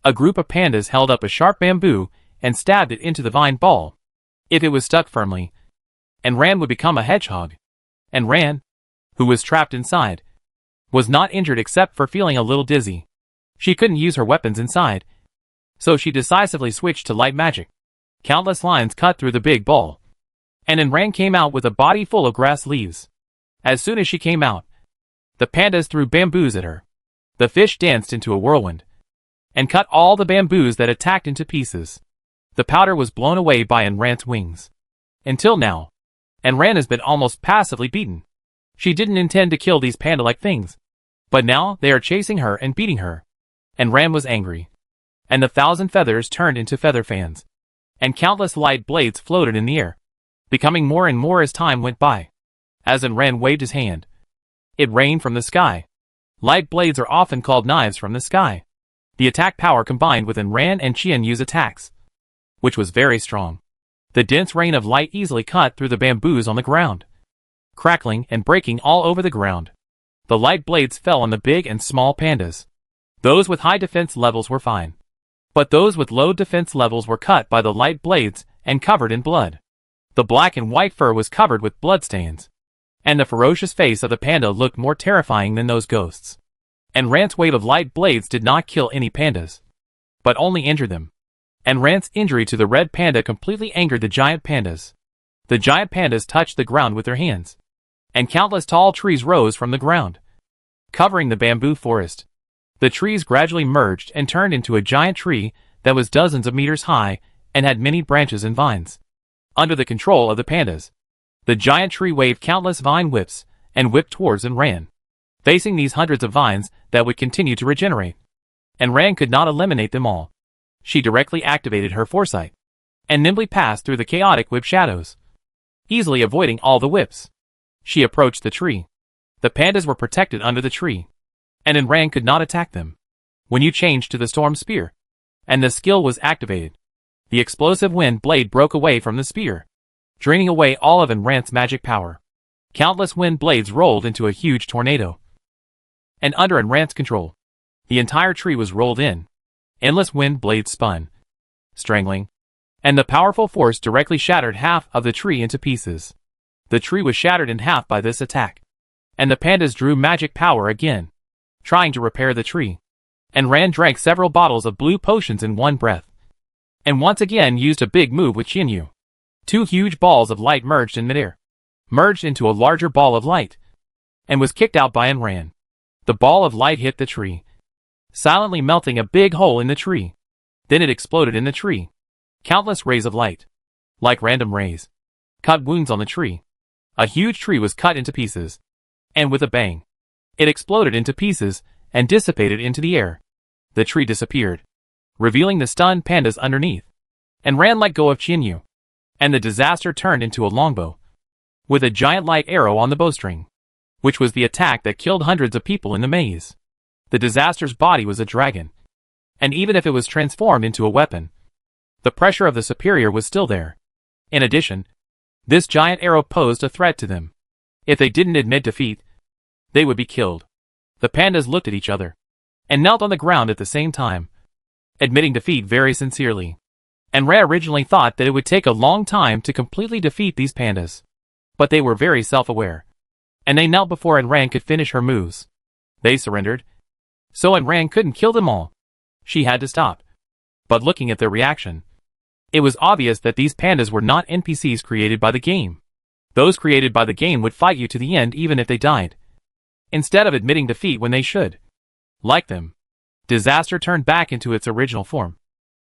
a group of pandas held up a sharp bamboo, and stabbed it into the vine ball. If it was stuck firmly, Ran would become a hedgehog. Ran, who was trapped inside, was not injured except for feeling a little dizzy. She couldn't use her weapons inside, so she decisively switched to light magic. Countless lines cut through the big ball, and Ran came out with a body full of grass leaves. As soon as she came out, the pandas threw bamboos at her. The fish danced into a whirlwind, and cut all the bamboos that attacked into pieces. The powder was blown away by Ran's wings. Until now, Ran has been almost passively beaten. She didn't intend to kill these panda-like things, but now they are chasing her and beating her. Ran was angry, and the 1,000 feathers turned into feather fans, and countless light blades floated in the air, becoming more and more as time went by. As Ran waved his hand, it rained from the sky. Light blades are often called knives from the sky. The attack power combined with Ran and Qian Yu's attacks, which was very strong. The dense rain of light easily cut through the bamboos on the ground, crackling and breaking all over the ground. The light blades fell on the big and small pandas. Those with high defense levels were fine, but those with low defense levels were cut by the light blades and covered in blood. The black and white fur was covered with bloodstains, and the ferocious face of the panda looked more terrifying than those ghosts. And Rand's wave of light blades did not kill any pandas, but only injured them. And Rand's injury to the red panda completely angered the giant pandas. The giant pandas touched the ground with their hands, and countless tall trees rose from the ground, covering the bamboo forest. The trees gradually merged and turned into a giant tree that was dozens of meters high and had many branches and vines. Under the control of the pandas, the giant tree waved countless vine whips and whipped towards and ran, facing these hundreds of vines that would continue to regenerate. And Rand could not eliminate them all. She directly activated her foresight and nimbly passed through the chaotic whip shadows, easily avoiding all the whips. She approached the tree. The pandas were protected under the tree, and Rand could not attack them. When you changed to the storm spear, and the skill was activated, the explosive wind blade broke away from the spear, draining away all of Rand's magic power. Countless wind blades rolled into a huge tornado, and under Rand's control, the entire tree was rolled in. Endless wind blades spun, strangling, and the powerful force directly shattered half of the tree into pieces. The tree was shattered in half by this attack, and the pandas drew magic power again, trying to repair the tree. And Rand drank several bottles of blue potions in one breath, and once again used a big move with Chinyu. Two huge balls of light merged in midair, merged into a larger ball of light, and was kicked out by Rand. The ball of light hit the tree, silently melting a big hole in the tree. Then it exploded in the tree. Countless rays of light, like random rays, cut wounds on the tree. A huge tree was cut into pieces, and with a bang, it exploded into pieces and dissipated into the air. The tree disappeared, revealing the stunned pandas underneath. And Rand let go of Chinyu, and the disaster turned into a longbow, with a giant light arrow on the bowstring, which was the attack that killed hundreds of people in the maze. The disaster's body was a dragon, and even if it was transformed into a weapon, the pressure of the superior was still there. In addition, this giant arrow posed a threat to them. If they didn't admit defeat, they would be killed. The pandas looked at each other, and knelt on the ground at the same time, admitting defeat very sincerely. And Rand originally thought that it would take a long time to completely defeat these pandas, but they were very self-aware, and they knelt before Rand could finish her moves. They surrendered, so Rand couldn't kill them all. She had to stop. But looking at their reaction, it was obvious that these pandas were not NPCs created by the game. Those created by the game would fight you to the end even if they died, instead of admitting defeat when they should. Like them, Disaster turned back into its original form,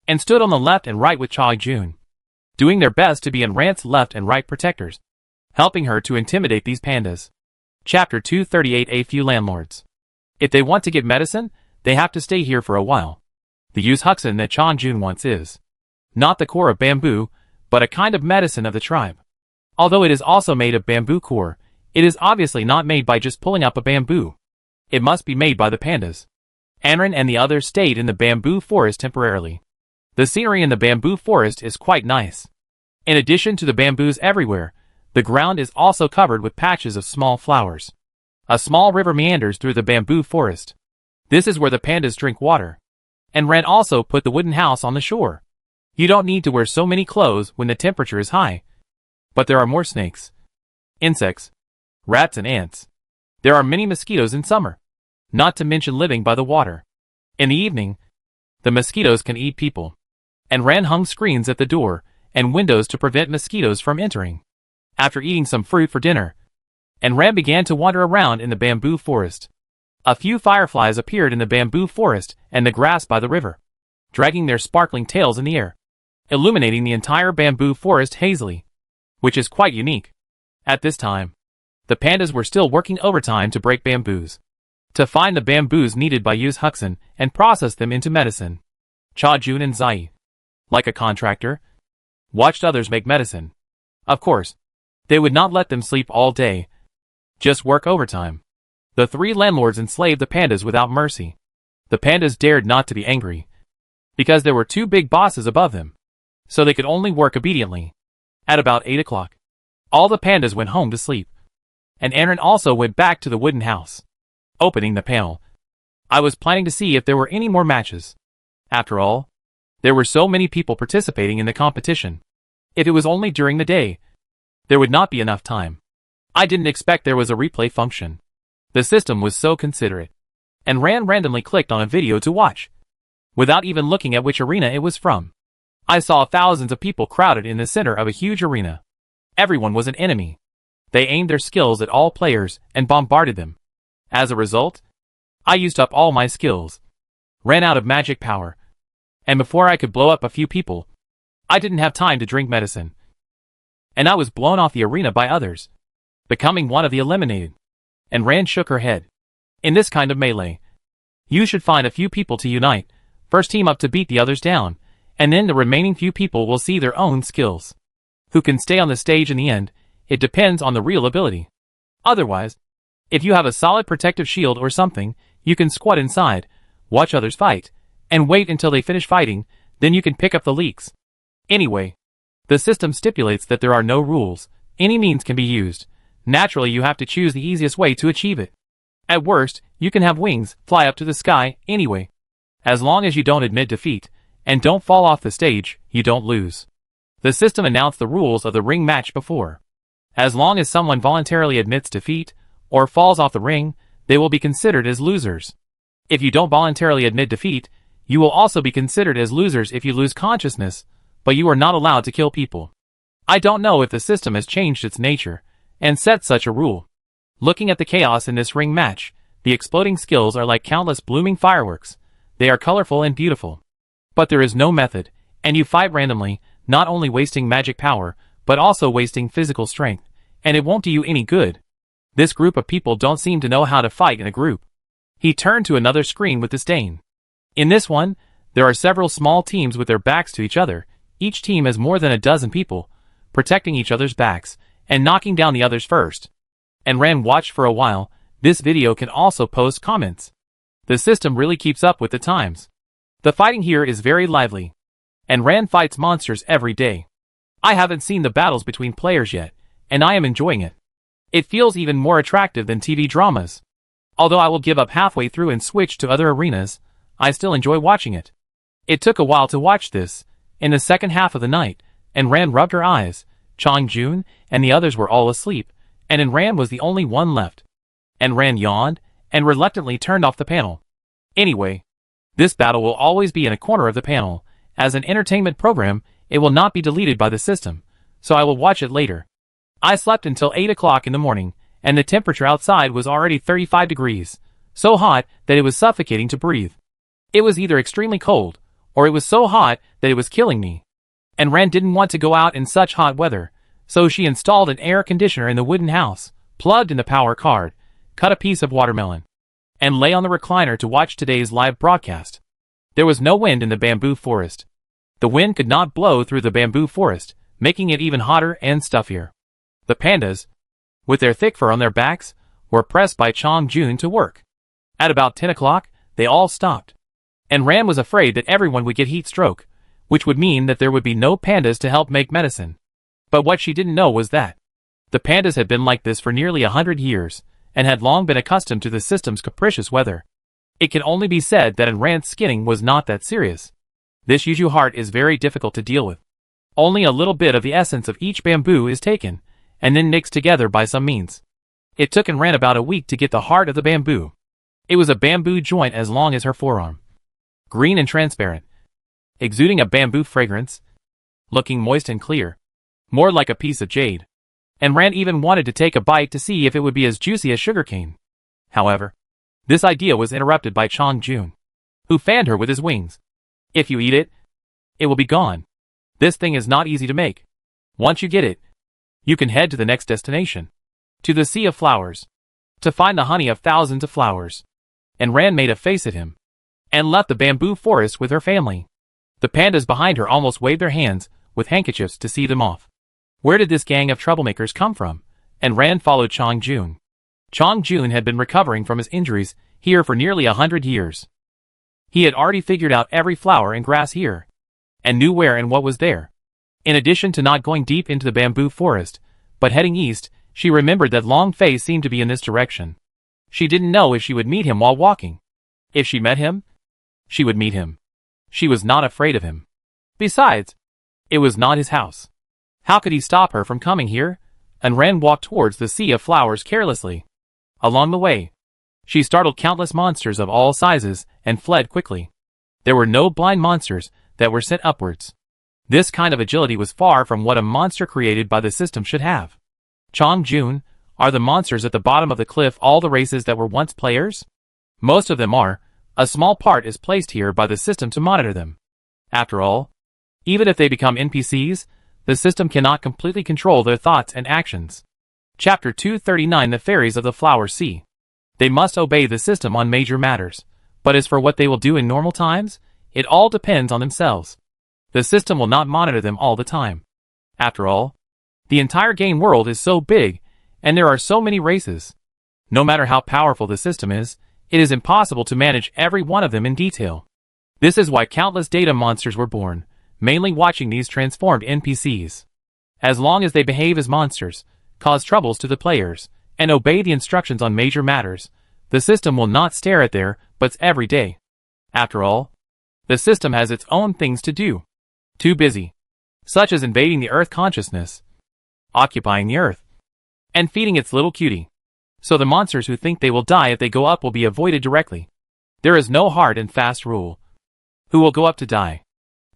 and stood on the left and right with Chai Jun, doing their best to be Rand's left and right protectors, helping her to intimidate these pandas. Chapter 238. A few landlords. If they want to get medicine, they have to stay here for a while. The use Huxin that Chai Jun wants is not the core of bamboo, but a kind of medicine of the tribe. Although it is also made of bamboo core, it is obviously not made by just pulling up a bamboo. It must be made by the pandas. Anran and the others stayed in the bamboo forest temporarily. The scenery in the bamboo forest is quite nice. In addition to the bamboos everywhere, the ground is also covered with patches of small flowers. A small river meanders through the bamboo forest. This is where the pandas drink water. And Rand also put the wooden house on the shore. You don't need to wear so many clothes when the temperature is high. But there are more snakes, insects, rats and ants. There are many mosquitoes in summer, not to mention living by the water. In the evening, the mosquitoes can eat people. And Rand hung screens at the door and windows to prevent mosquitoes from entering. After eating some fruit for dinner, and Rand began to wander around in the bamboo forest. A few fireflies appeared in the bamboo forest and the grass by the river, dragging their sparkling tails in the air, illuminating the entire bamboo forest hazily, which is quite unique. At this time, the pandas were still working overtime to break bamboos, to find the bamboos needed by Use Huxin and process them into medicine. Cha Jun and Zai, like a contractor, watched others make medicine. Of course, they would not let them sleep all day, just work overtime. The three landlords enslaved the pandas without mercy. The pandas dared not to be angry, because there were two big bosses above them, so they could only work obediently. At about 8 o'clock, all the pandas went home to sleep. And Aaron also went back to the wooden house. Opening the panel, I was planning to see if there were any more matches. After all, there were so many people participating in the competition. If it was only during the day, there would not be enough time. I didn't expect there was a replay function. The system was so considerate. And randomly clicked on a video to watch, without even looking at which arena it was from. I saw thousands of people crowded in the center of a huge arena. Everyone was an enemy. They aimed their skills at all players and bombarded them. As a result, I used up all my skills, ran out of magic power, and before I could blow up a few people, I didn't have time to drink medicine. And I was blown off the arena by others, becoming one of the eliminated. And Rand shook her head. In this kind of melee, you should find a few people to unite, first team up to beat the others down, and then the remaining few people will see their own skills. Who can stay on the stage in the end, it depends on the real ability. Otherwise, if you have a solid protective shield or something, you can squat inside, watch others fight, and wait until they finish fighting, then you can pick up the leaks. Anyway, the system stipulates that there are no rules, any means can be used. Naturally, you have to choose the easiest way to achieve it. At worst, you can have wings, fly up to the sky, anyway. As long as you don't admit defeat, and don't fall off the stage, you don't lose. The system announced the rules of the ring match before. As long as someone voluntarily admits defeat, or falls off the ring, they will be considered as losers. If you don't voluntarily admit defeat, you will also be considered as losers if you lose consciousness, but you are not allowed to kill people. I don't know if the system has changed its nature, and set such a rule. Looking at the chaos in this ring match, the exploding skills are like countless blooming fireworks. They are colorful and beautiful. But there is no method, and you fight randomly, not only wasting magic power, but also wasting physical strength, and it won't do you any good. This group of people don't seem to know how to fight in a group. He turned to another screen with disdain. In this one, there are several small teams with their backs to each other. Each team has more than a dozen people, protecting each other's backs, and knocking down the others first. And Rand watched for a while. This video can also post comments. The system really keeps up with the times. The fighting here is very lively. And Rand fights monsters every day. I haven't seen the battles between players yet, and I am enjoying it. It feels even more attractive than TV dramas. Although I will give up halfway through and switch to other arenas, I still enjoy watching it. It took a while to watch this, in the second half of the night, and Rand rubbed her eyes. Chong-Jun and the others were all asleep, and Rand was the only one left. And Rand yawned, and reluctantly turned off the panel. Anyway, this battle will always be in a corner of the panel. As an entertainment program, it will not be deleted by the system, so I will watch it later. I slept until 8 o'clock in the morning, and the temperature outside was already 35 degrees, so hot that it was suffocating to breathe. It was either extremely cold, or it was so hot that it was killing me. And Rand didn't want to go out in such hot weather, so she installed an air conditioner in the wooden house, plugged in the power card, cut a piece of watermelon, and lay on the recliner to watch today's live broadcast. There was no wind in the bamboo forest. The wind could not blow through the bamboo forest, making it even hotter and stuffier. The pandas, with their thick fur on their backs, were pressed by Chong-Jun to work. At about 10 o'clock, they all stopped. And Rand was afraid that everyone would get heat stroke, which would mean that there would be no pandas to help make medicine. But what she didn't know was that the pandas had been like this for nearly 100 years, and had long been accustomed to the system's capricious weather. It can only be said that Rand's skinning was not that serious. This Yuju heart is very difficult to deal with. Only a little bit of the essence of each bamboo is taken, and then mixed together by some means. It took Rand about a week to get the heart of the bamboo. It was a bamboo joint as long as her forearm, green and transparent, exuding a bamboo fragrance, looking moist and clear, more like a piece of jade. And Rand even wanted to take a bite to see if it would be as juicy as sugarcane. However, this idea was interrupted by Chong-Jun, who fanned her with his wings. If you eat it, it will be gone. This thing is not easy to make. Once you get it, you can head to the next destination, to the Sea of Flowers, to find the honey of thousands of flowers. And Rand made a face at him, and left the bamboo forest with her family. The pandas behind her almost waved their hands with handkerchiefs to see them off. Where did this gang of troublemakers come from? And Rand followed Chong-Jun. Chong-Jun had been recovering from his injuries here for nearly 100 years. He had already figured out every flower and grass here, and knew where and what was there. In addition to not going deep into the bamboo forest, but heading east, she remembered that Long Fei seemed to be in this direction. She didn't know if she would meet him while walking. If she met him, she would meet him. She was not afraid of him. Besides, it was not his house. How could he stop her from coming here? And Ran walked towards the sea of flowers carelessly. Along the way, she startled countless monsters of all sizes and fled quickly. There were no blind monsters that were sent upwards. This kind of agility was far from what a monster created by the system should have. Chong Jun, are the monsters at the bottom of the cliff all the races that were once players? Most of them are. A small part is placed here by the system to monitor them. After all, even if they become NPCs, the system cannot completely control their thoughts and actions. Chapter 239 The Fairies of the Flower Sea. They must obey the system on major matters, but as for what they will do in normal times, it all depends on themselves. The system will not monitor them all the time. After all, the entire game world is so big, and there are so many races. No matter how powerful the system is, it is impossible to manage every one of them in detail. This is why countless data monsters were born, mainly watching these transformed NPCs. As long as they behave as monsters, cause troubles to the players, and obey the instructions on major matters, the system will not stare at their butts every day. After all, the system has its own things to do. Too busy. Such as invading the Earth consciousness, occupying the Earth, and feeding its little cutie. So the monsters who think they will die if they go up will be avoided directly. There is no hard and fast rule. Who will go up to die?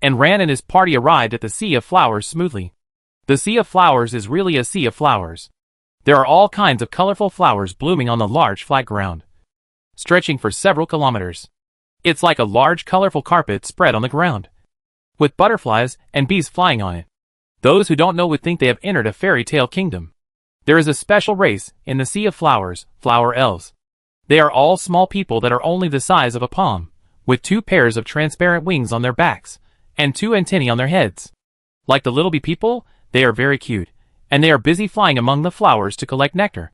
And Ran and his party arrived at the Sea of Flowers smoothly. The Sea of Flowers is really a sea of flowers. There are all kinds of colorful flowers blooming on the large flat ground, stretching for several kilometers. It's like a large colorful carpet spread on the ground, with butterflies and bees flying on it. Those who don't know would think they have entered a fairy tale kingdom. There is a special race in the Sea of Flowers, flower elves. They are all small people that are only the size of a palm, with 2 pairs of transparent wings on their backs, and 2 antennae on their heads. Like the little bee people, they are very cute, and they are busy flying among the flowers to collect nectar.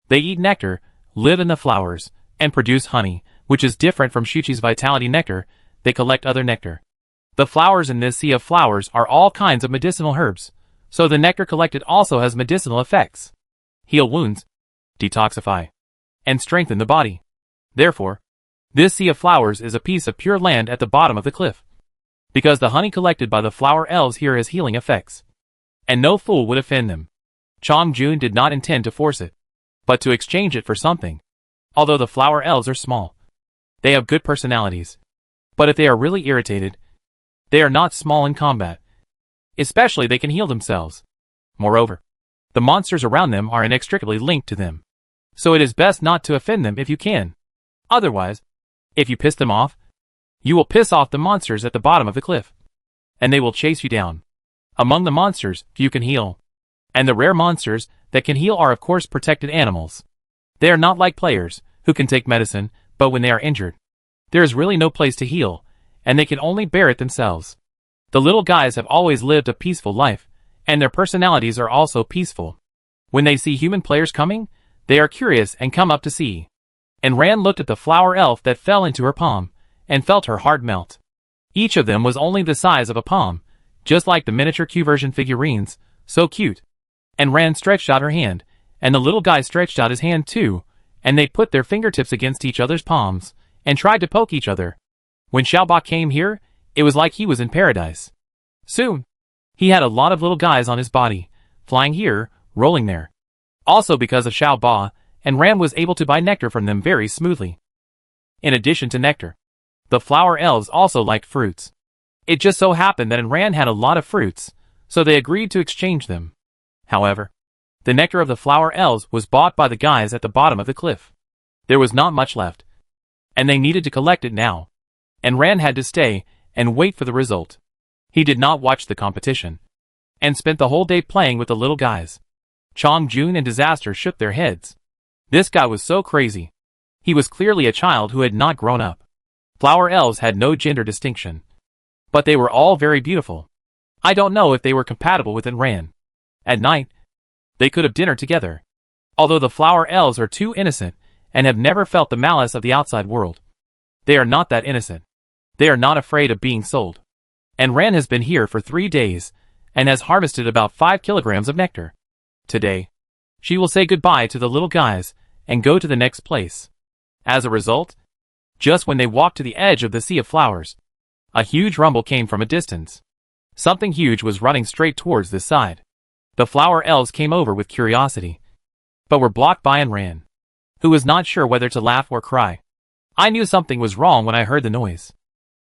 They eat nectar, live in the flowers, and produce honey, which is different from Shuchi's vitality nectar. They collect other nectar. The flowers in this Sea of Flowers are all kinds of medicinal herbs, so the nectar collected also has medicinal effects. Heal wounds, detoxify, and strengthen the body. Therefore, this Sea of Flowers is a piece of pure land at the bottom of the cliff. Because the honey collected by the flower elves here has healing effects, and no fool would offend them. Chong Jun did not intend to force it, but to exchange it for something. Although the flower elves are small, they have good personalities. But if they are really irritated, they are not small in combat. Especially they can heal themselves. Moreover, the monsters around them are inextricably linked to them. So it is best not to offend them if you can. Otherwise, if you piss them off, you will piss off the monsters at the bottom of the cliff, and they will chase you down. Among the monsters, few can heal. And the rare monsters that can heal are of course protected animals. They are not like players, who can take medicine, but when they are injured, there is really no place to heal, and they can only bear it themselves. The little guys have always lived a peaceful life, and their personalities are also peaceful. When they see human players coming, they are curious and come up to see. And Ran looked at the flower elf that fell into her palm, and felt her heart melt. Each of them was only the size of a palm, just like the miniature Q-version figurines, so cute. And Ran stretched out her hand, and the little guy stretched out his hand too, and they put their fingertips against each other's palms, and tried to poke each other. When Xiaoba came here, it was like he was in paradise. Soon, he had a lot of little guys on his body, flying here, rolling there. Also because of Xiaoba, and Ran was able to buy nectar from them very smoothly. In addition to nectar, the flower elves also liked fruits. It just so happened that Ran had a lot of fruits, so they agreed to exchange them. However, the nectar of the flower elves was bought by the guys at the bottom of the cliff. There was not much left, and they needed to collect it now. And Ran had to stay and wait for the result. He did not watch the competition, and spent the whole day playing with the little guys. Chong Jun and Disaster shook their heads. This guy was so crazy. He was clearly a child who had not grown up. Flower elves had no gender distinction, but they were all very beautiful. I don't know if they were compatible with Ran. At night, they could have dinner together. Although the flower elves are too innocent and have never felt the malice of the outside world. They are not that innocent. They are not afraid of being sold. And Ran has been here for 3 days, and has harvested about 5 kilograms of nectar. Today, she will say goodbye to the little guys and go to the next place. As a result, just when they walked to the edge of the sea of flowers, a huge rumble came from a distance. Something huge was running straight towards this side. The flower elves came over with curiosity, but were blocked by and ran, who was not sure whether to laugh or cry. I knew something was wrong when I heard the noise.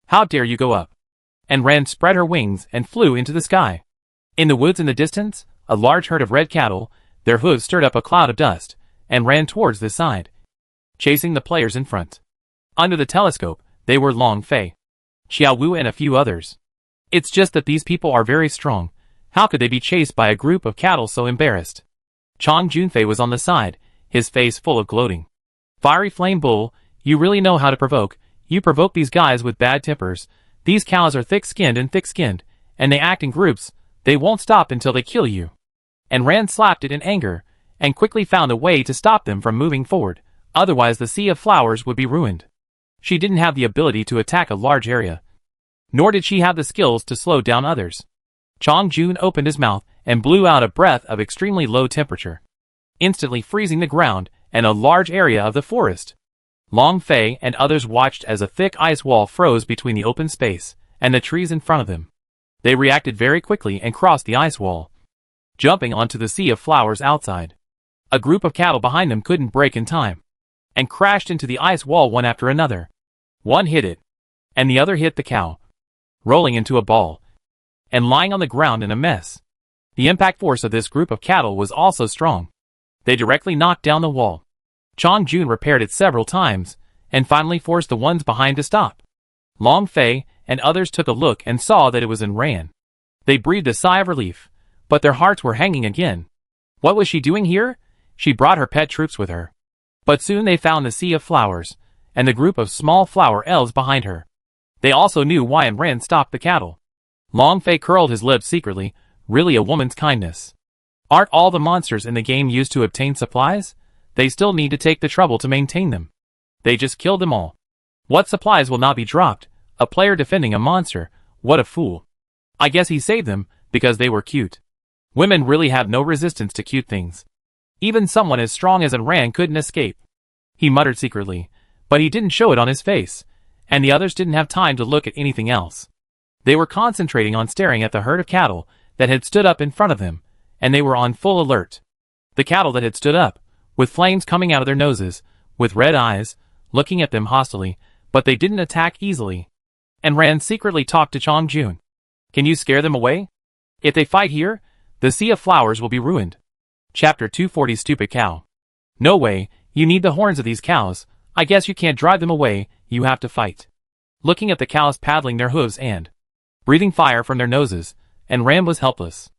How dare you go up? And Ran spread her wings and flew into the sky. In the woods in the distance, a large herd of red cattle, their hooves stirred up a cloud of dust, and ran towards this side, chasing the players in front. Under the telescope, they were Long Fei, Xiao Wu and a few others. It's just that these people are very strong. How could they be chased by a group of cattle so embarrassed? Chang Junfei was on the side, his face full of gloating. Fiery Flame Bull, you really know how to provoke. You provoke these guys with bad tempers. These cows are thick-skinned, and they act in groups. They won't stop until they kill you. And Ran slapped it in anger, and quickly found a way to stop them from moving forward. Otherwise the sea of flowers would be ruined. She didn't have the ability to attack a large area, nor did she have the skills to slow down others. Chang Jun opened his mouth and blew out a breath of extremely low temperature, instantly freezing the ground and a large area of the forest. Long Fei and others watched as a thick ice wall froze between the open space and the trees in front of them. They reacted very quickly and crossed the ice wall, jumping onto the sea of flowers outside. A group of cattle behind them couldn't break in time, and crashed into the ice wall one after another. One hit it, and the other hit the cow, rolling into a ball, and lying on the ground in a mess. The impact force of this group of cattle was also strong. They directly knocked down the wall. Chang Jun repaired it several times, and finally forced the ones behind to stop. Long Fei and others took a look and saw that it was in Ran. They breathed a sigh of relief, but their hearts were hanging again. What was she doing here? She brought her pet troops with her. But soon they found the sea of flowers, and the group of small flower elves behind her. They also knew why and Ran stopped the cattle. Long Fei curled his lips secretly, really a woman's kindness. Aren't all the monsters in the game used to obtain supplies? They still need to take the trouble to maintain them. They just killed them all. What supplies will not be dropped? A player defending a monster, what a fool. I guess he saved them, because they were cute. Women really have no resistance to cute things. Even someone as strong as Ran couldn't escape. He muttered secretly, but he didn't show it on his face, and the others didn't have time to look at anything else. They were concentrating on staring at the herd of cattle that had stood up in front of them, and they were on full alert. The cattle that had stood up, with flames coming out of their noses, with red eyes, looking at them hostilely, but they didn't attack easily. And Ran secretly talked to Chang Jun. Can you scare them away? If they fight here, the sea of flowers will be ruined. Chapter 240 Stupid Cow. No way, you need the horns of these cows. I guess you can't drive them away, you have to fight. Looking at the cows paddling their hooves and breathing fire from their noses, and Ran was helpless.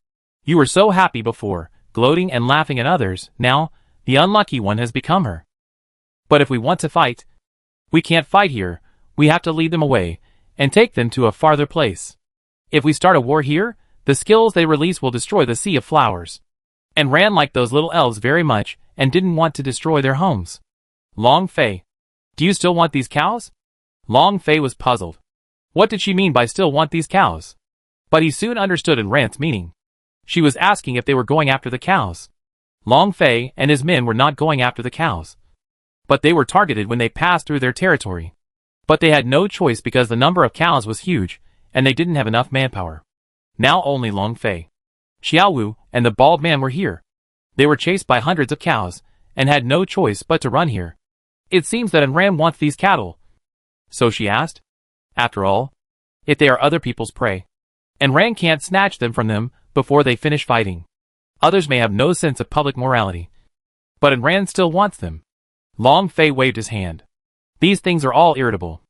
You were so happy before, gloating and laughing at others, now, the unlucky one has become her. But if we want to fight, we can't fight here, we have to lead them away, and take them to a farther place. If we start a war here, the skills they release will destroy the sea of flowers. And Ran liked those little elves very much, and didn't want to destroy their homes. Long Fei. Do you still want these cows? Long Fei was puzzled. What did she mean by still want these cows? But he soon understood Ran's meaning. She was asking if they were going after the cows. Long Fei and his men were not going after the cows, but they were targeted when they passed through their territory. But they had no choice because the number of cows was huge, and they didn't have enough manpower. Now only Long Fei, Xiao Wu, and the bald man were here. They were chased by hundreds of cows, and had no choice but to run here. It seems that Ran wants these cattle. So she asked. After all, if they are other people's prey, and Ran can't snatch them from them before they finish fighting. Others may have no sense of public morality, but Ran still wants them. Long Fei waved his hand. These things are all irritable,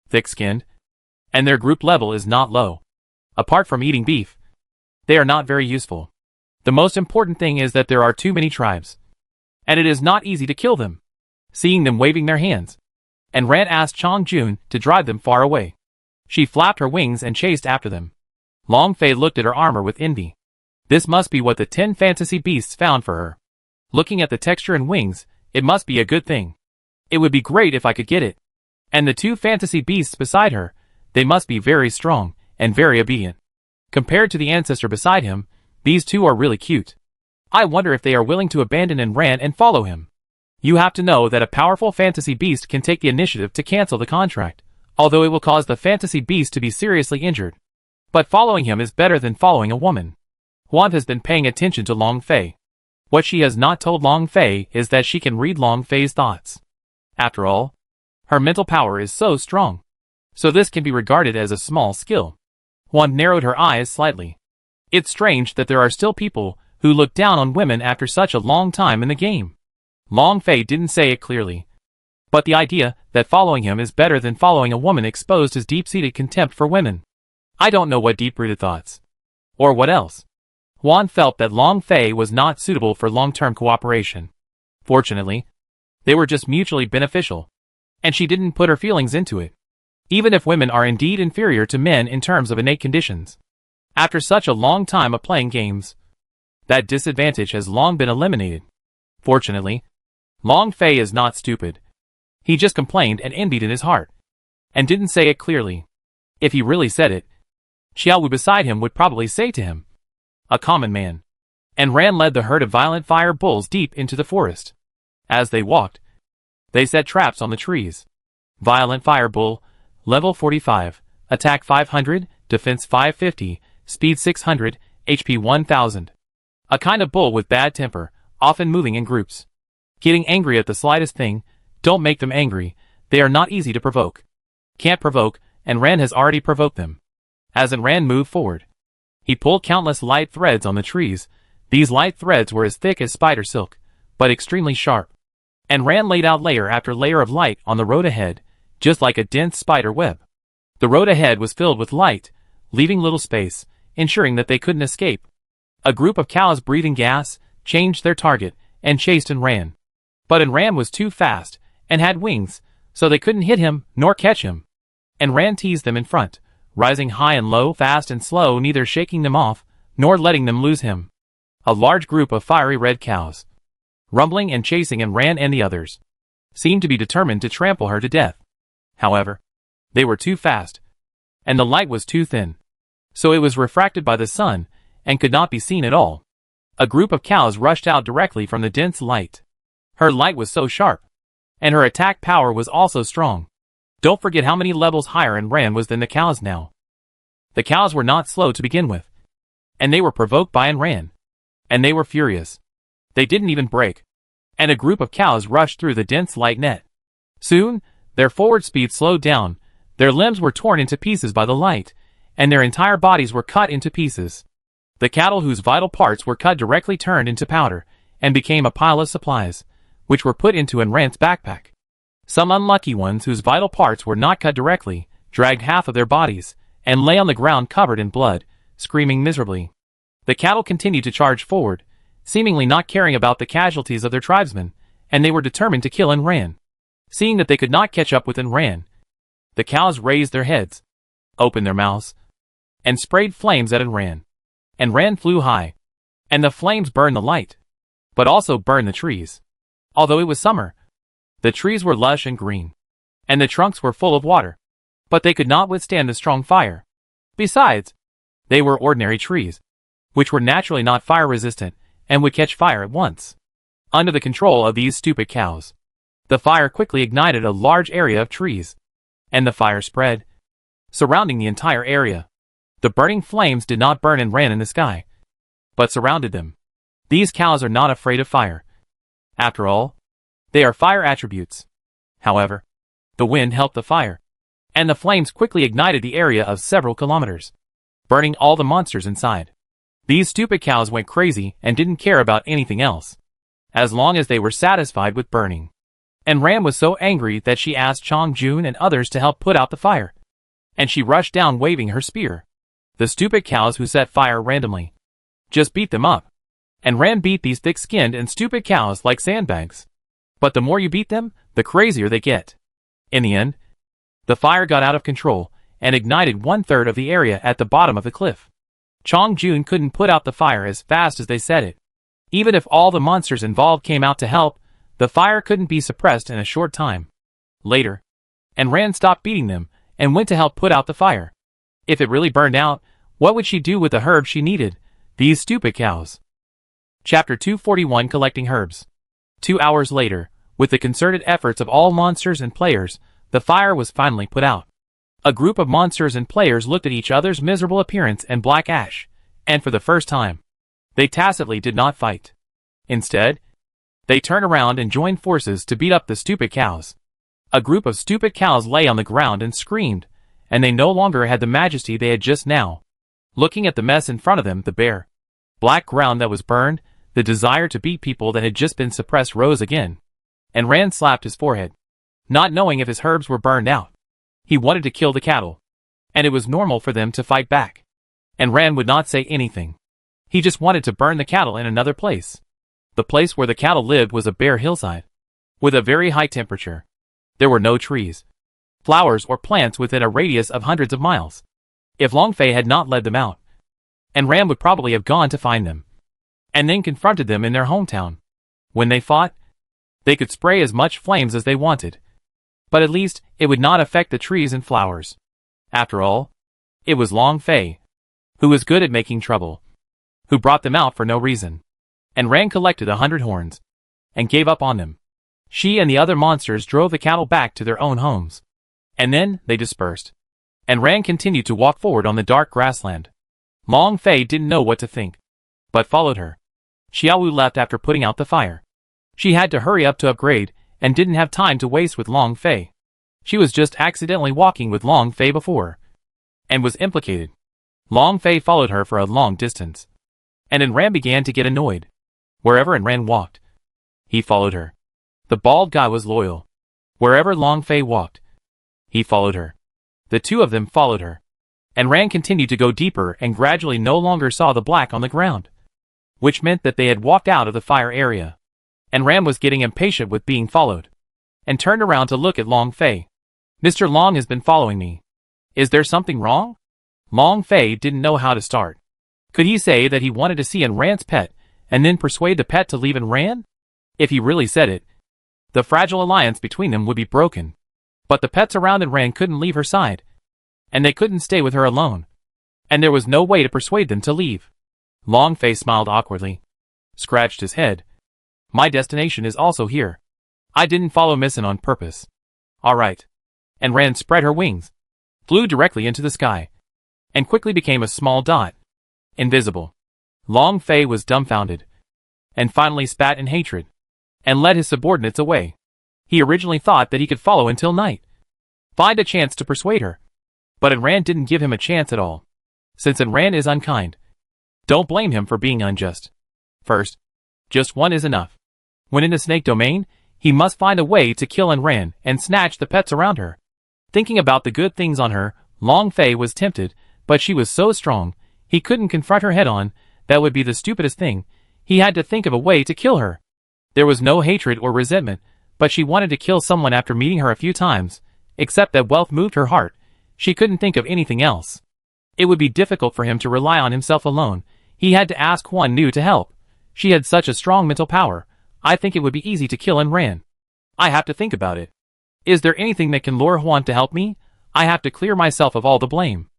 thick-skinned, and their group level is not low. Apart from eating beef, they are not very useful. The most important thing is that there are too many tribes, and it is not easy to kill them. Seeing them waving their hands, and Ran asked Chang Jun to drive them far away. She flapped her wings and chased after them. Long Fei looked at her armor with envy. This must be what the 10 fantasy beasts found for her. Looking at the texture and wings, it must be a good thing. It would be great if I could get it. And the 2 fantasy beasts beside her, they must be very strong, and very obedient. Compared to the ancestor beside him, these two are really cute. I wonder if they are willing to abandon and ran and follow him. You have to know that a powerful fantasy beast can take the initiative to cancel the contract, although it will cause the fantasy beast to be seriously injured. But following him is better than following a woman. Juan has been paying attention to Long Fei. What she has not told Long Fei is that she can read Long Fei's thoughts. After all, her mental power is so strong. So this can be regarded as a small skill. Juan narrowed her eyes slightly. It's strange that there are still people who look down on women after such a long time in the game. Long Fei didn't say it clearly, but the idea that following him is better than following a woman exposed his deep-seated contempt for women. I don't know what deep-rooted thoughts. Or what else. Juan felt that Long Fei was not suitable for long-term cooperation. Fortunately, they were just mutually beneficial, and she didn't put her feelings into it. Even if women are indeed inferior to men in terms of innate conditions. After such a long time of playing games, that disadvantage has long been eliminated. Fortunately, Long Fei is not stupid. He just complained and envied in his heart, and didn't say it clearly. If he really said it, Xiaowu beside him would probably say to him, a common man. And Ran led the herd of violent fire bulls deep into the forest. As they walked, they set traps on the trees. Violent fire bull, level 45, attack 500, defense 550, speed 600, HP 1000. A kind of bull with bad temper, often moving in groups. Getting angry at the slightest thing, don't make them angry, they are not easy to provoke. Can't provoke, and Ran has already provoked them. As Ran moved forward, he pulled countless light threads on the trees. These light threads were as thick as spider silk, but extremely sharp. And Ran laid out layer after layer of light on the road ahead, just like a dense spider web. The road ahead was filled with light, leaving little space, ensuring that they couldn't escape. A group of cows breathing gas changed their target and chased and ran. But Ran was too fast and had wings, so they couldn't hit him nor catch him. And Ran teased them in front, rising high and low, fast and slow, neither shaking them off nor letting them lose him. A large group of fiery red cows, rumbling and chasing Ran and the others, seemed to be determined to trample her to death. However, they were too fast, and the light was too thin, so it was refracted by the sun and could not be seen at all. A group of cows rushed out directly from the dense light. Her light was so sharp, and her attack power was also strong. Don't forget how many levels higher Ran was than the cows now. The cows were not slow to begin with, and they were provoked by Ran, and they were furious. They didn't even break, and a group of cows rushed through the dense light net. Soon, their forward speed slowed down, their limbs were torn into pieces by the light, and their entire bodies were cut into pieces. The cattle whose vital parts were cut directly turned into powder, and became a pile of supplies, which were put into Ran's backpack. Some unlucky ones whose vital parts were not cut directly, dragged half of their bodies, and lay on the ground covered in blood, screaming miserably. The cattle continued to charge forward, seemingly not caring about the casualties of their tribesmen, and they were determined to kill Ran. Seeing that they could not catch up with Ran, the cows raised their heads, opened their mouths, and sprayed flames at Ran. Ran flew high, and the flames burned the light, but also burned the trees. Although it was summer, the trees were lush and green, and the trunks were full of water, but they could not withstand the strong fire. Besides, they were ordinary trees, which were naturally not fire-resistant and would catch fire at once. Under the control of these stupid cows, the fire quickly ignited a large area of trees, and the fire spread, surrounding the entire area. The burning flames did not burn Ran in the sky, but surrounded them. These cows are not afraid of fire. After all, they are fire attributes. However, the wind helped the fire, and the flames quickly ignited the area of several kilometers, burning all the monsters inside. These stupid cows went crazy and didn't care about anything else, as long as they were satisfied with burning. And Ran was so angry that she asked Chong Jun and others to help put out the fire, and she rushed down waving her spear. The stupid cows who set fire randomly just beat them up, and Ran beat these thick-skinned and stupid cows like sandbags. But the more you beat them, the crazier they get. In the end, the fire got out of control and ignited 1/3 of the area at the bottom of the cliff. Chong Jun couldn't put out the fire as fast as they set it. Even if all the monsters involved came out to help, the fire couldn't be suppressed in a short time. Later, Ran stopped beating them and went to help put out the fire. If it really burned out, What would she do with the herbs she needed? These stupid cows. Chapter 241 Collecting Herbs. 2 hours later, with the concerted efforts of all monsters and players, the fire was finally put out. A group of monsters and players looked at each other's miserable appearance and black ash, and for the first time, they tacitly did not fight. Instead, they turned around and joined forces to beat up the stupid cows. A group of stupid cows lay on the ground and screamed, and they no longer had the majesty they had just now. Looking at the mess in front of them, the bare, black ground that was burned, the desire to beat people that had just been suppressed rose again. And Rand slapped his forehead, not knowing if his herbs were burned out. He wanted to kill the cattle, and it was normal for them to fight back. And Rand would not say anything. He just wanted to burn the cattle in another place. The place where the cattle lived was a bare hillside, with a very high temperature. There were no trees, flowers, or plants within a radius of hundreds of miles. If Longfei had not led them out, and Rand would probably have gone to find them, and then confronted them in their hometown. When they fought, they could spray as much flames as they wanted, but at least it would not affect the trees and flowers. After all, it was Longfei, who was good at making trouble, who brought them out for no reason. And Rand collected 100 horns, and gave up on them. She and the other monsters drove the cattle back to their own homes, and then they dispersed. And Rand continued to walk forward on the dark grassland. Longfei didn't know what to think, but followed her. Xiaowu left after putting out the fire. She had to hurry up to upgrade, and didn't have time to waste with Longfei. She was just accidentally walking with Longfei before, and was implicated. Longfei followed her for a long distance, and then Rand began to get annoyed. Wherever Rand walked, he followed her. The bald guy was loyal. Wherever Longfei walked, he followed her. The two of them followed her, and Rand continued to go deeper and gradually no longer saw the black on the ground, which meant that they had walked out of the fire area. And Rand was getting impatient with being followed, and turned around to look at Longfei. Mr. Long has been following me. Is there something wrong? Longfei didn't know how to start. Could he say that he wanted to see Rand's pet, and then persuade the pet to leave Rand? If he really said it, the fragile alliance between them would be broken. But the pets around Rand couldn't leave her side, and they couldn't stay with her alone, and there was no way to persuade them to leave. Longfei smiled awkwardly, scratched his head. My destination is also here. I didn't follow Missin on purpose. All right. And Rand spread her wings, flew directly into the sky, and quickly became a small dot. Invisible. Longfei was dumbfounded, and finally spat in hatred, and led his subordinates away. He originally thought that he could follow until night, find a chance to persuade her. But Rand didn't give him a chance at all. Since Rand is unkind, don't blame him for being unjust. First, just one is enough. When in the snake domain, he must find a way to kill Rand and snatch the pets around her. Thinking about the good things on her, Longfei was tempted, but she was so strong, he couldn't confront her head-on. That would be the stupidest thing. He had to think of a way to kill her. There was no hatred or resentment, but she wanted to kill someone after meeting her a few times, except that wealth moved her heart. She couldn't think of anything else. It would be difficult for him to rely on himself alone. He had to ask Huan Nu to help. She had such a strong mental power. I think it would be easy to kill Rand. I have to think about it. Is there anything that can lure Huan to help me? I have to clear myself of all the blame.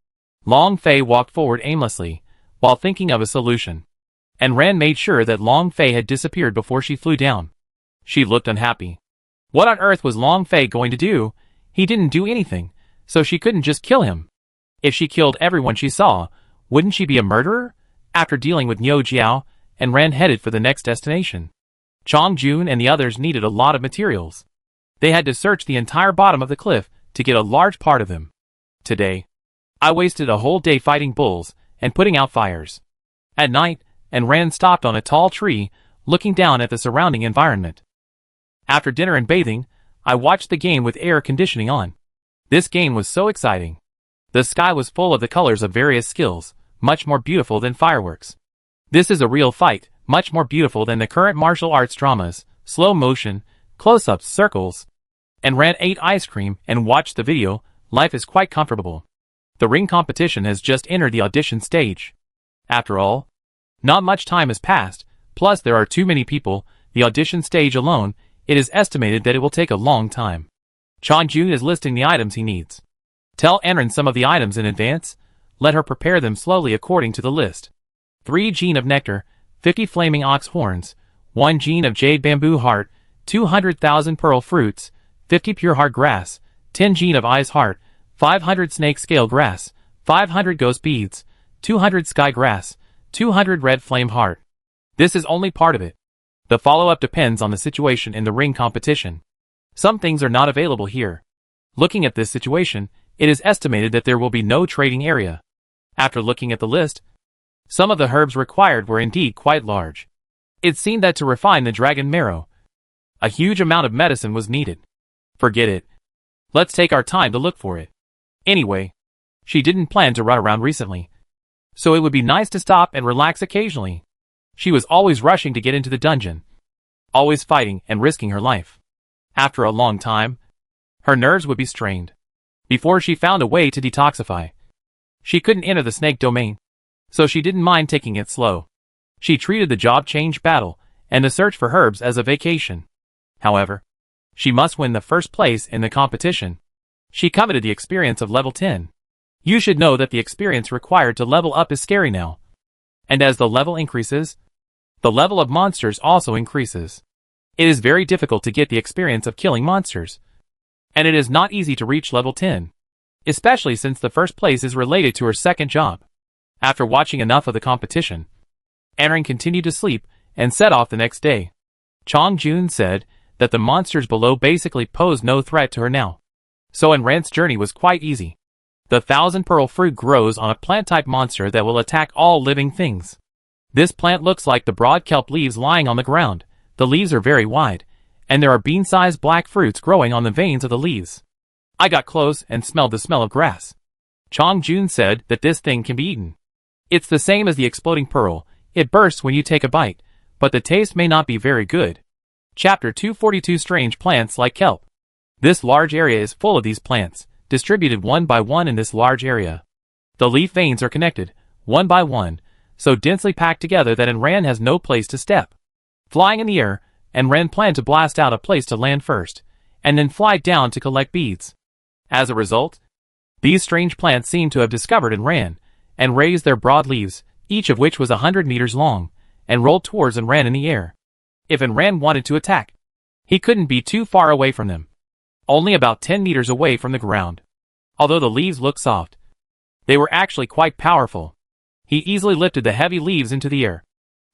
Longfei walked forward aimlessly, while thinking of a solution. And Rand made sure that Longfei had disappeared before she flew down. She looked unhappy. What on earth was Longfei going to do? He didn't do anything, so she couldn't just kill him. If she killed everyone she saw, wouldn't she be a murderer? After dealing with Niu Jiao, and Rand headed for the next destination. Chong Jun and the others needed a lot of materials. They had to search the entire bottom of the cliff to get a large part of them. Today, I wasted a whole day fighting bulls and putting out fires. At night, Rand stopped on a tall tree, looking down at the surrounding environment. After dinner and bathing, I watched the game with air conditioning on. This game was so exciting. The sky was full of the colors of various skills, much more beautiful than fireworks. This is a real fight, much more beautiful than the current martial arts dramas, slow motion, close-ups, circles. And Rand ate ice cream and watched the video. Life is quite comfortable. The ring competition has just entered the audition stage. After all, not much time has passed, plus there are too many people. The audition stage alone, it is estimated that it will take a long time. Chong Jun is listing the items he needs. Tell Enron some of the items in advance. let her prepare them slowly according to the list. 3 gene of nectar, 50 flaming ox horns, 1 gene of jade bamboo heart, 200,000 pearl fruits, 50 pure heart grass, 10 gene of eyes heart, 500 snake scale grass, 500 ghost beads, 200 sky grass, 200 red flame heart. This is only part of it. The follow-up depends on the situation in the ring competition. Some things are not available here. Looking at this situation, it is estimated that there will be no trading area. After looking at the list, some of the herbs required were indeed quite large. It seemed that to refine the dragon marrow, a huge amount of medicine was needed. Forget it. Let's take our time to look for it. Anyway, she didn't plan to run around recently, so it would be nice to stop and relax occasionally. She was always rushing to get into the dungeon, always fighting and risking her life. After a long time, her nerves would be strained. Before she found a way to detoxify, she couldn't enter the snake domain, so she didn't mind taking it slow. She treated the job change battle and the search for herbs as a vacation. However, she must win the first place in the competition. She coveted the experience of level 10. You should know that the experience required to level up is scary now. And as the level increases, the level of monsters also increases. It is very difficult to get the experience of killing monsters. And it is not easy to reach level 10. Especially since the first place is related to her second job. After watching enough of the competition, Anren continued to sleep and set off the next day. Chong Jun said that the monsters below basically posed no threat to her now. So Anren's journey was quite easy. The 1,000 pearl fruit grows on a plant-type monster that will attack all living things. This plant looks like the broad kelp leaves lying on the ground. The leaves are very wide, and there are bean-sized black fruits growing on the veins of the leaves. I got close and smelled the smell of grass. Chong Jun said that this thing can be eaten. It's the same as the exploding pearl. It bursts when you take a bite, but the taste may not be very good. Chapter 242 Strange plants like kelp. This large area is full of these plants, distributed one by one in this large area. The leaf veins are connected, one by one, so densely packed together that Anren has no place to step. Flying in the air, Anren planned to blast out a place to land first, and then fly down to collect beads. As a result, these strange plants seem to have discovered Anren, and raised their broad leaves, each of which was 100 meters long, and rolled towards Anren in the air. If Anren wanted to attack, he couldn't be too far away from them. Only about 10 meters away from the ground. Although the leaves looked soft, they were actually quite powerful. He easily lifted the heavy leaves into the air,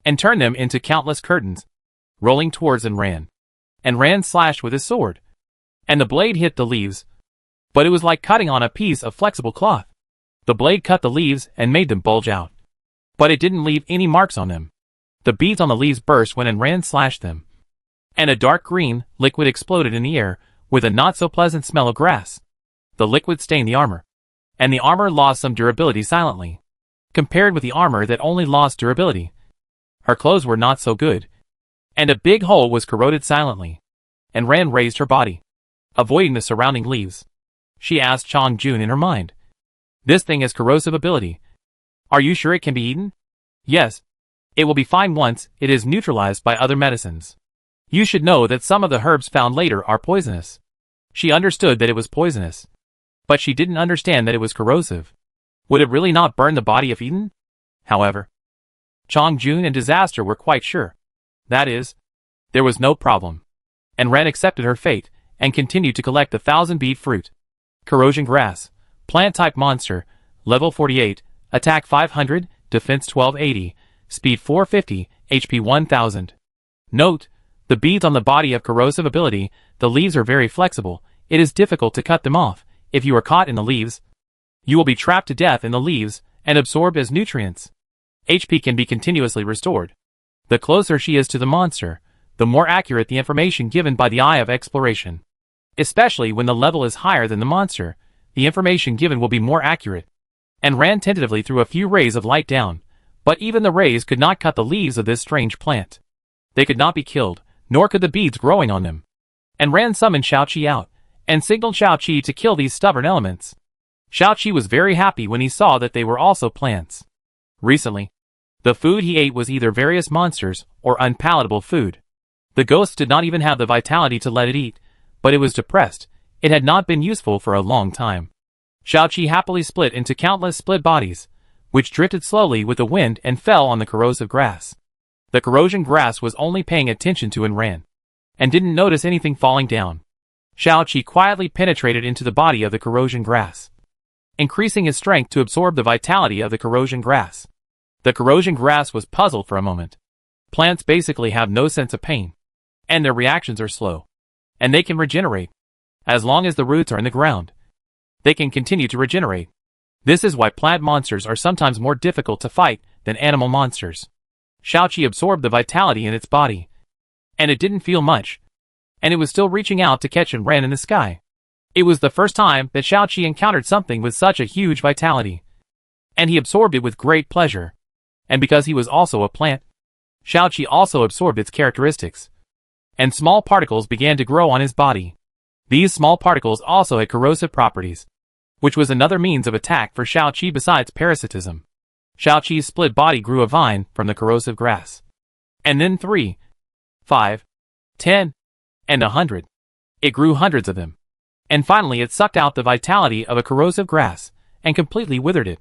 and turned them into countless curtains, rolling towards Anren. Anren slashed with his sword, and the blade hit the leaves, but it was like cutting on a piece of flexible cloth. The blade cut the leaves and made them bulge out, but it didn't leave any marks on them. The beads on the leaves burst when Anren slashed them, and a dark green liquid exploded in the air with a not-so-pleasant smell of grass. The liquid stained the armor, and the armor lost some durability silently. Compared with the armor that only lost durability, her clothes were not so good, and a big hole was corroded silently. Anren raised her body, avoiding the surrounding leaves. She asked Chong Jun in her mind, "This thing has corrosive ability. Are you sure it can be eaten?" "Yes. It will be fine once it is neutralized by other medicines. You should know that some of the herbs found later are poisonous." She understood that it was poisonous, but she didn't understand that it was corrosive. Would it really not burn the body if eaten? However, Chong Jun and Disaster were quite sure. That is, there was no problem. Anren accepted her fate and continued to collect the 1,000 bead fruit. Corrosion grass, plant-type monster, level 48, attack 500, defense 1280, speed 450, HP 1000. Note, the beads on the body have corrosive ability. The leaves are very flexible. It is difficult to cut them off. If you are caught in the leaves, you will be trapped to death in the leaves and absorbed as nutrients. HP can be continuously restored. The closer she is to the monster, the more accurate the information given by the Eye of Exploration. Especially when the level is higher than the monster, the information given will be more accurate. Anren tentatively threw a few rays of light down, but even the rays could not cut the leaves of this strange plant. They could not be killed, nor could the beads growing on them. Anren summoned Xiaoqi out, and signaled Xiaoqi to kill these stubborn elements. Xiaoqi was very happy when he saw that they were also plants. Recently, the food he ate was either various monsters or unpalatable food. The ghost did not even have the vitality to let it eat, but it was depressed. It had not been useful for a long time. Xiaoqi happily split into countless split bodies, which drifted slowly with the wind and fell on the corrosive grass. The corrosion grass was only paying attention to and ran, and didn't notice anything falling down. Xiaoqi quietly penetrated into the body of the corrosion grass, increasing his strength to absorb the vitality of the corrosion grass. The corrosion grass was puzzled for a moment. Plants basically have no sense of pain, and their reactions are slow, and they can regenerate. As long as the roots are in the ground, they can continue to regenerate. This is why plant monsters are sometimes more difficult to fight than animal monsters. Xiaoqi absorbed the vitality in its body, and it didn't feel much, and it was still reaching out to catch and ran in the sky. It was the first time that Xiaoqi encountered something with such a huge vitality, and he absorbed it with great pleasure. And because he was also a plant, Xiaoqi also absorbed its characteristics, and small particles began to grow on his body. These small particles also had corrosive properties, which was another means of attack for Xiaoqi besides parasitism. Xiaoqi's split body grew a vine from the corrosive grass. And then 3, 5, 10, and 100. It grew hundreds of them. And finally it sucked out the vitality of a corrosive grass, and completely withered it.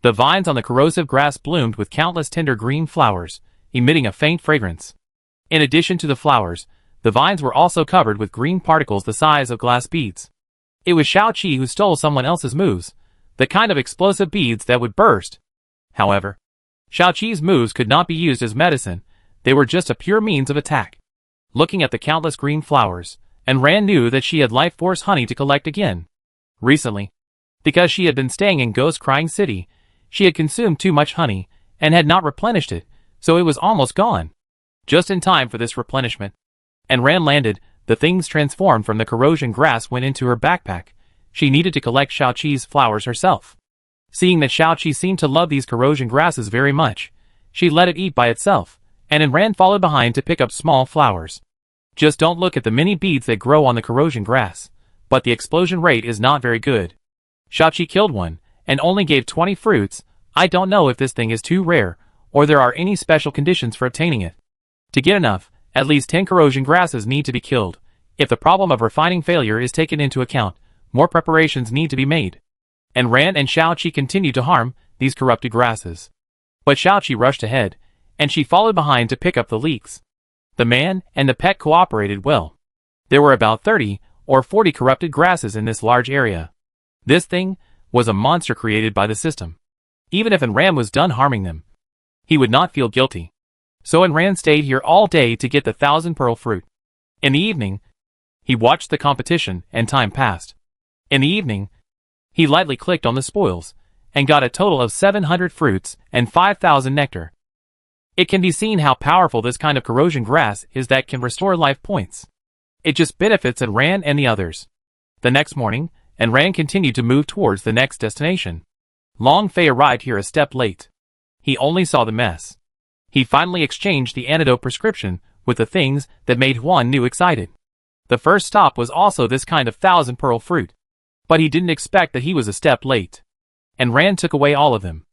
The vines on the corrosive grass bloomed with countless tender green flowers, emitting a faint fragrance. In addition to the flowers, the vines were also covered with green particles the size of glass beads. It was Xiaoqi who stole someone else's moves, the kind of explosive beads that would burst. However, Xiaoqi's moves could not be used as medicine, they were just a pure means of attack. Looking at the countless green flowers, and Ran knew that she had life force honey to collect again. Recently, because she had been staying in Ghost Crying City, she had consumed too much honey, and had not replenished it, so it was almost gone. Just in time for this replenishment, and Ran landed, the things transformed from the corrosion grass went into her backpack. She needed to collect Xiaoqi's flowers herself. Seeing that Xiaoqi seemed to love these corrosion grasses very much, she let it eat by itself, and Ran followed behind to pick up small flowers. Just don't look at the many beads that grow on the corrosion grass, but the explosion rate is not very good. Xiaoqi killed one, and only gave 20 fruits. I don't know if this thing is too rare, or there are any special conditions for obtaining it. To get enough, at least 10 corrosion grasses need to be killed. If the problem of refining failure is taken into account, more preparations need to be made. And Ran and Xiaoqi continued to harm these corrupted grasses. But Xiaoqi rushed ahead, and she followed behind to pick up the leeks. The man and the pet cooperated well. There were about 30 or 40 corrupted grasses in this large area. This thing was a monster created by the system. Even if Ran was done harming them, he would not feel guilty. So Ran stayed here all day to get the 1,000-pearl fruit. In the evening, he watched the competition and time passed. In the evening, he lightly clicked on the spoils, and got a total of 700 fruits and 5,000 nectar. It can be seen how powerful this kind of corrosion grass is that can restore life points. It just benefits Ran and the others. The next morning, Ran continued to move towards the next destination. Long Fei arrived here a step late. He only saw the mess. He finally exchanged the antidote prescription with the things that made Huan Nu excited. The first stop was also this kind of 1,000-pearl fruit. But he didn't expect that he was a step late. And Ran took away all of them.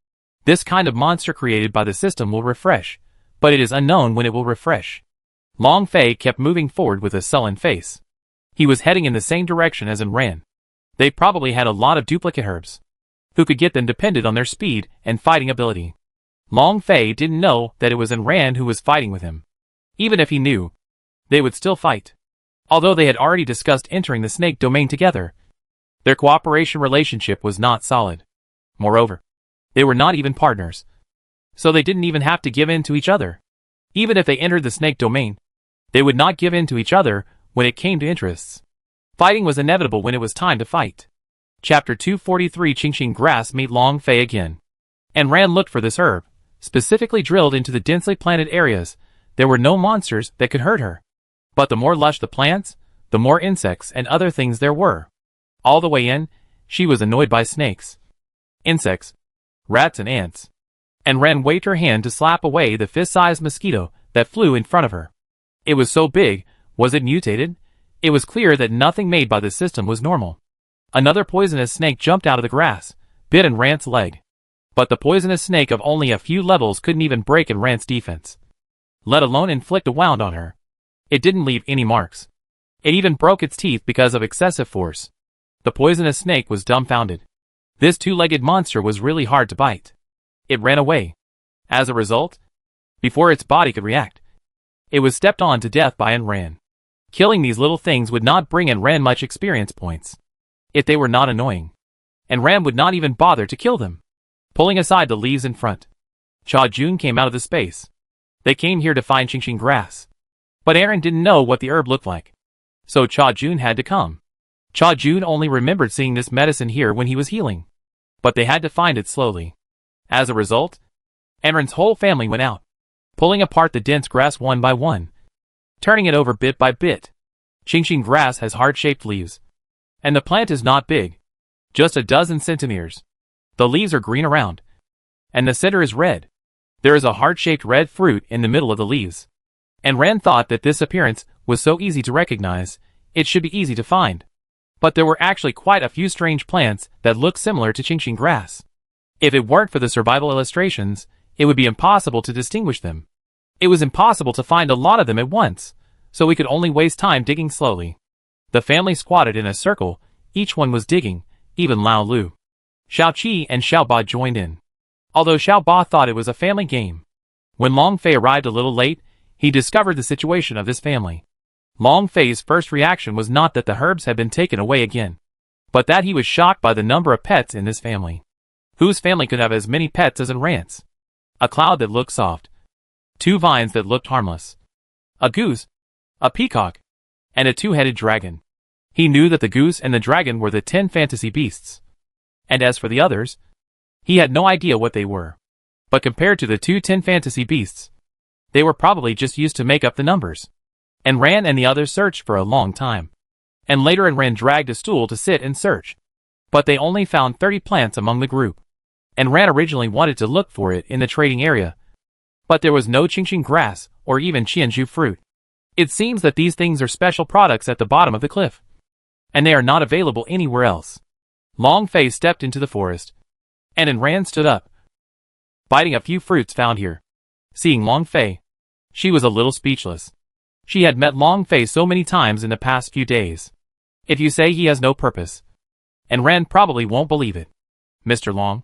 This kind of monster created by the system will refresh, but it is unknown when it will refresh. Long Fei kept moving forward with a sullen face. He was heading in the same direction as Ran. They probably had a lot of duplicate herbs. Who could get them depended on their speed and fighting ability. Long Fei didn't know that it was Ran who was fighting with him. Even if he knew, they would still fight. Although they had already discussed entering the snake domain together, their cooperation relationship was not solid. Moreover, they were not even partners. So they didn't even have to give in to each other. Even if they entered the snake domain, they would not give in to each other when it came to interests. Fighting was inevitable when it was time to fight. Chapter 243 Qingxing grass meet Long Fei again. And Ran looked for this herb, specifically drilled into the densely planted areas. There were no monsters that could hurt her. But the more lush the plants, the more insects and other things there were. All the way in, she was annoyed by snakes, insects, rats and ants. And Ran waved her hand to slap away the fist-sized mosquito that flew in front of her. It was so big, was it mutated? It was clear that nothing made by the system was normal. Another poisonous snake jumped out of the grass, bit Ran's leg. But the poisonous snake of only a few levels couldn't even break Ran's defense, let alone inflict a wound on her. It didn't leave any marks. It even broke its teeth because of excessive force. The poisonous snake was dumbfounded. This two-legged monster was really hard to bite. It ran away. As a result, before its body could react, it was stepped on to death by Enran. Killing these little things would not bring Enran much experience points, if they were not annoying. Enran would not even bother to kill them. Pulling aside the leaves in front, Cha Jun came out of the space. They came here to find Qingxing grass. But Aaron didn't know what the herb looked like. So Cha Jun had to come. Cha Jun only remembered seeing this medicine here when he was healing. But they had to find it slowly. As a result, Aaron's whole family went out, pulling apart the dense grass one by one, turning it over bit by bit. Qingxing grass has heart-shaped leaves. And the plant is not big, just a dozen centimeters. The leaves are green around, and the center is red. There is a heart-shaped red fruit in the middle of the leaves. And Rand thought that this appearance was so easy to recognize, it should be easy to find. But there were actually quite a few strange plants that looked similar to Qingxing grass. If it weren't for the survival illustrations, it would be impossible to distinguish them. It was impossible to find a lot of them at once, so we could only waste time digging slowly. The family squatted in a circle, each one was digging, even Lao Lu. Xiao Qi and Xiao Ba joined in. Although Xiao Ba thought it was a family game. When Long Fei arrived a little late, he discovered the situation of this family. Long Fei's first reaction was not that the herbs had been taken away again, but that he was shocked by the number of pets in this family. Whose family could have as many pets as Enran's? A cloud that looked soft. 2 vines that looked harmless. A goose. A peacock. And a 2-headed dragon. He knew that the goose and the dragon were the 10 fantasy beasts. And as for the others, he had no idea what they were. But compared to the 10 fantasy beasts, they were probably just used to make up the numbers. Enran and the others searched for a long time. And later Enran dragged a stool to sit and search. But they only found 30 plants among the group. Enran originally wanted to look for it in the trading area. But there was no Qingxing grass or even Qianzhu fruit. It seems that these things are special products at the bottom of the cliff. And they are not available anywhere else. Long Fei stepped into the forest. And Enran stood up, biting a few fruits found here. Seeing Long Fei, she was a little speechless. She had met Long Fei so many times in the past few days. If you say he has no purpose, Enran probably won't believe it. Mr. Long?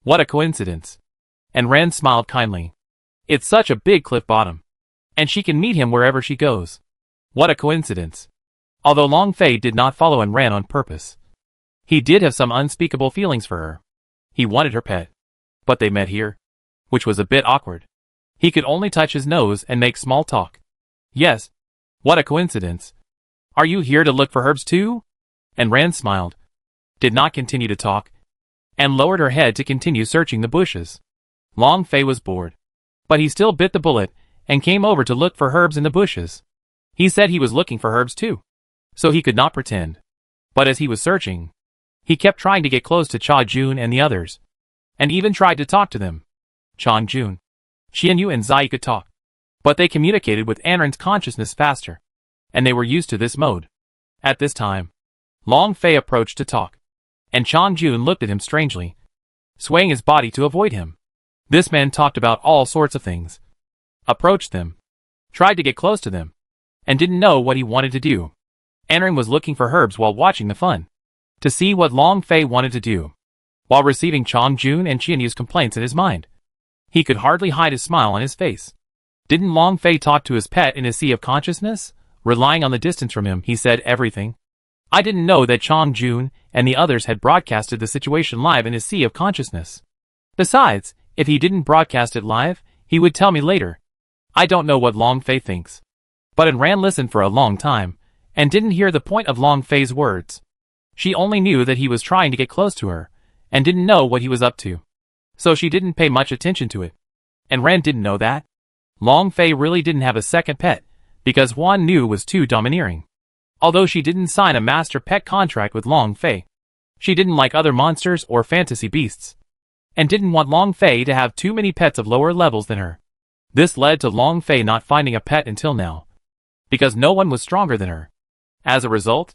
What a coincidence. Enran smiled kindly. It's such a big cliff bottom. And she can meet him wherever she goes. What a coincidence. Although Long Fei did not follow Enran on purpose, he did have some unspeakable feelings for her. He wanted her pet. But they met here, which was a bit awkward. He could only touch his nose and make small talk. Yes. What a coincidence. Are you here to look for herbs too? Enran smiled, did not continue to talk, and lowered her head to continue searching the bushes. Long Fei was bored. But he still bit the bullet and came over to look for herbs in the bushes. He said he was looking for herbs too, so he could not pretend. But as he was searching, he kept trying to get close to Cha Jun and the others, and even tried to talk to them. Cha Jun, Xianyu and Zai could talk, but they communicated with Anran's consciousness faster, and they were used to this mode. At this time, Long Fei approached to talk, and Cha Jun looked at him strangely, swaying his body to avoid him. This man talked about all sorts of things, approached them, tried to get close to them, and didn't know what he wanted to do. Anran was looking for herbs while watching the fun, to see what Long Fei wanted to do, while receiving Cha Jun and Qianyu's complaints in his mind. He could hardly hide his smile on his face. Didn't Long Fei talk to his pet in his sea of consciousness? Relying on the distance from him, he said everything. I didn't know that Cha Jun and the others had broadcasted the situation live in his sea of consciousness. Besides, if he didn't broadcast it live, he would tell me later. I don't know what Long Fei thinks. But Enran listened for a long time, and didn't hear the point of Long Fei's words. She only knew that he was trying to get close to her, and didn't know what he was up to. So she didn't pay much attention to it. Enran didn't know that Long Fei really didn't have a second pet, because Huan Nu was too domineering. Although she didn't sign a master pet contract with Long Fei, she didn't like other monsters or fantasy beasts, and didn't want Long Fei to have too many pets of lower levels than her. This led to Long Fei not finding a pet until now, because no one was stronger than her. As a result,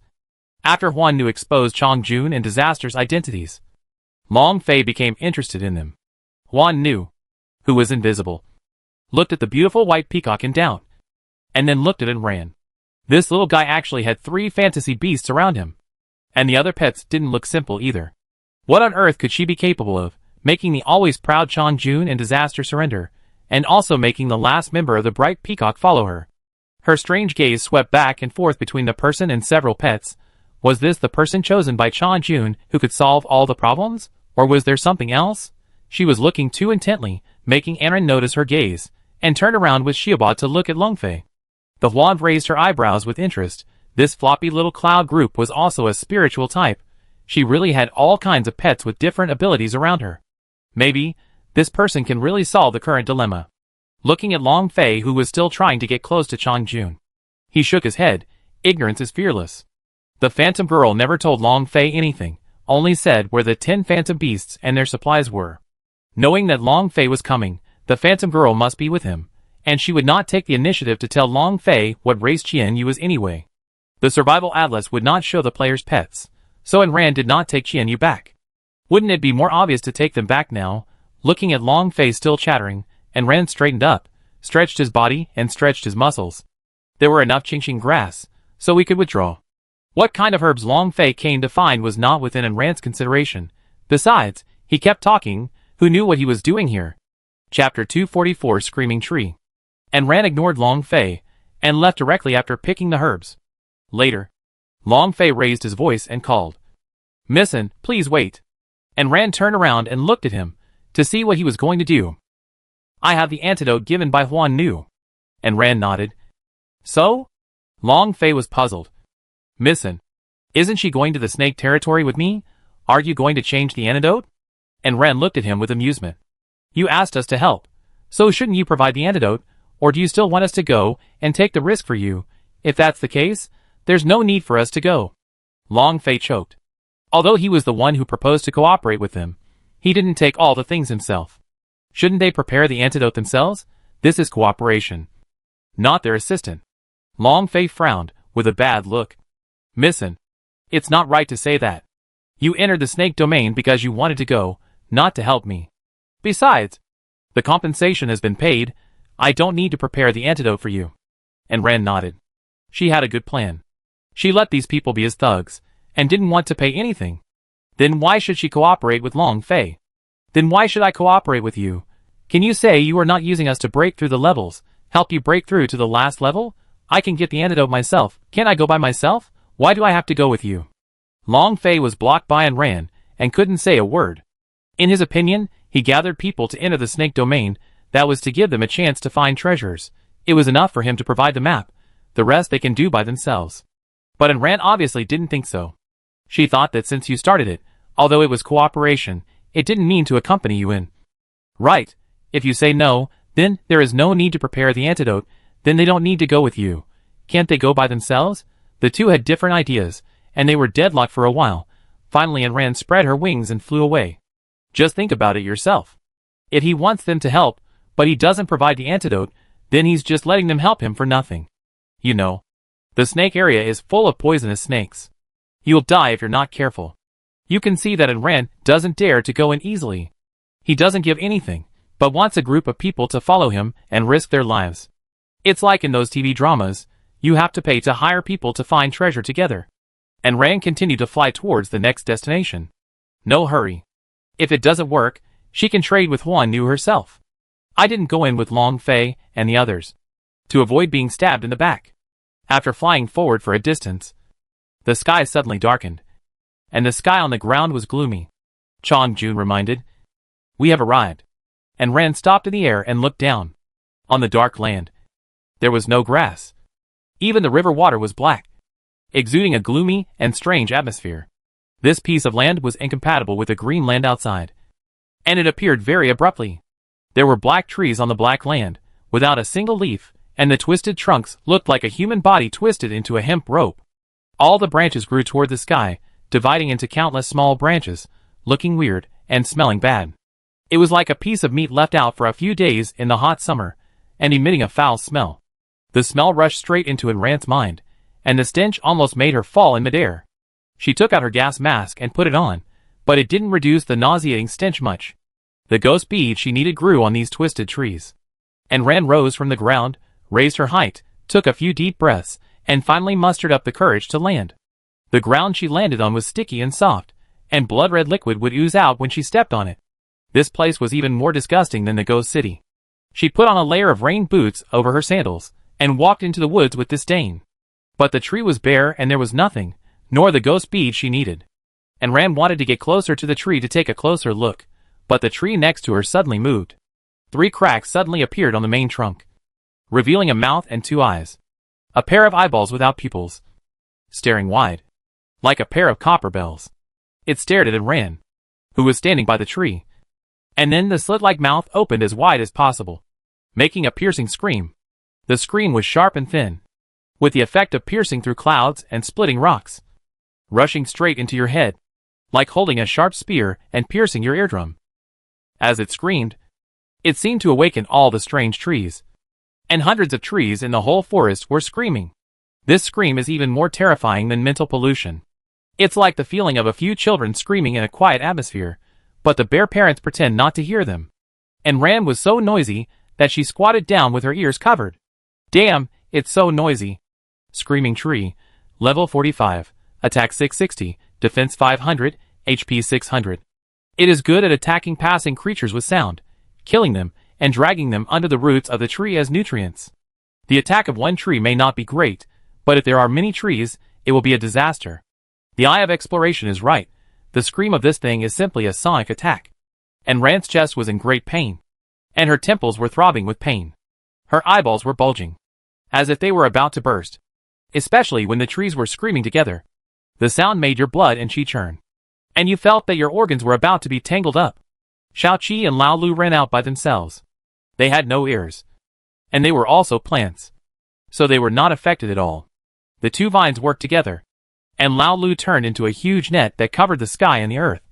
after Huan Nu exposed Cha Jun and Disaster's identities, Long Fei became interested in them. Huan Nu, who was invisible, looked at the beautiful white peacock in doubt, and then looked at it and ran. This little guy actually had 3 fantasy beasts around him, and the other pets didn't look simple either. What on earth could she be capable of, making the always proud Chang Jun in disaster surrender, and also making the last member of the Bright Peacock follow her? Her strange gaze swept back and forth between the person and several pets. Was this the person chosen by Chang Jun who could solve all the problems? Or was there something else? She was looking too intently, making Aaron notice her gaze, and turned around with Xiaoba to look at Longfei. The Huan raised her eyebrows with interest. This floppy little cloud group was also a spiritual type. She really had all kinds of pets with different abilities around her. Maybe, this person can really solve the current dilemma. Looking at Longfei, who was still trying to get close to Chang Jun, he shook his head. Ignorance is fearless. The Phantom Girl never told Longfei anything, only said where the 10 Phantom Beasts and their supplies were. Knowing that Longfei was coming, the Phantom Girl must be with him, and she would not take the initiative to tell Longfei what race Qian Yu was anyway. The Survival Atlas would not show the player's pets, so Ran did not take Qian Yu back. Wouldn't it be more obvious to take them back now? Looking at Longfei still chattering, Ran straightened up, stretched his body, and stretched his muscles. There were enough Qingqing grass, so we could withdraw. What kind of herbs Longfei came to find was not within Ran's consideration. Besides, he kept talking. Who knew what he was doing here? Chapter 244 Screaming Tree. Ran ignored Longfei, and left directly after picking the herbs. Later, Longfei raised his voice and called, "Missin, please wait." Ran turned around and looked at him, to see what he was going to do. "I have the antidote given by Huan Nu." Ran nodded. "So?" Longfei was puzzled. "Missin, isn't she going to the snake territory with me? Are you going to change the antidote?" Ran looked at him with amusement. "You asked us to help, so shouldn't you provide the antidote, or do you still want us to go and take the risk for you? If that's the case, there's no need for us to go." Longfei choked. Although he was the one who proposed to cooperate with them, he didn't take all the things himself. Shouldn't they prepare the antidote themselves? This is cooperation, not their assistant. Longfei frowned, with a bad look. "Missin, it's not right to say that. You entered the snake domain because you wanted to go, not to help me. Besides, the compensation has been paid. I don't need to prepare the antidote for you." Ran nodded. She had a good plan. She let these people be his thugs, and didn't want to pay anything. Then why should she cooperate with Longfei? Then why should I cooperate with you? Can you say you are not using us to break through the levels, help you break through to the last level? I can get the antidote myself. Can't I go by myself? Why do I have to go with you? Longfei was blocked by Ran, and couldn't say a word. In his opinion, he gathered people to enter the snake domain. That was to give them a chance to find treasures. It was enough for him to provide the map. The rest they can do by themselves. But Ran obviously didn't think so. She thought that since you started it, although it was cooperation, it didn't mean to accompany you in. Right. If you say no, then there is no need to prepare the antidote. Then they don't need to go with you. Can't they go by themselves? The two had different ideas, and they were deadlocked for a while. Finally Ran spread her wings and flew away. Just think about it yourself. If he wants them to help, but he doesn't provide the antidote, then he's just letting them help him for nothing. You know, the snake area is full of poisonous snakes. You'll die if you're not careful. You can see that Ran doesn't dare to go in easily. He doesn't give anything, but wants a group of people to follow him and risk their lives. It's like in those TV dramas, you have to pay to hire people to find treasure together. Ran continued to fly towards the next destination. No hurry. If it doesn't work, she can trade with Huan Nu herself. I didn't go in with Longfei and the others, to avoid being stabbed in the back. After flying forward for a distance, the sky suddenly darkened, and the sky on the ground was gloomy. Chang Jun reminded, "We have arrived." Ran stopped in the air and looked down. On the dark land, there was no grass. Even the river water was black, exuding a gloomy and strange atmosphere. This piece of land was incompatible with the green land outside, and it appeared very abruptly. There were black trees on the black land, without a single leaf, and the twisted trunks looked like a human body twisted into a hemp rope. All the branches grew toward the sky, dividing into countless small branches, looking weird and smelling bad. It was like a piece of meat left out for a few days in the hot summer, and emitting a foul smell. The smell rushed straight into Ran's mind, and the stench almost made her fall in midair. She took out her gas mask and put it on, but it didn't reduce the nauseating stench much. The ghost bead she needed grew on these twisted trees. Ran rose from the ground, raised her height, took a few deep breaths, and finally mustered up the courage to land. The ground she landed on was sticky and soft, and blood-red liquid would ooze out when she stepped on it. This place was even more disgusting than the ghost city. She put on a layer of rain boots over her sandals, and walked into the woods with disdain. But the tree was bare and there was nothing, nor the ghost bead she needed. And Ran wanted to get closer to the tree to take a closer look, but the tree next to her suddenly moved. 3 cracks suddenly appeared on the main trunk, revealing a mouth and 2 eyes. A pair of eyeballs without pupils, staring wide, like a pair of copper bells. It stared at Ran, who was standing by the tree. And then the slit-like mouth opened as wide as possible, making a piercing scream. The scream was sharp and thin, with the effect of piercing through clouds and splitting rocks, rushing straight into your head, like holding a sharp spear and piercing your eardrum. As it screamed, it seemed to awaken all the strange trees, and hundreds of trees in the whole forest were screaming. This scream is even more terrifying than mental pollution. It's like the feeling of a few children screaming in a quiet atmosphere, but the bear parents pretend not to hear them. And Ran was so noisy that she squatted down with her ears covered. Damn, it's so noisy. Screaming tree, level 45, attack 660, defense 500, HP 600. It is good at attacking passing creatures with sound, killing them, and dragging them under the roots of the tree as nutrients. The attack of one tree may not be great, but if there are many trees, it will be a disaster. The Eye of Exploration is right. The scream of this thing is simply a sonic attack. And Ran's chest was in great pain, and her temples were throbbing with pain. Her eyeballs were bulging, as if they were about to burst, especially when the trees were screaming together. The sound made your blood and chi churn, and you felt that your organs were about to be tangled up. Xiaoqi and Lao Lu ran out by themselves. They had no ears, and they were also plants, so they were not affected at all. The 2 vines worked together, and Lao Lu turned into a huge net that covered the sky and the earth,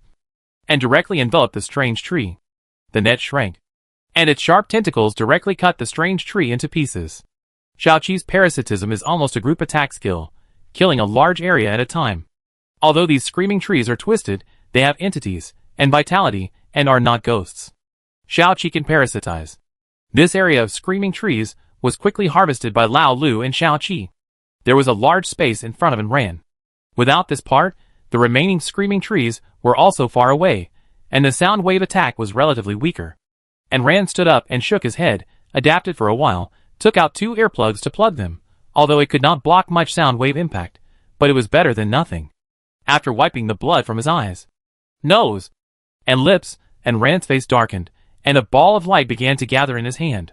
and directly enveloped the strange tree. The net shrank, and its sharp tentacles directly cut the strange tree into pieces. Xiaoqi's parasitism is almost a group attack skill, killing a large area at a time. Although these screaming trees are twisted, they have entities, and vitality, and are not ghosts. Xiaoqi can parasitize. This area of screaming trees was quickly harvested by Lao Lu and Xiaoqi. There was a large space in front of Ran. Without this part, the remaining screaming trees were also far away, and the sound wave attack was relatively weaker. And Ran stood up and shook his head, adapted for a while, took out 2 earplugs to plug them, although it could not block much sound wave impact, but it was better than nothing. After wiping the blood from his eyes, nose, and lips, and Ran's face darkened, and a ball of light began to gather in his hand.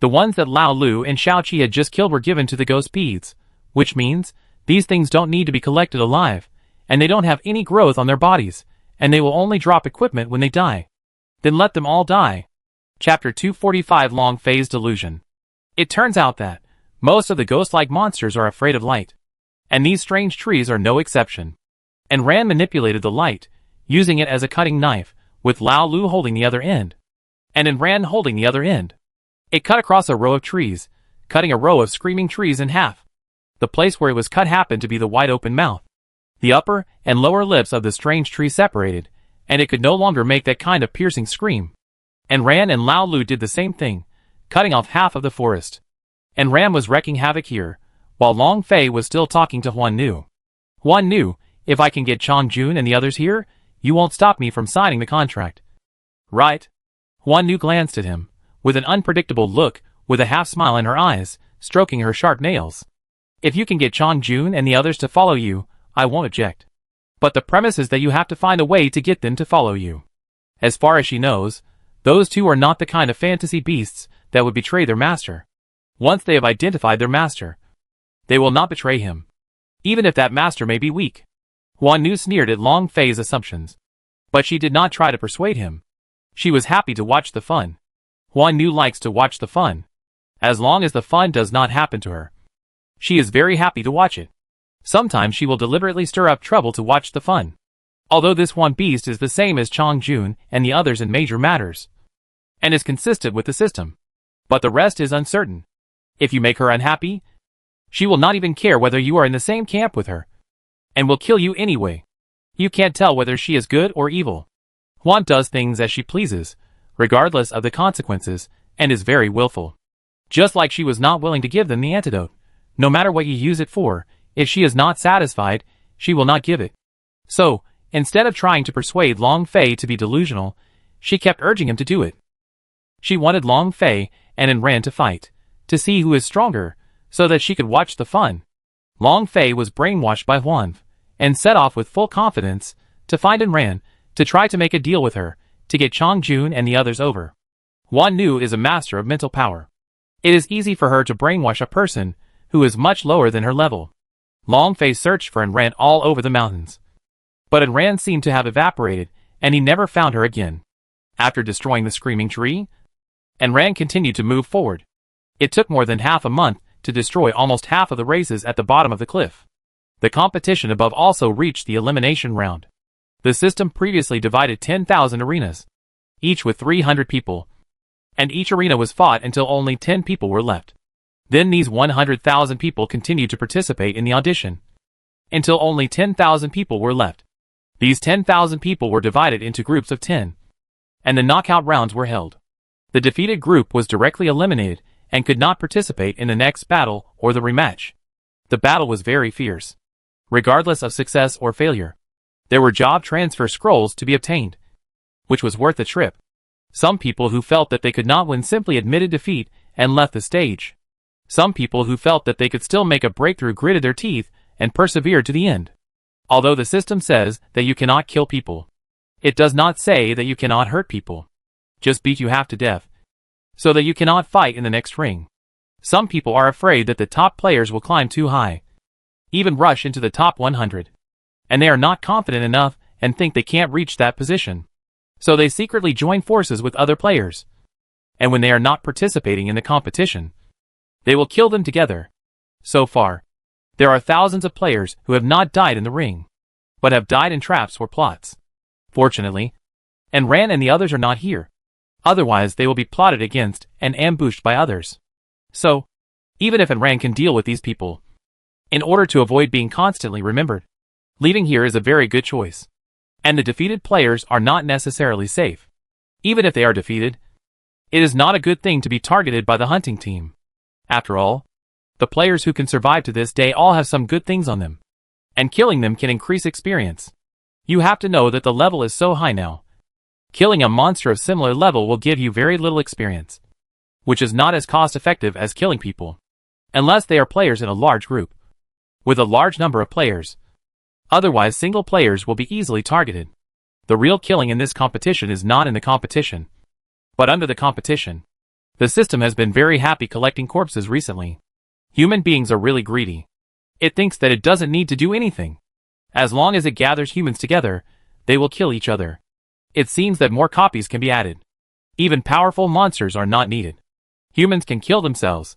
The ones that Lao Lu and Xiaoqi had just killed were given to the ghost beads, which means these things don't need to be collected alive, and they don't have any growth on their bodies, and they will only drop equipment when they die. Then let them all die. Chapter 245 Long Phase Delusion. It turns out that most of the ghost-like monsters are afraid of light, and these strange trees are no exception. And Ran manipulated the light, using it as a cutting knife, with Lao Lu holding the other end, and in Ran holding the other end. It cut across a row of trees, cutting a row of screaming trees in half. The place where it was cut happened to be the wide-open mouth. The upper and lower lips of the strange tree separated, and it could no longer make that kind of piercing scream. And Ran and Lao Lu did the same thing, cutting off half of the forest. And Ran was wreaking havoc here, while Long Fei was still talking to Huan Nu. Huan Nu, if I can get Chong Jun and the others here, you won't stop me from signing the contract. Right? Huan Nu glanced at him, with an unpredictable look, with a half-smile in her eyes, stroking her sharp nails. If you can get Chong Jun and the others to follow you, I won't object. But the premise is that you have to find a way to get them to follow you. As far as she knows, those 2 are not the kind of fantasy beasts that would betray their master. Once they have identified their master, they will not betray him, even if that master may be weak. Huan Nu sneered at Long Fei's assumptions, but she did not try to persuade him. She was happy to watch the fun. Huan Nu likes to watch the fun, as long as the fun does not happen to her. She is very happy to watch it. Sometimes she will deliberately stir up trouble to watch the fun. Although this one beast is the same as Chong Jun and the others in major matters, and is consistent with the system. But the rest is uncertain. If you make her unhappy, she will not even care whether you are in the same camp with her, and will kill you anyway. You can't tell whether she is good or evil. Huan does things as she pleases, regardless of the consequences, and is very willful. Just like she was not willing to give them the antidote. No matter what you use it for, if she is not satisfied, she will not give it. So, Instead of trying to persuade Long Fei to be delusional, she kept urging him to do it. She wanted Long Fei and Ran to fight, to see who is stronger, so that she could watch the fun. Long Fei was brainwashed by Huan, and set off with full confidence to find Ran, to try to make a deal with her, to get Chongjun and the others over. Huan Nu is a master of mental power. It is easy for her to brainwash a person who is much lower than her level. Long Fei searched for Ran all over the mountains. But Ran seemed to have evaporated, and he never found her again. After destroying the screaming tree, Ran continued to move forward. It took more than half a month to destroy almost half of the races at the bottom of the cliff. The competition above also reached the elimination round. The system previously divided 10,000 arenas, each with 300 people, and each arena was fought until only 10 people were left. Then these 100,000 people continued to participate in the audition, until only 10,000 people were left. These 10,000 people were divided into groups of 10, and the knockout rounds were held. The defeated group was directly eliminated and could not participate in the next battle or the rematch. The battle was very fierce. Regardless of success or failure, there were job transfer scrolls to be obtained, which was worth the trip. Some people who felt that they could not win simply admitted defeat and left the stage. Some people who felt that they could still make a breakthrough gritted their teeth and persevered to the end. Although the system says that you cannot kill people, it does not say that you cannot hurt people. Just beat you half to death, so that you cannot fight in the next ring. Some people are afraid that the top players will climb too high, even rush into the top 100. And they are not confident enough and think they can't reach that position. So they secretly join forces with other players. And when they are not participating in the competition, they will kill them together. So far, there are thousands of players who have not died in the ring, but have died in traps or plots. Fortunately, Ran and the others are not here. Otherwise they will be plotted against and ambushed by others. So, even if Ran can deal with these people, in order to avoid being constantly remembered, leaving here is a very good choice. And the defeated players are not necessarily safe. Even if they are defeated, it is not a good thing to be targeted by the hunting team. After all, the players who can survive to this day all have some good things on them, and killing them can increase experience. You have to know that the level is so high now. Killing a monster of similar level will give you very little experience, which is not as cost-effective as killing people, unless they are players in a large group, with a large number of players. Otherwise, single players will be easily targeted. The real killing in this competition is not in the competition, but under the competition. The system has been very happy collecting corpses recently. Human beings are really greedy. It thinks that it doesn't need to do anything. As long as it gathers humans together, they will kill each other. It seems that more copies can be added. Even powerful monsters are not needed. Humans can kill themselves.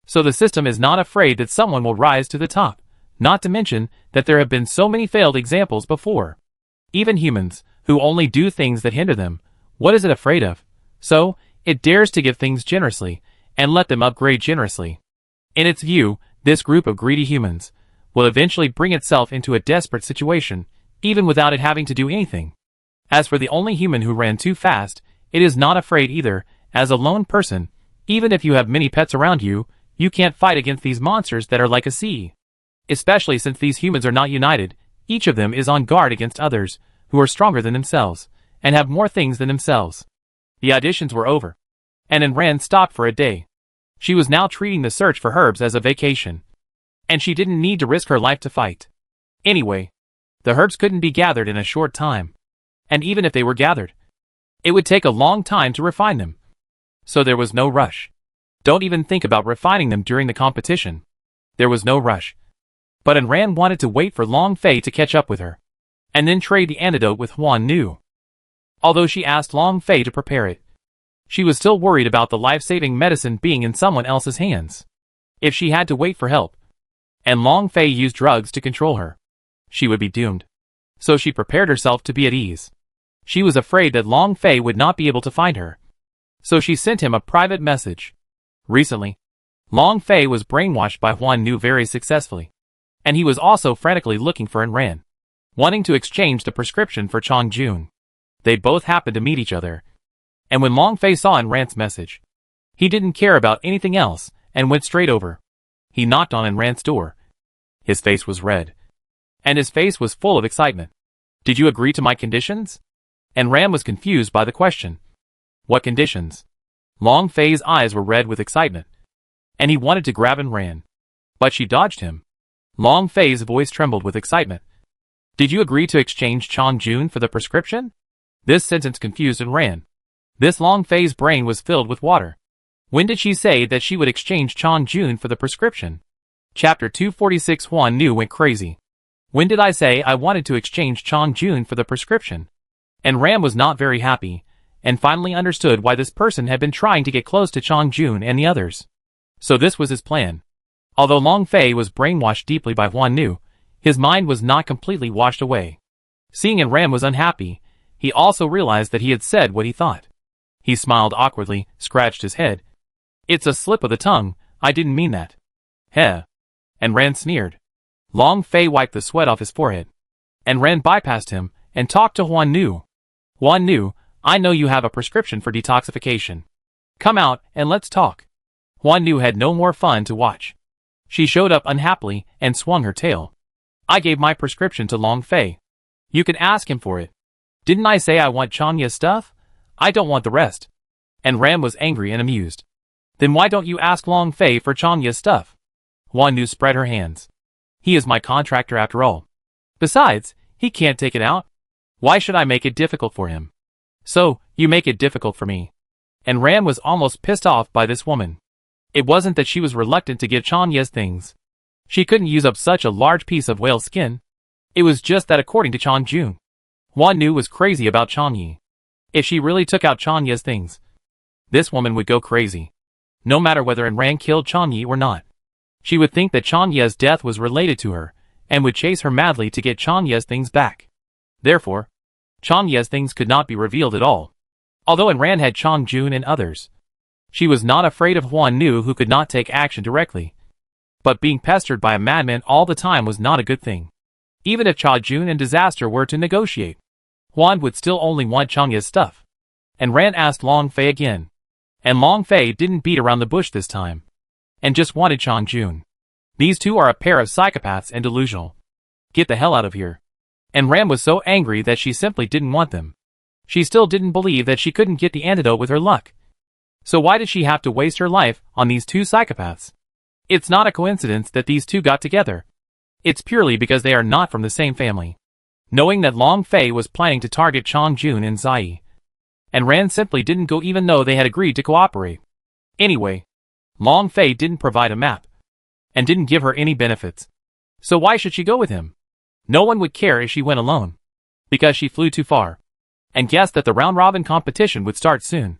So the system is not afraid that someone will rise to the top, not to mention that there have been so many failed examples before. Even humans, who only do things that hinder them, what is it afraid of? So, it dares to give things generously, and let them upgrade generously. In its view, this group of greedy humans will eventually bring itself into a desperate situation, even without it having to do anything. As for the only human who ran too fast, it is not afraid either. As a lone person, even if you have many pets around you, you can't fight against these monsters that are like a sea. Especially since these humans are not united, each of them is on guard against others, who are stronger than themselves, and have more things than themselves. The auditions were over, and Ran stopped for a day. She was now treating the search for herbs as a vacation, and she didn't need to risk her life to fight. Anyway, the herbs couldn't be gathered in a short time. And even if they were gathered, it would take a long time to refine them. So there was no rush. Don't even think about refining them during the competition. There was no rush. But Ran wanted to wait for Long Fei to catch up with her, and then trade the antidote with Huan Nu. Although she asked Long Fei to prepare it, she was still worried about the life-saving medicine being in someone else's hands. If she had to wait for help, and Long Fei used drugs to control her, she would be doomed. So she prepared herself to be at ease. She was afraid that Long Fei would not be able to find her. So she sent him a private message. Recently, Long Fei was brainwashed by Huan Nu very successfully, and he was also frantically looking for Ran, wanting to exchange the prescription for Chongjun. They both happened to meet each other, and when Long Fei saw Ran's message, he didn't care about anything else and went straight over. He knocked on Ran's door. His face was red, and his face was full of excitement. Did you agree to my conditions? And Ran was confused by the question. What conditions? Long Fei's eyes were red with excitement, and he wanted to grab Ran. But she dodged him. Long Fei's voice trembled with excitement. Did you agree to exchange Chong Jun for the prescription? This sentence confused Ran. This Long Fei's brain was filled with water. When did she say that she would exchange Chong Jun for the prescription? Chapter 246. Huan Nu went crazy. When did I say I wanted to exchange Chong Jun for the prescription? And Ran was not very happy, and finally understood why this person had been trying to get close to Chong Jun and the others. So this was his plan. Although Long Fei was brainwashed deeply by Huan Nu, his mind was not completely washed away. Seeing Ran was unhappy, he also realized that he had said what he thought. He smiled awkwardly, scratched his head. It's a slip of the tongue, I didn't mean that. Heh. And Ran sneered. Long Fei wiped the sweat off his forehead. And Ran bypassed him, and talked to Huan Nu. Huan Nu, I know you have a prescription for detoxification. Come out, and let's talk. Huan Nu had no more fun to watch. She showed up unhappily, and swung her tail. I gave my prescription to Long Fei. You can ask him for it. Didn't I say I want Chanya's stuff? I don't want the rest. And Ran was angry and amused. Then why don't you ask Long Fei for Chanya's stuff? Huan Nu spread her hands. He is my contractor after all. Besides, he can't take it out. Why should I make it difficult for him? So, you make it difficult for me. And Ran was almost pissed off by this woman. It wasn't that she was reluctant to give Chanya's things. She couldn't use up such a large piece of whale skin. It was just that according to Chong Jun, Huan Nu was crazy about Changyi. If she really took out Chanya's things, this woman would go crazy. No matter whether Ran killed Changyi or not. She would think that Chanya's death was related to her, and would chase her madly to get Chanya's things back. Therefore, Chanya's things could not be revealed at all. Although Ran had Chong Jun and others, she was not afraid of Huan Nu, who could not take action directly. But being pestered by a madman all the time was not a good thing. Even if Cha Jun and Disaster were to negotiate, Huan would still only want Chanya's stuff. And Ran asked Long Fei again. And Long Fei didn't beat around the bush this time. And just wanted Chong Jun. These two are a pair of psychopaths and delusional. Get the hell out of here. And Ran was so angry that she simply didn't want them. She still didn't believe that she couldn't get the antidote with her luck. So why did she have to waste her life on these two psychopaths? It's not a coincidence that these two got together. It's purely because they are not from the same family. Knowing that Long Fei was planning to target Chong Jun and Zai, and Ran simply didn't go even though they had agreed to cooperate. Anyway, Long Fei didn't provide a map, and didn't give her any benefits. So why should she go with him? No one would care if she went alone, because she flew too far, and guessed that the round-robin competition would start soon.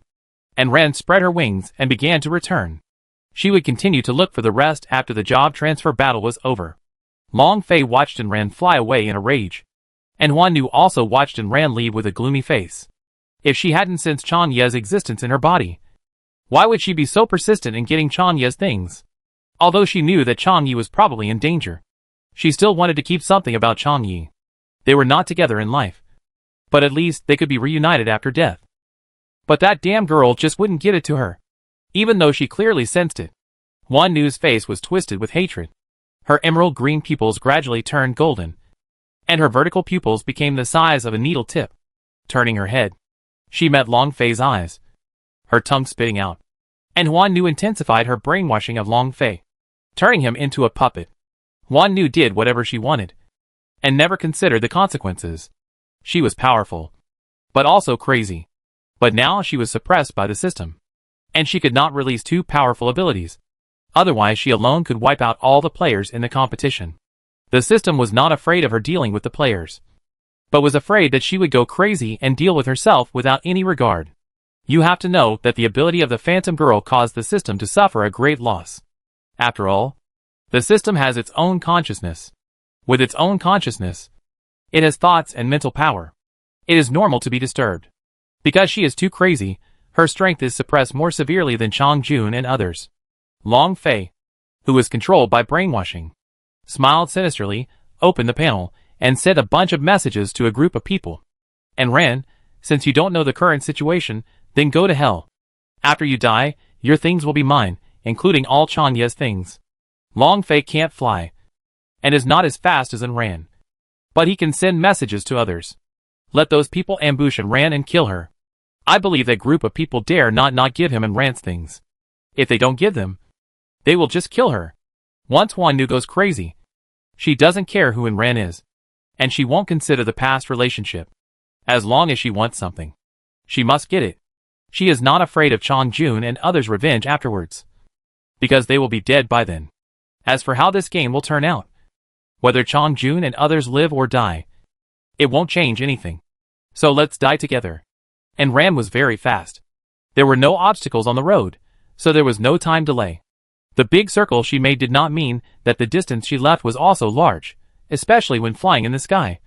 And Ran spread her wings and began to return. She would continue to look for the rest after the job transfer battle was over. Long Fei watched Ran fly away in a rage. And Huan Nu also watched Ran leave with a gloomy face. If she hadn't sensed Chanya's existence in her body, why would she be so persistent in getting Chanya's things? Although she knew that Changyi was probably in danger, she still wanted to keep something about Changyi. They were not together in life, but at least they could be reunited after death. But that damn girl just wouldn't give it to her, even though she clearly sensed it. Huan Nu's face was twisted with hatred. Her emerald green pupils gradually turned golden, and her vertical pupils became the size of a needle tip. Turning her head, she met Long Fei's eyes, her tongue spitting out. And Huan Nu intensified her brainwashing of Long Fei, turning him into a puppet. Huan Nu did whatever she wanted, and never considered the consequences. She was powerful, but also crazy. But now she was suppressed by the system, and she could not release two powerful abilities. Otherwise she alone could wipe out all the players in the competition. The system was not afraid of her dealing with the players, but was afraid that she would go crazy and deal with herself without any regard. You have to know that the ability of the Phantom Girl caused the system to suffer a great loss. After all, the system has its own consciousness. With its own consciousness, it has thoughts and mental power. It is normal to be disturbed. Because she is too crazy, her strength is suppressed more severely than Chong Jun and others. Long Fei, who was controlled by brainwashing, smiled sinisterly, opened the panel, and sent a bunch of messages to a group of people. And Ran, since you don't know the current situation, then go to hell. After you die, your things will be mine, including all Chanya's things. Long Fei can't fly, and is not as fast as Ran. But he can send messages to others. Let those people ambush and ran and kill her. I believe that group of people dare not give him and Rance things. If they don't give them, they will just kill her. Once Juan Nu goes crazy, she doesn't care who Ran is. And she won't consider the past relationship. As long as she wants something, she must get it. She is not afraid of Chong Jun and others' revenge afterwards, because they will be dead by then. As for how this game will turn out, whether Chong Jun and others live or die, it won't change anything. So let's die together. And Ran was very fast. There were no obstacles on the road, so there was no time delay. The big circle she made did not mean that the distance she left was also large, especially when flying in the sky.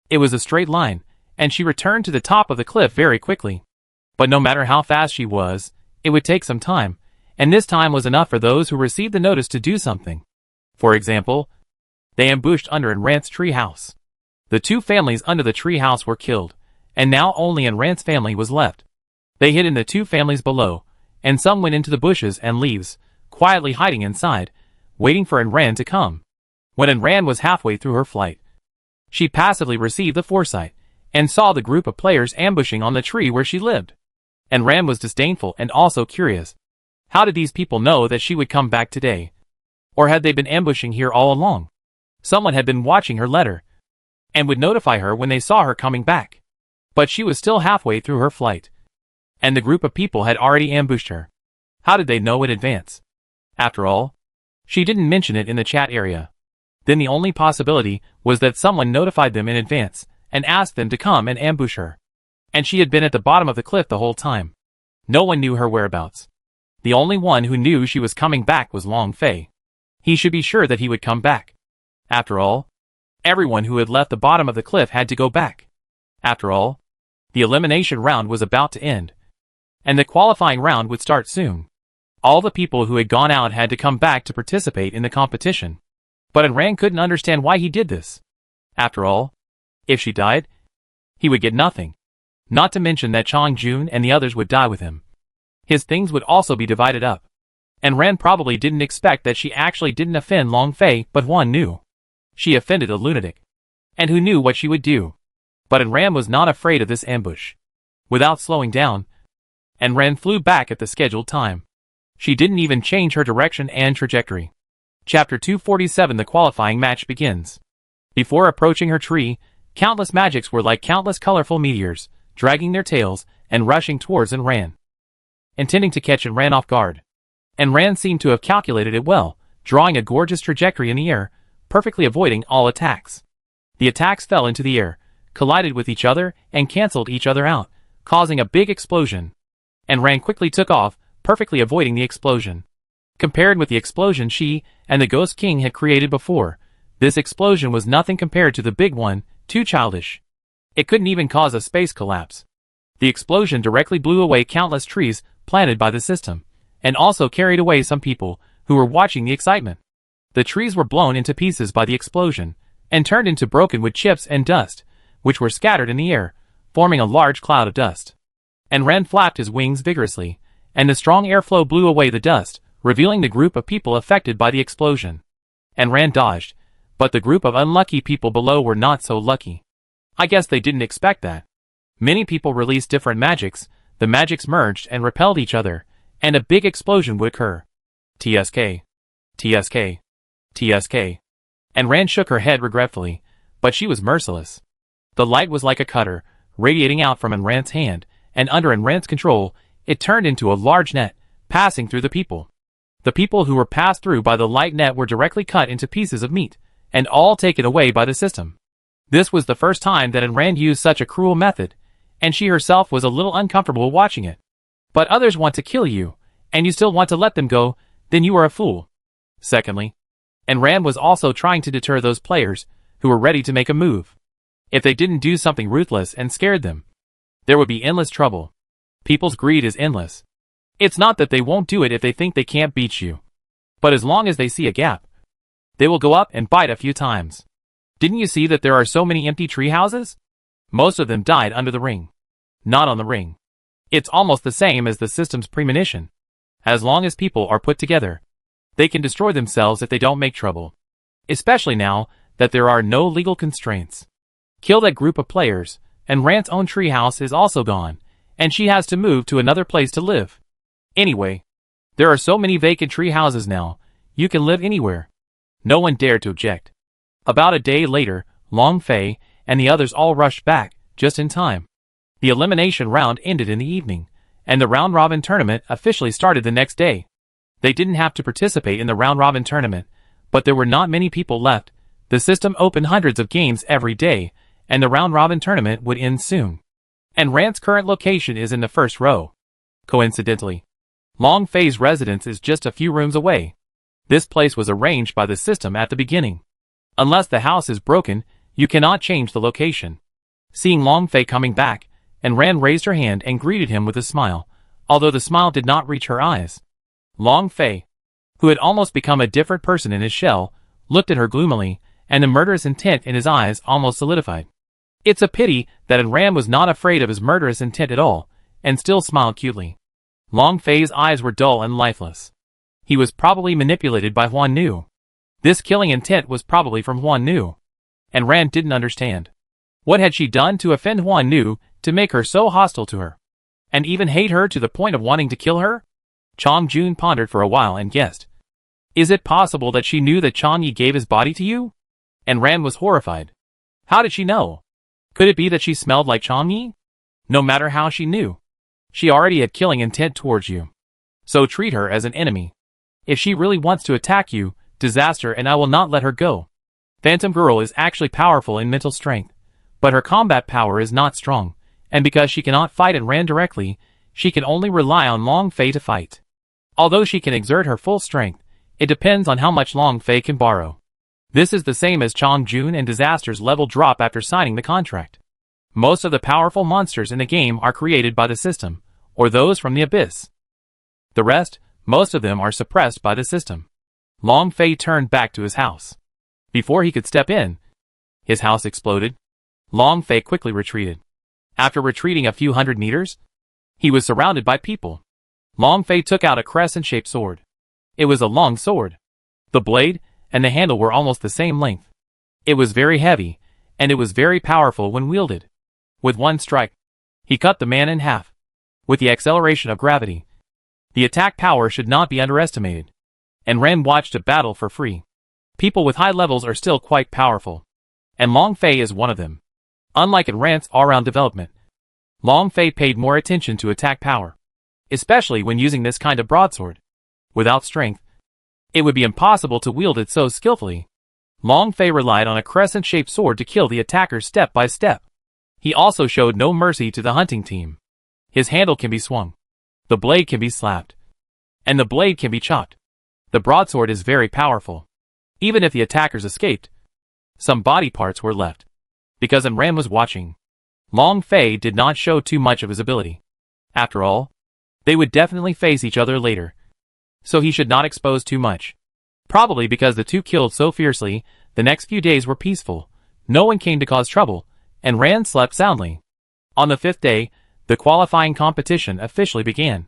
It was a straight line, and she returned to the top of the cliff very quickly. But no matter how fast she was, it would take some time, and this time was enough for those who received the notice to do something. For example, they ambushed under Ran's tree house. The two families under the tree house were killed, and now only Ran's family was left. They hid in the two families below, and some went into the bushes and leaves, quietly hiding inside, waiting for Ran to come. When Ran was halfway through her flight, she passively received the foresight, and saw the group of players ambushing on the tree where she lived. And Ran was disdainful and also curious. How did these people know that she would come back today? Or had they been ambushing here all along? Someone had been watching her letter, and would notify her when they saw her coming back. But she was still halfway through her flight, and the group of people had already ambushed her. How did they know in advance? After all, she didn't mention it in the chat area. Then the only possibility was that someone notified them in advance, and asked them to come and ambush her. And she had been at the bottom of the cliff the whole time. No one knew her whereabouts. The only one who knew she was coming back was Long Fei. He should be sure that he would come back. After all, everyone who had left the bottom of the cliff had to go back. After all, the elimination round was about to end, and the qualifying round would start soon. All the people who had gone out had to come back to participate in the competition. But Ran couldn't understand why he did this. After all, if she died, he would get nothing. Not to mention that Chong Jun and the others would die with him. His things would also be divided up. And Ran probably didn't expect that she actually didn't offend Long Fei, but Juan Nu. She offended a lunatic. And who knew what she would do? But Ran was not afraid of this ambush. Without slowing down, Ran flew back at the scheduled time. She didn't even change her direction and trajectory. Chapter 247. The qualifying match begins. Before approaching her tree, countless magics were like countless colorful meteors, dragging their tails and rushing towards Ran, intending to catch Ran off guard. Ran seemed to have calculated it well, drawing a gorgeous trajectory in the air, perfectly avoiding all attacks. The attacks fell into the air, collided with each other, and cancelled each other out, causing a big explosion. Ran quickly took off, perfectly avoiding the explosion. Compared with the explosion she and the Ghost King had created before, this explosion was nothing compared to the big one, too childish. It couldn't even cause a space collapse. The explosion directly blew away countless trees planted by the system, and also carried away some people who were watching the excitement. The trees were blown into pieces by the explosion, and turned into broken wood chips and dust, which were scattered in the air, forming a large cloud of dust. Ran flapped his wings vigorously, and the strong airflow blew away the dust, revealing the group of people affected by the explosion. Ran dodged, but the group of unlucky people below were not so lucky. I guess they didn't expect that. Many people released different magics, the magics merged and repelled each other, and a big explosion would occur. TSK. TSK. TSK. Ran shook her head regretfully, but she was merciless. The light was like a cutter, radiating out from Ran's hand, and under Ran's control, it turned into a large net, passing through the people. The people who were passed through by the light net were directly cut into pieces of meat, and all taken away by the system. This was the first time that Ran used such a cruel method, and she herself was a little uncomfortable watching it. But others want to kill you, and you still want to let them go, then you are a fool. Secondly, Ran was also trying to deter those players who were ready to make a move. If they didn't do something ruthless and scared them, there would be endless trouble. People's greed is endless. It's not that they won't do it if they think they can't beat you. But as long as they see a gap, they will go up and bite a few times. Didn't you see that there are so many empty tree houses? Most of them died under the ring. Not on the ring. It's almost the same as the system's premonition. As long as people are put together, they can destroy themselves if they don't make trouble. Especially now that there are no legal constraints. Kill that group of players, and Rand's own treehouse is also gone, and she has to move to another place to live. Anyway, there are so many vacant tree houses now, you can live anywhere. No one dared to object. About a day later, Long Fei and the others all rushed back, just in time. The elimination round ended in the evening, and the round-robin tournament officially started the next day. They didn't have to participate in the round-robin tournament, but there were not many people left. The system opened hundreds of games every day, and the round-robin tournament would end soon. And Rand's current location is in the first row. Coincidentally, Long Fei's residence is just a few rooms away. This place was arranged by the system at the beginning. Unless the house is broken, you cannot change the location. Seeing Long Fei coming back, and Rand raised her hand and greeted him with a smile, although the smile did not reach her eyes. Long Fei, who had almost become a different person in his shell, looked at her gloomily, and the murderous intent in his eyes almost solidified. It's a pity that Rand was not afraid of his murderous intent at all, and still smiled cutely. Long Fei's eyes were dull and lifeless. He was probably manipulated by Huan Nu. This killing intent was probably from Huan Nu. And Rand didn't understand. What had she done to offend Huan Nu to make her so hostile to her? And even hate her to the point of wanting to kill her? Chong Jun pondered for a while and guessed. Is it possible that she knew that Chong Yi gave his body to you? And Rand was horrified. How did she know? Could it be that she smelled like Chong Yi? No matter how she knew, she already had killing intent towards you. So treat her as an enemy. If she really wants to attack you, disaster, and I will not let her go. Phantom Girl is actually powerful in mental strength, but her combat power is not strong, and because she cannot fight and Rand directly, she can only rely on Long Fei to fight. Although she can exert her full strength, it depends on how much Long Fei can borrow. This is the same as Chong Jun and Disaster's level drop after signing the contract. Most of the powerful monsters in the game are created by the system, or those from the abyss. The rest, most of them are suppressed by the system. Long Fei turned back to his house. Before he could step in, his house exploded. Long Fei quickly retreated. After retreating a few hundred meters, he was surrounded by people. Long Fei took out a crescent-shaped sword. It was a long sword. The blade and the handle were almost the same length. It was very heavy, and it was very powerful when wielded. With one strike, he cut the man in half. With the acceleration of gravity, the attack power should not be underestimated. And Rand watched a battle for free. People with high levels are still quite powerful. And Long Fei is one of them. Unlike in Rand's all-round development, Long Fei paid more attention to attack power. Especially when using this kind of broadsword. Without strength, it would be impossible to wield it so skillfully. Long Fei relied on a crescent-shaped sword to kill the attackers step by step. He also showed no mercy to the hunting team. His handle can be swung. The blade can be slapped. And the blade can be chopped. The broadsword is very powerful. Even if the attackers escaped, some body parts were left. Because Rand was watching, Long Fei did not show too much of his ability. After all, they would definitely face each other later. So he should not expose too much. Probably because the two killed so fiercely, the next few days were peaceful. No one came to cause trouble, and Rand slept soundly. On the fifth day, the qualifying competition officially began.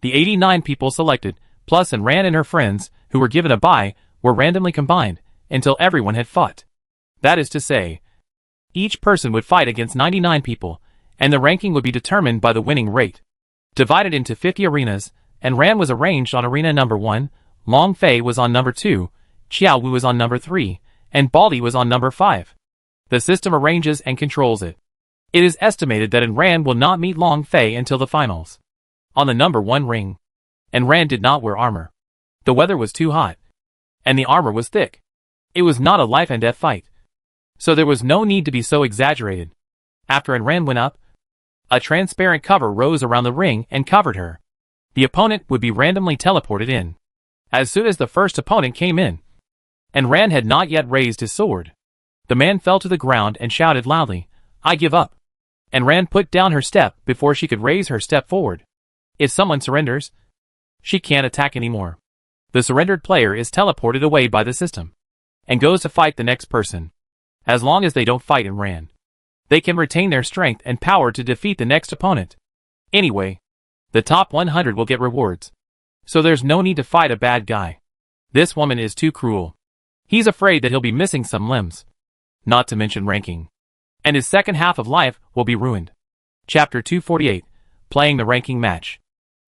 The 89 people selected, plus Rand and her friends, who were given a bye, were randomly combined, until everyone had fought. That is to say, each person would fight against 99 people, and the ranking would be determined by the winning rate. Divided into 50 arenas, and Rand was arranged on arena number 1, Long Fei was on number 2, Xiao Wu was on number 3, and Baldi was on number 5. The system arranges and controls it. It is estimated that Rand will not meet Long Fei until the finals. On the number 1 ring, Rand did not wear armor. The weather was too hot, and the armor was thick. It was not a life and death fight, so there was no need to be so exaggerated. After Rand went up, a transparent cover rose around the ring and covered her. The opponent would be randomly teleported in. As soon as the first opponent came in, Rand had not yet raised his sword, the man fell to the ground and shouted loudly, "I give up." Rand put down her step before she could raise her step forward. If someone surrenders, she can't attack anymore. The surrendered player is teleported away by the system, and goes to fight the next person. As long as they don't fight Rand, they can retain their strength and power to defeat the next opponent. Anyway, the top 100 will get rewards. So there's no need to fight a bad guy. This woman is too cruel. He's afraid that he'll be missing some limbs. not to mention ranking. And his second half of life will be ruined. Chapter 248, Playing the Ranking Match.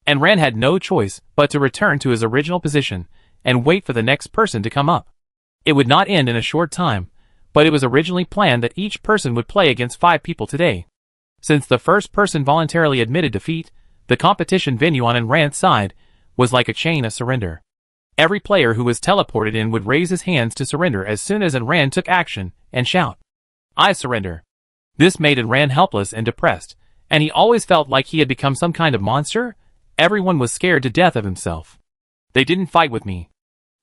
And Ran had no choice but to return to his original position and wait for the next person to come up. It would not end in a short time, but it was originally planned that each person would play against 5 people today. Since the first person voluntarily admitted defeat, the competition venue on Ran's side was like a chain of surrender. Every player who was teleported in would raise his hands to surrender as soon as Ran took action and shout, "I surrender." This made Ran helpless and depressed, and he always felt like he had become some kind of monster. Everyone was scared to death of himself. They didn't fight with me,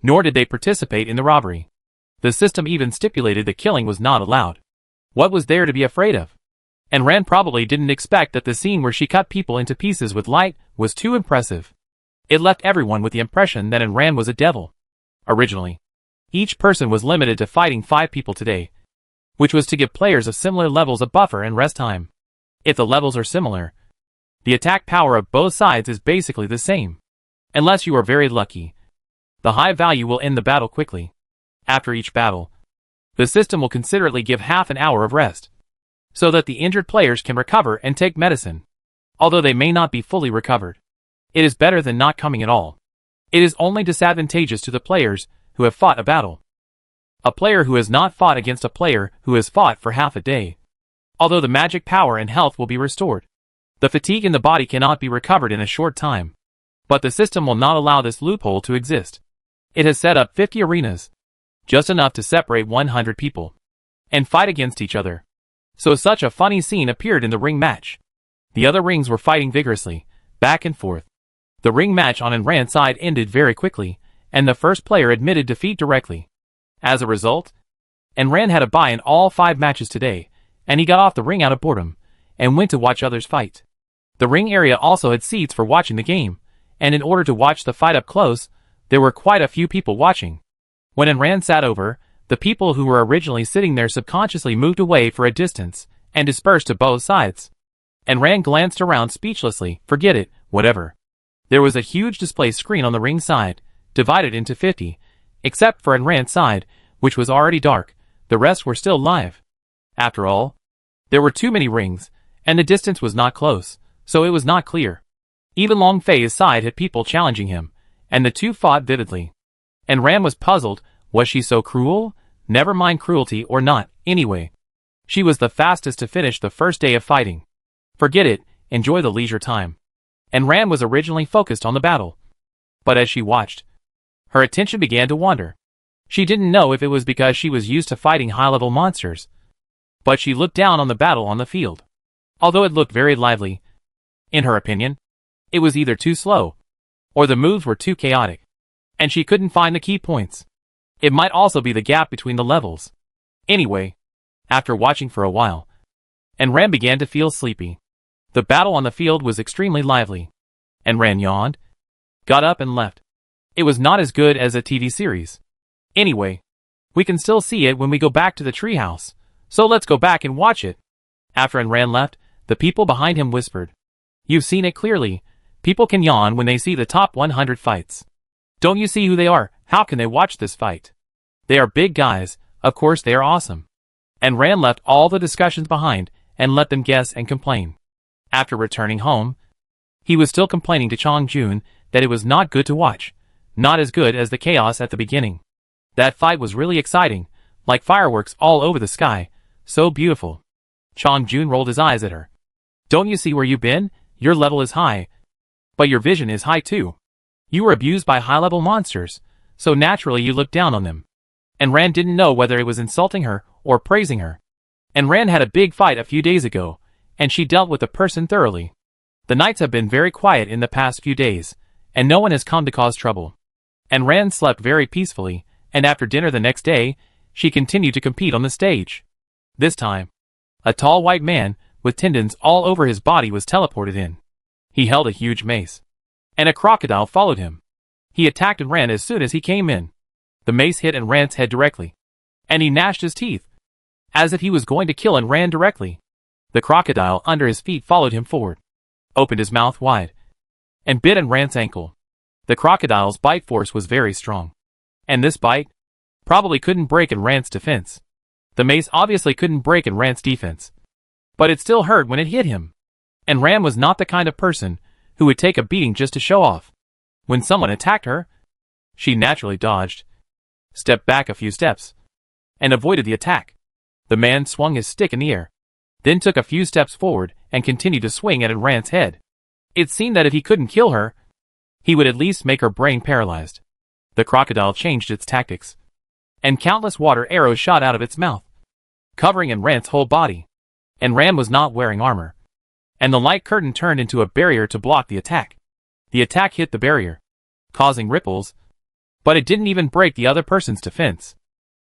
nor did they participate in the robbery. The system even stipulated that killing was not allowed. What was there to be afraid of? And Ran probably didn't expect that the scene where she cut people into pieces with light was too impressive. It left everyone with the impression that Ran was a devil. Originally, each person was limited to fighting 5 people today, which was to give players of similar levels a buffer and rest time. If the levels are similar, the attack power of both sides is basically the same. Unless you are very lucky, the high value will end the battle quickly. After each battle, the system will considerately give half an hour of rest, so that the injured players can recover and take medicine. Although they may not be fully recovered, it is better than not coming at all. It is only disadvantageous to the players who have fought a battle. A player who has not fought against a player who has fought for half a day. Although the magic power and health will be restored, the fatigue in the body cannot be recovered in a short time. But the system will not allow this loophole to exist. It has set up 50 arenas, just enough to separate 100 people, and fight against each other. So such a funny scene appeared in the ring match. The other rings were fighting vigorously, back and forth. The ring match on Ran's side ended very quickly, and the first player admitted defeat directly. As a result, Ran had a bye in all 5 matches today, and he got off the ring out of boredom, and went to watch others fight. The ring area also had seats for watching the game, and in order to watch the fight up close, there were quite a few people watching. When Ran sat over, the people who were originally sitting there subconsciously moved away for a distance, and dispersed to both sides. Ran glanced around speechlessly. Forget it, whatever. There was a huge display screen on the ring side, divided into 50, except for Ran's side, which was already dark. The rest were still live. After all, there were too many rings, and the distance was not close, so it was not clear. Even Long Fei's side had people challenging him, and the two fought vividly. Ran was puzzled. Was she so cruel? Never mind cruelty or not, anyway. She was the fastest to finish the first day of fighting. Forget it, enjoy the leisure time. Ran was originally focused on the battle. But as she watched, her attention began to wander. She didn't know if it was because she was used to fighting high-level monsters, but she looked down on the battle on the field. Although it looked very lively, in her opinion, it was either too slow, or the moves were too chaotic, and she couldn't find the key points. It might also be the gap between the levels. Anyway, after watching for a while, Ran began to feel sleepy. The battle on the field was extremely lively. Ran yawned, got up and left. It was not as good as a TV series. Anyway, we can still see it when we go back to the treehouse, so let's go back and watch it. After Ran left, the people behind him whispered, "You've seen it clearly. People can yawn when they see the top 100 fights. Don't you see who they are? How can they watch this fight? They are big guys, of course they are awesome." Ran left all the discussions behind and let them guess and complain. After returning home, he was still complaining to Chong Jun that it was not good to watch, not as good as the chaos at the beginning. That fight was really exciting, like fireworks all over the sky, so beautiful. Chong Jun rolled his eyes at her. "Don't you see where you've been? Your level is high, but your vision is high too. You were abused by high-level monsters, so naturally you looked down on them." Ran didn't know whether it was insulting her or praising her. Ran had a big fight a few days ago, and she dealt with the person thoroughly. The nights have been very quiet in the past few days, and no one has come to cause trouble. Ran slept very peacefully, and after dinner the next day, she continued to compete on the stage. This time, a tall white man, with tendons all over his body was teleported in. He held a huge mace, and a crocodile followed him. He attacked Ran as soon as he came in. The mace hit Ran's head directly, and he gnashed his teeth, as if he was going to kill Ran directly. The crocodile under his feet followed him forward, opened his mouth wide, and bit Ran's ankle. The crocodile's bite force was very strong, and this bite probably couldn't break Ran's defense. The mace obviously couldn't break Ran's defense, but it still hurt when it hit him. And Ran was not the kind of person who would take a beating just to show off. When someone attacked her, she naturally dodged, stepped back a few steps, and avoided the attack. The man swung his stick in the air, then took a few steps forward and continued to swing at Ran's head. It seemed that if he couldn't kill her, he would at least make her brain paralyzed. The crocodile changed its tactics, and countless water arrows shot out of its mouth, covering Ran's whole body. And Ran was not wearing armor, and the light curtain turned into a barrier to block the attack. The attack hit the barrier, causing ripples, but it didn't even break the other person's defense.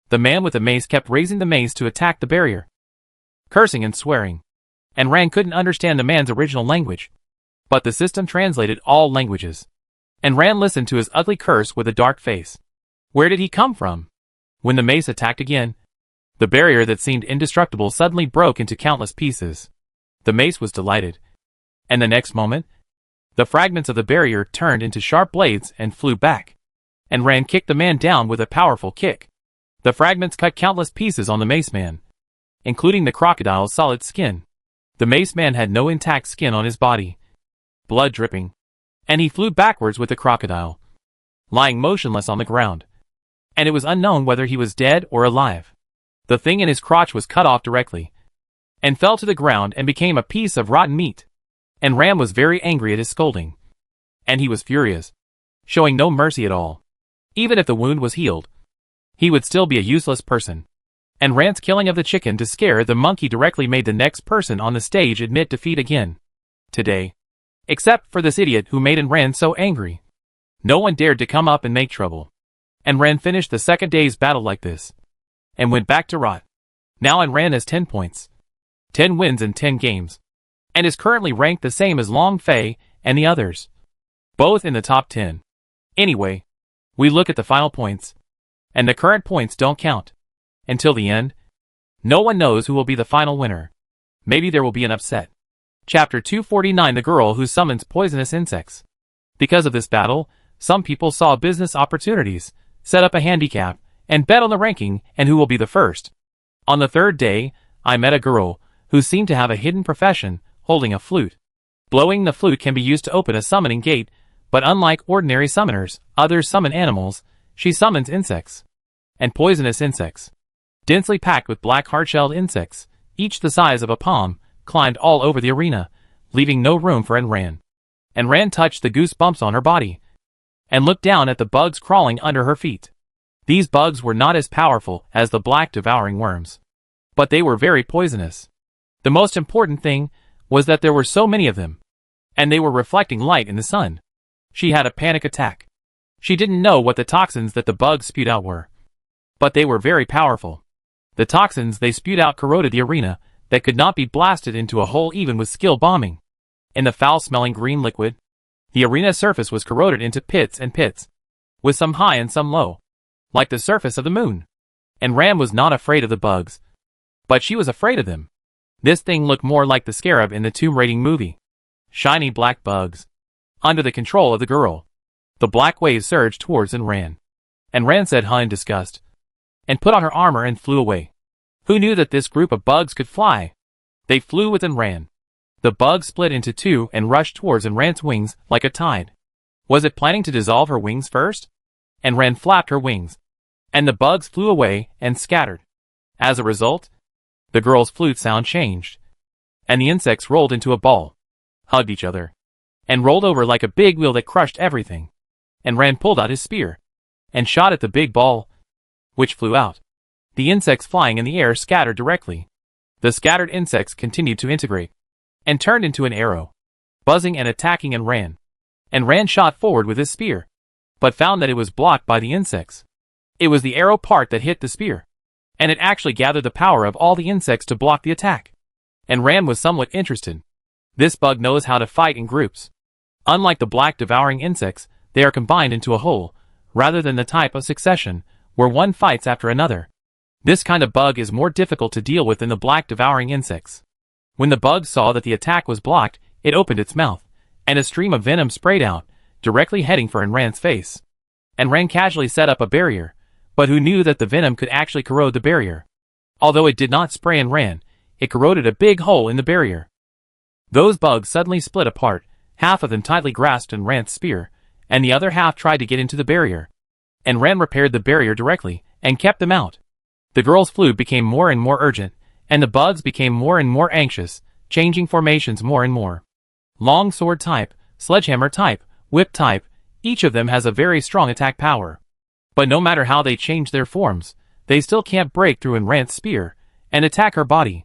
The man with the mace kept raising the mace to attack the barrier, cursing and swearing, and Ran couldn't understand the man's original language, but the system translated all languages, and Ran listened to his ugly curse with a dark face. Where did he come from? When the mace attacked again, the barrier that seemed indestructible suddenly broke into countless pieces. The mace was delighted, and the next moment, the fragments of the barrier turned into sharp blades and flew back, and Ran kicked the man down with a powerful kick. The fragments cut countless pieces on the mace man, including the crocodile's solid skin. The mace man had no intact skin on his body, blood dripping, and he flew backwards with the crocodile, lying motionless on the ground, and it was unknown whether he was dead or alive. The thing in his crotch was cut off directly, and fell to the ground and became a piece of rotten meat. And Ran was very angry at his scolding, and he was furious, showing no mercy at all. Even if the wound was healed, he would still be a useless person. And Ran's killing of the chicken to scare the monkey directly made the next person on the stage admit defeat again. Today, except for this idiot who made Ran so angry, no one dared to come up and make trouble. And Ran finished the second day's battle like this, and went back to rot. Now Ran has 10 points, 10 wins in 10 games, and is currently ranked the same as Long Fei and the others, both in the top 10. Anyway, we look at the final points, and the current points don't count. Until the end, no one knows who will be the final winner. Maybe there will be an upset. Chapter 249: The Girl Who Summons Poisonous Insects. Because of this battle, some people saw business opportunities, set up a handicap, and bet on the ranking and who will be the first. On the third day, I met a girl who seemed to have a hidden profession, holding a flute. Blowing the flute can be used to open a summoning gate, but unlike ordinary summoners, others summon animals, she summons insects. And poisonous insects, densely packed with black hard-shelled insects, each the size of a palm, climbed all over the arena, leaving no room for Ran. And Ran touched the goosebumps on her body, and looked down at the bugs crawling under her feet. These bugs were not as powerful as the black devouring worms, but they were very poisonous. The most important thing was that there were so many of them, and they were reflecting light in the sun. She had a panic attack. She didn't know what the toxins that the bugs spewed out were, but they were very powerful. The toxins they spewed out corroded the arena that could not be blasted into a hole even with skill bombing. In the foul-smelling green liquid, the arena surface was corroded into pits and pits, with some high and some low, like the surface of the moon. And Ran was not afraid of the bugs, but she was afraid of them. This thing looked more like the scarab in the Tomb Raiding movie. Shiny black bugs, under the control of the girl. The black waves surged towards Ran. And Ran said huh in disgust, and put on her armor and flew away. Who knew that this group of bugs could fly? They flew with Ran. The bugs split into two and rushed towards Ran's wings like a tide. Was it planning to dissolve her wings first? And Ran flapped her wings, and the bugs flew away and scattered. As a result, the girl's flute sound changed, and the insects rolled into a ball, hugged each other, and rolled over like a big wheel that crushed everything. And Ran pulled out his spear, and shot at the big ball, which flew out. The insects flying in the air scattered directly. The scattered insects continued to integrate, and turned into an arrow, buzzing and attacking Ran. And Ran shot forward with his spear, but found that it was blocked by the insects. It was the arrow part that hit the spear, and it actually gathered the power of all the insects to block the attack. And Ran was somewhat interested. This bug knows how to fight in groups. Unlike the black devouring insects, they are combined into a whole, rather than the type of succession, where one fights after another. This kind of bug is more difficult to deal with than the black devouring insects. When the bug saw that the attack was blocked, it opened its mouth, and a stream of venom sprayed out, directly heading for Ran's face. And Ran casually set up a barrier, but who knew that the venom could actually corrode the barrier? Although it did not spray and ran, it corroded a big hole in the barrier. Those bugs suddenly split apart, half of them tightly grasped and Rand's spear, and the other half tried to get into the barrier. And Rand repaired the barrier directly, and kept them out. The girl's flute became more and more urgent, and the bugs became more and more anxious, changing formations more and more. Long sword type, sledgehammer type, whip type, each of them has a very strong attack power. But no matter how they change their forms, they still can't break through in Rand's spear, and attack her body.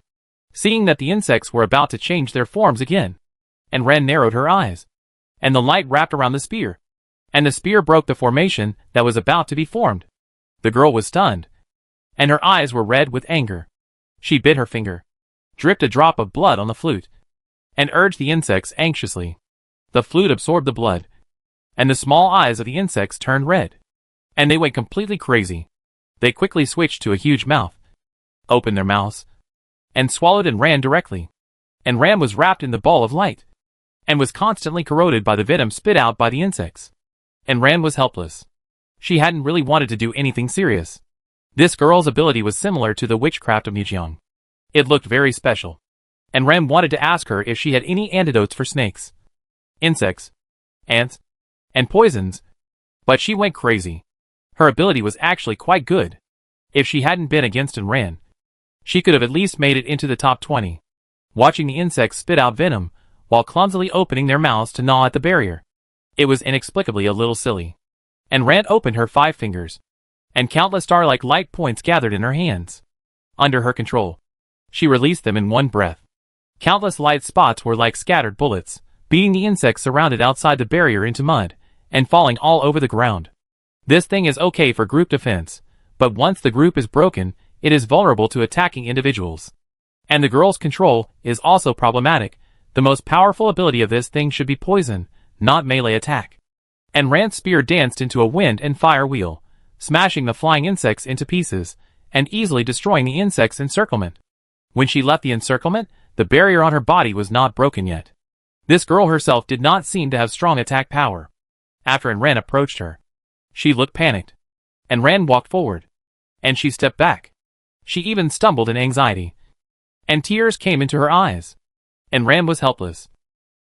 Seeing that the insects were about to change their forms again, and Rand narrowed her eyes, and the light wrapped around the spear, and the spear broke the formation that was about to be formed. The girl was stunned, and her eyes were red with anger. She bit her finger, dripped a drop of blood on the flute, and urged the insects anxiously. The flute absorbed the blood, and the small eyes of the insects turned red, and they went completely crazy. They quickly switched to a huge mouth, opened their mouths, and swallowed and ran directly. And Rand was wrapped in the ball of light, and was constantly corroded by the venom spit out by the insects. And Rand was helpless. She hadn't really wanted to do anything serious. This girl's ability was similar to the witchcraft of Mijiang. It looked very special. And Rand wanted to ask her if she had any antidotes for snakes, insects, ants, and poisons, but she went crazy. Her ability was actually quite good. If she hadn't been against Rand, she could have at least made it into the top 20. Watching the insects spit out venom, while clumsily opening their mouths to gnaw at the barrier, it was inexplicably a little silly. And Rand opened her 5 fingers, and countless star-like light points gathered in her hands. Under her control, she released them in one breath. Countless light spots were like scattered bullets, beating the insects surrounded outside the barrier into mud, and falling all over the ground. This thing is okay for group defense, but once the group is broken, it is vulnerable to attacking individuals. And the girl's control is also problematic. The most powerful ability of this thing should be poison, not melee attack. And Rand's spear danced into a wind and fire wheel, smashing the flying insects into pieces, and easily destroying the insects' encirclement. When she left the encirclement, the barrier on her body was not broken yet. This girl herself did not seem to have strong attack power. After Rand approached her, she looked panicked. And Rand walked forward, and she stepped back. She even stumbled in anxiety, and tears came into her eyes. And Rand was helpless.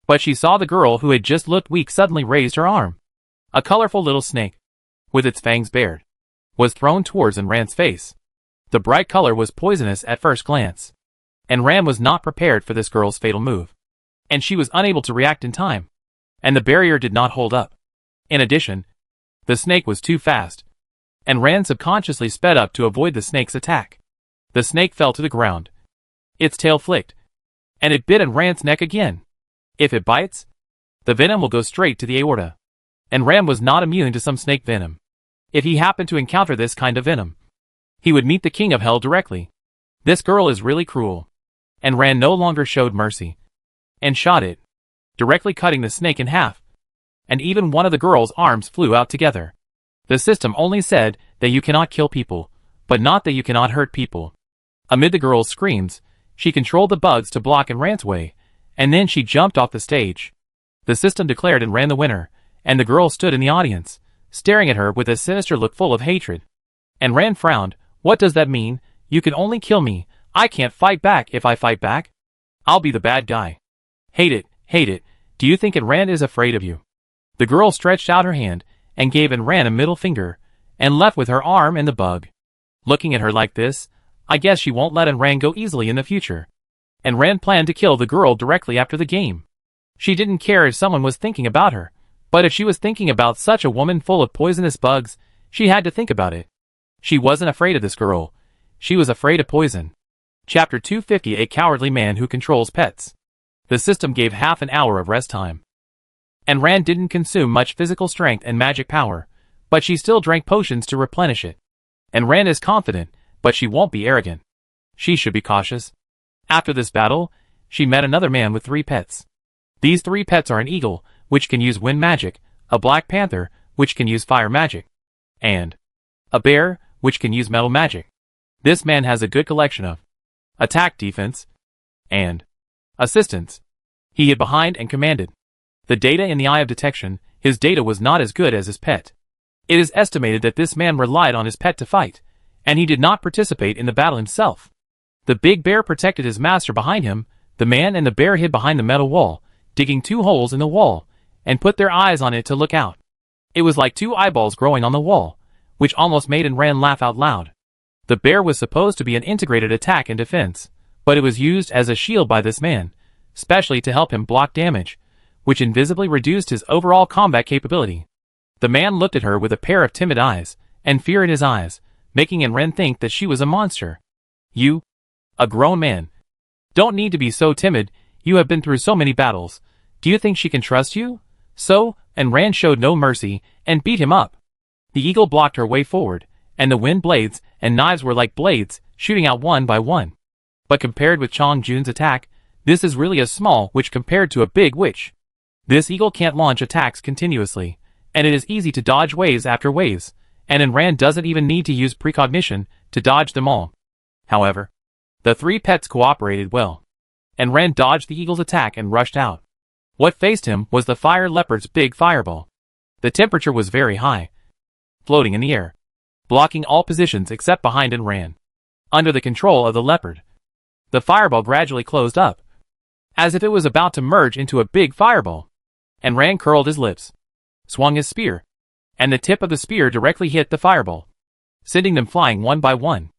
But she saw the girl who had just looked weak suddenly raised her arm. A colorful little snake, with its fangs bared, was thrown towards Rand's face. The bright color was poisonous at first glance, and Rand was not prepared for this girl's fatal move. And she was unable to react in time, and the barrier did not hold up. In addition, the snake was too fast, and Rand subconsciously sped up to avoid the snake's attack. The snake fell to the ground. Its tail flicked, and it bit Rand's neck again. If it bites, the venom will go straight to the aorta. And Rand was not immune to some snake venom. If he happened to encounter this kind of venom, he would meet the king of hell directly. This girl is really cruel. And Rand no longer showed mercy, and shot it, directly cutting the snake in half. And even one of the girl's arms flew out together. The system only said that you cannot kill people, but not that you cannot hurt people. Amid the girl's screams, she controlled the bugs to block Rand's way, and then she jumped off the stage. The system declared Rand the winner, and the girl stood in the audience, staring at her with a sinister look full of hatred. And Rand frowned. What does that mean? You can only kill me. I can't fight back. If I fight back, I'll be the bad guy. Hate it, hate it. Do you think Rand is afraid of you? The girl stretched out her hand, and gave Rand a middle finger, and left with her arm and the bug. Looking at her like this, I guess she won't let Rand go easily in the future. And Rand planned to kill the girl directly after the game. She didn't care if someone was thinking about her, but if she was thinking about such a woman full of poisonous bugs, she had to think about it. She wasn't afraid of this girl. She was afraid of poison. Chapter 250: A Cowardly Man Who Controls Pets. The system gave half an hour of rest time. And Rand didn't consume much physical strength and magic power, but she still drank potions to replenish it. And Rand is confident, but she won't be arrogant. She should be cautious. After this battle, she met another man with 3 pets. These 3 pets are an eagle, which can use wind magic, a black panther, which can use fire magic, and a bear, which can use metal magic. This man has a good collection of attack, defense, and assistance. He hid behind and commanded. The data in the eye of detection, his data was not as good as his pet. It is estimated that this man relied on his pet to fight, and he did not participate in the battle himself. The big bear protected his master behind him. The man and the bear hid behind the metal wall, digging 2 holes in the wall, and put their eyes on it to look out. It was like 2 eyeballs growing on the wall, which almost made Enran laugh out loud. The bear was supposed to be an integrated attack and defense, but it was used as a shield by this man, specially to help him block damage, which invisibly reduced his overall combat capability. The man looked at her with a pair of timid eyes, and fear in his eyes, making Enran think that she was a monster. You, a grown man, don't need to be so timid. You have been through so many battles. Do you think she can trust you? So, Enran showed no mercy, and beat him up. The eagle blocked her way forward, and the wind blades and knives were like blades, shooting out one by one. But compared with Chong Jun's attack, this is really a small witch compared to a big witch. This eagle can't launch attacks continuously, and it is easy to dodge waves after waves, and Enran doesn't even need to use precognition to dodge them all. However, the 3 pets cooperated well. Enran dodged the eagle's attack and rushed out. What faced him was the fire leopard's big fireball. The temperature was very high, floating in the air, blocking all positions except behind Enran. Under the control of the leopard, the fireball gradually closed up, as if it was about to merge into a big fireball. Enran curled his lips, swung his spear, and the tip of the spear directly hit the fireball, sending them flying one by one.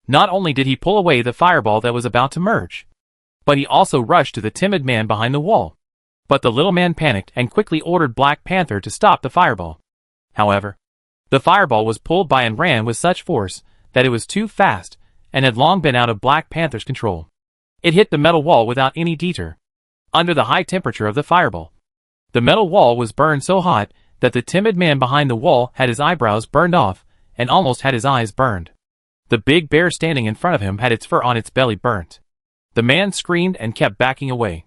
Not only did he pull away the fireball that was about to merge, but he also rushed to the timid man behind the wall. But the little man panicked and quickly ordered Black Panther to stop the fireball. However, the fireball was pulled by Enran with such force that it was too fast and had long been out of Black Panther's control. It hit the metal wall without any deter. Under the high temperature of the fireball, the metal wall was burned so hot that the timid man behind the wall had his eyebrows burned off and almost had his eyes burned. The big bear standing in front of him had its fur on its belly burnt. The man screamed and kept backing away,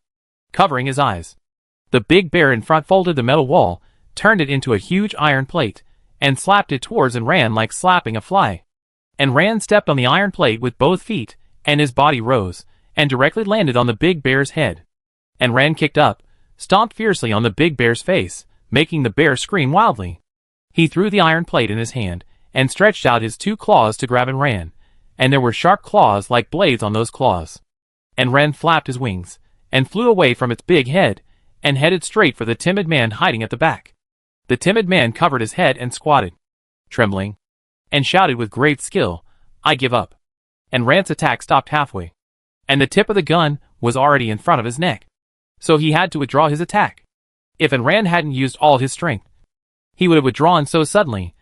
covering his eyes. The big bear in front folded the metal wall, turned it into a huge iron plate, and slapped it towards Enran like slapping a fly. Enran stepped on the iron plate with both feet, and his body rose, and directly landed on the big bear's head. Enran kicked up, stomped fiercely on the big bear's face, making the bear scream wildly. He threw the iron plate in his hand, and stretched out his 2 claws to grab Enran, and there were sharp claws like blades on those claws. Enran flapped his wings, and flew away from its big head, and headed straight for the timid man hiding at the back. The timid man covered his head and squatted, trembling, and shouted with great skill, "I give up." Enran's attack stopped halfway, and the tip of the gun was already in front of his neck, so he had to withdraw his attack. If Enran hadn't used all his strength, he would have withdrawn so suddenly,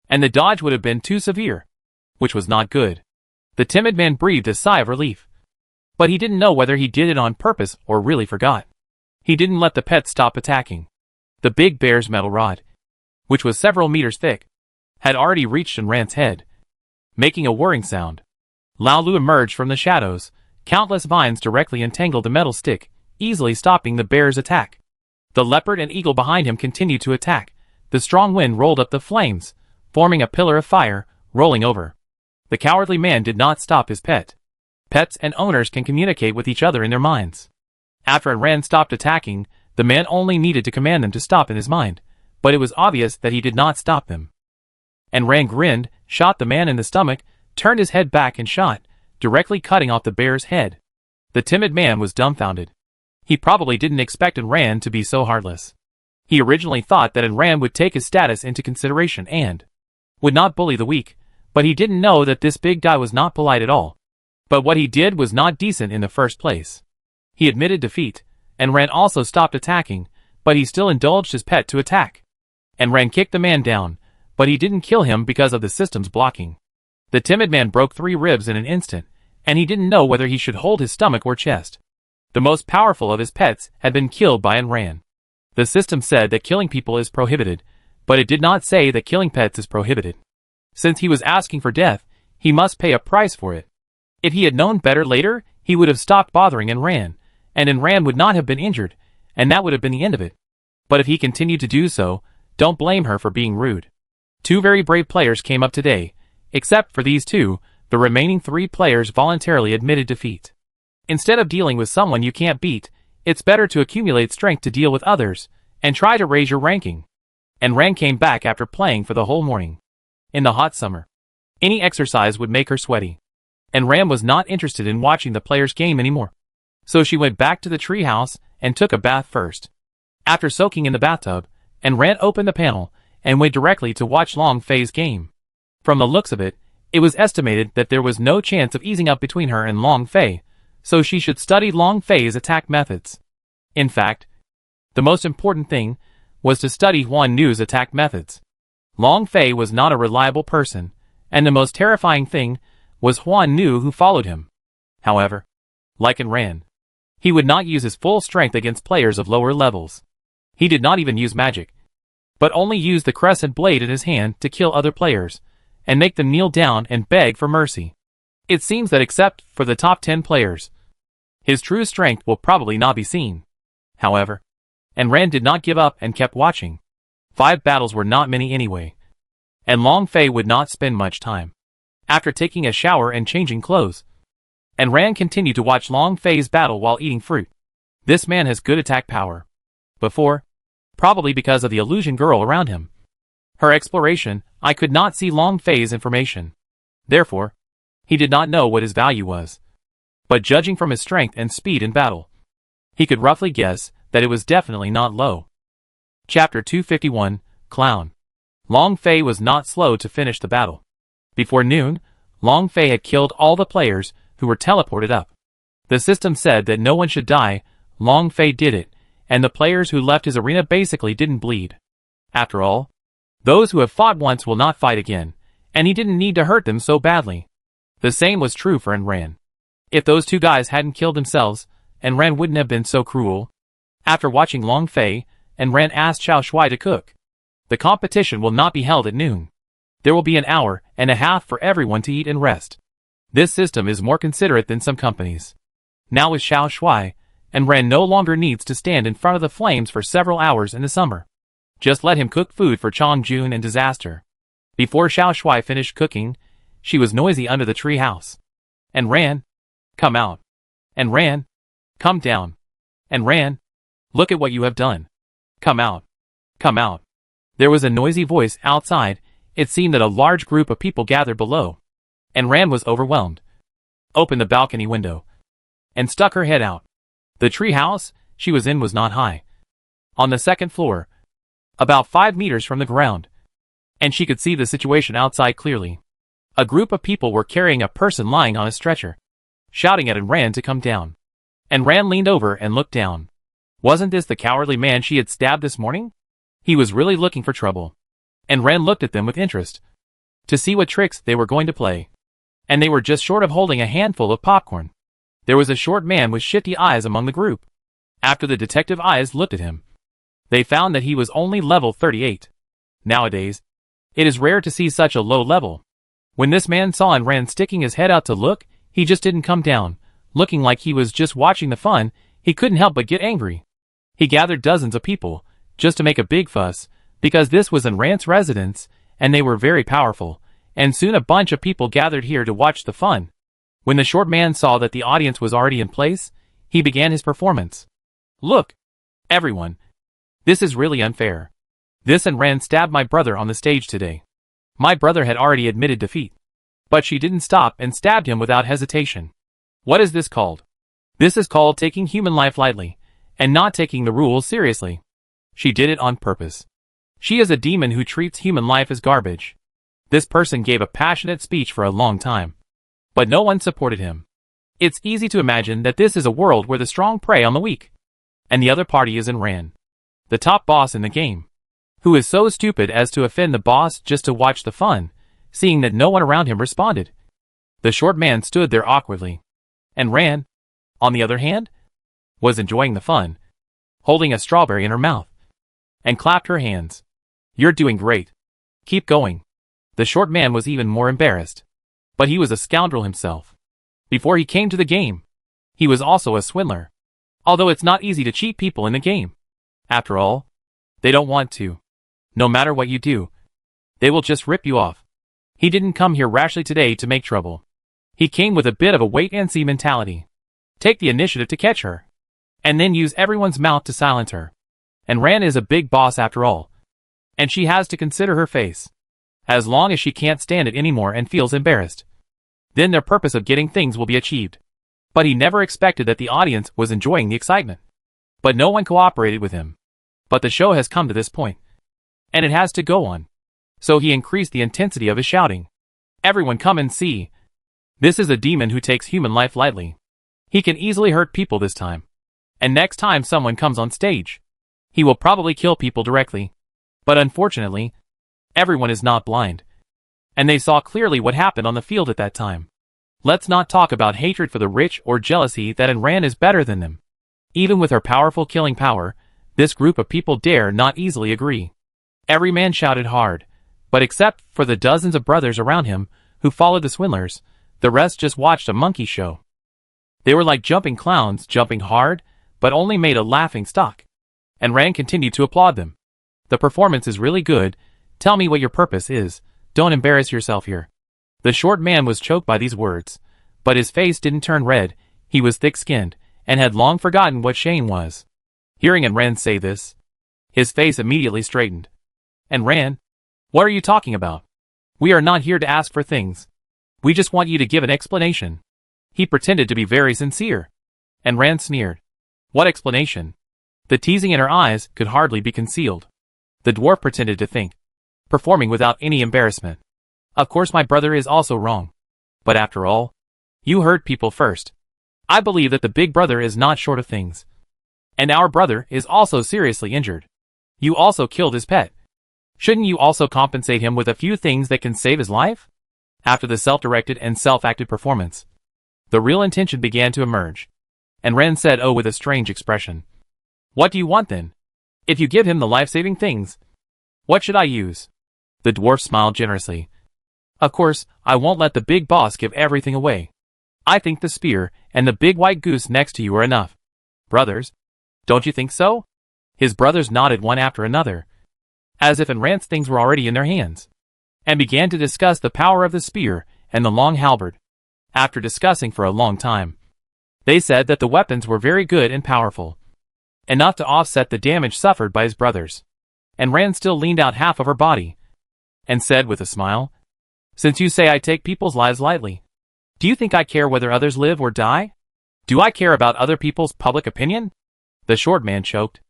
and the dodge would have been too severe, which was not good. The timid man breathed a sigh of relief, but he didn't know whether he did it on purpose or really forgot. He didn't let the pets stop attacking. The big bear's metal rod, which was several meters thick, had already reached Enran's head, making a whirring sound. Lao Lu emerged from the shadows. Countless vines directly entangled the metal stick, easily stopping the bear's attack. The leopard and eagle behind him continued to attack. The strong wind rolled up the flames, forming a pillar of fire, rolling over. The cowardly man did not stop his pet. Pets and owners can communicate with each other in their minds. After Enran stopped attacking, the man only needed to command them to stop in his mind, but it was obvious that he did not stop them. Enran grinned, shot the man in the stomach, turned his head back and shot, directly cutting off the bear's head. The timid man was dumbfounded. He probably didn't expect Enran to be so heartless. He originally thought that Enran would take his status into consideration and would not bully the weak, but he didn't know that this big guy was not polite at all. But what he did was not decent in the first place. He admitted defeat. Enran also stopped attacking, but he still indulged his pet to attack. Enran kicked the man down, but he didn't kill him because of the system's blocking. The timid man broke 3 ribs in an instant, and he didn't know whether he should hold his stomach or chest. The most powerful of his pets had been killed by Enran. The system said that killing people is prohibited, but it did not say that killing pets is prohibited. Since he was asking for death, he must pay a price for it. If he had known better later, he would have stopped bothering Enran, and Enran would not have been injured, and that would have been the end of it. But if he continued to do so, don't blame her for being rude. 2 very brave players came up today. Except for these 2, the remaining 3 players voluntarily admitted defeat. Instead of dealing with someone you can't beat, it's better to accumulate strength to deal with others, and try to raise your ranking. Enran came back after playing for the whole morning. In the hot summer, any exercise would make her sweaty. and Ran was not interested in watching the players' game anymore. So she went back to the treehouse and took a bath first. After soaking in the bathtub, and Ran opened the panel and went directly to watch Long Fei's game. From the looks of it, it was estimated that there was no chance of easing up between her and Long Fei, so she should study Long Fei's attack methods. In fact, the most important thing was to study Huan Nu's attack methods. Long Fei was not a reliable person, and the most terrifying thing was Huan Nu who followed him. However, like in Ran, he would not use his full strength against players of lower levels. He did not even use magic, but only used the crescent blade in his hand to kill other players, and make them kneel down and beg for mercy. It seems that except for the top 10 players, his true strength will probably not be seen. However, and Ran did not give up and kept watching. 5 battles were not many anyway, and Long Fei would not spend much time. After taking a shower and changing clothes, and Ran continued to watch Long Fei's battle while eating fruit. This man has good attack power. Before, probably because of the illusion girl around him. Her exploration, I could not see Long Fei's information. Therefore, he did not know what his value was. But judging from his strength and speed in battle, he could roughly guess that it was definitely not low. Chapter 251, Clown. Long Fei was not slow to finish the battle. Before noon, Long Fei had killed all the players who were teleported up. The system said that no one should die. Long Fei did it, and the players who left his arena basically didn't bleed. After all, those who have fought once will not fight again, and he didn't need to hurt them so badly. The same was true for Ran. If those 2 guys hadn't killed themselves, Ran wouldn't have been so cruel. After watching Long Fei, Ran asked Xiao Shuai to cook. The competition will not be held at noon. There will be an hour and a half for everyone to eat and rest. This system is more considerate than some companies. Now with Xiao Shuai, Ran no longer needs to stand in front of the flames for several hours in the summer. Just let him cook food for Chong Jun and Disaster. Before Xiao Shuai finished cooking, she was noisy under the tree house. Ran, come out. Ran, come down. Ran, look at what you have done. Come out. Come out. There was a noisy voice outside. It seemed that a large group of people gathered below. Ran was overwhelmed. Opened the balcony window and stuck her head out. The tree house she was in was not high. On the 2nd floor, about 5 meters from the ground, and she could see the situation outside clearly. A group of people were carrying a person lying on a stretcher, shouting at Ran to come down. Ran leaned over and looked down. Wasn't this the cowardly man she had stabbed this morning? He was really looking for trouble. Ran looked at them with interest, to see what tricks they were going to play. And they were just short of holding a handful of popcorn. There was a short man with shifty eyes among the group. After the detective eyes looked at him, they found that he was only level 38. Nowadays, it is rare to see such a low level. When this man saw Ran sticking his head out to look, he just didn't come down. Looking like he was just watching the fun, he couldn't help but get angry. He gathered dozens of people, just to make a big fuss, because this was Ran's residence, and they were very powerful, and soon a bunch of people gathered here to watch the fun. When the short man saw that the audience was already in place, he began his performance. Look, everyone. This is really unfair. This Ran stabbed my brother on the stage today. My brother had already admitted defeat. But she didn't stop and stabbed him without hesitation. What is this called? This is called taking human life lightly, and not taking the rules seriously. She did it on purpose. She is a demon who treats human life as garbage. This person gave a passionate speech for a long time, but no one supported him. It's easy to imagine that this is a world where the strong prey on the weak, and the other party is Ran, the top boss in the game, who is so stupid as to offend the boss just to watch the fun, seeing that no one around him responded. The short man stood there awkwardly, and Ran, on the other hand, was enjoying the fun, holding a strawberry in her mouth, and clapped her hands. You're doing great. Keep going. The short man was even more embarrassed. But he was a scoundrel himself. Before he came to the game, he was also a swindler. Although it's not easy to cheat people in the game. After all, they don't want to. No matter what you do, they will just rip you off. He didn't come here rashly today to make trouble. He came with a bit of a wait-and-see mentality. Take the initiative to catch her, and then use everyone's mouth to silence her. And Ran is a big boss after all. And she has to consider her face. As long as she can't stand it anymore and feels embarrassed, Then their purpose of getting things will be achieved. But he never expected that the audience was enjoying the excitement. But no one cooperated with him. But the show has come to this point. And it has to go on. So he increased the intensity of his shouting. Everyone come and see. This is a demon who takes human life lightly. He can easily hurt people this time. And next time someone comes on stage, he will probably kill people directly. But unfortunately, everyone is not blind. And they saw clearly what happened on the field at that time. Let's not talk about hatred for the rich or jealousy that Iran is better than them. Even with her powerful killing power, this group of people dare not easily agree. Every man shouted hard, but except for the dozens of brothers around him who followed the swindlers, the rest just watched a monkey show. They were like jumping clowns, jumping hard, but only made a laughing stock. And Rand continued to applaud them. The performance is really good. Tell me what your purpose is. Don't embarrass yourself here. The short man was choked by these words, but his face didn't turn red. He was thick-skinned, and had long forgotten what shame was. Hearing Rand say this, his face immediately straightened. And Rand, what are you talking about? We are not here to ask for things. We just want you to give an explanation. He pretended to be very sincere. And Rand sneered. What explanation? The teasing in her eyes could hardly be concealed. The dwarf pretended to think, performing without any embarrassment. Of course my brother is also wrong. But after all, you hurt people first. I believe that the big brother is not short of things. And our brother is also seriously injured. You also killed his pet. Shouldn't you also compensate him with a few things that can save his life? After the self-directed and self-acted performance, the real intention began to emerge. And Rand said, oh, with a strange expression. What do you want then? If you give him the life-saving things, what should I use? The dwarf smiled generously. Of course, I won't let the big boss give everything away. I think the spear and the big white goose next to you are enough. Brothers, don't you think so? His brothers nodded one after another, as if Rand's things were already in their hands, and began to discuss the power of the spear and the long halberd. After discussing for a long time, they said that the weapons were very good and powerful, enough to offset the damage suffered by his brothers. And Rand still leaned out half of her body, and said with a smile, since you say I take people's lives lightly, do you think I care whether others live or die? Do I care about other people's public opinion? The short man choked.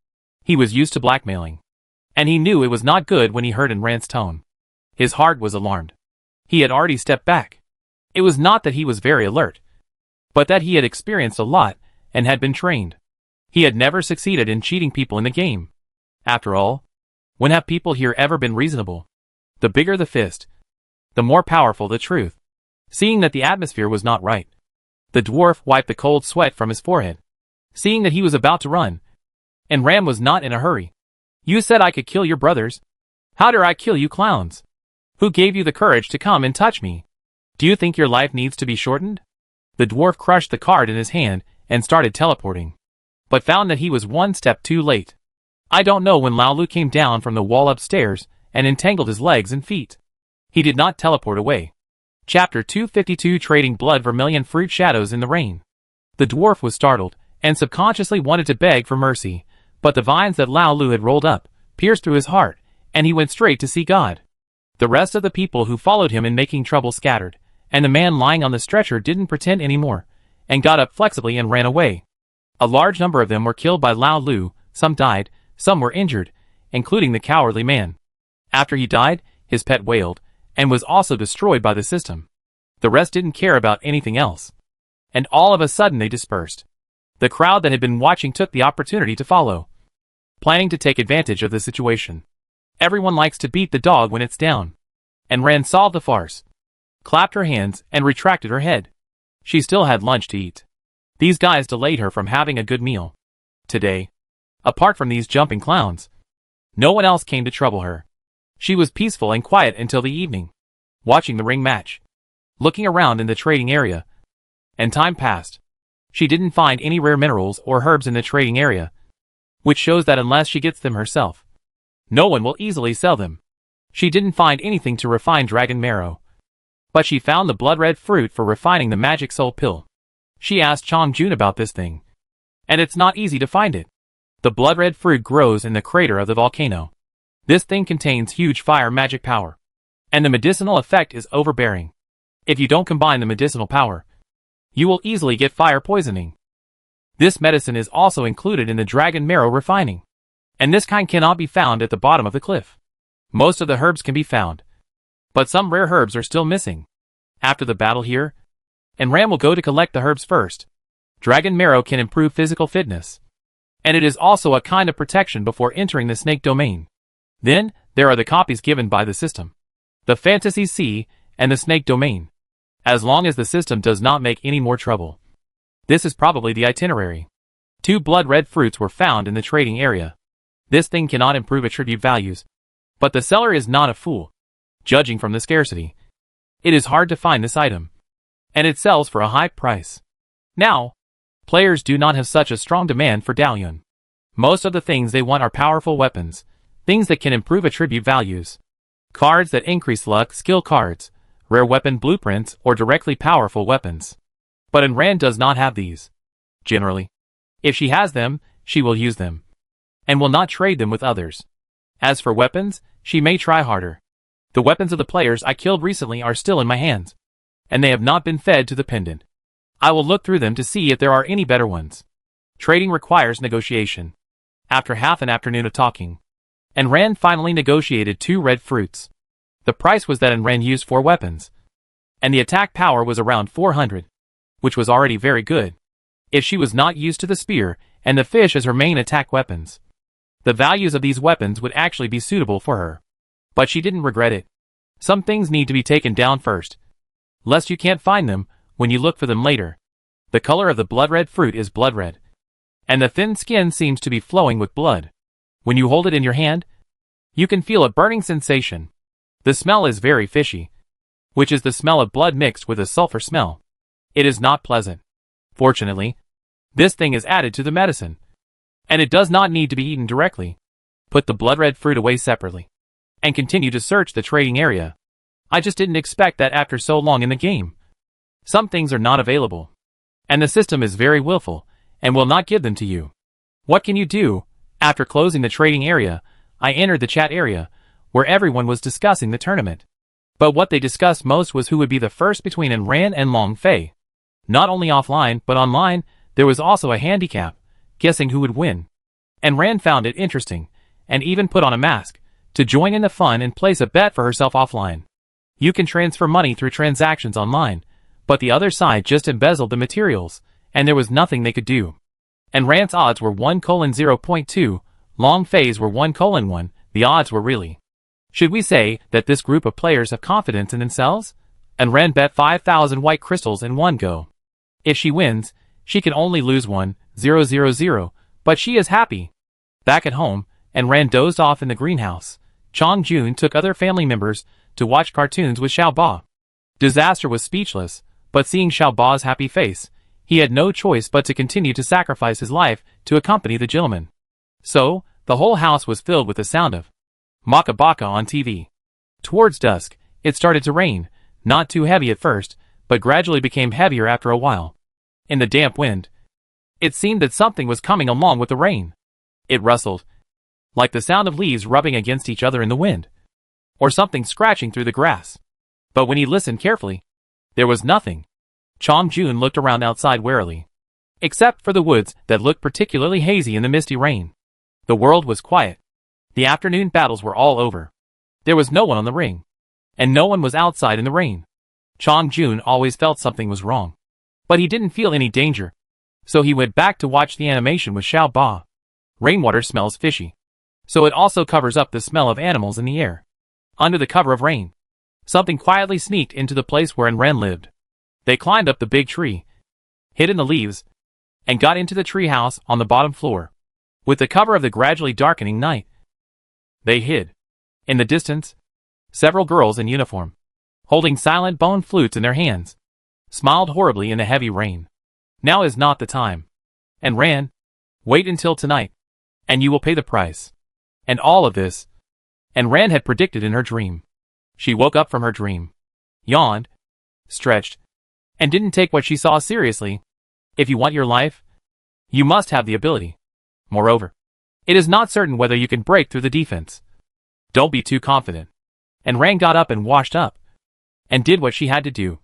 He was used to blackmailing, and he knew it was not good when he heard Rand's tone. His heart was alarmed. He had already stepped back. It was not that he was very alert, but that he had experienced a lot and had been trained. He had never succeeded in cheating people in the game. After all, when have people here ever been reasonable? The bigger the fist, the more powerful the truth. Seeing that the atmosphere was not right, the dwarf wiped the cold sweat from his forehead. Seeing that he was about to run, and Ram was not in a hurry. You said I could kill your brothers. How dare I kill you clowns? Who gave you the courage to come and touch me? Do you think your life needs to be shortened? The dwarf crushed the card in his hand and started teleporting, but found that he was one step too late. I don't know when Lao Lu came down from the wall upstairs and entangled his legs and feet. He did not teleport away. Chapter 252 Trading Blood Vermilion Fruit Shadows in the Rain. The dwarf was startled, and subconsciously wanted to beg for mercy, but the vines that Lao Lu had rolled up pierced through his heart, and he went straight to see God. The rest of the people who followed him in making trouble scattered, and the man lying on the stretcher didn't pretend anymore, and got up flexibly and ran away. A large number of them were killed by Lao Lu, some died, some were injured, including the cowardly man. After he died, his pet wailed, and was also destroyed by the system. The rest didn't care about anything else. And all of a sudden they dispersed. The crowd that had been watching took the opportunity to follow, planning to take advantage of the situation. Everyone likes to beat the dog when it's down. And Rand saw the farce, clapped her hands, and retracted her head. She still had lunch to eat. These guys delayed her from having a good meal. Today, apart from these jumping clowns, no one else came to trouble her. She was peaceful and quiet until the evening, watching the ring match, looking around in the trading area. And time passed. She didn't find any rare minerals or herbs in the trading area, which shows that unless she gets them herself, no one will easily sell them. She didn't find anything to refine dragon marrow, but she found the blood-red fruit for refining the magic soul pill. She asked Chong Jun about this thing, and it's not easy to find it. The blood-red fruit grows in the crater of the volcano. This thing contains huge fire magic power, and the medicinal effect is overbearing. If you don't combine the medicinal power, you will easily get fire poisoning. This medicine is also included in the dragon marrow refining, and this kind cannot be found at the bottom of the cliff. Most of the herbs can be found, but some rare herbs are still missing. After the battle here, and Ram will go to collect the herbs first. Dragon marrow can improve physical fitness, and it is also a kind of protection before entering the snake domain. Then, there are the copies given by the system, the Fantasy Sea, and the snake domain. As long as the system does not make any more trouble. This is probably the itinerary. 2 blood red fruits were found in the trading area. This thing cannot improve attribute values, but the seller is not a fool. Judging from the scarcity, it is hard to find this item, and it sells for a high price. Now, players do not have such a strong demand for Dalian. Most of the things they want are powerful weapons, things that can improve attribute values, cards that increase luck, skill cards, rare weapon blueprints, or directly powerful weapons. But Anran does not have these. Generally, if she has them, she will use them, and will not trade them with others. As for weapons, she may try harder. The weapons of the players I killed recently are still in my hands, and they have not been fed to the pendant. I will look through them to see if there are any better ones. Trading requires negotiation. After half an afternoon of talking, Anran finally negotiated 2 red fruits. The price was that Anran used 4 weapons, and the attack power was around 400, which was already very good. If she was not used to the spear and the fish as her main attack weapons, the values of these weapons would actually be suitable for her. But she didn't regret it. Some things need to be taken down first, lest you can't find them when you look for them later. The color of the blood red fruit is blood red, and the thin skin seems to be flowing with blood. When you hold it in your hand, you can feel a burning sensation. The smell is very fishy, which is the smell of blood mixed with a sulfur smell. It is not pleasant. Fortunately, this thing is added to the medicine, and it does not need to be eaten directly. Put the blood red fruit away separately, and continue to search the trading area. I just didn't expect that after so long in the game. Some things are not available, and the system is very willful, and will not give them to you. What can you do? After closing the trading area, I entered the chat area, where everyone was discussing the tournament. But what they discussed most was who would be the first between Anran and Long Fei. Not only offline, but online, there was also a handicap, guessing who would win. Anran found it interesting, and even put on a mask, to join in the fun and place a bet for herself offline. You can transfer money through transactions online, but the other side just embezzled the materials, and there was nothing they could do. Anran's odds were 1:0.2, Long Fei's were 1:1, the odds were really. Should we say that this group of players have confidence in themselves? Anran bet 5,000 white crystals in one go. If she wins, she can only lose 1,000, but she is happy. Back at home, Anran dozed off in the greenhouse. Chong Jun took other family members to watch cartoons with Xiao Ba. Disaster was speechless, but seeing Xiao Ba's happy face, he had no choice but to continue to sacrifice his life to accompany the gentleman. So, the whole house was filled with the sound of Maka Baka on TV. Towards dusk, it started to rain, not too heavy at first, but gradually became heavier after a while. In the damp wind, it seemed that something was coming along with the rain. It rustled, like the sound of leaves rubbing against each other in the wind, or something scratching through the grass. But when he listened carefully, there was nothing. Chong Jun looked around outside warily, except for the woods that looked particularly hazy in the misty rain. The world was quiet. The afternoon battles were all over. There was no one on the ring, and no one was outside in the rain. Chong Jun always felt something was wrong, but he didn't feel any danger, so he went back to watch the animation with Xiao Ba. Rainwater smells fishy, so it also covers up the smell of animals in the air. Under the cover of rain, something quietly sneaked into the place where Anran lived. They climbed up the big tree, hid in the leaves, and got into the treehouse on the bottom floor. With the cover of the gradually darkening night, they hid. In the distance, several girls in uniform, holding silent bone flutes in their hands, smiled horribly in the heavy rain. Now is not the time. Anran, wait until tonight, and you will pay the price. And all of this, Anran had predicted in her dream. She woke up from her dream, yawned, stretched, and didn't take what she saw seriously. If you want your life, you must have the ability. Moreover, it is not certain whether you can break through the defense. Don't be too confident. Anran got up and washed up, and did what she had to do.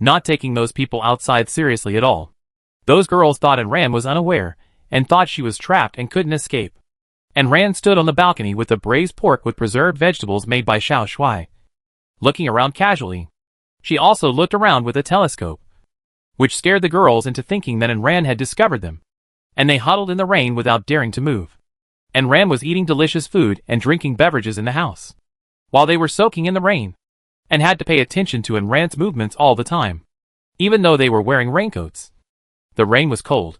not taking those people outside seriously at all. Those girls thought Ran was unaware, and thought she was trapped and couldn't escape. And Ran stood on the balcony with the braised pork with preserved vegetables made by Xiao Shui, looking around casually. She also looked around with a telescope, which scared the girls into thinking that Ran had discovered them. And they huddled in the rain without daring to move. And Ran was eating delicious food and drinking beverages in the house, while they were soaking in the rain, and had to pay attention to Ran's movements all the time, even though they were wearing raincoats. The rain was cold,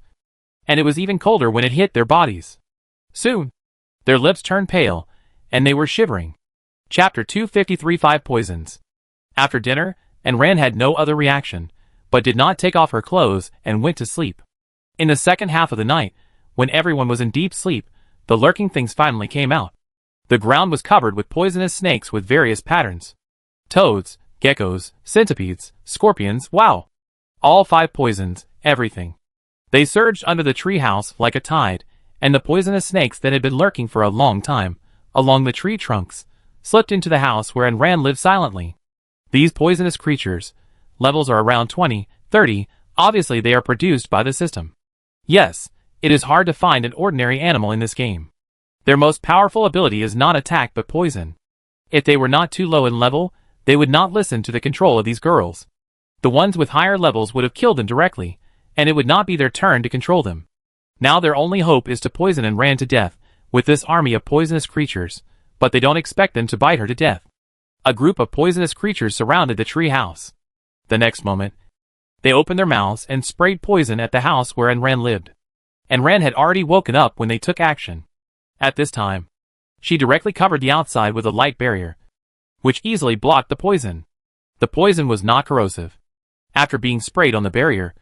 and it was even colder when it hit their bodies. Soon, their lips turned pale, and they were shivering. Chapter 253 5 Poisons. After dinner, Ran had no other reaction, but did not take off her clothes and went to sleep. In the second half of the night, when everyone was in deep sleep, the lurking things finally came out. The ground was covered with poisonous snakes with various patterns. Toads, geckos, centipedes, scorpions, wow! All 5 poisons, everything. They surged under the treehouse like a tide, and the poisonous snakes that had been lurking for a long time, along the tree trunks, slipped into the house where Ran lived silently. These poisonous creatures, levels are around 20, 30, obviously they are produced by the system. Yes, it is hard to find an ordinary animal in this game. Their most powerful ability is not attack but poison. If they were not too low in level, they would not listen to the control of these girls. The ones with higher levels would have killed them directly, and it would not be their turn to control them. Now their only hope is to poison Ran to death with this army of poisonous creatures, but they don't expect them to bite her to death. A group of poisonous creatures surrounded the tree house. The next moment, they opened their mouths and sprayed poison at the house where Ran lived. Ran had already woken up when they took action. At this time, she directly covered the outside with a light barrier, which easily blocked the poison. The poison was not corrosive. After being sprayed on the barrier,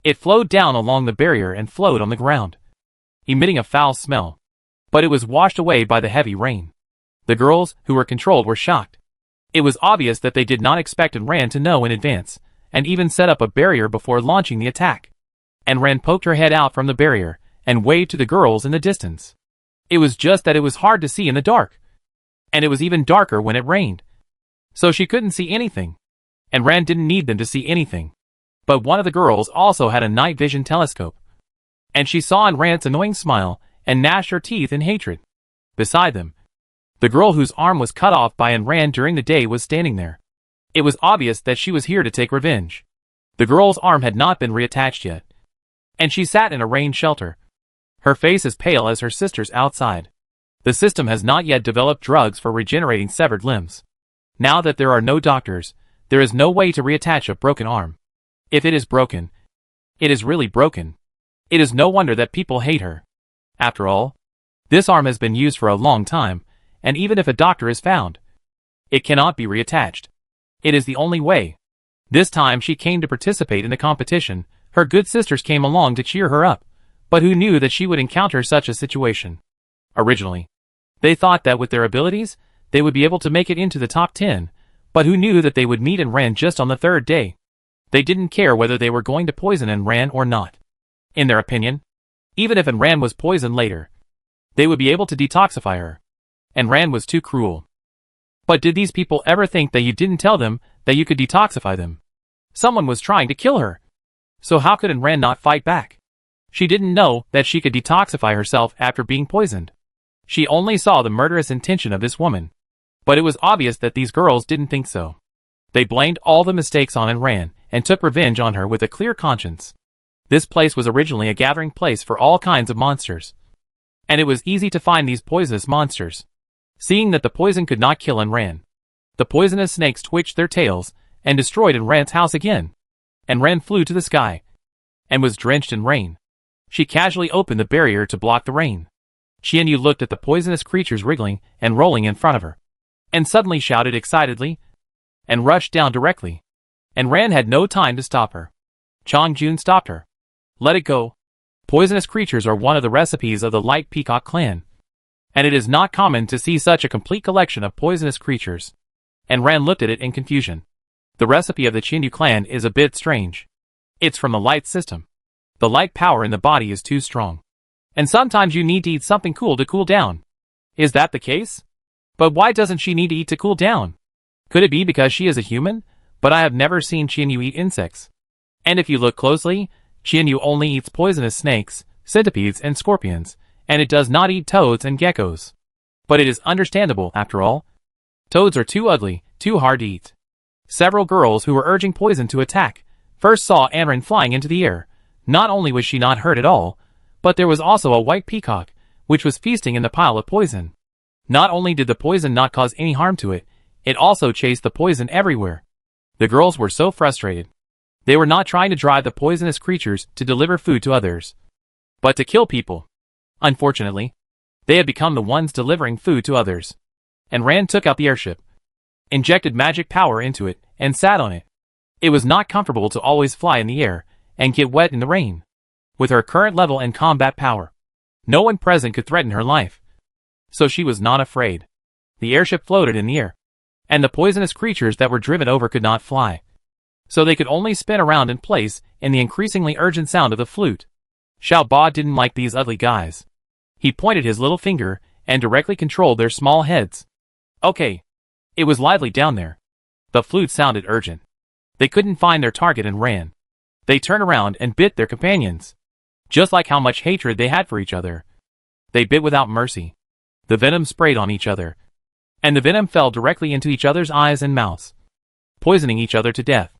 it flowed down along the barrier and flowed on the ground, emitting a foul smell. But it was washed away by the heavy rain. The girls, who were controlled, were shocked. It was obvious that they did not expect Ran to know in advance, and even set up a barrier before launching the attack. Ran poked her head out from the barrier, and waved to the girls in the distance. It was just that it was hard to see in the dark. And it was even darker when it rained. So she couldn't see anything. Ran didn't need them to see anything. But one of the girls also had a night vision telescope. And she saw Ran's annoying smile, and gnashed her teeth in hatred. Beside them, the girl whose arm was cut off by Ran during the day was standing there. It was obvious that she was here to take revenge. The girl's arm had not been reattached yet, and she sat in a rain shelter, her face as pale as her sister's outside. The system has not yet developed drugs for regenerating severed limbs. Now that there are no doctors, there is no way to reattach a broken arm. If it is broken, it is really broken. It is no wonder that people hate her. After all, this arm has been used for a long time, and even if a doctor is found, it cannot be reattached. It is the only way. This time she came to participate in the competition. Her good sisters came along to cheer her up, but who knew that she would encounter such a situation? Originally, they thought that with their abilities, they would be able to make it into the top 10, but who knew that they would meet Ran just on the 3rd day? They didn't care whether they were going to poison Ran or not. In their opinion, even if Ran was poisoned later, they would be able to detoxify her. Ran was too cruel. But did these people ever think that you didn't tell them that you could detoxify them? Someone was trying to kill her. So how could Ran not fight back? She didn't know that she could detoxify herself after being poisoned. She only saw the murderous intention of this woman. But it was obvious that these girls didn't think so. They blamed all the mistakes on Ran, and took revenge on her with a clear conscience. This place was originally a gathering place for all kinds of monsters. And it was easy to find these poisonous monsters. Seeing that the poison could not kill Ran, the poisonous snakes twitched their tails, and destroyed Ran's house again. Ran flew to the sky, and was drenched in rain. She casually opened the barrier to block the rain. Qianyu looked at the poisonous creatures wriggling and rolling in front of her, and suddenly shouted excitedly, and rushed down directly. Ran had no time to stop her. Chongjun stopped her. Let it go. Poisonous creatures are one of the recipes of the Light Peacock clan, and it is not common to see such a complete collection of poisonous creatures. Ran looked at it in confusion. The recipe of the Qianyu clan is a bit strange. It's from the light system. The light power in the body is too strong, and sometimes you need to eat something cool to cool down. Is that the case? But why doesn't she need to eat to cool down? Could it be because she is a human, But I have never seen Qianyu eat insects. And if you look closely, Qianyu only eats poisonous snakes, centipedes, and scorpions, and it does not eat toads and geckos. But it is understandable, after all. Toads are too ugly, too hard to eat. Several girls who were urging Poison to attack first saw Anran flying into the air. Not only was she not hurt at all, but there was also a white peacock, which was feasting in the pile of poison. Not only did the poison not cause any harm to it, it also chased the poison everywhere. The girls were so frustrated. They were not trying to drive the poisonous creatures to deliver food to others, but to kill people. Unfortunately, they had become the ones delivering food to others. And Rand took out the airship, injected magic power into it, and sat on it. It was not comfortable to always fly in the air and get wet in the rain. With her current level and combat power, no one present could threaten her life. So she was not afraid. The airship floated in the air, and the poisonous creatures that were driven over could not fly. So they could only spin around in place in the increasingly urgent sound of the flute. Xiao Ba didn't like these ugly guys. He pointed his little finger and directly controlled their small heads. Okay. It was lively down there. The flute sounded urgent. They couldn't find their target and ran. They turned around and bit their companions. Just like how much hatred they had for each other. They bit without mercy. The venom sprayed on each other. And the venom fell directly into each other's eyes and mouths, poisoning each other to death.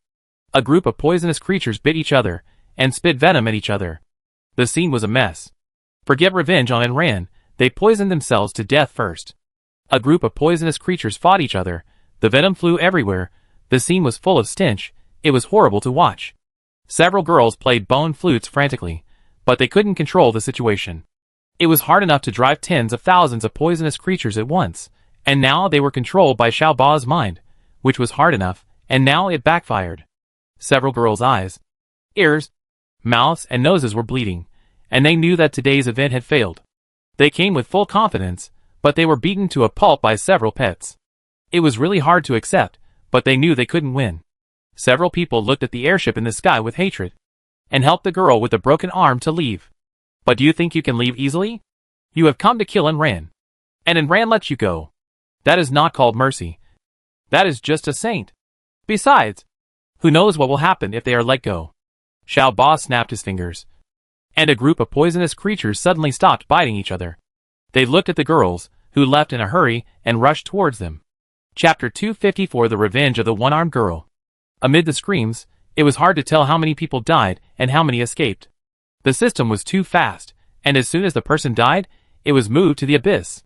A group of poisonous creatures bit each other and spit venom at each other. The scene was a mess. Forget revenge on Anran, they poisoned themselves to death first. A group of poisonous creatures fought each other. The venom flew everywhere. The scene was full of stench. It was horrible to watch. Several girls played bone flutes frantically, but they couldn't control the situation. It was hard enough to drive tens of thousands of poisonous creatures at once, and now they were controlled by Xiao Ba's mind, which was hard enough, and now it backfired. Several girls' eyes, ears, mouths, and noses were bleeding, and they knew that today's event had failed. They came with full confidence, but they were beaten to a pulp by several pets. It was really hard to accept, but they knew they couldn't win. Several people looked at the airship in the sky with hatred, and helped the girl with the broken arm to leave. But do you think you can leave easily? You have come to kill Anran. And Anran lets you go. That is not called mercy. That is just a saint. Besides, who knows what will happen if they are let go? Xiao Ba snapped his fingers, and a group of poisonous creatures suddenly stopped biting each other. They looked at the girls, who left in a hurry, and rushed towards them. Chapter 254: The Revenge of the One-Armed Girl. Amid the screams, it was hard to tell how many people died and how many escaped. The system was too fast, and as soon as the person died, it was moved to the abyss.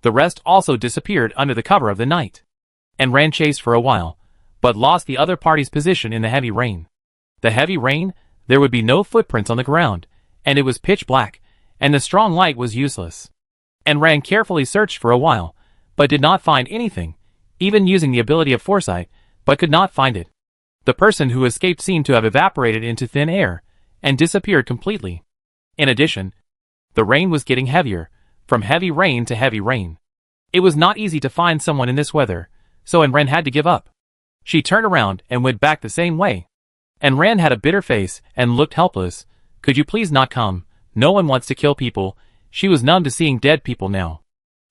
The rest also disappeared under the cover of the night. And ran chased for a while, but lost the other party's position in the heavy rain. The heavy rain, there would be no footprints on the ground, and it was pitch black, and the strong light was useless. And Ran carefully searched for a while, but did not find anything, even using the ability of foresight, but could not find it. The person who escaped seemed to have evaporated into thin air, and disappeared completely. In addition, the rain was getting heavier, from heavy rain to heavy rain. It was not easy to find someone in this weather, so Anran had to give up. She turned around and went back the same way. Anran had a bitter face and looked helpless. Could you please not come? No one wants to kill people. She was numb to seeing dead people now.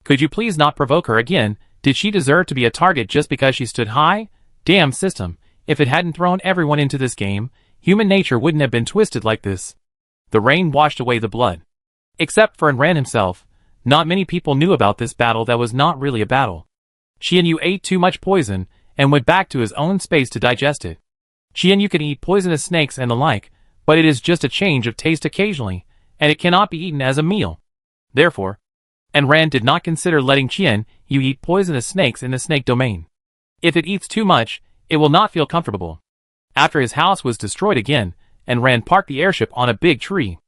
Could you please not provoke her again? Did she deserve to be a target just because she stood high? Damn system, if it hadn't thrown everyone into this game, human nature wouldn't have been twisted like this. The rain washed away the blood. Except for Anran himself, not many people knew about this battle that was not really a battle. Qianyu ate too much poison, and went back to his own space to digest it. Qianyu can eat poisonous snakes and the like, but it is just a change of taste occasionally, and it cannot be eaten as a meal. Therefore, Anran did not consider letting Qianyu eat poisonous snakes in the snake domain. If it eats too much, it will not feel comfortable. After his house was destroyed again, Anran parked the airship on a big tree.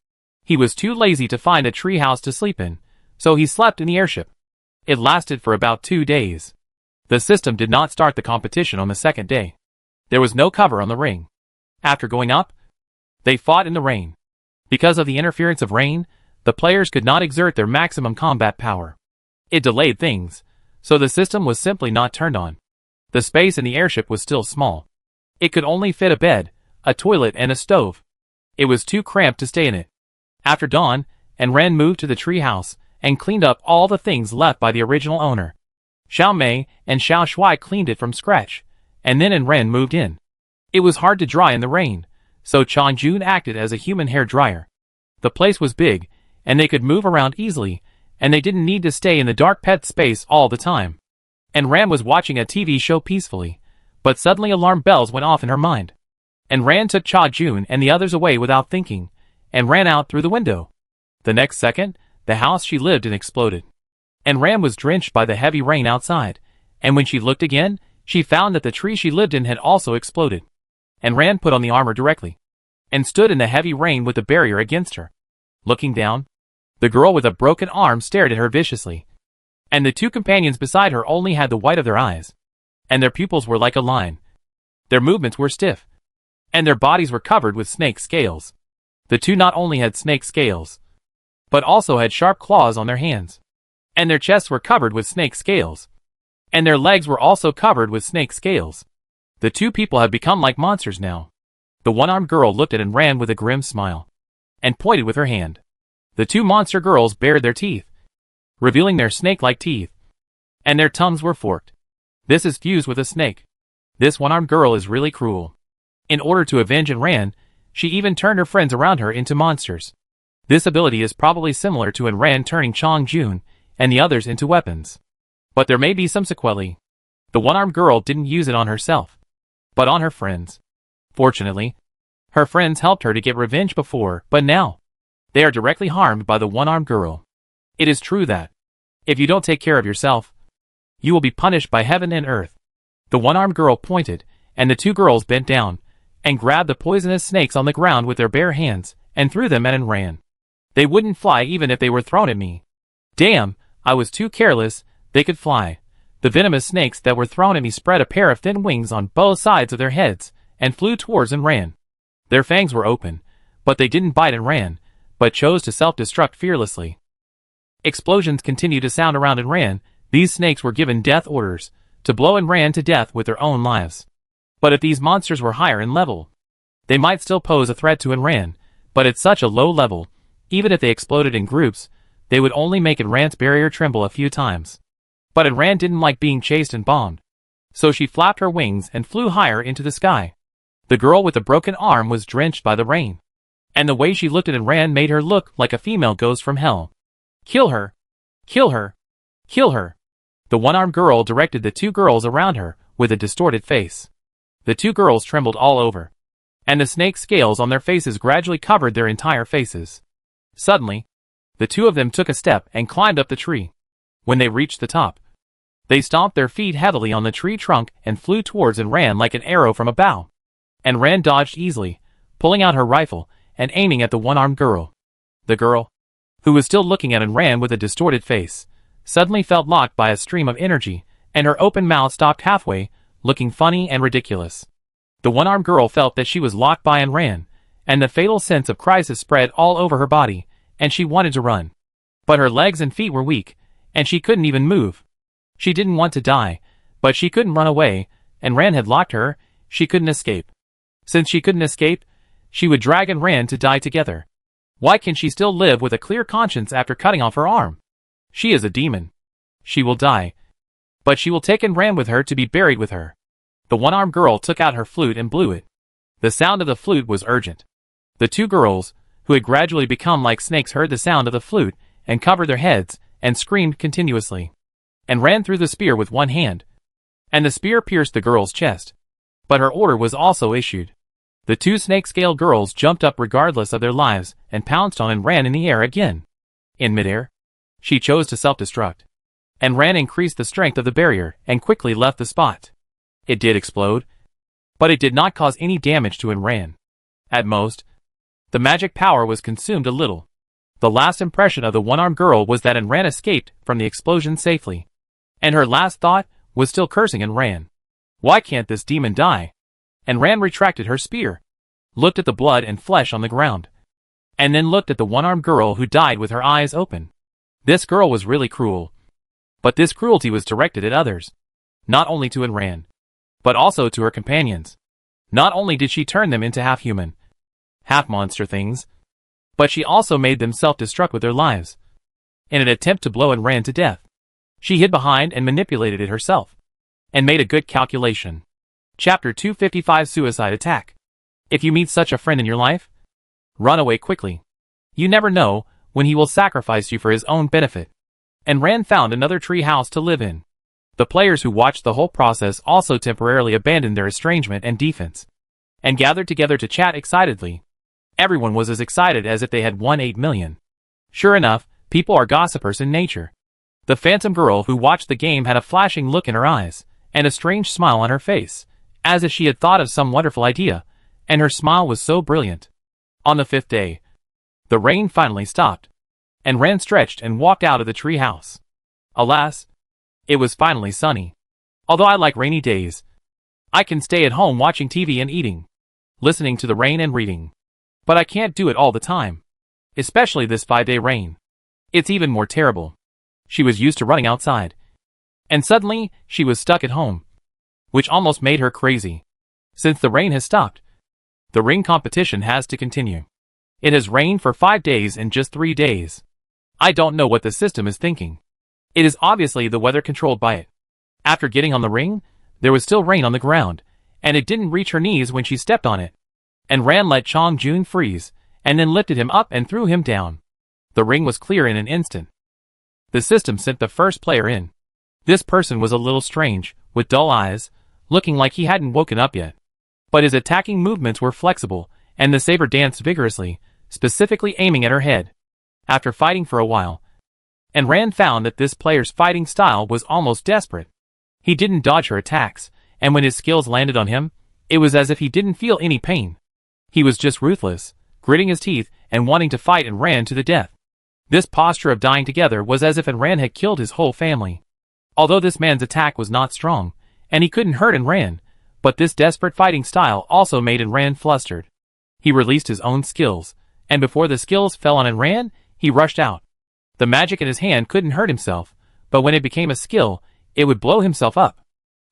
He was too lazy to find a tree house to sleep in, so he slept in the airship. It lasted for about 2 days. The system did not start the competition on the second day. There was no cover on the ring. After going up, they fought in the rain. Because of the interference of rain, the players could not exert their maximum combat power. It delayed things, so the system was simply not turned on. The space in the airship was still small. It could only fit a bed, a toilet, and a stove. It was too cramped to stay in it. After dawn, Anran moved to the tree house and cleaned up all the things left by the original owner. Xiao Mei and Xiao Shuai cleaned it from scratch, and then Ren moved in. It was hard to dry in the rain, so Chongjun acted as a human hair dryer. The place was big, and they could move around easily, and they didn't need to stay in the dark pet space all the time. And Ran was watching a TV show peacefully, but suddenly alarm bells went off in her mind. And Ran took Chongjun and the others away without thinking, and ran out through the window. The next second, the house she lived in exploded. And Ran was drenched by the heavy rain outside, and when she looked again, she found that the tree she lived in had also exploded. And Ran put on the armor directly, and stood in the heavy rain with the barrier against her. Looking down, the girl with a broken arm stared at her viciously. And the two companions beside her only had the white of their eyes, and their pupils were like a line. Their movements were stiff, and their bodies were covered with snake scales. The two not only had snake scales, but also had sharp claws on their hands, and their chests were covered with snake scales, and their legs were also covered with snake scales. The two people had become like monsters now. The one-armed girl looked at and ran with a grim smile, and pointed with her hand. The two monster girls bared their teeth, revealing their snake-like teeth, and their tongues were forked. This is fused with a snake. This one-armed girl is really cruel. In order to avenge Ran, she even turned her friends around her into monsters. This ability is probably similar to Ran turning Chongjun and the others into weapons. But there may be some sequelae. The one-armed girl didn't use it on herself, but on her friends. Fortunately, her friends helped her to get revenge before, but now, they are directly harmed by the one-armed girl. It is true that, if you don't take care of yourself, you will be punished by heaven and earth. The one-armed girl pointed, and the two girls bent down, and grabbed the poisonous snakes on the ground with their bare hands, and threw them at and ran. They wouldn't fly even if they were thrown at me. Damn, I was too careless, they could fly. The venomous snakes that were thrown at me spread a pair of thin wings on both sides of their heads, and flew towards and ran. Their fangs were open, but they didn't bite and ran, but chose to self-destruct fearlessly. Explosions continued to sound around and ran. These snakes were given death orders, to blow and ran to death with their own lives. But if these monsters were higher in level, they might still pose a threat to Enran, but at such a low level, even if they exploded in groups, they would only make Enran's barrier tremble a few times. But Enran didn't like being chased and bombed, so she flapped her wings and flew higher into the sky. The girl with the broken arm was drenched by the rain, and the way she looked at Enran made her look like a female ghost from hell. Kill her! Kill her! Kill her! The one-armed girl directed the two girls around her with a distorted face. The two girls trembled all over, and the snake scales on their faces gradually covered their entire faces. Suddenly, the two of them took a step and climbed up the tree. When they reached the top, they stomped their feet heavily on the tree trunk and flew towards and ran like an arrow from a bow. And Ran dodged easily, pulling out her rifle and aiming at the one-armed girl. The girl, who was still looking at and ran with a distorted face, suddenly felt locked by a stream of energy, and her open mouth stopped halfway, looking funny and ridiculous. The one-armed girl felt that she was locked by and ran, and the fatal sense of crisis spread all over her body, and she wanted to run. But her legs and feet were weak, and she couldn't even move. She didn't want to die, but she couldn't run away, and Ran had locked her. She couldn't escape. Since she couldn't escape, she would drag and Ran to die together. Why can she still live with a clear conscience after cutting off her arm? She is a demon. She will die, but she will take and Ran with her to be buried with her. The one-armed girl took out her flute and blew it. The sound of the flute was urgent. The two girls, who had gradually become like snakes, heard the sound of the flute and covered their heads and screamed continuously, and ran through the spear with one hand, and the spear pierced the girl's chest. But her order was also issued. The two snake-scale girls jumped up regardless of their lives and pounced on and ran in the air again. In midair, she chose to self-destruct, and Ran increased the strength of the barrier and quickly left the spot. It did explode, but it did not cause any damage to Enran. At most, the magic power was consumed a little. The last impression of the one-armed girl was that Enran escaped from the explosion safely, and her last thought was still cursing Enran. Why can't this demon die? Enran retracted her spear, looked at the blood and flesh on the ground, and then looked at the one-armed girl who died with her eyes open. This girl was really cruel, but this cruelty was directed at others, not only to Enran, but also to her companions. Not only did she turn them into half-human, half-monster things, but she also made them self-destruct with their lives. In an attempt to blow Enran to death, she hid behind and manipulated it herself, and made a good calculation. Chapter 255 Suicide Attack. If you meet such a friend in your life, run away quickly. You never know when he will sacrifice you for his own benefit. And Rand found another tree house to live in. The players who watched the whole process also temporarily abandoned their estrangement and defense, and gathered together to chat excitedly. Everyone was as excited as if they had won 8 million. Sure enough, people are gossipers in nature. The phantom girl who watched the game had a flashing look in her eyes, and a strange smile on her face, as if she had thought of some wonderful idea, and her smile was so brilliant. On the 5th day, the rain finally stopped, and Rand stretched and walked out of the tree house. Alas, it was finally sunny. Although I like rainy days, I can stay at home watching TV and eating, listening to the rain and reading. But I can't do it all the time, especially this 5-day rain. It's even more terrible. She was used to running outside, and suddenly she was stuck at home, which almost made her crazy. Since the rain has stopped, the ring competition has to continue. It has rained for 5 days in just 3 days. I don't know what the system is thinking. It is obviously the weather controlled by it. After getting on the ring, there was still rain on the ground, and it didn't reach her knees when she stepped on it. And Rand let Chong Jun freeze, and then lifted him up and threw him down. The ring was clear in an instant. The system sent the first player in. This person was a little strange, with dull eyes, looking like he hadn't woken up yet. But his attacking movements were flexible, and the saber danced vigorously, specifically aiming at her head. After fighting for a while, and Rand found that this player's fighting style was almost desperate. He didn't dodge her attacks, and when his skills landed on him, it was as if he didn't feel any pain. He was just ruthless, gritting his teeth and wanting to fight and Rand to the death. This posture of dying together was as if Rand had killed his whole family. Although this man's attack was not strong, and he couldn't hurt Rand, but this desperate fighting style also made Rand flustered. He released his own skills, and before the skills fell on Rand, he rushed out. The magic in his hand couldn't hurt himself, but when it became a skill, it would blow himself up.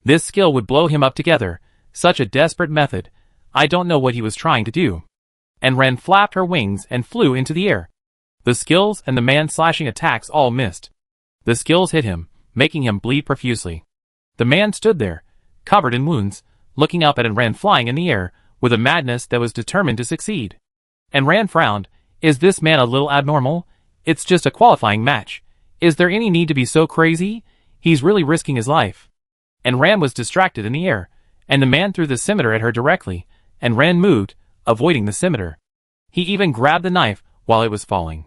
This skill would blow him up together, such a desperate method. I don't know what he was trying to do. And Rand flapped her wings and flew into the air. The skills and the man slashing attacks all missed. The skills hit him, making him bleed profusely. The man stood there, covered in wounds, looking up at Rand flying in the air, with a madness that was determined to succeed. And Rand frowned. Is this man a little abnormal? It's just a qualifying match. Is there any need to be so crazy? He's really risking his life. And Rand was distracted in the air, and the man threw the scimitar at her directly, and Rand moved, avoiding the scimitar. He even grabbed the knife while it was falling.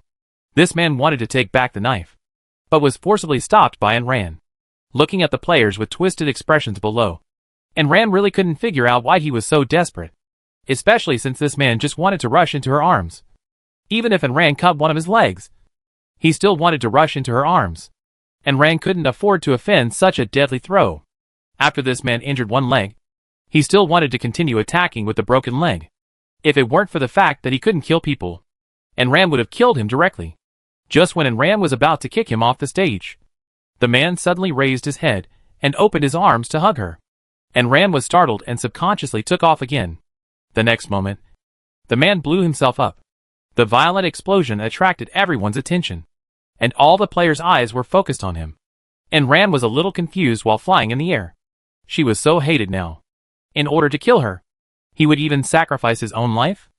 This man wanted to take back the knife, but was forcibly stopped by Rand, looking at the players with twisted expressions below. And Rand really couldn't figure out why he was so desperate, especially since this man just wanted to rush into her arms. Even if Rand cut one of his legs, he still wanted to rush into her arms. And Rand couldn't afford to offend such a deadly throw. After this man injured one leg, he still wanted to continue attacking with the broken leg. If it weren't for the fact that he couldn't kill people, and Rand would have killed him directly. Just when Rand was about to kick him off the stage, the man suddenly raised his head and opened his arms to hug her. And Rand was startled and subconsciously took off again. The next moment, the man blew himself up. The violent explosion attracted everyone's attention, and all the players' eyes were focused on him. And Rand was a little confused while flying in the air. She was so hated now. In order to kill her, he would even sacrifice his own life?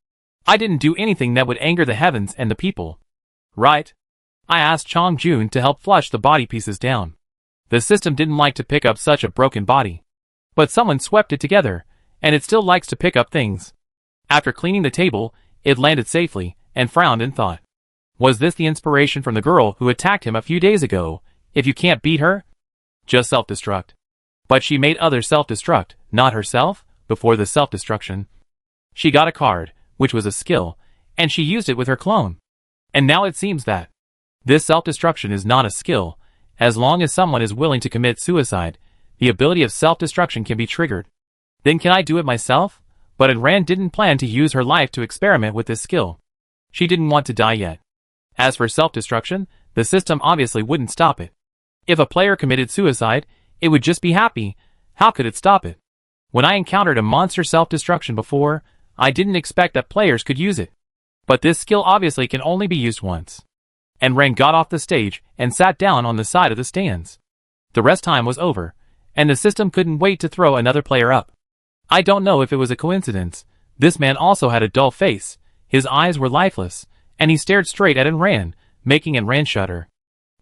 I didn't do anything that would anger the heavens and the people, right? I asked Chong Jun to help flush the body pieces down. The system didn't like to pick up such a broken body, but someone swept it together, and it still likes to pick up things. After cleaning the table, it landed safely, and frowned in thought. Was this the inspiration from the girl who attacked him a few days ago? If you can't beat her, just self-destruct. But she made others self-destruct, not herself, before the self-destruction. She got a card, which was a skill, and she used it with her clone. And now it seems that this self-destruction is not a skill. As long as someone is willing to commit suicide, the ability of self-destruction can be triggered. Then can I do it myself? But Rand didn't plan to use her life to experiment with this skill. She didn't want to die yet. As for self-destruction, the system obviously wouldn't stop it. If a player committed suicide, it would just be happy. How could it stop it? When I encountered a monster self-destruction before, I didn't expect that players could use it. But this skill obviously can only be used once. And Rand got off the stage and sat down on the side of the stands. The rest time was over, and the system couldn't wait to throw another player up. I don't know if it was a coincidence. This man also had a dull face, his eyes were lifeless, and he stared straight at Enran, making Enran shudder.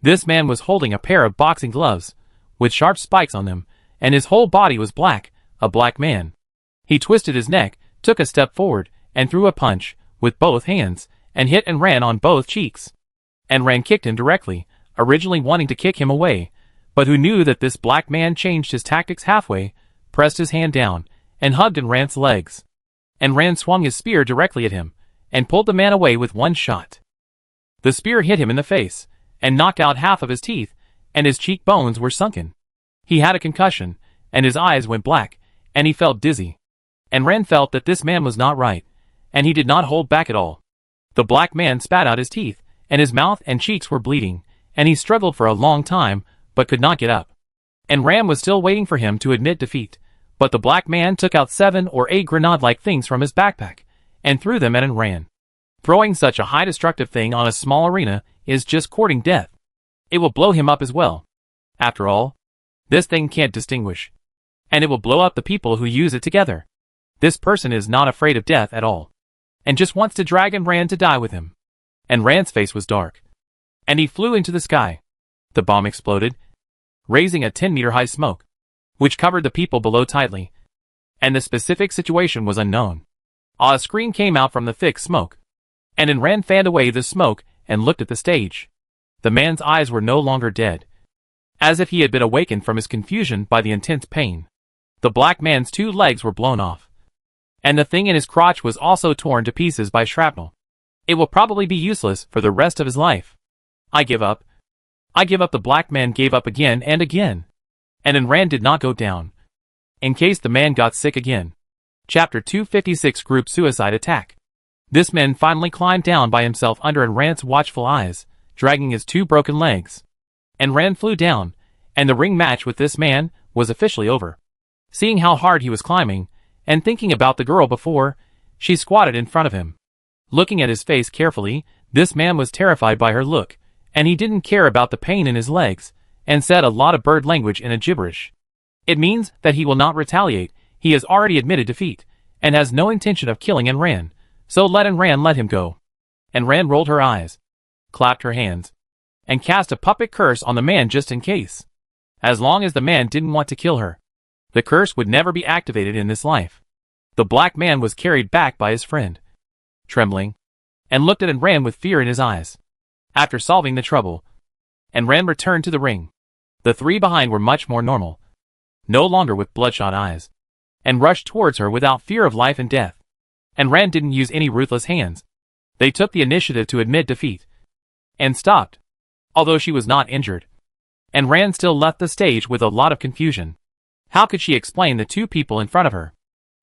This man was holding a pair of boxing gloves, with sharp spikes on them, and his whole body was black, a black man. He twisted his neck, took a step forward, and threw a punch, with both hands, and hit Enran on both cheeks. Enran kicked him directly, originally wanting to kick him away, but who knew that this black man changed his tactics halfway, pressed his hand down, and hugged Enran's legs. Enran swung his spear directly at him, and pulled the man away with one shot. The spear hit him in the face, and knocked out half of his teeth, and his cheekbones were sunken. He had a concussion, and his eyes went black, and he felt dizzy. Enran felt that this man was not right, and he did not hold back at all. The black man spat out his teeth, and his mouth and cheeks were bleeding, and he struggled for a long time, but could not get up. Enran was still waiting for him to admit defeat, but the black man took out 7 or 8 grenade-like things from his backpack, and threw them at Enran. Throwing such a high destructive thing on a small arena is just courting death. It will blow him up as well. After all, this thing can't distinguish. And it will blow up the people who use it together. This person is not afraid of death at all, and just wants to drag Enran to die with him. Enran's face was dark, and he flew into the sky. The bomb exploded, raising a 10-meter-high smoke, which covered the people below tightly, and the specific situation was unknown. A scream came out from the thick smoke, and Enran fanned away the smoke and looked at the stage. The man's eyes were no longer dead, as if he had been awakened from his confusion by the intense pain. The black man's 2 legs were blown off, and the thing in his crotch was also torn to pieces by shrapnel. It will probably be useless for the rest of his life. I give up. I give up. The black man gave up again and again. And Enran did not go down, in case the man got sick again. Chapter 256 Group Suicide Attack. This man finally climbed down by himself under Enran's watchful eyes, dragging his 2 broken legs. Enran flew down, and the ring match with this man was officially over. Seeing how hard he was climbing, and thinking about the girl before, she squatted in front of him. Looking at his face carefully, this man was terrified by her look, and he didn't care about the pain in his legs, and said a lot of bird language in a gibberish. It means that he will not retaliate. He has already admitted defeat, and has no intention of killing Enran, so let Enran let him go. Enran rolled her eyes, clapped her hands, and cast a puppet curse on the man just in case. As long as the man didn't want to kill her, the curse would never be activated in this life. The black man was carried back by his friend, trembling, and looked at Enran with fear in his eyes. After solving the trouble, Enran returned to the ring. The 3 behind were much more normal, no longer with bloodshot eyes, and rushed towards her without fear of life and death. Enran didn't use any ruthless hands. They took the initiative to admit defeat, and stopped, although she was not injured. Enran still left the stage with a lot of confusion. How could she explain the 2 people in front of her?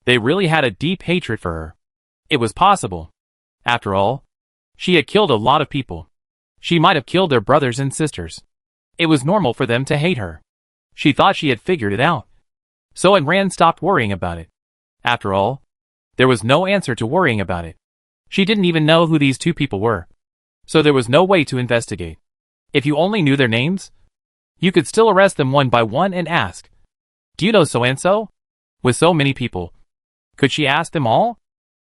They really had a deep hatred for her. It was possible. After all, she had killed a lot of people. She might have killed their brothers and sisters. It was normal for them to hate her. She thought she had figured it out. So Enran stopped worrying about it. After all, there was no answer to worrying about it. She didn't even know who these 2 people were, so there was no way to investigate. If you only knew their names, you could still arrest them one by one and ask, "Do you know so-and-so?" With so many people, could she ask them all?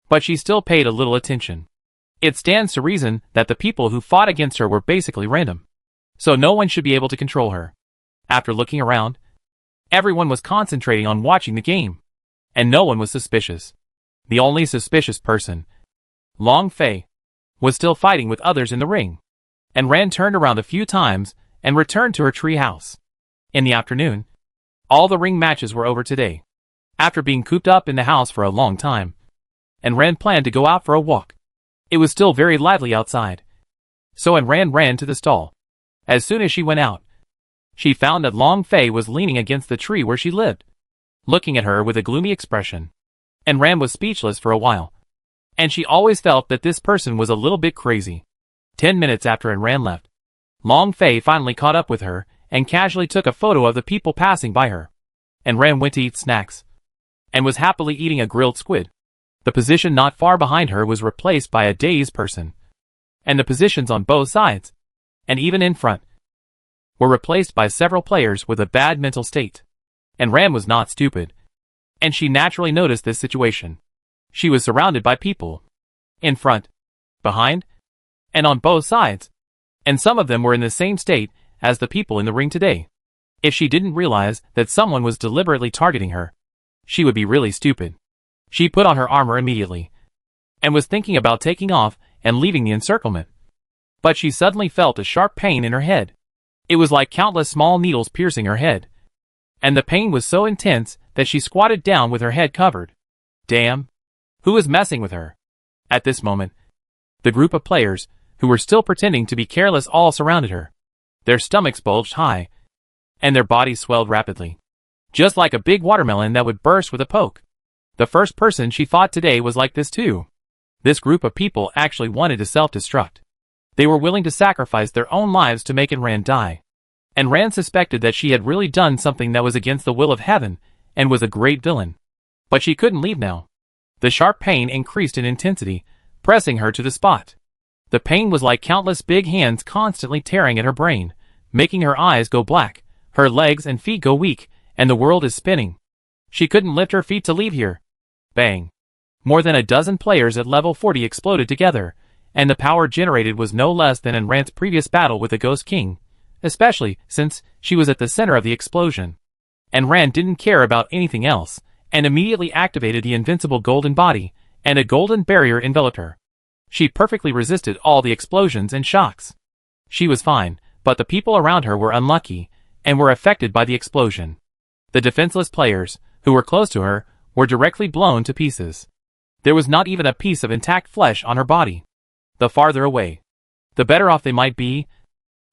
But she still paid a little attention. It stands to reason that the people who fought against her were basically random, so no one should be able to control her. After looking around, everyone was concentrating on watching the game, and no one was suspicious. The only suspicious person, Long Fei, was still fighting with others in the ring, and Ran turned around a few times and returned to her tree house. In the afternoon, all the ring matches were over today. After being cooped up in the house for a long time, and Ran planned to go out for a walk. It was still very lively outside, so Ran ran to the stall. As soon as she went out, she found that Long Fei was leaning against the tree where she lived, looking at her with a gloomy expression. And Ran was speechless for a while, and she always felt that this person was a little bit crazy. 10 minutes after Ran left, Long Fei finally caught up with her and casually took a photo of the people passing by her. And Ran went to eat snacks, and was happily eating a grilled squid. The position not far behind her was replaced by a dazed person, and the positions on both sides, and even in front, were replaced by several players with a bad mental state. And Ran was not stupid, and she naturally noticed this situation. She was surrounded by people. In front, behind, and on both sides. And some of them were in the same state as the people in the ring today. If she didn't realize that someone was deliberately targeting her, she would be really stupid. She put on her armor immediately, and was thinking about taking off and leaving the encirclement. But she suddenly felt a sharp pain in her head. It was like countless small needles piercing her head. And the pain was so intense that she squatted down with her head covered. Damn! Who was messing with her? At this moment, the group of players, who were still pretending to be careless, all surrounded her. Their stomachs bulged high, and their bodies swelled rapidly. Just like a big watermelon that would burst with a poke. The first person she fought today was like this too. This group of people actually wanted to self-destruct. They were willing to sacrifice their own lives to make Rand die. And Rand suspected that she had really done something that was against the will of heaven, and was a great villain. But she couldn't leave now. The sharp pain increased in intensity, pressing her to the spot. The pain was like countless big hands constantly tearing at her brain, making her eyes go black, her legs and feet go weak, and the world is spinning. She couldn't lift her feet to leave here. Bang! More than a dozen players at level 40 exploded together, and the power generated was no less than in Rand's previous battle with the Ghost King, especially since she was at the center of the explosion. And Rand didn't care about anything else, and immediately activated the invincible golden body, and a golden barrier enveloped her. She perfectly resisted all the explosions and shocks. She was fine, but the people around her were unlucky, and were affected by the explosion. The defenseless players, who were close to her, were directly blown to pieces. There was not even a piece of intact flesh on her body. The farther away, the better off they might be,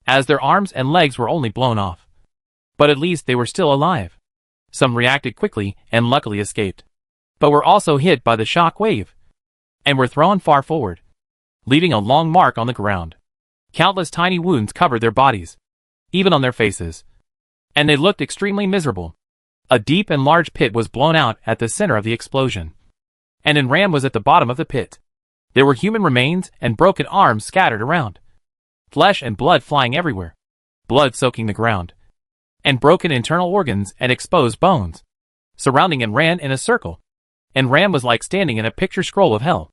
as their arms and legs were only blown off. But at least they were still alive. Some reacted quickly and luckily escaped, but were also hit by the shock wave, and were thrown far forward, leaving a long mark on the ground. Countless tiny wounds covered their bodies, even on their faces, and they looked extremely miserable. A deep and large pit was blown out at the center of the explosion, and Rand was at the bottom of the pit. There were human remains and broken arms scattered around, flesh and blood flying everywhere, blood soaking the ground, and broken internal organs and exposed bones, surrounding Rand in a circle. And Rand was like standing in a picture scroll of hell.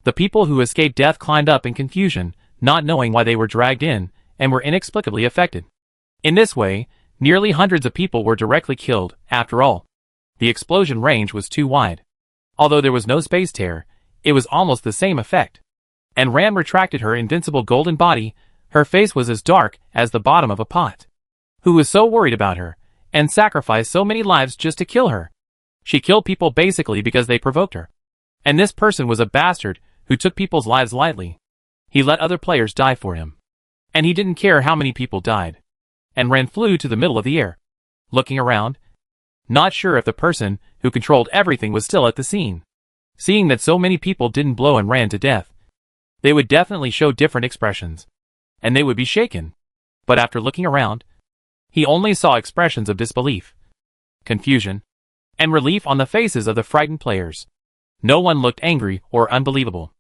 The people who escaped death climbed up in confusion, not knowing why they were dragged in, and were inexplicably affected. In this way, nearly hundreds of people were directly killed. After all, the explosion range was too wide. Although there was no space tear, it was almost the same effect. And Rand retracted her invincible golden body. Her face was as dark as the bottom of a pot. Who was so worried about her, and sacrificed so many lives just to kill her? She killed people basically because they provoked her. And this person was a bastard who took people's lives lightly. He let other players die for him. And he didn't care how many people died. And Rand flew to the middle of the air, looking around, not sure if the person who controlled everything was still at the scene. Seeing that so many people didn't blow Rand to death, they would definitely show different expressions, and they would be shaken. But after looking around, he only saw expressions of disbelief, confusion, and relief on the faces of the frightened players. No one looked angry or unbelievable.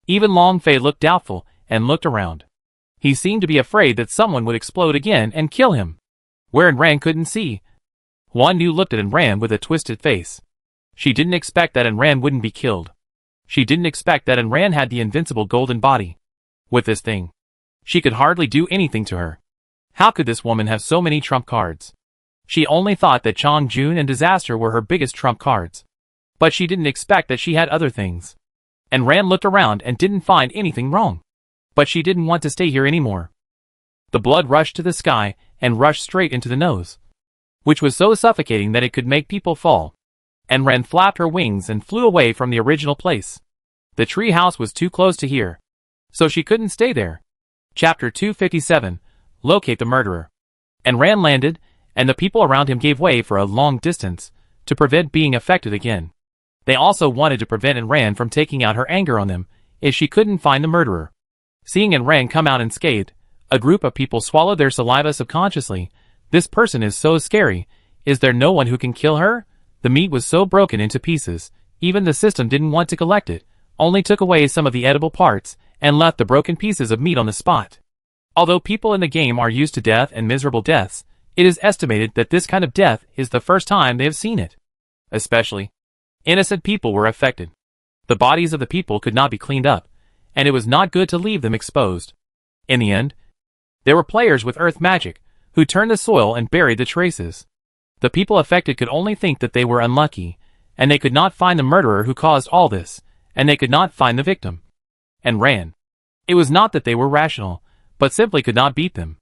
Even Long Fei looked doubtful and looked around. He seemed to be afraid that someone would explode again and kill him. Where Rand couldn't see. Huan Nu looked at Rand with a twisted face. She didn't expect that Rand wouldn't be killed. She didn't expect that Rand had the invincible golden body. With this thing, she could hardly do anything to her. How could this woman have so many trump cards? She only thought that Chong Jun and disaster were her biggest trump cards. But she didn't expect that she had other things. And Rand looked around and didn't find anything wrong. But she didn't want to stay here anymore. The blood rushed to the sky and rushed straight into the nose, which was so suffocating that it could make people fall. And Rand flapped her wings and flew away from the original place. The tree house was too close to here, so she couldn't stay there. Chapter 257, Locate the Murderer. And Rand landed, and the people around him gave way for a long distance, to prevent being affected again. They also wanted to prevent Rand from taking out her anger on them, if she couldn't find the murderer. Seeing Rand come out unscathed, a group of people swallowed their saliva subconsciously. This person is so scary. Is there no one who can kill her? The meat was so broken into pieces, even the system didn't want to collect it, only took away some of the edible parts, and left the broken pieces of meat on the spot. Although people in the game are used to death and miserable deaths, it is estimated that this kind of death is the first time they have seen it. Especially Innocent people were affected. The bodies of the people could not be cleaned up, and it was not good to leave them exposed. In the end, there were players with earth magic, who turned the soil and buried the traces. The people affected could only think that they were unlucky, and they could not find the murderer who caused all this, and they could not find the victim. And ran. It was not that they were rational, but simply could not beat them.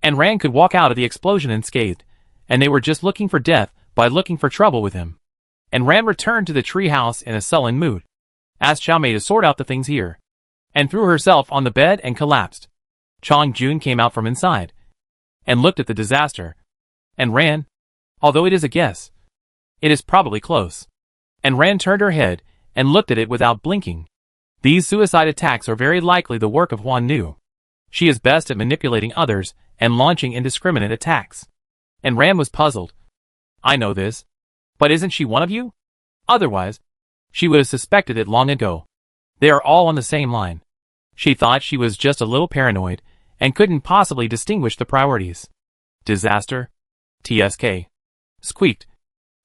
And Ran could walk out of the explosion unscathed, and they were just looking for death by looking for trouble with him. And Ran returned to the tree house in a sullen mood. Asked Xiao Mei to sort out the things here, and threw herself on the bed and collapsed. Chong Jun came out from inside, and looked at the disaster, and Ran. Although it is a guess, it is probably close. And Ran turned her head, and looked at it without blinking. These suicide attacks are very likely the work of Huan Nu. She is best at manipulating others, and launching indiscriminate attacks. And Ran was puzzled. I know this. But isn't she one of you? Otherwise, she would have suspected it long ago. They are all on the same line. She thought she was just a little paranoid, and couldn't possibly distinguish the priorities. Disaster? TSK. Squeaked.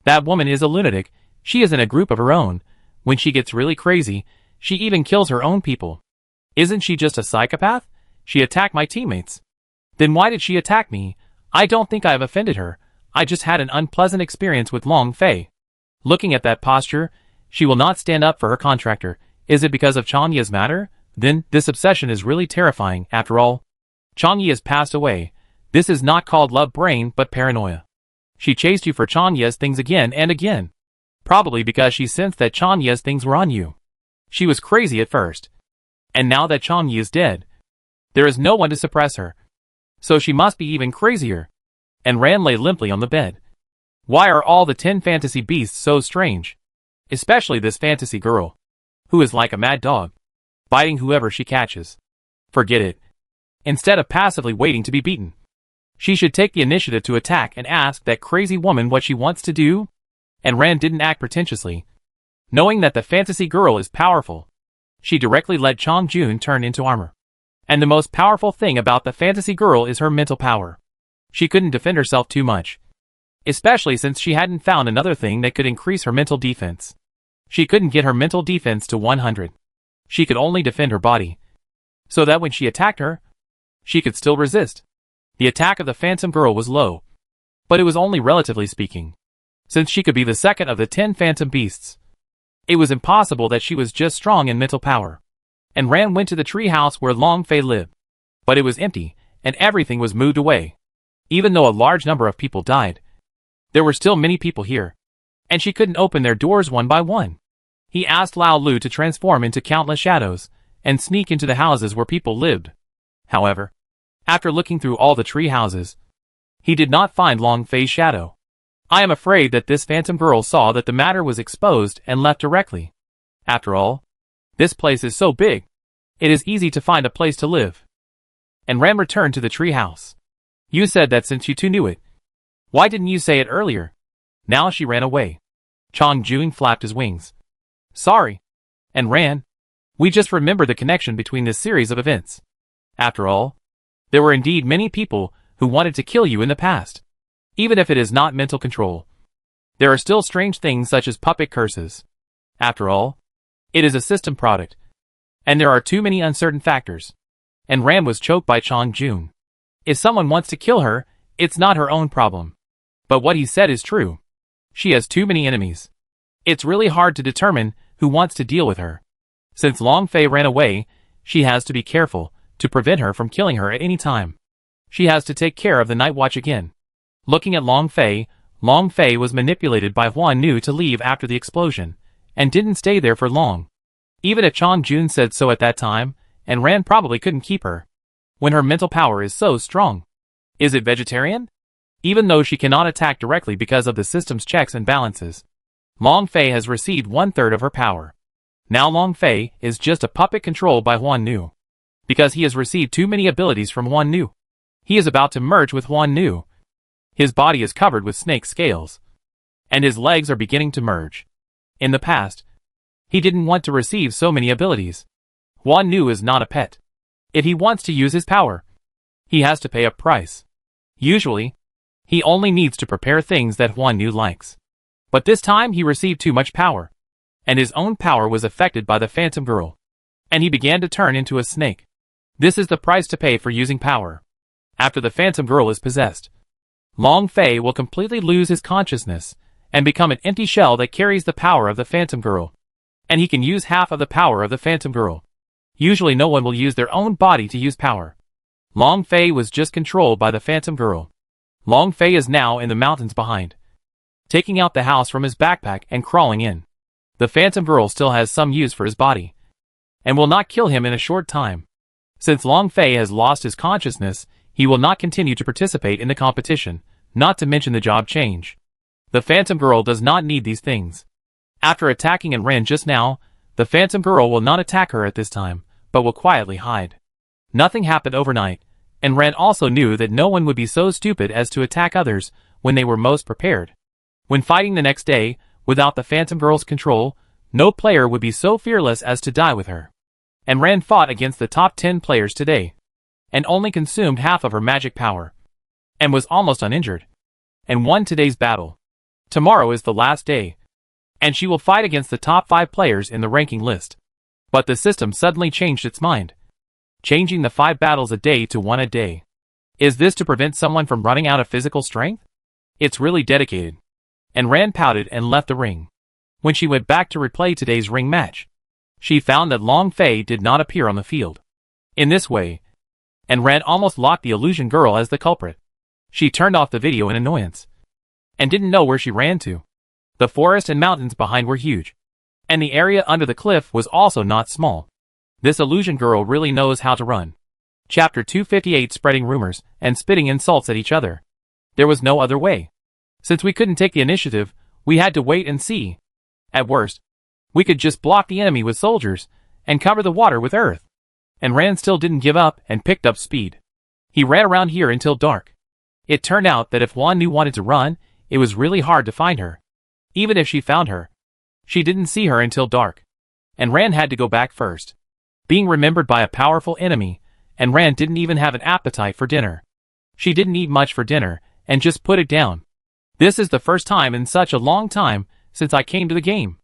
That woman is a lunatic. She is in a group of her own. When she gets really crazy, she even kills her own people. Isn't she just a psychopath? She attacked my teammates. Then why did she attack me? I don't think I have offended her. I just had an unpleasant experience with Long Fei. Looking at that posture, she will not stand up for her contractor. Is it because of Chang Yi's matter? Then, this obsession is really terrifying. After all, Chang Yi has passed away. This is not called love brain, but paranoia. She chased you for Chang Yi's things again and again. Probably because she sensed that Chang Yi's things were on you. She was crazy at first. And now that Chang Yi is dead, there is no one to suppress her. So she must be even crazier. And Ran lay limply on the bed. Why are all the 10 fantasy beasts so strange? Especially this fantasy girl, who is like a mad dog, biting whoever she catches. Forget it. Instead of passively waiting to be beaten, she should take the initiative to attack and ask that crazy woman what she wants to do. And Ran didn't act pretentiously. Knowing that the fantasy girl is powerful, she directly let Chong Jun turn into armor. And the most powerful thing about the fantasy girl is her mental power. She couldn't defend herself too much, especially since she hadn't found another thing that could increase her mental defense. She couldn't get her mental defense to 100. She could only defend her body, so that when she attacked her, she could still resist. The attack of the phantom girl was low, but it was only relatively speaking, since she could be the second of the 10 phantom beasts. It was impossible that she was just strong in mental power. And Ran went to the tree house where Long Fei lived. But it was empty, and everything was moved away. Even though a large number of people died, there were still many people here, and she couldn't open their doors one by one. He asked Lao Lu to transform into countless shadows, and sneak into the houses where people lived. However, after looking through all the tree houses, he did not find Long Fei's shadow. I am afraid that this phantom girl saw that the matter was exposed and left directly. After all, this place is so big, it is easy to find a place to live. And Ram returned to the tree house. You said that since you two knew it. Why didn't you say it earlier? Now she ran away. Chong Jun flapped his wings. Sorry. And ran. We just remembered the connection between this series of events. After all, there were indeed many people who wanted to kill you in the past. Even if it is not mental control, there are still strange things such as puppet curses. After all, it is a system product, and there are too many uncertain factors. And Ram was choked by Chong Jun. If someone wants to kill her, it's not her own problem. But what he said is true. She has too many enemies. It's really hard to determine who wants to deal with her. Since Long Fei ran away, she has to be careful to prevent her from killing her at any time. She has to take care of the night watch again. Looking at Long Fei was manipulated by Huan Nu to leave after the explosion, and didn't stay there for long. Even if Chong Jun said so at that time, and Ran probably couldn't keep her, when her mental power is so strong. Is it vegetarian? Even though she cannot attack directly because of the system's checks and balances, Long Fei has received 1/3 of her power. Now Long Fei is just a puppet controlled by Huan Nu. Because he has received too many abilities from Huan Nu. He is about to merge with Huan Nu. His body is covered with snake scales, and his legs are beginning to merge. In the past, he didn't want to receive so many abilities. Huan Nu is not a pet. If he wants to use his power, he has to pay a price. Usually, he only needs to prepare things that Huan Nu likes. But this time he received too much power. and his own power was affected by the Phantom Girl, and he began to turn into a snake. This is the price to pay for using power. After the Phantom Girl is possessed, Long Fei will completely lose his consciousness and become an empty shell that carries the power of the Phantom Girl, and he can use half of the power of the Phantom Girl. Usually no one will use their own body to use power. Long Fei was just controlled by the Phantom Girl. Long Fei is now in the mountains behind, taking out the house from his backpack and crawling in. The Phantom Girl still has some use for his body, and will not kill him in a short time. Since Long Fei has lost his consciousness, he will not continue to participate in the competition, not to mention the job change. The Phantom Girl does not need these things. After attacking Ren just now, the Phantom Girl will not attack her at this time, but will quietly hide. Nothing happened overnight, and Ren also knew that no one would be so stupid as to attack others when they were most prepared. When fighting the next day, without the Phantom Girl's control, no player would be so fearless as to die with her. And Ren fought against the top 10 players today, and only consumed half of her magic power, and was almost uninjured, and won today's battle. Tomorrow is the last day, and she will fight against the top 5 players in the ranking list. But the system suddenly changed its mind, changing the 5 battles a day to 1 a day. Is this to prevent someone from running out of physical strength? It's really dedicated. And Ren pouted and left the ring. When she went back to replay today's ring match, she found that Long Fei did not appear on the field. In this way, and Ren almost locked the illusion girl as the culprit. She turned off the video in annoyance, and didn't know where she ran to. The forest and mountains behind were huge, and the area under the cliff was also not small. This illusion girl really knows how to run. Chapter 258 Spreading rumors and spitting insults at each other. There was no other way. Since we couldn't take the initiative, we had to wait and see. At worst, we could just block the enemy with soldiers, and cover the water with earth. And Ren still didn't give up and picked up speed. He ran around here until dark. It turned out that if Wan Nu wanted to run, it was really hard to find her. Even if she found her, she didn't see her until dark. And Ran had to go back first, being remembered by a powerful enemy, and Ran didn't even have an appetite for dinner. She didn't eat much for dinner, and just put it down. This is the first time in such a long time since I came to the game.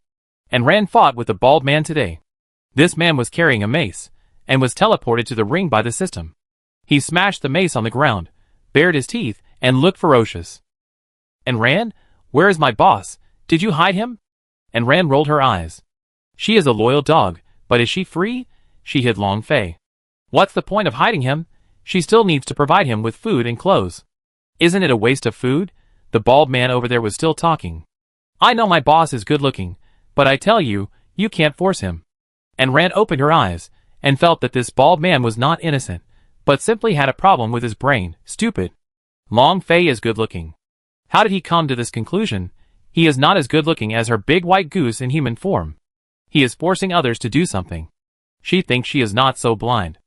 And Ran fought with the bald man today. This man was carrying a mace, and was teleported to the ring by the system. He smashed the mace on the ground, bared his teeth, and looked ferocious. And Ran, where is my boss? Did you hide him? And Ran rolled her eyes. She is a loyal dog, but is she free? She hid Long Fei. What's the point of hiding him? She still needs to provide him with food and clothes. Isn't it a waste of food? The bald man over there was still talking. I know my boss is good looking, but I tell you, you can't force him. And Ran opened her eyes, and felt that this bald man was not innocent, but simply had a problem with his brain. Stupid. Long Fei is good looking. How did he come to this conclusion? He is not as good looking as her big white goose in human form. He is forcing others to do something. She thinks she is not so blind.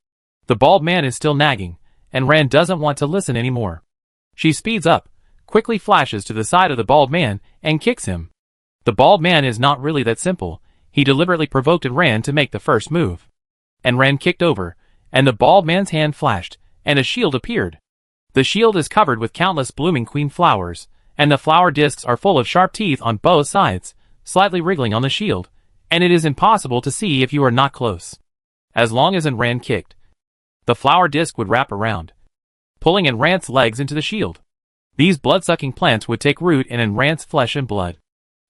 The bald man is still nagging, and Ran doesn't want to listen anymore. She speeds up, quickly flashes to the side of the bald man, and kicks him. The bald man is not really that simple. He deliberately provoked Ran to make the first move. And Ran kicked over, and the bald man's hand flashed, and a shield appeared. The shield is covered with countless blooming queen flowers, and the flower discs are full of sharp teeth on both sides, slightly wriggling on the shield, and it is impossible to see if you are not close. As long as Ran kicked, the flower disc would wrap around, pulling Ran's legs into the shield. These blood-sucking plants would take root in Ran's flesh and blood,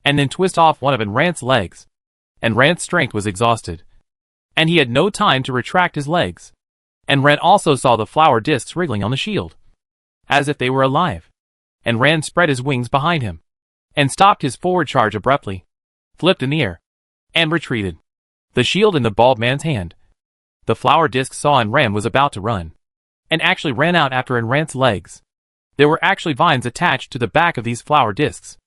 and then twist off one of Ran's legs. And Ran's strength was exhausted, and he had no time to retract his legs. And Ran also saw the flower discs wriggling on the shield, as if they were alive. And Ran spread his wings behind him, and stopped his forward charge abruptly, flipped in the air, and retreated, the shield in the bald man's hand. The flower disc saw Ran was about to run, and actually ran out after Ran's legs. There were actually vines attached to the back of these flower discs.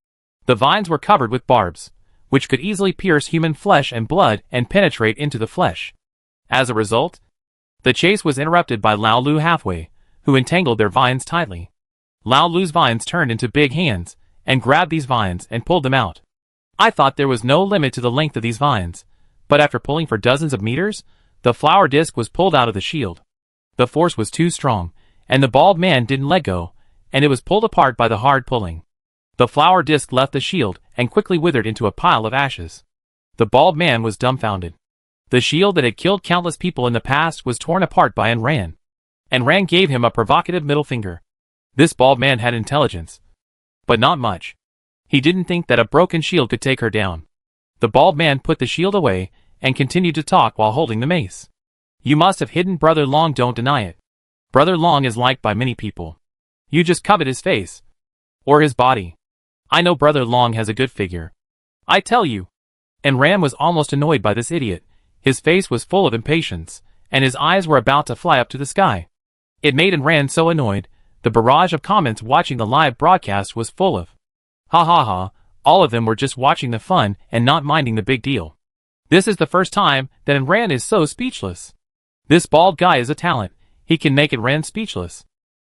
The vines were covered with barbs, which could easily pierce human flesh and blood and penetrate into the flesh. As a result, the chase was interrupted by Lao Lu halfway, who entangled their vines tightly. Lao Lu's vines turned into big hands, and grabbed these vines and pulled them out. I thought there was no limit to the length of these vines, but after pulling for dozens of meters, the flower disc was pulled out of the shield. The force was too strong, and the bald man didn't let go, and it was pulled apart by the hard pulling. The flower disc left the shield and quickly withered into a pile of ashes. The bald man was dumbfounded. The shield that had killed countless people in the past was torn apart by Enran. Enran gave him a provocative middle finger. This bald man had intelligence. But not much. He didn't think that a broken shield could take her down. The bald man put the shield away and continued to talk while holding the mace. You must have hidden Brother Long, don't deny it. Brother Long is liked by many people. You just covet his face. Or his body. I know Brother Long has a good figure. I tell you. And Ram was almost annoyed by this idiot. His face was full of impatience, and his eyes were about to fly up to the sky. It made Enran so annoyed, the barrage of comments watching the live broadcast was full of. Ha ha ha, all of them were just watching the fun and not minding the big deal. This is the first time that Enran is so speechless. This bald guy is a talent, he can make Enran speechless.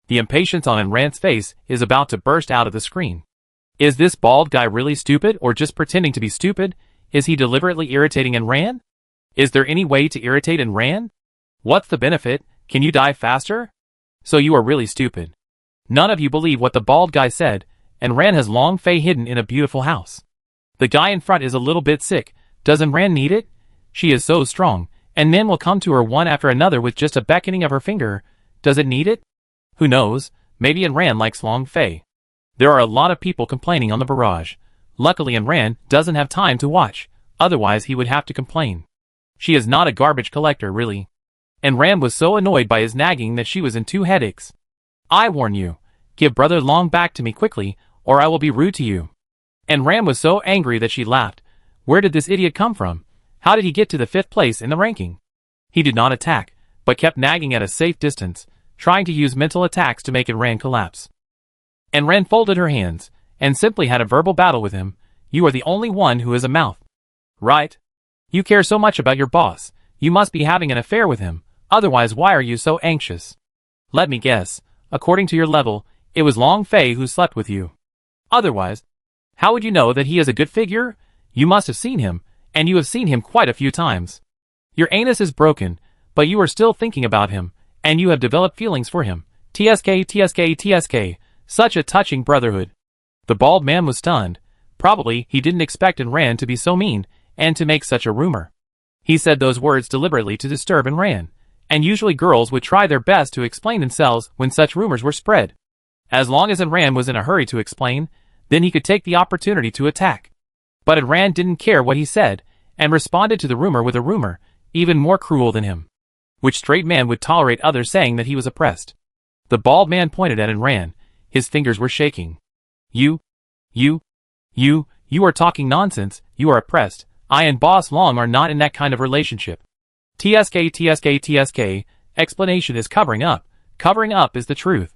The impatience on Enran's face is about to burst out of the screen. Is this bald guy really stupid or just pretending to be stupid? Is he deliberately irritating Enran? Is there any way to irritate Enran? What's the benefit? Can you die faster? So you are really stupid. None of you believe what the bald guy said, Enran has Long Fei hidden in a beautiful house. The guy in front is a little bit sick. Does Enran need it? She is so strong, and men will come to her one after another with just a beckoning of her finger. Does it need it? Who knows, maybe Enran likes Long Fei. There are a lot of people complaining on the barrage. Luckily Enran doesn't have time to watch, otherwise he would have to complain. She is not a garbage collector, really. Enran was so annoyed by his nagging that she was in 2 headaches. I warn you, give Brother Long back to me quickly, or I will be rude to you. Enran was so angry that she laughed. Where did this idiot come from? How did he get to the 5th place in the ranking? He did not attack, but kept nagging at a safe distance, trying to use mental attacks to make Enran collapse. Enran folded her hands, and simply had a verbal battle with him. You are the only one who has a mouth. Right? You care so much about your boss, you must be having an affair with him, otherwise why are you so anxious? Let me guess, according to your level, it was Long Fei who slept with you. Otherwise, how would you know that he is a good figure? You must have seen him, and you have seen him quite a few times. Your anus is broken, but you are still thinking about him, and you have developed feelings for him. TSK, TSK, TSK, such a touching brotherhood. The bald man was stunned. Probably he didn't expect Enran to be so mean, and to make such a rumor. He said those words deliberately to disturb Enran, and usually girls would try their best to explain themselves when such rumors were spread. As long as Enran was in a hurry to explain, then he could take the opportunity to attack. But Enran didn't care what he said, and responded to the rumor with a rumor, even more cruel than him. Which straight man would tolerate others saying that he was oppressed? The bald man pointed at Enran. His fingers were shaking. You are talking nonsense. You are oppressed. I and Boss Long are not in that kind of relationship. TSK, TSK, TSK, explanation is covering up. Covering up is the truth.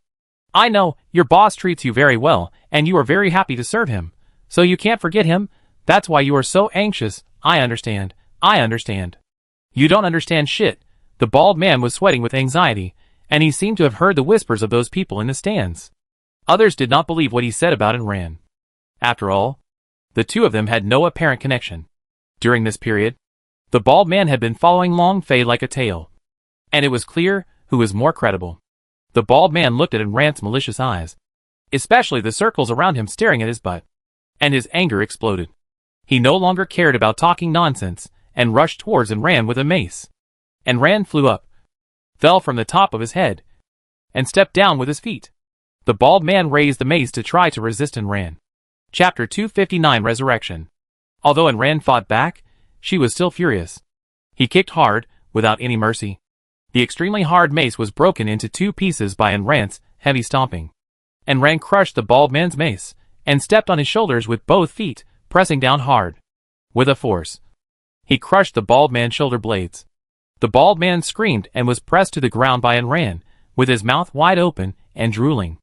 I know, your boss treats you very well, and you are very happy to serve him. So you can't forget him? That's why you are so anxious. I understand. I understand. You don't understand shit. The bald man was sweating with anxiety, and he seemed to have heard the whispers of those people in the stands. Others did not believe what he said about Enran. After all, the two of them had no apparent connection. During this period, the bald man had been following Long Fei like a tail. And it was clear who was more credible. The bald man looked at Enran's malicious eyes, especially the circles around him staring at his butt, and his anger exploded. He no longer cared about talking nonsense, and rushed towards Enran with a mace. Enran flew up, fell from the top of his head, and stepped down with his feet. The bald man raised the mace to try to resist Enran. Chapter 259 Resurrection. Although Enran fought back, she was still furious. He kicked hard, without any mercy. The extremely hard mace was broken into 2 pieces by Enran's heavy stomping. Enran crushed the bald man's mace, and stepped on his shoulders with both feet, pressing down hard. With a force, he crushed the bald man's shoulder blades. The bald man screamed and was pressed to the ground by Enran, with his mouth wide open and drooling.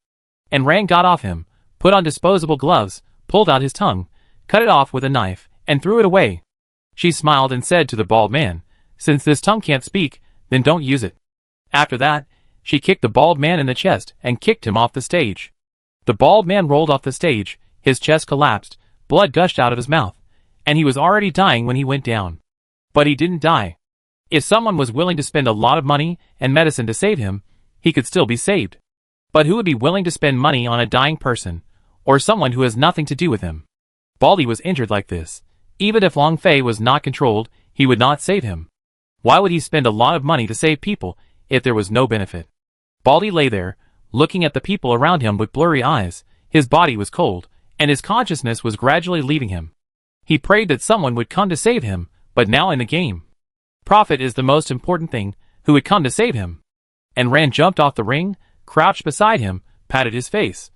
Enran got off him, put on disposable gloves, pulled out his tongue, cut it off with a knife, and threw it away. She smiled and said to the bald man, "Since this tongue can't speak, then don't use it." After that, she kicked the bald man in the chest and kicked him off the stage. The bald man rolled off the stage, his chest collapsed, blood gushed out of his mouth, and he was already dying when he went down. But he didn't die. If someone was willing to spend a lot of money and medicine to save him, he could still be saved. But who would be willing to spend money on a dying person, or someone who has nothing to do with him? Baldy was injured like this. Even if Long Fei was not controlled, he would not save him. Why would he spend a lot of money to save people if there was no benefit? Baldy lay there, looking at the people around him with blurry eyes. His body was cold, and his consciousness was gradually leaving him. He prayed that someone would come to save him, but now in the game, profit is the most important thing. Who would come to save him? And Ran jumped off the ring, crouched beside him, patted his face.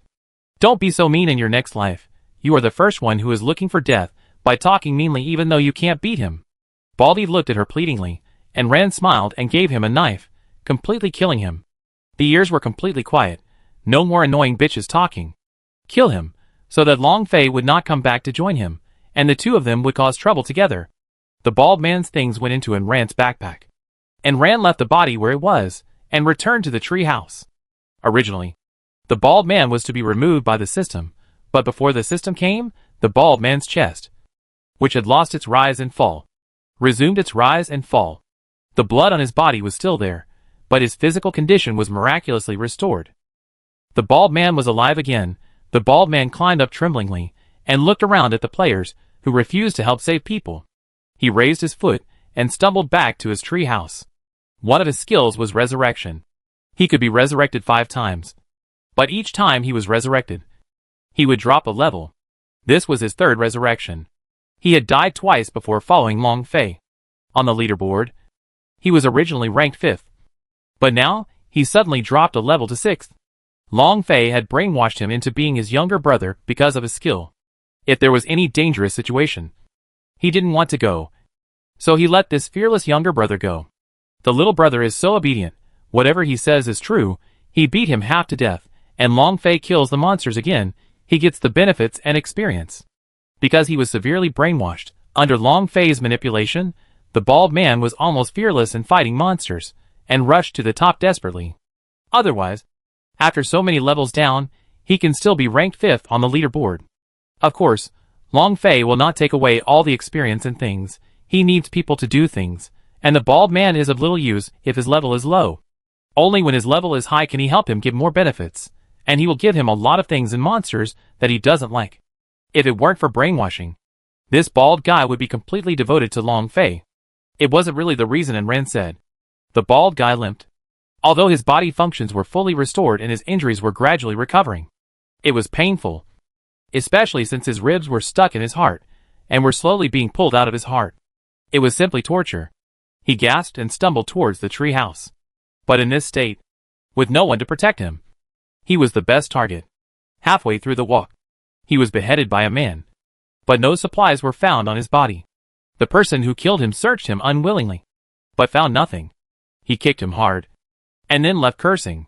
Don't be so mean in your next life. You are the first one who is looking for death by talking meanly even though you can't beat him. Baldy looked at her pleadingly, and Ran smiled and gave him a knife, completely killing him. The ears were completely quiet. No more annoying bitches talking. Kill him, so that Long Fei would not come back to join him, and the two of them would cause trouble together. The bald man's things went into Ran's backpack. And Ran left the body where it was, and returned to the tree house. Originally, the bald man was to be removed by the system, but before the system came, the bald man's chest, which had lost its rise and fall, resumed its rise and fall. The blood on his body was still there, but his physical condition was miraculously restored. The bald man was alive again. The bald man climbed up tremblingly, and looked around at the players, who refused to help save people. He raised his foot, and stumbled back to his tree house. One of his skills was resurrection. He could be resurrected 5 times. But each time he was resurrected, he would drop a level. This was his 3rd resurrection. He had died twice before following Long Fei. On the leaderboard, he was originally ranked 5th. But now, he suddenly dropped a level to 6th. Long Fei had brainwashed him into being his younger brother because of his skill. If there was any dangerous situation, he didn't want to go. So he let this fearless younger brother go. The little brother is so obedient. Whatever he says is true. He beat him half to death, and Long Fei kills the monsters again. He gets the benefits and experience. Because he was severely brainwashed, under Long Fei's manipulation, the bald man was almost fearless in fighting monsters, and rushed to the top desperately. Otherwise, after so many levels down, he can still be ranked 5th on the leaderboard. Of course, Long Fei will not take away all the experience and things. He needs people to do things, and the bald man is of little use if his level is low. Only when his level is high can he help him give more benefits, and he will give him a lot of things and monsters that he doesn't like. If it weren't for brainwashing, this bald guy would be completely devoted to Long Fei. It wasn't really the reason, and Ran said. The bald guy limped. Although his body functions were fully restored and his injuries were gradually recovering. It was painful, especially since his ribs were stuck in his heart, and were slowly being pulled out of his heart. It was simply torture. He gasped and stumbled towards the tree house. But in this state, with no one to protect him, he was the best target. Halfway through the walk, he was beheaded by a man. But no supplies were found on his body. The person who killed him searched him unwillingly, but found nothing. He kicked him hard, and then left cursing.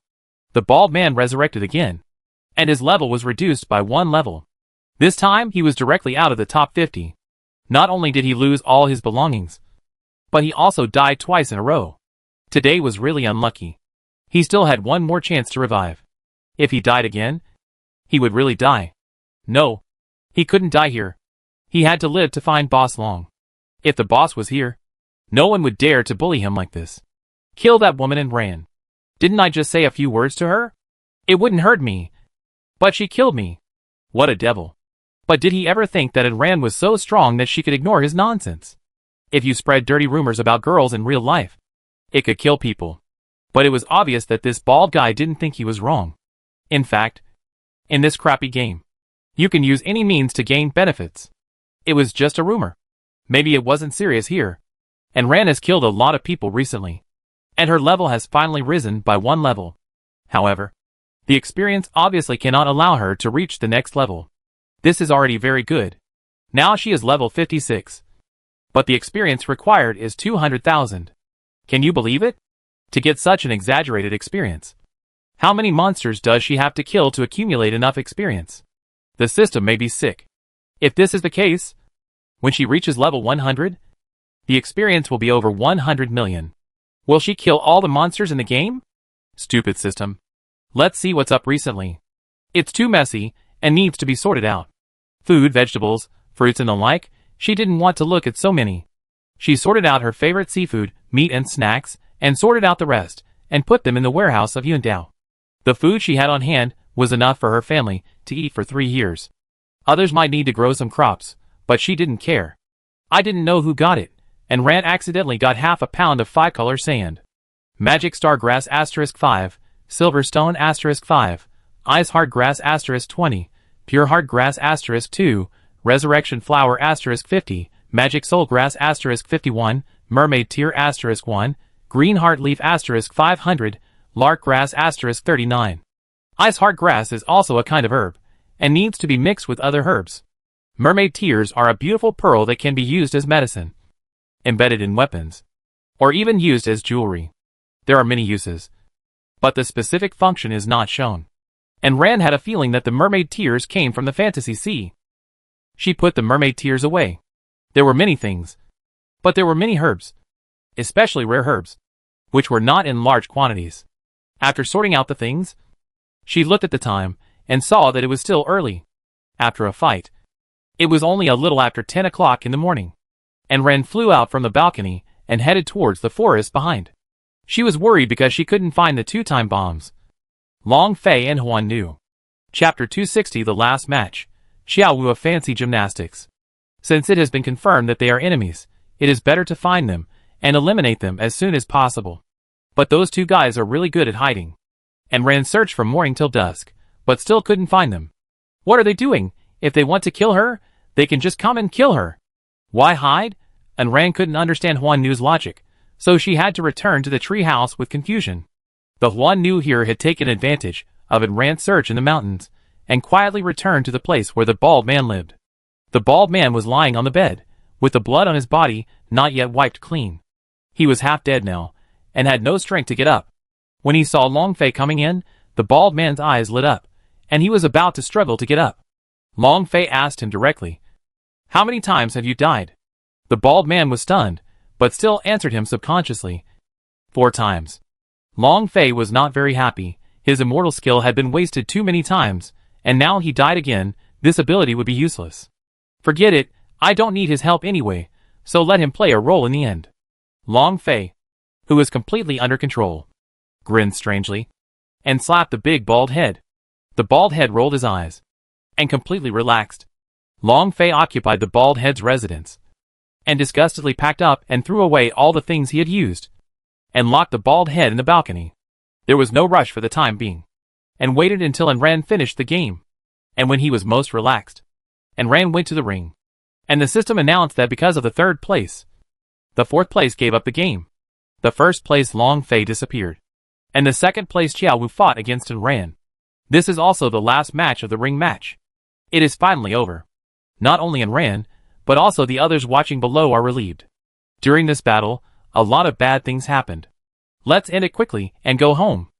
The bald man resurrected again, and his level was reduced by 1 level. This time he was directly out of the top 50. Not only did he lose all his belongings, but he also died twice in a row. Today was really unlucky. He still had 1 more chance to revive. If he died again, he would really die. No, he couldn't die here. He had to live to find Boss Long. If the boss was here, no one would dare to bully him like this. Kill that woman, and Ran. Didn't I just say a few words to her? It wouldn't hurt me. But she killed me. What a devil. But did he ever think that Ran was so strong that she could ignore his nonsense? If you spread dirty rumors about girls in real life, it could kill people. But it was obvious that this bald guy didn't think he was wrong. In fact, in this crappy game, you can use any means to gain benefits. It was just a rumor. Maybe it wasn't serious here. And Ran has killed a lot of people recently, and her level has finally risen by 1 level. However, the experience obviously cannot allow her to reach the next level. This is already very good. Now she is level 56. But the experience required is 200,000. Can you believe it? To get such an exaggerated experience. How many monsters does she have to kill to accumulate enough experience? The system may be sick. If this is the case, when she reaches level 100, the experience will be over 100 million. Will she kill all the monsters in the game? Stupid system. Let's see what's up recently. It's too messy, and needs to be sorted out. Food, vegetables, fruits and the like, she didn't want to look at so many. She sorted out her favorite seafood, meat and snacks, and sorted out the rest, and put them in the warehouse of Yundao. The food she had on hand was enough for her family to eat for 3 years. Others might need to grow some crops, but she didn't care. I didn't know who got it, and Ran accidentally got half a pound of 5-color sand. Magic Star Grass *5, Silverstone *5, Ice Heart Grass *20, Pure Heart Grass *2, Resurrection Flower *50, Magic Soul Grass *51, Mermaid Tear *1, Green Heart Leaf *500, Lark Grass *39. Ice Heart Grass is also a kind of herb, and needs to be mixed with other herbs. Mermaid Tears are a beautiful pearl that can be used as medicine, embedded in weapons, or even used as jewelry. There are many uses, but the specific function is not shown. And Ran had a feeling that the mermaid tears came from the fantasy sea. She put the mermaid tears away. There were many things, but there were many herbs, especially rare herbs, which were not in large quantities. After sorting out the things, she looked at the time and saw that it was still early. After a fight, it was only a little after 10 o'clock in the morning, and Ran flew out from the balcony and headed towards the forest behind. She was worried because she couldn't find the 2 time bombs. Long Fei and Huan Nu. Chapter 260 The Last Match. Xiao Wu of Fancy Gymnastics. Since it has been confirmed that they are enemies, it is better to find them and eliminate them as soon as possible. But those 2 guys are really good at hiding. And Ran searched from morning till dusk, but still couldn't find them. What are they doing? If they want to kill her, they can just come and kill her. Why hide? And Ran couldn't understand Huan Nu's logic, so she had to return to the tree house with confusion. The Huan Nu here had taken advantage of Ran's search in the mountains, and quietly returned to the place where the bald man lived. The bald man was lying on the bed, with the blood on his body not yet wiped clean. He was half dead now, and had no strength to get up. When he saw Long Fei coming in, the bald man's eyes lit up, and he was about to struggle to get up. Long Fei asked him directly, "How many times have you died?" The bald man was stunned, but still answered him subconsciously, 4 times. Long Fei was not very happy. His immortal skill had been wasted too many times, and now he died again. This ability would be useless. Forget it, I don't need his help anyway, so let him play a role in the end. Long Fei, who was completely under control, grinned strangely, and slapped the big bald head. The bald head rolled his eyes, and completely relaxed. Long Fei occupied the bald head's residence, and disgustedly packed up and threw away all the things he had used, and locked the bald head in the balcony. There was no rush for the time being, and waited until Ran finished the game. And when he was most relaxed, Ran went to the ring, and the system announced that because of the 3rd place, the 4th place gave up the game. The 1st place Long Fei disappeared, and the 2nd place Xiao Wu fought against Ran. This is also the last match of the ring match. It is finally over. Not only Ran, but also the others watching below are relieved. During this battle, a lot of bad things happened. Let's end it quickly and go home.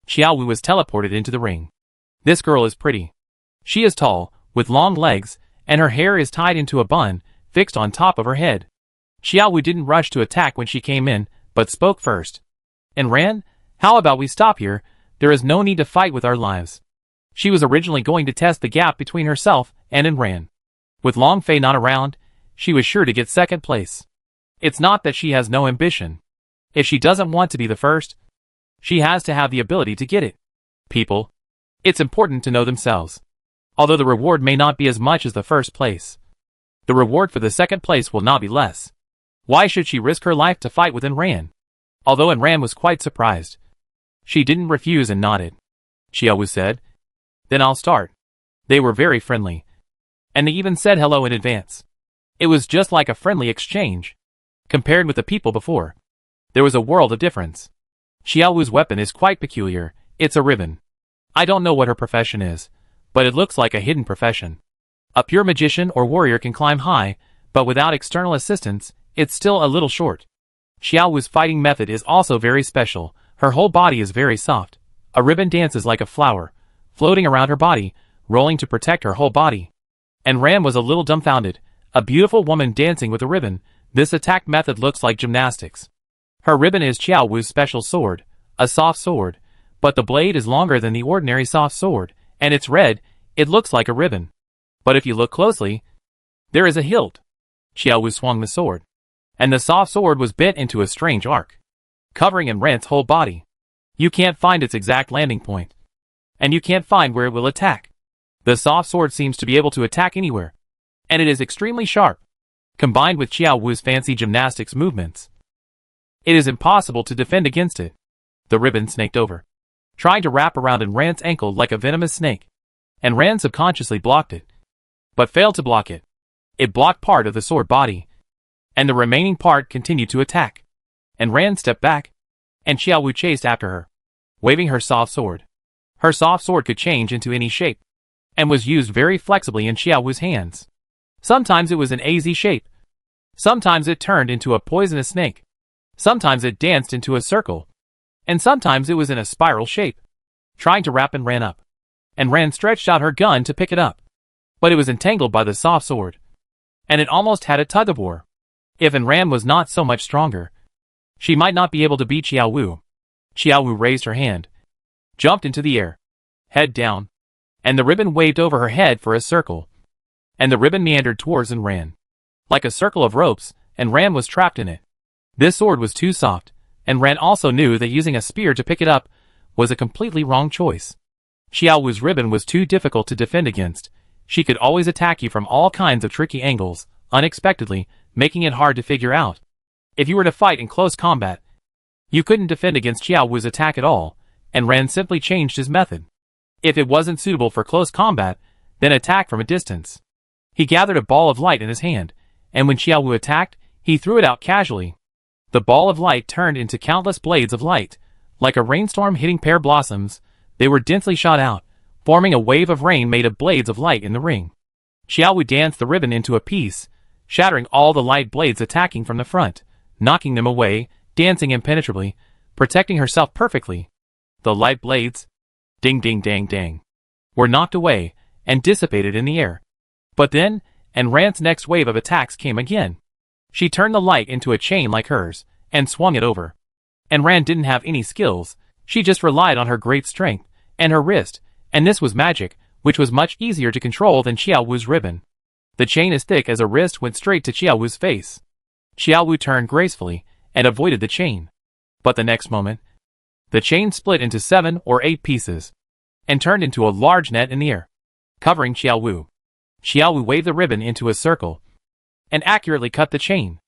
Xiao Wu was teleported into the ring. This girl is pretty. She is tall, with long legs, and her hair is tied into a bun, fixed on top of her head. Xiao Wu didn't rush to attack when she came in, but spoke first. Ran, how about we stop here? There is no need to fight with our lives. She was originally going to test the gap between herself and Ran. With Long Fei not around, she was sure to get 2nd place. It's not that she has no ambition. If she doesn't want to be the first, she has to have the ability to get it. People, it's important to know themselves. Although the reward may not be as much as the 1st place, the reward for the 2nd place will not be less. Why should she risk her life to fight with Ran? Although Ran was quite surprised, she didn't refuse and nodded. Xiao Wu said, "Then I'll start." They were very friendly, and they even said hello in advance. It was just like a friendly exchange. Compared with the people before, there was a world of difference. Xiao Wu's weapon is quite peculiar. It's a ribbon. I don't know what her profession is, but it looks like a hidden profession. A pure magician or warrior can climb high, but without external assistance, it's still a little short. Xiao Wu's fighting method is also very special. Her whole body is very soft. A ribbon dances like a flower, floating around her body, rolling to protect her whole body. Ran was a little dumbfounded. A beautiful woman dancing with a ribbon. This attack method looks like gymnastics. Her ribbon is Xiao Wu's special sword, a soft sword, but the blade is longer than the ordinary soft sword, and it's red. It looks like a ribbon. But if you look closely, there is a hilt. Xiao Wu swung the sword, and the soft sword was bent into a strange arc, covering Ran's whole body. You can't find its exact landing point, and you can't find where it will attack. The soft sword seems to be able to attack anywhere, and it is extremely sharp. combined with Xiao Wu's fancy gymnastics movements. It is impossible to defend against it. The ribbon snaked over, trying to wrap around Rand's ankle like a venomous snake, and Rand subconsciously blocked it, but failed to block it. It blocked part of the sword body, and the remaining part continued to attack. And Rand stepped back, and Xiao Wu chased after her, waving her soft sword. Her soft sword could change into any shape, and was used very flexibly in Xiao Wu's hands. Sometimes it was an AZ shape. Sometimes it turned into a poisonous snake. Sometimes it danced into a circle. And sometimes it was in a spiral shape, trying to wrap Rand up. And Rand stretched out her gun to pick it up. But it was entangled by the soft sword, and it almost had a tug-of-war. If Rand was not so much stronger, she might not be able to beat Xiao Wu. Xiao Wu raised her hand, jumped into the air, head down, and the ribbon waved over her head for a circle. And the ribbon meandered towards Rand, like a circle of ropes, and Rand was trapped in it. This sword was too soft, and Rand also knew that using a spear to pick it up was a completely wrong choice. Xiao Wu's ribbon was too difficult to defend against. She could always attack you from all kinds of tricky angles, unexpectedly, making it hard to figure out. If you were to fight in close combat, you couldn't defend against Xiao Wu's attack at all, and Rand simply changed his method. If it wasn't suitable for close combat, then attack from a distance. He gathered a ball of light in his hand, and when Xiao Wu attacked, he threw it out casually. The ball of light turned into countless blades of light. Like a rainstorm hitting pear blossoms, they were densely shot out, forming a wave of rain made of blades of light in the ring. Xiao Wu danced the ribbon into a piece, shattering all the light blades attacking from the front, knocking them away, dancing impenetrably, protecting herself perfectly. The light blades, ding ding dang dang, were knocked away and dissipated in the air. But then, Rand's next wave of attacks came again. She turned the light into a chain like hers, and swung it over. And Rand didn't have any skills, she just relied on her great strength, and her wrist, and this was magic, which was much easier to control than Xiao Wu's ribbon. The chain as thick as a wrist went straight to Xiao Wu's face. Xiao Wu turned gracefully, and avoided the chain. But the next moment, the chain split into 7 or 8 pieces, and turned into a large net in the air, covering Xiao Wu. Xiao Wu waved the ribbon into a circle, and accurately cut the chain.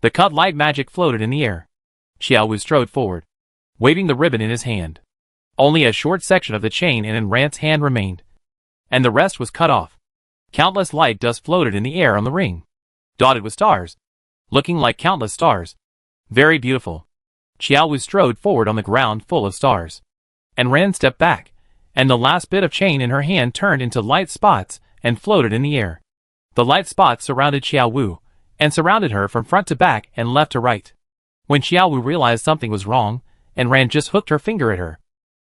The cut light magic floated in the air. Xiao Wu strode forward, waving the ribbon in his hand. Only a short section of the chain in Rand's hand remained, and the rest was cut off. Countless light dust floated in the air on the ring, dotted with stars, looking like countless stars. Very beautiful. Xiao Wu strode forward on the ground full of stars, and Rand stepped back, and the last bit of chain in her hand turned into light spots and floated in the air. The light spots surrounded Xiao Wu, and surrounded her from front to back and left to right. When Xiao Wu realized something was wrong, Rand just hooked her finger at her.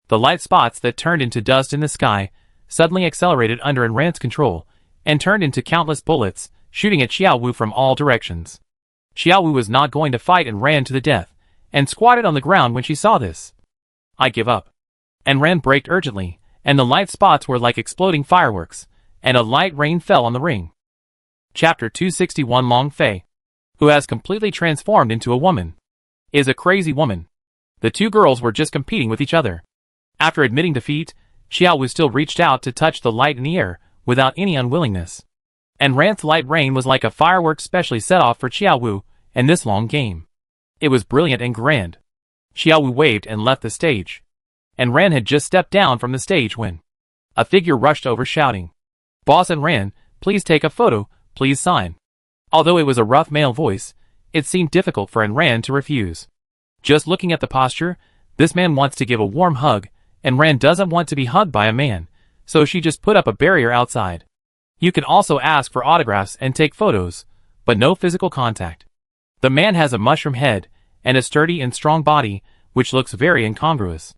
The light spots that turned into dust in the sky suddenly accelerated under Rand's control, and turned into countless bullets, shooting at Xiao Wu from all directions. Xiao Wu was not going to fight and ran to the death, and squatted on the ground when she saw this. I give up. And Rand braked urgently, and the light spots were like exploding fireworks, and a light rain fell on the ring. Chapter 261 Long Fei, who has completely transformed into a woman, is a crazy woman. The two girls were just competing with each other. After admitting defeat, Xiao Wu still reached out to touch the light in the air, without any unwillingness. And Rand's light rain was like a firework specially set off for Xiao Wu, and this long game. It was brilliant and grand. Xiao Wu waved and left the stage. And Rand had just stepped down from the stage when a figure rushed over shouting, "Boss and Rand, please take a photo, please sign." Although it was a rough male voice, it seemed difficult for Rand to refuse. Just looking at the posture, this man wants to give a warm hug, and Rand doesn't want to be hugged by a man, so she just put up a barrier outside. You can also ask for autographs and take photos, but no physical contact. The man has a mushroom head, and a sturdy and strong body, which looks very incongruous.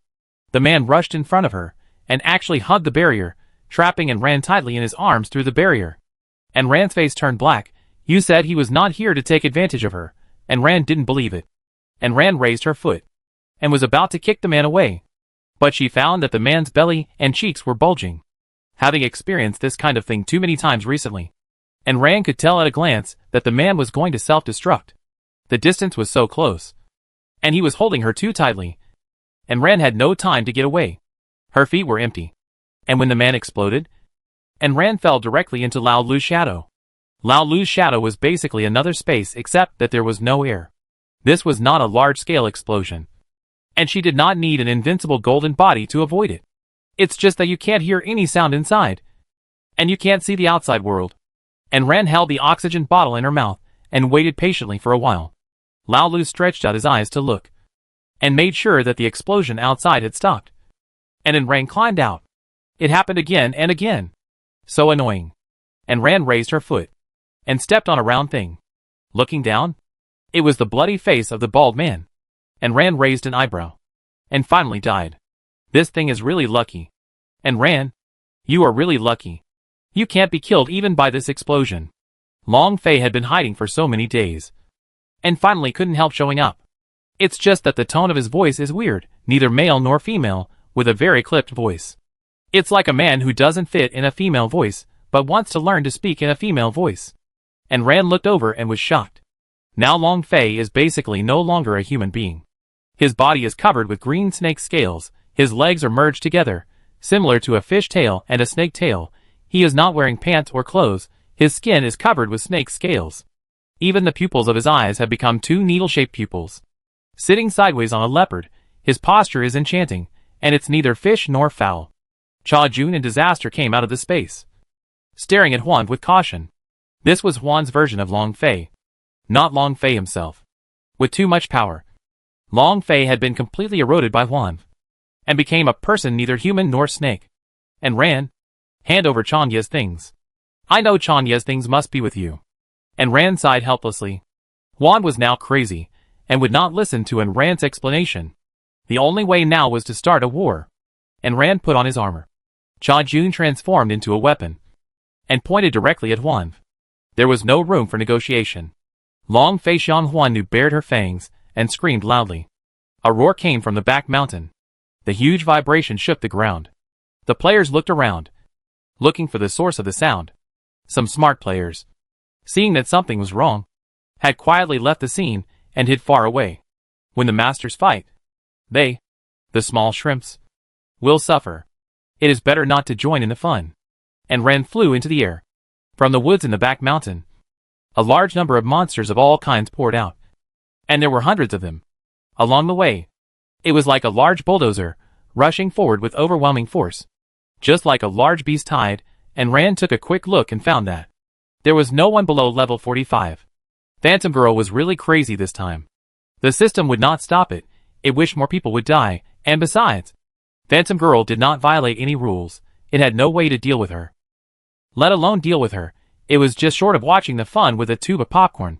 The man rushed in front of her, and actually hugged the barrier, trapping Rand tightly in his arms through the barrier. And Rand's face turned black. You said he was not here to take advantage of her, and Rand didn't believe it. And Rand raised her foot, and was about to kick the man away. But she found that the man's belly and cheeks were bulging, having experienced this kind of thing too many times recently. And Rand could tell at a glance that the man was going to self-destruct. The distance was so close, and he was holding her too tightly, and Rand had no time to get away. Her feet were empty. And when the man exploded, and Rand fell directly into Lao Lu's shadow. Lao Lu's shadow was basically another space except that there was no air. This was not a large-scale explosion. And she did not need an invincible golden body to avoid it. It's just that you can't hear any sound inside. And you can't see the outside world. And Ran held the oxygen bottle in her mouth and waited patiently for a while. Lao Lu stretched out his eyes to look. And made sure that the explosion outside had stopped. And then Ran climbed out. It happened again and again. So annoying. And Ran raised her foot. And stepped on a round thing. Looking down, it was the bloody face of the bald man. And Ran raised an eyebrow. And finally died. This thing is really lucky. And Ran, you are really lucky. You can't be killed even by this explosion. Long Fei had been hiding for so many days. And finally couldn't help showing up. It's just that the tone of his voice is weird, neither male nor female, with a very clipped voice. It's like a man who doesn't fit in a female voice, but wants to learn to speak in a female voice. And Ran looked over and was shocked. Now Long Fei is basically no longer a human being. His body is covered with green snake scales, his legs are merged together, similar to a fish tail and a snake tail. He is not wearing pants or clothes, his skin is covered with snake scales. Even the pupils of his eyes have become two needle-shaped pupils. Sitting sideways on a leopard, his posture is enchanting, and it's neither fish nor fowl. Cha Jun in disaster came out of the space, staring at Huan with caution. This was Huan's version of Long Fei. Not Long Fei himself. With too much power. Long Fei had been completely eroded by Huan. And became a person neither human nor snake. And Ran, hand over Chanya's things. I know Chanya's things must be with you. And Ran sighed helplessly. Huan was now crazy, and would not listen to Ran's explanation. The only way now was to start a war. And Ran put on his armor. Cha Jun transformed into a weapon. And pointed directly at Huan. There was no room for negotiation. Long Fei Xian Huan Nu bared her fangs, and screamed loudly. A roar came from the back mountain. The huge vibration shook the ground. The players looked around, looking for the source of the sound. Some smart players, seeing that something was wrong, had quietly left the scene and hid far away. When the masters fight, they, the small shrimps, will suffer. It is better not to join in the fun. And Ran flew into the air. From the woods in the back mountain, a large number of monsters of all kinds poured out. And there were hundreds of them. Along the way, it was like a large bulldozer, rushing forward with overwhelming force. Just like a large beast tide, and Ran took a quick look and found that there was no one below level 45. Phantom Girl was really crazy this time. The system would not stop it, it wished more people would die, and besides, Phantom Girl did not violate any rules, it had no way to deal with her. Let alone deal with her, it was just short of watching the fun with a tube of popcorn.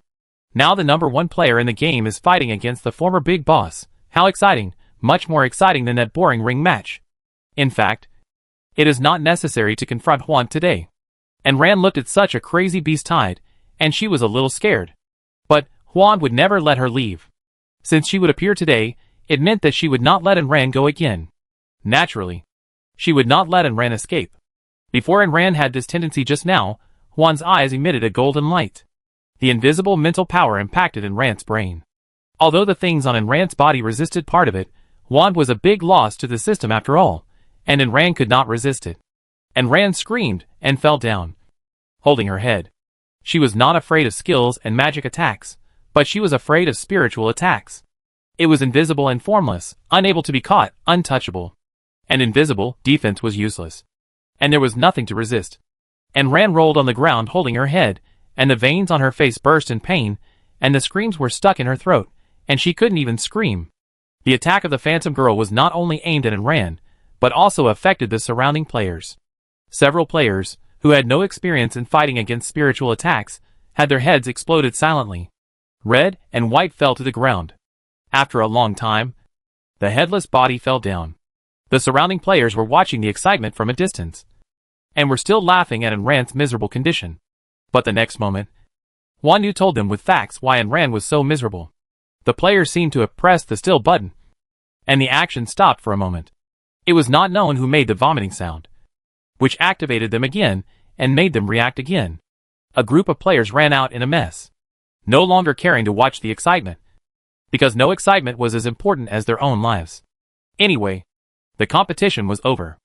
Now the number one player in the game is fighting against the former big boss. How exciting, much more exciting than that boring ring match. In fact, it is not necessary to confront Huan today. And Ran looked at such a crazy beast tide, and she was a little scared. But Huan would never let her leave. Since she would appear today, it meant that she would not let Ran go again. Naturally, she would not let Ran escape. Before Ran had this tendency just now, Huan's eyes emitted a golden light. The invisible mental power impacted Ran's brain. Although the things on Ran's body resisted part of it, Huan was a big loss to the system after all, and Ran could not resist it. And Ran screamed and fell down, holding her head. She was not afraid of skills and magic attacks, but she was afraid of spiritual attacks. It was invisible and formless, unable to be caught, untouchable. And invisible, defense was useless. And there was nothing to resist. And Ran rolled on the ground holding her head, and the veins on her face burst in pain, and the screams were stuck in her throat, and she couldn't even scream. The attack of the Phantom Girl was not only aimed at Ran, but also affected the surrounding players. Several players, who had no experience in fighting against spiritual attacks, had their heads exploded silently. Red and white fell to the ground. After a long time, the headless body fell down. The surrounding players were watching the excitement from a distance, and were still laughing at Ran's miserable condition. But the next moment, Huan Nu told them with facts why Ran was so miserable. The players seemed to have pressed the still button, and the action stopped for a moment. It was not known who made the vomiting sound, which activated them again and made them react again. A group of players ran out in a mess, no longer caring to watch the excitement, because no excitement was as important as their own lives. Anyway, the competition was over.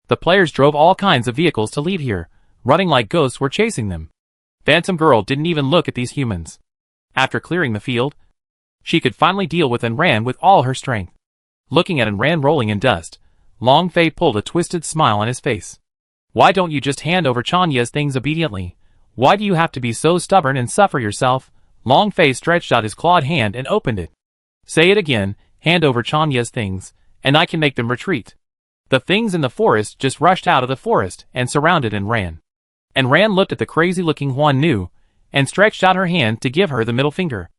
The players drove all kinds of vehicles to leave here, running like ghosts were chasing them. Phantom Girl didn't even look at these humans. After clearing the field, she could finally deal with Enran with all her strength. Looking at Enran rolling in dust, Long Fei pulled a twisted smile on his face. Why don't you just hand over Chanya's things obediently? Why do you have to be so stubborn and suffer yourself? Long Fei stretched out his clawed hand and opened it. Say it again, hand over Chanya's things, and I can make them retreat. The things in the forest just rushed out of the forest and surrounded Enran. Enran looked at the crazy-looking Huan Nu, and stretched out her hand to give her the middle finger.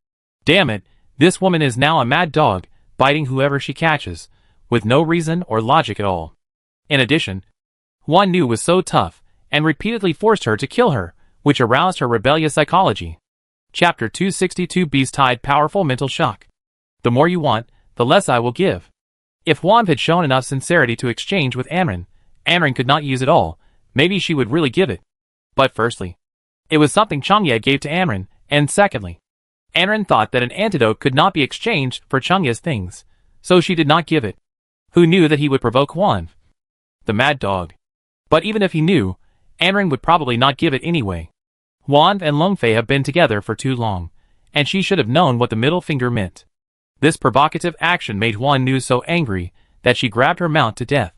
Damn it, this woman is now a mad dog, biting whoever she catches, with no reason or logic at all. In addition, Huan Nu was so tough, and repeatedly forced her to kill her, which aroused her rebellious psychology. Chapter 262 Beast-Tide Powerful Mental Shock. The more you want, the less I will give. If Huan had shown enough sincerity to exchange with Amren, Amren could not use it all, maybe she would really give it. But firstly, it was something Changya gave to Amren, and secondly, Amren thought that an antidote could not be exchanged for Changya's things, so she did not give it. Who knew that he would provoke Huan? The mad dog. But even if he knew, Amren would probably not give it anyway. Huan and Longfei have been together for too long, and she should have known what the middle finger meant. This provocative action made Huan Nu so angry that she grabbed her mount to death.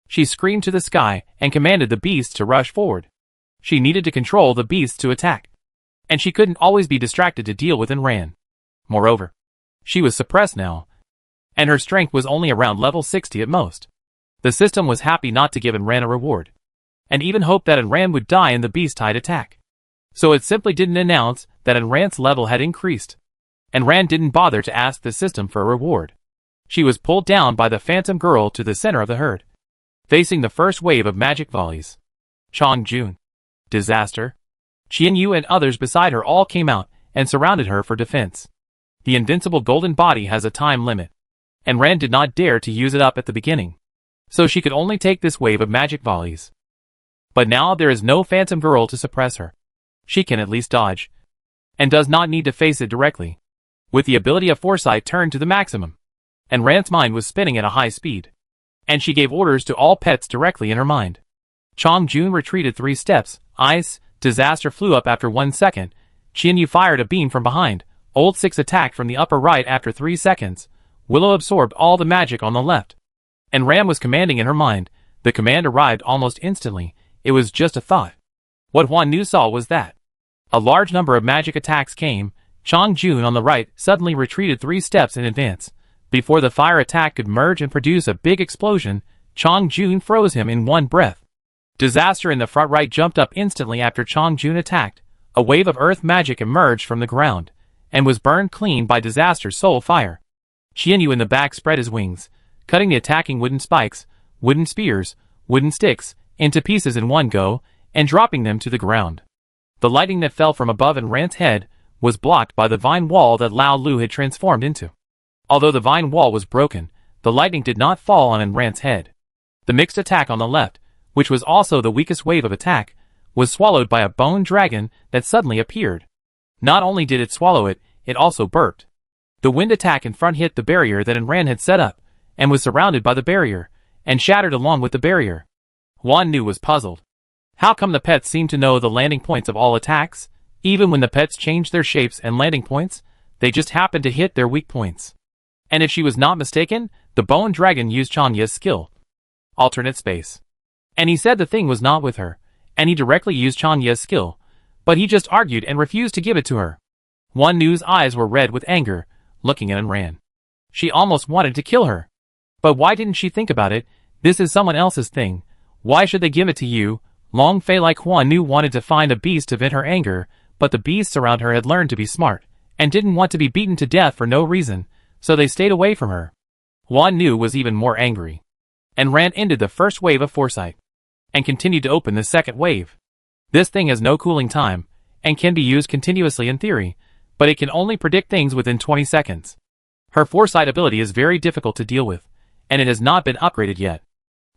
She screamed to the sky and commanded the beasts to rush forward. She needed to control the beasts to attack, and she couldn't always be distracted to deal with Enran. Moreover, she was suppressed now, and her strength was only around level 60 at most. The system was happy not to give Enran a reward, and even hoped that Enran would die in the beast-tide attack. So it simply didn't announce that Enran's level had increased. Enran didn't bother to ask the system for a reward. She was pulled down by the Phantom Girl to the center of the herd, facing the first wave of magic volleys. Chong Jun, Disaster, Qian Yu and others beside her all came out and surrounded her for defense. The invincible golden body has a time limit, and Ran did not dare to use it up at the beginning, so she could only take this wave of magic volleys. But now there is no Phantom Girl to suppress her. She can at least dodge, and does not need to face it directly, with the ability of foresight turned to the maximum. And Ran's mind was spinning at a high speed, and she gave orders to all pets directly in her mind. Chong Jun retreated 3 steps, Ice, Disaster flew up after 1 second, Qian Yu fired a beam from behind, Old Six attacked from the upper right after 3 seconds, Willow absorbed all the magic on the left. And Ram was commanding in her mind. The command arrived almost instantly, it was just a thought. What Huan Nu saw was that a large number of magic attacks came. Chong Jun on the right suddenly retreated 3 steps in advance. Before the fire attack could merge and produce a big explosion, Chong Jun froze him in one breath. Disaster in the front right jumped up instantly after Chong Jun attacked. A wave of earth magic emerged from the ground, and was burned clean by Disaster's soul fire. Qian Yu in the back spread his wings, cutting the attacking wooden spikes, wooden spears, wooden sticks, into pieces in one go, and dropping them to the ground. The lightning that fell from above in Ran's head was blocked by the vine wall that Lao Lu had transformed into. Although the vine wall was broken, the lightning did not fall on Ran's head. The mixed attack on the left, which was also the weakest wave of attack, was swallowed by a bone dragon that suddenly appeared. Not only did it swallow it, it also burped. The wind attack in front hit the barrier that Enran had set up, and was surrounded by the barrier, and shattered along with the barrier. Huan Nu was puzzled. How come the pets seemed to know the landing points of all attacks? Even when the pets changed their shapes and landing points, they just happened to hit their weak points. And if she was not mistaken, the bone dragon used Chanya's skill, alternate space. And he said the thing was not with her, and he directly used Chanya's skill, but he just argued and refused to give it to her. Huan Nu's eyes were red with anger, looking at Enran. She almost wanted to kill her. But why didn't she think about it? This is someone else's thing. Why should they give it to you? Long Fei like Huan Nu wanted to find a beast to vent her anger, but the beasts around her had learned to be smart, and didn't want to be beaten to death for no reason, so they stayed away from her. Huan Nu was even more angry. And Ran ended the first wave of foresight, and continued to open the second wave. This thing has no cooling time, and can be used continuously in theory, but it can only predict things within 20 seconds. Her foresight ability is very difficult to deal with, and it has not been upgraded yet.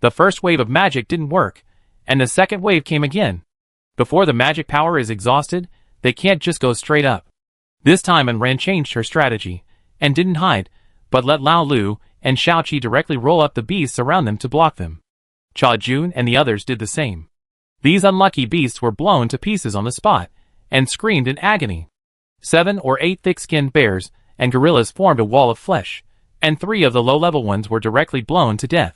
The first wave of magic didn't work, and the second wave came again. Before the magic power is exhausted, they can't just go straight up. This time Enran changed her strategy, and didn't hide, but let Lao Lu and Xiao Qi directly roll up the beasts around them to block them. Cha Jun and the others did the same. These unlucky beasts were blown to pieces on the spot, and screamed in agony. 7 or 8 thick-skinned bears and gorillas formed a wall of flesh, and 3 of the low-level ones were directly blown to death.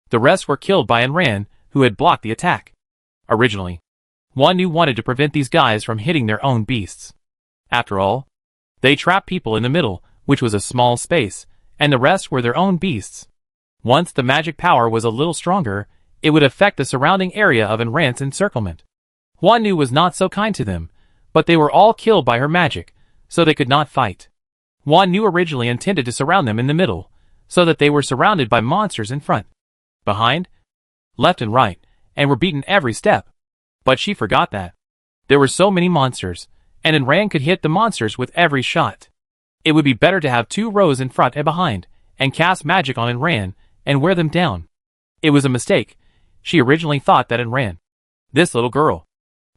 The rest were killed by Enran, who had blocked the attack. Originally, Huan Nu wanted to prevent these guys from hitting their own beasts. After all, they trapped people in the middle, which was a small space, and the rest were their own beasts. Once the magic power was a little stronger, it would affect the surrounding area of Enran's encirclement. Huan Nu was not so kind to them, but they were all killed by her magic, so they could not fight. Huan Nu originally intended to surround them in the middle, so that they were surrounded by monsters in front, behind, left and right, and were beaten every step. But she forgot that there were so many monsters, and Enran could hit the monsters with every shot. It would be better to have 2 rows in front and behind, and cast magic on Enran, and wear them down. It was a mistake. She originally thought that Enran, this little girl,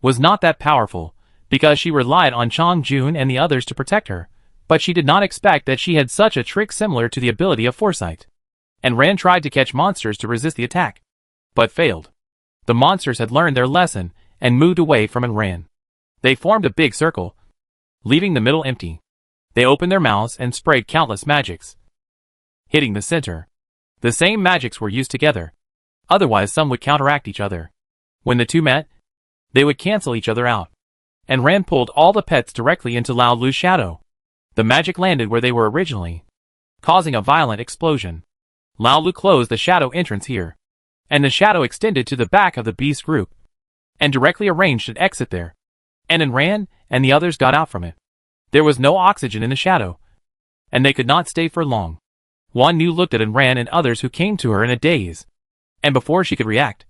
was not that powerful, because she relied on Chang Jun and the others to protect her, but she did not expect that she had such a trick similar to the ability of foresight. Enran tried to catch monsters to resist the attack, but failed. The monsters had learned their lesson and moved away from Enran. They formed a big circle, leaving the middle empty. They opened their mouths and sprayed countless magics, hitting the center. The same magics were used together, otherwise some would counteract each other. When the two met, they would cancel each other out. Enran pulled all the pets directly into Lao Lu's shadow. The magic landed where they were originally, causing a violent explosion. Lao Lu closed the shadow entrance here, and the shadow extended to the back of the beast group, and directly arranged an exit there. And Enran and the others got out from it. There was no oxygen in the shadow, and they could not stay for long. Huan Nu looked at Enran and others who came to her in a daze, and before she could react,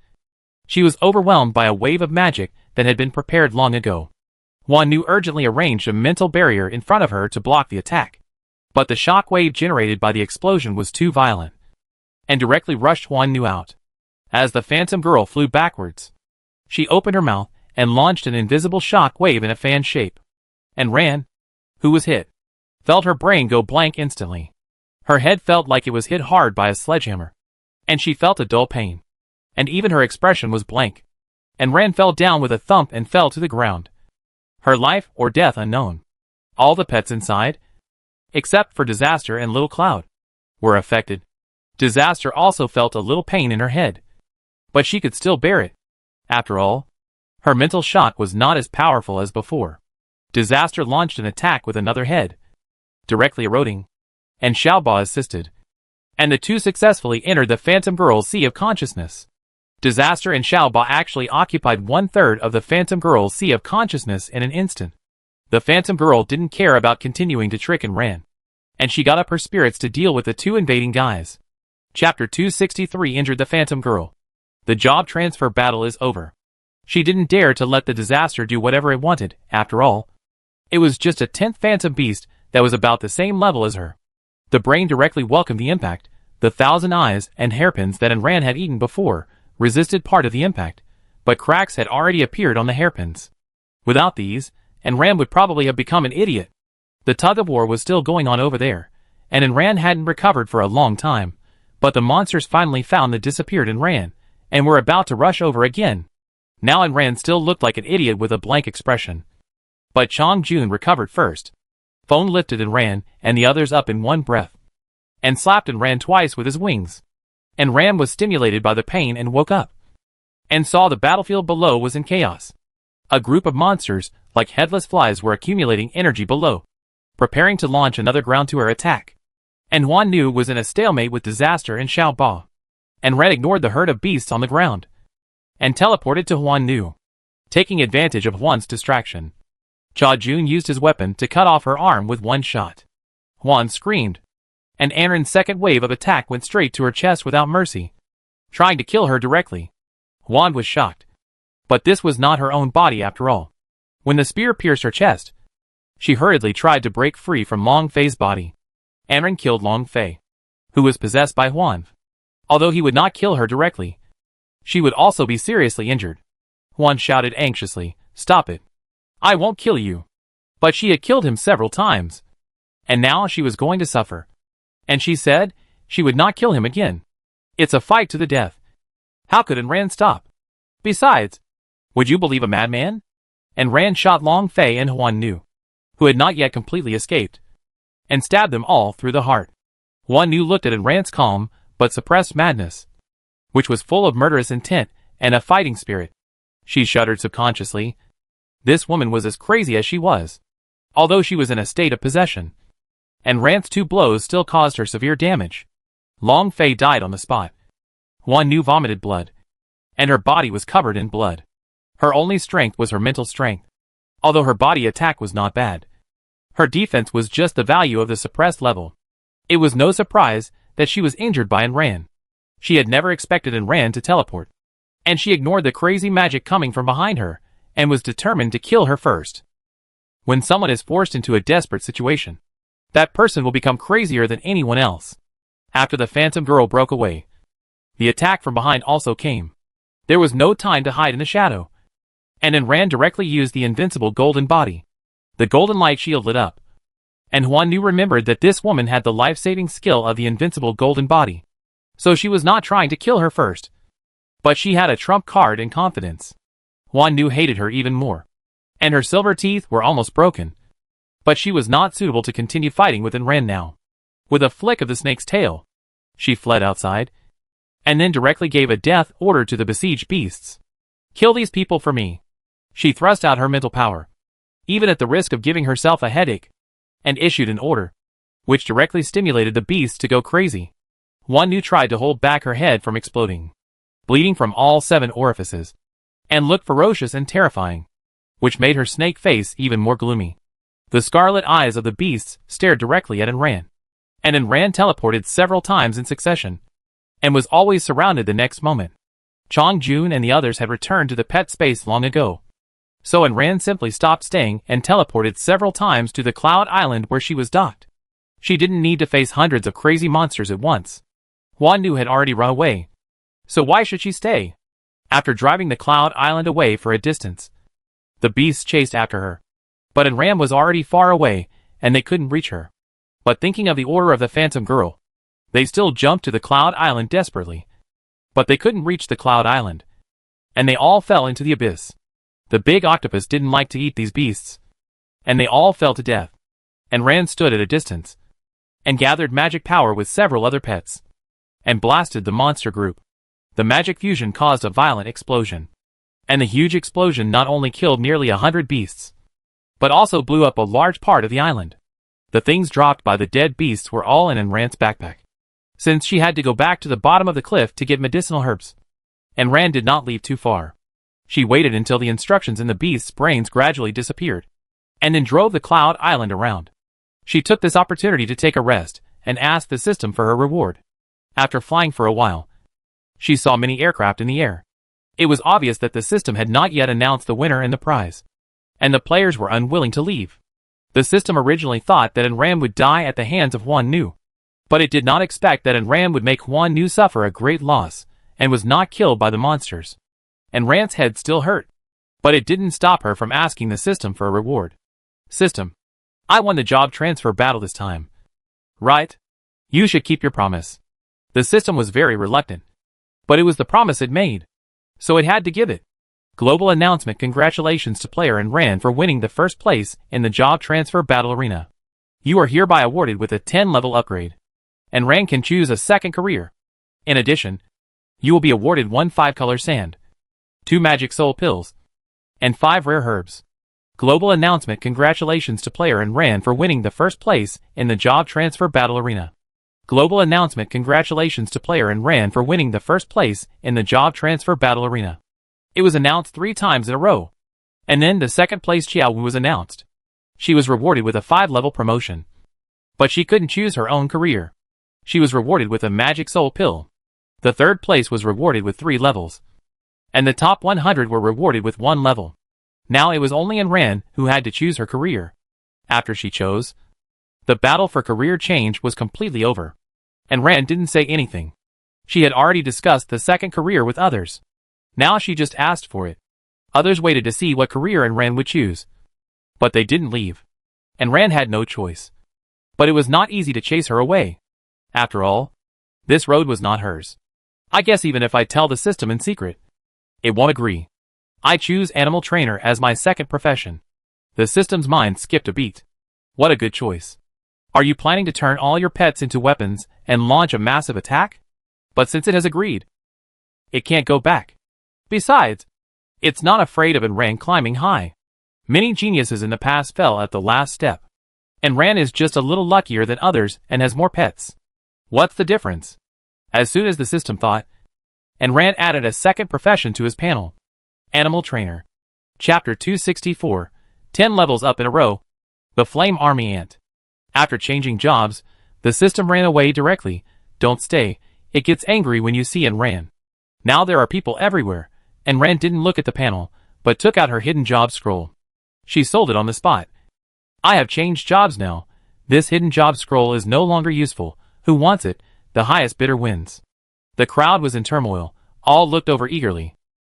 she was overwhelmed by a wave of magic that had been prepared long ago. Huan Nu urgently arranged a mental barrier in front of her to block the attack, but the shock wave generated by the explosion was too violent, and directly rushed Huan Nu out. As the phantom girl flew backwards, she opened her mouth and launched an invisible shock wave in a fan shape. Enran, who was hit, felt her brain go blank instantly. Her head felt like it was hit hard by a sledgehammer, and she felt a dull pain, and even her expression was blank. Enran fell down with a thump and fell to the ground. Her life or death unknown. All the pets inside, except for Disaster and Little Cloud, were affected. Disaster also felt a little pain in her head, but she could still bear it. After all, her mental shock was not as powerful as before. Disaster launched an attack with another head, directly eroding, and Xiaoba assisted, and the two successfully entered the Phantom Girl's sea of consciousness. Disaster and Xiaoba actually occupied 1/3 of the Phantom Girl's sea of consciousness in an instant. The Phantom Girl didn't care about continuing to trick Enran, and she got up her spirits to deal with the two invading guys. Chapter 263 injured the Phantom Girl. The job transfer battle is over. She didn't dare to let the Disaster do whatever it wanted. After all, it was just a 10th Phantom Beast that was about the same level as her. The brain directly welcomed the impact. The 1,000 eyes and hairpins that Enran had eaten before resisted part of the impact, but cracks had already appeared on the hairpins. Without these, Enran would probably have become an idiot. The tug-of-war was still going on over there, and Enran hadn't recovered for a long time, but the monsters finally found the disappeared Enran, and were about to rush over again. Now Enran still looked like an idiot with a blank expression. But Chang Jun recovered first. Phone lifted Enran and the others up in one breath, and slapped Enran twice with his wings. Enran was stimulated by the pain and woke up, and saw the battlefield below was in chaos. A group of monsters, like headless flies, were accumulating energy below, preparing to launch another ground-to-air attack. And Huan Nu was in a stalemate with Disaster and Xiaoba. Enran ignored the herd of beasts on the ground, and teleported to Huan Nu, taking advantage of Huan's distraction. Cha Jun used his weapon to cut off her arm with one shot. Huan screamed, and Anren's second wave of attack went straight to her chest without mercy, trying to kill her directly. Huan was shocked, but this was not her own body after all. When the spear pierced her chest, she hurriedly tried to break free from Long Fei's body. Anren killed Long Fei, who was possessed by Huan. Although he would not kill her directly, she would also be seriously injured. Huan shouted anxiously, "Stop it. I won't kill you." But she had killed him several times, and now she was going to suffer. And she said she would not kill him again. It's a fight to the death. How could Enran stop? Besides, would you believe a madman? and Ran shot Long Fei and Huan Nu, who had not yet completely escaped, and stabbed them all through the heart. Huan Nu looked at Ran's calm, but suppressed madness, which was full of murderous intent and a fighting spirit. She shuddered subconsciously. This woman was as crazy as she was, although she was in a state of possession, and Ran's 2 blows still caused her severe damage. Long Fei died on the spot. Huan Nu vomited blood, and her body was covered in blood. Her only strength was her mental strength, although her body attack was not bad. Her defense was just the value of the suppressed level. It was no surprise that she was injured by Ran. She had never expected Ran to teleport, and she ignored the crazy magic coming from behind her, and was determined to kill her first. When someone is forced into a desperate situation, that person will become crazier than anyone else. After the Phantom Girl broke away, the attack from behind also came. There was no time to hide in the shadow, and Ran directly used the invincible golden body. The golden light shield lit up, and Huan Nu remembered that this woman had the life-saving skill of the invincible golden body, so she was not trying to kill her first. But she had a trump card in confidence. Huan Nu hated her even more, and her silver teeth were almost broken. But she was not suitable to continue fighting with Ran now. With a flick of the snake's tail, she fled outside, and then directly gave a death order to the besieged beasts. "Kill these people for me." She thrust out her mental power, even at the risk of giving herself a headache, and issued an order, which directly stimulated the beasts to go crazy. Huan Nu tried to hold back her head from exploding, bleeding from all 7 orifices, and looked ferocious and terrifying, which made her snake face even more gloomy. The scarlet eyes of the beasts stared directly at Ran, and Ran teleported several times in succession, and was always surrounded the next moment. Chong Jun and the others had returned to the pet space long ago, so Ran simply stopped staying and teleported several times to the Cloud Island where she was docked. She didn't need to face hundreds of crazy monsters at once. Huan Nu had already run away, so why should she stay? After driving the Cloud Island away for a distance, the beasts chased after her, but Ran was already far away, and they couldn't reach her. But thinking of the order of the Phantom Girl, they still jumped to the Cloud Island desperately. But they couldn't reach the Cloud Island, and they all fell into the abyss. The big octopus didn't like to eat these beasts, and they all fell to death. And Ran stood at a distance, and gathered magic power with several other pets, and blasted the monster group. The magic fusion caused a violent explosion, and the huge explosion not only killed nearly 100 beasts, but also blew up a large part of the island. The things dropped by the dead beasts were all in Ran's backpack, since she had to go back to the bottom of the cliff to get medicinal herbs. And Ran did not leave too far. She waited until the instructions in the beast's brains gradually disappeared, and then drove the Cloud Island around. She took this opportunity to take a rest, and asked the system for her reward. After flying for a while, she saw many aircraft in the air. It was obvious that the system had not yet announced the winner and the prize, and the players were unwilling to leave. The system originally thought that Ran would die at the hands of Huan Nu, but it did not expect that Ran would make Huan Nu suffer a great loss, and was not killed by the monsters. And Ran's head still hurt, but it didn't stop her from asking the system for a reward. "System, I won the job transfer battle this time, right? You should keep your promise." The system was very reluctant, but it was the promise it made, so it had to give it. Global announcement: congratulations to player Ran for winning the first place in the job transfer battle arena. You are hereby awarded with a 10-level upgrade, and Ran can choose a second career. In addition, you will be awarded 1 5-color sand, 2 magic soul pills, and 5 rare herbs. Global announcement: congratulations to player Ran for winning the first place in the job transfer battle arena. Global announcement: congratulations to player Ran for winning the first place in the job transfer battle arena. It was announced 3 times in a row, and then the second place Xiao Wu was announced. She was rewarded with a 5-level promotion, but she couldn't choose her own career. She was rewarded with a magic soul pill. The third place was rewarded with 3 levels, and the top 100 were rewarded with 1 level. Now it was only Ran who had to choose her career. After she chose, the battle for career change was completely over, and Ran didn't say anything. She had already discussed the second career with others. Now she just asked for it. Others waited to see what career Ran would choose, but they didn't leave, and Ran had no choice. But it was not easy to chase her away. After all, this road was not hers. "I guess even if I tell the system in secret, it won't agree. I choose animal trainer as my second profession. The system's mind skipped a beat. What a good choice. Are you planning to turn all your pets into weapons and launch a massive attack? But since it has agreed, it can't go back. Besides, it's not afraid of Ran climbing high. Many geniuses in the past fell at the last step. And Ran is just a little luckier than others and has more pets. What's the difference? As soon as the system thought, and Ran added a second profession to his panel. Animal Trainer. Chapter 264, 10 levels up in a row. The Flame Army Ant. After changing jobs, the system ran away directly. Don't stay, it gets angry when you see Ran. Now there are people everywhere, and Ran didn't look at the panel, but took out her hidden job scroll. She sold it on the spot. I have changed jobs now. This hidden job scroll is no longer useful. Who wants it? The highest bidder wins. The crowd was in turmoil. All looked over eagerly.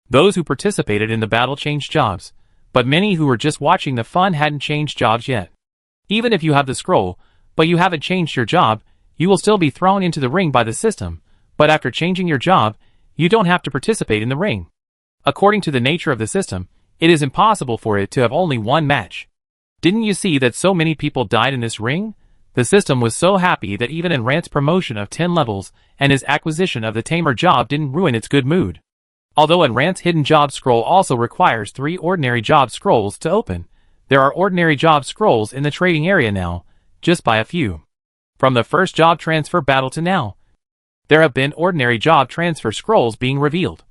Those who participated in the battle changed jobs, but many who were just watching the fun hadn't changed jobs yet. Even if you have the scroll, but you haven't changed your job, you will still be thrown into the ring by the system, but after changing your job, you don't have to participate in the ring. According to the nature of the system, it is impossible for it to have only one match. Didn't you see that so many people died in this ring? The system was so happy that even Ran's promotion of 10 levels and his acquisition of the tamer job didn't ruin its good mood. Although Ran's hidden job scroll also requires 3 ordinary job scrolls to open, there are ordinary job scrolls in the trading area now, just by a few. From the first job transfer battle to now, there have been ordinary job transfer scrolls being revealed.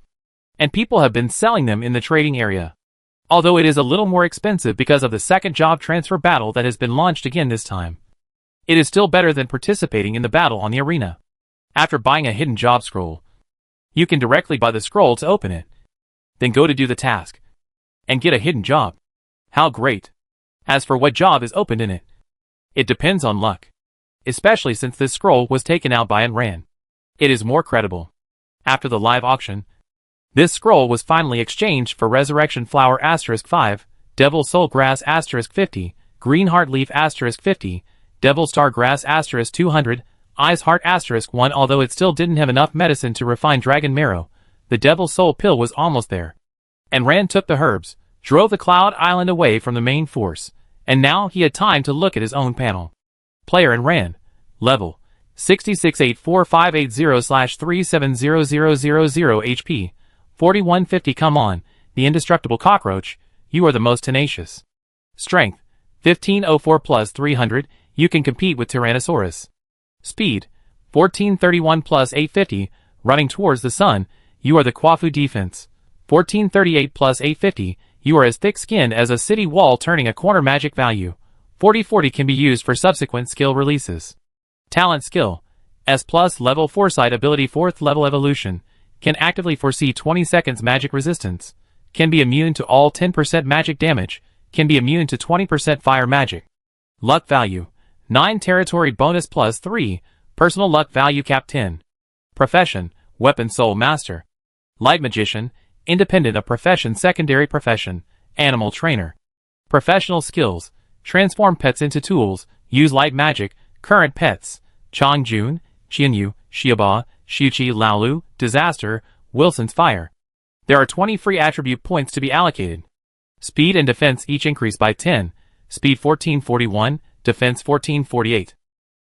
And people have been selling them in the trading area. Although it is a little more expensive because of the second job transfer battle that has been launched again this time. It is still better than participating in the battle on the arena. After buying a hidden job scroll, you can directly buy the scroll to open it. Then go to do the task. And get a hidden job. How great. As for what job is opened in it, it depends on luck. Especially since this scroll was taken out by Ran. It is more credible. After the live auction, this scroll was finally exchanged for Resurrection Flower *5, Devil Soul Grass *50, Green Heart Leaf *50, Devil Star Grass *200, Ice Heart *1. Although it still didn't have enough medicine to refine Dragon Marrow, the Devil Soul Pill was almost there. And Ran took the herbs, drove the Cloud Island away from the main force, and now he had time to look at his own panel. Player and Ran. Level 668458/37000 HP 4150. Come on, the indestructible cockroach, you are the most tenacious. Strength 1504 plus 300, you can compete with Tyrannosaurus. Speed 1431 plus 850, running towards the sun, you are the Quafu. Defense 1438 plus 850, you are as thick-skinned as a city wall. Turning a corner. Magic value 4040 can be used for subsequent skill releases. Talent skill S plus level foresight ability 4th level evolution, can actively foresee 20 seconds magic resistance, can be immune to all 10% magic damage, can be immune to 20% fire magic. Luck value 9 territory bonus plus 3, personal luck value cap 10. Profession Weapon Soul Master. Light Magician, independent of profession. Secondary profession Animal Trainer. Professional skills transform pets into tools, use light magic. Current pets Chongjun, Qianyu, Xiaoba, Xiuqi, Laolu, Disaster, Wilson's Fire. There are 20 free attribute points to be allocated. Speed and defense each increase by 10, speed 1441, defense 1448.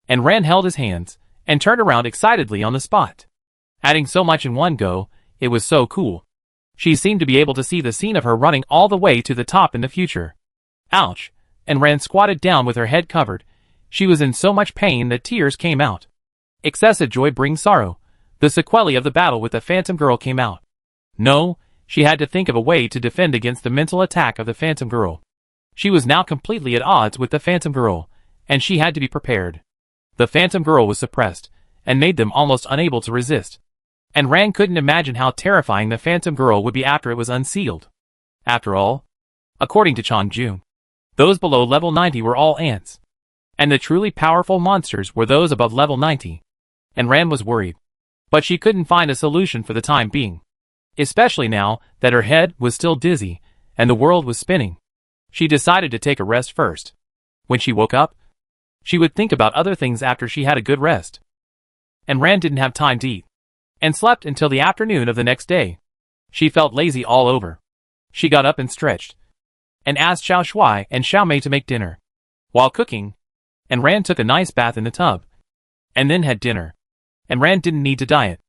And Ran held his hands, and turned around excitedly on the spot. Adding so much in one go, it was so cool. She seemed to be able to see the scene of her running all the way to the top in the future. Ouch! And Ran squatted down with her head covered. She was in so much pain that tears came out. Excessive joy brings sorrow. The sequelae of the battle with the Phantom Girl came out. No, she had to think of a way to defend against the mental attack of the Phantom Girl. She was now completely at odds with the Phantom Girl, and she had to be prepared. The Phantom Girl was suppressed, and made them almost unable to resist. And Ran couldn't imagine how terrifying the Phantom Girl would be after it was unsealed. After all, according to Chongjun, those below level 90 were all ants. And the truly powerful monsters were those above level 90. And Ran was worried. But she couldn't find a solution for the time being. Especially now that her head was still dizzy, and the world was spinning. She decided to take a rest first. When she woke up, she would think about other things after she had a good rest. And Ran didn't have time to eat, and slept until the afternoon of the next day. She felt lazy all over. She got up and stretched, and asked Xiao Shui and Xiao Mei to make dinner. While cooking, and Ran took a nice bath in the tub, and then had dinner. And Ran didn't need to diet,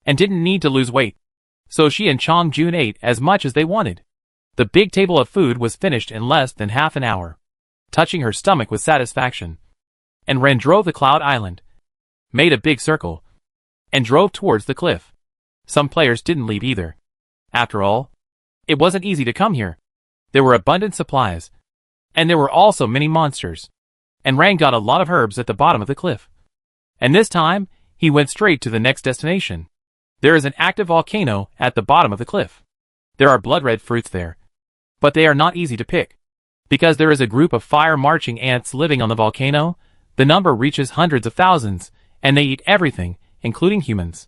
and didn't need to lose weight, so she and Chong Jun ate as much as they wanted. The big table of food was finished in less than half an hour, touching her stomach with satisfaction. And Ran drove the Cloud Island, made a big circle, and drove towards the cliff. Some players didn't leave either. After all, it wasn't easy to come here. There were abundant supplies, and there were also many monsters. And Ran got a lot of herbs at the bottom of the cliff. And this time, he went straight to the next destination. There is an active volcano at the bottom of the cliff. There are blood-red fruits there, but they are not easy to pick. Because there is a group of fire-marching ants living on the volcano, the number reaches hundreds of thousands, and they eat everything, including humans.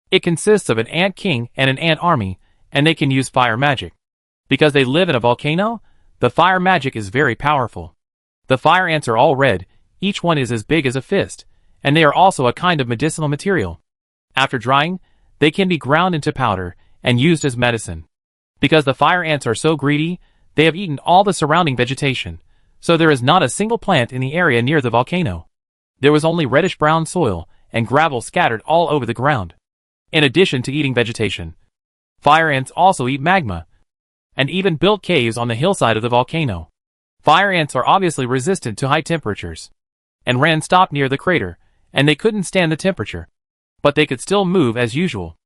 It consists of an ant king and an ant army, and they can use fire magic. Because they live in a volcano, the fire magic is very powerful. The fire ants are all red, each one is as big as a fist, and they are also a kind of medicinal material. After drying, they can be ground into powder and used as medicine. Because the fire ants are so greedy, they have eaten all the surrounding vegetation, so there is not a single plant in the area near the volcano. There was only reddish-brown soil and gravel scattered all over the ground. In addition to eating vegetation, fire ants also eat magma, and even built caves on the hillside of the volcano. Fire ants are obviously resistant to high temperatures. And Ran stopped near the crater, and they couldn't stand the temperature, but they could still move as usual.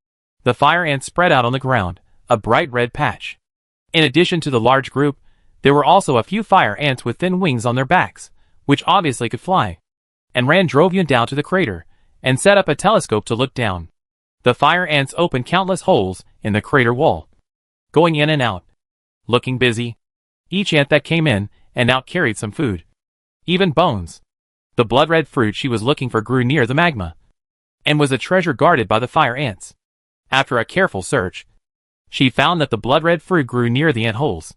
The fire ants spread out on the ground, a bright red patch. In addition to the large group, there were also a few fire ants with thin wings on their backs, which obviously could fly. And Ran drove Yun down to the crater, and set up a telescope to look down. The fire ants opened countless holes in the crater wall, going in and out, looking busy. Each ant that came in and out carried some food, even bones. The blood-red fruit she was looking for grew near the magma, and was a treasure guarded by the fire ants. After a careful search, she found that the blood-red fruit grew near the ant holes.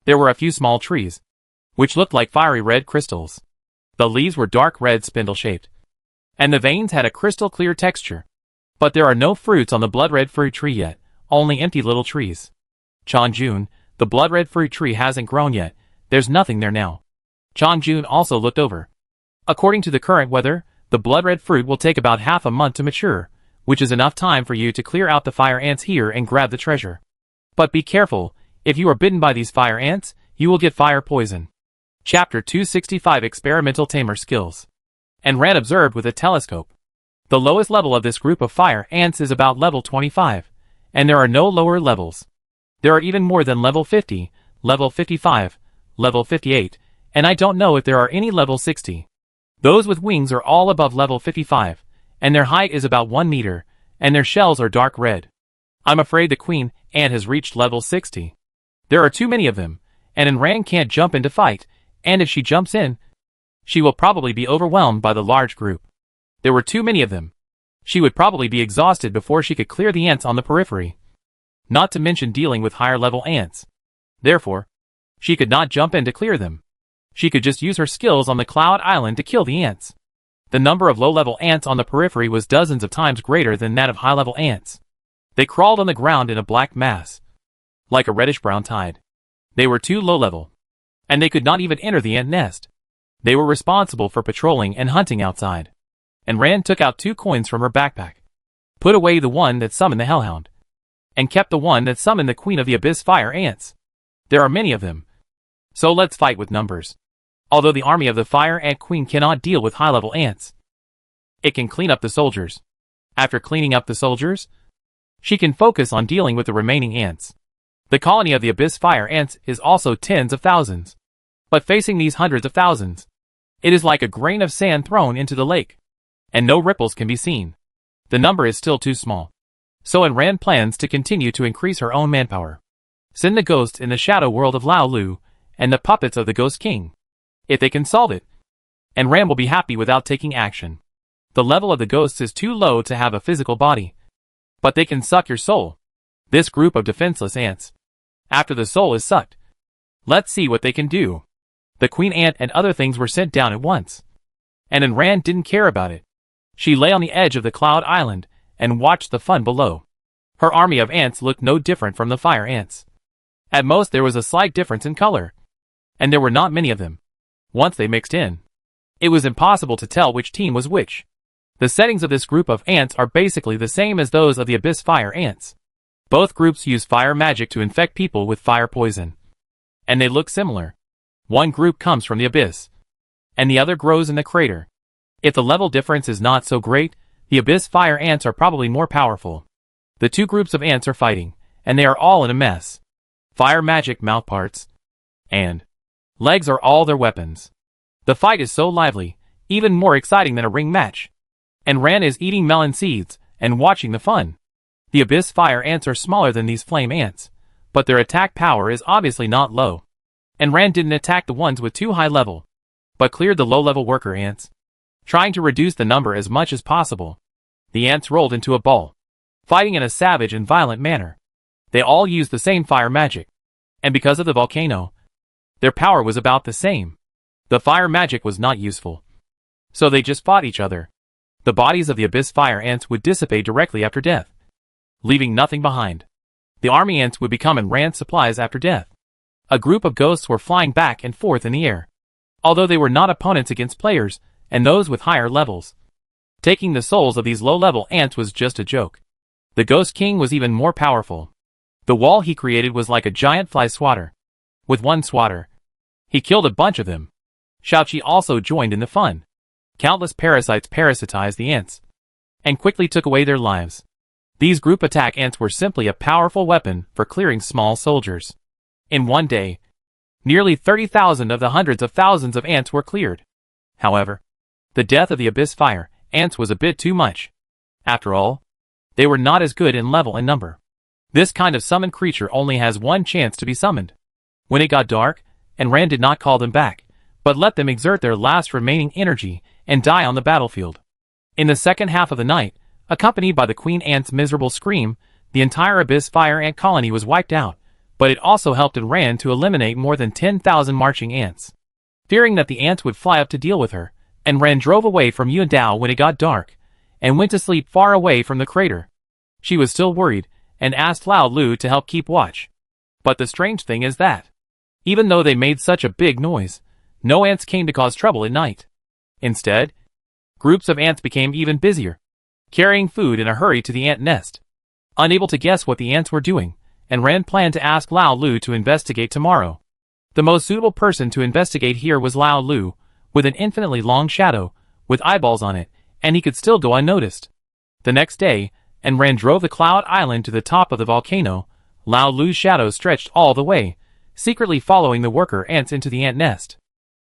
There were a few small trees, which looked like fiery red crystals. The leaves were dark red spindle-shaped, and the veins had a crystal-clear texture. But there are no fruits on the blood-red fruit tree yet, only empty little trees. Chongjun, the blood-red fruit tree hasn't grown yet, there's nothing there now. Chongjun also looked over. According to the current weather, the blood-red fruit will take about half a month to mature, which is enough time for you to clear out the fire ants here and grab the treasure. But be careful, if you are bitten by these fire ants, you will get fire poison. Chapter 265 Experimental Tamer Skills. And Ran observed with a telescope. The lowest level of this group of fire ants is about level 25, and there are no lower levels. There are even more than level 50, level 55, level 58, and I don't know if there are any level 60. Those with wings are all above level 55, and their height is about 1 meter, and their shells are dark red. I'm afraid the queen ant has reached level 60. There are too many of them, and Ran can't jump in to fight, and if she jumps in, she will probably be overwhelmed by the large group. There were too many of them. She would probably be exhausted before she could clear the ants on the periphery. Not to mention dealing with higher-level ants. Therefore, she could not jump in to clear them. She could just use her skills on the Cloud Island to kill the ants. The number of low-level ants on the periphery was dozens of times greater than that of high-level ants. They crawled on the ground in a black mass, like a reddish-brown tide. They were too low-level, and they could not even enter the ant nest. They were responsible for patrolling and hunting outside. And Ran took out 2 coins from her backpack, put away the one that summoned the Hellhound, and kept the one that summoned the Queen of the Abyss Fire Ants. There are many of them, so let's fight with numbers. Although the army of the Fire Ant Queen cannot deal with high-level ants, it can clean up the soldiers. After cleaning up the soldiers, she can focus on dealing with the remaining ants. The colony of the Abyss Fire Ants is also tens of thousands. But facing these hundreds of thousands, it is like a grain of sand thrown into the lake, and no ripples can be seen. The number is still too small. So Ran plans to continue to increase her own manpower. Send the ghosts in the shadow world of Lao Lu, and the puppets of the Ghost King. If they can solve it, Ran will be happy without taking action. The level of the ghosts is too low to have a physical body, but they can suck your soul. This group of defenseless ants. After the soul is sucked, let's see what they can do. The queen ant and other things were sent down at once. And Ran didn't care about it. She lay on the edge of the Cloud Island and watched the fun below. Her army of ants looked no different from the fire ants. At most there was a slight difference in color. And there were not many of them. Once they mixed in, it was impossible to tell which team was which. The settings of this group of ants are basically the same as those of the Abyss Fire ants. Both groups use fire magic to infect people with fire poison. And they look similar. One group comes from the abyss, and the other grows in the crater. If the level difference is not so great, the Abyss Fire ants are probably more powerful. The two groups of ants are fighting, and they are all in a mess. Fire magic mouthparts and legs are all their weapons. The fight is so lively, even more exciting than a ring match. And Ran is eating melon seeds and watching the fun. The Abyss Fire ants are smaller than these flame ants, but their attack power is obviously not low. And Ran didn't attack the ones with too high level, but cleared the low-level worker ants, trying to reduce the number as much as possible. The ants rolled into a ball, fighting in a savage and violent manner. They all used the same fire magic, and because of the volcano, their power was about the same. The fire magic was not useful, so they just fought each other. The bodies of the Abyss Fire ants would dissipate directly after death, leaving nothing behind. The army ants would become in Rand's supplies after death. A group of ghosts were flying back and forth in the air, although they were not opponents against players and those with higher levels. Taking the souls of these low-level ants was just a joke. The Ghost King was even more powerful. The wall he created was like a giant fly swatter. With one swatter, he killed a bunch of them. Xiaoqi also joined in the fun. Countless parasites parasitized the ants and quickly took away their lives. These group attack ants were simply a powerful weapon for clearing small soldiers. In one day, nearly 30,000 of the hundreds of thousands of ants were cleared. However, the death of the Abyss Fire ants was a bit too much. After all, they were not as good in level and number. This kind of summoned creature only has one chance to be summoned. When it got dark, and Rand did not call them back, but let them exert their last remaining energy and die on the battlefield. In the second half of the night, accompanied by the Queen Ant's miserable scream, the entire Abyss Fire ant colony was wiped out, but it also helped Rand to eliminate more than 10,000 marching ants. Fearing that the ants would fly up to deal with her, and Rand drove away from Yundao when it got dark, and went to sleep far away from the crater. She was still worried, and asked Lao Lu to help keep watch. But the strange thing is that, even though they made such a big noise, no ants came to cause trouble at night. Instead, groups of ants became even busier, carrying food in a hurry to the ant nest. Unable to guess what the ants were doing, and Rand planned to ask Lao Lu to investigate tomorrow. The most suitable person to investigate here was Lao Lu, with an infinitely long shadow, with eyeballs on it, and he could still go unnoticed. The next day, and Rand drove the Cloud Island to the top of the volcano. Lao Lu's shadow stretched all the way, secretly following the worker ants into the ant nest.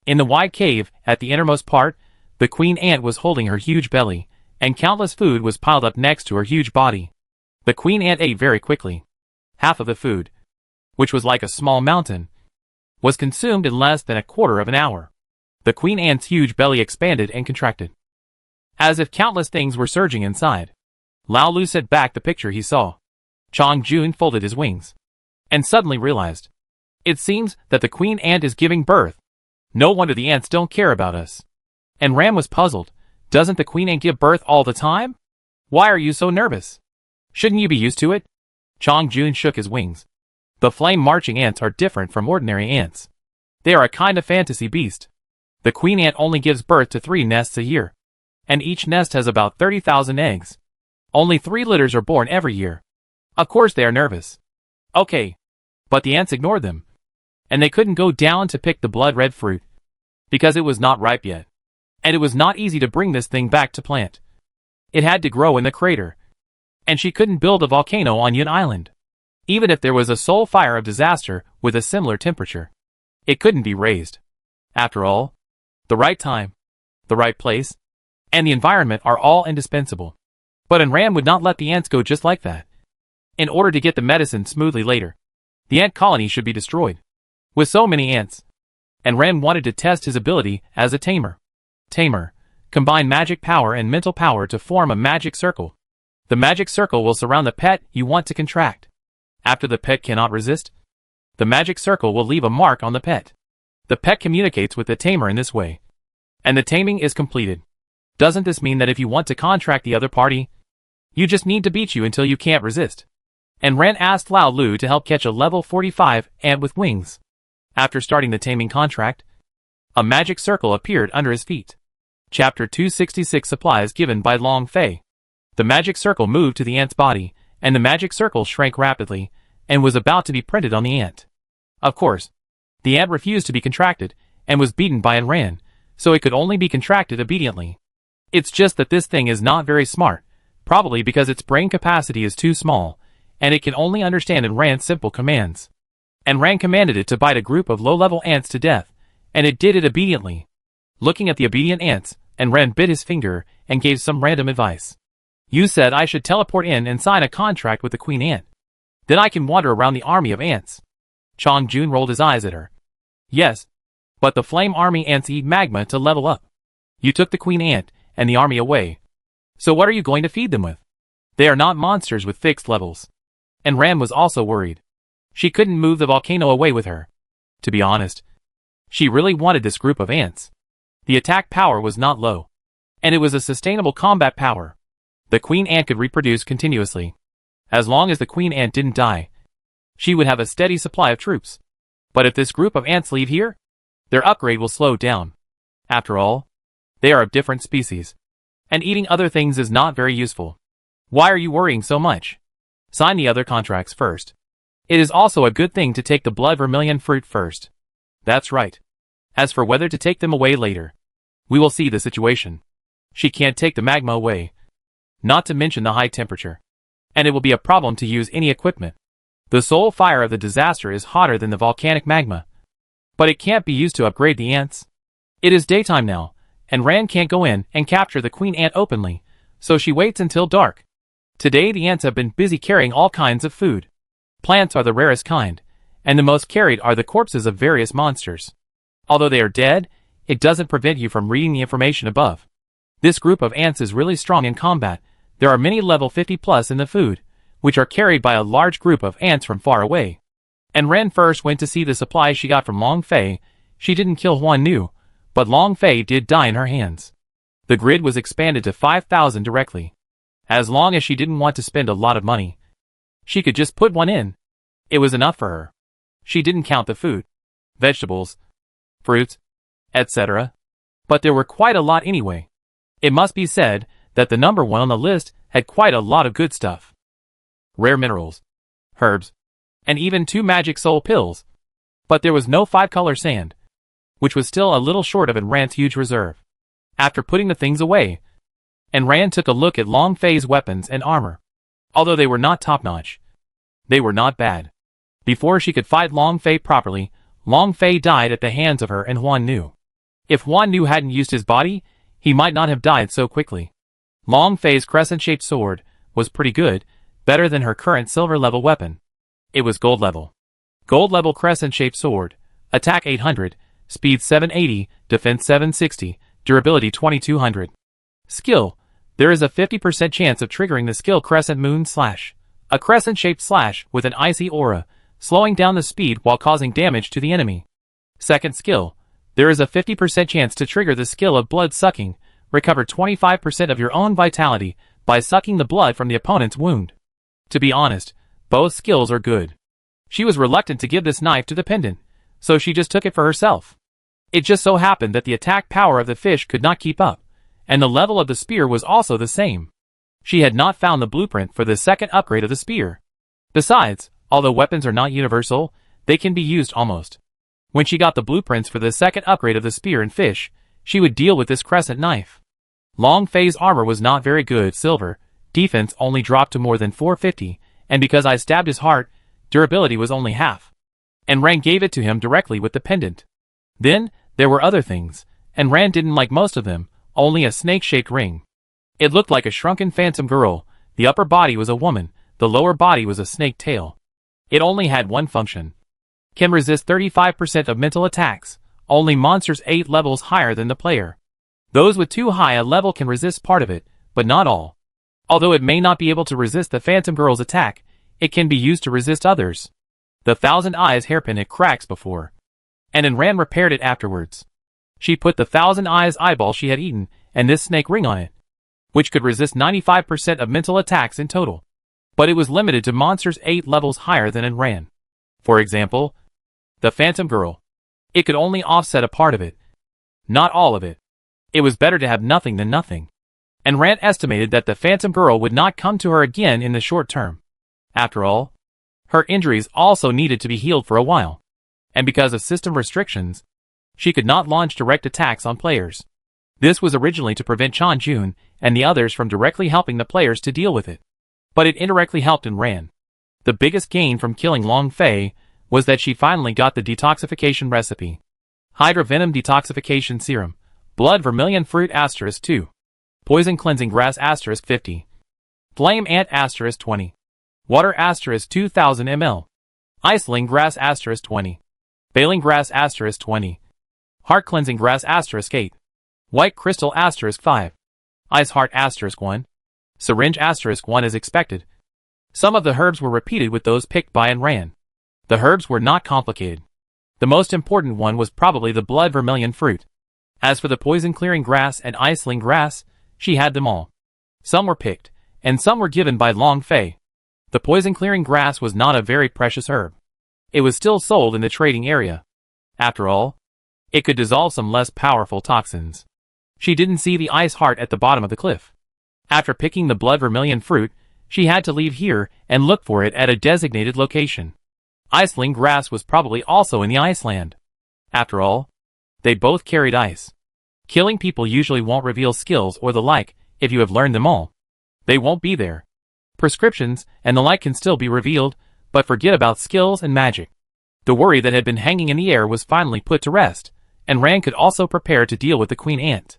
In the wide cave, at the innermost part, the queen ant was holding her huge belly, and countless food was piled up next to her huge body. The queen ant ate very quickly. Half of the food, which was like a small mountain, was consumed in less than a quarter of an hour. The queen ant's huge belly expanded and contracted, as if countless things were surging inside. Lao Lu set back the picture he saw. Chang Jun folded his wings, and suddenly realized, it seems that the queen ant is giving birth. No wonder the ants don't care about us. And Ram was puzzled. Doesn't the queen ant give birth all the time? Why are you so nervous? Shouldn't you be used to it? Chang Jun shook his wings. The flame marching ants are different from ordinary ants. They are a kind of fantasy beast. The queen ant only gives birth to 3 nests a year, and each nest has about 30,000 eggs. Only 3 litters are born every year. Of course they are nervous. Okay. But the ants ignored them, and they couldn't go down to pick the blood-red fruit, because it was not ripe yet. And it was not easy to bring this thing back to plant. It had to grow in the crater. And she couldn't build a volcano on Yun Island. Even if there was a soul fire of disaster with a similar temperature, it couldn't be raised. After all, the right time, the right place, and the environment are all indispensable. But Enram would not let the ants go just like that. In order to get the medicine smoothly later, the ant colony should be destroyed. With so many ants, Enram wanted to test his ability as a tamer. Tamer, combine magic power and mental power to form a magic circle. The magic circle will surround the pet you want to contract. After the pet cannot resist, the magic circle will leave a mark on the pet. The pet communicates with the tamer in this way, and the taming is completed. Doesn't this mean that if you want to contract the other party, you just need to beat you until you can't resist? and Ran asked Lao Lu to help catch a level 45 ant with wings. After starting the taming contract, a magic circle appeared under his feet. Chapter 266 Supplies given by Long Fei. The magic circle moved to the ant's body, and the magic circle shrank rapidly, and was about to be printed on the ant. Of course, the ant refused to be contracted, and was beaten by and ran, so it could only be contracted obediently. It's just that this thing is not very smart, probably because its brain capacity is too small, and it can only understand and ran simple commands. And Ran commanded it to bite a group of low-level ants to death, and it did it obediently. Looking at the obedient ants, and Ran bit his finger and gave some random advice. You said I should teleport in and sign a contract with the queen ant. Then I can wander around the army of ants. Chong Jun rolled his eyes at her. Yes, but the flame army ants eat magma to level up. You took the queen ant and the army away. So what are you going to feed them with? They are not monsters with fixed levels. And Ran was also worried. She couldn't move the volcano away with her. To be honest, she really wanted this group of ants. The attack power was not low, and it was a sustainable combat power. The queen ant could reproduce continuously. As long as the queen ant didn't die, she would have a steady supply of troops. But if this group of ants leave here, their upgrade will slow down. After all, they are of different species, and eating other things is not very useful. Why are you worrying so much? Sign the other contracts first. It is also a good thing to take the blood vermilion fruit first. That's right. As for whether to take them away later, we will see the situation. She can't take the magma away, not to mention the high temperature. And it will be a problem to use any equipment. The soul fire of the disaster is hotter than the volcanic magma. But it can't be used to upgrade the ants. It is daytime now, and Ran can't go in and capture the queen ant openly, so she waits until dark. Today the ants have been busy carrying all kinds of food. Plants are the rarest kind, and the most carried are the corpses of various monsters. Although they are dead, it doesn't prevent you from reading the information above. This group of ants is really strong in combat. There are many level 50 plus in the food, which are carried by a large group of ants from far away. And Ren first went to see the supplies she got from Long Fei. She didn't kill Huan Nu, but Long Fei did die in her hands. The grid was expanded to 5,000 directly. As long as she didn't want to spend a lot of money, she could just put one in. It was enough for her. She didn't count the food, vegetables, fruits, etc. But there were quite a lot anyway. It must be said that the number one on the list had quite a lot of good stuff. Rare minerals, herbs, and even 2 magic soul pills. But there was no 5-color sand, which was still a little short of Ran's huge reserve. After putting the things away, Ran took a look at Long Fei's weapons and armor. Although they were not top-notch, they were not bad. Before she could fight Long Fei properly, Long Fei died at the hands of her and Huan Nu. If Huan Nu hadn't used his body, he might not have died so quickly. Long Fei's crescent-shaped sword was pretty good, better than her current silver-level weapon. It was gold-level. Gold-level crescent-shaped sword, attack 800, speed 780, defense 760, durability 2200. Skill: there is a 50% chance of triggering the skill Crescent Moon Slash, a crescent-shaped slash with an icy aura, slowing down the speed while causing damage to the enemy. Second skill: there is a 50% chance to trigger the skill of Blood Sucking, recover 25% of your own vitality by sucking the blood from the opponent's wound. To be honest, both skills are good. She was reluctant to give this knife to the pendant, so she just took it for herself. It just so happened that the attack power of the fish could not keep up, and the level of the spear was also the same. She had not found the blueprint for the second upgrade of the spear. Besides, although weapons are not universal, they can be used almost. When she got the blueprints for the second upgrade of the spear and fish, she would deal with this crescent knife. Long Fei's armor was not very good silver, defense only dropped to more than 450, and because I stabbed his heart, durability was only half. And Ran gave it to him directly with the pendant. Then, there were other things, and Ran didn't like most of them, only a snake-shaped ring. It looked like a shrunken phantom girl. The upper body was a woman, the lower body was a snake tail. It only had one function. Can resist 35% of mental attacks, only monsters 8 levels higher than the player. Those with too high a level can resist part of it, but not all. Although it may not be able to resist the phantom girl's attack, it can be used to resist others. The Thousand Eyes hairpin had cracks before, and Ran repaired it afterwards. She put the Thousand Eyes eyeball she had eaten and this snake ring on it, which could resist 95% of mental attacks in total. but it was limited to monsters 8 levels higher than in Ran. For example, the Phantom Girl. It could only offset a part of it, not all of it. It was better to have nothing than nothing. And Ran estimated that the Phantom Girl would not come to her again in the short term. After all, her injuries also needed to be healed for a while. And because of system restrictions, she could not launch direct attacks on players. This was originally to prevent Chan Jun and the others from directly helping the players to deal with it. But it indirectly helped in Ran. The biggest gain from killing Long Fei was that she finally got the detoxification recipe. Hydra Venom Detoxification Serum, Blood Vermilion Fruit *2, Poison Cleansing Grass *50, Flame Ant *20, Water *2000 ml, Iceling Grass *20, Bailing Grass *20, Heart Cleansing Grass *8, White Crystal *5, Ice Heart *1, Syringe *1 as expected. Some of the herbs were repeated with those picked by and Ran. The herbs were not complicated. The most important one was probably the Blood Vermilion Fruit. As for the Poison Clearing Grass and Iceling Grass, she had them all. Some were picked, and some were given by Long Fei. The Poison Clearing Grass was not a very precious herb. It was still sold in the trading area. After all, it could dissolve some less powerful toxins. She didn't see the ice heart at the bottom of the cliff. After picking the Blood Vermilion Fruit, she had to leave here and look for it at a designated location. Iceling Grass was probably also in the Iceland. After all, they both carried ice. Killing people usually won't reveal skills or the like if you have learned them all. They won't be there. Prescriptions and the like can still be revealed, but forget about skills and magic. The worry that had been hanging in the air was finally put to rest, and Ran could also prepare to deal with the Queen Ant.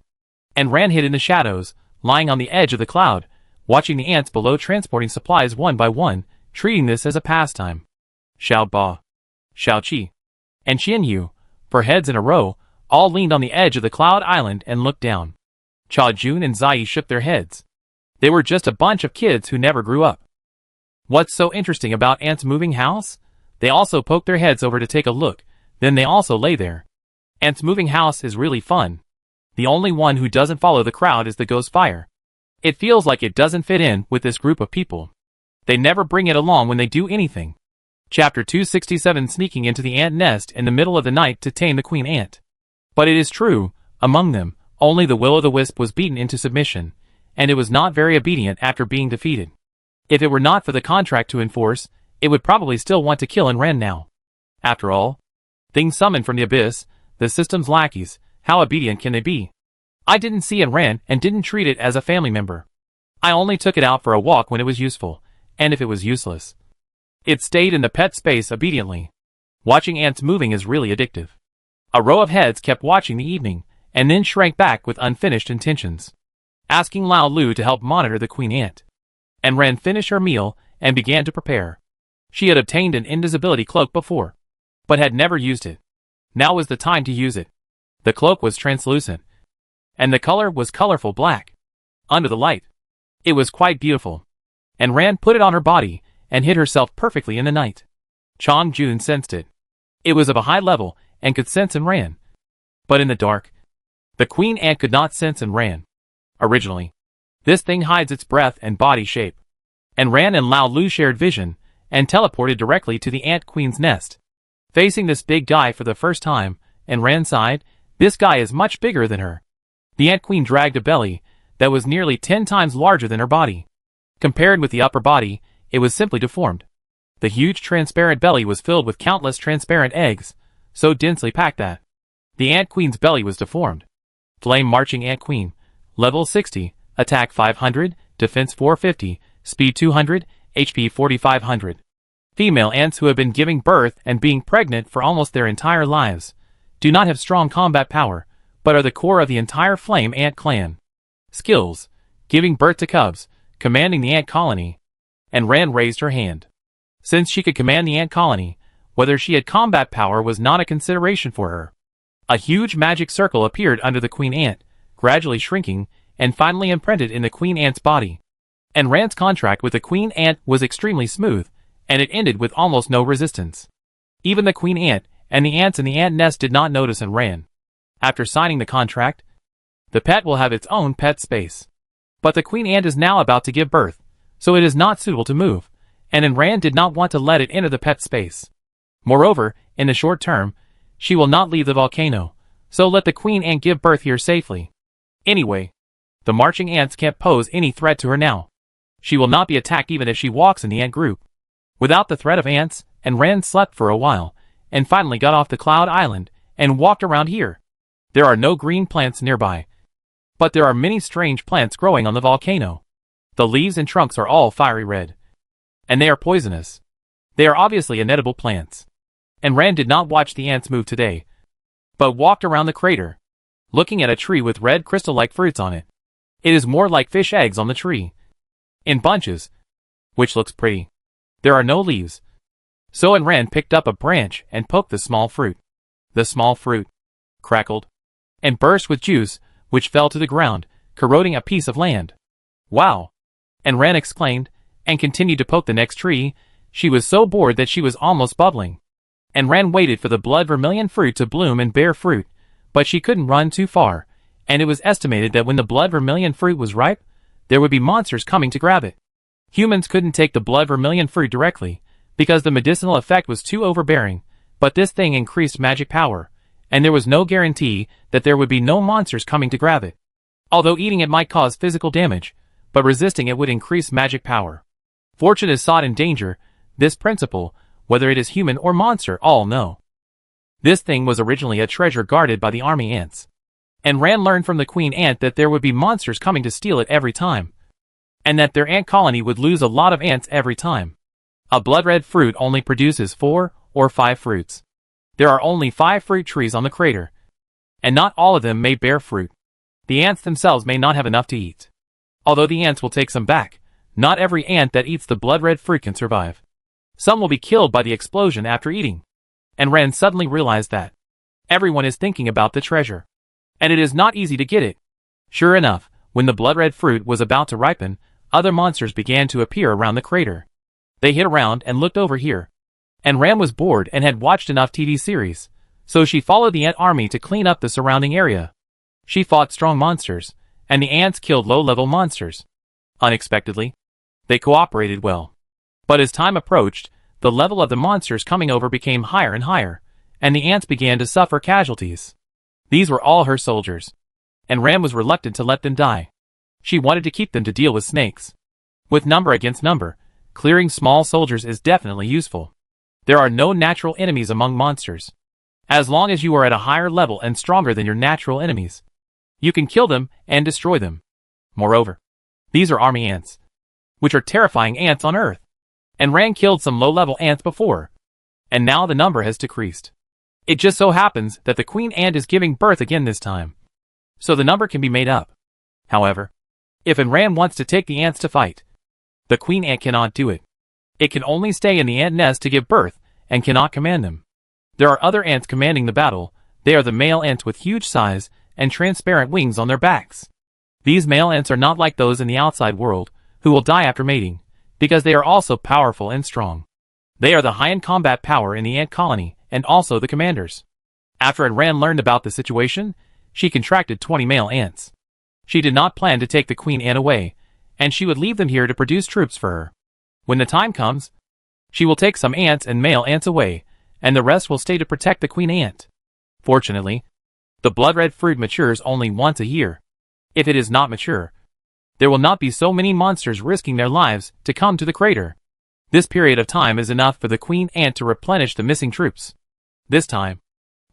And Ran hid in the shadows, lying on the edge of the cloud, watching the ants below transporting supplies one by one, treating this as a pastime. Xiao Ba, Xiao Qi, and Qian Yu, for heads in a row, all leaned on the edge of the cloud island and looked down. Cha Jun and Zai shook their heads. They were just a bunch of kids who never grew up. What's so interesting about Ant's moving house? They also poked their heads over to take a look, then they also lay there. Ant's moving house is really fun. The only one who doesn't follow the crowd is the ghost fire. It feels like it doesn't fit in with this group of people. They never bring it along when they do anything. Chapter 267 Sneaking into the ant nest in the middle of the night to tame the queen ant. But it is true, among them, only the will-o'-the-wisp was beaten into submission, and it was not very obedient after being defeated. If it were not for the contract to enforce, it would probably still want to kill and Ran now. After all, things summoned from the abyss, the system's lackeys, how obedient can they be? I didn't see and Ran and didn't treat it as a family member. I only took it out for a walk when it was useful, and if it was useless, it stayed in the pet space obediently. Watching ants moving is really addictive. A row of heads kept watching the evening, and then shrank back with unfinished intentions, asking Lao Lu to help monitor the queen ant. And Ran finished her meal and began to prepare. She had obtained an invisibility cloak before, but had never used it. Now was the time to use it. The cloak was translucent, and the color was colorful black. Under the light, it was quite beautiful. And Ran put it on her body and hid herself perfectly in the night. Chang Jun sensed it. It was of a high level and could sense and Ran. But in the dark, the queen ant could not sense and Ran. Originally, this thing hides its breath and body shape. And Ran and Lao Lu shared vision and teleported directly to the ant queen's nest. Facing this big guy for the first time, and Ran sighed, this guy is much bigger than her. The ant queen dragged a belly that was nearly 10 times larger than her body. Compared with the upper body, it was simply deformed. The huge transparent belly was filled with countless transparent eggs, so densely packed that the ant queen's belly was deformed. Flame Marching Ant Queen, Level 60, Attack 500, Defense 450, Speed 200, HP 4500. Female ants who have been giving birth and being pregnant for almost their entire lives do not have strong combat power, but are the core of the entire flame ant clan. Skills: giving birth to cubs, commanding the ant colony. And Ran raised her hand. Since she could command the ant colony, whether she had combat power was not a consideration for her. A huge magic circle appeared under the queen ant, gradually shrinking, and finally imprinted in the queen ant's body. And Ran's contract with the queen ant was extremely smooth, and it ended with almost no resistance. Even the queen ant and the ants in the ant nest did not notice and Ran. After signing the contract, the pet will have its own pet space. But the queen ant is now about to give birth, so it is not suitable to move, and Rand did not want to let it enter the pet space. Moreover, in the short term, she will not leave the volcano, so let the queen ant give birth here safely. Anyway, the marching ants can't pose any threat to her now. She will not be attacked even if she walks in the ant group. Without the threat of ants, Rand slept for a while, and finally got off the Cloud Island, and walked around here. There are no green plants nearby, but there are many strange plants growing on the volcano. The leaves and trunks are all fiery red, and they are poisonous. They are obviously inedible plants. And Rand did not watch the ants move today, but walked around the crater, looking at a tree with red crystal-like fruits on it. It is more like fish eggs on the tree, in bunches, which looks pretty. There are no leaves. So Rand picked up a branch and poked the small fruit. The small fruit crackled and burst with juice, which fell to the ground, corroding a piece of land. Wow! Rand exclaimed, and continued to poke the next tree. She was so bored that she was almost bubbling. Rand waited for the blood vermilion fruit to bloom and bear fruit, but she couldn't run too far, and it was estimated that when the blood vermilion fruit was ripe, there would be monsters coming to grab it. Humans couldn't take the blood vermilion fruit directly, because the medicinal effect was too overbearing, but this thing increased magic power, and there was no guarantee that there would be no monsters coming to grab it. Although eating it might cause physical damage, but resisting it would increase magic power. Fortune is sought in danger. This principle, whether it is human or monster, all know. This thing was originally a treasure guarded by the army ants. And Rand learned from the queen ant that there would be monsters coming to steal it every time, and that their ant colony would lose a lot of ants every time. A blood-red fruit only produces 4 or 5 fruits. There are only 5 fruit trees on the crater, and not all of them may bear fruit. The ants themselves may not have enough to eat. Although the ants will take some back, not every ant that eats the blood-red fruit can survive. Some will be killed by the explosion after eating. And Rand suddenly realized that everyone is thinking about the treasure, and it is not easy to get it. Sure enough, when the blood-red fruit was about to ripen, other monsters began to appear around the crater. They hid around and looked over here. And Rand was bored and had watched enough TV series, so she followed the ant army to clean up the surrounding area. She fought strong monsters, and the ants killed low-level monsters. Unexpectedly, they cooperated well. But as time approached, the level of the monsters coming over became higher and higher, and the ants began to suffer casualties. These were all her soldiers, and Rand was reluctant to let them die. She wanted to keep them to deal with snakes. With number against number, clearing small soldiers is definitely useful. There are no natural enemies among monsters. As long as you are at a higher level and stronger than your natural enemies, you can kill them and destroy them. Moreover, these are army ants, which are terrifying ants on Earth. And Rand killed some low-level ants before, and now the number has decreased. It just so happens that the queen ant is giving birth again this time, so the number can be made up. However, if Rand wants to take the ants to fight, the queen ant cannot do it. It can only stay in the ant nest to give birth, and cannot command them. There are other ants commanding the battle. They are the male ants with huge size and transparent wings on their backs. These male ants are not like those in the outside world, who will die after mating, because they are also powerful and strong. They are the high-end combat power in the ant colony, and also the commanders. After Rand learned about the situation, she contracted 20 male ants. She did not plan to take the queen ant away, and she would leave them here to produce troops for her. When the time comes, she will take some ants and male ants away, and the rest will stay to protect the queen ant. Fortunately, the blood-red fruit matures only once a year. If it is not mature, there will not be so many monsters risking their lives to come to the crater. This period of time is enough for the queen ant to replenish the missing troops. This time,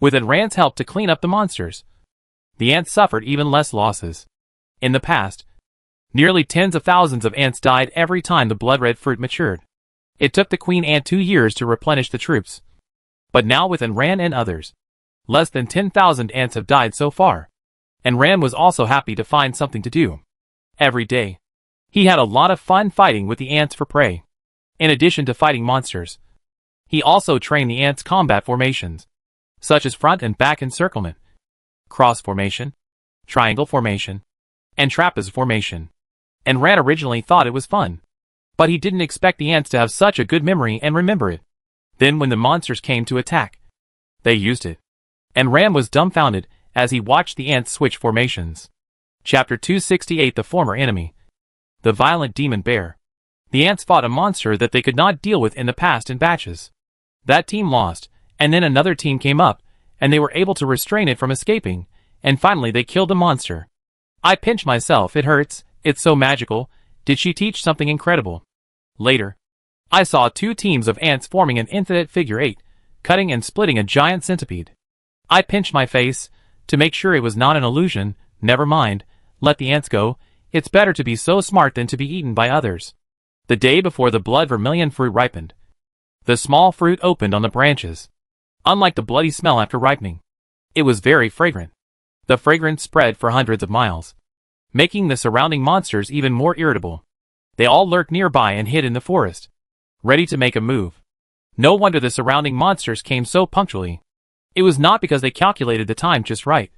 with Rand's help to clean up the monsters, the ants suffered even less losses. In the past, nearly tens of thousands of ants died every time the blood-red fruit matured. It took the queen ant 2 years to replenish the troops. But now with Rand and others, less than 10,000 ants have died so far. And Rand was also happy to find something to do. Every day, he had a lot of fun fighting with the ants for prey. In addition to fighting monsters, he also trained the ants' combat formations, such as front and back encirclement, cross formation, triangle formation, and trapeze formation. And Rand originally thought it was fun, but he didn't expect the ants to have such a good memory and remember it. Then when the monsters came to attack, they used it. And Rand was dumbfounded as he watched the ants switch formations. Chapter 268 The Former Enemy. The Violent Demon Bear. The ants fought a monster that they could not deal with in the past in batches. That team lost, and then another team came up, and they were able to restrain it from escaping, and finally they killed the monster. I pinch myself, it hurts, it's so magical. Did she teach something incredible? Later, I saw 2 teams of ants forming an infinite figure 8, cutting and splitting a giant centipede. I pinched my face, to make sure it was not an illusion. Never mind, let the ants go, it's better to be so smart than to be eaten by others. The day before the blood vermilion fruit ripened, the small fruit opened on the branches. Unlike the bloody smell after ripening, it was very fragrant. The fragrance spread for hundreds of miles, making the surrounding monsters even more irritable. They all lurked nearby and hid in the forest, ready to make a move. No wonder the surrounding monsters came so punctually. It was not because they calculated the time just right,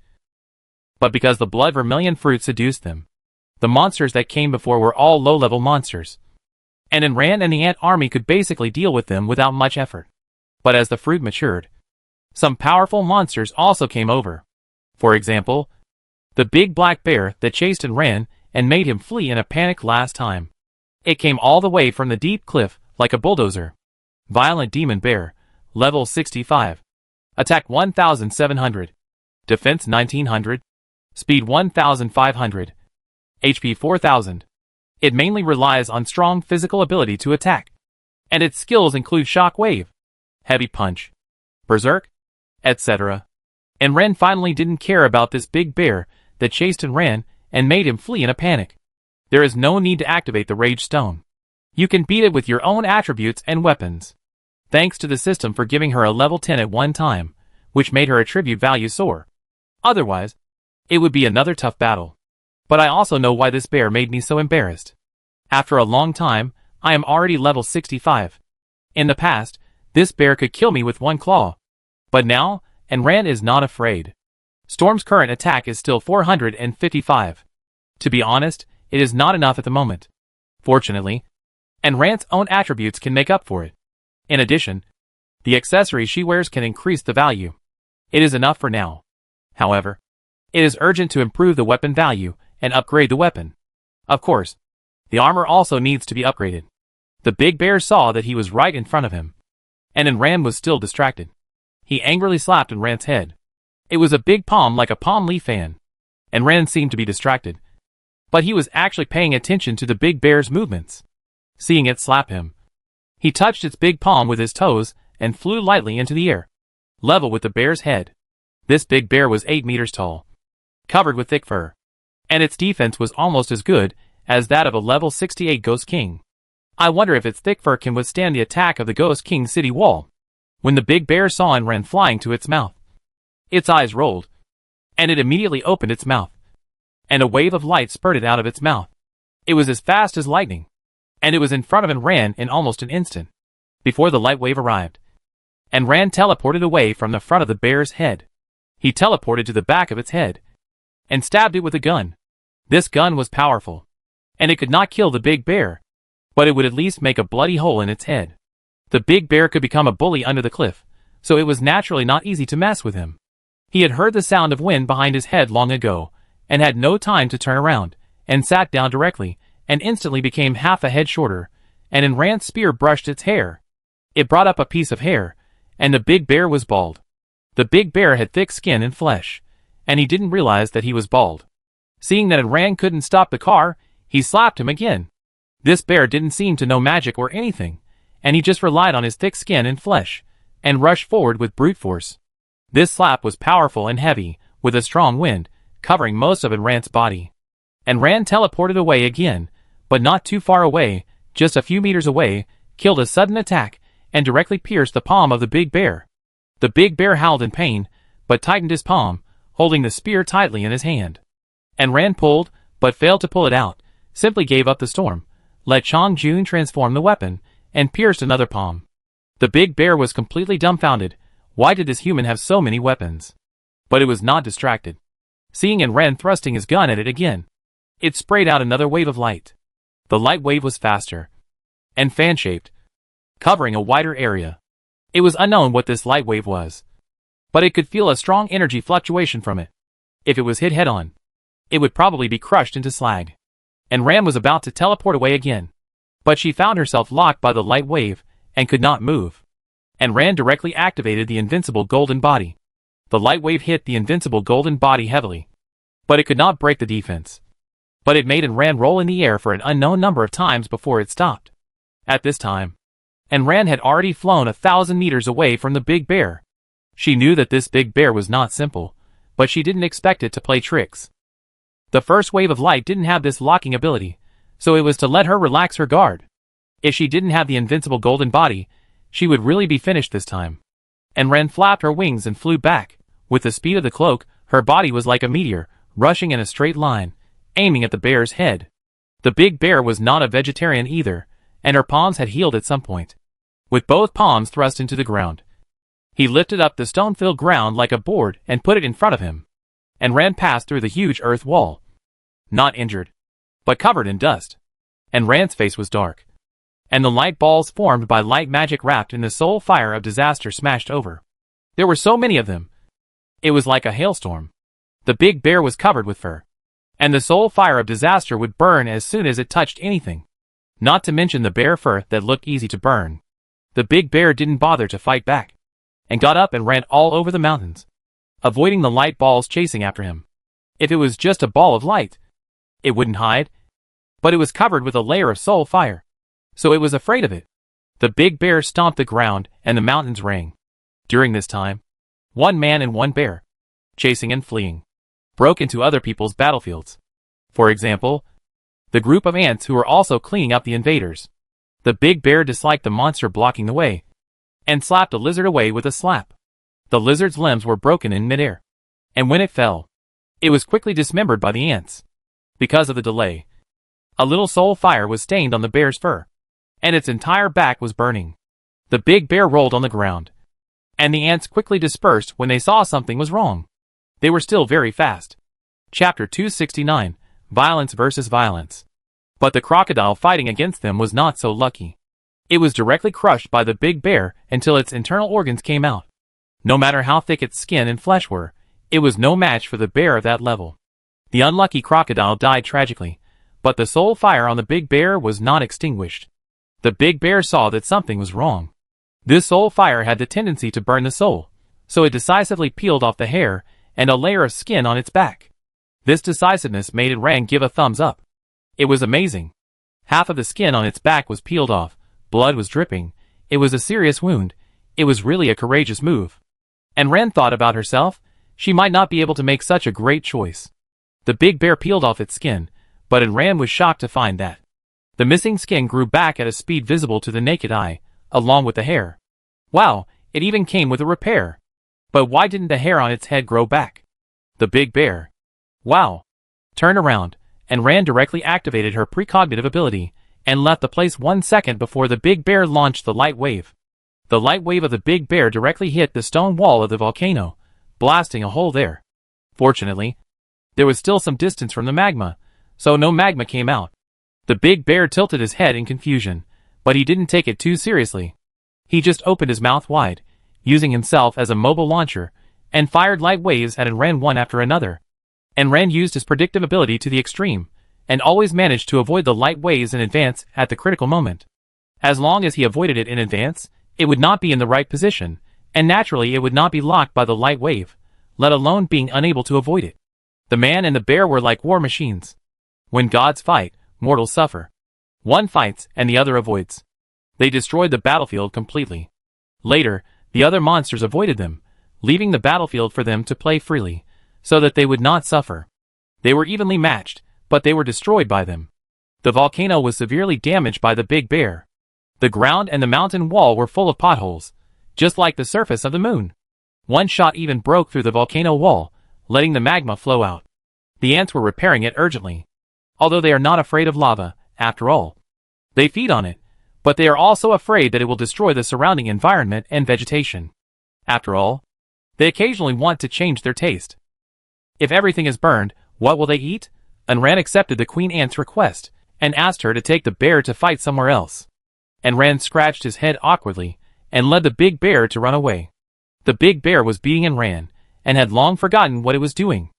but because the blood vermilion fruit seduced them. The monsters that came before were all low-level monsters, and Ran and the ant army could basically deal with them without much effort. But as the fruit matured, some powerful monsters also came over. For example, the big black bear that chased and ran and made him flee in a panic last time. It came all the way from the deep cliff like a bulldozer. Violent demon bear, level 65. Attack 1700. Defense 1900. Speed 1500. HP 4000. It mainly relies on strong physical ability to attack, and its skills include Shock Wave, Heavy Punch, Berserk, etc. And Ren finally didn't care about this big bear that chased and ran and made him flee in a panic. There is no need to activate the Rage Stone. You can beat it with your own attributes and weapons. Thanks to the system for giving her a level 10 at one time, which made her attribute value soar. Otherwise, it would be another tough battle. But I also know why this bear made me so embarrassed. After a long time, I am already level 65. In the past, this bear could kill me with one claw. But now, Ran is not afraid. Storm's current attack is still 455. To be honest, it is not enough at the moment. Fortunately, Ran's own attributes can make up for it. In addition, the accessories she wears can increase the value. It is enough for now. However, it is urgent to improve the weapon value and upgrade the weapon. Of course, the armor also needs to be upgraded. The big bear saw that he was right in front of him, and Ran was still distracted. He angrily slapped Ran's head. It was a big palm like a palm leaf fan, and Ran seemed to be distracted. But he was actually paying attention to the big bear's movements. Seeing it slap him, he touched its big palm with his toes and flew lightly into the air, level with the bear's head. This big bear was 8 meters tall, covered with thick fur, and its defense was almost as good as that of a level 68 Ghost King. I wonder if its thick fur can withstand the attack of the Ghost King city wall. When the big bear saw and ran flying to its mouth, its eyes rolled, and it immediately opened its mouth, and a wave of light spurted out of its mouth. It was as fast as lightning, and it was in front of Ran in almost an instant. Before the light wave arrived, Ran teleported away from the front of the bear's head. He teleported to the back of its head, and stabbed it with a gun. This gun was powerful, and it could not kill the big bear, but it would at least make a bloody hole in its head. The big bear could become a bully under the cliff, so it was naturally not easy to mess with him. He had heard the sound of wind behind his head long ago, and had no time to turn around, and sat down directly, and instantly became half a head shorter, and Ran's spear brushed its hair. It brought up a piece of hair, and the big bear was bald. The big bear had thick skin and flesh, and he didn't realize that he was bald. Seeing that Ran couldn't stop the car, he slapped him again. This bear didn't seem to know magic or anything, and he just relied on his thick skin and flesh, and rushed forward with brute force. This slap was powerful and heavy, with a strong wind, covering most of Ran's body. Ran teleported away again, but not too far away, just a few meters away, killed a sudden attack, and directly pierced the palm of the big bear. The big bear howled in pain, but tightened his palm, holding the spear tightly in his hand. Ran pulled, but failed to pull it out, simply gave up the storm, let Chong Jun transform the weapon, and pierced another palm. The big bear was completely dumbfounded. Why did this human have so many weapons? But it was not distracted. Seeing Ran thrusting his gun at it again, it sprayed out another wave of light. The light wave was faster and fan-shaped, covering a wider area. It was unknown what this light wave was, but it could feel a strong energy fluctuation from it. If it was hit head-on, it would probably be crushed into slag. Ran was about to teleport away again, But she found herself locked by the light wave, and could not move. And Ran directly activated the invincible golden body. The light wave hit the invincible golden body heavily. But it could not break the defense. But it made Ran roll in the air for an unknown number of times before it stopped. At this time, Ran had already flown 1,000 meters away from the big bear. She knew that this big bear was not simple, but she didn't expect it to play tricks. The first wave of light didn't have this locking ability, so it was to let her relax her guard. If she didn't have the invincible golden body, she would really be finished this time. Ran flapped her wings and flew back. With the speed of the cloak, her body was like a meteor, rushing in a straight line, aiming at the bear's head. The big bear was not a vegetarian either, and her palms had healed at some point. With both palms thrust into the ground, he lifted up the stone-filled ground like a board and put it in front of him, and Ran past through the huge earth wall. Not injured, but covered in dust. And Ran's face was dark. And the light balls formed by light magic wrapped in the soul fire of disaster smashed over. There were so many of them. It was like a hailstorm. The big bear was covered with fur. And the soul fire of disaster would burn as soon as it touched anything. Not to mention the bear fur that looked easy to burn. The big bear didn't bother to fight back, and got up and ran all over the mountains, avoiding the light balls chasing after him. If it was just a ball of light, it wouldn't hide. But it was covered with a layer of soul fire, so it was afraid of it. The big bear stomped the ground, and the mountains rang. During this time, one man and one bear, chasing and fleeing, broke into other people's battlefields. For example, the group of ants who were also cleaning up the invaders. The big bear disliked the monster blocking the way, and slapped a lizard away with a slap. The lizard's limbs were broken in midair, and when it fell, it was quickly dismembered by the ants. Because of the delay, a little soul fire was stained on the bear's fur, and its entire back was burning. The big bear rolled on the ground, and the ants quickly dispersed when they saw something was wrong. They were still very fast. Chapter 269, Violence versus Violence. But the crocodile fighting against them was not so lucky. It was directly crushed by the big bear until its internal organs came out. No matter how thick its skin and flesh were, it was no match for the bear of that level. The unlucky crocodile died tragically, but the soul fire on the big bear was not extinguished. The big bear saw that something was wrong. This soul fire had the tendency to burn the soul, so it decisively peeled off the hair and a layer of skin on its back. This decisiveness made Ran give a thumbs up. It was amazing. Half of the skin on its back was peeled off, blood was dripping, it was a serious wound, it was really a courageous move. And Ran thought about herself, she might not be able to make such a great choice. The big bear peeled off its skin, but Ran was shocked to find that the missing skin grew back at a speed visible to the naked eye, along with the hair. Wow, it even came with a repair. But why didn't the hair on its head grow back? The big bear. Wow. Turned around, and Ran directly activated her precognitive ability, and left the place 1 second before the big bear launched the light wave. The light wave of the big bear directly hit the stone wall of the volcano, blasting a hole there. Fortunately, there was still some distance from the magma, so no magma came out. The big bear tilted his head in confusion, but he didn't take it too seriously. He just opened his mouth wide, using himself as a mobile launcher, and fired light waves at Ran one after another. And Ran used his predictive ability to the extreme, and always managed to avoid the light waves in advance at the critical moment. As long as he avoided it in advance, it would not be in the right position, and naturally it would not be locked by the light wave, let alone being unable to avoid it. The man and the bear were like war machines. When gods fight, mortals suffer. One fights and the other avoids. They destroyed the battlefield completely. Later, the other monsters avoided them, leaving the battlefield for them to play freely, so that they would not suffer. They were evenly matched, but they were destroyed by them. The volcano was severely damaged by the big bear. The ground and the mountain wall were full of potholes, just like the surface of the moon. One shot even broke through the volcano wall, letting the magma flow out. The ants were repairing it urgently. Although they are not afraid of lava, after all. They feed on it, but they are also afraid that it will destroy the surrounding environment and vegetation. After all, they occasionally want to change their taste. If everything is burned, what will they eat? Ran accepted the queen ant's request, and asked her to take the bear to fight somewhere else. Ran scratched his head awkwardly, and led the big bear to run away. The big bear was beating Ran, and had long forgotten what it was doing.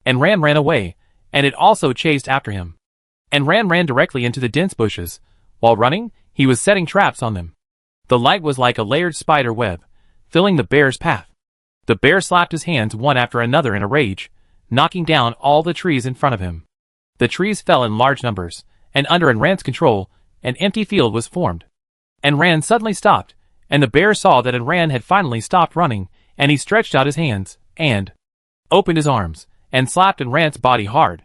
Ran ran away, and it also chased after him. Ran ran directly into the dense bushes, While running, he was setting traps on them. The light was like a layered spider web, filling the bear's path. The bear slapped his hands one after another in a rage, knocking down all the trees in front of him. The trees fell in large numbers, and under Enran's control, an empty field was formed. Enran suddenly stopped, and the bear saw that Enran had finally stopped running, and he stretched out his hands, and opened his arms, and slapped Enran's body hard.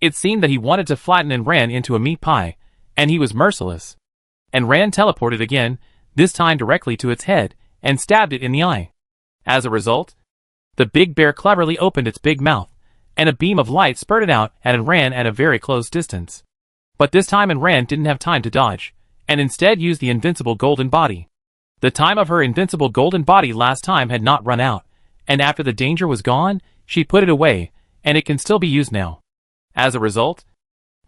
It seemed that he wanted to flatten Enran into a meat pie, and he was merciless. Enran teleported again, this time directly to its head, and stabbed it in the eye. As a result, the big bear cleverly opened its big mouth, and a beam of light spurted out at Enran at a very close distance. But this time Enran didn't have time to dodge, and instead used the invincible golden body. The time of her invincible golden body last time had not run out, and after the danger was gone, she put it away, and it can still be used now. As a result,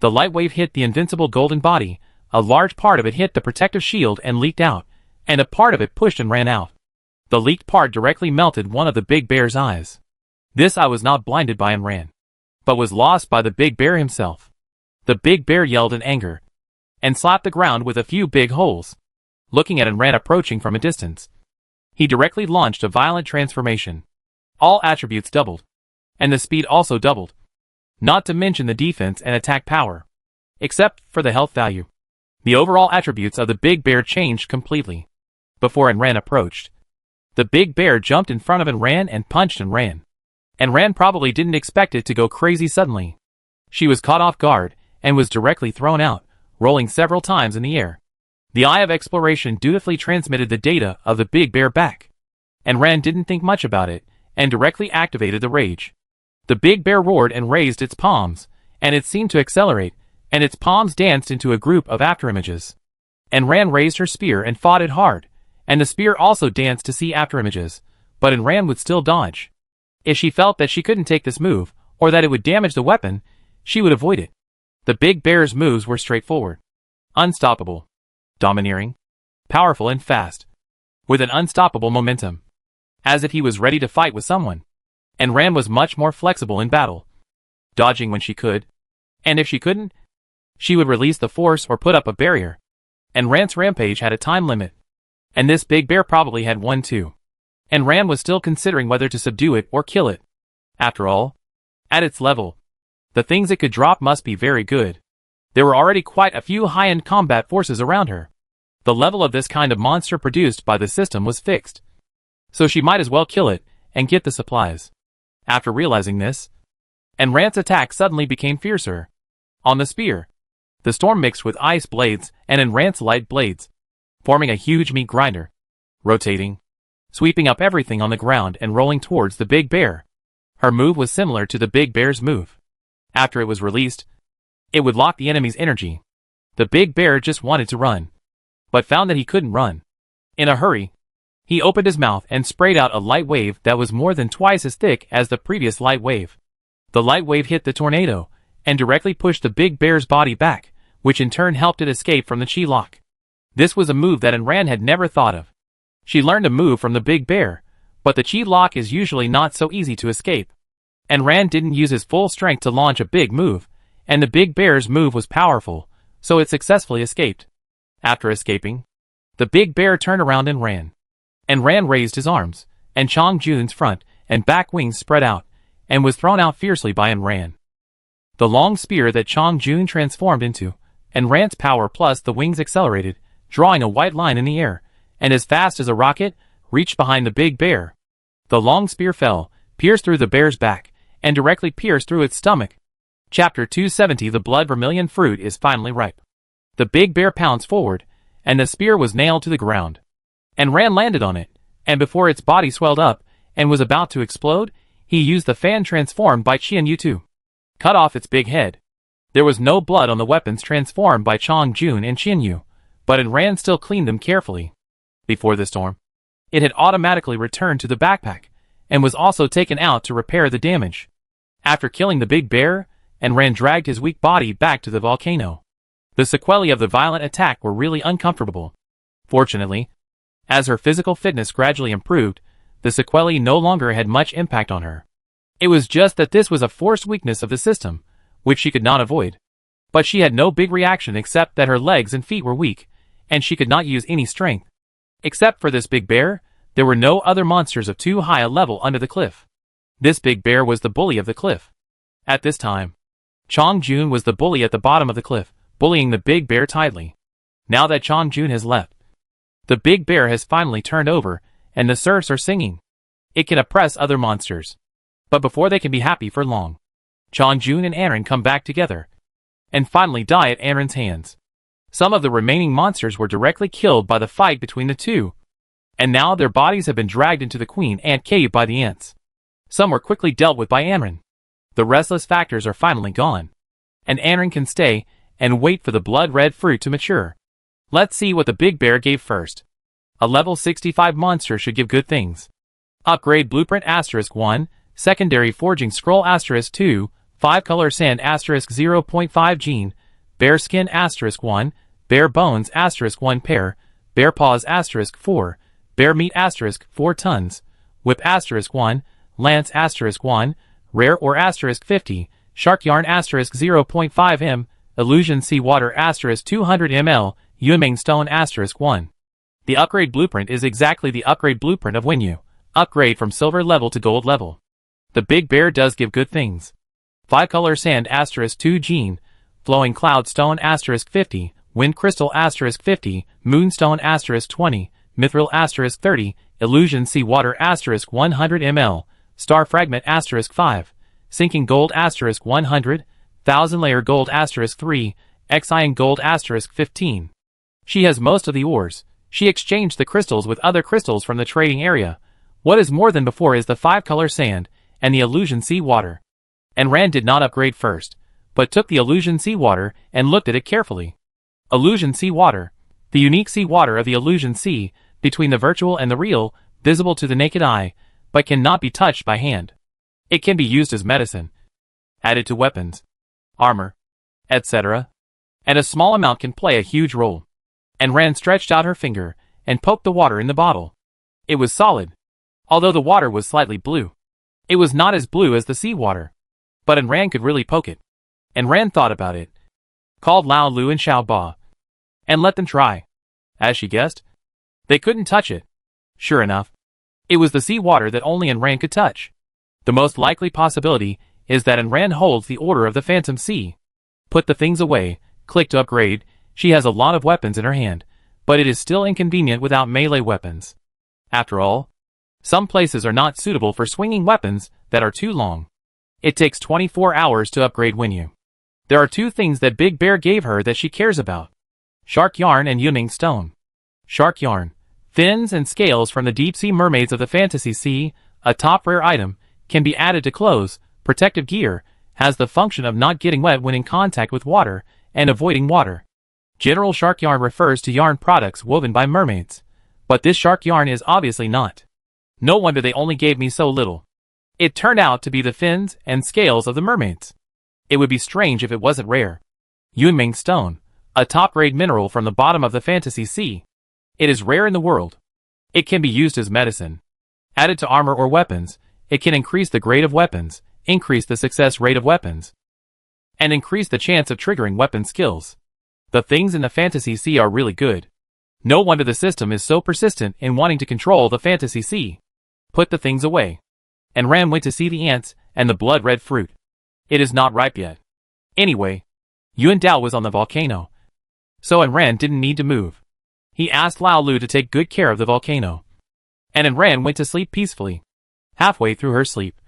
the light wave hit the invincible golden body, a large part of it hit the protective shield and leaked out, and a part of it pushed and ran out. The leaked part directly melted one of the big bear's eyes. This eye was not blinded by Enran, but was lost by the big bear himself. The big bear yelled in anger, and slapped the ground with a few big holes. Looking at Enran approaching from a distance, he directly launched a violent transformation. All attributes doubled, and the speed also doubled. Not to mention the defense and attack power. Except for the health value. The overall attributes of the big bear changed completely. Before Enran approached, the big bear jumped in front of Enran and punched Enran. Enran probably didn't expect it to go crazy suddenly. She was caught off guard, and was directly thrown out, rolling several times in the air. The Eye of Exploration dutifully transmitted the data of the big bear back. Enran didn't think much about it, and directly activated the rage. The big bear roared and raised its palms, and it seemed to accelerate, and its palms danced into a group of afterimages. Enran raised her spear and fought it hard, and the spear also danced to see afterimages, but Enran would still dodge. If she felt that she couldn't take this move, or that it would damage the weapon, she would avoid it. The big bear's moves were straightforward. Unstoppable. Domineering. Powerful and fast. With an unstoppable momentum. As if he was ready to fight with someone. Enran was much more flexible in battle. Dodging when she could. And if she couldn't, she would release the force or put up a barrier. Enran's rampage had a time limit. And this big bear probably had one too. Enran was still considering whether to subdue it or kill it. After all, at its level, the things it could drop must be very good. There were already quite a few high-end combat forces around her. The level of this kind of monster produced by the system was fixed. So she might as well kill it, and get the supplies. After realizing this, Enran's attack suddenly became fiercer. On the spear, the storm mixed with ice blades and Enran's light blades, forming a huge meat grinder. Rotating, sweeping up everything on the ground and rolling towards the big bear. Her move was similar to the big bear's move. After it was released, it would lock the enemy's energy. The big bear just wanted to run, but found that he couldn't run. In a hurry, he opened his mouth and sprayed out a light wave that was more than twice as thick as the previous light wave. The light wave hit the tornado, and directly pushed the big bear's body back, which in turn helped it escape from the chi lock. This was a move that Enran had never thought of. She learned a move from the big bear, but the chi lock is usually not so easy to escape. Enran didn't use his full strength to launch a big move, and the big bear's move was powerful, so it successfully escaped. After escaping, the big bear turned around and ran. Enran raised his arms, and Chong Jun's front and back wings spread out, and was thrown out fiercely by Enran. The long spear that Chong Jun transformed into, Enran's power plus the wings accelerated, drawing a white line in the air, and as fast as a rocket, reached behind the big bear. The long spear fell, pierced through the bear's back, and directly pierced through its stomach. Chapter 270 The blood vermilion fruit is finally ripe. The big bear pounced forward, and the spear was nailed to the ground. Enran landed on it, and before its body swelled up, and was about to explode, he used the fan transformed by Qianyu to cut off its big head. There was no blood on the weapons transformed by Chong Jun and Qianyu, but Enran still cleaned them carefully. Before the storm, it had automatically returned to the backpack, and was also taken out to repair the damage. After killing the big bear, Enran dragged his weak body back to the volcano. The sequelae of the violent attack were really uncomfortable. Fortunately, as her physical fitness gradually improved, the sequelae no longer had much impact on her. It was just that this was a forced weakness of the system, which she could not avoid. But she had no big reaction except that her legs and feet were weak, and she could not use any strength. Except for this big bear, there were no other monsters of too high a level under the cliff. This big bear was the bully of the cliff. At this time, Chong Jun was the bully at the bottom of the cliff, bullying the big bear tightly. Now that Chong Jun has left, the big bear has finally turned over, and the surfs are singing. It can oppress other monsters. But before they can be happy for long, Chong Jun and Aaron come back together, and finally die at Aaron's hands. Some of the remaining monsters were directly killed by the fight between the two, and now their bodies have been dragged into the Queen Ant Cave by the ants. Some were quickly dealt with by Aaron. The restless factors are finally gone, and Aaron can stay and wait for the blood-red fruit to mature. Let's see what the big bear gave first. A level 65 monster should give good things. Upgrade Blueprint *1, Secondary Forging Scroll *2, 5-color Sand *0.5 Gene, Bear Skin *1, Bear Bones *1 pair, Bear Paws *4, Bear Meat *4 tons, Whip *1, Lance *1, Rare Ore *50, Shark Yarn *0.5 m, Illusion Sea Water *200 ml, Yunming Stone *1. The upgrade blueprint is exactly the upgrade blueprint of when you upgrade from silver level to gold level. The big bear does give good things. 5-color Sand *2 Gene, Flowing Cloud Stone *50, Wind Crystal *50, Moonstone *20, Mithril *30, Illusion Sea Water *100 ml, Star Fragment *5, Sinking Gold *100, Thousand Layer Gold *3, Exion Gold *15. She has most of the ores. She exchanged the crystals with other crystals from the trading area. What is more than before is the 5-color Sand and the Illusion Sea Water. And Rand did not upgrade first, but took the Illusion Sea Water and looked at it carefully. Illusion Sea Water. The unique sea water of the Illusion Sea, between the virtual and the real, visible to the naked eye, but cannot be touched by hand. It can be used as medicine, added to weapons, armor, etc. And a small amount can play a huge role. And Rand stretched out her finger and poked the water in the bottle. It was solid, although the water was slightly blue. It was not as blue as the sea water, but Rand could really poke it. And Rand thought about it, called Lao Lu and Xiao Ba, and let them try. As she guessed, they couldn't touch it. Sure enough, it was the sea water that only Rand could touch. The most likely possibility is that Rand holds the Order of the Phantom Sea. Put the things away, click to upgrade. She has a lot of weapons in her hand, but it is still inconvenient without melee weapons. After all, some places are not suitable for swinging weapons that are too long. It takes 24 hours to upgrade Winyu. There are two things that Big Bear gave her that she cares about: Shark Yarn and Yunming Stone. Shark Yarn, fins and scales from the deep-sea mermaids of the Fantasy Sea, a top rare item, can be added to clothes. Protective gear, has the function of not getting wet when in contact with water, and avoiding water. General shark yarn refers to yarn products woven by mermaids. But this shark yarn is obviously not. No wonder they only gave me so little. It turned out to be the fins and scales of the mermaids. It would be strange if it wasn't rare. Yunming Stone, a top-grade mineral from the bottom of the Fantasy Sea. It is rare in the world. It can be used as medicine. Added to armor or weapons, it can increase the grade of weapons, increase the success rate of weapons, and increase the chance of triggering weapon skills. The things in the Fantasy Sea are really good. No wonder the system is so persistent in wanting to control the Fantasy Sea. Put the things away. And Ram went to see the ants and the blood-red fruit. It is not ripe yet. Anyway, Yuan Dao was on the volcano, so Enran didn't need to move. He asked Lao Lu to take good care of the volcano. And Enran went to sleep peacefully. Halfway through her sleep,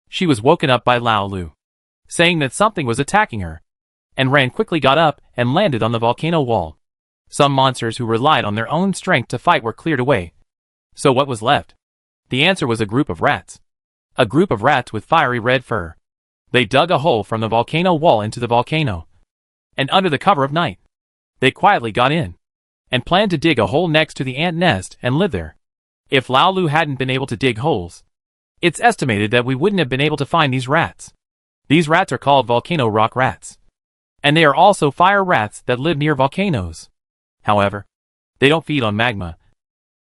she was woken up by Lao Lu, saying that something was attacking her. Enran quickly got up and landed on the volcano wall. Some monsters who relied on their own strength to fight were cleared away. So what was left? The answer was a group of rats. A group of rats with fiery red fur. They dug a hole from the volcano wall into the volcano. And under the cover of night, they quietly got in and planned to dig a hole next to the ant nest and live there. If Lao Lu hadn't been able to dig holes, it's estimated that we wouldn't have been able to find these rats. These rats are called volcano rock rats. And they are also fire rats that live near volcanoes. However, they don't feed on magma,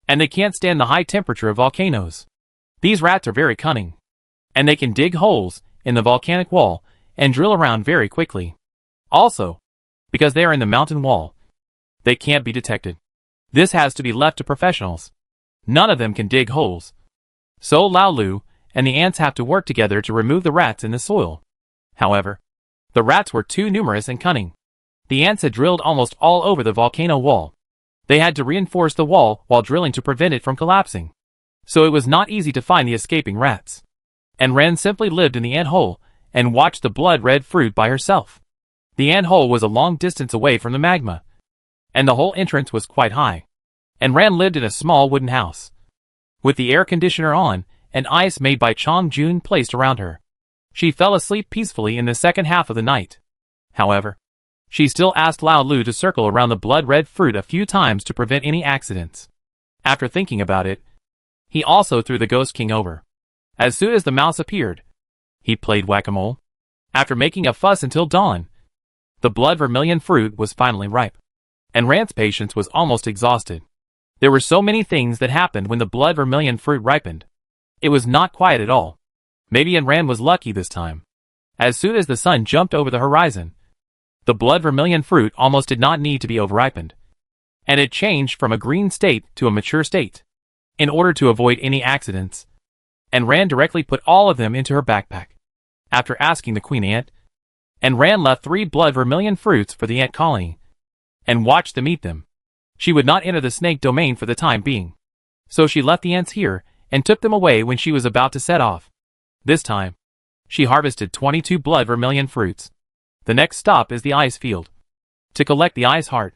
and they can't stand the high temperature of volcanoes. These rats are very cunning, and they can dig holes in the volcanic wall and drill around very quickly. Also, Because they are in the mountain wall, they can't be detected. This has to be left to professionals. None of them can dig holes. So Lao Lu and the ants have to work together to remove the rats in the soil. However, the rats were too numerous and cunning. The ants had drilled almost all over the volcano wall. They had to reinforce the wall while drilling to prevent it from collapsing. So it was not easy to find the escaping rats. And Ran simply lived in the ant hole and watched the blood-red fruit by herself. The ant hole was a long distance away from the magma, and the hole entrance was quite high. And Ran lived in a small wooden house, with the air conditioner on and ice made by Chong Jun placed around her. She fell asleep peacefully in the second half of the night. However, she still asked Lao Lu to circle around the blood-red fruit a few times to prevent any accidents. After thinking about it, he also threw the Ghost King over. As soon as the mouse appeared, he played whack-a-mole. After making a fuss until dawn, the blood vermilion fruit was finally ripe, and Ran's patience was almost exhausted. There were so many things that happened when the blood vermilion fruit ripened. It was not quiet at all. Maybe Ran was lucky this time. As soon as the sun jumped over the horizon, the blood vermilion fruit almost did not need to be overripened, and it changed from a green state to a mature state, in order to avoid any accidents. And Ran directly put all of them into her backpack. After asking the queen ant, and Ran left 3 blood vermilion fruits for the ant colony, and watched them eat them. She would not enter the snake domain for the time being, so she left the ants here and took them away when she was about to set off. This time, she harvested 22 blood vermilion fruits. The next stop is the ice field, to collect the ice heart.